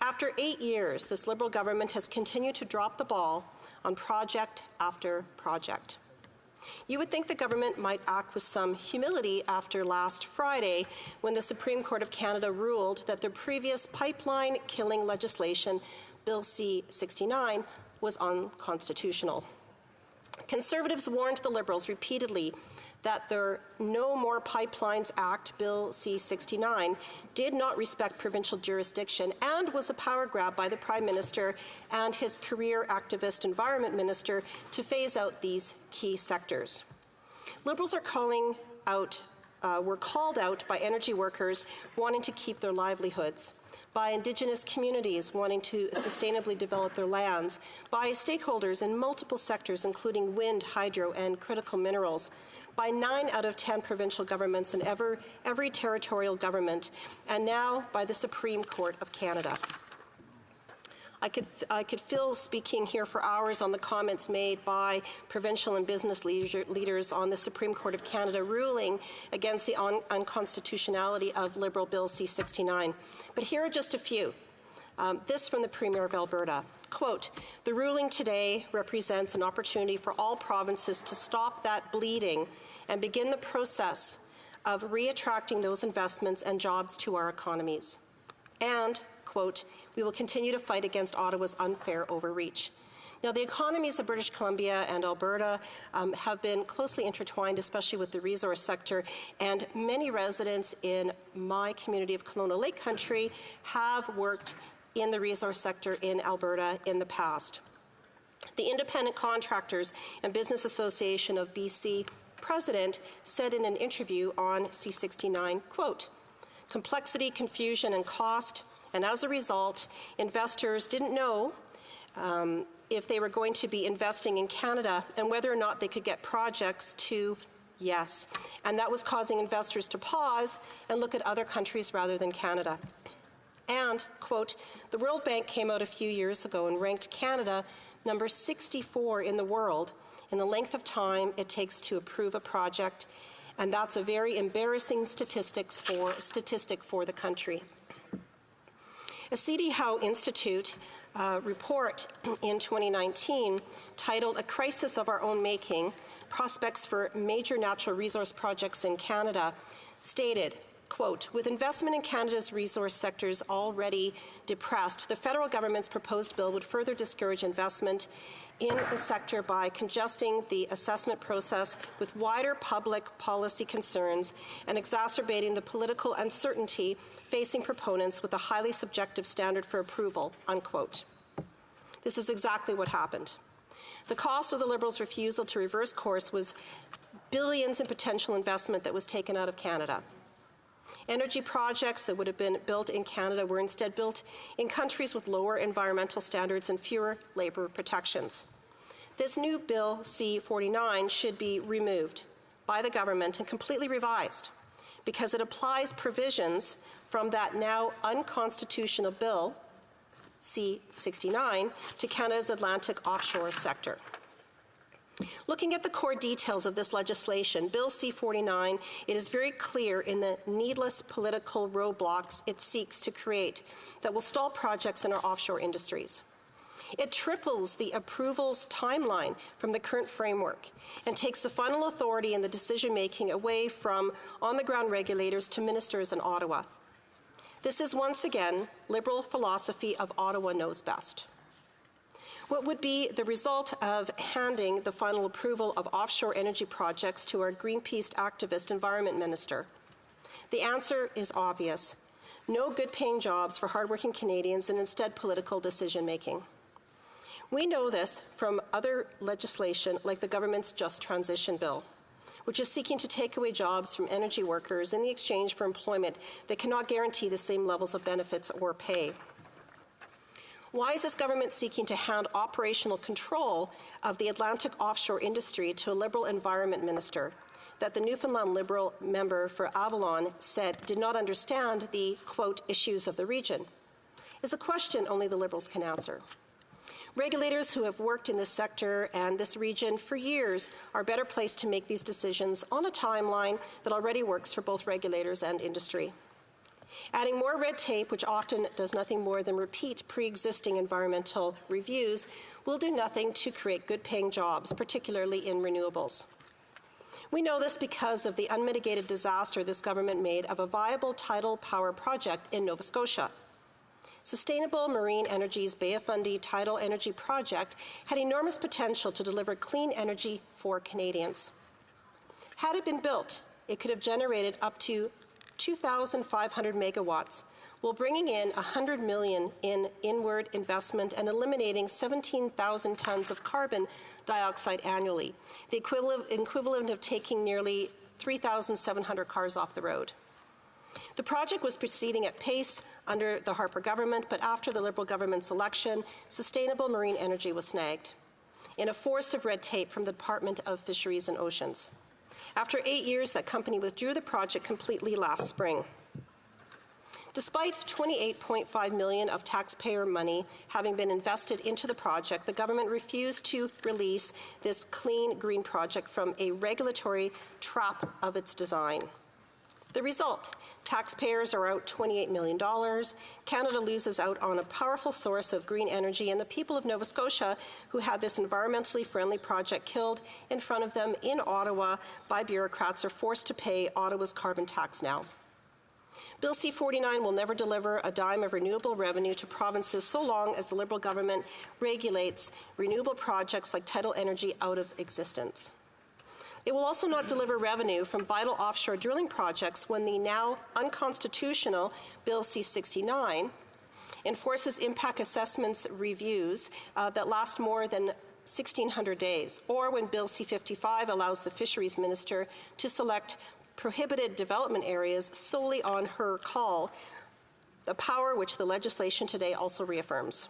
After 8 years, this Liberal government has continued to drop the ball on project after project. You would think the government might act with some humility after last Friday when the Supreme Court of Canada ruled that their previous pipeline-killing legislation, Bill C-69, was unconstitutional. Conservatives warned the Liberals repeatedly that their No More Pipelines Act, Bill C-69, did not respect provincial jurisdiction and was a power grab by the Prime Minister and his career activist Environment Minister to phase out these key sectors. Liberals are were called out by energy workers wanting to keep their livelihoods, by Indigenous communities wanting to sustainably develop their lands, by stakeholders in multiple sectors, including wind, hydro, and critical minerals, by 9 out of 10 provincial governments and every territorial government, and now by the Supreme Court of Canada. I could fill speaking here for hours on the comments made by provincial and business leaders on the Supreme Court of Canada ruling against the unconstitutionality of Liberal Bill C-69. But here are just a few. This from the Premier of Alberta. Quote, "The ruling today represents an opportunity for all provinces to stop that bleeding and begin the process of re-attracting those investments and jobs to our economies." And, quote, "We will continue to fight against Ottawa's unfair overreach." Now, the economies of British Columbia and Alberta have been closely intertwined, especially with the resource sector, and many residents in my community of Kelowna Lake Country have worked in the resource sector in Alberta in the past. The Independent Contractors and Business Association of BC president said in an interview on C-69, quote, "Complexity, confusion, and cost, and as a result, investors didn't know if they were going to be investing in Canada and whether or not they could get projects to yes. And that was causing investors to pause and look at other countries rather than Canada." And, quote, "The World Bank came out a few years ago and ranked Canada number 64 in the world in the length of time it takes to approve a project, and that's a very embarrassing statistic for the country." A C.D. Howe Institute report in 2019 titled "A Crisis of Our Own Making, Prospects for Major Natural Resource Projects in Canada" stated, quote, "With investment in Canada's resource sectors already depressed, the federal government's proposed bill would further discourage investment in the sector by congesting the assessment process with wider public policy concerns and exacerbating the political uncertainty facing proponents with a highly subjective standard for approval," unquote. This is exactly what happened. The cost of the Liberals' refusal to reverse course was billions in potential investment that was taken out of Canada. Energy projects that would have been built in Canada were instead built in countries with lower environmental standards and fewer labour protections. This new Bill C-49 should be removed by the government and completely revised because it applies provisions from that now unconstitutional Bill C-69 to Canada's Atlantic offshore sector. Looking at the core details of this legislation, Bill C-49, it is very clear in the needless political roadblocks it seeks to create that will stall projects in our offshore industries. It triples the approvals timeline from the current framework and takes the final authority in the decision-making away from on-the-ground regulators to ministers in Ottawa. This is once again Liberal philosophy of Ottawa knows best. What would be the result of handing the final approval of offshore energy projects to our Greenpeace activist environment minister? The answer is obvious. No good-paying jobs for hardworking Canadians and instead political decision-making. We know this from other legislation like the government's Just Transition Bill, which is seeking to take away jobs from energy workers in the exchange for employment that cannot guarantee the same levels of benefits or pay. Why is this government seeking to hand operational control of the Atlantic offshore industry to a Liberal environment minister that the Newfoundland Liberal member for Avalon said did not understand the, quote, issues of the region? Is a question only the Liberals can answer. Regulators who have worked in this sector and this region for years are better placed to make these decisions on a timeline that already works for both regulators and industry. Adding more red tape, which often does nothing more than repeat pre-existing environmental reviews, will do nothing to create good-paying jobs, particularly in renewables. We know this because of the unmitigated disaster this government made of a viable tidal power project in Nova Scotia. Sustainable Marine Energy's Bay of Fundy tidal energy project had enormous potential to deliver clean energy for Canadians. Had it been built, it could have generated up to 2,500 megawatts, while bringing in $100 million in inward investment and eliminating 17,000 tons of carbon dioxide annually, the equivalent of taking nearly 3,700 cars off the road. The project was proceeding at pace under the Harper government, but after the Liberal government's election, Sustainable Marine Energy was snagged in a forest of red tape from the Department of Fisheries and Oceans. After 8 years, that company withdrew the project completely last spring. Despite $28.5 million of taxpayer money having been invested into the project, the government refused to release this clean green project from a regulatory trap of its design. The result, taxpayers are out $28 million, Canada loses out on a powerful source of green energy, and the people of Nova Scotia, who had this environmentally friendly project killed in front of them in Ottawa by bureaucrats, are forced to pay Ottawa's carbon tax now. Bill C-49 will never deliver a dime of renewable revenue to provinces so long as the Liberal government regulates renewable projects like tidal energy out of existence. It will also not deliver revenue from vital offshore drilling projects when the now unconstitutional Bill C-69 enforces impact assessments reviews that last more than 1,600 days, or when Bill C-55 allows the fisheries minister to select prohibited development areas solely on her call, a power which the legislation today also reaffirms.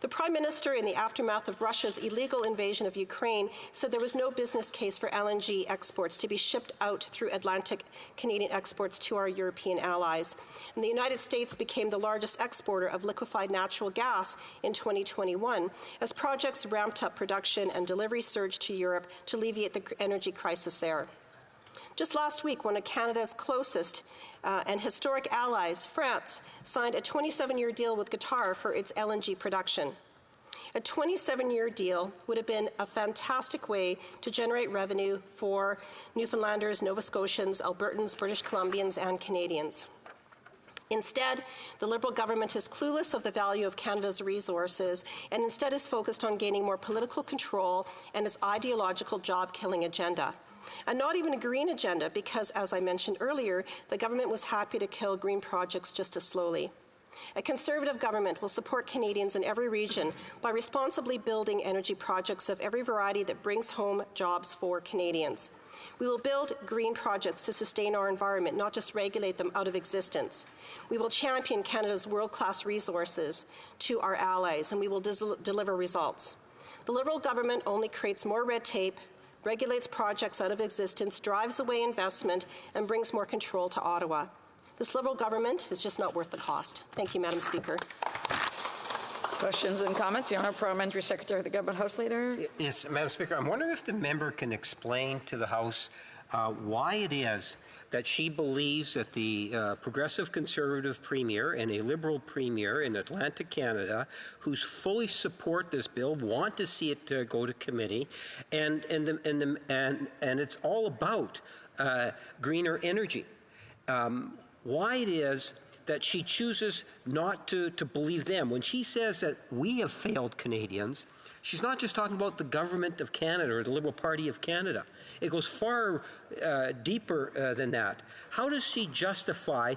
The Prime Minister, in the aftermath of Russia's illegal invasion of Ukraine, said there was no business case for LNG exports to be shipped out through Atlantic Canadian exports to our European allies. And the United States became the largest exporter of liquefied natural gas in 2021 as projects ramped up production and delivery surged to Europe to alleviate the energy crisis there. Just last week, one of Canada's closest and historic allies, France, signed a 27-year deal with Qatar for its LNG production. A 27-year deal would have been a fantastic way to generate revenue for Newfoundlanders, Nova Scotians, Albertans, British Columbians, and Canadians. Instead, the Liberal government is clueless of the value of Canada's resources and instead is focused on gaining more political control and its ideological job-killing agenda. And not even a green agenda because, as I mentioned earlier, the government was happy to kill green projects just as slowly. A Conservative government will support Canadians in every region by responsibly building energy projects of every variety that brings home jobs for Canadians. We will build green projects to sustain our environment, not just regulate them out of existence. We will champion Canada's world-class resources to our allies, and we will deliver results. The Liberal government only creates more red tape, regulates projects out of existence, drives away investment, and brings more control to Ottawa. This Liberal government is just not worth the cost. Thank you, Madam Speaker. Questions and comments? The Honourable Parliamentary Secretary of the Government House Leader. Yes, Madam Speaker, I'm wondering if the member can explain to the House why it is that she believes that the progressive Conservative Premier and a Liberal Premier in Atlantic Canada, who fully support this bill, want to see it go to committee, and it's all about greener energy. Why it is that she chooses not to believe them. When she says that we have failed Canadians, she's not just talking about the government of Canada or the Liberal Party of Canada. It goes far deeper than that. How does she justify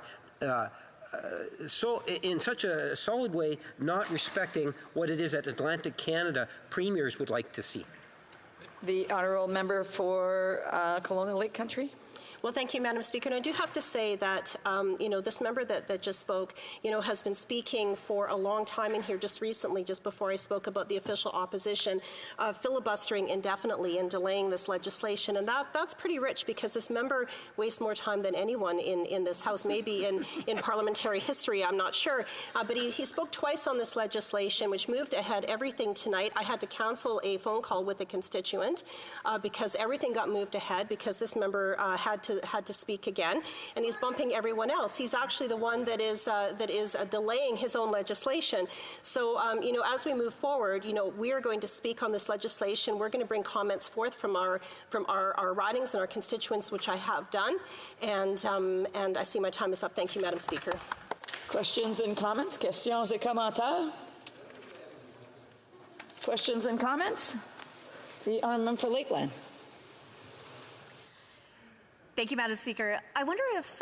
in such a solid way not respecting what it is that Atlantic Canada premiers would like to see? The honourable member for Colonial Lake Country. Well, thank you, Madam Speaker. And I do have to say that, this member that just spoke, has been speaking for a long time in here just recently, just before I spoke about the official opposition, filibustering indefinitely and delaying this legislation. And that's pretty rich because this member wastes more time than anyone in this House, maybe in parliamentary history, I'm not sure. But he spoke twice on this legislation, which moved ahead everything tonight. I had to cancel a phone call with a constituent because everything got moved ahead because this member had to speak again, and he's bumping everyone else. He's actually the one that is delaying his own legislation. So, as we move forward, we are going to speak on this legislation. We're going to bring comments forth from our ridings and our constituents, which I have done, and I see my time is up. Thank you, Madam Speaker. Questions and comments? Questions et commentaires? Questions and comments? The honourable for Lakeland. Thank you, Madam Speaker. I wonder if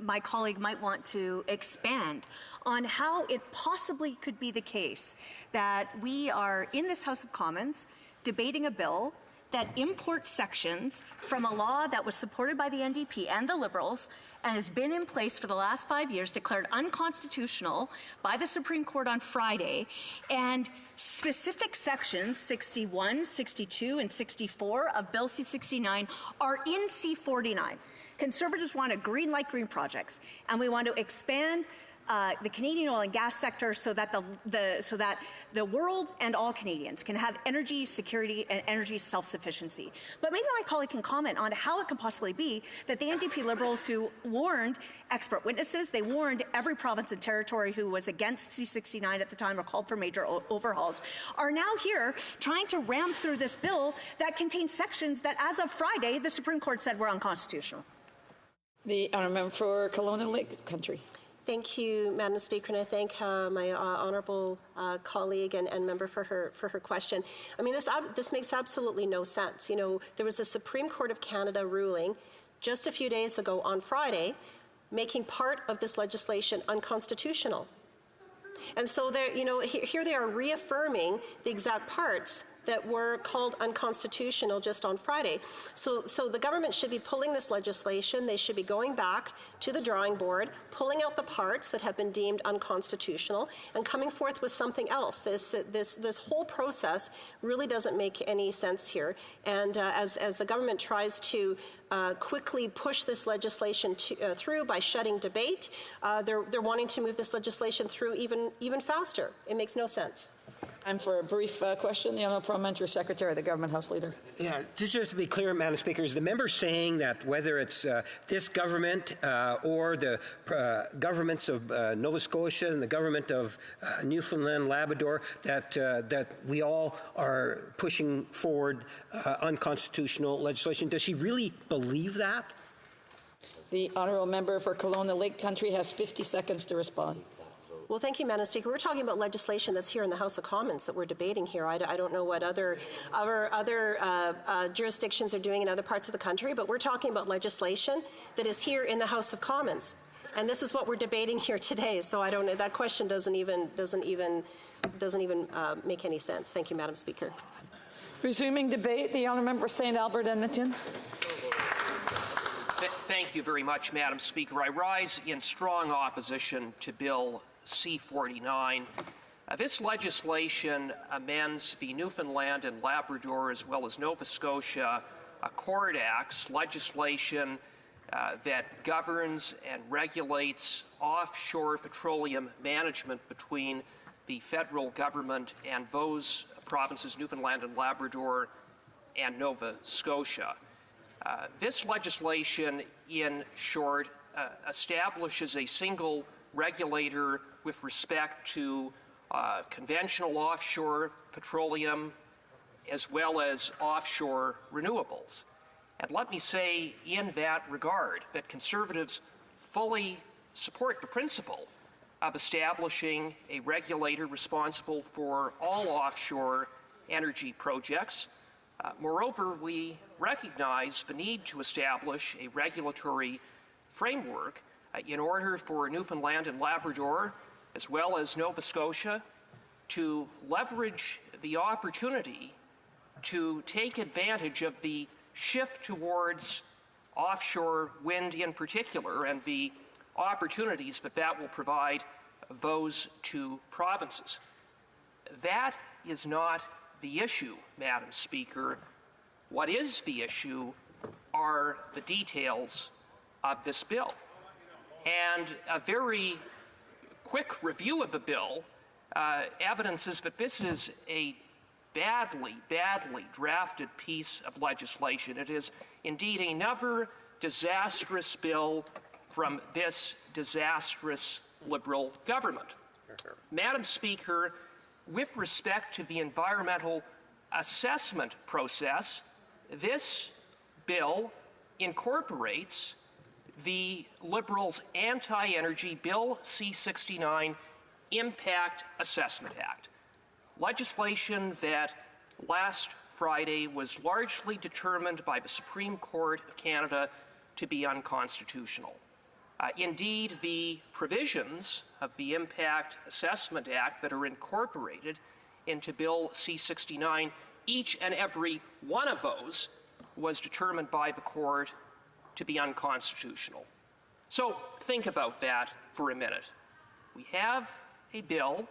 my colleague might want to expand on how it possibly could be the case that we are in this House of Commons debating a bill that imports sections from a law that was supported by the NDP and the Liberals and has been in place for the last 5 years, declared unconstitutional by the Supreme Court on Friday, and specific sections 61, 62, and 64 of Bill C-69 are in C-49. Conservatives want to green light green projects, and we want to expand the Canadian oil and gas sector so that the world and all Canadians can have energy security and energy self-sufficiency. But maybe my colleague can comment on how it can possibly be that the NDP Liberals, who warned expert witnesses, they warned every province and territory who was against C-69 at the time or called for major overhauls, are now here trying to ram through this bill that contains sections that, as of Friday, the Supreme Court said were unconstitutional. The honourable member for Colonial Lake Country. Thank you, Madam Speaker, and I thank my honourable colleague and member for her question. I mean, this makes absolutely no sense. There was a Supreme Court of Canada ruling just a few days ago on Friday making part of this legislation unconstitutional. And so here they are reaffirming the exact parts that were called unconstitutional just on Friday. So the government should be pulling this legislation. They should be going back to the drawing board, pulling out the parts that have been deemed unconstitutional, and coming forth with something else. This whole process really doesn't make any sense here. And as the government tries to quickly push this legislation through by shutting debate, they're wanting to move this legislation through even faster. It makes no sense. Time for a brief question. The Honourable Parliamentary Secretary, the Government House Leader. Yeah, just to be clear, Madam Speaker, is the member saying that whether it's this government or the governments of Nova Scotia and the government of Newfoundland, Labrador, that we all are pushing forward unconstitutional legislation? Does she really believe that? The Honourable Member for Colonial Lake Country has 50 seconds to respond. Well, thank you, Madam Speaker. We're talking about legislation that's here in the House of Commons that we're debating here. I don't know what other jurisdictions are doing in other parts of the country, but we're talking about legislation that is here in the House of Commons, and this is what we're debating here today. So I don't know. That question doesn't even make any sense. Thank you, Madam Speaker. Resuming debate, the Honourable Member for St. Albert, Edmonton. Thank you very much, Madam Speaker. I rise in strong opposition to Bill C-49. This legislation amends the Newfoundland and Labrador as well as Nova Scotia Accord Acts, legislation that governs and regulates offshore petroleum management between the federal government and those provinces, Newfoundland and Labrador and Nova Scotia. This legislation, in short, establishes a single regulator with respect to conventional offshore petroleum as well as offshore renewables. And let me say in that regard that Conservatives fully support the principle of establishing a regulator responsible for all offshore energy projects. Moreover, we recognize the need to establish a regulatory framework in order for Newfoundland and Labrador, as well as Nova Scotia, to leverage the opportunity to take advantage of the shift towards offshore wind in particular and the opportunities that that will provide those two provinces. That is not the issue, Madam Speaker. What is the issue are the details of this bill. And a very quick review of the bill evidences that this is a badly drafted piece of legislation. It is indeed another disastrous bill from this disastrous Liberal government. Madam Speaker, with respect to the environmental assessment process, this bill incorporates the Liberals' anti-energy Bill C-69 Impact Assessment Act, legislation that last Friday was largely determined by the Supreme Court of Canada to be unconstitutional. Indeed, the provisions of the Impact Assessment Act that are incorporated into Bill C-69, each and every one of those was determined by the court to be unconstitutional. So think about that for a minute. We have a bill,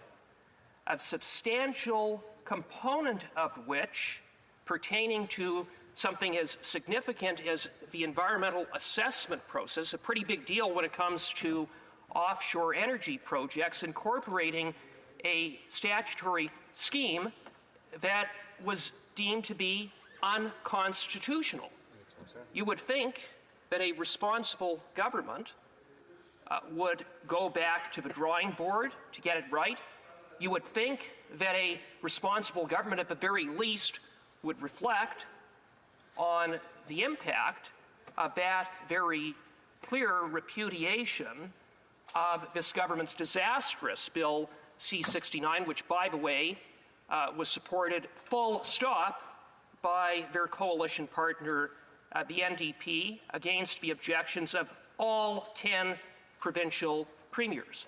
a substantial component of which pertaining to something as significant as the environmental assessment process, a pretty big deal when it comes to offshore energy projects, incorporating a statutory scheme that was deemed to be unconstitutional. You would think that a responsible government would go back to the drawing board to get it right. You would think that a responsible government, at the very least, would reflect on the impact of that very clear repudiation of this government's disastrous Bill C-69, which, by the way, was supported full stop by their coalition partner, the NDP, against the objections of all 10 provincial premiers.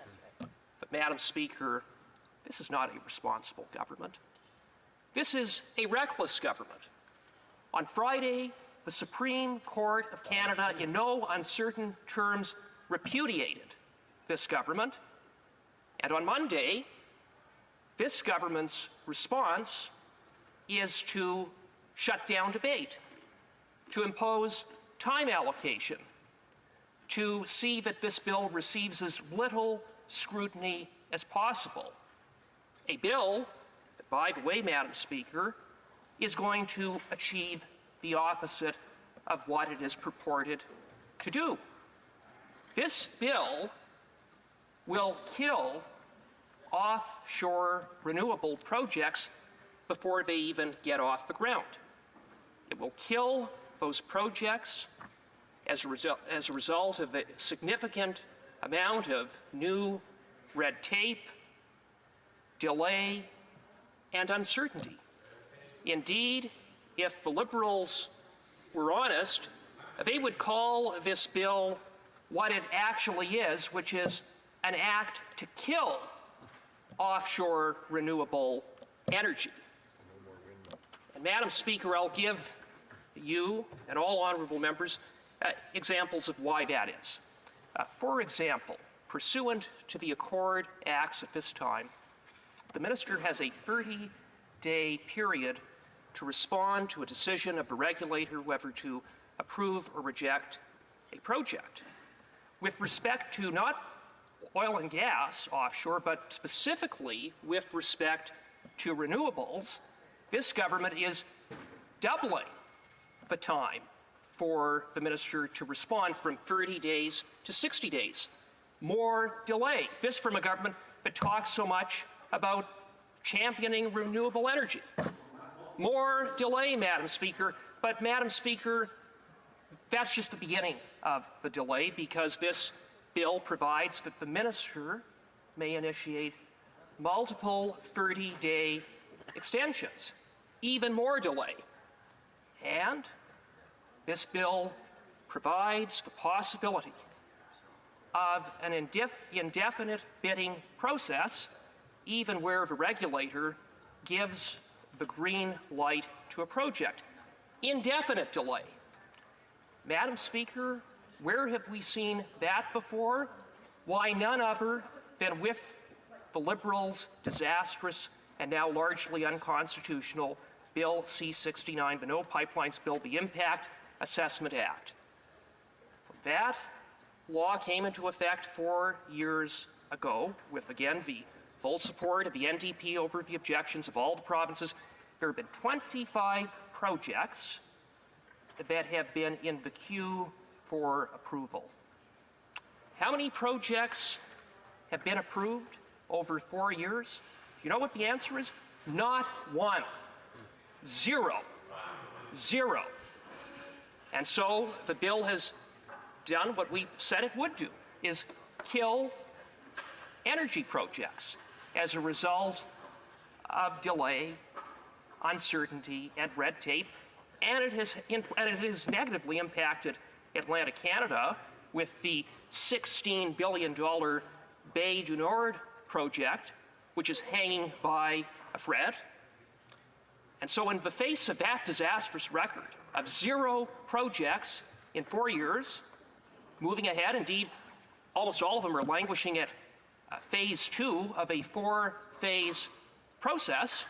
But, Madam Speaker, this is not a responsible government. This is a reckless government. On Friday, the Supreme Court of Canada, in no uncertain terms, repudiated this government. And on Monday, this government's response is to shut down debate, to impose time allocation, to see that this bill receives as little scrutiny as possible. A bill that, by the way, Madam Speaker, is going to achieve the opposite of what it is purported to do. This bill will kill offshore renewable projects before they even get off the ground. It will kill those projects as a result of a significant amount of new red tape, delay, and uncertainty. Indeed, if the Liberals were honest, they would call this bill what it actually is, which is an act to kill offshore renewable energy. And, Madam Speaker, I'll give you and all honourable members examples of why that is. For example, pursuant to the Accord Acts at this time, the Minister has a 30-day period to respond to a decision of the regulator whether to approve or reject a project. With respect to not oil and gas offshore, but specifically with respect to renewables, this government is doubling the time for the Minister to respond from 30 days to 60 days. More delay. This from a government that talks so much about championing renewable energy. More delay, Madam Speaker. But, Madam Speaker, that's just the beginning of the delay, because this bill provides that the minister may initiate multiple 30-day extensions, even more delay. And this bill provides the possibility of an indefinite bidding process, even where the regulator gives the green light to a project. Indefinite delay. Madam Speaker, where have we seen that before? Why, none other than with the Liberals' disastrous and now largely unconstitutional Bill C-69, the No Pipelines Bill, the Impact Assessment Act. That law came into effect 4 years ago with, again, the full support of the NDP over the objections of all the provinces. There have been 25 projects that have been in the queue for approval. How many projects have been approved over 4 years? You know what the answer is? Not one. Zero. Zero. And so the bill has done what we said it would do, is kill energy projects as a result of delay, uncertainty, and red tape. And it has negatively impacted Atlantic Canada with the $16 billion Bay du Nord project, which is hanging by a thread. And so in the face of that disastrous record of 0 projects in 4 years, moving ahead, indeed, almost all of them are languishing at phase 2 of a 4-phase process,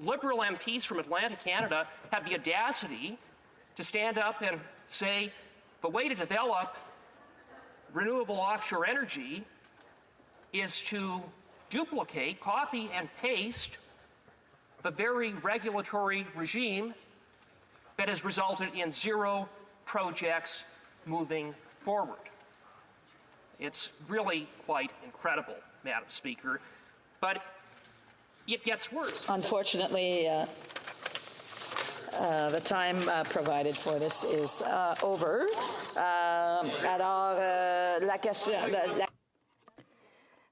Liberal MPs from Atlantic Canada have the audacity to stand up and say the way to develop renewable offshore energy is to duplicate, copy, and paste the very regulatory regime that has resulted in 0 projects moving forward. It's really quite incredible, Madam Speaker, but it gets worse. Unfortunately, the time provided for this is over.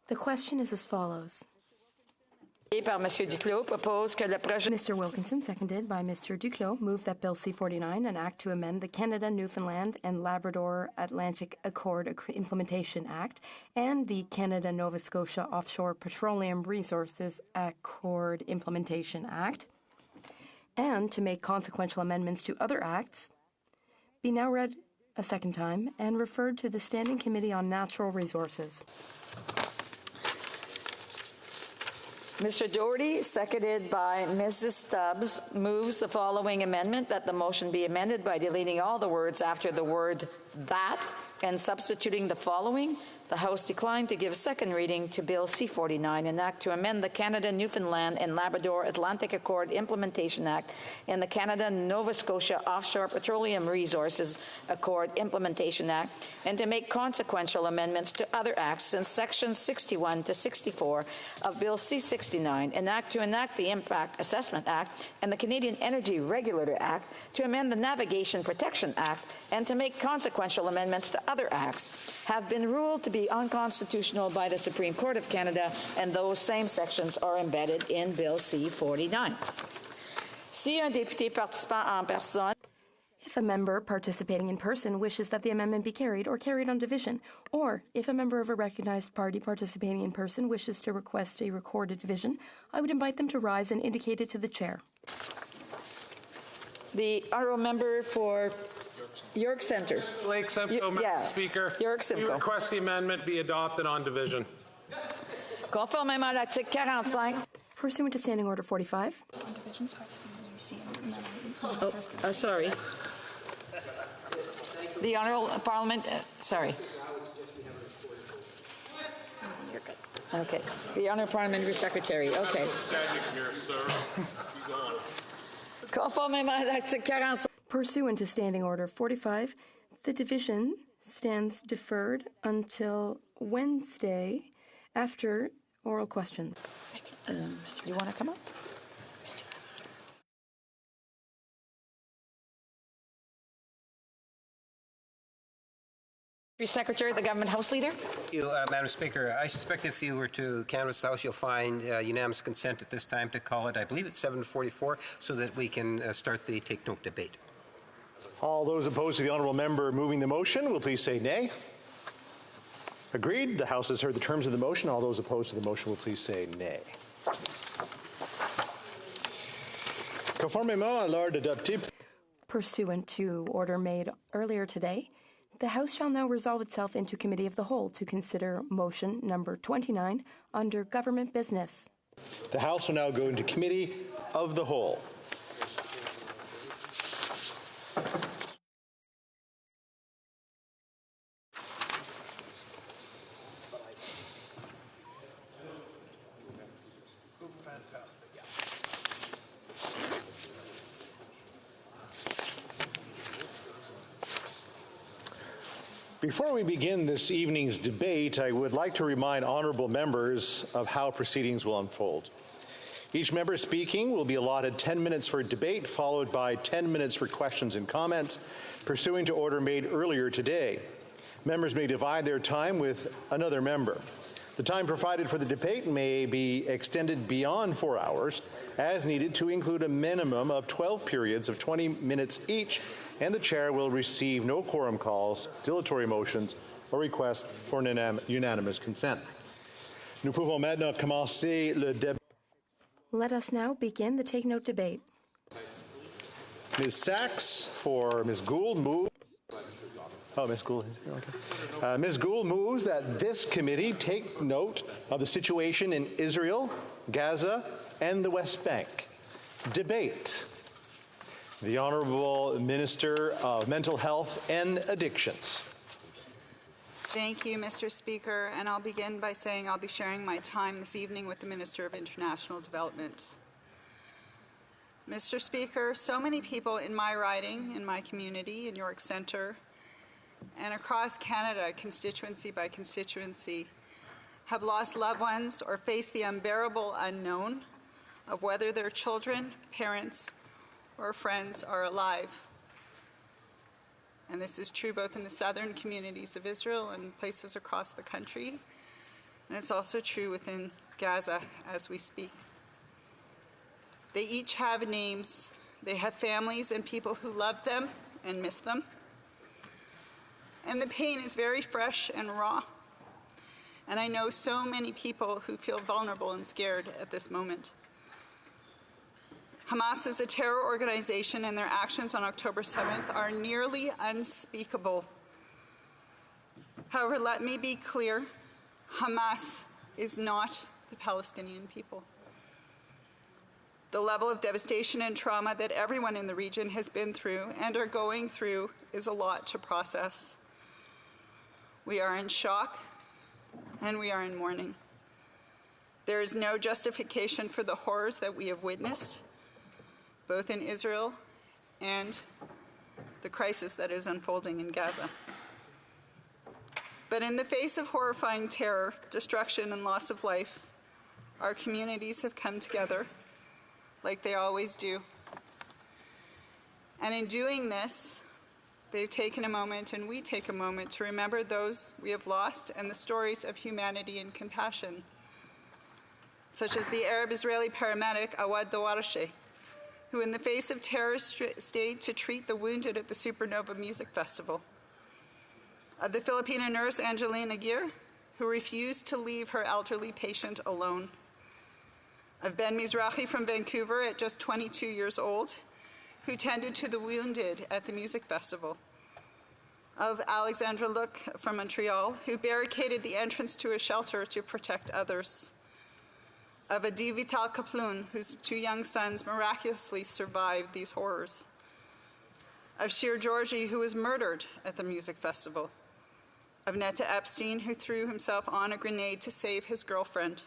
The question is as follows. Mr. Wilkinson, seconded by Mr. Duclos, move that Bill C-49, an act to amend the Canada, Newfoundland and Labrador Atlantic Accord Implementation Act and the Canada, Nova Scotia Offshore Petroleum Resources Accord Implementation Act, and to make consequential amendments to other acts, be now read a second time and referred to the Standing Committee on Natural Resources. Mr. Doherty, seconded by Mrs. Stubbs, moves the following amendment, that the motion be amended by deleting all the words after the word "that" and substituting the following. The House declined to give second reading to Bill C-49, an act to amend the Canada, Newfoundland and Labrador Atlantic Accord Implementation Act and the Canada, Nova Scotia Offshore Petroleum Resources Accord Implementation Act, and to make consequential amendments to other acts since Sections 61 to 64 of Bill C-69, an act to enact the Impact Assessment Act and the Canadian Energy Regulator Act, to amend the Navigation Protection Act, and to make consequential amendments to other acts, have been ruled to be unconstitutional by the Supreme Court of Canada, and those same sections are embedded in Bill C-49. Si un député participant en personne If a member participating in person wishes that the amendment be carried or carried on division, or if a member of a recognized party participating in person wishes to request a recorded division, I would invite them to rise and indicate it to the chair. The honourable member for York Centre. Lake Simcoe, Mr. Speaker. York Simcoe. We request the amendment be adopted on division. Conformément à l'article 45. Pursuant to Standing Order 45. Sorry. The Honourable Parliament, sorry. You're good. Okay. The Honourable Parliamentary Secretary, okay. Conformément à l'article 45. Pursuant to Standing Order 45, the division stands deferred until Wednesday after oral questions. Do you want to come up? Secretary, the Government House Leader. Thank you, Madam Speaker. I suspect if you were to canvass the House, you'll find unanimous consent at this time to call it, I believe it's 7:44, so that we can start the take note debate. All those opposed to the honourable member moving the motion will please say nay. Agreed. The House has heard the terms of the motion. All those opposed to the motion will please say nay. Conformément à l'ordre adopté. Pursuant to order made earlier today, the House shall now resolve itself into Committee of the Whole to consider motion number 29 under Government Business. The House will now go into Committee of the Whole. Before we begin this evening's debate, I would like to remind honourable members of how proceedings will unfold. Each member speaking will be allotted 10 minutes for debate, followed by 10 minutes for questions and comments, pursuant to order made earlier today. Members may divide their time with another member. The time provided for the debate may be extended beyond 4 hours, as needed, to include a minimum of 12 periods of 20 minutes each, and the chair will receive no quorum calls, dilatory motions, or requests for unanimous consent. Nous pouvons maintenant commencer le débat. Let us now begin the take note debate. Ms. Sachs for Ms. Gould moves. Oh, Ms. Gould is here. Okay. Ms. Gould moves that this committee take note of the situation in Israel, Gaza, and the West Bank. Debate. The Honourable Minister of Mental Health and Addictions. Thank you, Mr. Speaker, and I'll begin by saying I'll be sharing my time this evening with the Minister of International Development. Mr. Speaker, so many people in my riding, in my community, in York Centre, and across Canada, constituency by constituency, have lost loved ones or faced the unbearable unknown of whether their children, parents, or friends are alive. And this is true both in the southern communities of Israel and places across the country. And it's also true within Gaza as we speak. They each have names. They have families and people who love them and miss them. And the pain is very fresh and raw. And I know so many people who feel vulnerable and scared at this moment. Hamas is a terror organization, and their actions on October 7th are nearly unspeakable. However, let me be clear, Hamas is not the Palestinian people. The level of devastation and trauma that everyone in the region has been through and are going through is a lot to process. We are in shock, and we are in mourning. There is no justification for the horrors that we have witnessed, both in Israel and the crisis that is unfolding in Gaza. But in the face of horrifying terror, destruction, and loss of life, our communities have come together like they always do. And in doing this, they've taken a moment, and we take a moment, to remember those we have lost and the stories of humanity and compassion, such as the Arab-Israeli paramedic Awad Dawarashe, who in the face of terror stayed to treat the wounded at the Supernova Music Festival, of the Filipino nurse Angelina Aguirre, who refused to leave her elderly patient alone, of Ben Mizrahi from Vancouver at just 22 years old, who tended to the wounded at the music festival, of Alexandra Luc from Montreal, who barricaded the entrance to a shelter to protect others, of Adi Vital Kaplun, whose 2 young sons miraculously survived these horrors, of Shir Georgi, who was murdered at the music festival, of Netta Epstein, who threw himself on a grenade to save his girlfriend,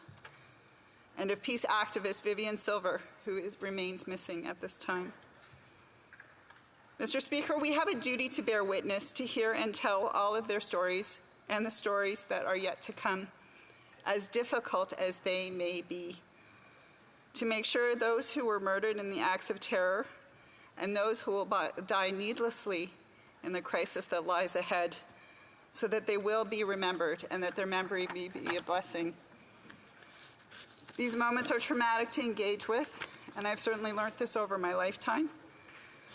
and of peace activist Vivian Silver, who remains missing at this time. Mr. Speaker, we have a duty to bear witness, to hear and tell all of their stories and the stories that are yet to come, as difficult as they may be, to make sure those who were murdered in the acts of terror and those who will die needlessly in the crisis that lies ahead so that they will be remembered and that their memory be a blessing. These moments are traumatic to engage with, and I've certainly learned this over my lifetime.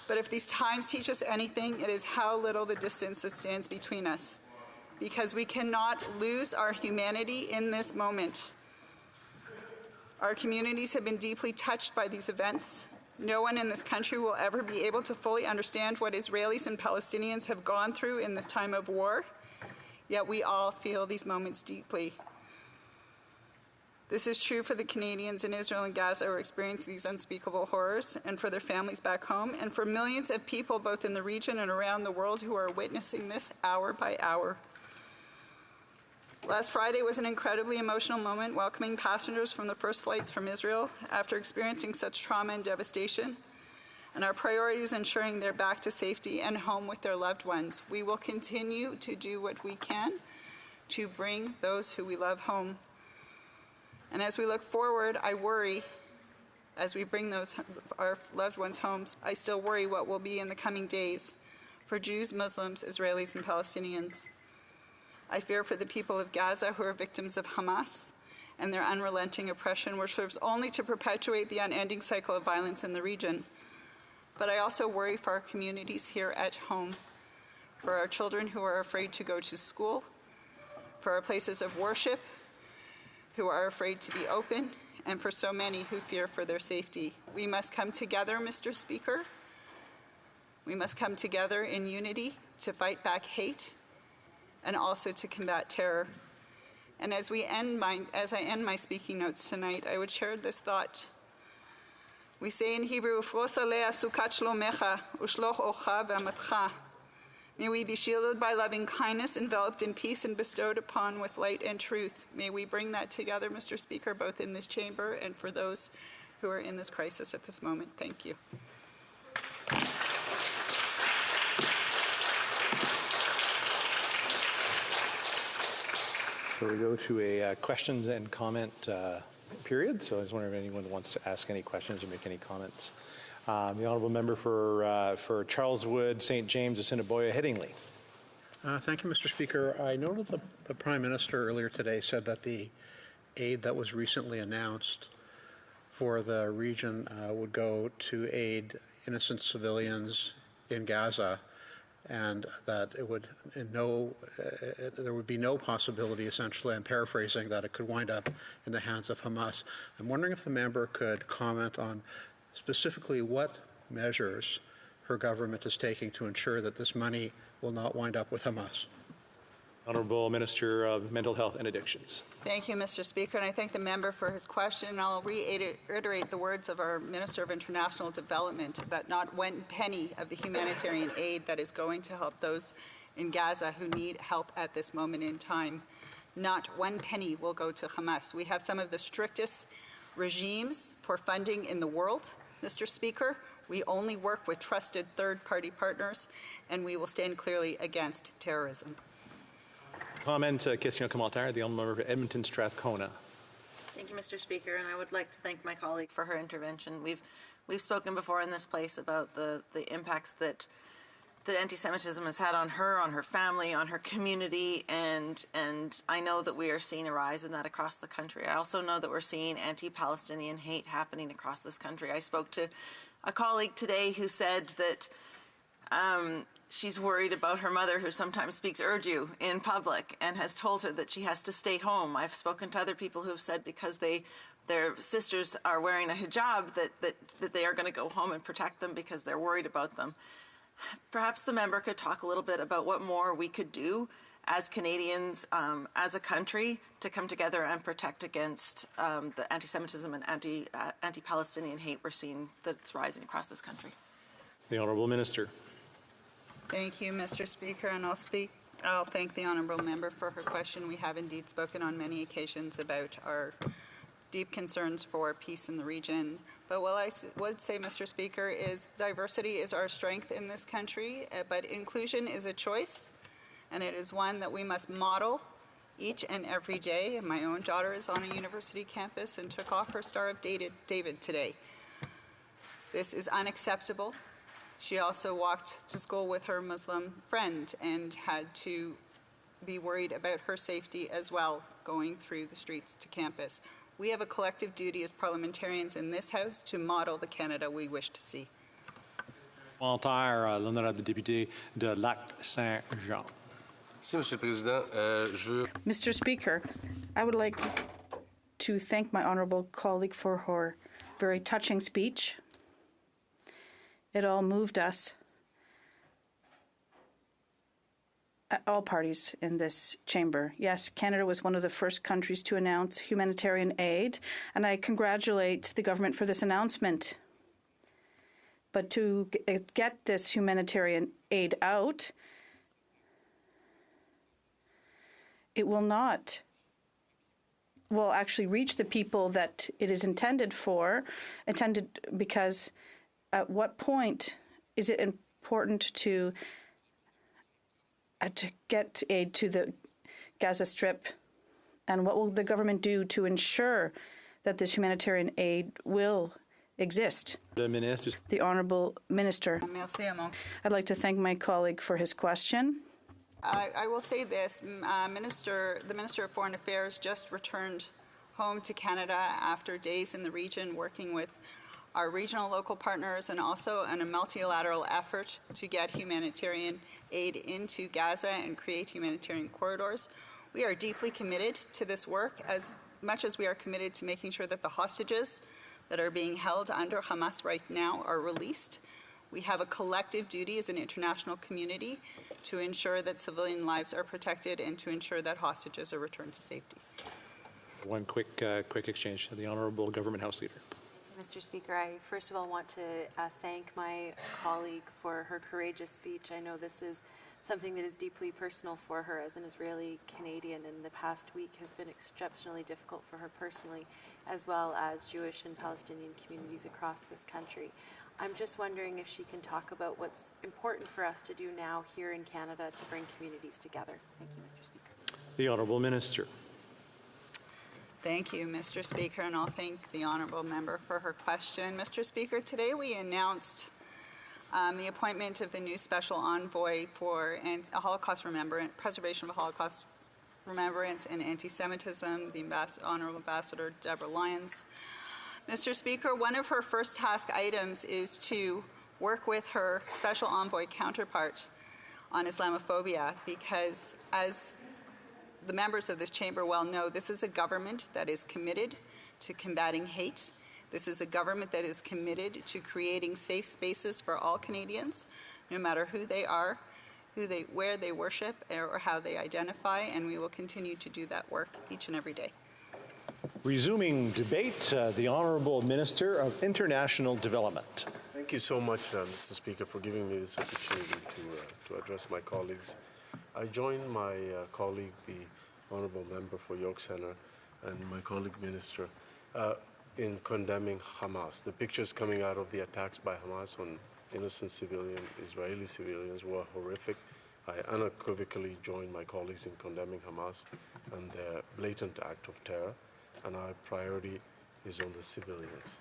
But if these times teach us anything, it is how little the distance that stands between us, because we cannot lose our humanity in this moment. Our communities have been deeply touched by these events. No one in this country will ever be able to fully understand what Israelis and Palestinians have gone through in this time of war, yet we all feel these moments deeply. This is true for the Canadians in Israel and Gaza who are experiencing these unspeakable horrors, and for their families back home, and for millions of people both in the region and around the world who are witnessing this hour by hour. Last Friday was an incredibly emotional moment welcoming passengers from the first flights from Israel after experiencing such trauma and devastation. And our priority is ensuring they're back to safety and home with their loved ones. We will continue to do what we can to bring those who we love home. And as we look forward, I worry, as we bring our loved ones home, I still worry what will be in the coming days for Jews, Muslims, Israelis, and Palestinians. I fear for the people of Gaza who are victims of Hamas and their unrelenting oppression, which serves only to perpetuate the unending cycle of violence in the region. But I also worry for our communities here at home, for our children who are afraid to go to school, for our places of worship, who are afraid to be open, and for so many who fear for their safety. We must come together, Mr. Speaker. We must come together in unity to fight back hate and also to combat terror. And as I end my speaking notes tonight, I would share this thought. We say in Hebrew, may we be shielded by loving kindness, enveloped in peace, and bestowed upon with light and truth. May we bring that together, Mr. Speaker, both in this chamber and for those who are in this crisis at this moment. Thank you. So we go to a questions and comment period. So I was wondering if anyone wants to ask any questions or make any comments. The honourable member for Charleswood, St. James, Assiniboia, Headingley. Thank you, Mr. Speaker. I noted the Prime Minister earlier today said that the aid that was recently announced for the region would go to aid innocent civilians in Gaza, and that it would there would be no possibility, essentially, I'm paraphrasing, that it could wind up in the hands of Hamas. I'm wondering if the member could comment on specifically what measures her government is taking to ensure that this money will not wind up with Hamas. Honourable Minister of Mental Health and Addictions. Thank you, Mr. Speaker, and I thank the member for his question. And I'll reiterate the words of our Minister of International Development, that not one penny of the humanitarian aid that is going to help those in Gaza who need help at this moment in time, not one penny will go to Hamas. We have some of the strictest regimes for funding in the world, Mr. Speaker. We only work with trusted third-party partners, and we will stand clearly against terrorism. Comment, question commentaire, the honourable member for Edmonton Strathcona. Thank you, Mr. Speaker, and I would like to thank my colleague for her intervention. We've spoken before in this place about the impacts that anti-Semitism has had on her family, on her community, and I know that we are seeing a rise in that across the country. I also know that we're seeing anti-Palestinian hate happening across this country. I spoke to a colleague today who said that she's worried about her mother, who sometimes speaks Urdu in public, and has told her that she has to stay home. I've spoken to other people who have said because their sisters are wearing a hijab that they are going to go home and protect them because they're worried about them. Perhaps the member could talk a little bit about what more we could do as Canadians, as a country, to come together and protect against the anti-Semitism and anti-Palestinian hate we're seeing that's rising across this country. The Honourable Minister. Thank you, Mr. Speaker, and I'll thank the honourable member for her question. We have indeed spoken on many occasions about our deep concerns for peace in the region. But what I would say, Mr. Speaker, is diversity is our strength in this country, but inclusion is a choice, and it is one that we must model each and every day. And my own daughter is on a university campus and took off her Star of David today. This is unacceptable. She also walked to school with her Muslim friend and had to be worried about her safety as well going through the streets to campus. We have a collective duty as parliamentarians in this House to model the Canada we wish to see. Commentaire, l'honorable député de Lac-Saint-Jean. Merci, Monsieur le Président. Mr. Speaker, I would like to thank my honourable colleague for her very touching speech. It all moved us, all parties in this chamber. Yes, Canada was one of the first countries to announce humanitarian aid, and I congratulate the government for this announcement. But to get this humanitarian aid out, it will not, well, actually reach the people that it is intended because at what point is it important to get aid to the Gaza Strip, and what will the government do to ensure that this humanitarian aid will exist? The Honourable Minister. I'd like to thank my colleague for his question. I will say this, the Minister of Foreign Affairs just returned home to Canada after days in the region working with our regional local partners and also in a multilateral effort to get humanitarian aid into Gaza and create humanitarian corridors. We are deeply committed to this work as much as we are committed to making sure that the hostages that are being held under Hamas right now are released. We have a collective duty as an international community to ensure that civilian lives are protected and to ensure that hostages are returned to safety. One quick exchange. The Honourable Government House Leader. Mr. Speaker, I first of all want to thank my colleague for her courageous speech. I know this is something that is deeply personal for her as an Israeli Canadian, and the past week has been exceptionally difficult for her personally, as well as Jewish and Palestinian communities across this country. I'm just wondering if she can talk about what's important for us to do now here in Canada to bring communities together. Thank you, Mr. Speaker. The Honourable Minister. Thank you, Mr. Speaker, and I'll thank the honourable member for her question. Mr. Speaker, today we announced the appointment of the new special envoy for Holocaust preservation of Holocaust remembrance and anti-Semitism, the Honourable Ambassador Deborah Lyons. Mr. Speaker, one of her first task items is to work with her special envoy counterpart on Islamophobia, because as the members of this chamber well know, this is a government that is committed to combating hate. This is a government that is committed to creating safe spaces for all Canadians, no matter who they are, where they worship, or how they identify, and we will continue to do that work each and every day. Resuming debate, the Honourable Minister of International Development. Thank you so much, Mr. Speaker, for giving me this opportunity to address my colleagues. I join my colleague, the Honourable Member for York Centre, and my colleague Minister in condemning Hamas. The pictures coming out of the attacks by Hamas on innocent Israeli civilians were horrific. I unequivocally join my colleagues in condemning Hamas and their blatant act of terror, and our priority is on the civilians.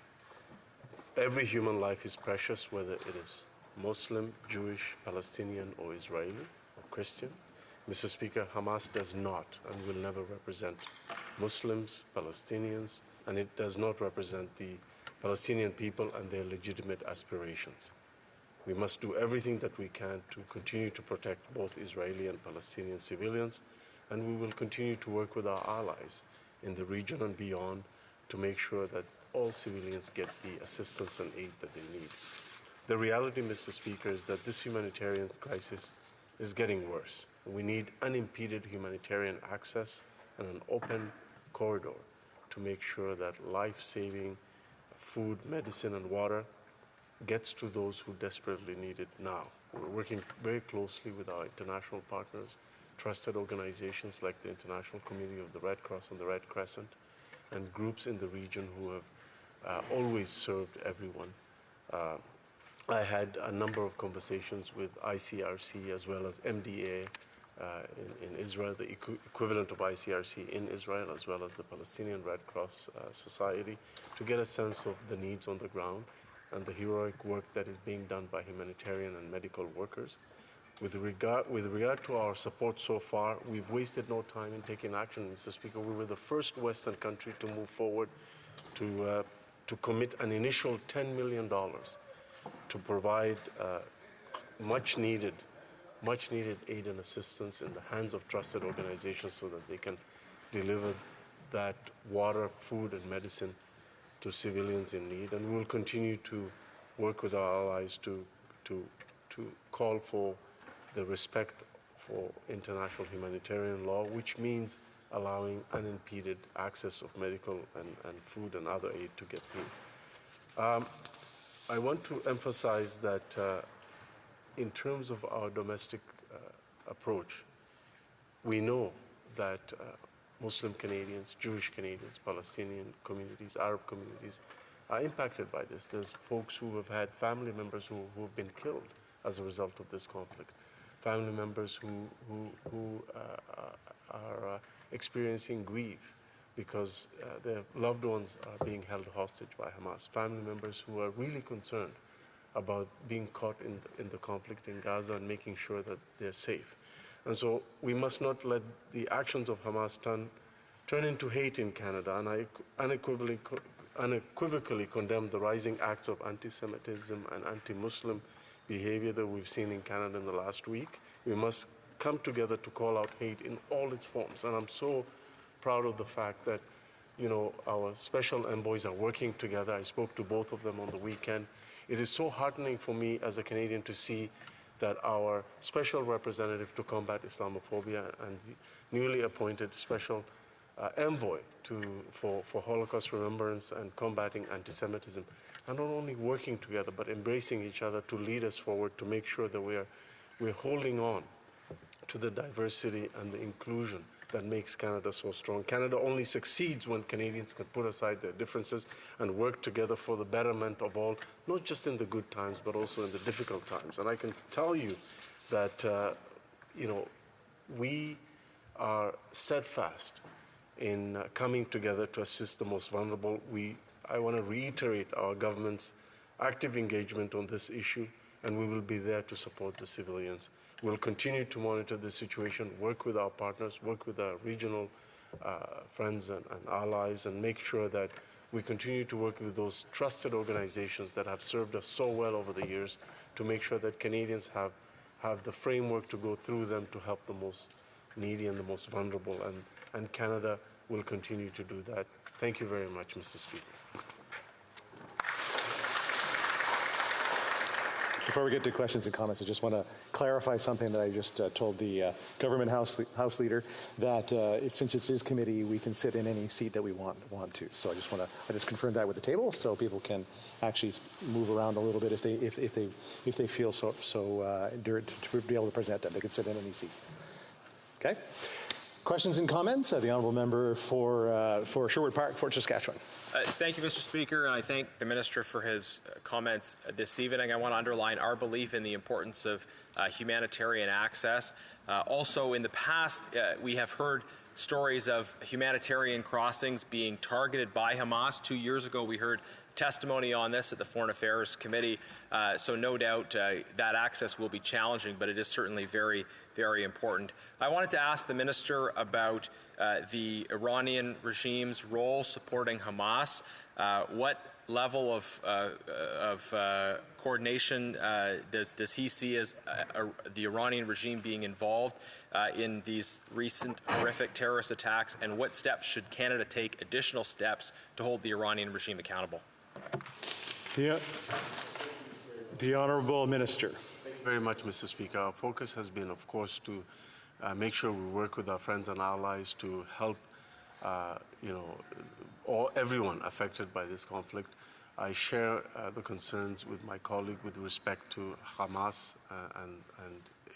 Every human life is precious, whether it is Muslim, Jewish, Palestinian, or Israeli, or Christian. Mr. Speaker, Hamas does not and will never represent Muslims, Palestinians, and it does not represent the Palestinian people and their legitimate aspirations. We must do everything that we can to continue to protect both Israeli and Palestinian civilians, and we will continue to work with our allies in the region and beyond to make sure that all civilians get the assistance and aid that they need. The reality, Mr. Speaker, is that this humanitarian crisis is getting worse. We need unimpeded humanitarian access and an open corridor to make sure that life-saving food, medicine, and water gets to those who desperately need it now. We're working very closely with our international partners, trusted organizations like the International Committee of the Red Cross and the Red Crescent, and groups in the region who have always served everyone. I had a number of conversations with ICRC as well as MDA in Israel, the equivalent of ICRC in Israel, as well as the Palestinian Red Cross Society, to get a sense of the needs on the ground and the heroic work that is being done by humanitarian and medical workers. With regard to our support so far, we've wasted no time in taking action, Mr. Speaker. We were the first Western country to move forward to commit an initial $10 million to provide much needed aid and assistance in the hands of trusted organizations so that they can deliver that water, food, and medicine to civilians in need. And we will continue to work with our allies to call for the respect for international humanitarian law, which means allowing unimpeded access of medical and food and other aid to get through. I want to emphasize that in terms of our domestic approach, we know that Muslim Canadians, Jewish Canadians, Palestinian communities, Arab communities are impacted by this. There's folks who have had family members who have been killed as a result of this conflict. Family members who are experiencing grief because their loved ones are being held hostage by Hamas. Family members who are really concerned about being caught in the conflict in Gaza and making sure that they're safe. And so we must not let the actions of Hamas turn into hate in Canada. And I unequivocally condemn the rising acts of anti-Semitism and anti-Muslim behavior that we've seen in Canada in the last week. We must come together to call out hate in all its forms. And I'm so proud of the fact that, our special envoys are working together. I spoke to both of them on the weekend. It is so heartening for me as a Canadian to see that our special representative to combat Islamophobia and the newly appointed special envoy for Holocaust remembrance and combating anti-Semitism are not only working together but embracing each other to lead us forward, to make sure that we're holding on to the diversity and the inclusion that makes Canada so strong. Canada only succeeds when Canadians can put aside their differences and work together for the betterment of all, not just in the good times, but also in the difficult times. And I can tell you that, we are steadfast in coming together to assist the most vulnerable. I want to reiterate our government's active engagement on this issue, and we will be there to support the civilians. We'll continue to monitor the situation, work with our partners, work with our regional friends and allies, and make sure that we continue to work with those trusted organizations that have served us so well over the years to make sure that Canadians have the framework to go through them to help the most needy and the most vulnerable. And Canada will continue to do that. Thank you very much, Mr. Speaker. Before we get to questions and comments, I just want to clarify something that I just told the government house leader, that since it's his committee, we can sit in any seat that we want to. So I just confirmed that with the table, so people can actually move around a little bit if they feel so to be able to present them. They can sit in any seat. Okay. Questions and comments? The honourable member for Sherwood Park, Fort Saskatchewan. Thank you, Mr. Speaker, and I thank the Minister for his comments this evening. I want to underline our belief in the importance of humanitarian access. Also, in the past, we have heard stories of humanitarian crossings being targeted by Hamas. 2 years ago, we heard testimony on this at the Foreign Affairs Committee, so no doubt that access will be challenging, but it is certainly very, very important. I wanted to ask the Minister about the Iranian regime's role supporting Hamas. What level of coordination does he see as the Iranian regime being involved in these recent horrific terrorist attacks, and what steps should Canada take, additional steps, to hold the Iranian regime accountable? The Honourable Minister. Thank you very much, Mr. Speaker. Our focus has been, of course, to make sure we work with our friends and allies to help, everyone affected by this conflict. I share the concerns with my colleague with respect to Hamas and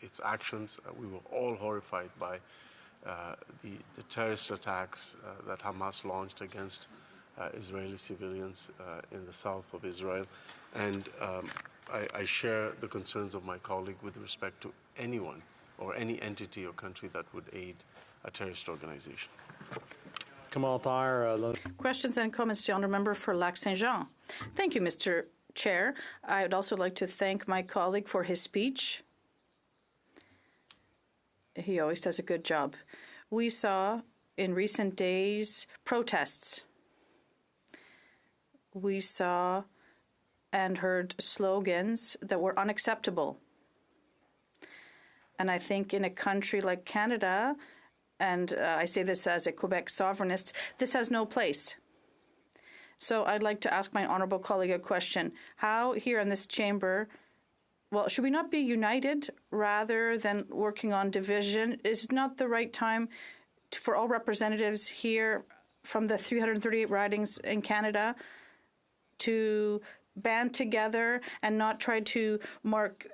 its actions. We were all horrified by the terrorist attacks that Hamas launched against Israeli civilians in the south of Israel. And I share the concerns of my colleague with respect to anyone or any entity or country that would aid a terrorist organization. Questions and comments to the honourable member for Lac-Saint-Jean. Thank you, Mr. Chair. I would also like to thank my colleague for his speech. He always does a good job. We saw in recent days protests. We saw and heard slogans that were unacceptable. And I think in a country like Canada, and I say this as a Quebec sovereignist, this has no place. So I'd like to ask my honourable colleague a question. How here in this chamber, well, should we not be united rather than working on division? Is it not the right time for all representatives here from the 338 ridings in Canada to band together and not try to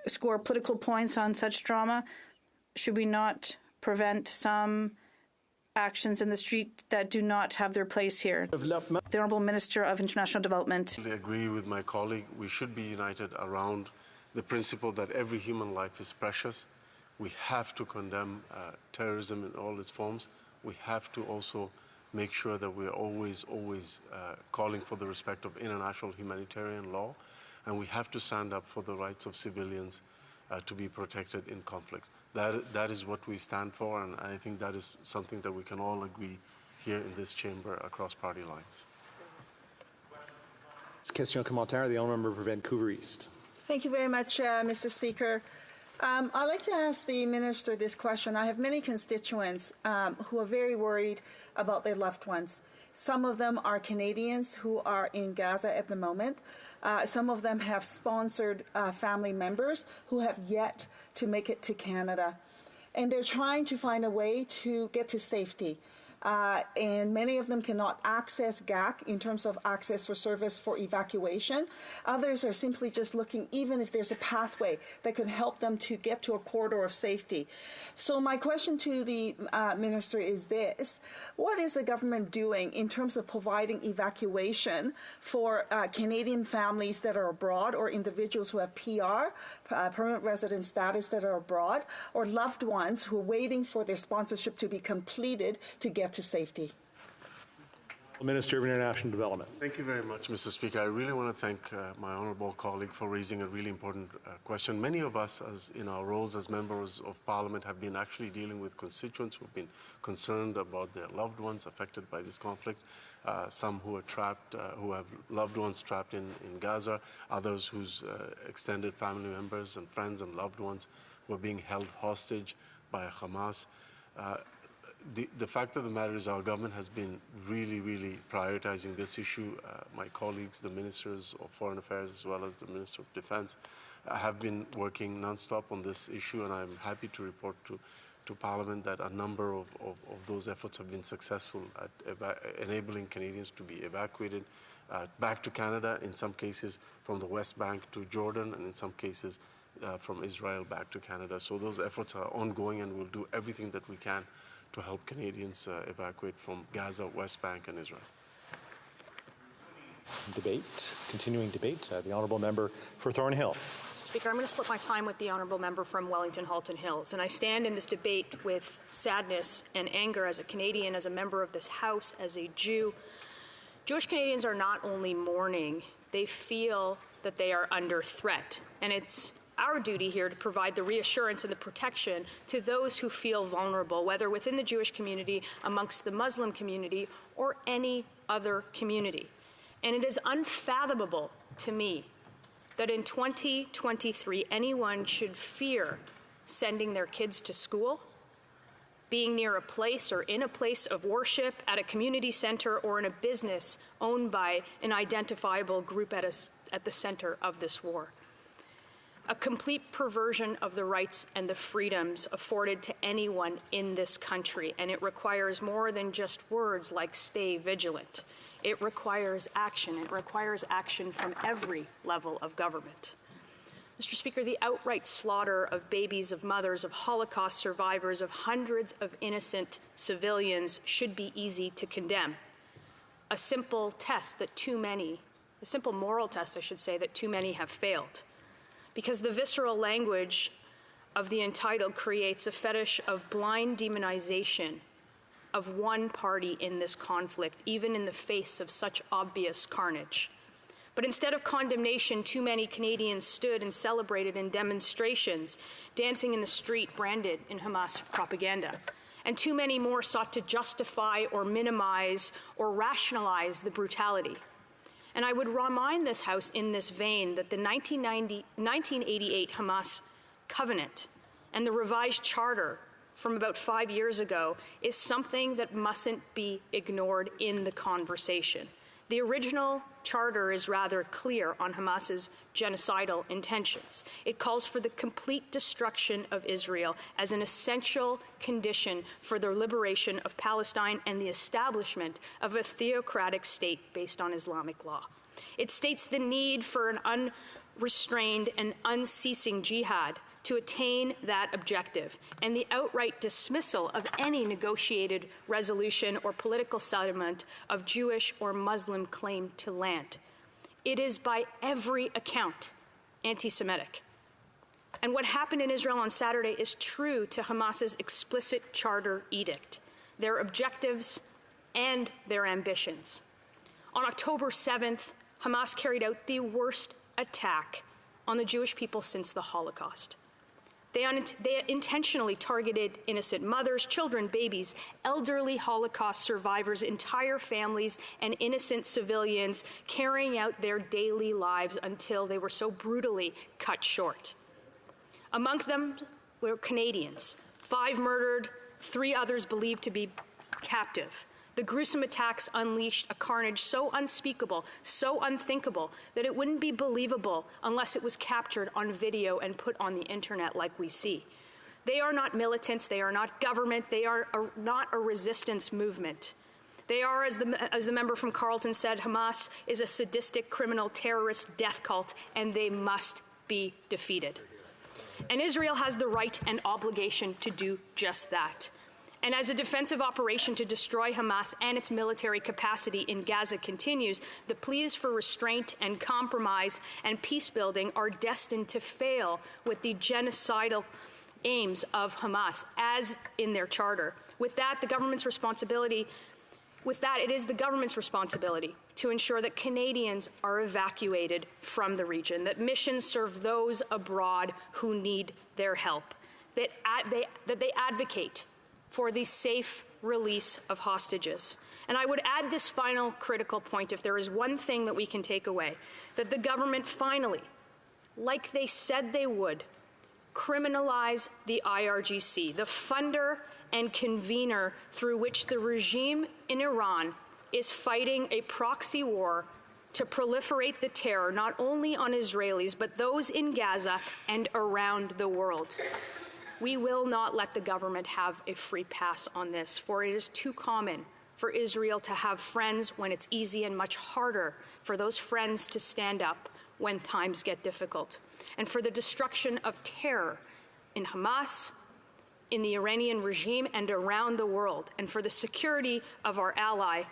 score political points on such drama? Should we not prevent some actions in the street that do not have their place here? The Honourable Minister of International Development. I agree with my colleague. We should be united around the principle that every human life is precious. We have to condemn terrorism in all its forms. We have to also make sure that we're always calling for the respect of international humanitarian law. And we have to stand up for the rights of civilians to be protected in conflict. That is what we stand for, and I think that is something that we can all agree here in this chamber across party lines. Question commentaire, the honourable member for Vancouver East. Thank you very much, Mr. Speaker. I'd like to ask the minister this question. I have many constituents who are very worried about their loved ones. Some of them are Canadians who are in Gaza at the moment. Some of them have sponsored family members who have yet to make it to Canada. And they're trying to find a way to get to safety. And many of them cannot access GAC in terms of access for service for evacuation. Others are simply just looking, even if there's a pathway that could help them to get to a corridor of safety. So my question to the minister is this: what is the government doing in terms of providing evacuation for Canadian families that are abroad, or individuals who have PR, permanent resident status, that are abroad, or loved ones who are waiting for their sponsorship to be completed to get to safety? Minister of International Development. Thank you very much, Mr. Speaker. I really want to thank my honourable colleague for raising a really important question. Many of us, as in our roles as members of Parliament, have been actually dealing with constituents who have been concerned about their loved ones affected by this conflict. Some who are trapped, who have loved ones trapped in Gaza, others whose extended family members and friends and loved ones were being held hostage by Hamas. The fact of the matter is our government has been really prioritizing this issue. My colleagues, the ministers of Foreign Affairs as well as the Minister of Defense, have been working non-stop on this issue, and I'm happy to report to Parliament that a number of those efforts have been successful at enabling Canadians to be evacuated back to Canada, in some cases from the West Bank to Jordan, and in some cases from Israel back to Canada. So those efforts are ongoing, and we'll do everything that we can to help Canadians evacuate from Gaza, West Bank, and Israel. Continuing debate, the honourable member for Thornhill. Speaker, I'm going to split my time with the honourable member from Wellington-Halton Hills, and I stand in this debate with sadness and anger as a Canadian, as a member of this House, as a Jew. Jewish Canadians are not only mourning, they feel that they are under threat, and it's our duty here to provide the reassurance and the protection to those who feel vulnerable, whether within the Jewish community, amongst the Muslim community, or any other community. And it is unfathomable to me that in 2023, anyone should fear sending their kids to school, being near a place or in a place of worship, at a community center, or in a business owned by an identifiable group at the center of this war. A complete perversion of the rights and the freedoms afforded to anyone in this country, and it requires more than just words like stay vigilant. It requires action. It requires action from every level of government. Mr. Speaker, the outright slaughter of babies, of mothers, of Holocaust survivors, of hundreds of innocent civilians should be easy to condemn. A simple moral test, I should say, that too many have failed. Because the visceral language of the entitled creates a fetish of blind demonization of one party in this conflict, even in the face of such obvious carnage. But instead of condemnation, too many Canadians stood and celebrated in demonstrations, dancing in the street branded in Hamas propaganda. And too many more sought to justify or minimize or rationalize the brutality. And I would remind this House in this vein that the 1988 Hamas Covenant and the revised charter from about 5 years ago is something that mustn't be ignored in the conversation. The original charter is rather clear on Hamas's genocidal intentions. It calls for the complete destruction of Israel as an essential condition for the liberation of Palestine and the establishment of a theocratic state based on Islamic law. It states the need for an unrestrained and unceasing jihad to attain that objective, and the outright dismissal of any negotiated resolution or political settlement of Jewish or Muslim claim to land. It is by every account anti-Semitic. And what happened in Israel on Saturday is true to Hamas's explicit charter edict, their objectives and their ambitions. On October 7th, Hamas carried out the worst attack on the Jewish people since the Holocaust. They intentionally targeted innocent mothers, children, babies, elderly Holocaust survivors, entire families, and innocent civilians carrying out their daily lives until they were so brutally cut short. Among them were Canadians, 5 murdered, 3 others believed to be captive. The gruesome attacks unleashed a carnage so unspeakable, so unthinkable, that it wouldn't be believable unless it was captured on video and put on the internet like we see. They are not militants, they are not government, they are not a resistance movement. They are, as the member from Carleton said, Hamas is a sadistic, criminal, terrorist death cult, and they must be defeated. And Israel has the right and obligation to do just that. And as a defensive operation to destroy Hamas and its military capacity in Gaza continues, the pleas for restraint and compromise and peace building are destined to fail with the genocidal aims of Hamas, as in their charter. With that, it is the government's responsibility to ensure that Canadians are evacuated from the region, that missions serve those abroad who need their help, that they advocate for the safe release of hostages. And I would add this final critical point, if there is one thing that we can take away, that the government finally, like they said they would, criminalize the IRGC, the funder and convener through which the regime in Iran is fighting a proxy war to proliferate the terror not only on Israelis, but those in Gaza and around the world. We will not let the government have a free pass on this, for it is too common for Israel to have friends when it's easy and much harder for those friends to stand up when times get difficult. And for the destruction of terror in Hamas, in the Iranian regime, and around the world, and for the security of our ally,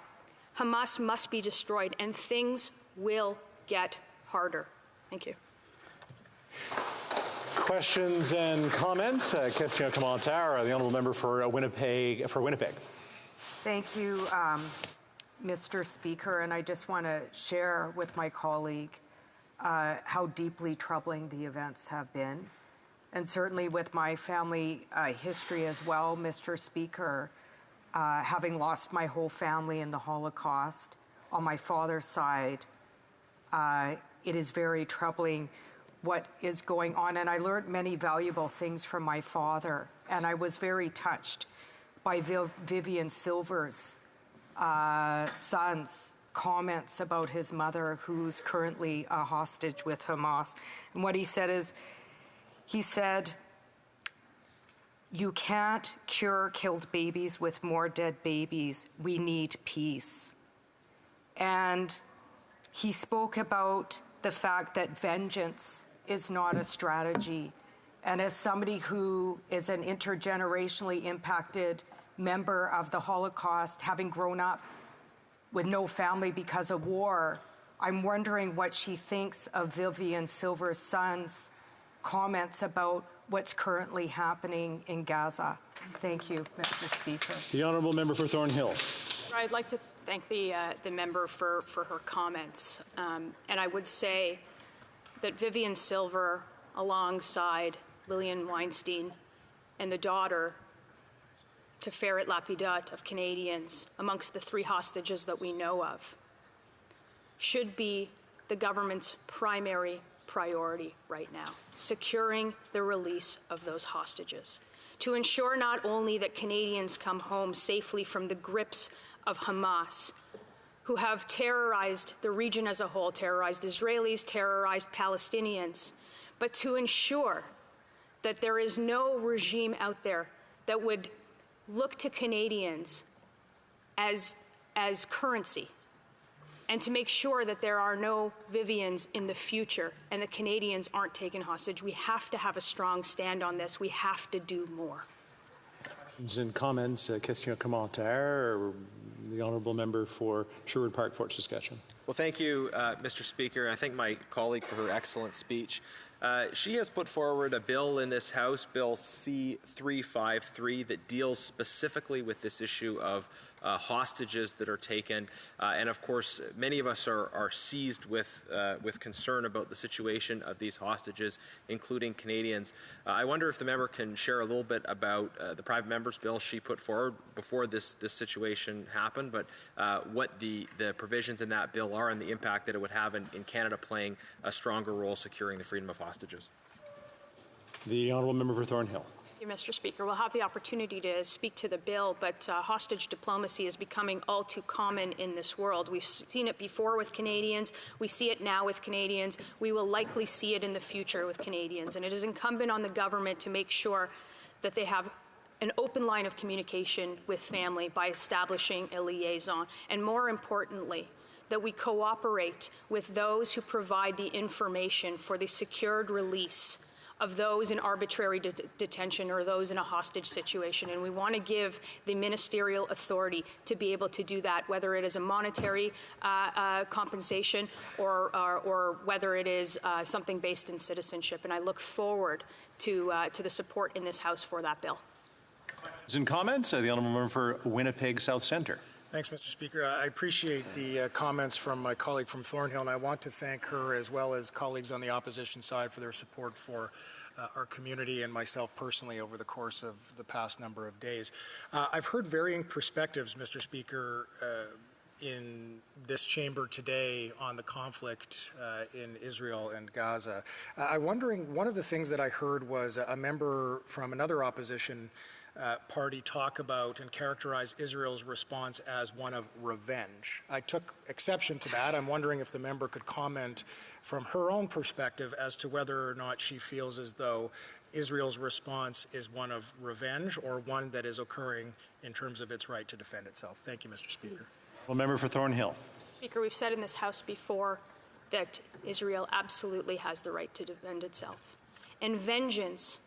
Hamas must be destroyed, and things will get harder. Thank you. Questions and comments? Question commentaire. The honourable member for Winnipeg. Thank you, Mr. Speaker, and I just want to share with my colleague how deeply troubling the events have been, and certainly with my family history as well, Mr. Speaker, having lost my whole family in the Holocaust on my father's side, it is very troubling what is going on, and I learned many valuable things from my father, and I was very touched by Vivian Silver's son's comments about his mother, who's currently a hostage with Hamas. And what he said is, he said, "You can't cure killed babies with more dead babies. We need peace." And he spoke about the fact that vengeance is not a strategy. And as somebody who is an intergenerationally impacted member of the Holocaust, having grown up with no family because of war, I'm wondering what she thinks of Vivian Silver's son's comments about what's currently happening in Gaza. Thank you, Mr. Speaker. The honourable member for Thornhill. I'd like to thank the member for her comments. And I would say that Vivian Silver, alongside Lillian Weinstein and the daughter, Teferet Lapidot, of Canadians, amongst the 3 hostages that we know of, should be the government's primary priority right now, securing the release of those hostages, to ensure not only that Canadians come home safely from the grips of Hamas, who have terrorized the region as a whole, terrorized Israelis, terrorized Palestinians, but to ensure that there is no regime out there that would look to Canadians as currency, and to make sure that there are no Vivians in the future and that Canadians aren't taken hostage. We have to have a strong stand on this. We have to do more. Questions and comments, question, commentaire, the honourable member for Sherwood Park, Fort Saskatchewan. Well, thank you, Mr. Speaker. I thank my colleague for her excellent speech. She has put forward a bill in this House, Bill C-353, that deals specifically with this issue of hostages that are taken. And of course, many of us are seized with concern about the situation of these hostages, including Canadians. I wonder if the member can share a little bit about the private member's bill she put forward before this situation happened, but what the provisions in that bill are and the impact that it would have in Canada playing a stronger role securing the freedom of hostages. The honourable member for Thornhill. Thank you, Mr. Speaker. We'll have the opportunity to speak to the bill, but hostage diplomacy is becoming all too common in this world. We've seen it before with Canadians. We see it now with Canadians. We will likely see it in the future with Canadians. And it is incumbent on the government to make sure that they have an open line of communication with family by establishing a liaison. And more importantly, that we cooperate with those who provide the information for the secured release of those in arbitrary detention or those in a hostage situation. And we want to give the ministerial authority to be able to do that, whether it is a monetary compensation or whether it is something based in citizenship. And I look forward to the support in this House for that bill. Questions and comments? The honourable member for Winnipeg South Centre. Thanks, Mr. Speaker. I appreciate the comments from my colleague from Thornhill, and I want to thank her as well as colleagues on the opposition side for their support for our community and myself personally over the course of the past number of days. I've heard varying perspectives, Mr. Speaker, in this chamber today on the conflict in Israel and Gaza. I'm wondering, one of the things that I heard was a member from another opposition party talk about and characterize Israel's response as one of revenge. I took exception to that. I'm wondering if the member could comment from her own perspective as to whether or not she feels as though Israel's response is one of revenge or one that is occurring in terms of its right to defend itself. Thank you, Mr. Speaker. Well, member for Thornhill. Speaker, we've said in this House before that Israel absolutely has the right to defend itself. And vengeance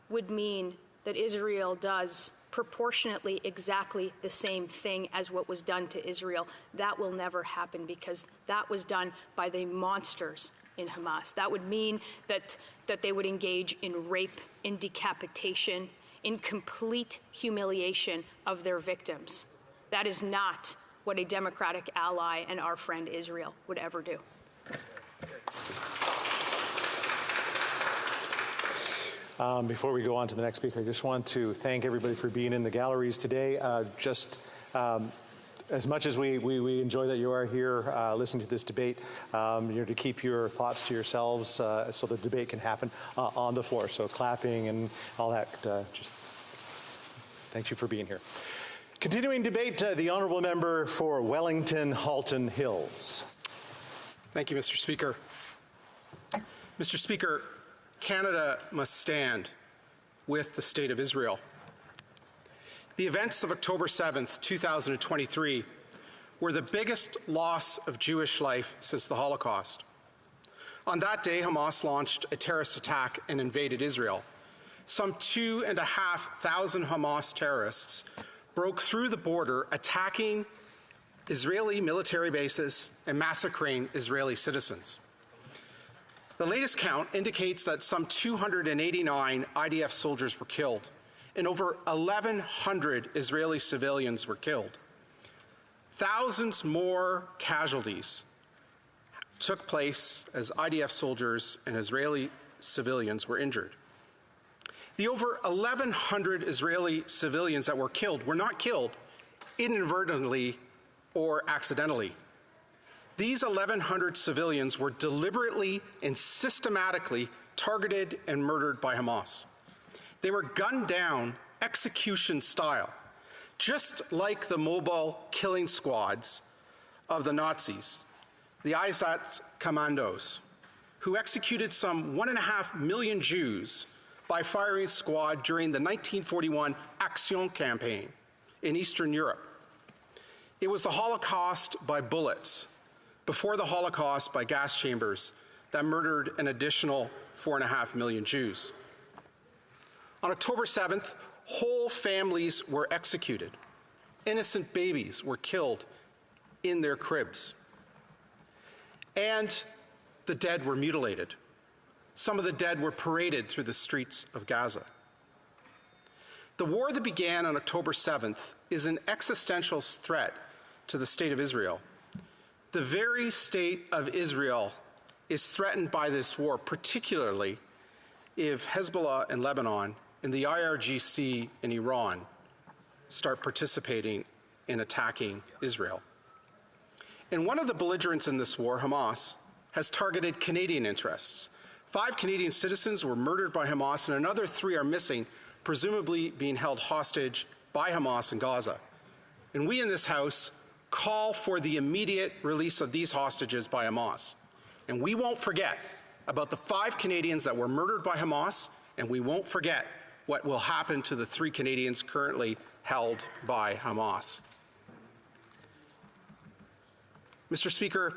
would mean that Israel does proportionately exactly the same thing as what was done to Israel. That will never happen because that was done by the monsters in Hamas. That would mean that they would engage in rape, in decapitation, in complete humiliation of their victims. That is not what a democratic ally and our friend Israel would ever do. Before we go on to the next speaker, I just want to thank everybody for being in the galleries today. As much as we enjoy that you are here listening to this debate, to keep your thoughts to yourselves so the debate can happen on the floor. So clapping and all that, just thank you for being here. Continuing debate, the honourable member for Wellington Halton Hills. Thank you, Mr. Speaker. Mr. Speaker, Canada must stand with the State of Israel. The events of October 7th, 2023 were the biggest loss of Jewish life since the Holocaust. On that day, Hamas launched a terrorist attack and invaded Israel. Some 2,500 Hamas terrorists broke through the border, attacking Israeli military bases and massacring Israeli citizens. The latest count indicates that some 289 IDF soldiers were killed and over 1,100 Israeli civilians were killed. Thousands more casualties took place as IDF soldiers and Israeli civilians were injured. The over 1,100 Israeli civilians that were killed were not killed inadvertently or accidentally. These 1,100 civilians were deliberately and systematically targeted and murdered by Hamas. They were gunned down execution style, just like the mobile killing squads of the Nazis, the Einsatzkommandos, who executed some 1.5 million Jews by firing squad during the 1941 Action campaign in Eastern Europe. It was the Holocaust by bullets, before the Holocaust by gas chambers, that murdered an additional 4.5 million Jews. On October 7th, whole families were executed. Innocent babies were killed in their cribs. And the dead were mutilated. Some of the dead were paraded through the streets of Gaza. The war that began on October 7th is an existential threat to the state of Israel. The very state of Israel is threatened by this war, particularly if Hezbollah in Lebanon and the IRGC in Iran start participating in attacking Israel. And one of the belligerents in this war, Hamas, has targeted Canadian interests. 5 Canadian citizens were murdered by Hamas, and another 3 are missing, presumably being held hostage by Hamas in Gaza. And we in this House call for the immediate release of these hostages by Hamas. And we won't forget about the 5 Canadians that were murdered by Hamas, and we won't forget what will happen to the 3 Canadians currently held by Hamas. Mr. Speaker,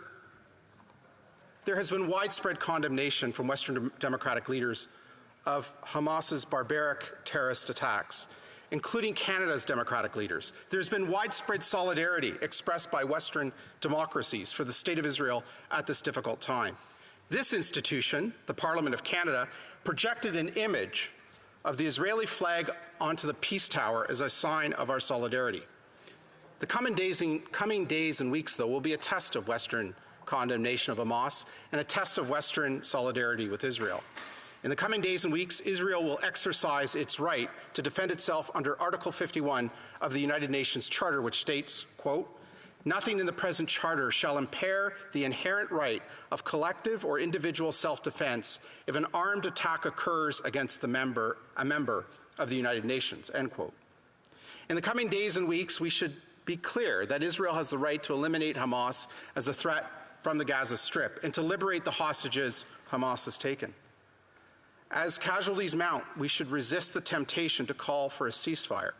there has been widespread condemnation from Western democratic leaders of Hamas's barbaric terrorist attacks, including Canada's democratic leaders. There's been widespread solidarity expressed by Western democracies for the state of Israel at this difficult time. This institution, the Parliament of Canada, projected an image of the Israeli flag onto the Peace Tower as a sign of our solidarity. The coming days and weeks, though, will be a test of Western condemnation of Hamas and a test of Western solidarity with Israel. In the coming days and weeks, Israel will exercise its right to defend itself under Article 51 of the United Nations Charter, which states, quote, "Nothing in the present charter shall impair the inherent right of collective or individual self-defense if an armed attack occurs against a member of the United Nations," end quote. In the coming days and weeks, we should be clear that Israel has the right to eliminate Hamas as a threat from the Gaza Strip and to liberate the hostages Hamas has taken. As casualties mount, we should resist the temptation to call for a ceasefire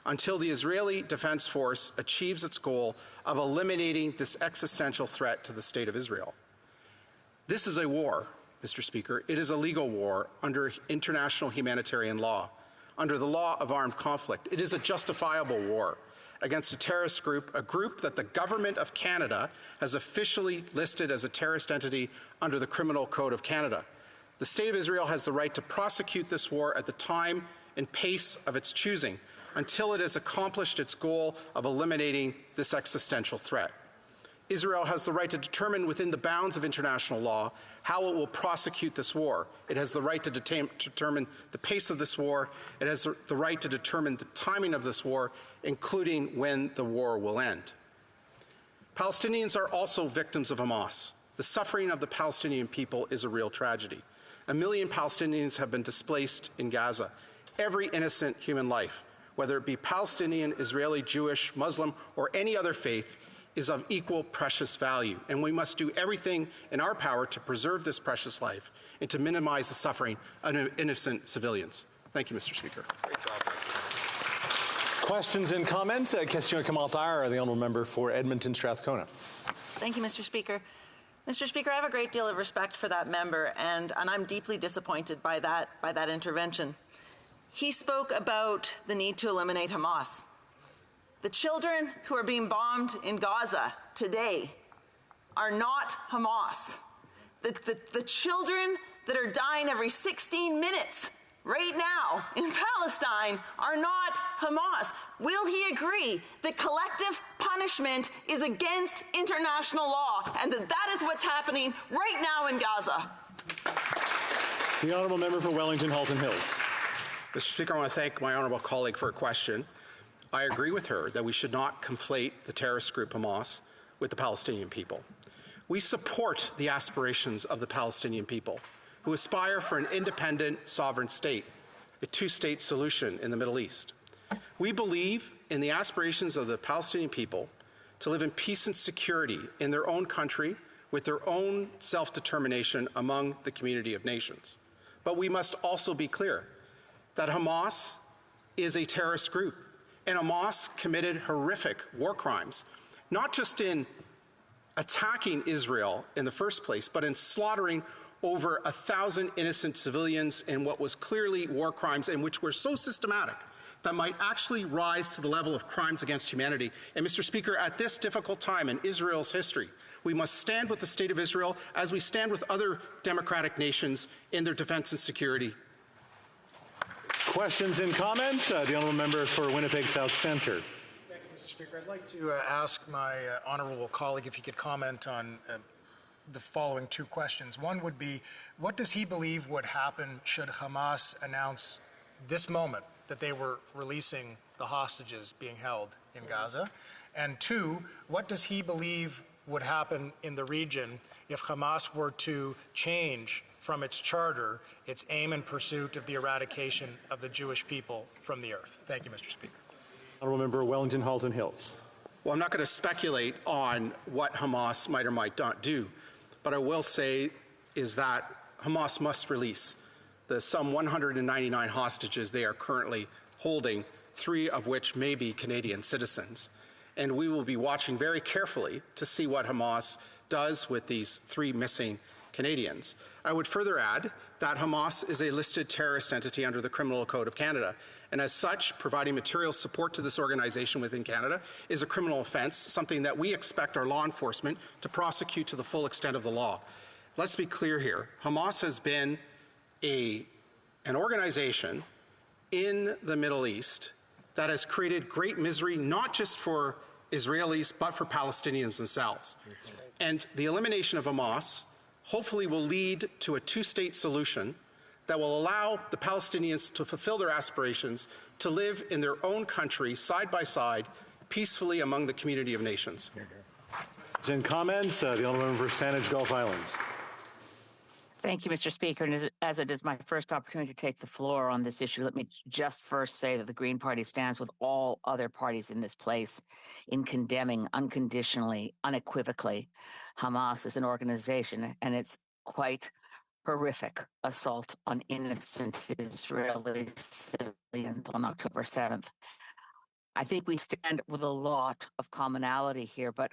until the Israeli Defense Force achieves its goal of eliminating this existential threat to the state of Israel. This is a war, Mr. Speaker. It is a legal war under international humanitarian law, under the law of armed conflict. It is a justifiable war against a terrorist group, a group that the Government of Canada has officially listed as a terrorist entity under the Criminal Code of Canada. The State of Israel has the right to prosecute this war at the time and pace of its choosing until it has accomplished its goal of eliminating this existential threat. Israel has the right to determine within the bounds of international law how it will prosecute this war. It has the right to determine the pace of this war. It has the right to determine the timing of this war, including when the war will end. Palestinians are also victims of Hamas. The suffering of the Palestinian people is a real tragedy. 1 million Palestinians have been displaced in Gaza. Every innocent human life, whether it be Palestinian, Israeli, Jewish, Muslim, or any other faith, is of equal precious value, and we must do everything in our power to preserve this precious life and to minimize the suffering of innocent civilians. Thank you, Mr. Speaker. Great job, Mike. Questions and comments? Question et commentaire, the honourable member for Edmonton Strathcona. Thank you, Mr. Speaker. Mr. Speaker, I have a great deal of respect for that member, and I'm deeply disappointed by that intervention. He spoke about the need to eliminate Hamas. The children who are being bombed in Gaza today are not Hamas. The children that are dying every 16 minutes right now in Palestine are not Hamas. Will he agree that collective punishment is against international law and that that is what's happening right now in Gaza? The honourable member for Wellington Halton Hills. Mr. Speaker, I want to thank my honourable colleague for a question. I agree with her that we should not conflate the terrorist group Hamas with the Palestinian people. We support the aspirations of the Palestinian people, who aspire for an independent, sovereign state, a two-state solution in the Middle East. We believe in the aspirations of the Palestinian people to live in peace and security in their own country with their own self-determination among the community of nations. But we must also be clear that Hamas is a terrorist group, and Hamas committed horrific war crimes, not just in attacking Israel in the first place, but in slaughtering over 1,000 innocent civilians in what was clearly war crimes and which were so systematic that might actually rise to the level of crimes against humanity. And Mr. Speaker, at this difficult time in Israel's history, we must stand with the State of Israel as we stand with other democratic nations in their defense and security. Questions and comments? The honourable member for Winnipeg South Centre. Thank you, Mr. Speaker. I'd like to ask my honourable colleague if he could comment on the following two questions. One would be, what does he believe would happen should Hamas announce this moment that they were releasing the hostages being held in Gaza? And two, what does he believe would happen in the region if Hamas were to change from its charter its aim and pursuit of the eradication of the Jewish people from the earth? Thank you, Mr. Speaker. Honourable member Wellington Halton Hills. Well, I'm not going to speculate on what Hamas might or might not do, but I will say is that Hamas must release the some 199 hostages they are currently holding, 3 of which may be Canadian citizens. And we will be watching very carefully to see what Hamas does with these 3 missing Canadians. I would further add that Hamas is a listed terrorist entity under the Criminal Code of Canada, and as such, providing material support to this organization within Canada is a criminal offence, something that we expect our law enforcement to prosecute to the full extent of the law. Let's be clear here. Hamas has been an organization in the Middle East that has created great misery, not just for Israelis, but for Palestinians themselves. And the elimination of Hamas hopefully will lead to a two-state solution that will allow the Palestinians to fulfill their aspirations to live in their own country, side by side, peacefully among the community of nations. In comments, the honourable member for Saanich Gulf Islands. Thank you, Mr. Speaker. And as it is my first opportunity to take the floor on this issue, let me just first say that the Green Party stands with all other parties in this place in condemning unconditionally, unequivocally, Hamas as an organization and its quite horrific assault on innocent Israeli civilians on October 7th. I think we stand with a lot of commonality here, but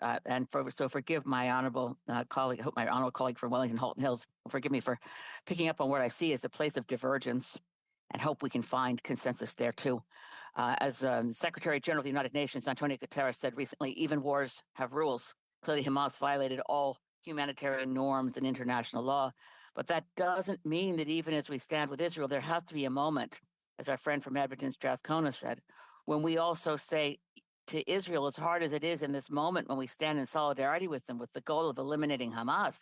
so forgive my honourable colleague. I hope my honourable colleague from Wellington Halton Hills will forgive me for picking up on what I see as a place of divergence, and hope we can find consensus there too. As Secretary General of the United Nations Antonio Guterres said recently, even wars have rules. Clearly, Hamas violated all humanitarian norms and international law, but that doesn't mean that even as we stand with Israel, there has to be a moment, as our friend from Edmonton Strathcona said, when we also say to Israel, as hard as it is in this moment when we stand in solidarity with them with the goal of eliminating Hamas,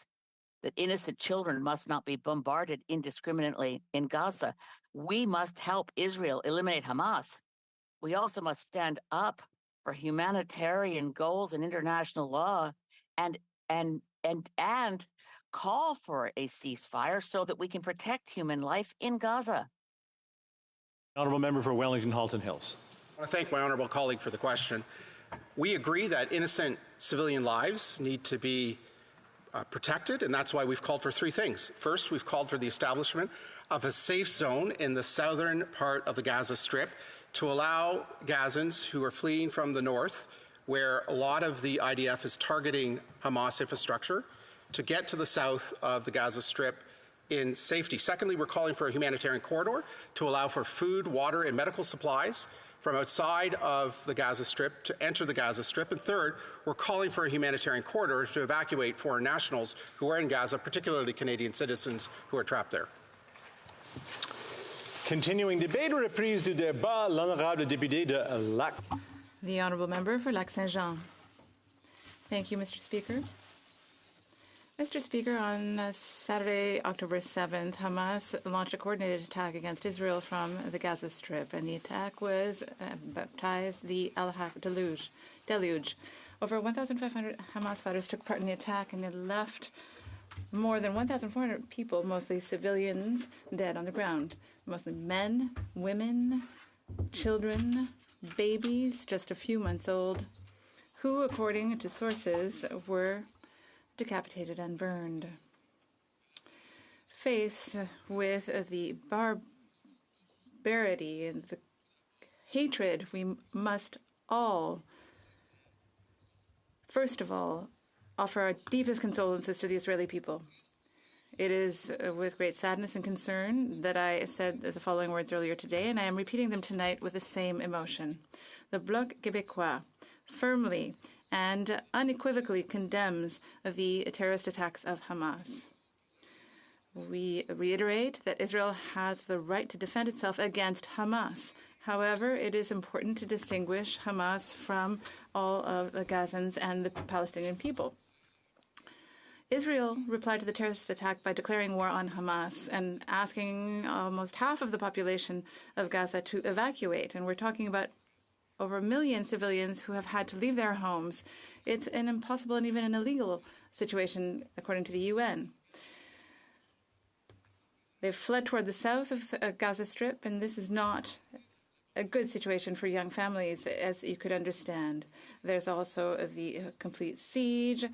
that innocent children must not be bombarded indiscriminately in Gaza. We must help Israel eliminate Hamas. We also must stand up for humanitarian goals and international law and call for a ceasefire so that we can protect human life in Gaza. Honourable member for Wellington Halton Hills. I want to thank my honourable colleague for the question. We agree that innocent civilian lives need to be protected, and that's why we've called for 3 things. First, we've called for the establishment of a safe zone in the southern part of the Gaza Strip to allow Gazans who are fleeing from the north, where a lot of the IDF is targeting Hamas infrastructure, to get to the south of the Gaza Strip in safety. Secondly, we're calling for a humanitarian corridor to allow for food, water, and medical supplies from outside of the Gaza Strip to enter the Gaza Strip. And third, we're calling for a humanitarian corridor to evacuate foreign nationals who are in Gaza, particularly Canadian citizens who are trapped there. Continuing debate, reprise du débat, l'honorable député de Lac. The Honourable Member for Lac-Saint-Jean. Thank you, Mr. Speaker. Mr. Speaker, on Saturday, October 7th, Hamas launched a coordinated attack against Israel from the Gaza Strip, and the attack was baptized the Al-Haq deluge. Over 1,500 Hamas fighters took part in the attack, and they left more than 1,400 people, mostly civilians, dead on the ground. Mostly men, women, children, babies, just a few months old, who, according to sources, were decapitated and burned. Faced with the barbarity and the hatred, we must all, first of all, offer our deepest condolences to the Israeli people. It is with great sadness and concern that I said the following words earlier today, and I am repeating them tonight with the same emotion. The Bloc Québécois firmly and unequivocally condemns the terrorist attacks of Hamas. We reiterate that Israel has the right to defend itself against Hamas. However, it is important to distinguish Hamas from all of the Gazans and the Palestinian people. Israel replied to the terrorist attack by declaring war on Hamas and asking almost half of the population of Gaza to evacuate. And we're talking about over 1 million civilians who have had to leave their homes. It's an impossible and even an illegal situation, according to the UN. They've fled toward the south of Gaza Strip, and this is not a good situation for young families, as you could understand. There's also the complete siege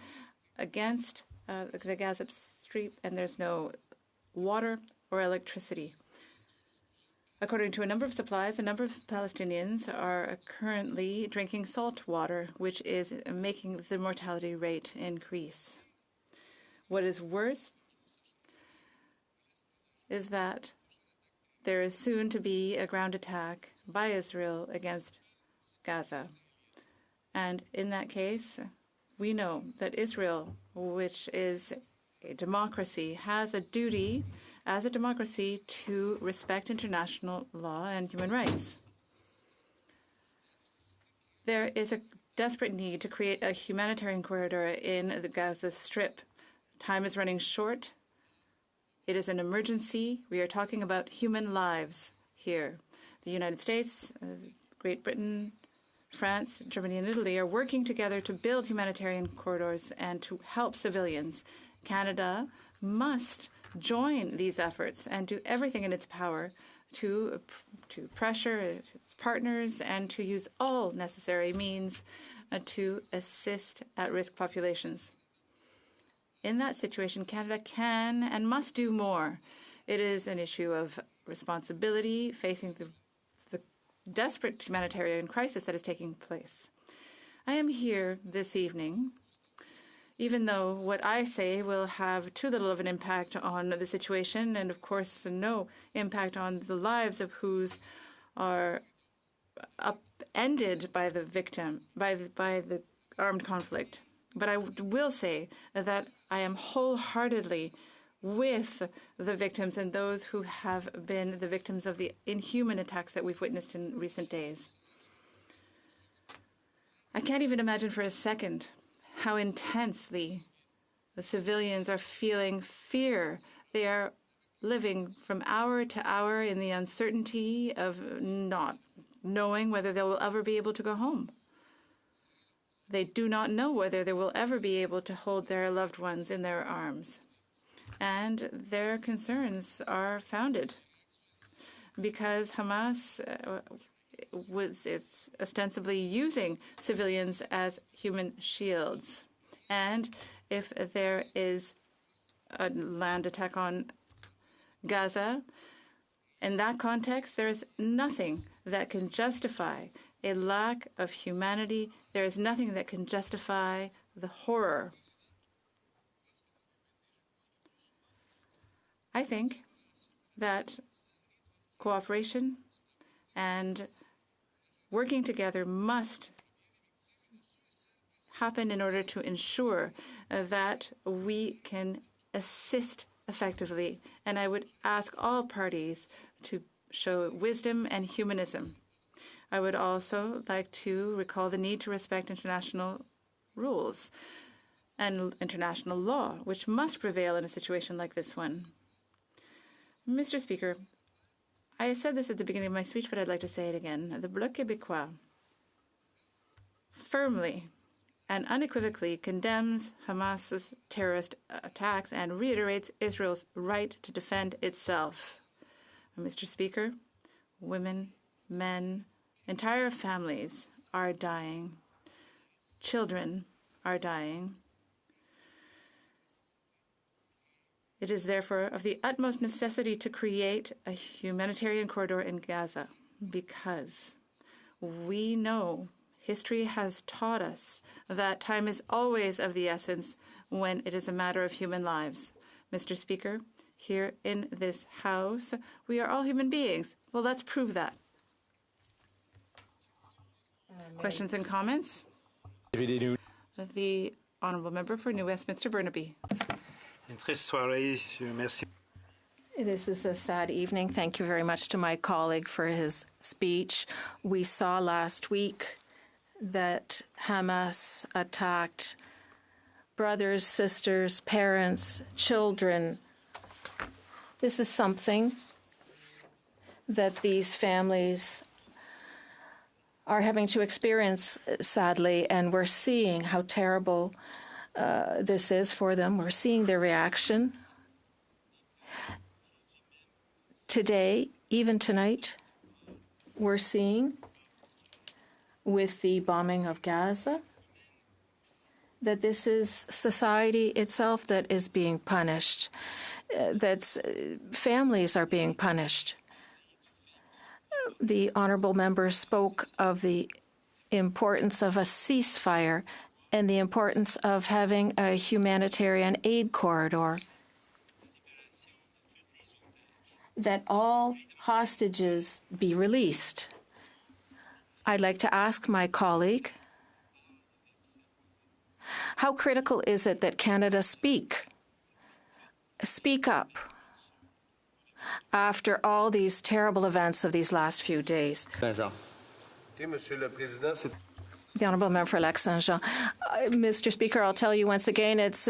against the Gaza Strip, and there's no water or electricity. According to a number of supplies, a number of Palestinians are currently drinking salt water, which is making the mortality rate increase. What is worse is that there is soon to be a ground attack by Israel against Gaza. And in that case, we know that Israel, which is a democracy, has a duty as a democracy to respect international law and human rights. There is a desperate need to create a humanitarian corridor in the Gaza Strip. Time is running short. It is an emergency. We are talking about human lives here. The United States, Great Britain, France, Germany, and Italy are working together to build humanitarian corridors and to help civilians. Canada must join these efforts and do everything in its power to pressure its partners and to use all necessary means to assist at-risk populations. In that situation, Canada can and must do more. It is an issue of responsibility facing the desperate humanitarian crisis that is taking place. I am here this evening, even though what I say will have too little of an impact on the situation, and of course no impact on the lives of whose are upended by the the armed conflict. But I will say that I am wholeheartedly with the victims and those who have been the victims of the inhuman attacks that we've witnessed in recent days. I can't even imagine for a second how intensely the civilians are feeling fear. They are living from hour to hour in the uncertainty of not knowing whether they will ever be able to go home. They do not know whether they will ever be able to hold their loved ones in their arms. And their concerns are founded because Hamas is ostensibly using civilians as human shields. And if there is a land attack on Gaza, in that context, there is nothing that can justify a lack of humanity. There is nothing that can justify the horror. I think that cooperation and working together must happen in order to ensure that we can assist effectively. And I would ask all parties to show wisdom and humanism. I would also like to recall the need to respect international rules and international law, which must prevail in a situation like this one. Mr. Speaker, I said this at the beginning of my speech, but I'd like to say it again. The Bloc Québécois firmly and unequivocally condemns Hamas's terrorist attacks and reiterates Israel's right to defend itself. Mr. Speaker, women, men, entire families are dying. Children are dying. It is therefore of the utmost necessity to create a humanitarian corridor in Gaza because we know history has taught us that time is always of the essence when it is a matter of human lives. Mr. Speaker, here in this House, we are all human beings. Well, let's prove that. Questions and comments? The Honourable Member for New Westminster Burnaby. This is a sad evening. Thank you very much to my colleague for his speech. We saw last week that Hamas attacked brothers, sisters, parents, children. This is something that these families are having to experience, sadly, and we're seeing how terrible this is for them. We're seeing their reaction. Today, even tonight, we're seeing with the bombing of Gaza that this is society itself that is being punished, that families are being punished. The honourable member spoke of the importance of a ceasefire and the importance of having a humanitarian aid corridor, that all hostages be released. I'd like to ask my colleague, how critical is it that Canada speak up after all these terrible events of these last few days? The Honourable Member for Lac-Saint-Jean. Mr. Speaker, I'll tell you once again, it's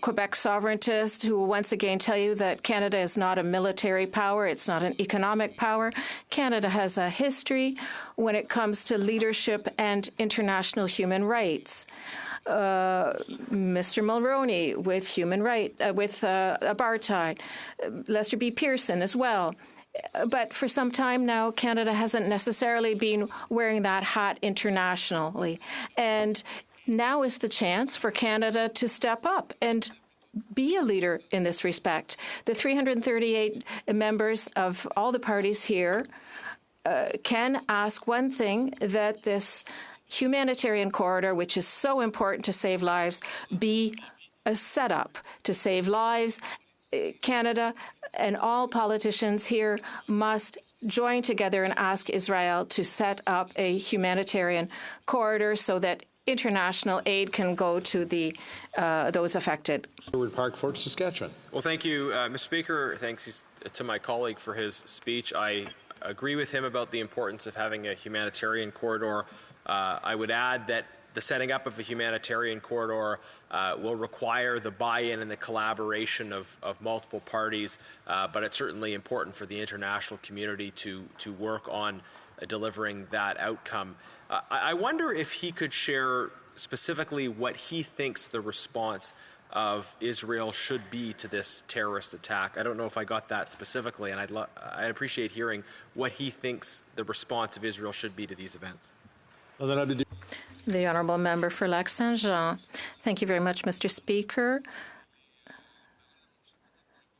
Quebec sovereigntists who will once again tell you that Canada is not a military power, it's not an economic power. Canada has a history when it comes to leadership and international human rights. Mr. Mulroney with human rights, with apartheid, Lester B. Pearson as well. But for some time now, Canada hasn't necessarily been wearing that hat internationally. And now is the chance for Canada to step up and be a leader in this respect. The 338 members of all the parties here can ask one thing, that this humanitarian corridor, which is so important to save lives, be a setup to save lives. Canada and all politicians here must join together and ask Israel to set up a humanitarian corridor so that international aid can go to the those affected. Sherwood Park, Fort Saskatchewan. Well, thank you, Mr. Speaker. Thanks to my colleague for his speech. I agree with him about the importance of having a humanitarian corridor. I would add that the setting up of a humanitarian corridor will require the buy-in and the collaboration of multiple parties, but it's certainly important for the international community to work on delivering that outcome. I wonder if he could share specifically what he thinks the response of Israel should be to this terrorist attack. I don't know if I got that specifically, and I'd appreciate hearing what he thinks the response of Israel should be to these events. The Honourable Member for Lac-Saint-Jean. Thank you very much, Mr. Speaker.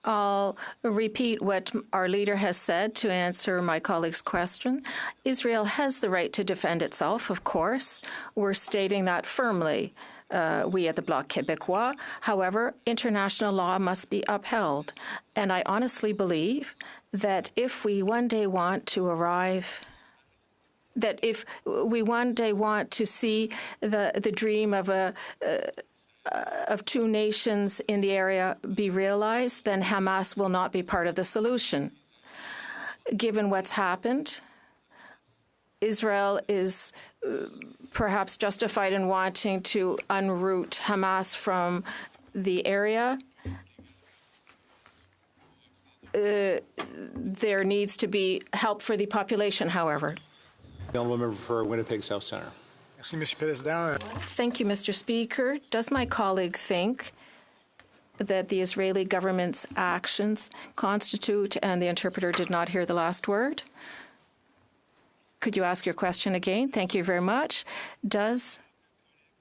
I'll repeat what our leader has said to answer my colleague's question. Israel has the right to defend itself, of course. We're stating that firmly, we at the Bloc Québécois. However, international law must be upheld. And I honestly believe that if we one day want to arrive that if we one day want to see the dream of two nations in the area be realized, then Hamas will not be part of the solution. given what's happened, Israel is perhaps justified in wanting to unroot Hamas from the area. There needs to be help for the population, however. The honourable member for Winnipeg South Centre. Thank you, Mr. Speaker. Does my colleague think that the Israeli government's actions constitute, and the interpreter did not hear the last word? Could you ask your question again? Thank you very much. Does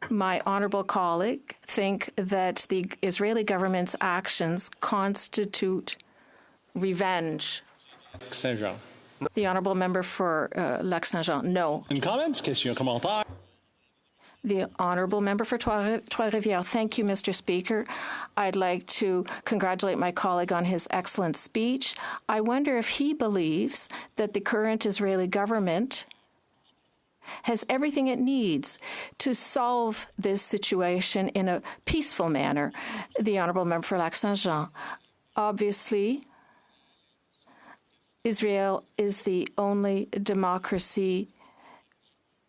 my honourable colleague think that the Israeli government's actions constitute revenge? Saint-Jean. The honourable member for Lac-Saint-Jean, no. In comments, question, commentaire. The honourable member for Trois-Rivières. Thank you, Mr. Speaker. I'd like to congratulate my colleague on his excellent speech. I wonder if he believes that the current Israeli government has everything it needs to solve this situation in a peaceful manner. The honourable member for Lac-Saint-Jean. Obviously, Israel is the only democracy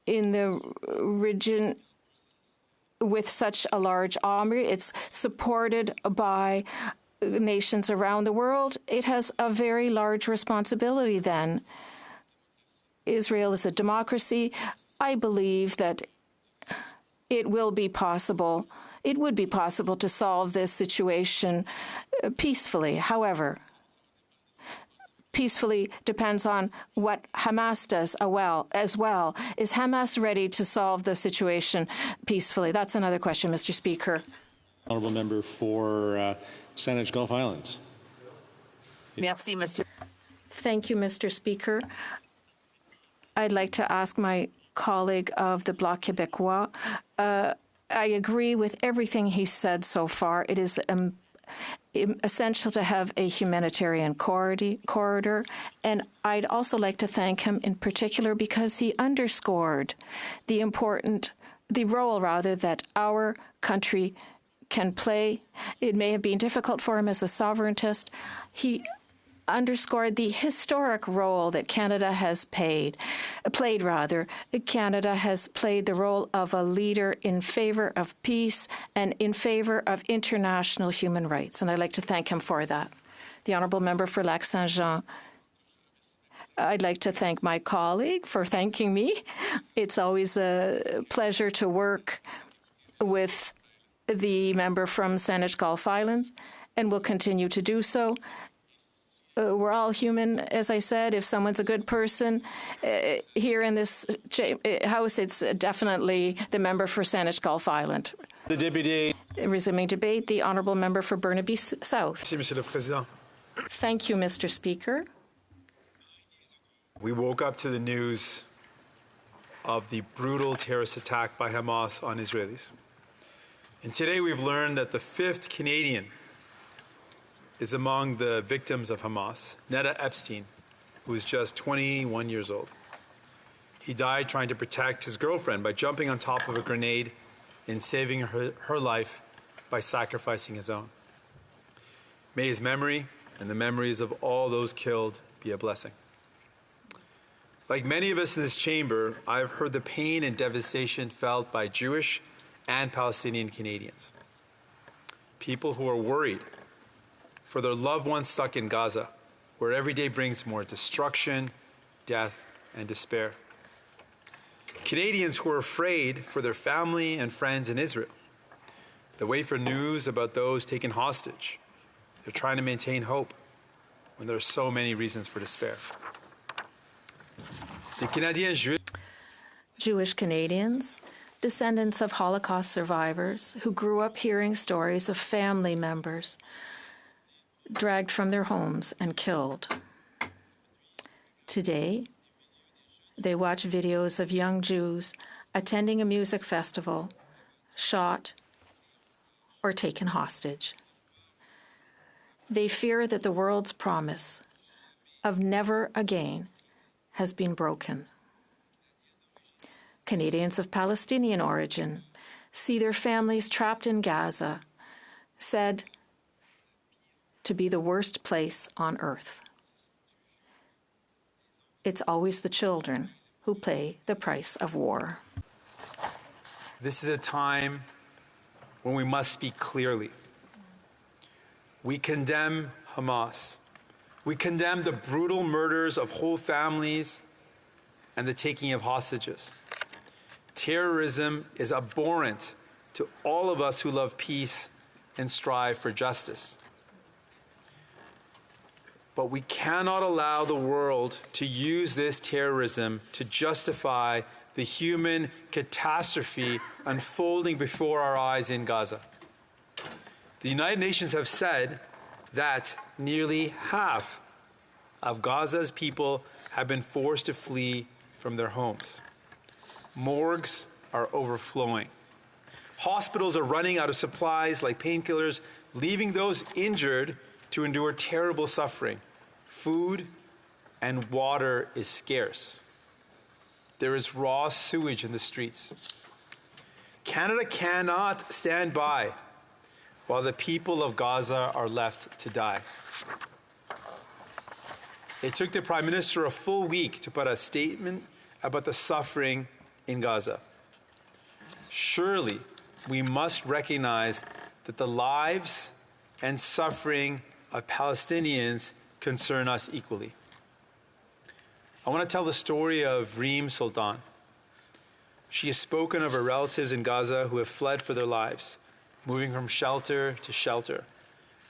in the region with such a large army. It's supported by nations around the world. It has a very large responsibility then. Israel is a democracy. I believe that it will be possible, it would be possible to solve this situation peacefully. However, peacefully depends on what Hamas does as well. Is Hamas ready to solve the situation peacefully? That's another question, Mr. Speaker. Honourable member for Saanich Gulf Islands. Merci, Monsieur. Thank you, Mr. Speaker. I'd like to ask my colleague of the Bloc Québécois. I agree with everything he said so far. It is essential to have a humanitarian corridor, and I'd also like to thank him in particular because he underscored the role that our country can play. It may have been difficult for him as a sovereigntist. He underscored the historic role that Canada has played. Canada has played the role of a leader in favor of peace and in favor of international human rights, and I'd like to thank him for that. The honourable member for Lac-Saint-Jean. I'd like to thank my colleague for thanking me. It's always a pleasure to work with the member from Saanich Gulf Islands, and will continue to do so. We're all human, as I said. If someone's a good person here in this House, it's definitely the member for Saanich Gulf Island. The deputy. Resuming debate, the honourable member for Burnaby South. Merci, Monsieur le Président. Thank you, Mr. Speaker. We woke up to the news of the brutal terrorist attack by Hamas on Israelis. And today we've learned that the 5th Canadian is among the victims of Hamas, Neda Epstein, who was just 21 years old. He died trying to protect his girlfriend by jumping on top of a grenade and saving her life by sacrificing his own. May his memory and the memories of all those killed be a blessing. Like many of us in this chamber, I've heard the pain and devastation felt by Jewish and Palestinian Canadians. People who are worried for their loved ones stuck in Gaza, where every day brings more destruction, death, and despair. Canadians who are afraid for their family and friends in Israel. They wait for news about those taken hostage. They're trying to maintain hope when there are so many reasons for despair. Jewish Canadians, descendants of Holocaust survivors who grew up hearing stories of family members dragged from their homes and killed. Today, they watch videos of young Jews attending a music festival, shot or taken hostage. They fear that the world's promise of never again has been broken. Canadians of Palestinian origin see their families trapped in Gaza, said to be the worst place on earth. it's always the children who pay the price of war. This is a time when we must speak clearly. We condemn Hamas. We condemn the brutal murders of whole families and the taking of hostages. Terrorism is abhorrent to all of us who love peace and strive for justice. But we cannot allow the world to use this terrorism to justify the human catastrophe unfolding before our eyes in Gaza. The United Nations have said that nearly half of Gaza's people have been forced to flee from their homes. Morgues are overflowing. Hospitals are running out of supplies like painkillers, leaving those injured to endure terrible suffering. Food and water is scarce. There is raw sewage in the streets. Canada cannot stand by while the people of Gaza are left to die. It took the Prime Minister a full week to put a statement about the suffering in Gaza. Surely, we must recognize that the lives and suffering of Palestinians concern us equally. I want to tell the story of Reem Sultan. She has spoken of her relatives in Gaza who have fled for their lives, moving from shelter to shelter.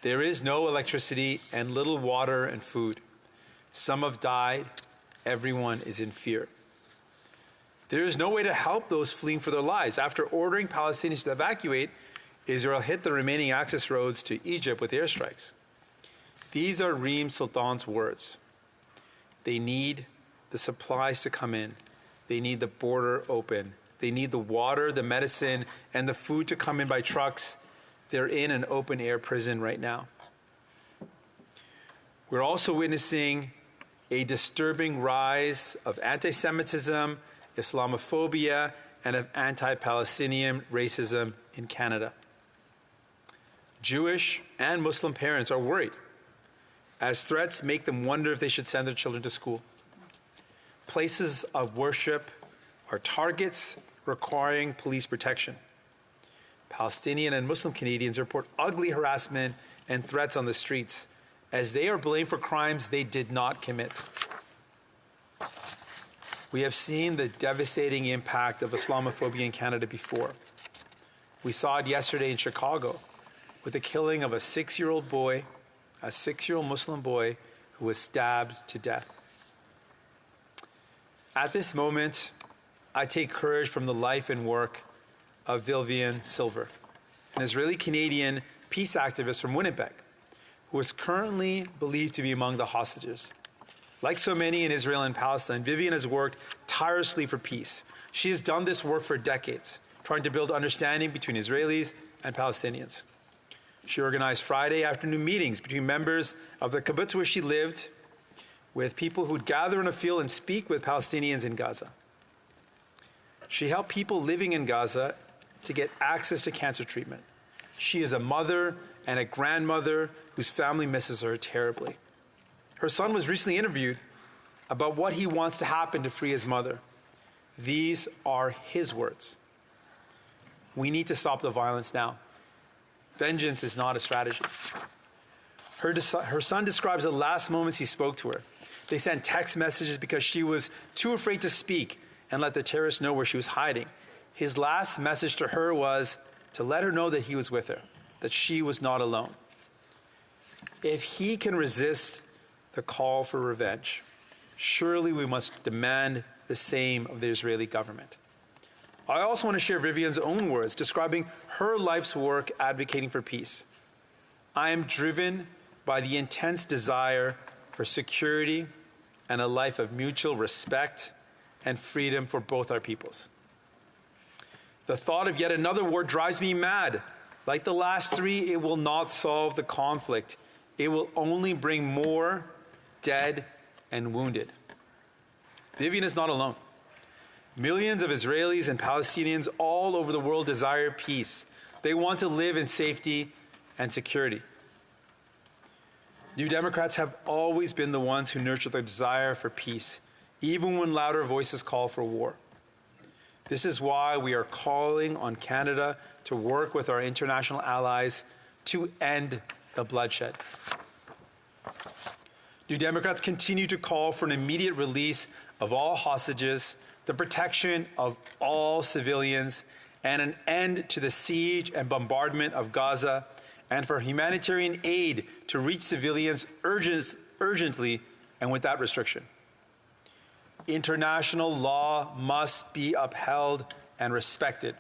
There is no electricity and little water and food. Some have died. Everyone is in fear. There is no way to help those fleeing for their lives. After ordering Palestinians to evacuate, Israel hit the remaining access roads to Egypt with airstrikes. These are Reem Sultan's words. They need the supplies to come in. They need the border open. They need the water, the medicine, and the food to come in by trucks. They're in an open-air prison right now. We're also witnessing a disturbing rise of anti-Semitism, Islamophobia, and of anti-Palestinian racism in Canada. Jewish and Muslim parents are worried, as threats make them wonder if they should send their children to school. Places of worship are targets requiring police protection. Palestinian and Muslim Canadians report ugly harassment and threats on the streets, as they are blamed for crimes they did not commit. We have seen the devastating impact of Islamophobia in Canada before. We saw it yesterday in Chicago with the killing of a 6-year-old boy, a 6-year-old Muslim boy who was stabbed to death. At this moment, I take courage from the life and work of Vivian Silver, an Israeli-Canadian peace activist from Winnipeg, who is currently believed to be among the hostages. Like so many in Israel and Palestine, Vivian has worked tirelessly for peace. She has done this work for decades, trying to build understanding between Israelis and Palestinians. She organized Friday afternoon meetings between members of the kibbutz where she lived with people who would gather in a field and speak with Palestinians in Gaza. She helped people living in Gaza to get access to cancer treatment. She is a mother and a grandmother whose family misses her terribly. Her son was recently interviewed about what he wants to happen to free his mother. These are his words. We need to stop the violence now. Vengeance is not a strategy. Her son describes the last moments he spoke to her. They sent text messages because she was too afraid to speak and let the terrorists know where she was hiding. His last message to her was to let her know that he was with her, that she was not alone. If he can resist the call for revenge, surely we must demand the same of the Israeli government. I also want to share Vivian's own words describing her life's work advocating for peace. I am driven by the intense desire for security and a life of mutual respect and freedom for both our peoples. The thought of yet another war drives me mad. Like the last three, it will not solve the conflict. It will only bring more dead and wounded. Vivian is not alone. Millions of Israelis and Palestinians all over the world desire peace. They want to live in safety and security. New Democrats have always been the ones who nurture the desire for peace even when louder voices call for war. This is why we are calling on Canada to work with our international allies to end the bloodshed. New Democrats continue to call for an immediate release of all hostages, the protection of all civilians, and an end to the siege and bombardment of Gaza, and for humanitarian aid to reach civilians urgently and without restriction. International law must be upheld and respected.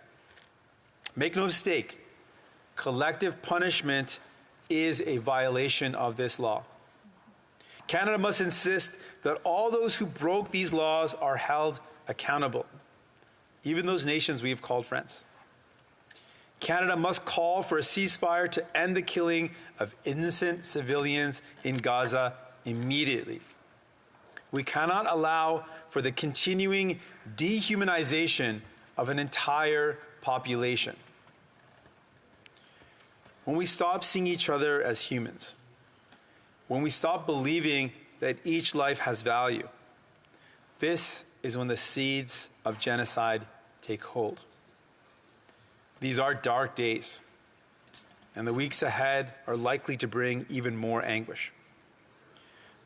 Make no mistake, collective punishment is a violation of this law. Canada must insist that all those who broke these laws are held accountable, even those nations we have called friends. Canada must call for a ceasefire to end the killing of innocent civilians in Gaza immediately. We cannot allow for the continuing dehumanization of an entire population. When we stop seeing each other as humans, when we stop believing that each life has value, this is when the seeds of genocide take hold. These are dark days, and the weeks ahead are likely to bring even more anguish.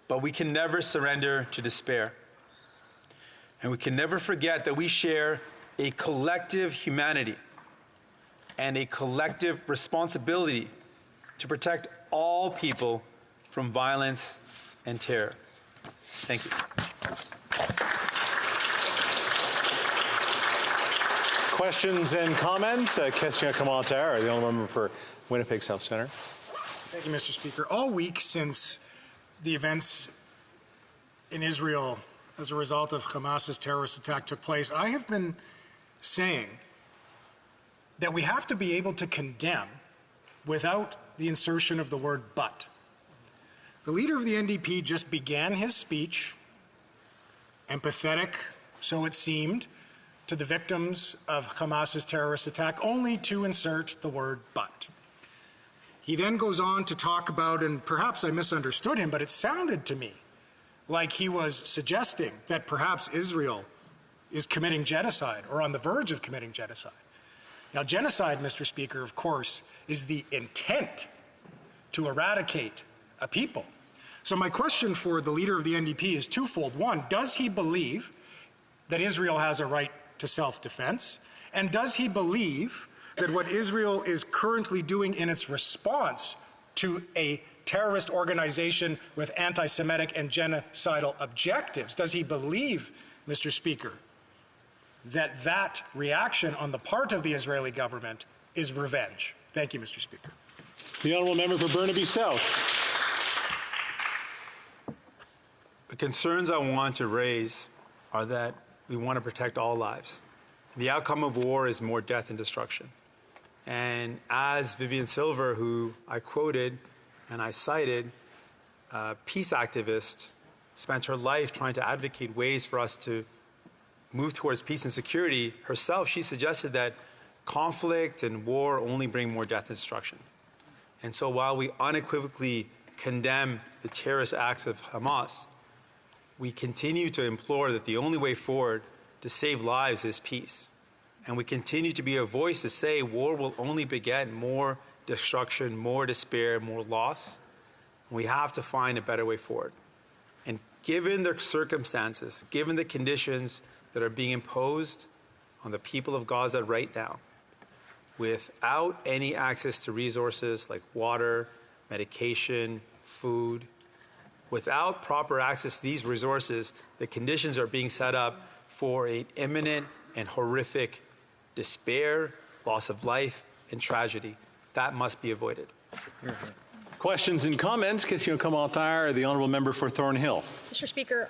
But we can never surrender to despair. And we can never forget that we share a collective humanity and a collective responsibility to protect all people from violence and terror. Thank you. Questions and comments? Question commentaire. The only member for Winnipeg South Centre. Thank you, Mr. Speaker. All week since the events in Israel as a result of Hamas's terrorist attack took place, I have been saying that we have to be able to condemn without the insertion of the word but. The leader of the NDP just began his speech, empathetic, so it seemed, to the victims of Hamas's terrorist attack, only to insert the word but. He then goes on to talk about, and perhaps I misunderstood him, but it sounded to me like he was suggesting that perhaps Israel is committing genocide or on the verge of committing genocide. Now, genocide, Mr. Speaker, of course, is the intent to eradicate a people. So my question for the leader of the NDP is twofold. One, does he believe that Israel has a right to self-defense? And does he believe that what Israel is currently doing in its response to a terrorist organization with anti-Semitic and genocidal objectives, does he believe, Mr. Speaker, that that reaction on the part of the Israeli government is revenge? Thank you, Mr. Speaker. The honourable member for Burnaby South. The concerns I want to raise are that we want to protect all lives. The outcome of war is more death and destruction. And as Vivian Silver, who I quoted and I cited, a peace activist, spent her life trying to advocate ways for us to move towards peace and security. Herself, she suggested that conflict and war only bring more death and destruction. And so while we unequivocally condemn the terrorist acts of Hamas, we continue to implore that the only way forward to save lives is peace. And we continue to be a voice to say war will only beget more destruction, more despair, more loss. We have to find a better way forward. And given the circumstances, given the conditions that are being imposed on the people of Gaza right now, without any access to resources like water, medication, food, without proper access to these resources, the conditions are being set up for an imminent and horrific despair, loss of life, and tragedy. That must be avoided. Questions and comments? Question commentaire. The honourable member for Thornhill. Mr. Speaker,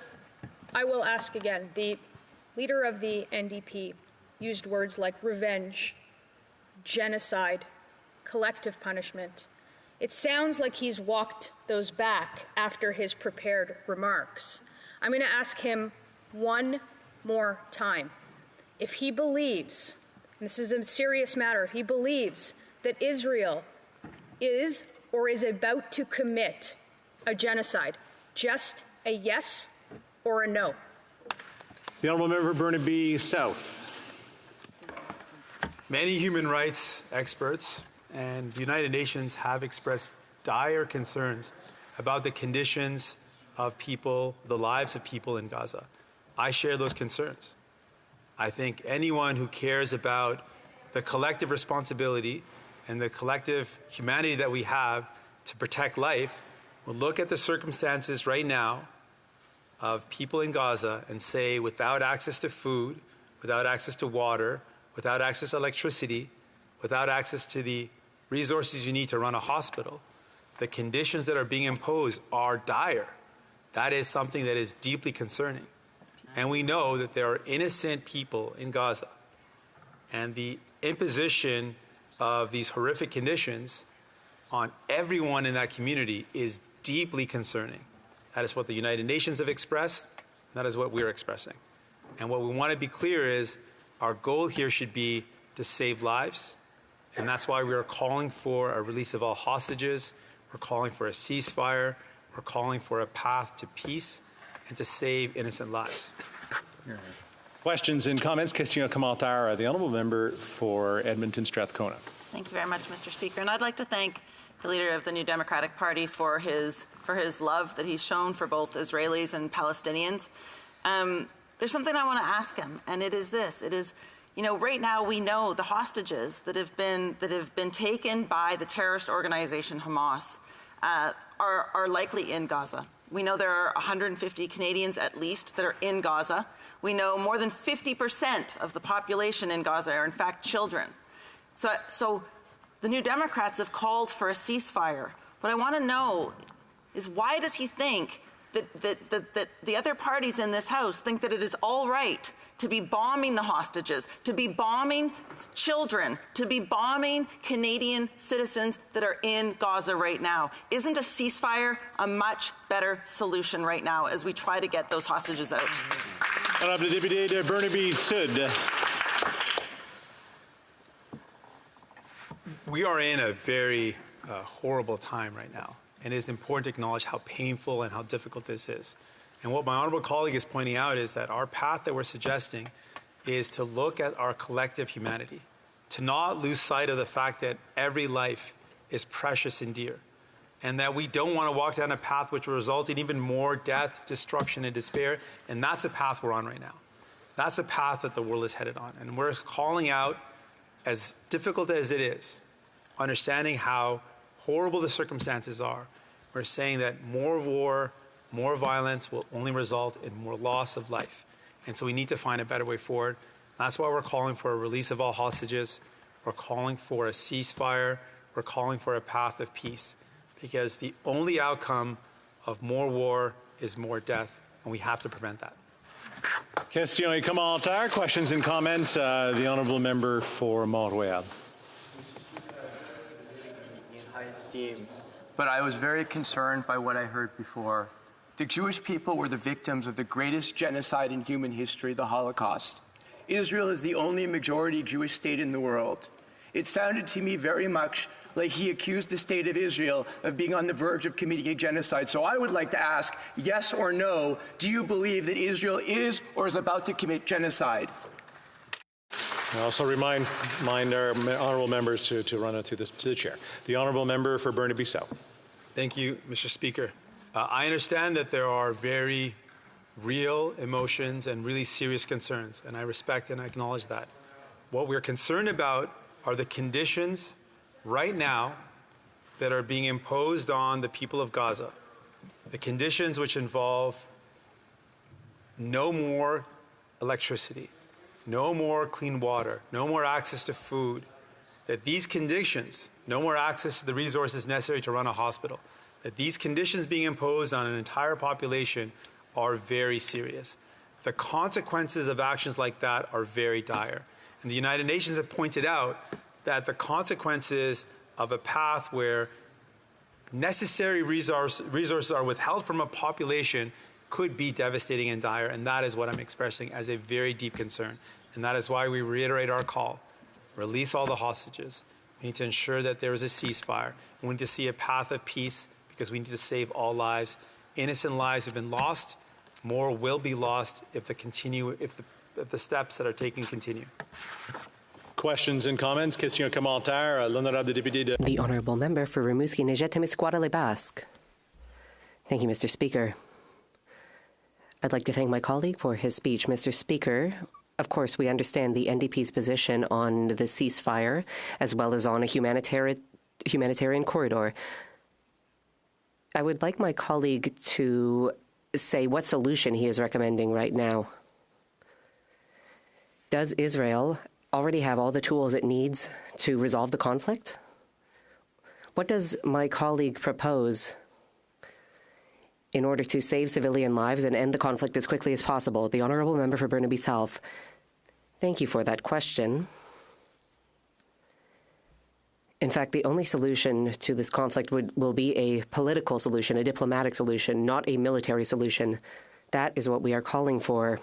I will ask again. The leader of the NDP used words like revenge, genocide, collective punishment. It sounds like he's walked those back after his prepared remarks. I'm going to ask him one more time. If he believes, and this is a serious matter, if he believes that Israel is or is about to commit a genocide, just a yes or a no. The Honourable Member Burnaby South. Many human rights experts and the United Nations have expressed dire concerns about the conditions of people, the lives of people in Gaza. I share those concerns. I think anyone who cares about the collective responsibility and the collective humanity that we have to protect life will look at the circumstances right now of people in Gaza and say, without access to food, without access to water, without access to electricity, without access to the resources you need to run a hospital, the conditions that are being imposed are dire. That is something that is deeply concerning. And we know that there are innocent people in Gaza. And the imposition of these horrific conditions on everyone in that community is deeply concerning. That is what the United Nations have expressed. That is what we're expressing. And what we want to be clear is our goal here should be to save lives. And that's why we are calling for a release of all hostages. We're calling for a ceasefire. We're calling for a path to peace and to save innocent lives. Questions and comments? Question commentaire. The Honourable Member for Edmonton Strathcona. Thank you very much, Mr. Speaker. And I'd like to thank the leader of the New Democratic Party for his love that he's shown for both Israelis and Palestinians. There's something I want to ask him, and it is this. It is, you know, right now we know the hostages that have been taken by the terrorist organization Hamas are likely in Gaza. We know there are 150 Canadians at least that are in Gaza. We know more than 50% of the population in Gaza are in fact children. So the New Democrats have called for a ceasefire. What I want to know is, why does he think that the other parties in this House think that it is all right to be bombing the hostages, to be bombing children, to be bombing Canadian citizens that are in Gaza right now? Isn't a ceasefire a much better solution right now as we try to get those hostages out? Honourable Deputy de Burnaby Sud. We are in a very horrible time right now, and it is important to acknowledge how painful and how difficult this is. And what my honourable colleague is pointing out is that our path that we're suggesting is to look at our collective humanity, to not lose sight of the fact that every life is precious and dear, and that we don't want to walk down a path which will result in even more death, destruction, and despair. And that's a path we're on right now. That's a path that the world is headed on. And we're calling out, as difficult as it is, understanding how horrible the circumstances are, we're saying that more war, more violence will only result in more loss of life. And so we need to find a better way forward. That's why we're calling for a release of all hostages. We're calling for a ceasefire. We're calling for a path of peace. Because the only outcome of more war is more death, and we have to prevent that. Question et commentaire. Questions and comments. The Honourable Member for Mont-Royal. But I was very concerned by what I heard before. The Jewish people were the victims of the greatest genocide in human history, the Holocaust. Israel is the only majority Jewish state in the world. It sounded to me very much like he accused the state of Israel of being on the verge of committing a genocide. So I would like to ask, yes or no, do you believe that Israel is or is about to commit genocide? I also remind our honourable members to run it to the chair. The honourable member for Burnaby South. Thank you, Mr. Speaker. I understand that there are very real emotions and really serious concerns, and I respect and I acknowledge that. What we're concerned about are the conditions right now that are being imposed on the people of Gaza. The conditions which involve no more electricity, no more clean water, no more access to food, that these conditions, no more access to the resources necessary to run a hospital, that these conditions being imposed on an entire population are very serious. The consequences of actions like that are very dire. And the United Nations have pointed out that the consequences of a path where necessary resources are withheld from a population could be devastating and dire, and that is what I'm expressing as a very deep concern. And that is why we reiterate our call. Release all the hostages. We need to ensure that there is a ceasefire. We need to see a path of peace because we need to save all lives. Innocent lives have been lost, More will be lost if the steps that are taken continue. Questions and comments? Question commentaire, l'honorable député de... The Honourable Member for Rimouski-Nejet-Témiscouata-Les-Basques. Thank you, Mr. Speaker. I'd like to thank my colleague for his speech. Mr. Speaker, of course, we understand the NDP's position on the ceasefire as well as on a humanitarian corridor. I would like my colleague to say what solution he is recommending right now. Does Israel already have all the tools it needs to resolve the conflict? What does my colleague propose in order to save civilian lives and end the conflict as quickly as possible? The Honourable Member for Burnaby South. Thank you for that question. In fact, the only solution to this conflict will be a political solution, a diplomatic solution, not a military solution. That is what we are calling for,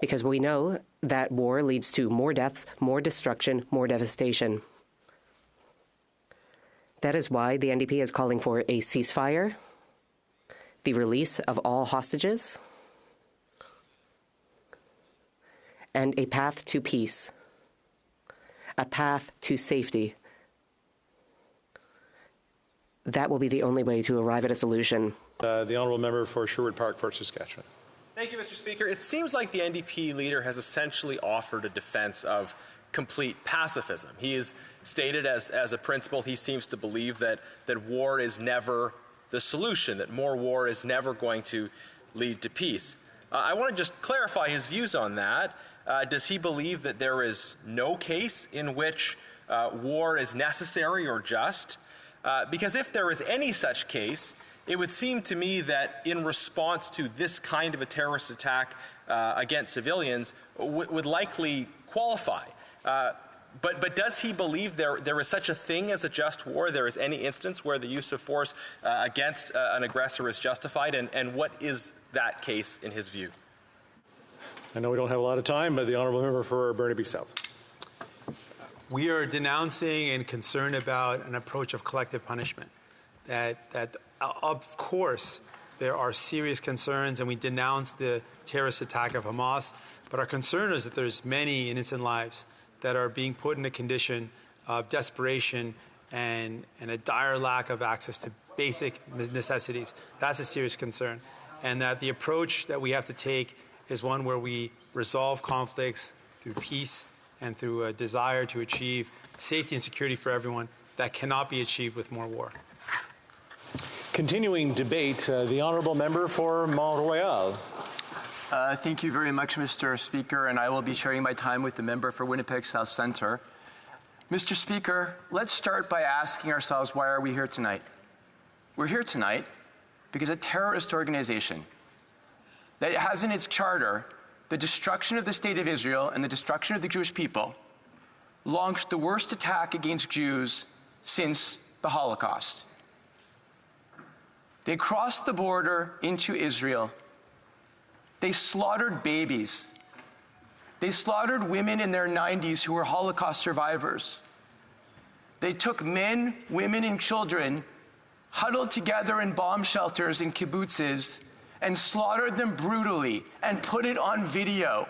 because we know that war leads to more deaths, more destruction, more devastation. That is why the NDP is calling for a ceasefire, the release of all hostages, and a path to peace, a path to safety. That will be the only way to arrive at a solution. The Honourable Member for Sherwood Park, Fort Saskatchewan. Thank you, Mr. Speaker. It seems like the NDP leader has essentially offered a defense of complete pacifism. He has stated as a principle he seems to believe that war is never the solution, that more war is never going to lead to peace. I want to just clarify his views on that. Does he believe that there is no case in which war is necessary or just? Because if there is any such case, it would seem to me that in response to this kind of a terrorist attack against civilians would likely qualify. But does he believe there is such a thing as a just war? There is any instance where the use of force against an aggressor is justified? And what is that case in his view? I know we don't have a lot of time, but the Honourable Member for Burnaby South. We are denouncing and concerned about an approach of collective punishment. That of course, there are serious concerns, and we denounce the terrorist attack of Hamas, but our concern is that there's many innocent lives that are being put in a condition of desperation and a dire lack of access to basic necessities. That's a serious concern. And that the approach that we have to take is one where we resolve conflicts through peace and through a desire to achieve safety and security for everyone that cannot be achieved with more war. Continuing debate, the Honourable Member for Mont-Royal. Thank you very much, Mr. Speaker, and I will be sharing my time with the member for Winnipeg South Centre. Mr. Speaker, let's start by asking ourselves, why are we here tonight? We're here tonight because a terrorist organization that has in its charter the destruction of the State of Israel and the destruction of the Jewish people launched the worst attack against Jews since the Holocaust. They crossed the border into Israel. They slaughtered babies. They slaughtered women in their 90s who were Holocaust survivors. They took men, women, and children, huddled together in bomb shelters and kibbutzes, and slaughtered them brutally and put it on video.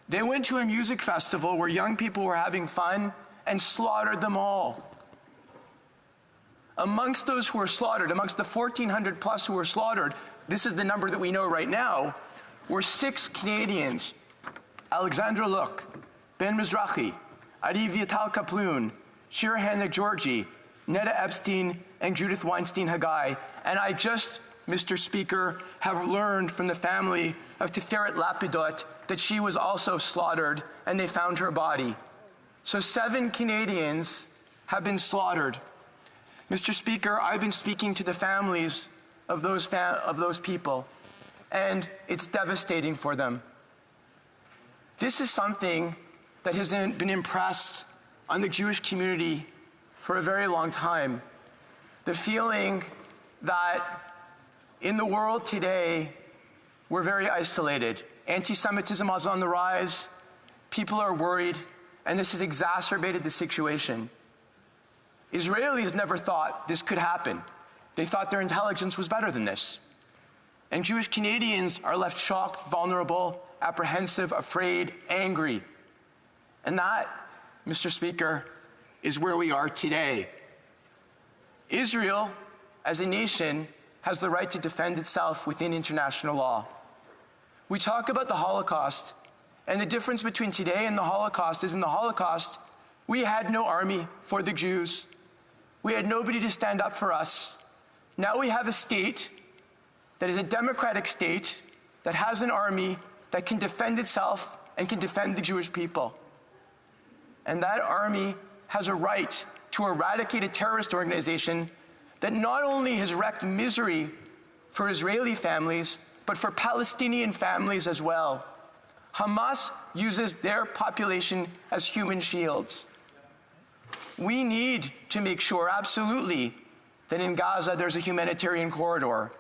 They went to a music festival where young people were having fun and slaughtered them all. Amongst those who were slaughtered, amongst the 1,400 plus who were slaughtered, this is the number that we know right now, were 6 Canadians: Alexandra Luck, Ben Mizrahi, Adi Vital Kaploon, Shira Hanek Georgi, Netta Epstein, and Judith Weinstein Haggai. And I just, Mr. Speaker, have learned from the family of Tiferet Lapidot that she was also slaughtered, and they found her body. So 7 Canadians have been slaughtered. Mr. Speaker, I've been speaking to the families of those people, and it's devastating for them. This is something that has been impressed on the Jewish community for a very long time. The feeling that in the world today, we're very isolated. Anti-Semitism is on the rise. People are worried, and this has exacerbated the situation. Israelis never thought this could happen. They thought their intelligence was better than this. And Jewish Canadians are left shocked, vulnerable, apprehensive, afraid, angry. And that, Mr. Speaker, is where we are today. Israel, as a nation, has the right to defend itself within international law. We talk about the Holocaust, and the difference between today and the Holocaust is in the Holocaust, we had no army for the Jews. We had nobody to stand up for us. Now we have a state that is a democratic state that has an army that can defend itself and can defend the Jewish people. And that army has a right to eradicate a terrorist organization that not only has wreaked misery for Israeli families, but for Palestinian families as well. Hamas uses their population as human shields. We need to make sure, absolutely, that in Gaza there's a humanitarian corridor.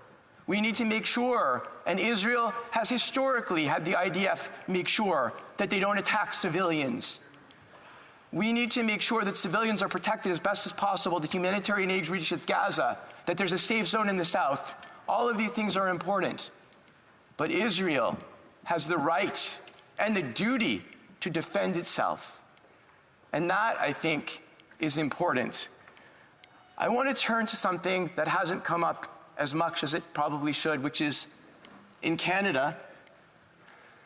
We need to make sure, and Israel has historically had the IDF make sure, that they don't attack civilians. We need to make sure that civilians are protected as best as possible, that humanitarian aid reaches Gaza, that there's a safe zone in the south. All of these things are important. But Israel has the right and the duty to defend itself. And that, I think, is important. I want to turn to something that hasn't come up as much as it probably should, which is in Canada,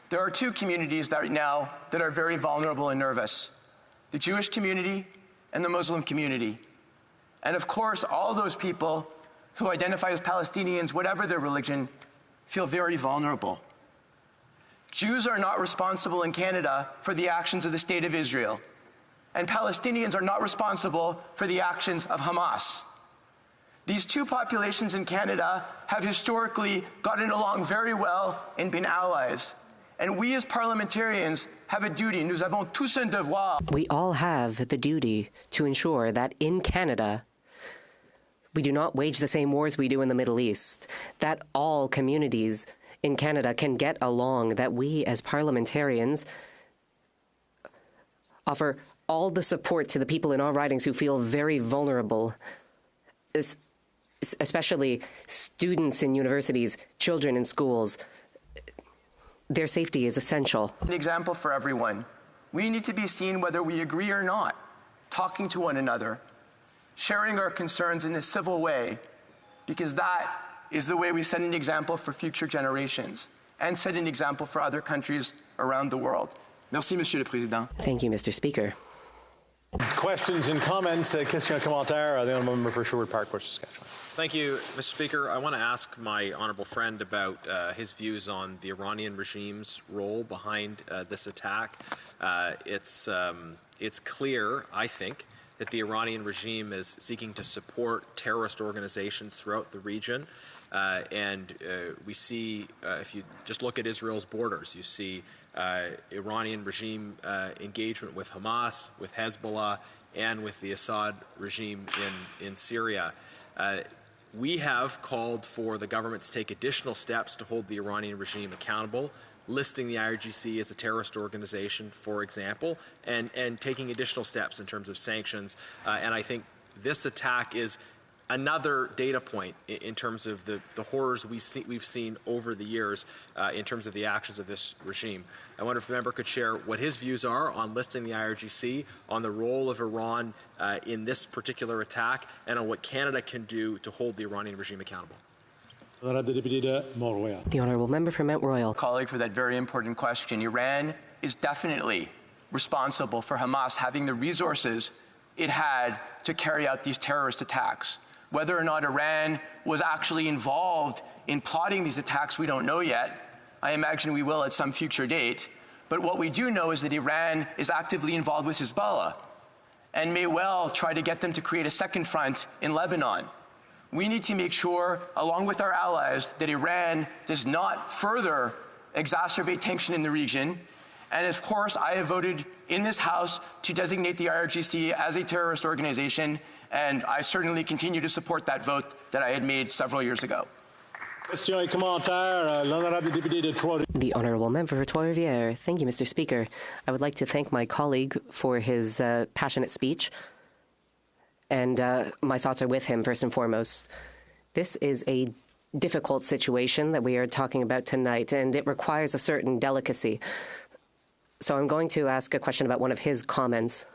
there are two communities right now that are very vulnerable and nervous: the Jewish community and the Muslim community. And of course, all those people who identify as Palestinians, whatever their religion, feel very vulnerable. Jews are not responsible in Canada for the actions of the State of Israel, and Palestinians are not responsible for the actions of Hamas. These two populations in Canada have historically gotten along very well and been allies. And we as parliamentarians have a duty. Nous avons tous un devoir. We all have the duty to ensure that in Canada, we do not wage the same wars we do in the Middle East, that all communities in Canada can get along, that we as parliamentarians offer all the support to the people in our ridings who feel very vulnerable, especially students in universities, children in schools. Their safety is essential. An example for everyone. We need to be seen whether we agree or not, talking to one another, sharing our concerns in a civil way, because that is the way we set an example for future generations and set an example for other countries around the world. Merci, Monsieur le Président. Thank you, Mr. Speaker. Questions and comments? Question and commentaire. The honourable member for Sherwood Park, Saskatchewan. Thank you, Mr. Speaker. I want to ask my honourable friend about his views on the Iranian regime's role behind this attack. It's clear, I think, that the Iranian regime is seeking to support terrorist organizations throughout the region. We see, if you just look at Israel's borders, you see Iranian regime engagement with Hamas, with Hezbollah, and with the Assad regime in Syria. We have called for the government to take additional steps to hold the Iranian regime accountable, listing the IRGC as a terrorist organization, for example, and taking additional steps in terms of sanctions. And I think this attack is another data point in terms of the horrors we've seen over the years in terms of the actions of this regime. I wonder if the member could share what his views are on listing the IRGC, on the role of Iran in this particular attack, and on what Canada can do to hold the Iranian regime accountable. The honourable member for Mount Royal. Colleague, for that very important question. Iran is definitely responsible for Hamas having the resources it had to carry out these terrorist attacks. Whether or not Iran was actually involved in plotting these attacks, we don't know yet. I imagine we will at some future date. But what we do know is that Iran is actively involved with Hezbollah and may well try to get them to create a second front in Lebanon. We need to make sure, along with our allies, that Iran does not further exacerbate tension in the region. And of course, I have voted in this House to designate the IRGC as a terrorist organization, and I certainly continue to support that vote that I had made several years ago. The honourable member for Trois-Rivières. Thank you, Mr. Speaker. I would like to thank my colleague for his passionate speech, and my thoughts are with him first and foremost. This is a difficult situation that we are talking about tonight, and it requires a certain delicacy. So I'm going to ask a question about one of his comments.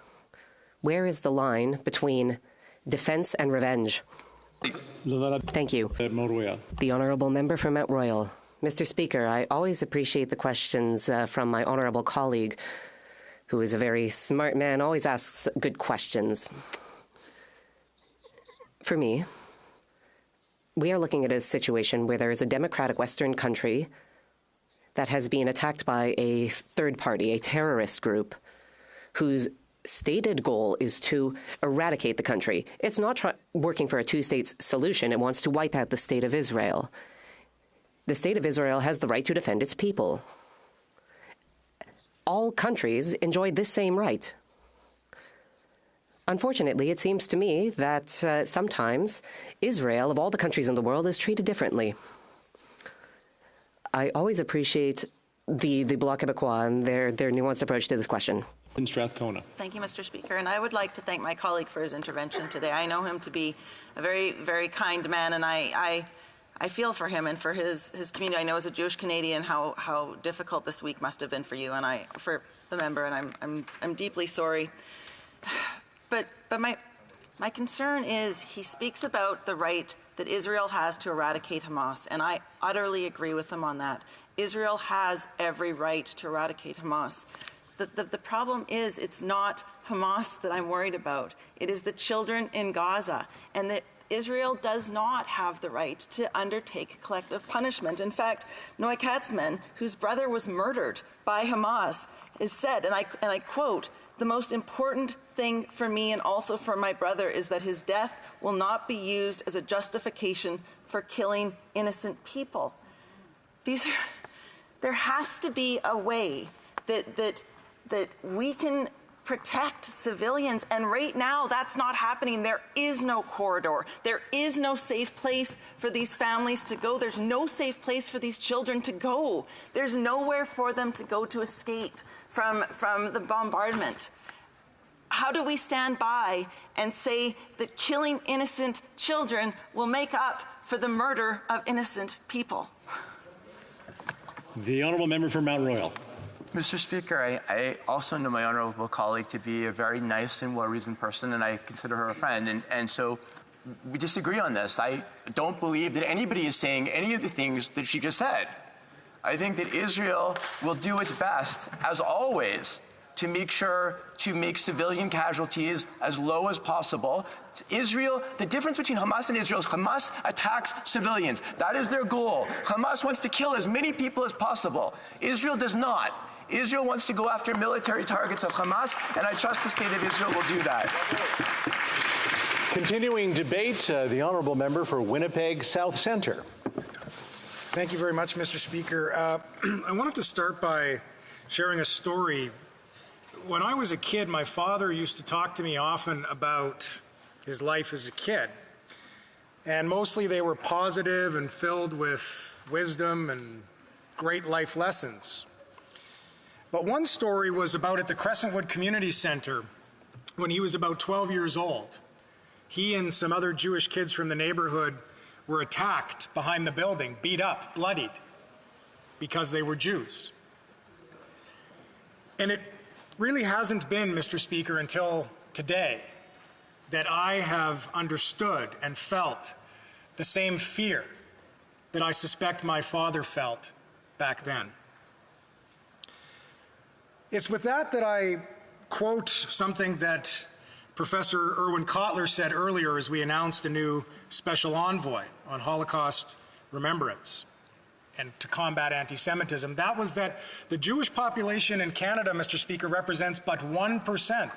Where is the line between defense and revenge? Thank you. The Honourable Member for Mount Royal. Mr. Speaker, I always appreciate the questions from my honourable colleague, who is a very smart man, always asks good questions. For me, we are looking at a situation where there is a democratic Western country that has been attacked by a third party, a terrorist group, whose stated goal is to eradicate the country. It's not working for a two-state solution. It wants to wipe out the state of Israel. The state of Israel has the right to defend its people. All countries enjoy this same right. Unfortunately, it seems to me that sometimes Israel, of all the countries in the world, is treated differently. I always appreciate the Bloc Québécois and their nuanced approach to this question. In Strathcona. Thank you, Mr. Speaker. And I would like to thank my colleague for his intervention today. I know him to be a very, very kind man, and I feel for him and for his community. I know as a Jewish Canadian how difficult this week must have been for you and for the member, and I'm deeply sorry. But my concern is he speaks about the right that Israel has to eradicate Hamas, and I utterly agree with him on that. Israel has every right to eradicate Hamas. The problem is it's not Hamas that I'm worried about. It is the children in Gaza, and that Israel does not have the right to undertake collective punishment. In fact, Noé Katzman, whose brother was murdered by Hamas, has said, and I quote, "The most important thing for me and also for my brother is that his death will not be used as a justification for killing innocent people." There has to be a way that we can protect civilians, and right now that's not happening. There is no corridor. There is no safe place for these families to go. There's no safe place for these children to go. There's nowhere for them to go to escape from the bombardment. How do we stand by and say that killing innocent children will make up for the murder of innocent people? The Honourable Member for Mount Royal. Mr. Speaker, I also know my honourable colleague to be a very nice and well-reasoned person, and I consider her a friend. And so we disagree on this. I don't believe that anybody is saying any of the things that she just said. I think that Israel will do its best, as always, to make sure to make civilian casualties as low as possible. Israel, the difference between Hamas and Israel is Hamas attacks civilians. That is their goal. Hamas wants to kill as many people as possible. Israel does not. Israel wants to go after military targets of Hamas, and I trust the state of Israel will do that. Continuing debate, the Honourable Member for Winnipeg South Centre. Thank you very much, Mr. Speaker. I wanted to start by sharing a story. When I was a kid, my father used to talk to me often about his life as a kid. And mostly they were positive and filled with wisdom and great life lessons. But one story was about at the Crescentwood Community Center when he was about 12 years old. He and some other Jewish kids from the neighborhood were attacked behind the building, beat up, bloodied, because they were Jews. And it really hasn't been, Mr. Speaker, until today that I have understood and felt the same fear that I suspect my father felt back then. It's with that I quote something that Professor Erwin Kotler said earlier as we announced a new special envoy on Holocaust remembrance and to combat anti-Semitism. That was that the Jewish population in Canada, Mr. Speaker, represents but 1%.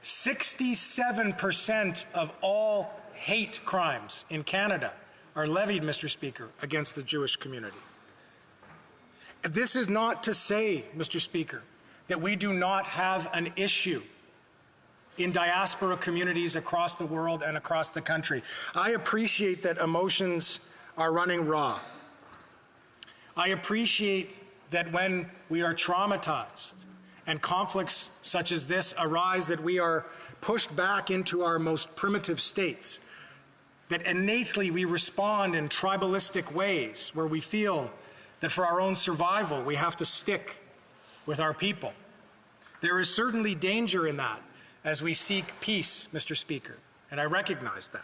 67% of all hate crimes in Canada are levied, Mr. Speaker, against the Jewish community. This is not to say, Mr. Speaker, that we do not have an issue in diaspora communities across the world and across the country. I appreciate that emotions are running raw. I appreciate that when we are traumatized and conflicts such as this arise, that we are pushed back into our most primitive states. that innately we respond in tribalistic ways where we feel that for our own survival we have to stick with our people. There is certainly danger in that as we seek peace, Mr. Speaker, and I recognize that.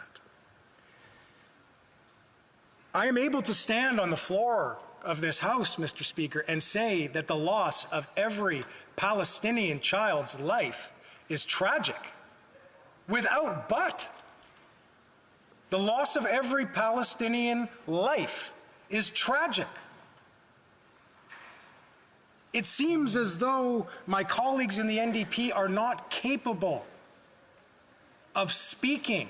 I am able to stand on the floor of this House, Mr. Speaker, and say that the loss of every Palestinian child's life is tragic. Without but. The loss of every Palestinian life is tragic. It seems as though my colleagues in the NDP are not capable of speaking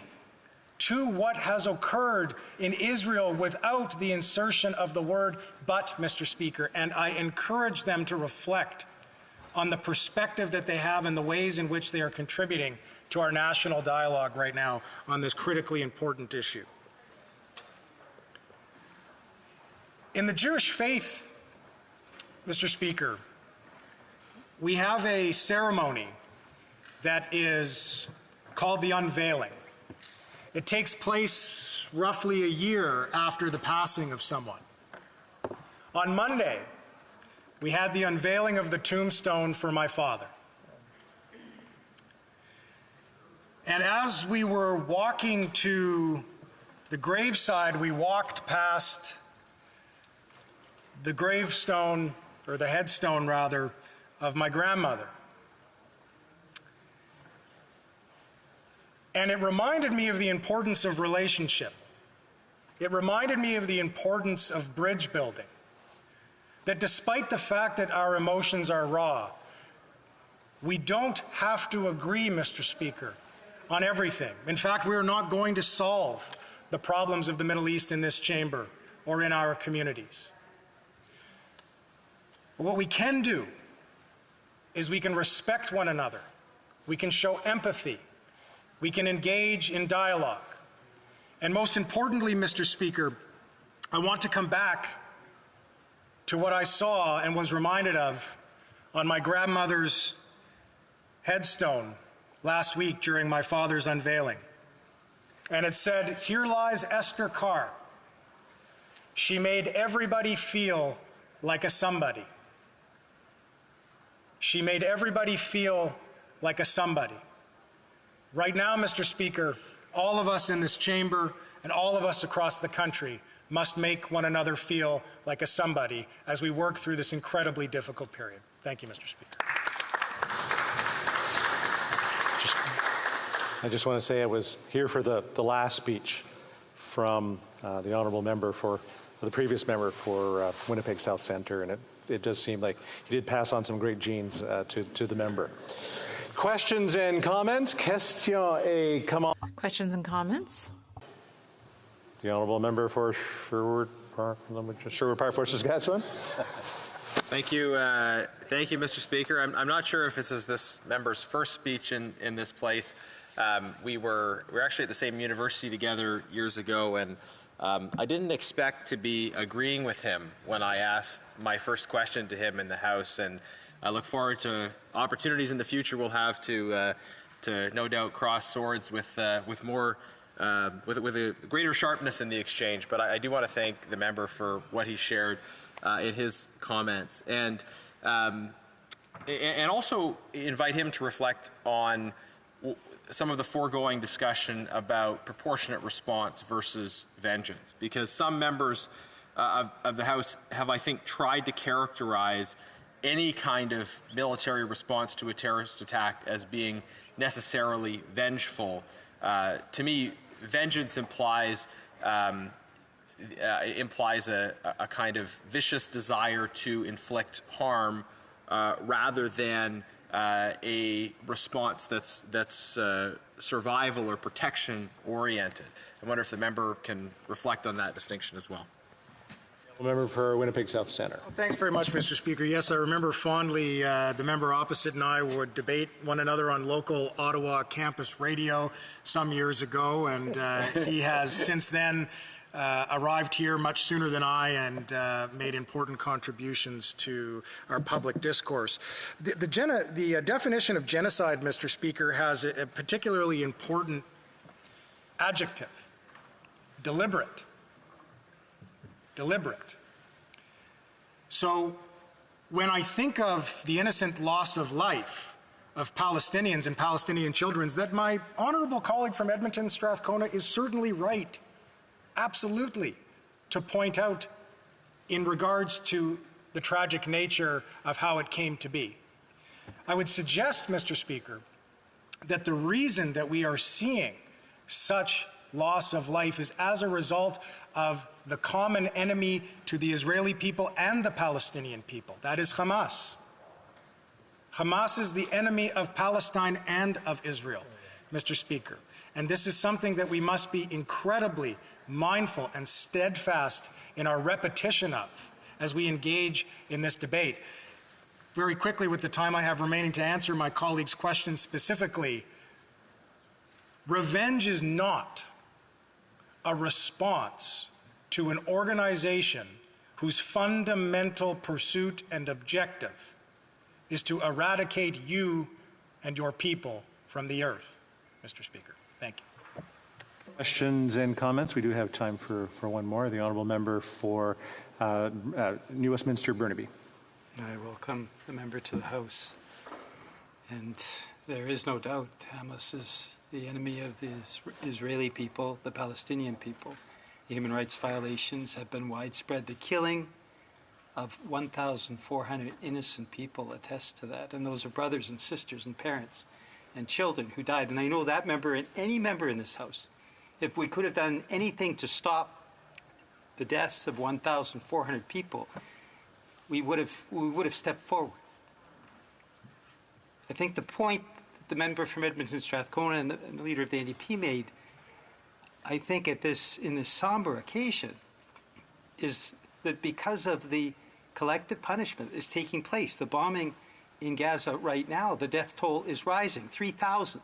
to what has occurred in Israel without the insertion of the word but, Mr. Speaker, and I encourage them to reflect on the perspective that they have and the ways in which they are contributing to our national dialogue right now on this critically important issue. In the Jewish faith, Mr. Speaker, we have a ceremony that is called the unveiling. It takes place roughly a year after the passing of someone. On Monday, we had the unveiling of the tombstone for my father. And as we were walking to the graveside, we walked past the gravestone, or the headstone rather, of my grandmother. And it reminded me of the importance of relationship. It reminded me of the importance of bridge building. That despite the fact that our emotions are raw, we don't have to agree, Mr. Speaker, on everything. In fact, we are not going to solve the problems of the Middle East in this chamber or in our communities. But what we can do is we can respect one another. We can show empathy. We can engage in dialogue. And most importantly, Mr. Speaker, I want to come back to what I saw and was reminded of on my grandmother's headstone last week during my father's unveiling. And it said, "Here lies Esther Carr. She made everybody feel like a somebody." She made everybody feel like a somebody. Right now, Mr. Speaker, all of us in this chamber and all of us across the country must make one another feel like a somebody as we work through this incredibly difficult period. Thank you, Mr. Speaker. I just want to say I was here for the last speech from the honourable member for the previous member for Winnipeg South Centre, and it does seem like he did pass on some great genes to the member. Questions and comments? Questions et comments. Questions and comments? The honourable member for Sherwood Park, for Saskatchewan. Thank you, Mr. Speaker. I'm not sure if this is this member's first speech in this place. We were actually at the same university together years ago, and I didn't expect to be agreeing with him when I asked my first question to him in the House, and I look forward to opportunities in the future we'll have to no doubt cross swords with more. With a greater sharpness in the exchange, but I do want to thank the member for what he shared in his comments, and also invite him to reflect on some of the foregoing discussion about proportionate response versus vengeance, because some members of the House have, I think, tried to characterize any kind of military response to a terrorist attack as being necessarily vengeful. To me, vengeance implies a kind of vicious desire to inflict harm rather than a response that's survival or protection oriented. I wonder if the member can reflect on that distinction as well. Member for Winnipeg South Centre. Thanks very much, Mr. Speaker. Yes, I remember fondly the member opposite and I would debate one another on local Ottawa campus radio some years ago, and he has since then arrived here much sooner than I and made important contributions to our public discourse. The definition of genocide, Mr. Speaker, has a particularly important adjective deliberate. Deliberate. So when I think of the innocent loss of life of Palestinians and Palestinian children, that my honorable colleague from Edmonton, Strathcona, is certainly right, absolutely, to point out in regards to the tragic nature of how it came to be. I would suggest, Mr. Speaker, that the reason that we are seeing such loss of life is as a result of the common enemy to the Israeli people and the Palestinian people. That is Hamas. Hamas is the enemy of Palestine and of Israel, Mr. Speaker. And this is something that we must be incredibly mindful and steadfast in our repetition of as we engage in this debate. Very quickly, with the time I have remaining to answer my colleague's question specifically, revenge is not a response to an organization whose fundamental pursuit and objective is to eradicate you and your people from the earth, Mr. Speaker. Thank you. Questions and comments? We do have time for one more. The honourable member for New Westminster Burnaby. I welcome the member to the House. And there is no doubt Hamas is the enemy of the Israeli people, the Palestinian people. The human rights violations have been widespread. The killing of 1,400 innocent people attest to that. And those are brothers and sisters and parents and children who died. And I know that member and any member in this House, if we could have done anything to stop the deaths of 1,400 people, we would have stepped forward. I think the point that the member from Edmonton Strathcona and the leader of the NDP made, I think in this somber occasion, is that because of the collective punishment that is taking place, the bombing in Gaza right now, the death toll is rising. 3,000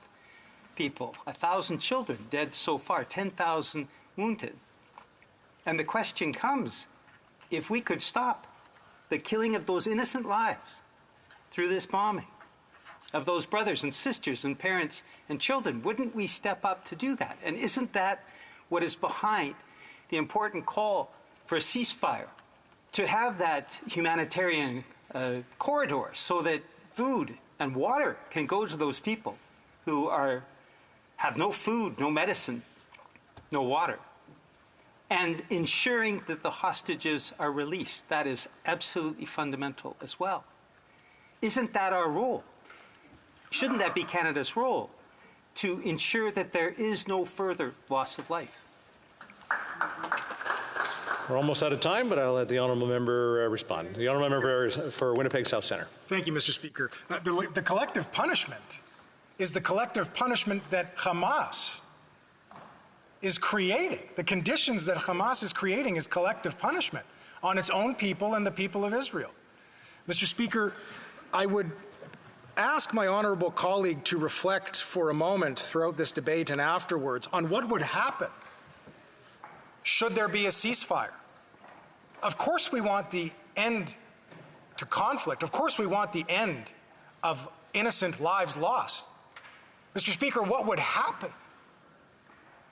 people, 1,000 children dead so far, 10,000 wounded. And the question comes, if we could stop the killing of those innocent lives through this bombing, of those brothers and sisters and parents and children, wouldn't we step up to do that? And isn't that what is behind the important call for a ceasefire, to have that humanitarian corridor so that food and water can go to those people who have no food, no medicine, no water, and ensuring that the hostages are released? That is absolutely fundamental as well. Isn't that our role? Shouldn't that be Canada's role, to ensure that there is no further loss of life? We're almost out of time, but I'll let the honourable member respond. The honourable member for Winnipeg South Centre. Thank you, Mr. Speaker. The collective punishment is the collective punishment that Hamas is creating. The conditions that Hamas is creating is collective punishment on its own people and the people of Israel. Mr. Speaker, I would ask my honourable colleague to reflect for a moment throughout this debate and afterwards on what would happen should there be a ceasefire. Of course we want the end to conflict. Of course we want the end of innocent lives lost. Mr. Speaker, what would happen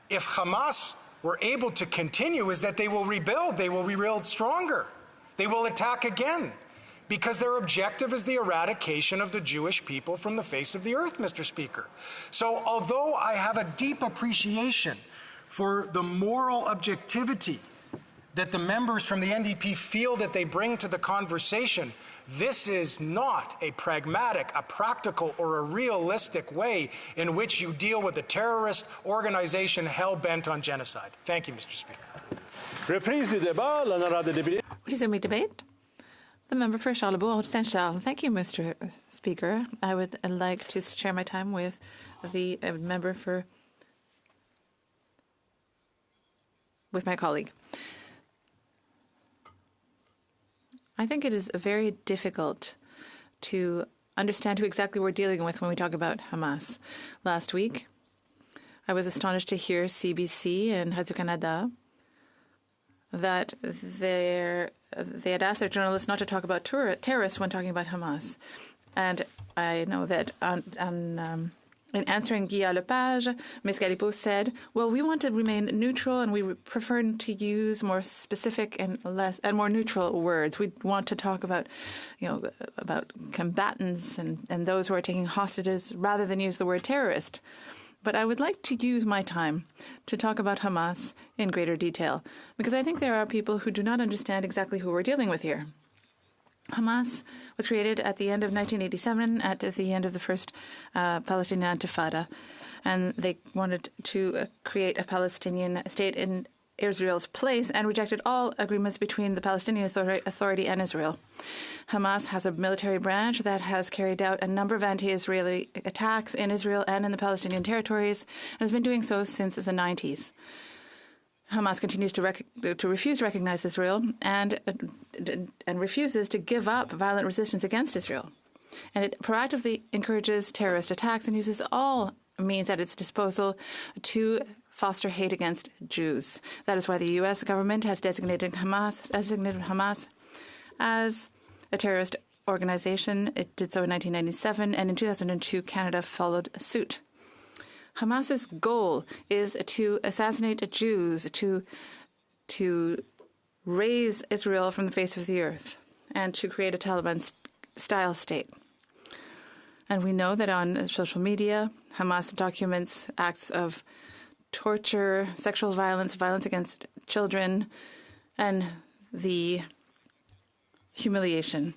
if Hamas were able to continue is that they will rebuild. They will rebuild stronger. They will attack again, because their objective is the eradication of the Jewish people from the face of the earth, Mr. Speaker. So although I have a deep appreciation for the moral objectivity that the members from the NDP feel that they bring to the conversation, this is not a pragmatic, a practical, or a realistic way in which you deal with a terrorist organization hell-bent on genocide. Thank you, Mr. Speaker. Reprise du débat, l'honorable député. Resume debate. The member for Charlebourg, Saint-Charles. Thank you, Mr. Speaker. I would like to share my time with the member with my colleague. I think it is very difficult to understand who exactly we're dealing with when we talk about Hamas. Last week, I was astonished to hear CBC and Radio-Canada that they had asked their journalists not to talk about terrorists when talking about Hamas. And I know that on In answering Guy Lepage, Ms. Galipeau said, well, we want to remain neutral and we prefer to use more specific and more neutral words. We want to talk about, about combatants and those who are taking hostages rather than use the word terrorist. But I would like to use my time to talk about Hamas in greater detail, because I think there are people who do not understand exactly who we're dealing with here. Hamas was created at the end of 1987, at the end of the first Palestinian Intifada, and they wanted to create a Palestinian state in Israel's place and rejected all agreements between the Palestinian Authority and Israel. Hamas has a military branch that has carried out a number of anti-Israeli attacks in Israel and in the Palestinian territories, and has been doing so since the 90s. Hamas continues to refuse to recognize Israel and refuses to give up violent resistance against Israel. And it proactively encourages terrorist attacks and uses all means at its disposal to foster hate against Jews. That is why the U.S. government has designated Hamas as a terrorist organization. It did so in 1997, and in 2002, Canada followed suit. Hamas's goal is to assassinate Jews, to raise Israel from the face of the earth, and to create a Taliban-style state. And we know that on social media, Hamas documents acts of torture, sexual violence, violence against children, and the humiliation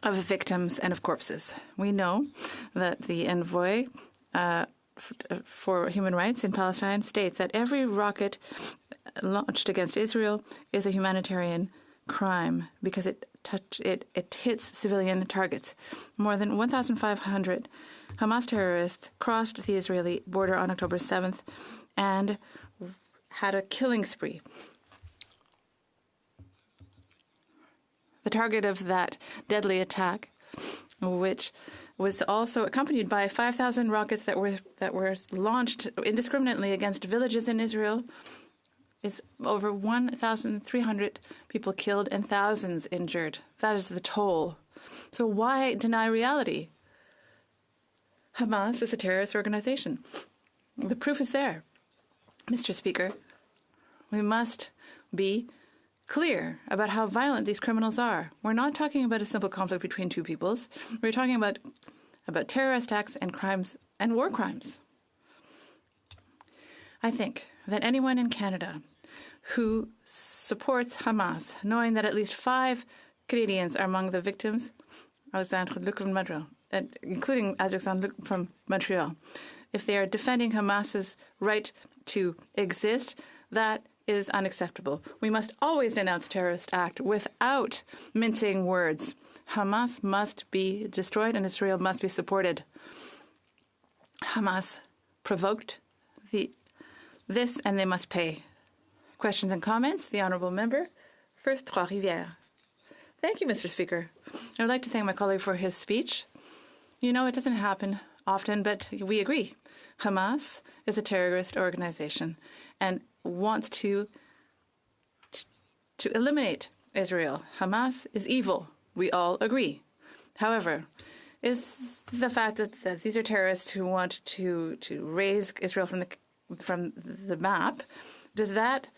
of victims and of corpses. We know that the envoy for human rights in Palestine states that every rocket launched against Israel is a humanitarian crime because it hits civilian targets. More than 1,500 Hamas terrorists crossed the Israeli border on October 7th and had a killing spree. The target of that deadly attack, which was also accompanied by 5,000 rockets that were launched indiscriminately against villages in Israel, is over 1,300 people killed and thousands injured. That is the toll. So why deny reality? Hamas is a terrorist organization. The proof is there. Mr. Speaker, we must be clear about how violent these criminals are. We're not talking about a simple conflict between two peoples. We're talking about terrorist acts and crimes and war crimes. I think that anyone in Canada who supports Hamas, knowing that at least 5 Canadians are among the victims, including Alexandre from Montreal, if they are defending Hamas's right to exist, that is unacceptable. We must always denounce terrorist act without mincing words. Hamas must be destroyed and Israel must be supported. Hamas provoked this and they must pay. Questions and comments? The Honourable Member for Trois-Rivières. Thank you, Mr. Speaker. I would like to thank my colleague for his speech. You know, it doesn't happen often, but we agree. Hamas is a terrorist organization and wants to eliminate Israel. Hamas is evil. We all agree. However, is the fact that these are terrorists who want to raise Israel from the map, does that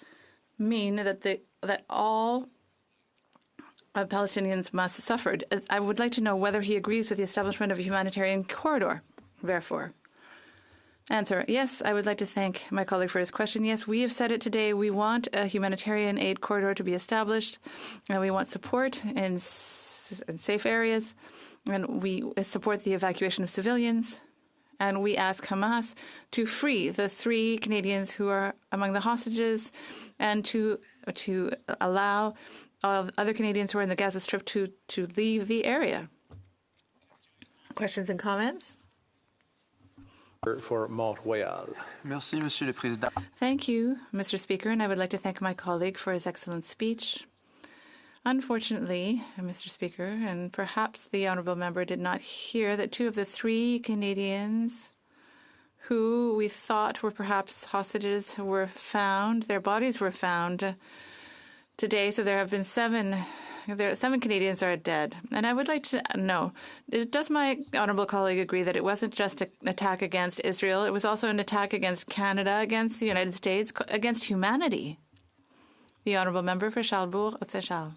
mean that all Palestinians must suffer? I would like to know whether he agrees with the establishment of a humanitarian corridor, therefore. Answer, yes, I would like to thank my colleague for his question. Yes, we have said it today. We want a humanitarian aid corridor to be established, and we want support in safe areas, and we support the evacuation of civilians, and we ask Hamas to free the 3 Canadians who are among the hostages and to allow all other Canadians who are in the Gaza Strip to leave the area. Questions and comments? For Mont-Royal. Merci, Monsieur le Président. Thank you, Mr. Speaker, and I would like to thank my colleague for his excellent speech. Unfortunately, Mr. Speaker, and perhaps the honourable member did not hear that 2 of the 3 Canadians who we thought were perhaps hostages were found. Their bodies were found today, so there have been 7 7 Canadians are dead. And I would like to know, does my honourable colleague agree that it wasn't just an attack against Israel, it was also an attack against Canada, against the United States, against humanity? The honourable member for Charlesbourg, Haute-Saint-Charles.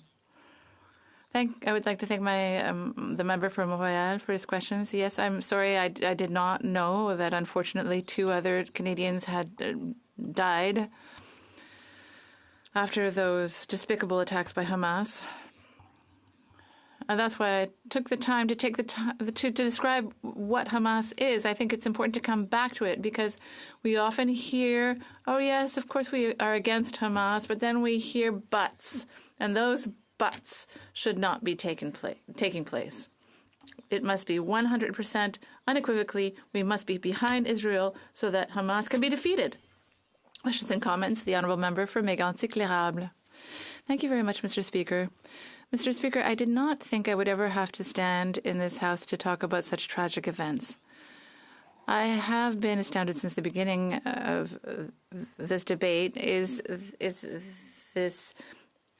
I would like to thank the member from Montreal for his questions. Yes, I'm sorry, I did not know that unfortunately 2 other Canadians had died after those despicable attacks by Hamas. And that's why I took the time to describe what Hamas is. I think it's important to come back to it because we often hear, oh yes, of course we are against Hamas, but then we hear buts, and those buts should not be taking place. It must be 100% unequivocally, we must be behind Israel so that Hamas can be defeated. Questions and comments? The Honourable Member for Mégantic-L'Érable. Thank you very much, Mr. Speaker. Mr. Speaker, I did not think I would ever have to stand in this House to talk about such tragic events. I have been astounded since the beginning of this debate is this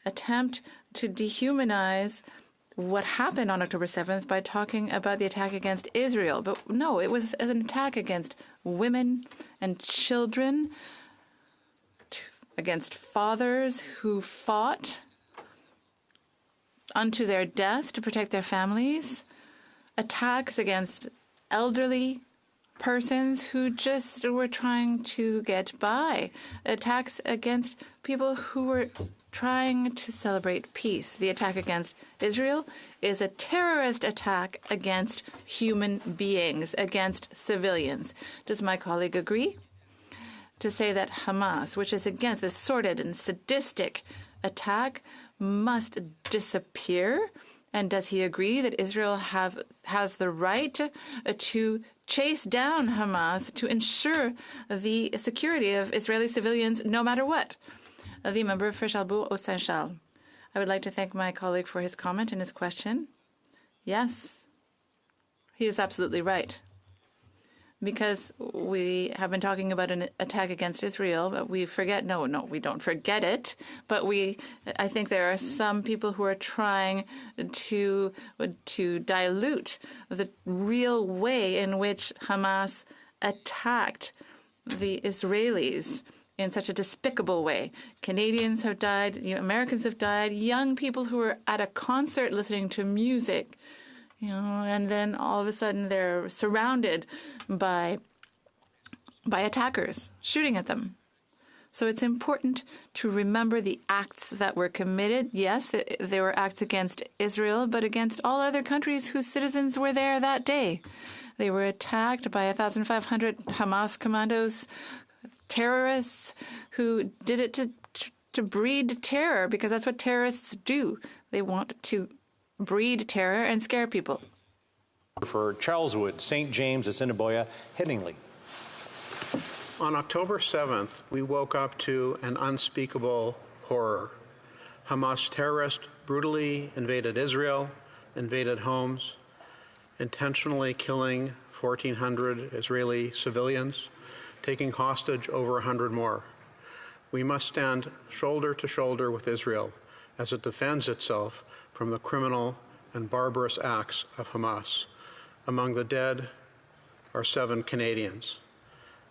attempt to dehumanize what happened on October 7th by talking about the attack against Israel. But no, it was an attack against women and children, against fathers who fought unto their death to protect their families, attacks against elderly persons who just were trying to get by, attacks against people who were trying to celebrate peace. The attack against Israel is a terrorist attack against human beings, against civilians. Does my colleague agree? To say that Hamas, which is against this sordid and sadistic attack, must disappear? And does he agree that Israel has the right to chase down Hamas to ensure the security of Israeli civilians no matter what? The member for Charlesbourg, Haute-Saint-Charles. I would like to thank my colleague for his comment and his question. Yes, he is absolutely right. Because we have been talking about an attack against Israel, but we forget, no, we don't forget it, but I think there are some people who are trying to dilute the real way in which Hamas attacked the Israelis in such a despicable way. Canadians have died, Americans have died, young people who were at a concert listening to music, and then all of a sudden they're surrounded by attackers shooting at them. So it's important to remember the acts that were committed. Yes, there were acts against Israel, but against all other countries whose citizens were there that day. They were attacked by 1,500 Hamas commandos, terrorists who did it to breed terror, because that's what terrorists do. They want to breed terror and scare people. For Charleswood, St. James, Assiniboia, Headingley. On October 7th, we woke up to an unspeakable horror. Hamas terrorists brutally invaded Israel, invaded homes, intentionally killing 1,400 Israeli civilians, taking hostage over 100 more. We must stand shoulder to shoulder with Israel as it defends itself from the criminal and barbarous acts of Hamas. Among the dead are 7 Canadians.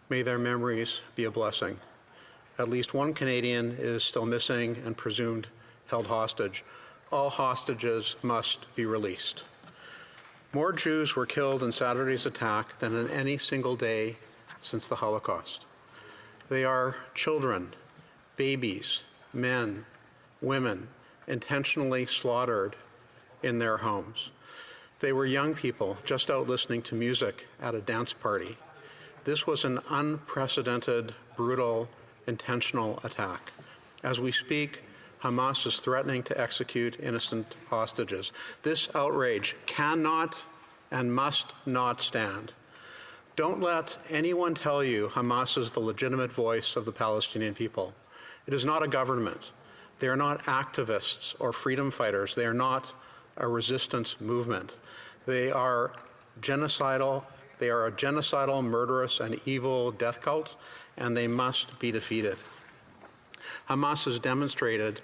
May their memories be a blessing. At least 1 Canadian is still missing and presumed held hostage. All hostages must be released. More Jews were killed in Saturday's attack than in any single day since the Holocaust. They are children, babies, men, women, intentionally slaughtered in their homes. They were young people just out listening to music at a dance party. This was an unprecedented, brutal, intentional attack. As we speak, Hamas is threatening to execute innocent hostages. This outrage cannot and must not stand. Don't let anyone tell you Hamas is the legitimate voice of the Palestinian people. It is not a government. They are not activists or freedom fighters. They are not a resistance movement. They are genocidal. They are a genocidal, murderous, and evil death cult, and they must be defeated. Hamas has demonstrated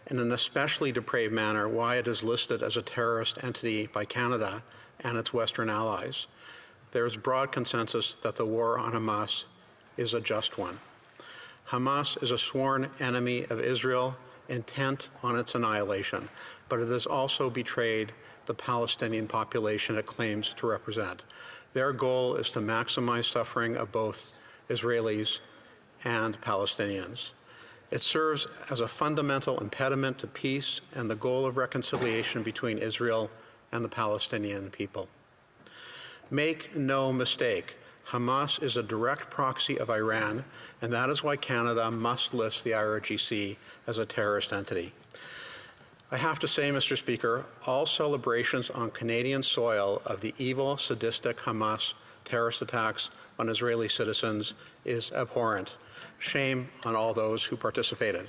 in an especially depraved manner why it is listed as a terrorist entity by Canada and its Western allies. There is broad consensus that the war on Hamas is a just one. Hamas is a sworn enemy of Israel, intent on its annihilation, but it has also betrayed the Palestinian population it claims to represent. Their goal is to maximize suffering of both Israelis and Palestinians. It serves as a fundamental impediment to peace and the goal of reconciliation between Israel and the Palestinian people. Make no mistake, Hamas is a direct proxy of Iran, and that is why Canada must list the IRGC as a terrorist entity. I have to say, Mr. Speaker, all celebrations on Canadian soil of the evil, sadistic Hamas terrorist attacks on Israeli citizens is abhorrent. Shame on all those who participated.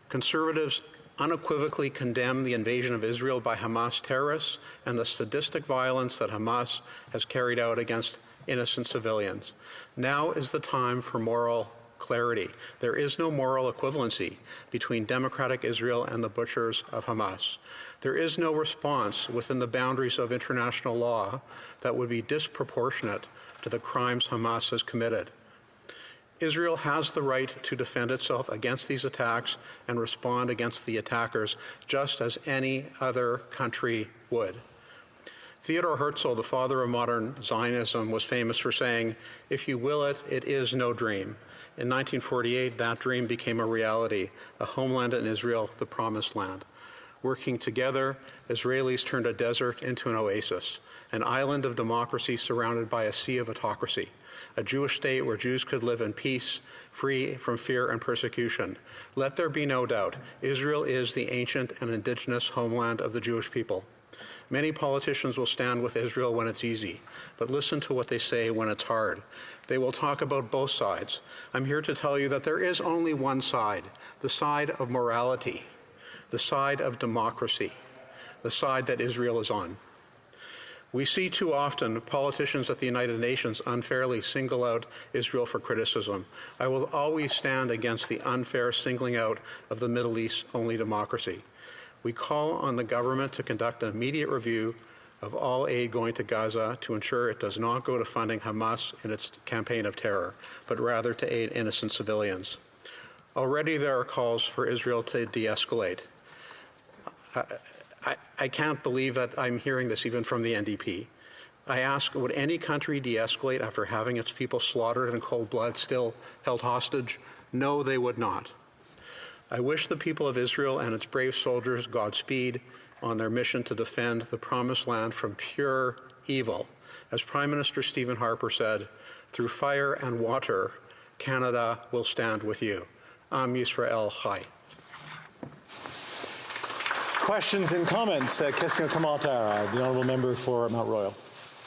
Conservatives unequivocally condemn the invasion of Israel by Hamas terrorists and the sadistic violence that Hamas has carried out against innocent civilians. Now is the time for moral clarity. There is no moral equivalency between democratic Israel and the butchers of Hamas. There is no response within the boundaries of international law that would be disproportionate to the crimes Hamas has committed. Israel has the right to defend itself against these attacks and respond against the attackers just as any other country would. Theodor Herzl, the father of modern Zionism, was famous for saying, "If you will it, it is no dream." In 1948, that dream became a reality, a homeland in Israel, the Promised Land. Working together, Israelis turned a desert into an oasis, an island of democracy surrounded by a sea of autocracy, a Jewish state where Jews could live in peace, free from fear and persecution. Let there be no doubt, Israel is the ancient and indigenous homeland of the Jewish people. Many politicians will stand with Israel when it's easy, but listen to what they say when it's hard. They will talk about both sides. I'm here to tell you that there is only one side, the side of morality, the side of democracy, the side that Israel is on. We see too often politicians at the United Nations unfairly single out Israel for criticism. I will always stand against the unfair singling out of the Middle East's only democracy. We call on the government to conduct an immediate review of all aid going to Gaza to ensure it does not go to funding Hamas in its campaign of terror, but rather to aid innocent civilians. Already there are calls for Israel to de-escalate. I can't believe that I'm hearing this even from the NDP. I ask, would any country de-escalate after having its people slaughtered in cold blood, still held hostage? No, they would not. I wish the people of Israel and its brave soldiers Godspeed on their mission to defend the Promised Land from pure evil. As Prime Minister Stephen Harper said, through fire and water, Canada will stand with you. Am Yisrael Chai. Questions and comments. Question commentaire. The honourable member for Mount Royal.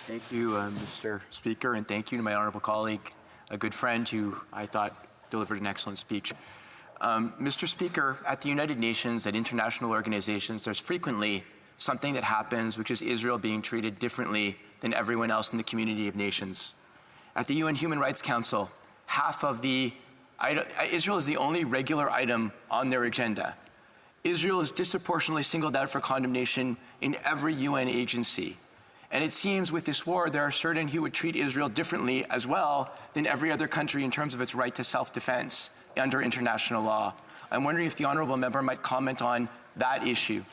Thank you, Mr. Speaker, and thank you to my honourable colleague, a good friend who I thought delivered an excellent speech. Mr. Speaker, at the United Nations, at international organizations, there's frequently something that happens, which is Israel being treated differently than everyone else in the community of nations. At the UN Human Rights Council, Israel is the only regular item on their agenda. Israel is disproportionately singled out for condemnation in every UN agency. And it seems with this war, there are certain who would treat Israel differently as well than every other country in terms of its right to self-defense under international law. I'm wondering if the honourable member might comment on that issue.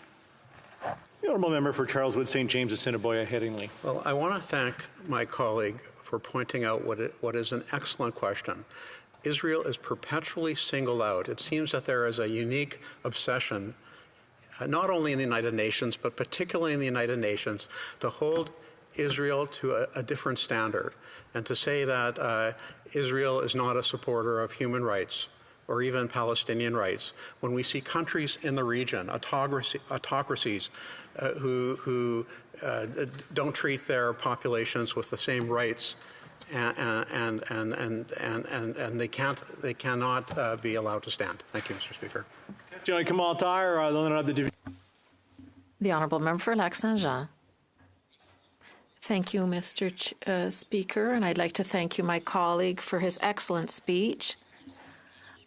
The honourable member for Charleswood, St. James, Assiniboia, Headingley. Well, I want to thank my colleague for pointing out what is an excellent question. Israel is perpetually singled out. It seems that there is a unique obsession, not only in the United Nations, but particularly in the United Nations, to hold Israel to a different standard and to say that Israel is not a supporter of human rights or even Palestinian rights. When we see countries in the region, autocracies who don't treat their populations with the same rights, and they cannot be allowed to stand. Thank you, Mr. Speaker. The honourable member for Lac-Saint-Jean. Thank you, Mr. Speaker, and I'd like to thank you, my colleague, for his excellent speech.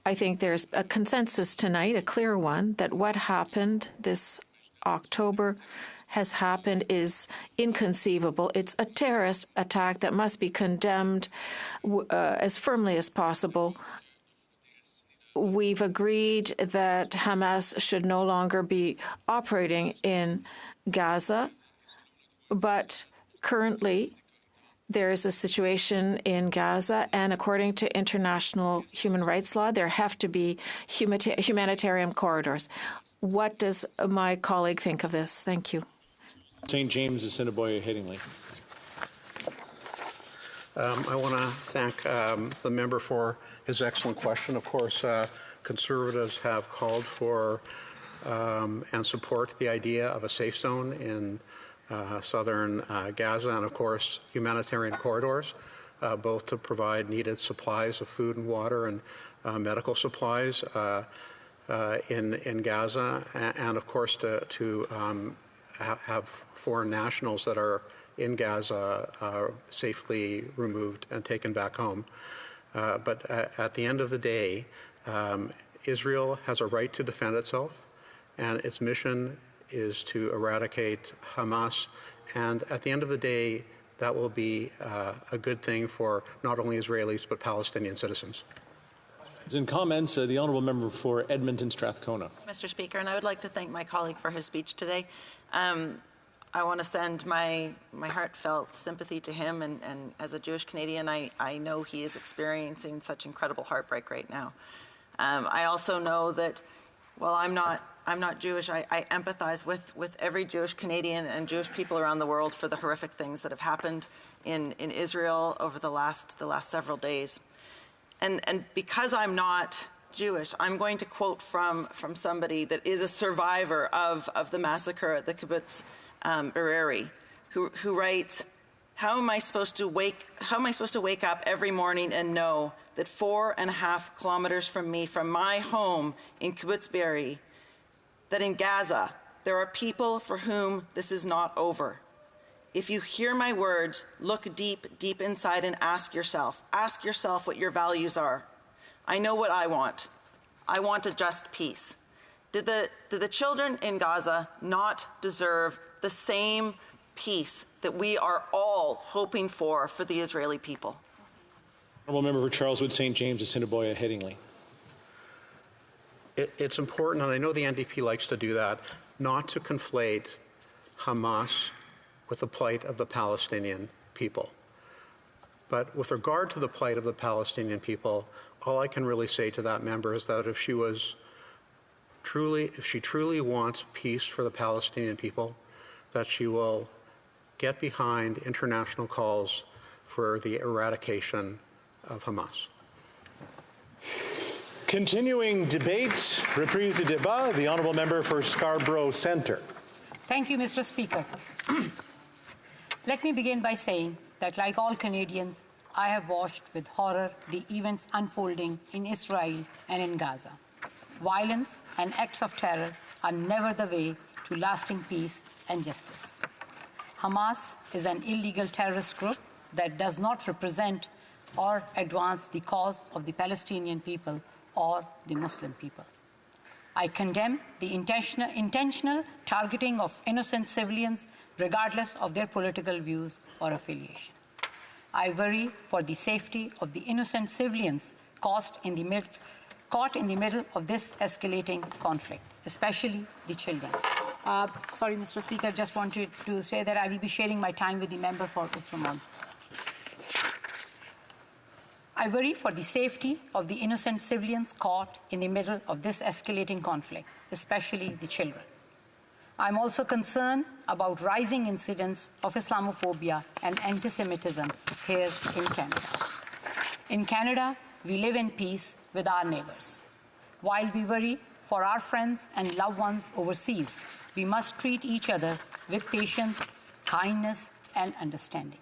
I think there's a consensus tonight, a clear one, that what happened this October has happened is inconceivable. It's a terrorist attack that must be condemned as firmly as possible. We've agreed that Hamas should no longer be operating in Gaza, but currently there is a situation in Gaza, and according to international human rights law, there have to be humanitarian corridors. What does my colleague think of this? Thank you. St. James, Assiniboia, Headingley. I want to thank the member for his excellent question. Of course, Conservatives have called for and support the idea of a safe zone in southern Gaza, and of course humanitarian corridors, both to provide needed supplies of food and water and medical supplies in Gaza, and of course to have foreign nationals that are in Gaza safely removed and taken back home. But at the end of the day, Israel has a right to defend itself, and its mission is to eradicate Hamas. And at the end of the day, that will be a good thing for not only Israelis, but Palestinian citizens. In comments, the honourable member for Edmonton Strathcona. Mr. Speaker, and I would like to thank my colleague for his speech today. I want to send my heartfelt sympathy to him, and as a Jewish Canadian, I know he is experiencing such incredible heartbreak right now. I also know that while I'm not Jewish, I empathize with every Jewish Canadian and Jewish people around the world for the horrific things that have happened in Israel over the last several days. And because I'm not Jewish, I'm going to quote from somebody that is a survivor of the massacre at the kibbutz Bereri, who writes, how am I supposed to wake up every morning and know that 4.5 kilometers from me, from my home in kibbutz Bereri, that in Gaza there are people for whom this is not over? If you hear my words, look deep, deep inside and ask yourself what your values are. I know what I want. I want a just peace. Do the children in Gaza not deserve the same peace that we are all hoping for the Israeli people? Honourable member for Charleswood, St. James, Assiniboia, Headingley. It's important, and I know the NDP likes to do that, not to conflate Hamas with the plight of the Palestinian people. But with regard to the plight of the Palestinian people, all I can really say to that member is that if she truly wants peace for the Palestinian people, that she will get behind international calls for the eradication of Hamas. Continuing debate, reprise du débat, the honourable member for Scarborough Centre. Thank you, Mr. Speaker. Let me begin by saying that, like all Canadians, I have watched with horror the events unfolding in Israel and in Gaza. Violence and acts of terror are never the way to lasting peace and justice. Hamas is an illegal terrorist group that does not represent or advance the cause of the Palestinian people or the Muslim people. I condemn the intentional targeting of innocent civilians regardless of their political views or affiliation. I worry for the safety of the innocent civilians caught in the middle of this escalating conflict, especially the children. Sorry, Mr. Speaker, just wanted to say that I will be sharing my time with the member for Outremont. I worry for the safety of the innocent civilians caught in the middle of this escalating conflict, especially the children. I'm also concerned about rising incidents of Islamophobia and anti-Semitism here in Canada. In Canada, we live in peace with our neighbors. While we worry for our friends and loved ones overseas, we must treat each other with patience, kindness, and understanding.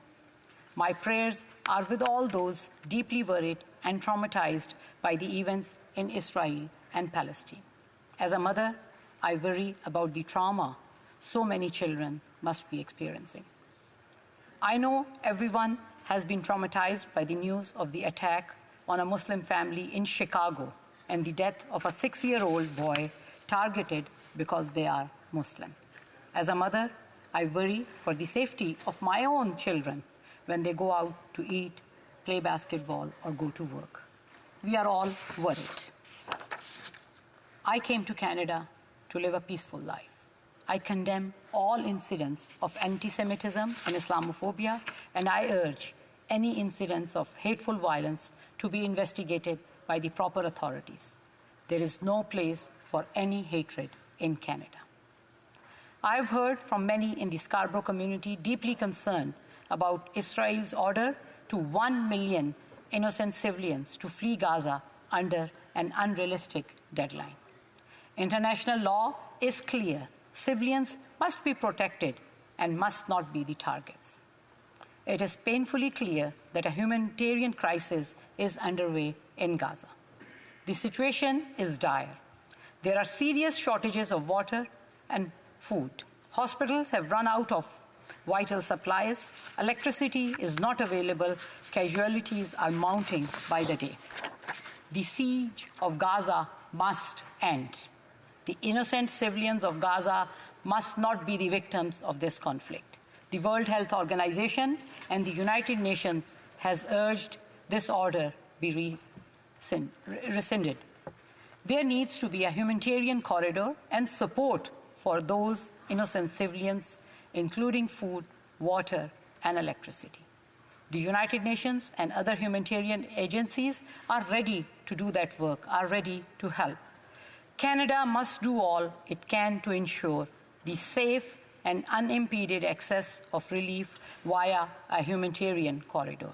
My prayers are with all those deeply worried and traumatized by the events in Israel and Palestine. As a mother, I worry about the trauma so many children must be experiencing. I know everyone has been traumatized by the news of the attack on a Muslim family in Chicago and the death of a 6-year-old boy targeted because they are Muslim. As a mother, I worry for the safety of my own children when they go out to eat, play basketball, or go to work. We are all worried. I came to Canada to live a peaceful life. I condemn all incidents of anti-Semitism and Islamophobia, and I urge any incidents of hateful violence to be investigated by the proper authorities. There is no place for any hatred in Canada. I have heard from many in the Scarborough community deeply concerned about Israel's order to 1 million innocent civilians to flee Gaza under an unrealistic deadline. International law is clear. Civilians must be protected and must not be the targets. It is painfully clear that a humanitarian crisis is underway in Gaza. The situation is dire. There are serious shortages of water and food. Hospitals have run out of vital supplies. Electricity is not available. Casualties are mounting by the day. The siege of Gaza must end. The innocent civilians of Gaza must not be the victims of this conflict. The World Health Organization and the United Nations has urged this order be rescinded. There needs to be a humanitarian corridor and support for those innocent civilians, including food, water, and electricity. The United Nations and other humanitarian agencies are ready to do that work, are ready to help. Canada must do all it can to ensure the safe and unimpeded access of relief via a humanitarian corridor.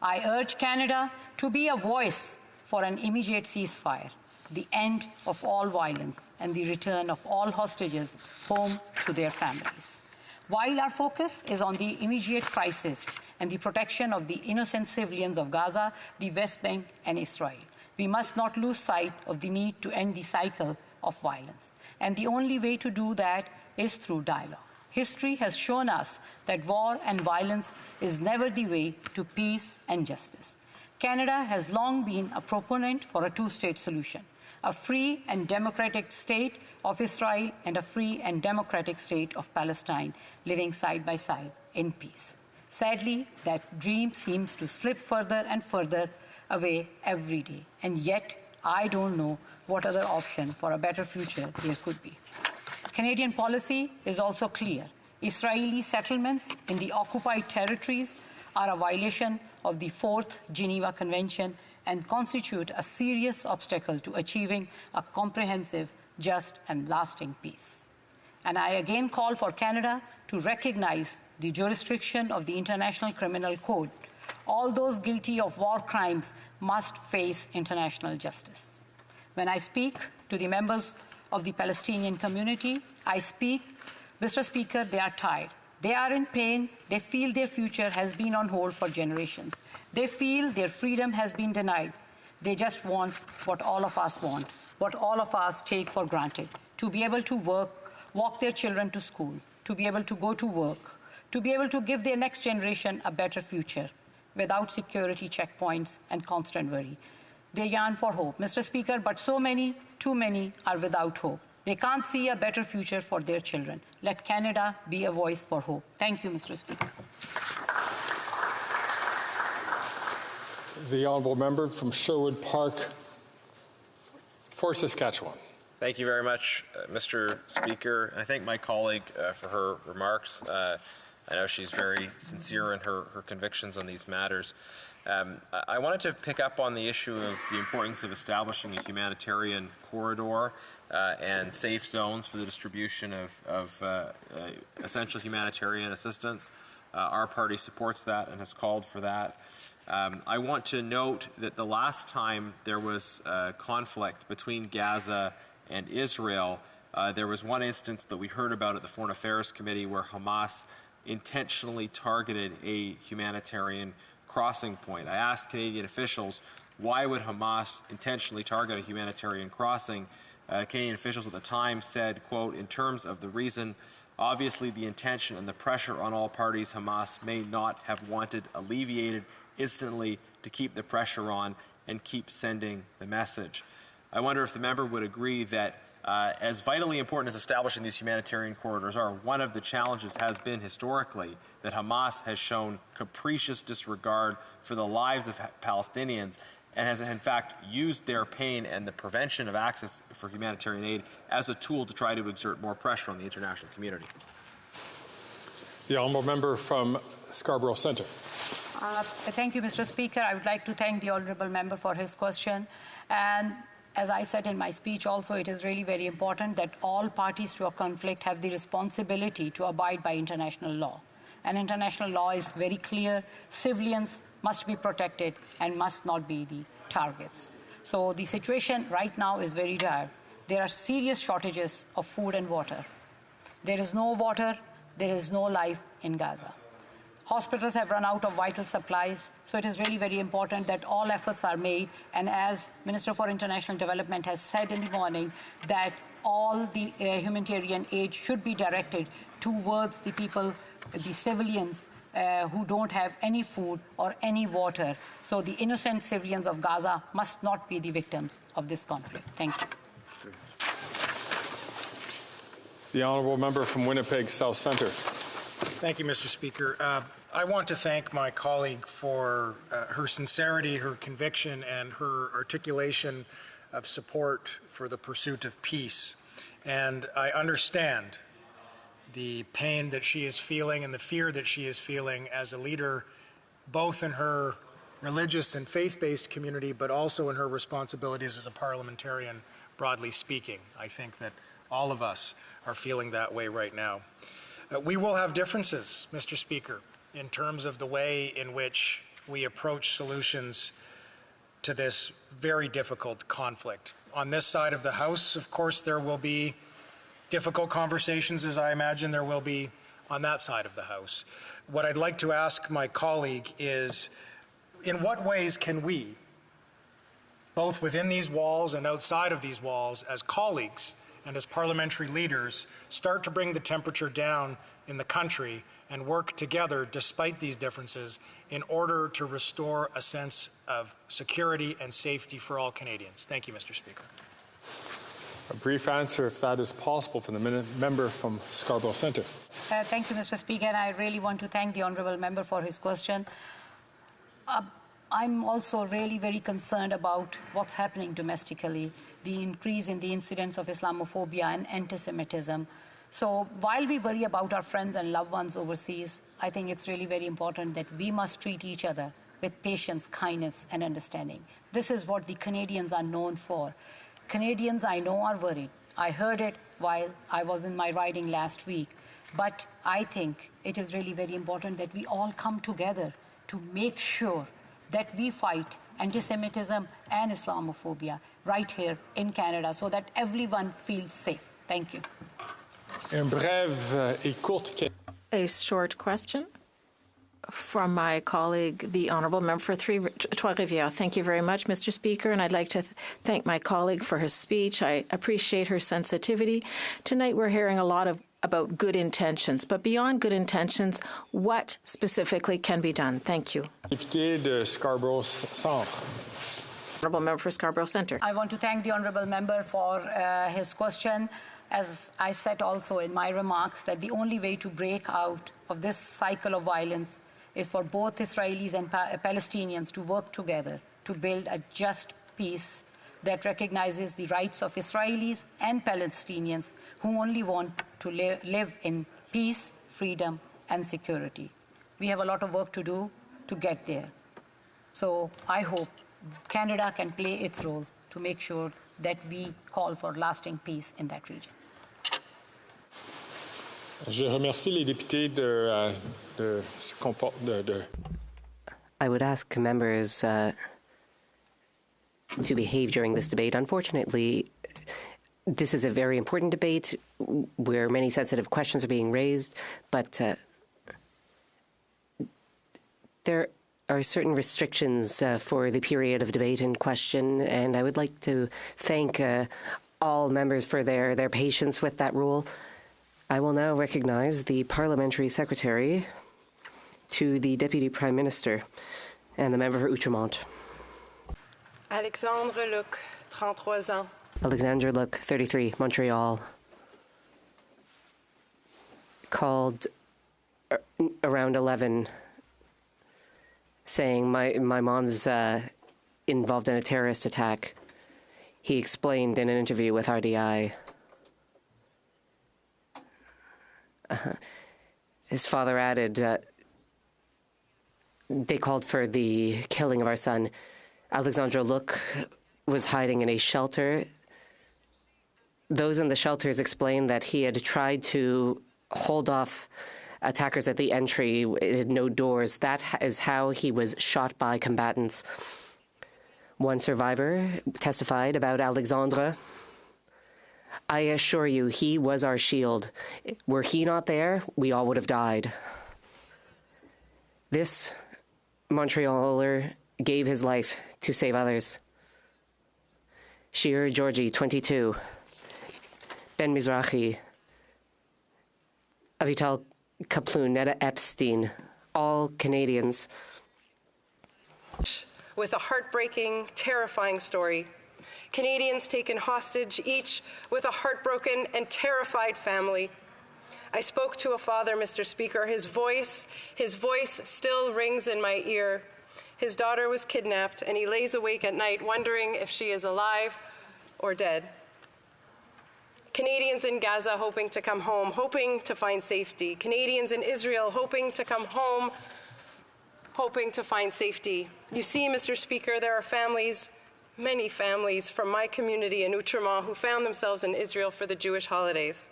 I urge Canada to be a voice for an immediate ceasefire, the end of all violence, and the return of all hostages home to their families. While our focus is on the immediate crisis and the protection of the innocent civilians of Gaza, the West Bank, and Israel, we must not lose sight of the need to end the cycle of violence. And the only way to do that is through dialogue. History has shown us that war and violence is never the way to peace and justice. Canada has long been a proponent for a two-state solution, a free and democratic state of Israel and a free and democratic state of Palestine living side by side in peace. Sadly, that dream seems to slip further and further away every day, and yet I don't know what other option for a better future there could be. Canadian policy is also clear. Israeli settlements in the occupied territories are a violation of the 4th Geneva Convention and constitute a serious obstacle to achieving a comprehensive, just, and lasting peace. And I again call for Canada to recognize the jurisdiction of the International Criminal Code. All those guilty of war crimes must face international justice. When I speak to the members of the Palestinian community, I speak, Mr. Speaker, they are tired. They are in pain. They feel their future has been on hold for generations. They feel their freedom has been denied. They just want what all of us want, what all of us take for granted, to be able to work, walk their children to school, to be able to go to work, to be able to give their next generation a better future without security checkpoints and constant worry. They yearn for hope, Mr. Speaker, but so many, too many, are without hope. They can't see a better future for their children. Let Canada be a voice for hope. Thank you, Mr. Speaker. The honourable member from Sherwood Park, Fort Saskatchewan. Thank you very much, Mr. Speaker. I thank my colleague for her remarks. I know she's very sincere in her convictions on these matters. I wanted to pick up on the issue of the importance of establishing a humanitarian corridor and safe zones for the distribution of essential humanitarian assistance. Our party supports that and has called for that. I want to note that the last time there was conflict between Gaza and Israel, there was one instance that we heard about at the Foreign Affairs Committee where Hamas intentionally targeted a humanitarian crossing point. I asked Canadian officials, why would Hamas intentionally target a humanitarian crossing? Canadian officials at the time said, quote, in terms of the reason, obviously the intention and the pressure on all parties Hamas may not have wanted alleviated instantly to keep the pressure on and keep sending the message. I wonder if the member would agree that as vitally important as establishing these humanitarian corridors are, one of the challenges has been historically that Hamas has shown capricious disregard for the lives of Palestinians and has in fact used their pain and the prevention of access for humanitarian aid as a tool to try to exert more pressure on the international community. The honourable member from Scarborough Centre. Thank you, Mr. Speaker. I would like to thank the honourable member for his question. And as I said in my speech also, it is really very important that all parties to a conflict have the responsibility to abide by international law. And international law is very clear. Civilians must be protected and must not be the targets. So the situation right now is very dire. There are serious shortages of food and water. There is no water, there is no life in Gaza. Hospitals have run out of vital supplies, so it is really very important that all efforts are made. And as Minister for International Development has said in the morning, that all the humanitarian aid should be directed towards the people, the civilians who don't have any food or any water. So the innocent civilians of Gaza must not be the victims of this conflict. Thank you. The honourable member from Winnipeg South Centre. Thank you, Mr. Speaker. I want to thank my colleague for her sincerity, her conviction, and her articulation of support for the pursuit of peace. And I understand the pain that she is feeling and the fear that she is feeling as a leader, both in her religious and faith-based community, but also in her responsibilities as a parliamentarian, broadly speaking. I think that all of us are feeling that way right now. We will have differences, Mr. Speaker, in terms of the way in which we approach solutions to this very difficult conflict. On this side of the House, of course, there will be difficult conversations, as I imagine there will be on that side of the House. What I'd like to ask my colleague is, in what ways can we, both within these walls and outside of these walls, as colleagues and as parliamentary leaders, start to bring the temperature down in the country and work together despite these differences in order to restore a sense of security and safety for all Canadians? Thank you, Mr. Speaker. A brief answer, if that is possible, from the member from Scarborough Centre. Thank you, Mr. Speaker. And I really want to thank the honourable member for his question. I'm also really very concerned about what's happening domestically, the increase in the incidence of Islamophobia and anti-Semitism. So while we worry about our friends and loved ones overseas, I think it's really very important that we must treat each other with patience, kindness, and understanding. This is what the Canadians are known for. Canadians, I know, are worried. I heard it while I was in my riding last week. But I think it is really very important that we all come together to make sure that we fight anti-Semitism and Islamophobia right here in Canada so that everyone feels safe. Thank you. A short question from my colleague, the Honourable Member for Trois-Rivières. Thank you very much, Mr. Speaker, and I'd like to thank my colleague for her speech. I appreciate her sensitivity. Tonight we're hearing a lot about good intentions, but beyond good intentions, what specifically can be done? Thank you. Député de Scarborough Centre. Honourable Member for Scarborough Centre. I want to thank the honourable member for his question. As I said also in my remarks, that the only way to break out of this cycle of violence is for both Israelis and Palestinians to work together to build a just peace that recognizes the rights of Israelis and Palestinians who only want to live in peace, freedom, and security. We have a lot of work to do to get there. So I hope Canada can play its role to make sure that we call for lasting peace in that region. Je remercie les députés I would ask members to behave during this debate. Unfortunately, this is a very important debate where many sensitive questions are being raised, but there are certain restrictions for the period of debate in question, and I would like to thank all members for their patience with that rule. I will now recognize the Parliamentary Secretary to the Deputy Prime Minister and the member for Outremont. Alexandre Luc, 33 ans. Alexandra Look, 33, Montreal, called around 11 saying my mom's involved in a terrorist attack. He explained in an interview with RDI. His father added, they called for the killing of our son. Alexandra Look was hiding in a shelter. Those in the shelters explained that he had tried to hold off attackers at the entry. It had no doors. That is how he was shot by combatants. One survivor testified about Alexandre. I assure you, he was our shield. Were he not there, we all would have died. This Montrealer gave his life to save others. Shir Georgie, 22. Ben Mizrahi. Avital Kaplan, Netta Epstein, all Canadians. With a heartbreaking, terrifying story. Canadians taken hostage, each with a heartbroken and terrified family. I spoke to a father, Mr. Speaker. His voice still rings in my ear. His daughter was kidnapped, and he lays awake at night wondering if she is alive or dead. Canadians in Gaza hoping to come home, hoping to find safety. Canadians in Israel hoping to come home, hoping to find safety. You see, Mr. Speaker, there are families, many families from my community in Outremont who found themselves in Israel for the Jewish holidays.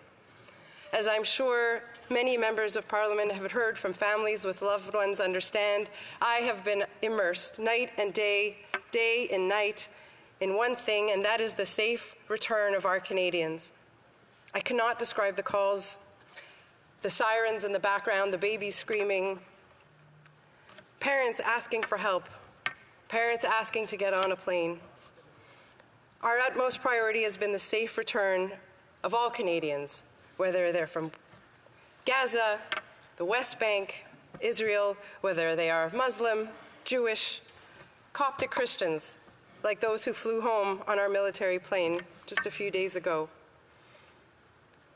As I'm sure many members of Parliament have heard from families with loved ones understand, I have been immersed night and day, day and night, in one thing, and that is the safe return of our Canadians. I cannot describe the calls, the sirens in the background, the babies screaming, parents asking for help, parents asking to get on a plane. Our utmost priority has been the safe return of all Canadians, whether they're from Gaza, the West Bank, Israel, whether they are Muslim, Jewish, Coptic Christians, like those who flew home on our military plane just a few days ago.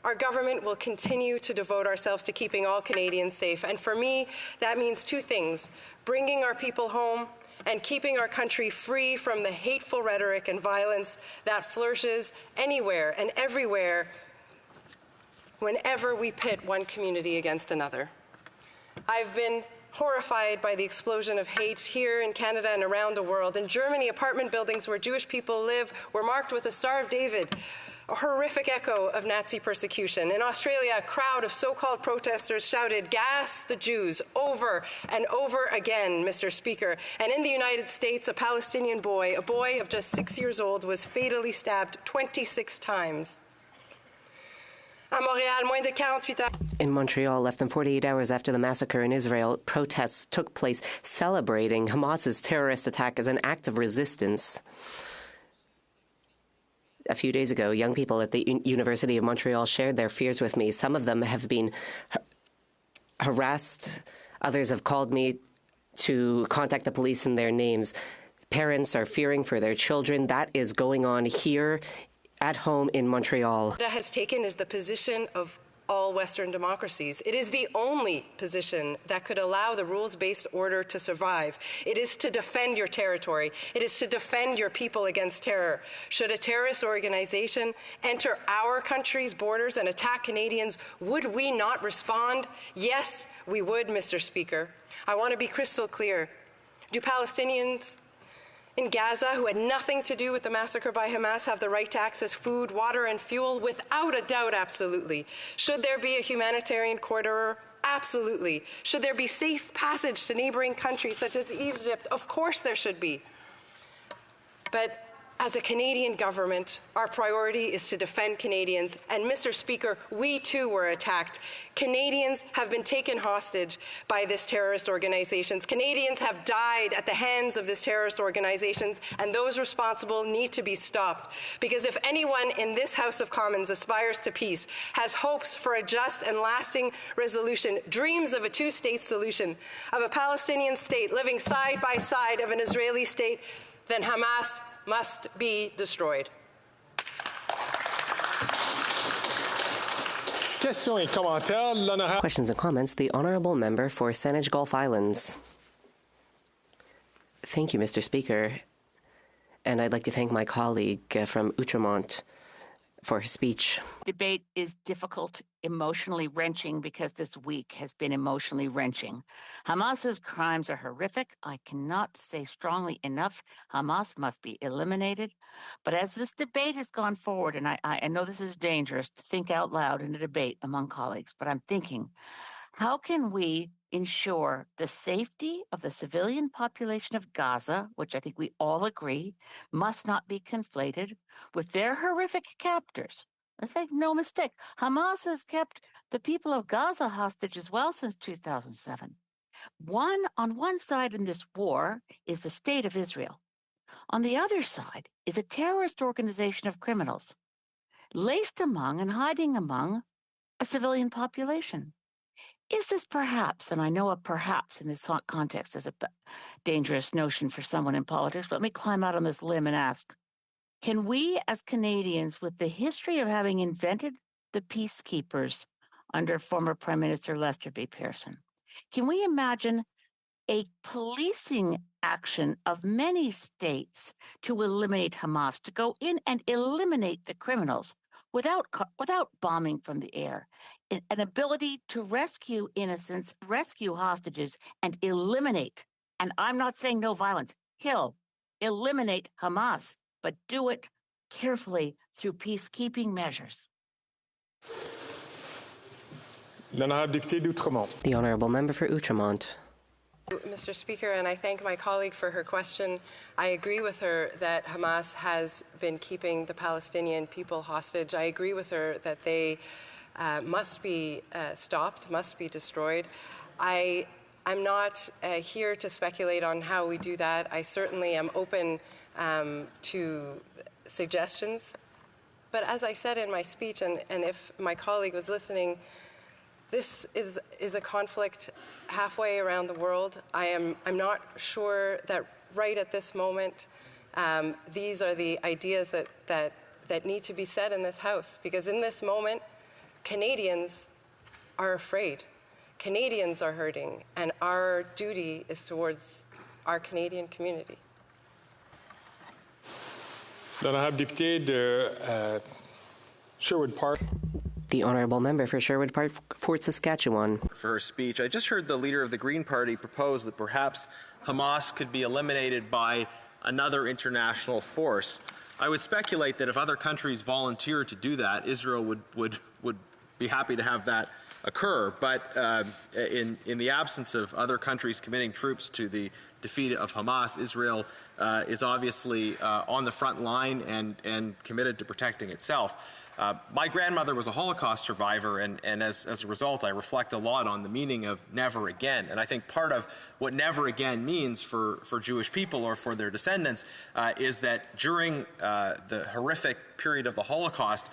Our government will continue to devote ourselves to keeping all Canadians safe. And for me, that means two things: bringing our people home and keeping our country free from the hateful rhetoric and violence that flourishes anywhere and everywhere whenever we pit one community against another. I've been horrified by the explosion of hate here in Canada and around the world. In Germany, apartment buildings where Jewish people live were marked with the Star of David, a horrific echo of Nazi persecution. In Australia, a crowd of so-called protesters shouted, "Gas the Jews," over and over again, Mr. Speaker. And in the United States, a Palestinian boy, a boy of just 6 years old, was fatally stabbed 26 times. In Montreal, less than 48 hours after the massacre in Israel, protests took place celebrating Hamas's terrorist attack as an act of resistance. A few days ago, young people at the University of Montreal shared their fears with me. Some of them have been harassed. Others have called me to contact the police in their names. Parents are fearing for their children. That is going on here at home in Montreal. What has taken is the position of all Western democracies. It is the only position that could allow the rules-based order to survive. It is to defend your territory. It is to defend your people against terror. Should a terrorist organization enter our country's borders and attack Canadians, would we not respond? Yes, we would, Mr. Speaker. I want to be crystal clear. Do Palestinians in Gaza, who had nothing to do with the massacre by Hamas, have the right to access food, water, and fuel? Without a doubt, absolutely. Should there be a humanitarian corridor? Absolutely. Should there be safe passage to neighboring countries such as Egypt? Of course there should be. But as a Canadian government, our priority is to defend Canadians. And Mr. Speaker, we too were attacked. Canadians have been taken hostage by this terrorist organizations. Canadians have died at the hands of this terrorist organizations, and those responsible need to be stopped. Because if anyone in this House of Commons aspires to peace, has hopes for a just and lasting resolution, dreams of a two-state solution, of a Palestinian state living side by side of an Israeli state, then Hamas must be destroyed. Questions and comments. The Honourable Member for Saanich Gulf Islands. Thank you, Mr. Speaker. And I'd like to thank my colleague from Outremont for his speech. Debate is difficult, emotionally wrenching, because this week has been emotionally wrenching. Hamas's crimes are horrific. I cannot say strongly enough, Hamas must be eliminated. But as this debate has gone forward, and I know this is dangerous to think out loud in a debate among colleagues, but I'm thinking, how can we ensure the safety of the civilian population of Gaza, which I think we all agree must not be conflated with their horrific captors? Let's make no mistake, Hamas has kept the people of Gaza hostage as well since 2007. On one side in this war is the state of Israel. On the other side is a terrorist organization of criminals, laced among and hiding among a civilian population. Is this perhaps, and I know a perhaps in this context is a dangerous notion for someone in politics, but let me climb out on this limb and ask, can we as Canadians, with the history of having invented the peacekeepers under former Prime Minister Lester B. Pearson, can we imagine a policing action of many states to eliminate Hamas, to go in and eliminate the criminals without bombing from the air, an ability to rescue innocents, rescue hostages, and eliminate, and I'm not saying no violence, eliminate Hamas, but do it carefully through peacekeeping measures? The Honourable Member for Outremont. Mr. Speaker, and I thank my colleague for her question. I agree with her that Hamas has been keeping the Palestinian people hostage. I agree with her that they must be stopped, must be destroyed. I'm not here to speculate on how we do that. I certainly am open to suggestions. But as I said in my speech, and if my colleague was listening, this is a conflict halfway around the world. I'm not sure that right at this moment these are the ideas that need to be said in this House, because in this moment, Canadians are afraid. Canadians are hurting, and our duty is towards our Canadian community. L'honorable député de Sherwood Park. The Honourable Member for Sherwood Park, Fort Saskatchewan. For her speech, I just heard the leader of the Green Party propose that perhaps Hamas could be eliminated by another international force. I would speculate that if other countries volunteer to do that, Israel would be happy to have that occur. But in the absence of other countries committing troops to the defeat of Hamas, Israel is obviously on the front line and committed to protecting itself. My grandmother was a Holocaust survivor, and as a result, I reflect a lot on the meaning of never again. And I think part of what never again means for Jewish people or for their descendants is that during the horrific period of the Holocaust,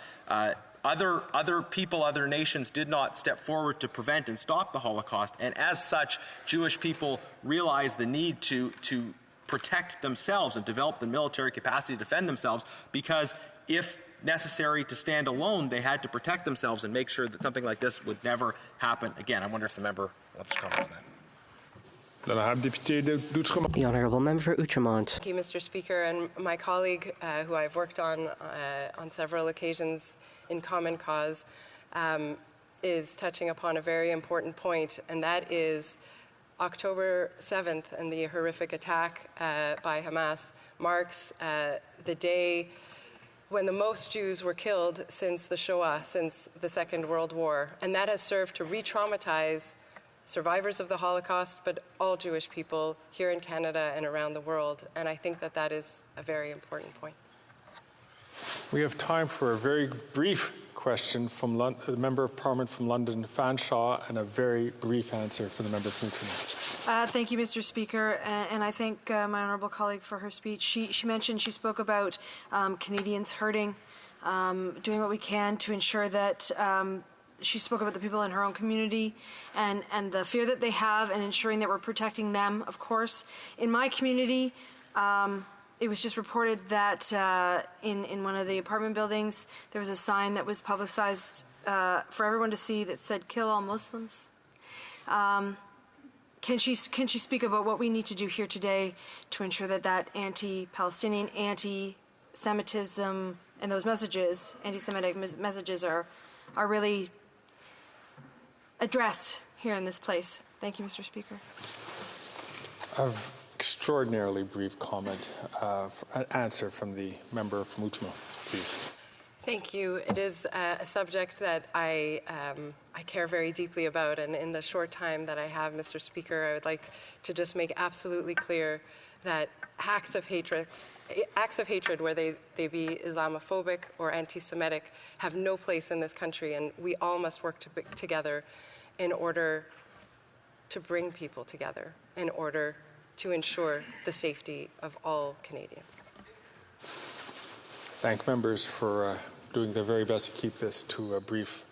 other people, other nations did not step forward to prevent and stop the Holocaust. And as such, Jewish people realized the need to protect themselves and develop the military capacity to defend themselves, because if necessary to stand alone, they had to protect themselves and make sure that something like this would never happen again. I wonder if the member wants to comment on that. The Honourable Member for Outremont. Thank you, Mr. Speaker, and my colleague, who I've worked on several occasions in Common Cause, is touching upon a very important point, and that is October 7th and the horrific attack by Hamas marks the day when the most Jews were killed since the Shoah, since the Second World War. And that has served to re-traumatize survivors of the Holocaust, but all Jewish people here in Canada and around the world. And I think that that is a very important point. We have time for a very brief question from the Member of Parliament from London, Fanshawe, and a very brief answer from the Member from Outremont. Thank you, Mr. Speaker, and I thank my honourable colleague for her speech. She spoke about Canadians hurting, doing what we can to ensure that she spoke about the people in her own community and the fear that they have, and ensuring that we're protecting them, of course. In my community, it was just reported that in one of the apartment buildings there was a sign that was publicized for everyone to see that said "Kill all Muslims." Can she speak about what we need to do here today to ensure that that anti-Palestinian, anti-Semitism, and those messages, anti-Semitic messages, are really addressed here in this place? Thank you, Mr. Speaker. An extraordinarily brief comment, an answer from the member from Uchimo, please. Thank you. It is a subject that I care very deeply about, and in the short time that I have, Mr. Speaker, I would like to just make absolutely clear that acts of hatred, where they be Islamophobic or anti-Semitic, have no place in this country, and we all must work together in order to bring people together, in order to ensure the safety of all Canadians. Thank members for doing their very best to keep this to brief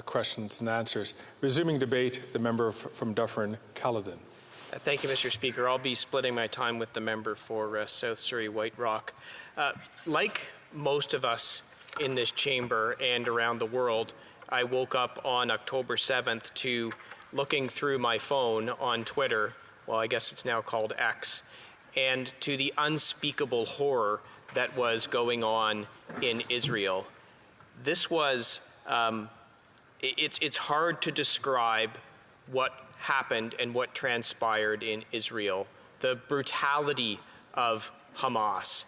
questions and answers. Resuming debate, the member from Dufferin-Caledon. Thank you, Mr. Speaker. I'll be splitting my time with the member for South Surrey White Rock. Like most of us in this chamber and around the world, I woke up on October 7th to looking through my phone on Twitter, well, I guess it's now called X, and to the unspeakable horror that was going on in Israel. This was, it's hard to describe what happened and what transpired in Israel, the brutality of Hamas,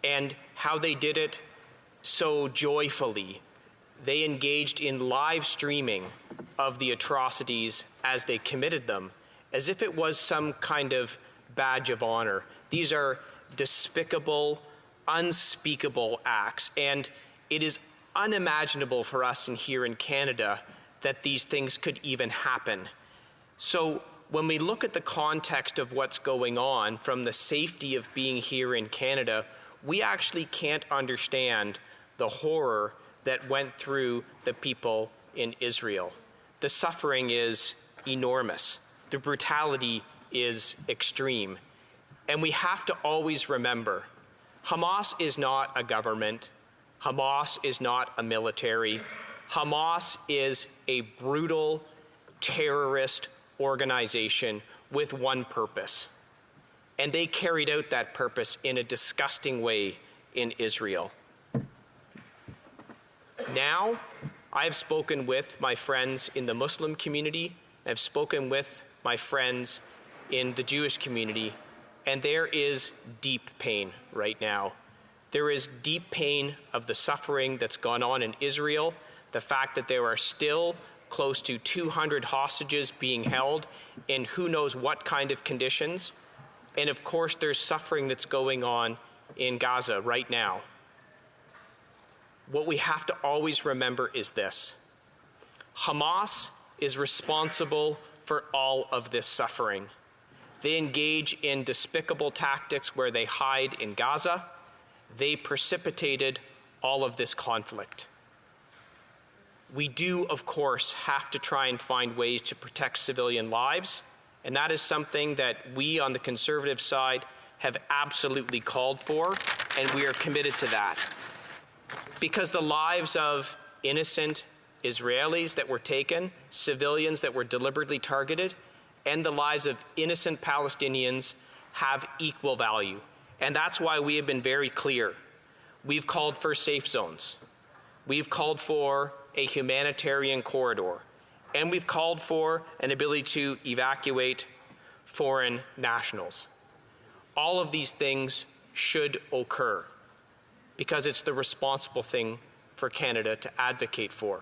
and how they did it so joyfully. They engaged in live streaming of the atrocities as they committed them, as if it was some kind of badge of honor. These are despicable, unspeakable acts, and it is unimaginable for us here in Canada that these things could even happen. So when we look at the context of what's going on from the safety of being here in Canada, we actually can't understand the horror that went through the people in Israel. The suffering is enormous. The brutality is extreme. And we have to always remember, Hamas is not a government. Hamas is not a military. Hamas is a brutal terrorist organization with one purpose. And they carried out that purpose in a disgusting way in Israel. Now, I've spoken with my friends in the Muslim community, I've spoken with my friends in the Jewish community, and there is deep pain right now. There is deep pain of the suffering that's gone on in Israel, the fact that there are still close to 200 hostages being held in who knows what kind of conditions, and of course there's suffering that's going on in Gaza right now. What we have to always remember is this: Hamas is responsible for all of this suffering. They engage in despicable tactics where they hide in Gaza. They precipitated all of this conflict. We do, of course, have to try and find ways to protect civilian lives, and that is something that we on the Conservative side have absolutely called for, and we are committed to that. Because the lives of innocent Israelis that were taken, civilians that were deliberately targeted, and the lives of innocent Palestinians have equal value. And that's why we have been very clear. We've called for safe zones. We've called for a humanitarian corridor. And we've called for an ability to evacuate foreign nationals. All of these things should occur because it's the responsible thing for Canada to advocate for.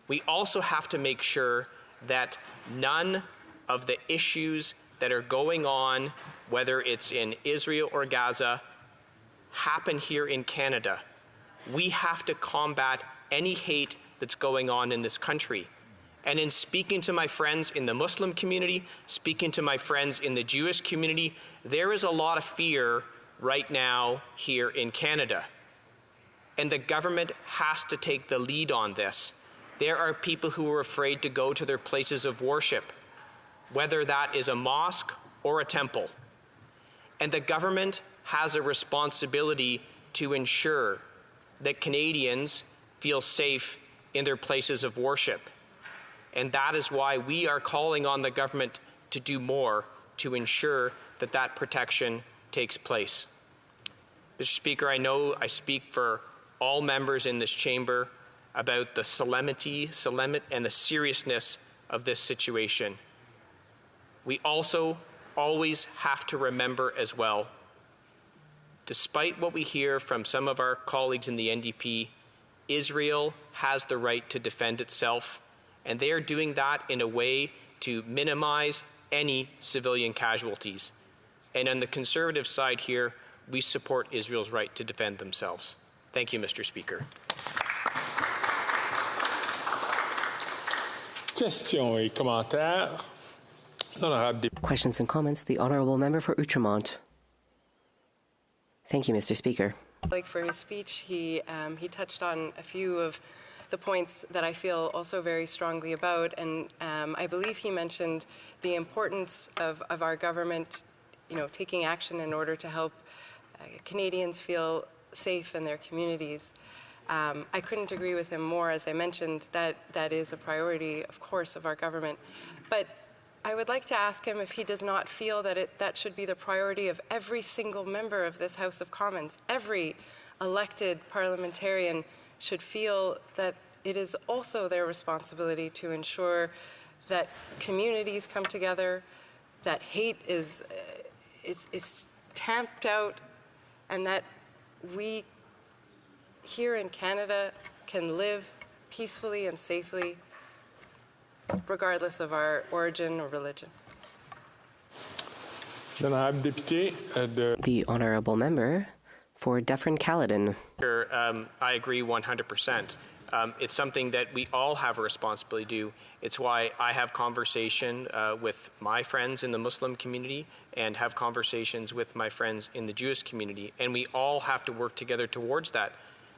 We also have to make sure that none of the issues that are going on, whether it's in Israel or Gaza, happen here in Canada. We have to combat any hate that's going on in this country. And in speaking to my friends in the Muslim community, speaking to my friends in the Jewish community, there is a lot of fear right now here in Canada. And the government has to take the lead on this. There are people who are afraid to go to their places of worship, whether that is a mosque or a temple. And the government has a responsibility to ensure that Canadians feel safe in their places of worship. And that is why we are calling on the government to do more to ensure that that protection takes place. Mr. Speaker, I know I speak for all members in this chamber about the solemnity and the seriousness of this situation. We also always have to remember as well, despite what we hear from some of our colleagues in the NDP, Israel has the right to defend itself, and they are doing that in a way to minimize any civilian casualties. And on the Conservative side here, we support Israel's right to defend themselves. Thank you, Mr. Speaker. Questions et commentaires. Questions and comments. The Honourable Member for Outremont. Thank you, Mr. Speaker. For his speech, he touched on a few of the points that I feel also very strongly about, and I believe he mentioned the importance of our government, taking action in order to help Canadians feel safe in their communities. I couldn't agree with him more. As I mentioned, that is a priority, of course, of our government. But I would like to ask him if he does not feel that that should be the priority of every single member of this House of Commons. Every elected parliamentarian should feel that it is also their responsibility to ensure that communities come together, that hate is tamped out, and that we here in Canada can live peacefully and safely regardless of our origin or religion. The Honourable Member for Dufferin-Caledon. I agree 100%. It's something that we all have a responsibility to do. It's why I have conversation with my friends in the Muslim community and have conversations with my friends in the Jewish community, and we all have to work together towards that.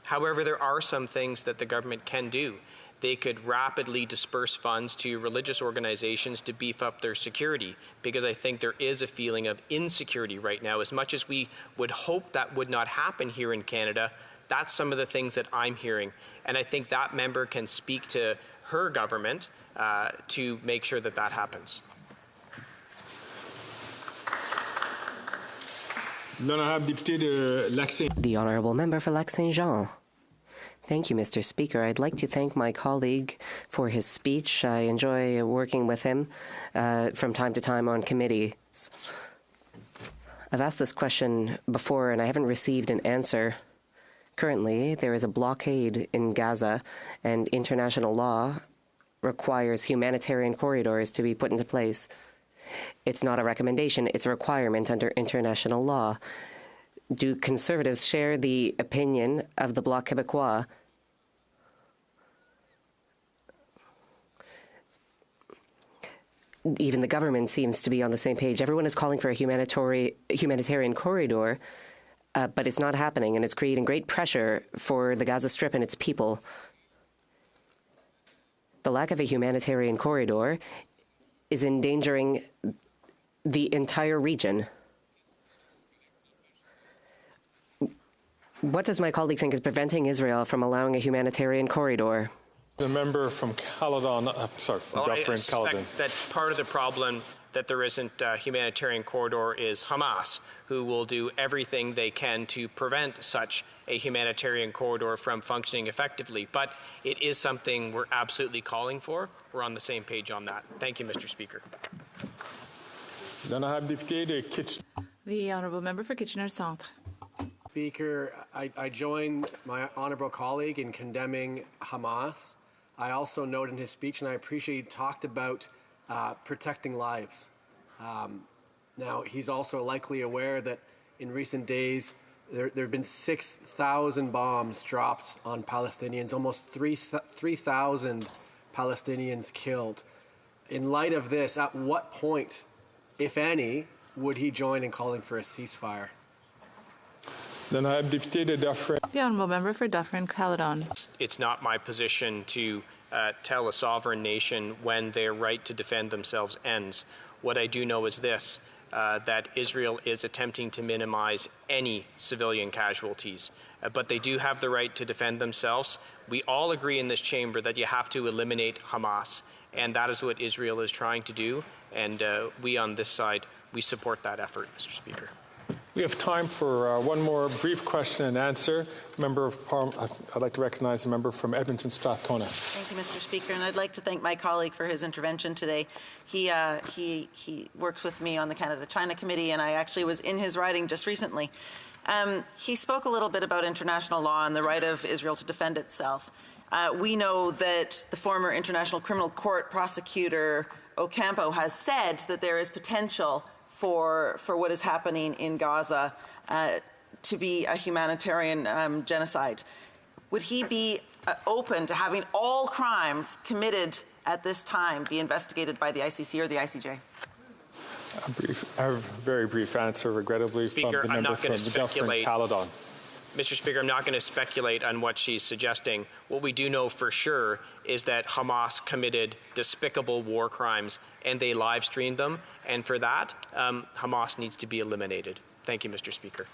However, there are some things that the government can do. They could rapidly disperse funds to religious organizations to beef up their security, because I think there is a feeling of insecurity right now. As much as we would hope that would not happen here in Canada, that's some of the things that I'm hearing. And I think that member can speak to her government to make sure that that happens. The Honourable Member for Lac-Saint-Jean. Thank you, Mr. Speaker. I'd like to thank my colleague for his speech. I enjoy working with him from time to time on committees. I've asked this question before and I haven't received an answer. Currently, there is a blockade in Gaza, and international law requires humanitarian corridors to be put into place. It's not a recommendation, it's a requirement under international law. Do Conservatives share the opinion of the Bloc Québécois? Even the government seems to be on the same page. Everyone is calling for a humanitarian corridor, but it's not happening, and it's creating great pressure for the Gaza Strip and its people. The lack of a humanitarian corridor is endangering the entire region. What does my colleague think is preventing Israel from allowing a humanitarian corridor? The member from Caledon, Dufferin-Caledon. That part of the problem that there isn't a humanitarian corridor is Hamas, who will do everything they can to prevent such a humanitarian corridor from functioning effectively. But it is something we're absolutely calling for. We're on the same page on that. Thank you, Mr. Speaker. The Honourable Member for Kitchener Centre. Speaker, I join my honourable colleague in condemning Hamas. I also note in his speech, and I appreciate he talked about protecting lives. Now, he's also likely aware that in recent days there have been 6,000 bombs dropped on Palestinians, almost 3,000 Palestinians killed. In light of this, at what point, if any, would he join in calling for a ceasefire? The Honourable Member for Dufferin-Caledon. It's not my position to tell a sovereign nation when their right to defend themselves ends. What I do know is this. that Israel is attempting to minimize any civilian casualties. But they do have the right to defend themselves. We all agree in this chamber that you have to eliminate Hamas, and that is what Israel is trying to do. And we on this side, we support that effort, Mr. Speaker. We have time for one more brief question and answer. Member of Parliament, I'd like to recognize the member from Edmonton Strathcona. Thank you, Mr. Speaker, and I'd like to thank my colleague for his intervention today. He works with me on the Canada-China Committee, and I actually was in his riding just recently. He spoke a little bit about international law and the right of Israel to defend itself. We know that the former International Criminal Court prosecutor Ocampo has said that there is potential for what is happening in Gaza to be a humanitarian genocide. Would he be open to having all crimes committed at this time be investigated by the ICC or the ICJ? A very brief answer, regrettably, Speaker, from the member from Dufferin Caledon. Mr. Speaker, I'm not going to speculate on what she's suggesting. What we do know for sure is that Hamas committed despicable war crimes and they live streamed them. And for that, Hamas needs to be eliminated. Thank you, Mr. Speaker.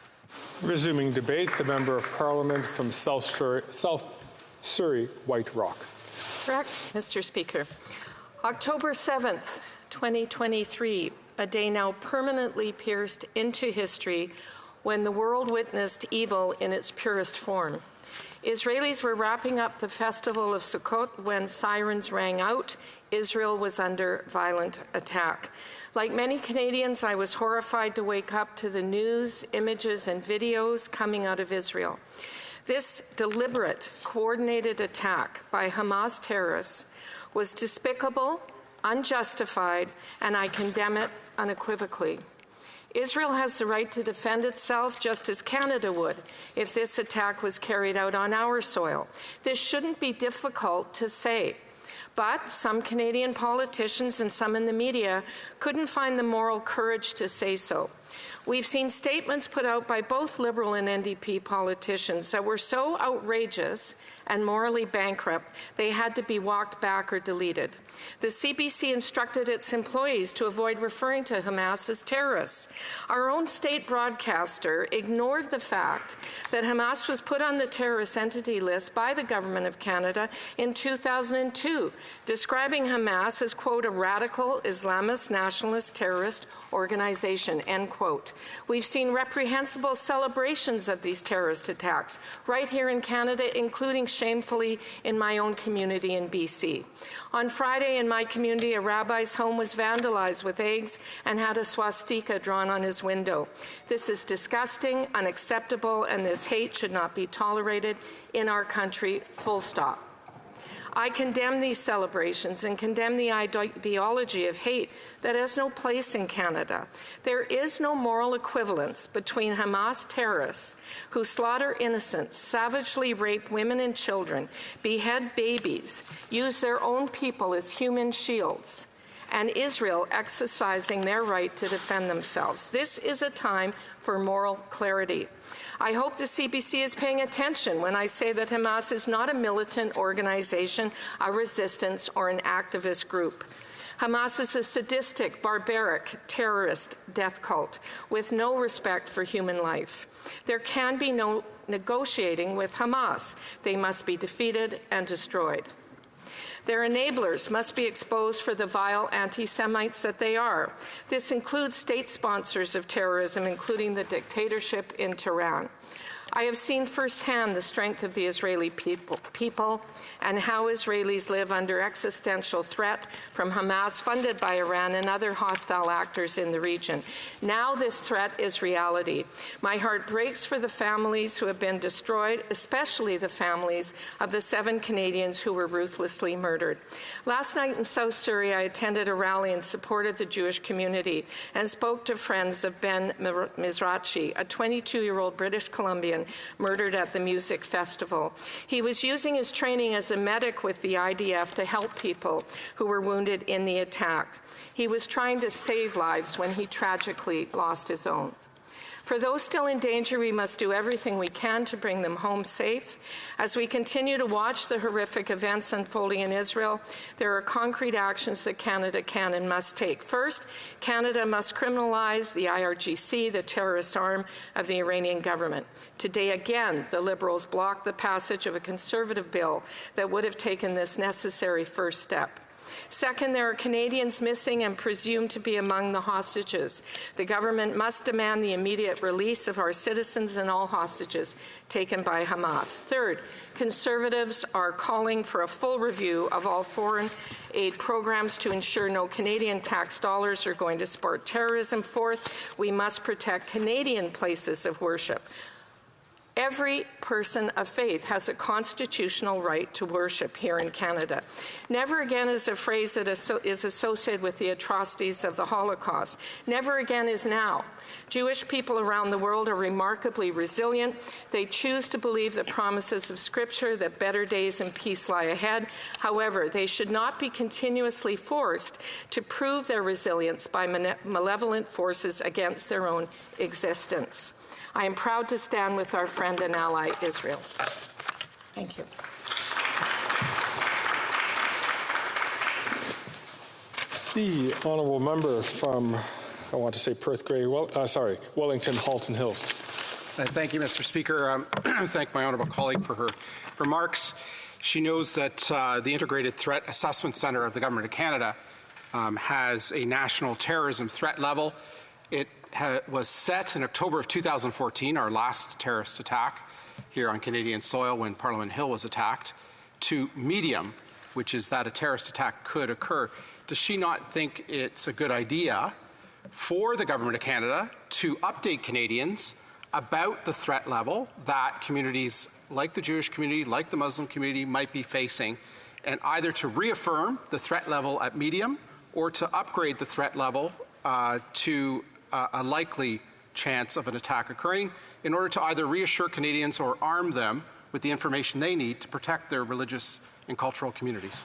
Resuming debate, the Member of Parliament from South Surrey, White Rock. Correct, Mr. Speaker. October 7th, 2023, a day now permanently pierced into history when the world witnessed evil in its purest form. Israelis were wrapping up the festival of Sukkot when sirens rang out. Israel was under violent attack. Like many Canadians, I was horrified to wake up to the news, images, and videos coming out of Israel. This deliberate, coordinated attack by Hamas terrorists was despicable, unjustified, and I condemn it unequivocally. Israel has the right to defend itself just as Canada would if this attack was carried out on our soil. This shouldn't be difficult to say. But some Canadian politicians and some in the media couldn't find the moral courage to say so. We've seen statements put out by both Liberal and NDP politicians that were so outrageous and morally bankrupt they had to be walked back or deleted. The CBC instructed its employees to avoid referring to Hamas as terrorists. Our own state broadcaster ignored the fact that Hamas was put on the terrorist entity list by the Government of Canada in 2002, describing Hamas as, quote, a radical Islamist nationalist terrorist organization, end quote. We've seen reprehensible celebrations of these terrorist attacks right here in Canada, including shamefully in my own community in BC. On Friday in my community, a rabbi's home was vandalized with eggs and had a swastika drawn on his window. This is disgusting, unacceptable, and this hate should not be tolerated in our country, full stop. I condemn these celebrations and condemn the ideology of hate that has no place in Canada. There is no moral equivalence between Hamas terrorists who slaughter innocents, savagely rape women and children, behead babies, use their own people as human shields, and Israel exercising their right to defend themselves. This is a time for moral clarity. I hope the CBC is paying attention when I say that Hamas is not a militant organization, a resistance, or an activist group. Hamas is a sadistic, barbaric, terrorist death cult with no respect for human life. There can be no negotiating with Hamas. They must be defeated and destroyed. Their enablers must be exposed for the vile anti-Semites that they are. This includes state sponsors of terrorism, including the dictatorship in Tehran. I have seen firsthand the strength of the Israeli people and how Israelis live under existential threat from Hamas, funded by Iran and other hostile actors in the region. Now this threat is reality. My heart breaks for the families who have been destroyed, especially the families of the 7 Canadians who were ruthlessly murdered. Last night in South Surrey, I attended a rally in support of the Jewish community and spoke to friends of Ben Mizrachi, a 22-year-old British Columbian murdered at the music festival. He was using his training as a medic with the IDF to help people who were wounded in the attack. He was trying to save lives when he tragically lost his own. For those still in danger, we must do everything we can to bring them home safe. As we continue to watch the horrific events unfolding in Israel, there are concrete actions that Canada can and must take. First, Canada must criminalize the IRGC, the terrorist arm of the Iranian government. Today, again, the Liberals blocked the passage of a Conservative bill that would have taken this necessary first step. Second, there are Canadians missing and presumed to be among the hostages. The government must demand the immediate release of our citizens and all hostages taken by Hamas. Third, Conservatives are calling for a full review of all foreign aid programs to ensure no Canadian tax dollars are going to support terrorism. Fourth, we must protect Canadian places of worship. Every person of faith has a constitutional right to worship here in Canada. Never again is a phrase that is associated with the atrocities of the Holocaust. Never again is now. Jewish people around the world are remarkably resilient. They choose to believe the promises of Scripture that better days and peace lie ahead. However, they should not be continuously forced to prove their resilience by malevolent forces against their own existence. I am proud to stand with our friend and ally, Israel. Thank you. The honourable member from, I want to say Perth Grey, Wellington Halton Hills. Thank you, Mr. Speaker. Thank my honourable colleague for her remarks. She knows that the Integrated Threat Assessment Centre of the Government of Canada has a national terrorism threat level. It was set in October of 2014, our last terrorist attack here on Canadian soil when Parliament Hill was attacked, to medium, which is that a terrorist attack could occur. Does she not think it's a good idea for the Government of Canada to update Canadians about the threat level that communities like the Jewish community, like the Muslim community might be facing, and either to reaffirm the threat level at medium or to upgrade the threat level to a likely chance of an attack occurring in order to either reassure Canadians or arm them with the information they need to protect their religious and cultural communities?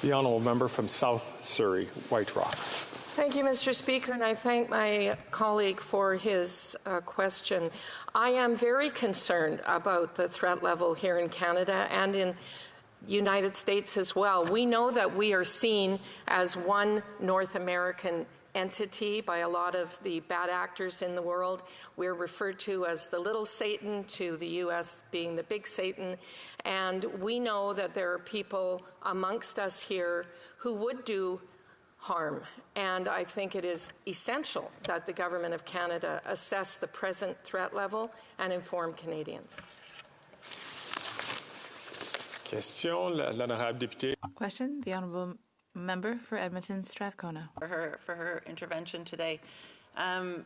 The honourable member from South Surrey, White Rock. Thank you, Mr. Speaker, and I thank my colleague for his question. I am very concerned about the threat level here in Canada and in United States as well. We know that we are seen as one North American entity by a lot of the bad actors in the world. We're referred to as the little Satan, to the U.S. being the big Satan, and we know that there are people amongst us here who would do harm, and I think it is essential that the Government of Canada assess the present threat level and inform Canadians. Question, the Honourable Member for Edmonton Strathcona. For her intervention today. I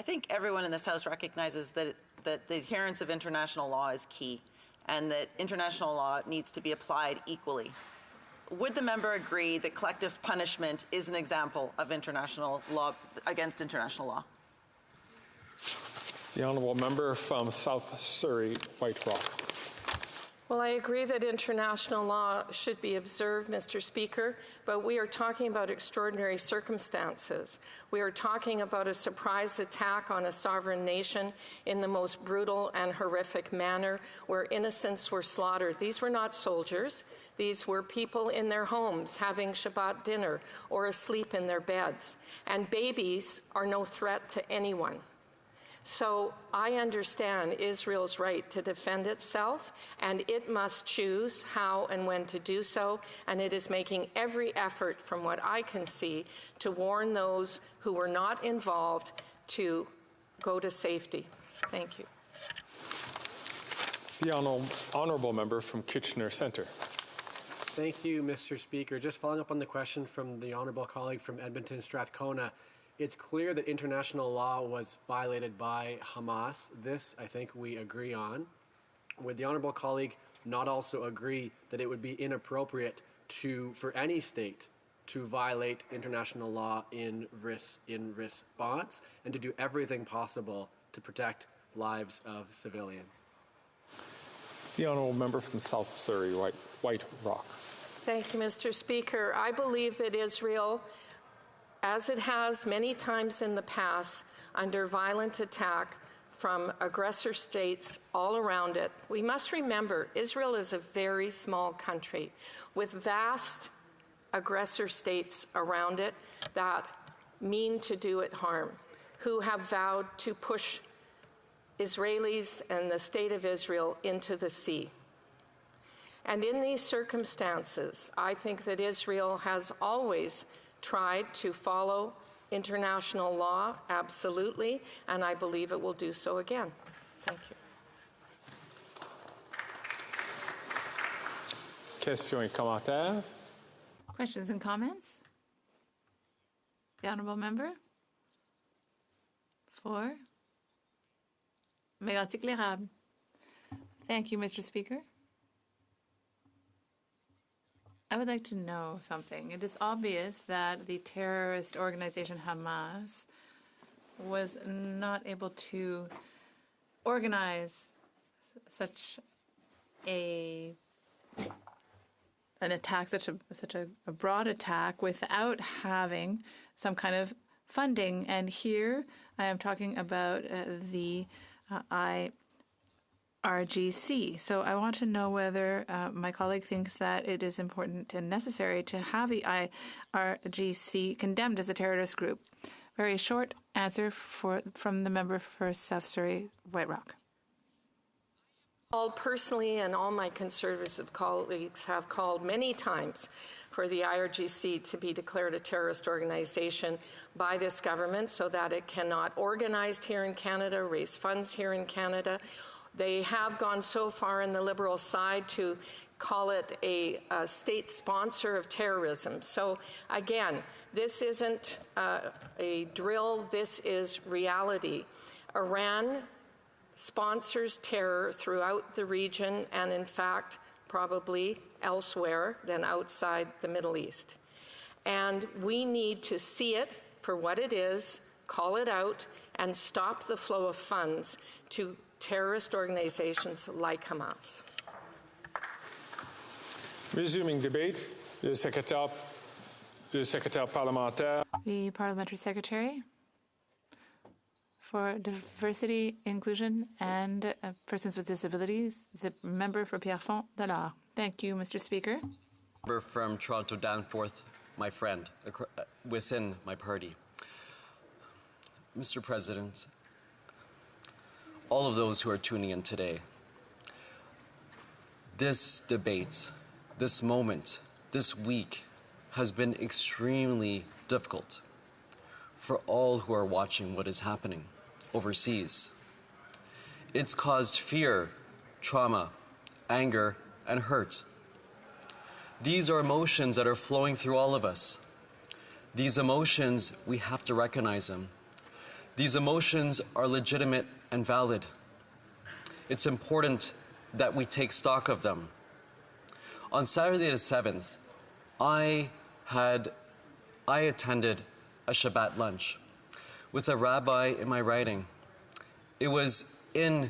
think everyone in this House recognizes that the adherence of international law is key and that international law needs to be applied equally. Would the member agree that collective punishment is an example of international law against international law? The honourable member from South Surrey, White Rock. Well, I agree that international law should be observed, Mr. Speaker, but we are talking about extraordinary circumstances. We are talking about a surprise attack on a sovereign nation in the most brutal and horrific manner, where innocents were slaughtered. These were not soldiers. These were people in their homes having Shabbat dinner or asleep in their beds. And babies are no threat to anyone. So I understand Israel's right to defend itself, and it must choose how and when to do so, and it is making every effort, from what I can see, to warn those who were not involved to go to safety. Thank you. The honourable member from Kitchener Centre. Thank you, Mr. Speaker. Just following up on the question from the honourable colleague from Edmonton Strathcona, it's clear that international law was violated by Hamas. This, I think, we agree on. Would the honourable colleague not also agree that it would be inappropriate for any state to violate international law in response and to do everything possible to protect lives of civilians? The honourable member from South Surrey, White Rock. Thank you, Mr. Speaker. I believe that Israel as it has many times in the past, under violent attack from aggressor states all around it. We must remember, Israel is a very small country with vast aggressor states around it that mean to do it harm, who have vowed to push Israelis and the state of Israel into the sea. And in these circumstances, I think that Israel has always tried to follow international law, absolutely, and I believe it will do so again. Thank you. Questions et commentaires? Questions and comments? The honourable member for Mégantic l'Érable. Thank you, Mr. Speaker. I would like to know something. It is obvious that the terrorist organization Hamas was not able to organize such an attack, such a broad attack, without having some kind of funding. And here I am talking about the IRGC. So I want to know whether my colleague thinks that it is important and necessary to have the IRGC condemned as a terrorist group. Very short answer from the member for South Surrey, White Rock. Called personally, and all my conservative colleagues have called many times for the IRGC to be declared a terrorist organization by this government so that it cannot organize here in Canada, raise funds here in Canada. They have gone so far in the Liberal side to call it a state sponsor of terrorism. So again, this isn't a drill, this is reality. Iran sponsors terror throughout the region and, in fact, probably elsewhere than outside the Middle East. And we need to see it for what it is, call it out, and stop the flow of funds to terrorist organizations like Hamas. Resuming debate, le secrétaire parlementaire. The Parliamentary Secretary for Diversity, Inclusion, and Persons with Disabilities, the member for Pierrefonds Dollard. Thank you, Mr. Speaker. Member from Toronto Danforth, my friend, within my party. Mr. President, all of those who are tuning in today, this debate, this moment, this week has been extremely difficult for all who are watching what is happening overseas. It's caused fear, trauma, anger, and hurt. These are emotions that are flowing through all of us. These emotions, we have to recognize them. These emotions are legitimate and valid. It's important that we take stock of them. On Saturday the 7th, I attended a Shabbat lunch with a rabbi in my writing. It was in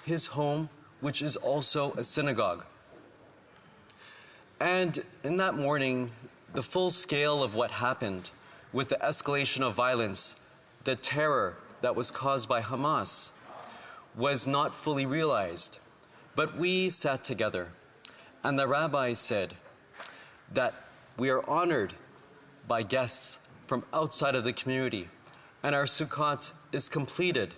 his home, which is also a synagogue. And in that morning, the full scale of what happened with the escalation of violence, the terror that was caused by Hamas, was not fully realized. But we sat together, and the rabbi said that we are honored by guests from outside of the community, and our Sukkot is completed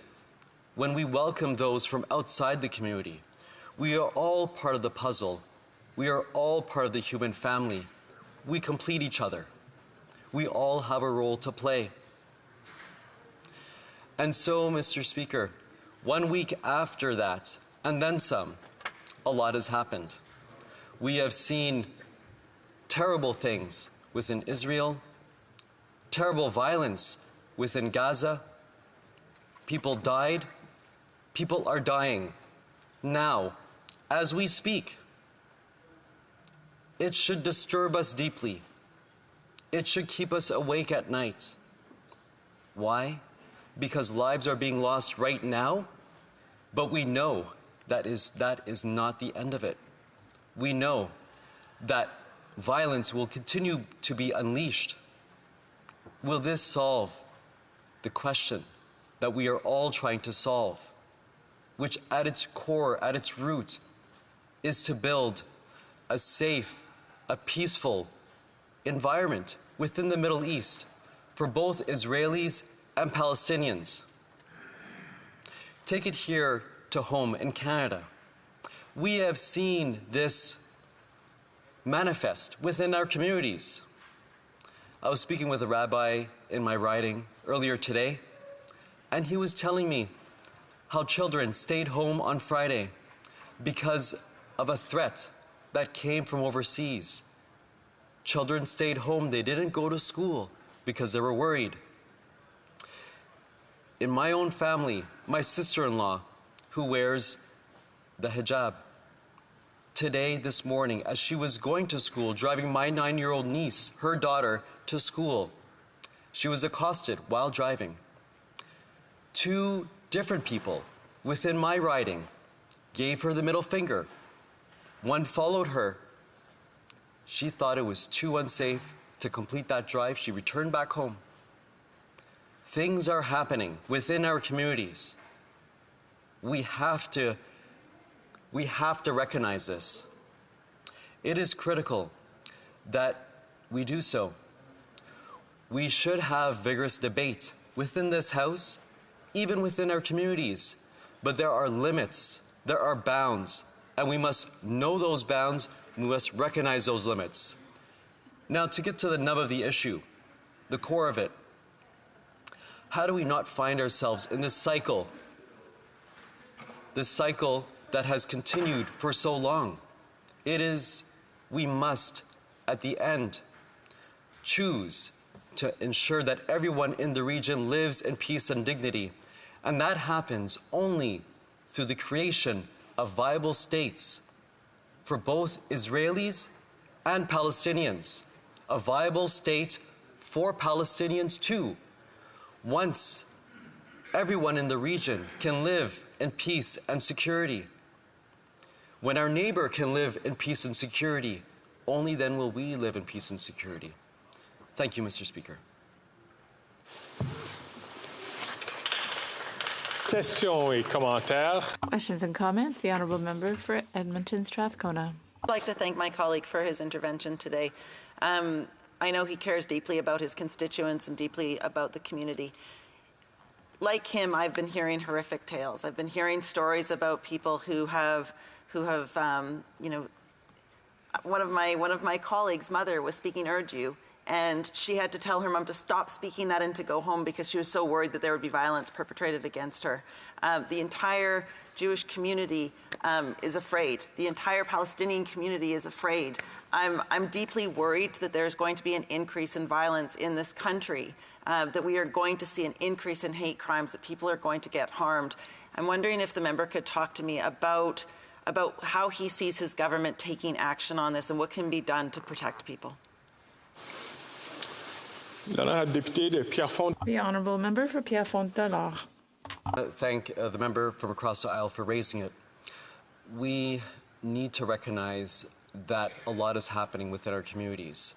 when we welcome those from outside the community. We are all part of the puzzle. We are all part of the human family. We complete each other. We all have a role to play. And so, Mr. Speaker, 1 week after that, and then some, a lot has happened. We have seen terrible things within Israel, terrible violence within Gaza. People died. People are dying now, as we speak. It should disturb us deeply. It should keep us awake at night. Why? Because lives are being lost right now, but we know that is not the end of it. We know that violence will continue to be unleashed. Will this solve the question that we are all trying to solve, which at its core, at its root, is to build a safe, a peaceful environment within the Middle East for both Israelis and Palestinians? Take it here to home in Canada. We have seen this manifest within our communities. I was speaking with a rabbi in my riding earlier today, and he was telling me how children stayed home on Friday because of a threat that came from overseas. Children stayed home, they didn't go to school because they were worried. In my own family, my sister-in-law, who wears the hijab, today, this morning, as she was going to school, driving my 9-year-old niece, her daughter, to school, she was accosted while driving. 2 different people within my riding gave her the middle finger. One followed her. She thought it was too unsafe to complete that drive. She returned back home. Things are happening within our communities. We have to recognize this. It is critical that we do so. We should have vigorous debate within this House, even within our communities. But there are limits, there are bounds, and we must know those bounds, we must recognize those limits. Now, to get to the nub of the issue, the core of it, how do we not find ourselves in this cycle that has continued for so long? We must, at the end, choose to ensure that everyone in the region lives in peace and dignity. And that happens only through the creation of viable states for both Israelis and Palestinians. A viable state for Palestinians too. Once everyone in the region can live in peace and security, when our neighbor can live in peace and security, only then will we live in peace and security. Thank you, Mr. Speaker. Questions et commentaires. Questions and comments. The Honourable Member for Edmonton Strathcona. I'd like to thank my colleague for his intervention today. I know he cares deeply about his constituents and deeply about the community. Like him, I've been hearing horrific tales. I've been hearing stories about people who have one of my colleagues' mother was speaking Urdu, and she had to tell her mom to stop speaking that and to go home because she was so worried that there would be violence perpetrated against her. The entire Jewish community is afraid. The entire Palestinian community is afraid. I'm deeply worried that there's going to be an increase in violence in this country, that we are going to see an increase in hate crimes, that people are going to get harmed. I'm wondering if the member could talk to me about how he sees his government taking action on this and what can be done to protect people. The Honourable Member for Pierrefonds-Dollard. Thank the member from across the aisle for raising it. We need to recognize that a lot is happening within our communities.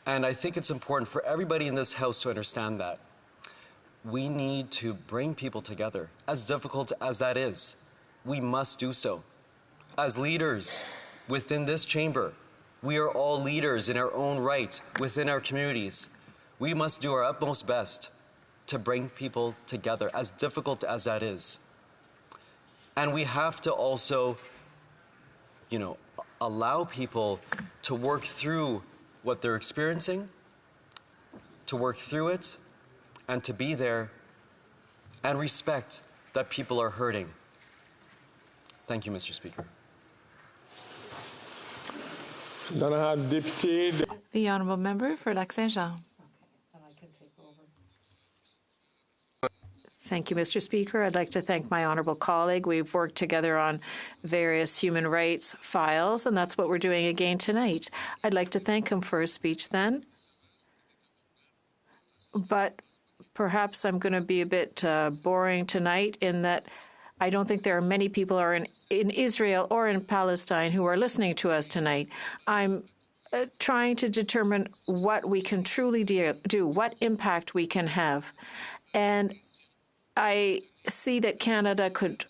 And I think it's important for everybody in this House to understand that. We need to bring people together, as difficult as that is. We must do so. As leaders within this chamber, we are all leaders in our own right within our communities. We must do our utmost best to bring people together, as difficult as that is. And we have to also, allow people to work through what they're experiencing, to work through it, and to be there and respect that people are hurting. Thank you, Mr. Speaker. The Honourable Member for Lac-Saint-Jean. Thank you, Mr. Speaker. I'd like to thank my honourable colleague. We've worked together on various human rights files, and that's what we're doing again tonight. I'd like to thank him for his speech then. But perhaps I'm going to be a bit boring tonight in that I don't think there are many people who are in Israel or in Palestine who are listening to us tonight. I'm trying to determine what we can truly do, what impact we can have. And I see that Canada could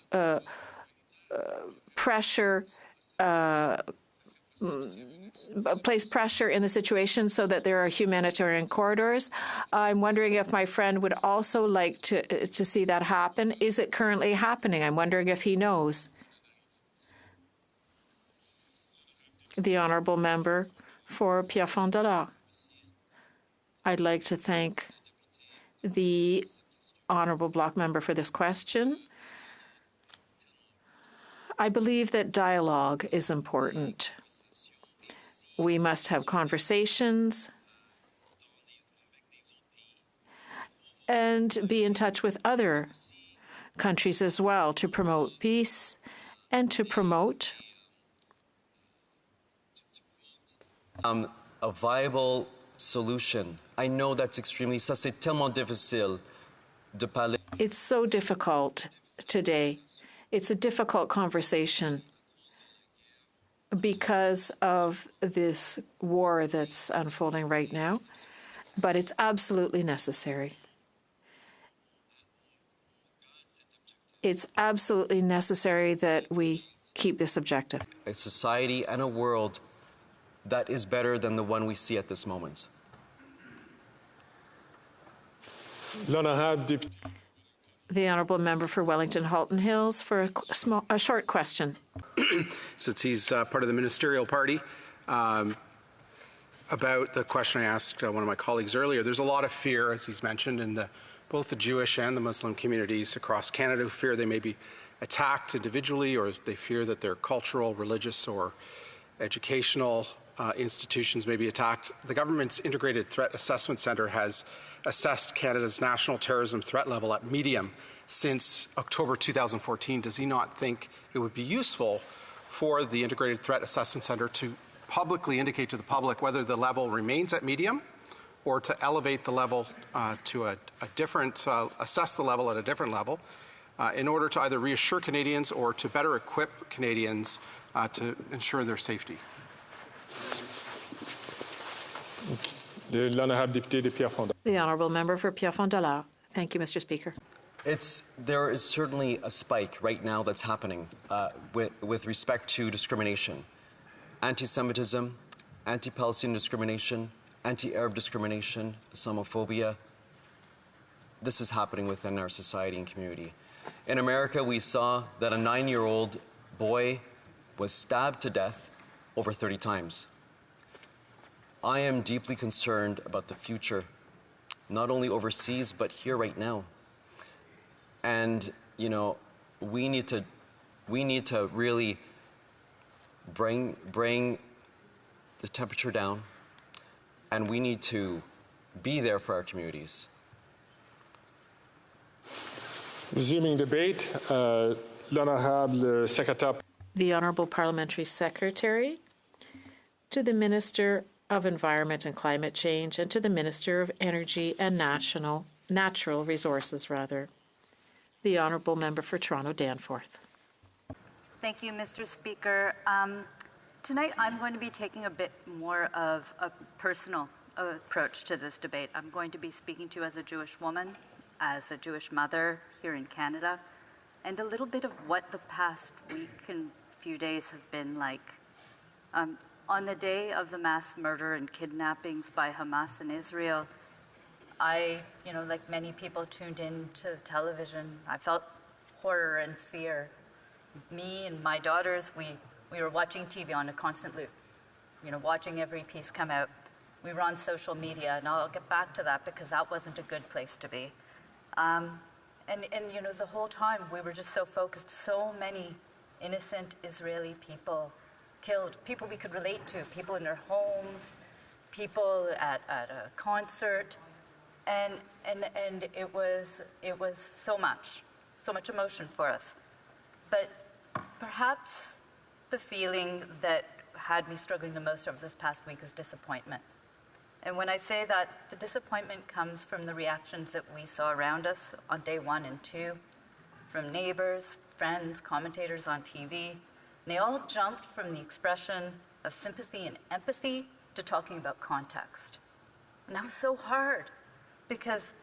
place pressure in the situation so that there are humanitarian corridors. I'm wondering if my friend would also like to see that happen. Is it currently happening? I'm wondering if he knows. The honourable member for Pierrefonds-Dollard. I'd like to thank the honourable bloc member for this question. I believe that dialogue is important. We must have conversations and be in touch with other countries as well to promote peace and to promote a viable solution. I know that's extremely, ça c'est tellement difficile de parler. It's so difficult today. It's a difficult conversation because of this war that's unfolding right now, but it's absolutely necessary. It's absolutely necessary that we keep this objective. A society and a world that is better than the one we see at this moment. The honourable member for Wellington Halton Hills for a short question. Since he's part of the ministerial party, about the question I asked one of my colleagues earlier, there's a lot of fear, as he's mentioned, in both the Jewish and the Muslim communities across Canada who fear they may be attacked individually, or they fear that their cultural, religious, or educational institutions may be attacked. The government's Integrated Threat Assessment Centre has assessed Canada's national terrorism threat level at medium since October 2014. Does he not think it would be useful for the Integrated Threat Assessment Centre to publicly indicate to the public whether the level remains at medium, or to elevate the level to a different, assess the level at a different level, in order to either reassure Canadians or to better equip Canadians to ensure their safety? The honourable member for Pierrefonds-Dollard. Thank you, Mr. Speaker. There is certainly a spike right now that's happening with respect to discrimination. Anti-Semitism, anti-Palestinian discrimination, anti-Arab discrimination, Islamophobia. This is happening within our society and community. In America, we saw that a 9-year-old boy was stabbed to death over 30 times. I am deeply concerned about the future, not only overseas, but here right now. And, you know, we need to really bring the temperature down, and we need to be there for our communities. Resuming debate, l'honorable secrétaire. The Honourable Parliamentary Secretary, to the Minister of Environment and Climate Change, and to the Minister of Energy and Natural Resources, the Honourable Member for Toronto Danforth. Thank you, Mr. Speaker. Tonight I'm going to be taking a bit more of a personal approach to this debate. I'm going to be speaking to you as a Jewish woman, as a Jewish mother here in Canada, and a little bit of what the past week and few days have been like. On the day of the mass murder and kidnappings by Hamas in Israel, I, like many people, tuned in to television. I felt horror and fear. Me and my daughters, we were watching TV on a constant loop, watching every piece come out. We were on social media, and I'll get back to that because that wasn't a good place to be. And the whole time we were just so focused, so many innocent Israeli people killed, people we could relate to, people in their homes, people at a concert, and it was so much emotion for us. But perhaps the feeling that had me struggling the most over this past week is disappointment. And when I say that, the disappointment comes from the reactions that we saw around us on day 1 and 2, from neighbors, friends, commentators on TV. And they all jumped from the expression of sympathy and empathy to talking about context. And that was so hard because,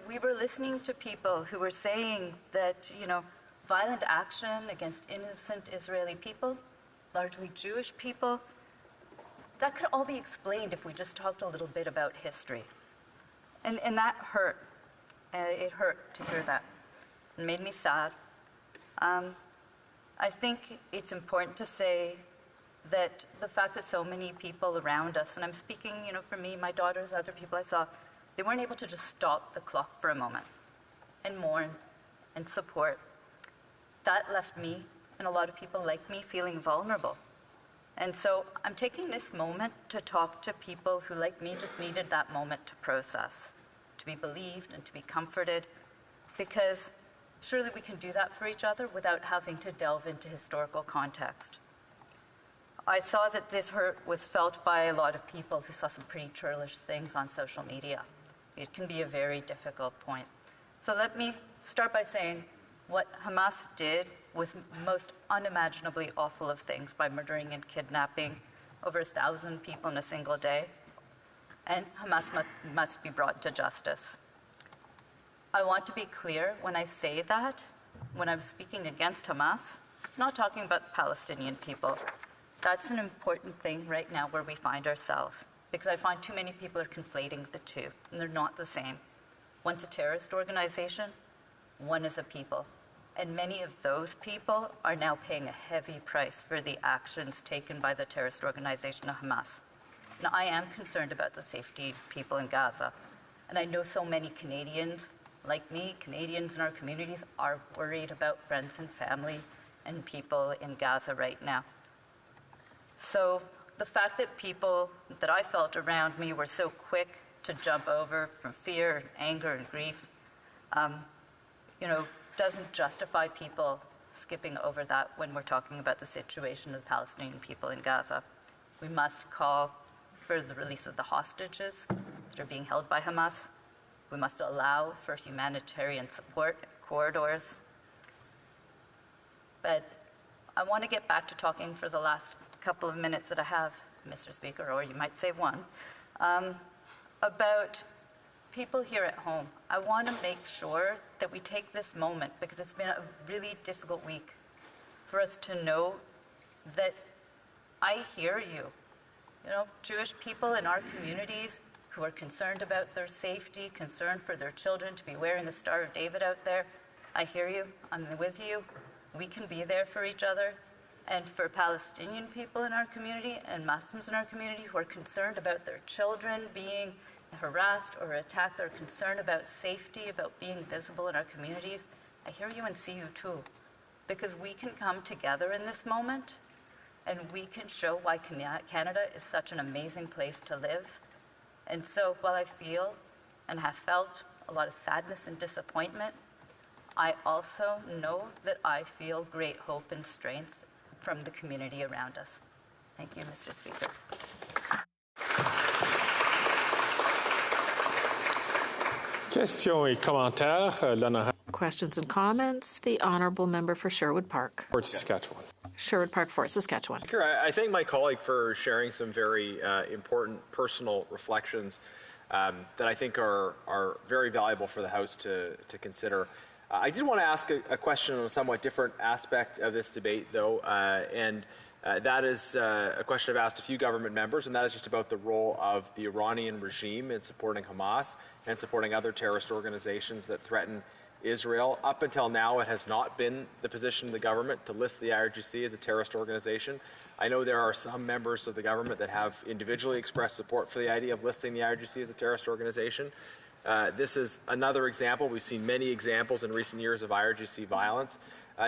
we were listening to people who were saying that, violent action against innocent Israeli people, largely Jewish people, that could all be explained if we just talked a little bit about history. And that hurt. It hurt to hear that. It made me sad. I think it's important to say that the fact that so many people around us, and I'm speaking, for me, my daughters, other people I saw, they weren't able to just stop the clock for a moment and mourn and support. That left me and a lot of people like me feeling vulnerable. And so I'm taking this moment to talk to people who, like me, just needed that moment to process, to be believed and to be comforted, because surely we can do that for each other without having to delve into historical context. I saw that this hurt was felt by a lot of people who saw some pretty churlish things on social media. It can be a very difficult point. So let me start by saying what Hamas did was most unimaginably awful of things by murdering and kidnapping over 1,000 people in a single day, and Hamas must be brought to justice. I want to be clear when I say that, when I'm speaking against Hamas, I'm not talking about the Palestinian people. That's an important thing right now where we find ourselves, because I find too many people are conflating the two, and they're not the same. One's a terrorist organization, one is a people. And many of those people are now paying a heavy price for the actions taken by the terrorist organization of Hamas. Now, I am concerned about the safety of people in Gaza. And I know so many Canadians, like me, Canadians in our communities, are worried about friends and family and people in Gaza right now. So the fact that people that I felt around me were so quick to jump over from fear and anger and grief, doesn't justify people skipping over that when we're talking about the situation of the Palestinian people in Gaza. We must call for the release of the hostages that are being held by Hamas. We must allow for humanitarian support corridors. But I want to get back to talking for the last couple of minutes that I have, Mr. Speaker, or you might say one, about people here at home. I want to make sure that we take this moment, because it's been a really difficult week, for us to know that I hear you. Jewish people in our communities who are concerned about their safety, concerned for their children to be wearing the Star of David out there. I hear you. I'm with you. We can be there for each other. And for Palestinian people in our community and Muslims in our community who are concerned about their children being harassed or attacked, they're concerned about safety, about being visible in our communities, I hear you and see you too. Because we can come together in this moment and we can show why Canada is such an amazing place to live. And so while I feel and have felt a lot of sadness and disappointment, I also know that I feel great hope and strength from the community around us. Thank you, Mr. Speaker. Questions et commentaires. Questions and comments. The Honourable Member for Sherwood Park. Fort Saskatchewan. Sherwood Park, Fort Saskatchewan. Speaker, I thank my colleague for sharing some very important personal reflections that I think are very valuable for the House to consider. I did want to ask a question on a somewhat different aspect of this debate, though, and that is a question I've asked a few government members, and that is just about the role of the Iranian regime in supporting Hamas and supporting other terrorist organizations that threaten Israel. Up until now, it has not been the position of the government to list the IRGC as a terrorist organization. I know there are some members of the government that have individually expressed support for the idea of listing the IRGC as a terrorist organization. This is another example. We've seen many examples in recent years of IRGC violence.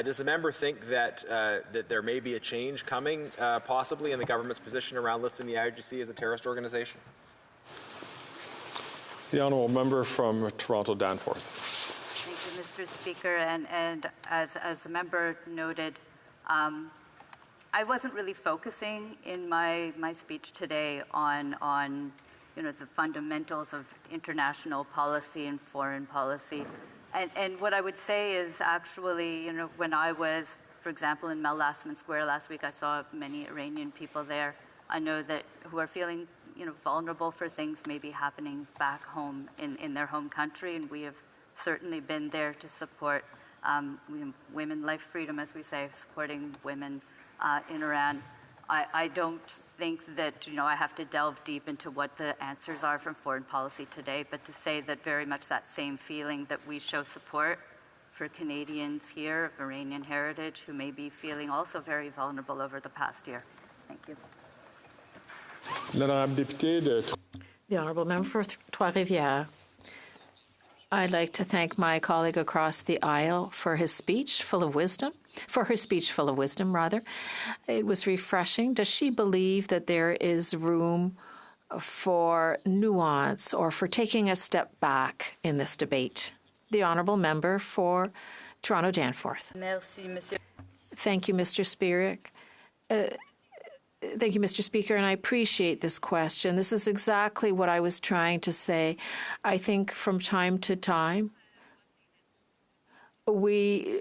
Does the member think that that there may be a change coming, possibly, in the government's position around listing the IRGC as a terrorist organization? The honourable member from Toronto Danforth. Thank you, Mr. Speaker. And as the member noted, I wasn't really focusing in my speech today on the fundamentals of international policy and foreign policy. And what I would say is actually, when I was, for example, in Mel Lastman Square last week, I saw many Iranian people there. I know that who are feeling vulnerable for things maybe happening back home in their home country, and we have certainly been there to support women, life, freedom, as we say, supporting women in Iran. I don't think that I have to delve deep into what the answers are from foreign policy today, but to say that very much that same feeling that we show support for Canadians here of Iranian heritage who may be feeling also very vulnerable over the past year. Thank you. The Honourable Member for Trois-Rivières. I'd like to thank my colleague across the aisle for his speech full of wisdom. For her speech full of wisdom, rather. It was refreshing. Does she believe that there is room for nuance or for taking a step back in this debate? The Honourable Member for Toronto Danforth. Merci, Monsieur. Thank you, Mr. Speaker. Thank you, Mr. Speaker, and I appreciate this question. This is exactly what I was trying to say. I think from time to time, we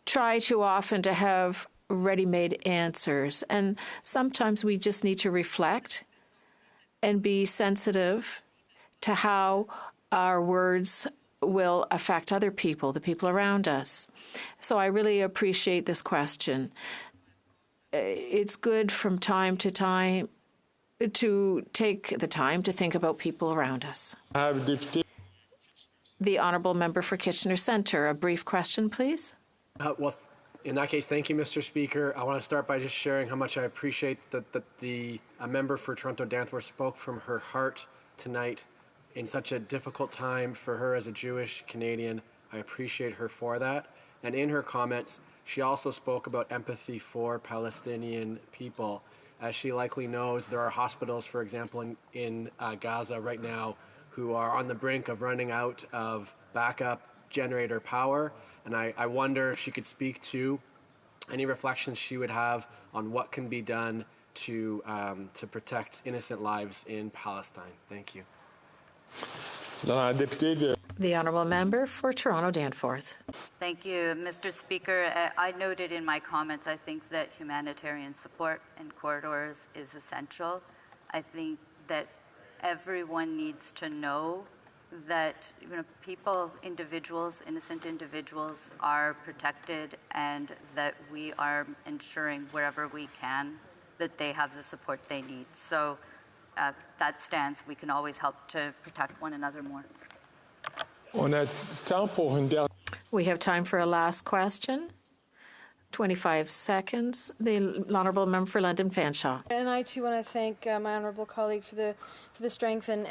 try too often to have ready-made answers, and sometimes we just need to reflect and be sensitive to how our words will affect other people, the people around us. So I really appreciate this question. It's good from time to time to take the time to think about people around us. The Honourable Member for Kitchener Centre. A brief question, please. Well, in that case, thank you, Mr. Speaker. I want to start by just sharing how much I appreciate that the member for Toronto Danforth spoke from her heart tonight in such a difficult time for her as a Jewish Canadian. I appreciate her for that. And in her comments, she also spoke about empathy for Palestinian people. As she likely knows, there are hospitals, for example, in Gaza right now who are on the brink of running out of backup generator power. And I wonder if she could speak to any reflections she would have on what can be done to protect innocent lives in Palestine. Thank you. The Honourable Member for Toronto Danforth. Thank you, Mr. Speaker. I noted in my comments, I think that humanitarian support and corridors is essential. I think that everyone needs to know that people, individuals, innocent individuals are protected, and that we are ensuring wherever we can that they have the support they need. So that stands. We can always help to protect one another more. We have time for a last question. 25 seconds. The Honourable Member for London Fanshawe. And I too want to thank my honourable colleague for the strength and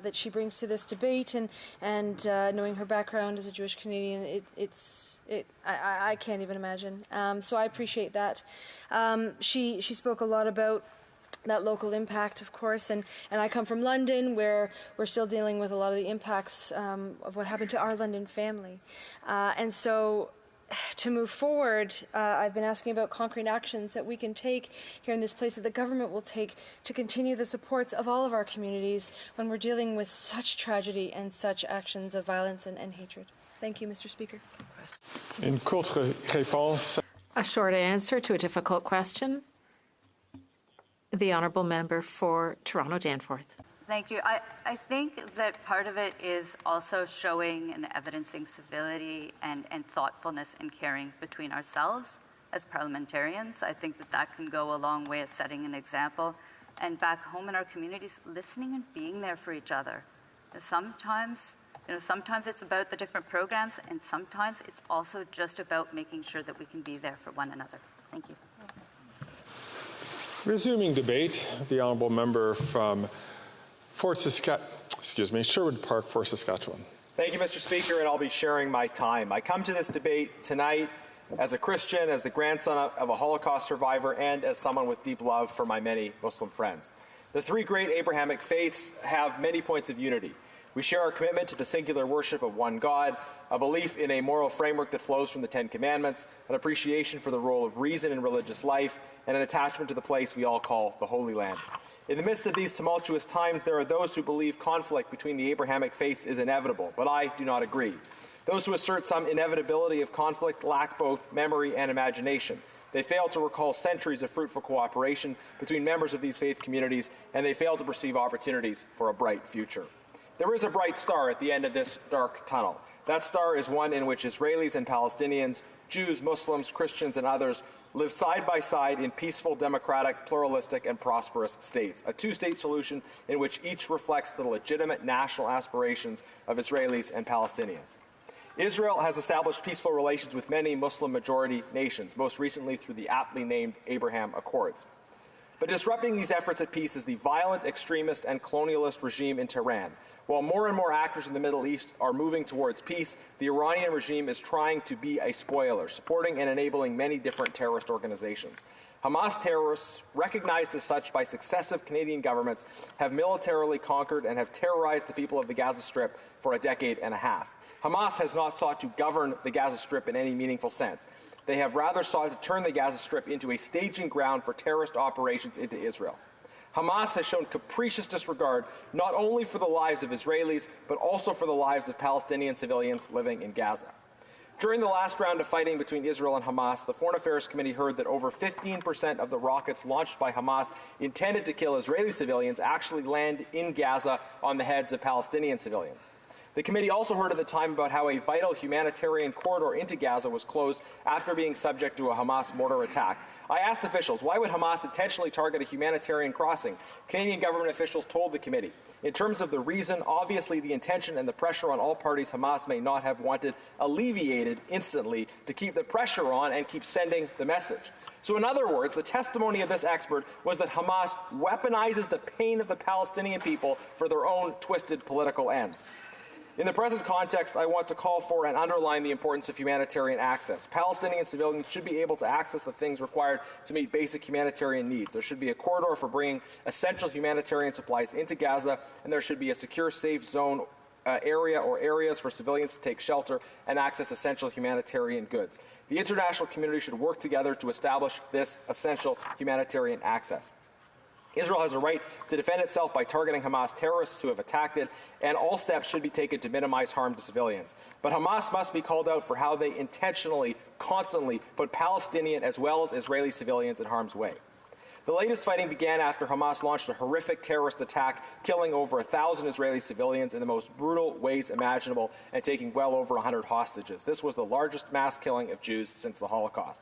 that she brings to this debate, and knowing her background as a Jewish Canadian, I can't even imagine. So I appreciate that. She spoke a lot about that local impact, of course, and I come from London, where we're still dealing with a lot of the impacts of what happened to our London family, and so to move forward, I've been asking about concrete actions that we can take here in this place, that the government will take to continue the supports of all of our communities when we're dealing with such tragedy and such actions of violence and hatred. Thank you, Mr. Speaker. A short answer to a difficult question. The Honourable Member for Toronto Danforth. Thank you. I think that part of it is also showing and evidencing civility and thoughtfulness and caring between ourselves as parliamentarians. I think that can go a long way as setting an example. And back home in our communities, listening and being there for each other. Sometimes it's about the different programs, and sometimes it's also just about making sure that we can be there for one another. Thank you. Resuming debate, the Honourable Member from Sherwood Park for Saskatchewan. Thank you, Mr. Speaker, and I'll be sharing my time. I come to this debate tonight as a Christian, as the grandson of a Holocaust survivor, and as someone with deep love for my many Muslim friends. The three great Abrahamic faiths have many points of unity. We share our commitment to the singular worship of one God, a belief in a moral framework that flows from the Ten Commandments, an appreciation for the role of reason in religious life, and an attachment to the place we all call the Holy Land. In the midst of these tumultuous times, there are those who believe conflict between the Abrahamic faiths is inevitable, but I do not agree. Those who assert some inevitability of conflict lack both memory and imagination. They fail to recall centuries of fruitful cooperation between members of these faith communities, and they fail to perceive opportunities for a bright future. There is a bright star at the end of this dark tunnel. That star is one in which Israelis and Palestinians, Jews, Muslims, Christians, and others live side by side in peaceful, democratic, pluralistic, and prosperous states. A two-state solution in which each reflects the legitimate national aspirations of Israelis and Palestinians. Israel has established peaceful relations with many Muslim-majority nations, most recently through the aptly named Abraham Accords. But disrupting these efforts at peace is the violent, extremist, and colonialist regime in Tehran. While more and more actors in the Middle East are moving towards peace, the Iranian regime is trying to be a spoiler, supporting and enabling many different terrorist organizations. Hamas terrorists, recognized as such by successive Canadian governments, have militarily conquered and have terrorized the people of the Gaza Strip for a decade and a half. Hamas has not sought to govern the Gaza Strip in any meaningful sense. They have rather sought to turn the Gaza Strip into a staging ground for terrorist operations into Israel. Hamas has shown capricious disregard not only for the lives of Israelis, but also for the lives of Palestinian civilians living in Gaza. During the last round of fighting between Israel and Hamas, the Foreign Affairs Committee heard that over 15% of the rockets launched by Hamas intended to kill Israeli civilians actually land in Gaza on the heads of Palestinian civilians. The committee also heard at the time about how a vital humanitarian corridor into Gaza was closed after being subject to a Hamas mortar attack. I asked officials, why would Hamas intentionally target a humanitarian crossing? Canadian government officials told the committee, in terms of the reason, obviously the intention and the pressure on all parties Hamas may not have wanted alleviated instantly to keep the pressure on and keep sending the message. So in other words, the testimony of this expert was that Hamas weaponizes the pain of the Palestinian people for their own twisted political ends. In the present context, I want to call for and underline the importance of humanitarian access. Palestinian civilians should be able to access the things required to meet basic humanitarian needs. There should be a corridor for bringing essential humanitarian supplies into Gaza, and there should be a secure, safe zone area or areas for civilians to take shelter and access essential humanitarian goods. The international community should work together to establish this essential humanitarian access. Israel has a right to defend itself by targeting Hamas terrorists who have attacked it, and all steps should be taken to minimize harm to civilians. But Hamas must be called out for how they intentionally, constantly put Palestinian as well as Israeli civilians in harm's way. The latest fighting began after Hamas launched a horrific terrorist attack, killing over 1,000 Israeli civilians in the most brutal ways imaginable and taking well over 100 hostages. This was the largest mass killing of Jews since the Holocaust.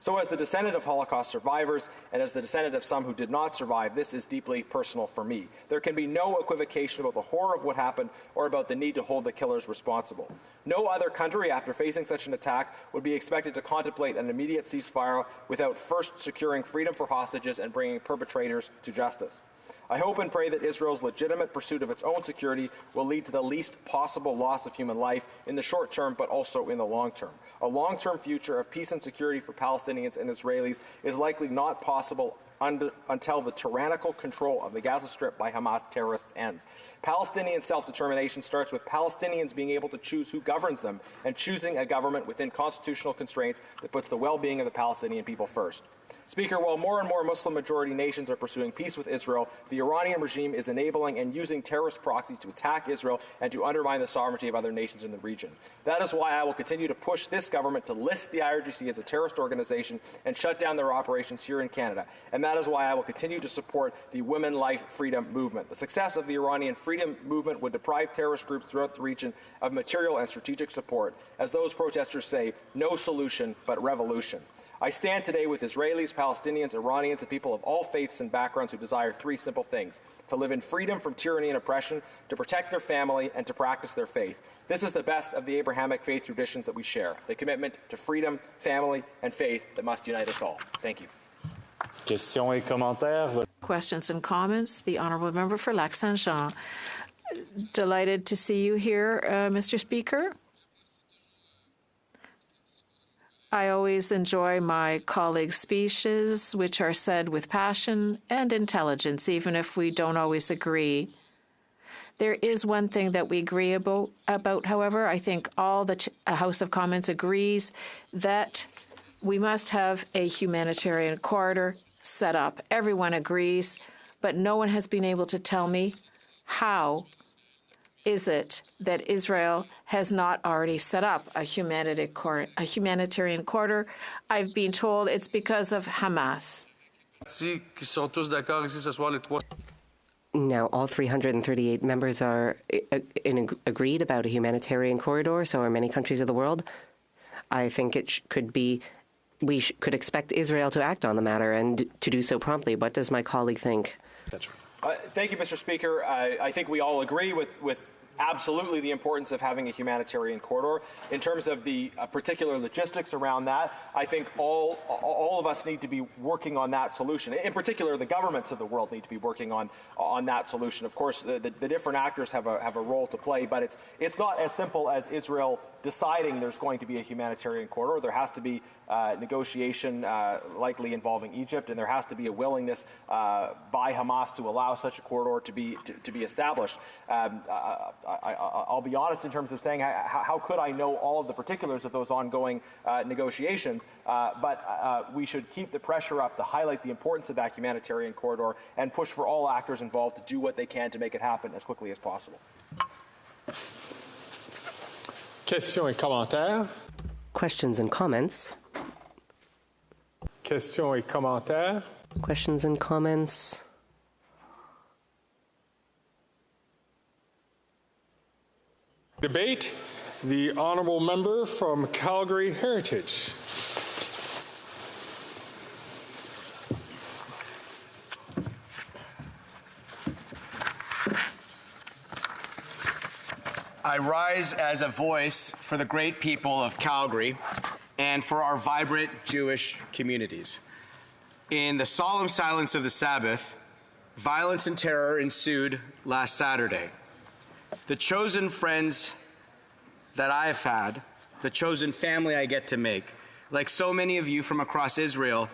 So as the descendant of Holocaust survivors and as the descendant of some who did not survive, this is deeply personal for me. There can be no equivocation about the horror of what happened or about the need to hold the killers responsible. No other country, after facing such an attack, would be expected to contemplate an immediate ceasefire without first securing freedom for hostages and bringing perpetrators to justice. I hope and pray that Israel's legitimate pursuit of its own security will lead to the least possible loss of human life in the short term, but also in the long term. A long-term future of peace and security for Palestinians and Israelis is likely not possible until the tyrannical control of the Gaza Strip by Hamas terrorists ends. Palestinian self-determination starts with Palestinians being able to choose who governs them and choosing a government within constitutional constraints that puts the well-being of the Palestinian people first. Speaker, while more and more Muslim-majority nations are pursuing peace with Israel, the Iranian regime is enabling and using terrorist proxies to attack Israel and to undermine the sovereignty of other nations in the region. That is why I will continue to push this government to list the IRGC as a terrorist organization and shut down their operations here in Canada. And that is why I will continue to support the Women, Life, Freedom movement. The success of the Iranian freedom movement would deprive terrorist groups throughout the region of material and strategic support. As those protesters say, no solution but revolution. I stand today with Israelis, Palestinians, Iranians, and people of all faiths and backgrounds who desire three simple things: to live in freedom from tyranny and oppression, to protect their family, and to practice their faith. This is the best of the Abrahamic faith traditions that we share, the commitment to freedom, family, and faith that must unite us all. Thank you. Questions et commentaires. Questions and comments? The Honourable Member for Lac-Saint-Jean. Delighted to see you here, Mr. Speaker. I always enjoy my colleagues' speeches, which are said with passion and intelligence, even if we don't always agree. There is one thing that we agree about, however. I think all the House of Commons agrees that we must have a humanitarian corridor set up. Everyone agrees, but no one has been able to tell me how is it that Israel has not already set up a humanitarian corridor. I've been told it's because of Hamas. Now, all 338 members are agreed about a humanitarian corridor, so are many countries of the world. I think it could be, could expect Israel to act on the matter and to do so promptly. What does my colleague think? That's right. Thank you, Mr. Speaker. I think we all agree with absolutely the importance of having a humanitarian corridor. In terms of the particular logistics around that, I think all of us need to be working on that solution. In particular, the governments of the world need to be working on that solution. Of course, the different actors have a role to play, but it's not as simple as Israel deciding there's going to be a humanitarian corridor. There has to be negotiation, likely involving Egypt, and there has to be a willingness by Hamas to allow such a corridor to be established. I'll be honest in terms of saying how could I know all of the particulars of those ongoing negotiations, but we should keep the pressure up to highlight the importance of that humanitarian corridor and push for all actors involved to do what they can to make it happen as quickly as possible. Questions et commentaires. Questions and comments. Questions et commentaires. Questions and comments. Debate. The honourable member from Calgary Heritage. I rise as a voice for the great people of Calgary and for our vibrant Jewish communities. In the solemn silence of the Sabbath, violence and terror ensued last Saturday. The chosen friends that I have had, the chosen family I get to make, like so many of you from across Israel,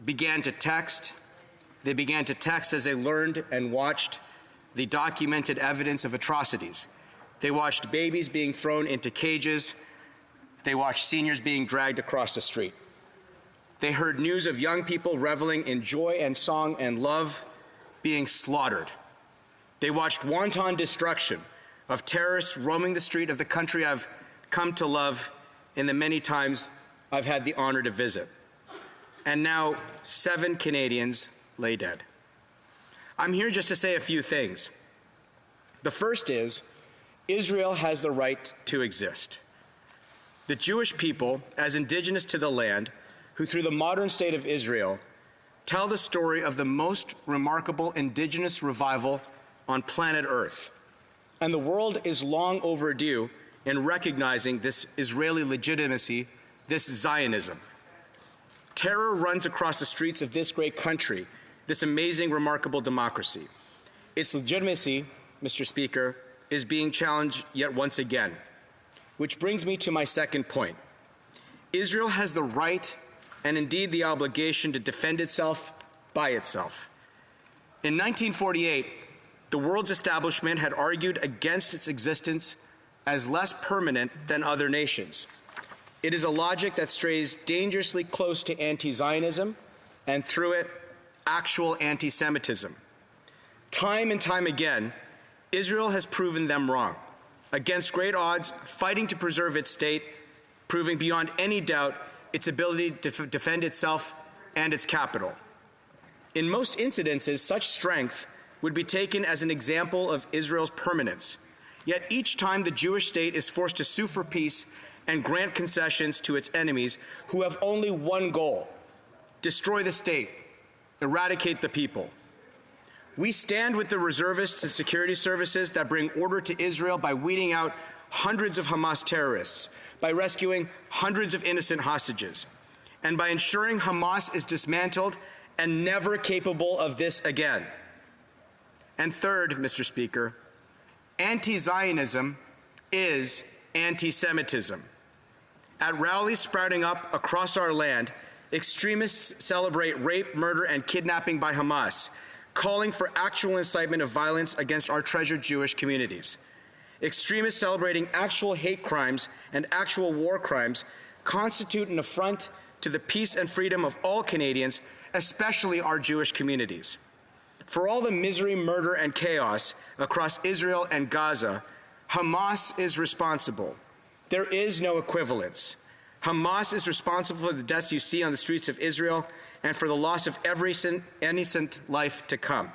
began to text. They began to text as they learned and watched the documented evidence of atrocities. They watched babies being thrown into cages. They watched seniors being dragged across the street. They heard news of young people reveling in joy and song and love being slaughtered. They watched wanton destruction of terrorists roaming the street of the country I've come to love in the many times I've had the honor to visit. And now 7 Canadians lay dead. I'm here just to say a few things. The first is, Israel has the right to exist. The Jewish people, as indigenous to the land, who through the modern state of Israel, tell the story of the most remarkable indigenous revival on planet Earth. And the world is long overdue in recognizing this Israeli legitimacy, this Zionism. Terror runs across the streets of this great country, this amazing, remarkable democracy. Its legitimacy, Mr. Speaker, is being challenged yet once again. Which brings me to my second point. Israel has the right and indeed the obligation to defend itself by itself. In 1948, the world's establishment had argued against its existence as less permanent than other nations. It is a logic that strays dangerously close to anti-Zionism and through it, actual anti-Semitism. Time and time again, Israel has proven them wrong. Against great odds, fighting to preserve its state, proving beyond any doubt its ability to defend itself and its capital. In most incidences, such strength would be taken as an example of Israel's permanence. Yet each time the Jewish state is forced to sue for peace and grant concessions to its enemies who have only one goal: destroy the state, eradicate the people. We stand with the reservists and security services that bring order to Israel by weeding out hundreds of Hamas terrorists, by rescuing hundreds of innocent hostages, and by ensuring Hamas is dismantled and never capable of this again. And third, Mr. Speaker, anti-Zionism is anti-Semitism. At rallies sprouting up across our land, extremists celebrate rape, murder, and kidnapping by Hamas, calling for actual incitement of violence against our treasured Jewish communities. Extremists celebrating actual hate crimes and actual war crimes constitute an affront to the peace and freedom of all Canadians, especially our Jewish communities. For all the misery, murder, and chaos across Israel and Gaza, Hamas is responsible. There is no equivalence. Hamas is responsible for the deaths you see on the streets of Israel and for the loss of every innocent life to come.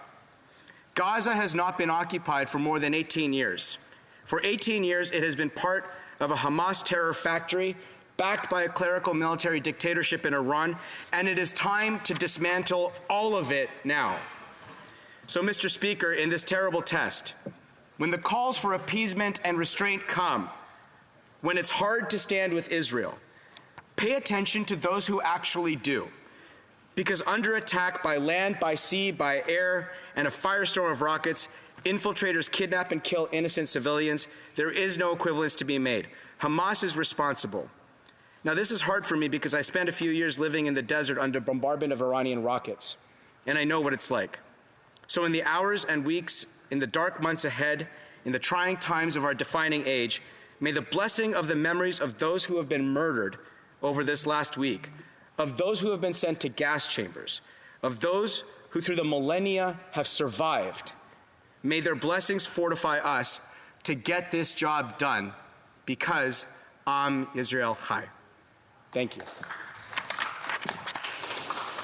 Gaza has not been occupied for more than 18 years. For 18 years, it has been part of a Hamas terror factory backed by a clerical military dictatorship in Iran, and it is time to dismantle all of it now. So, Mr. Speaker, in this terrible test, when the calls for appeasement and restraint come, when it's hard to stand with Israel, pay attention to those who actually do. Because under attack by land, by sea, by air, and a firestorm of rockets, infiltrators kidnap and kill innocent civilians. There is no equivalence to be made. Hamas is responsible. Now, this is hard for me because I spent a few years living in the desert under bombardment of Iranian rockets, and I know what it's like. So in the hours and weeks, in the dark months ahead, in the trying times of our defining age, may the blessing of the memories of those who have been murdered over this last week, of those who have been sent to gas chambers, of those who through the millennia have survived, may their blessings fortify us to get this job done because Am Yisrael Chai. Thank you.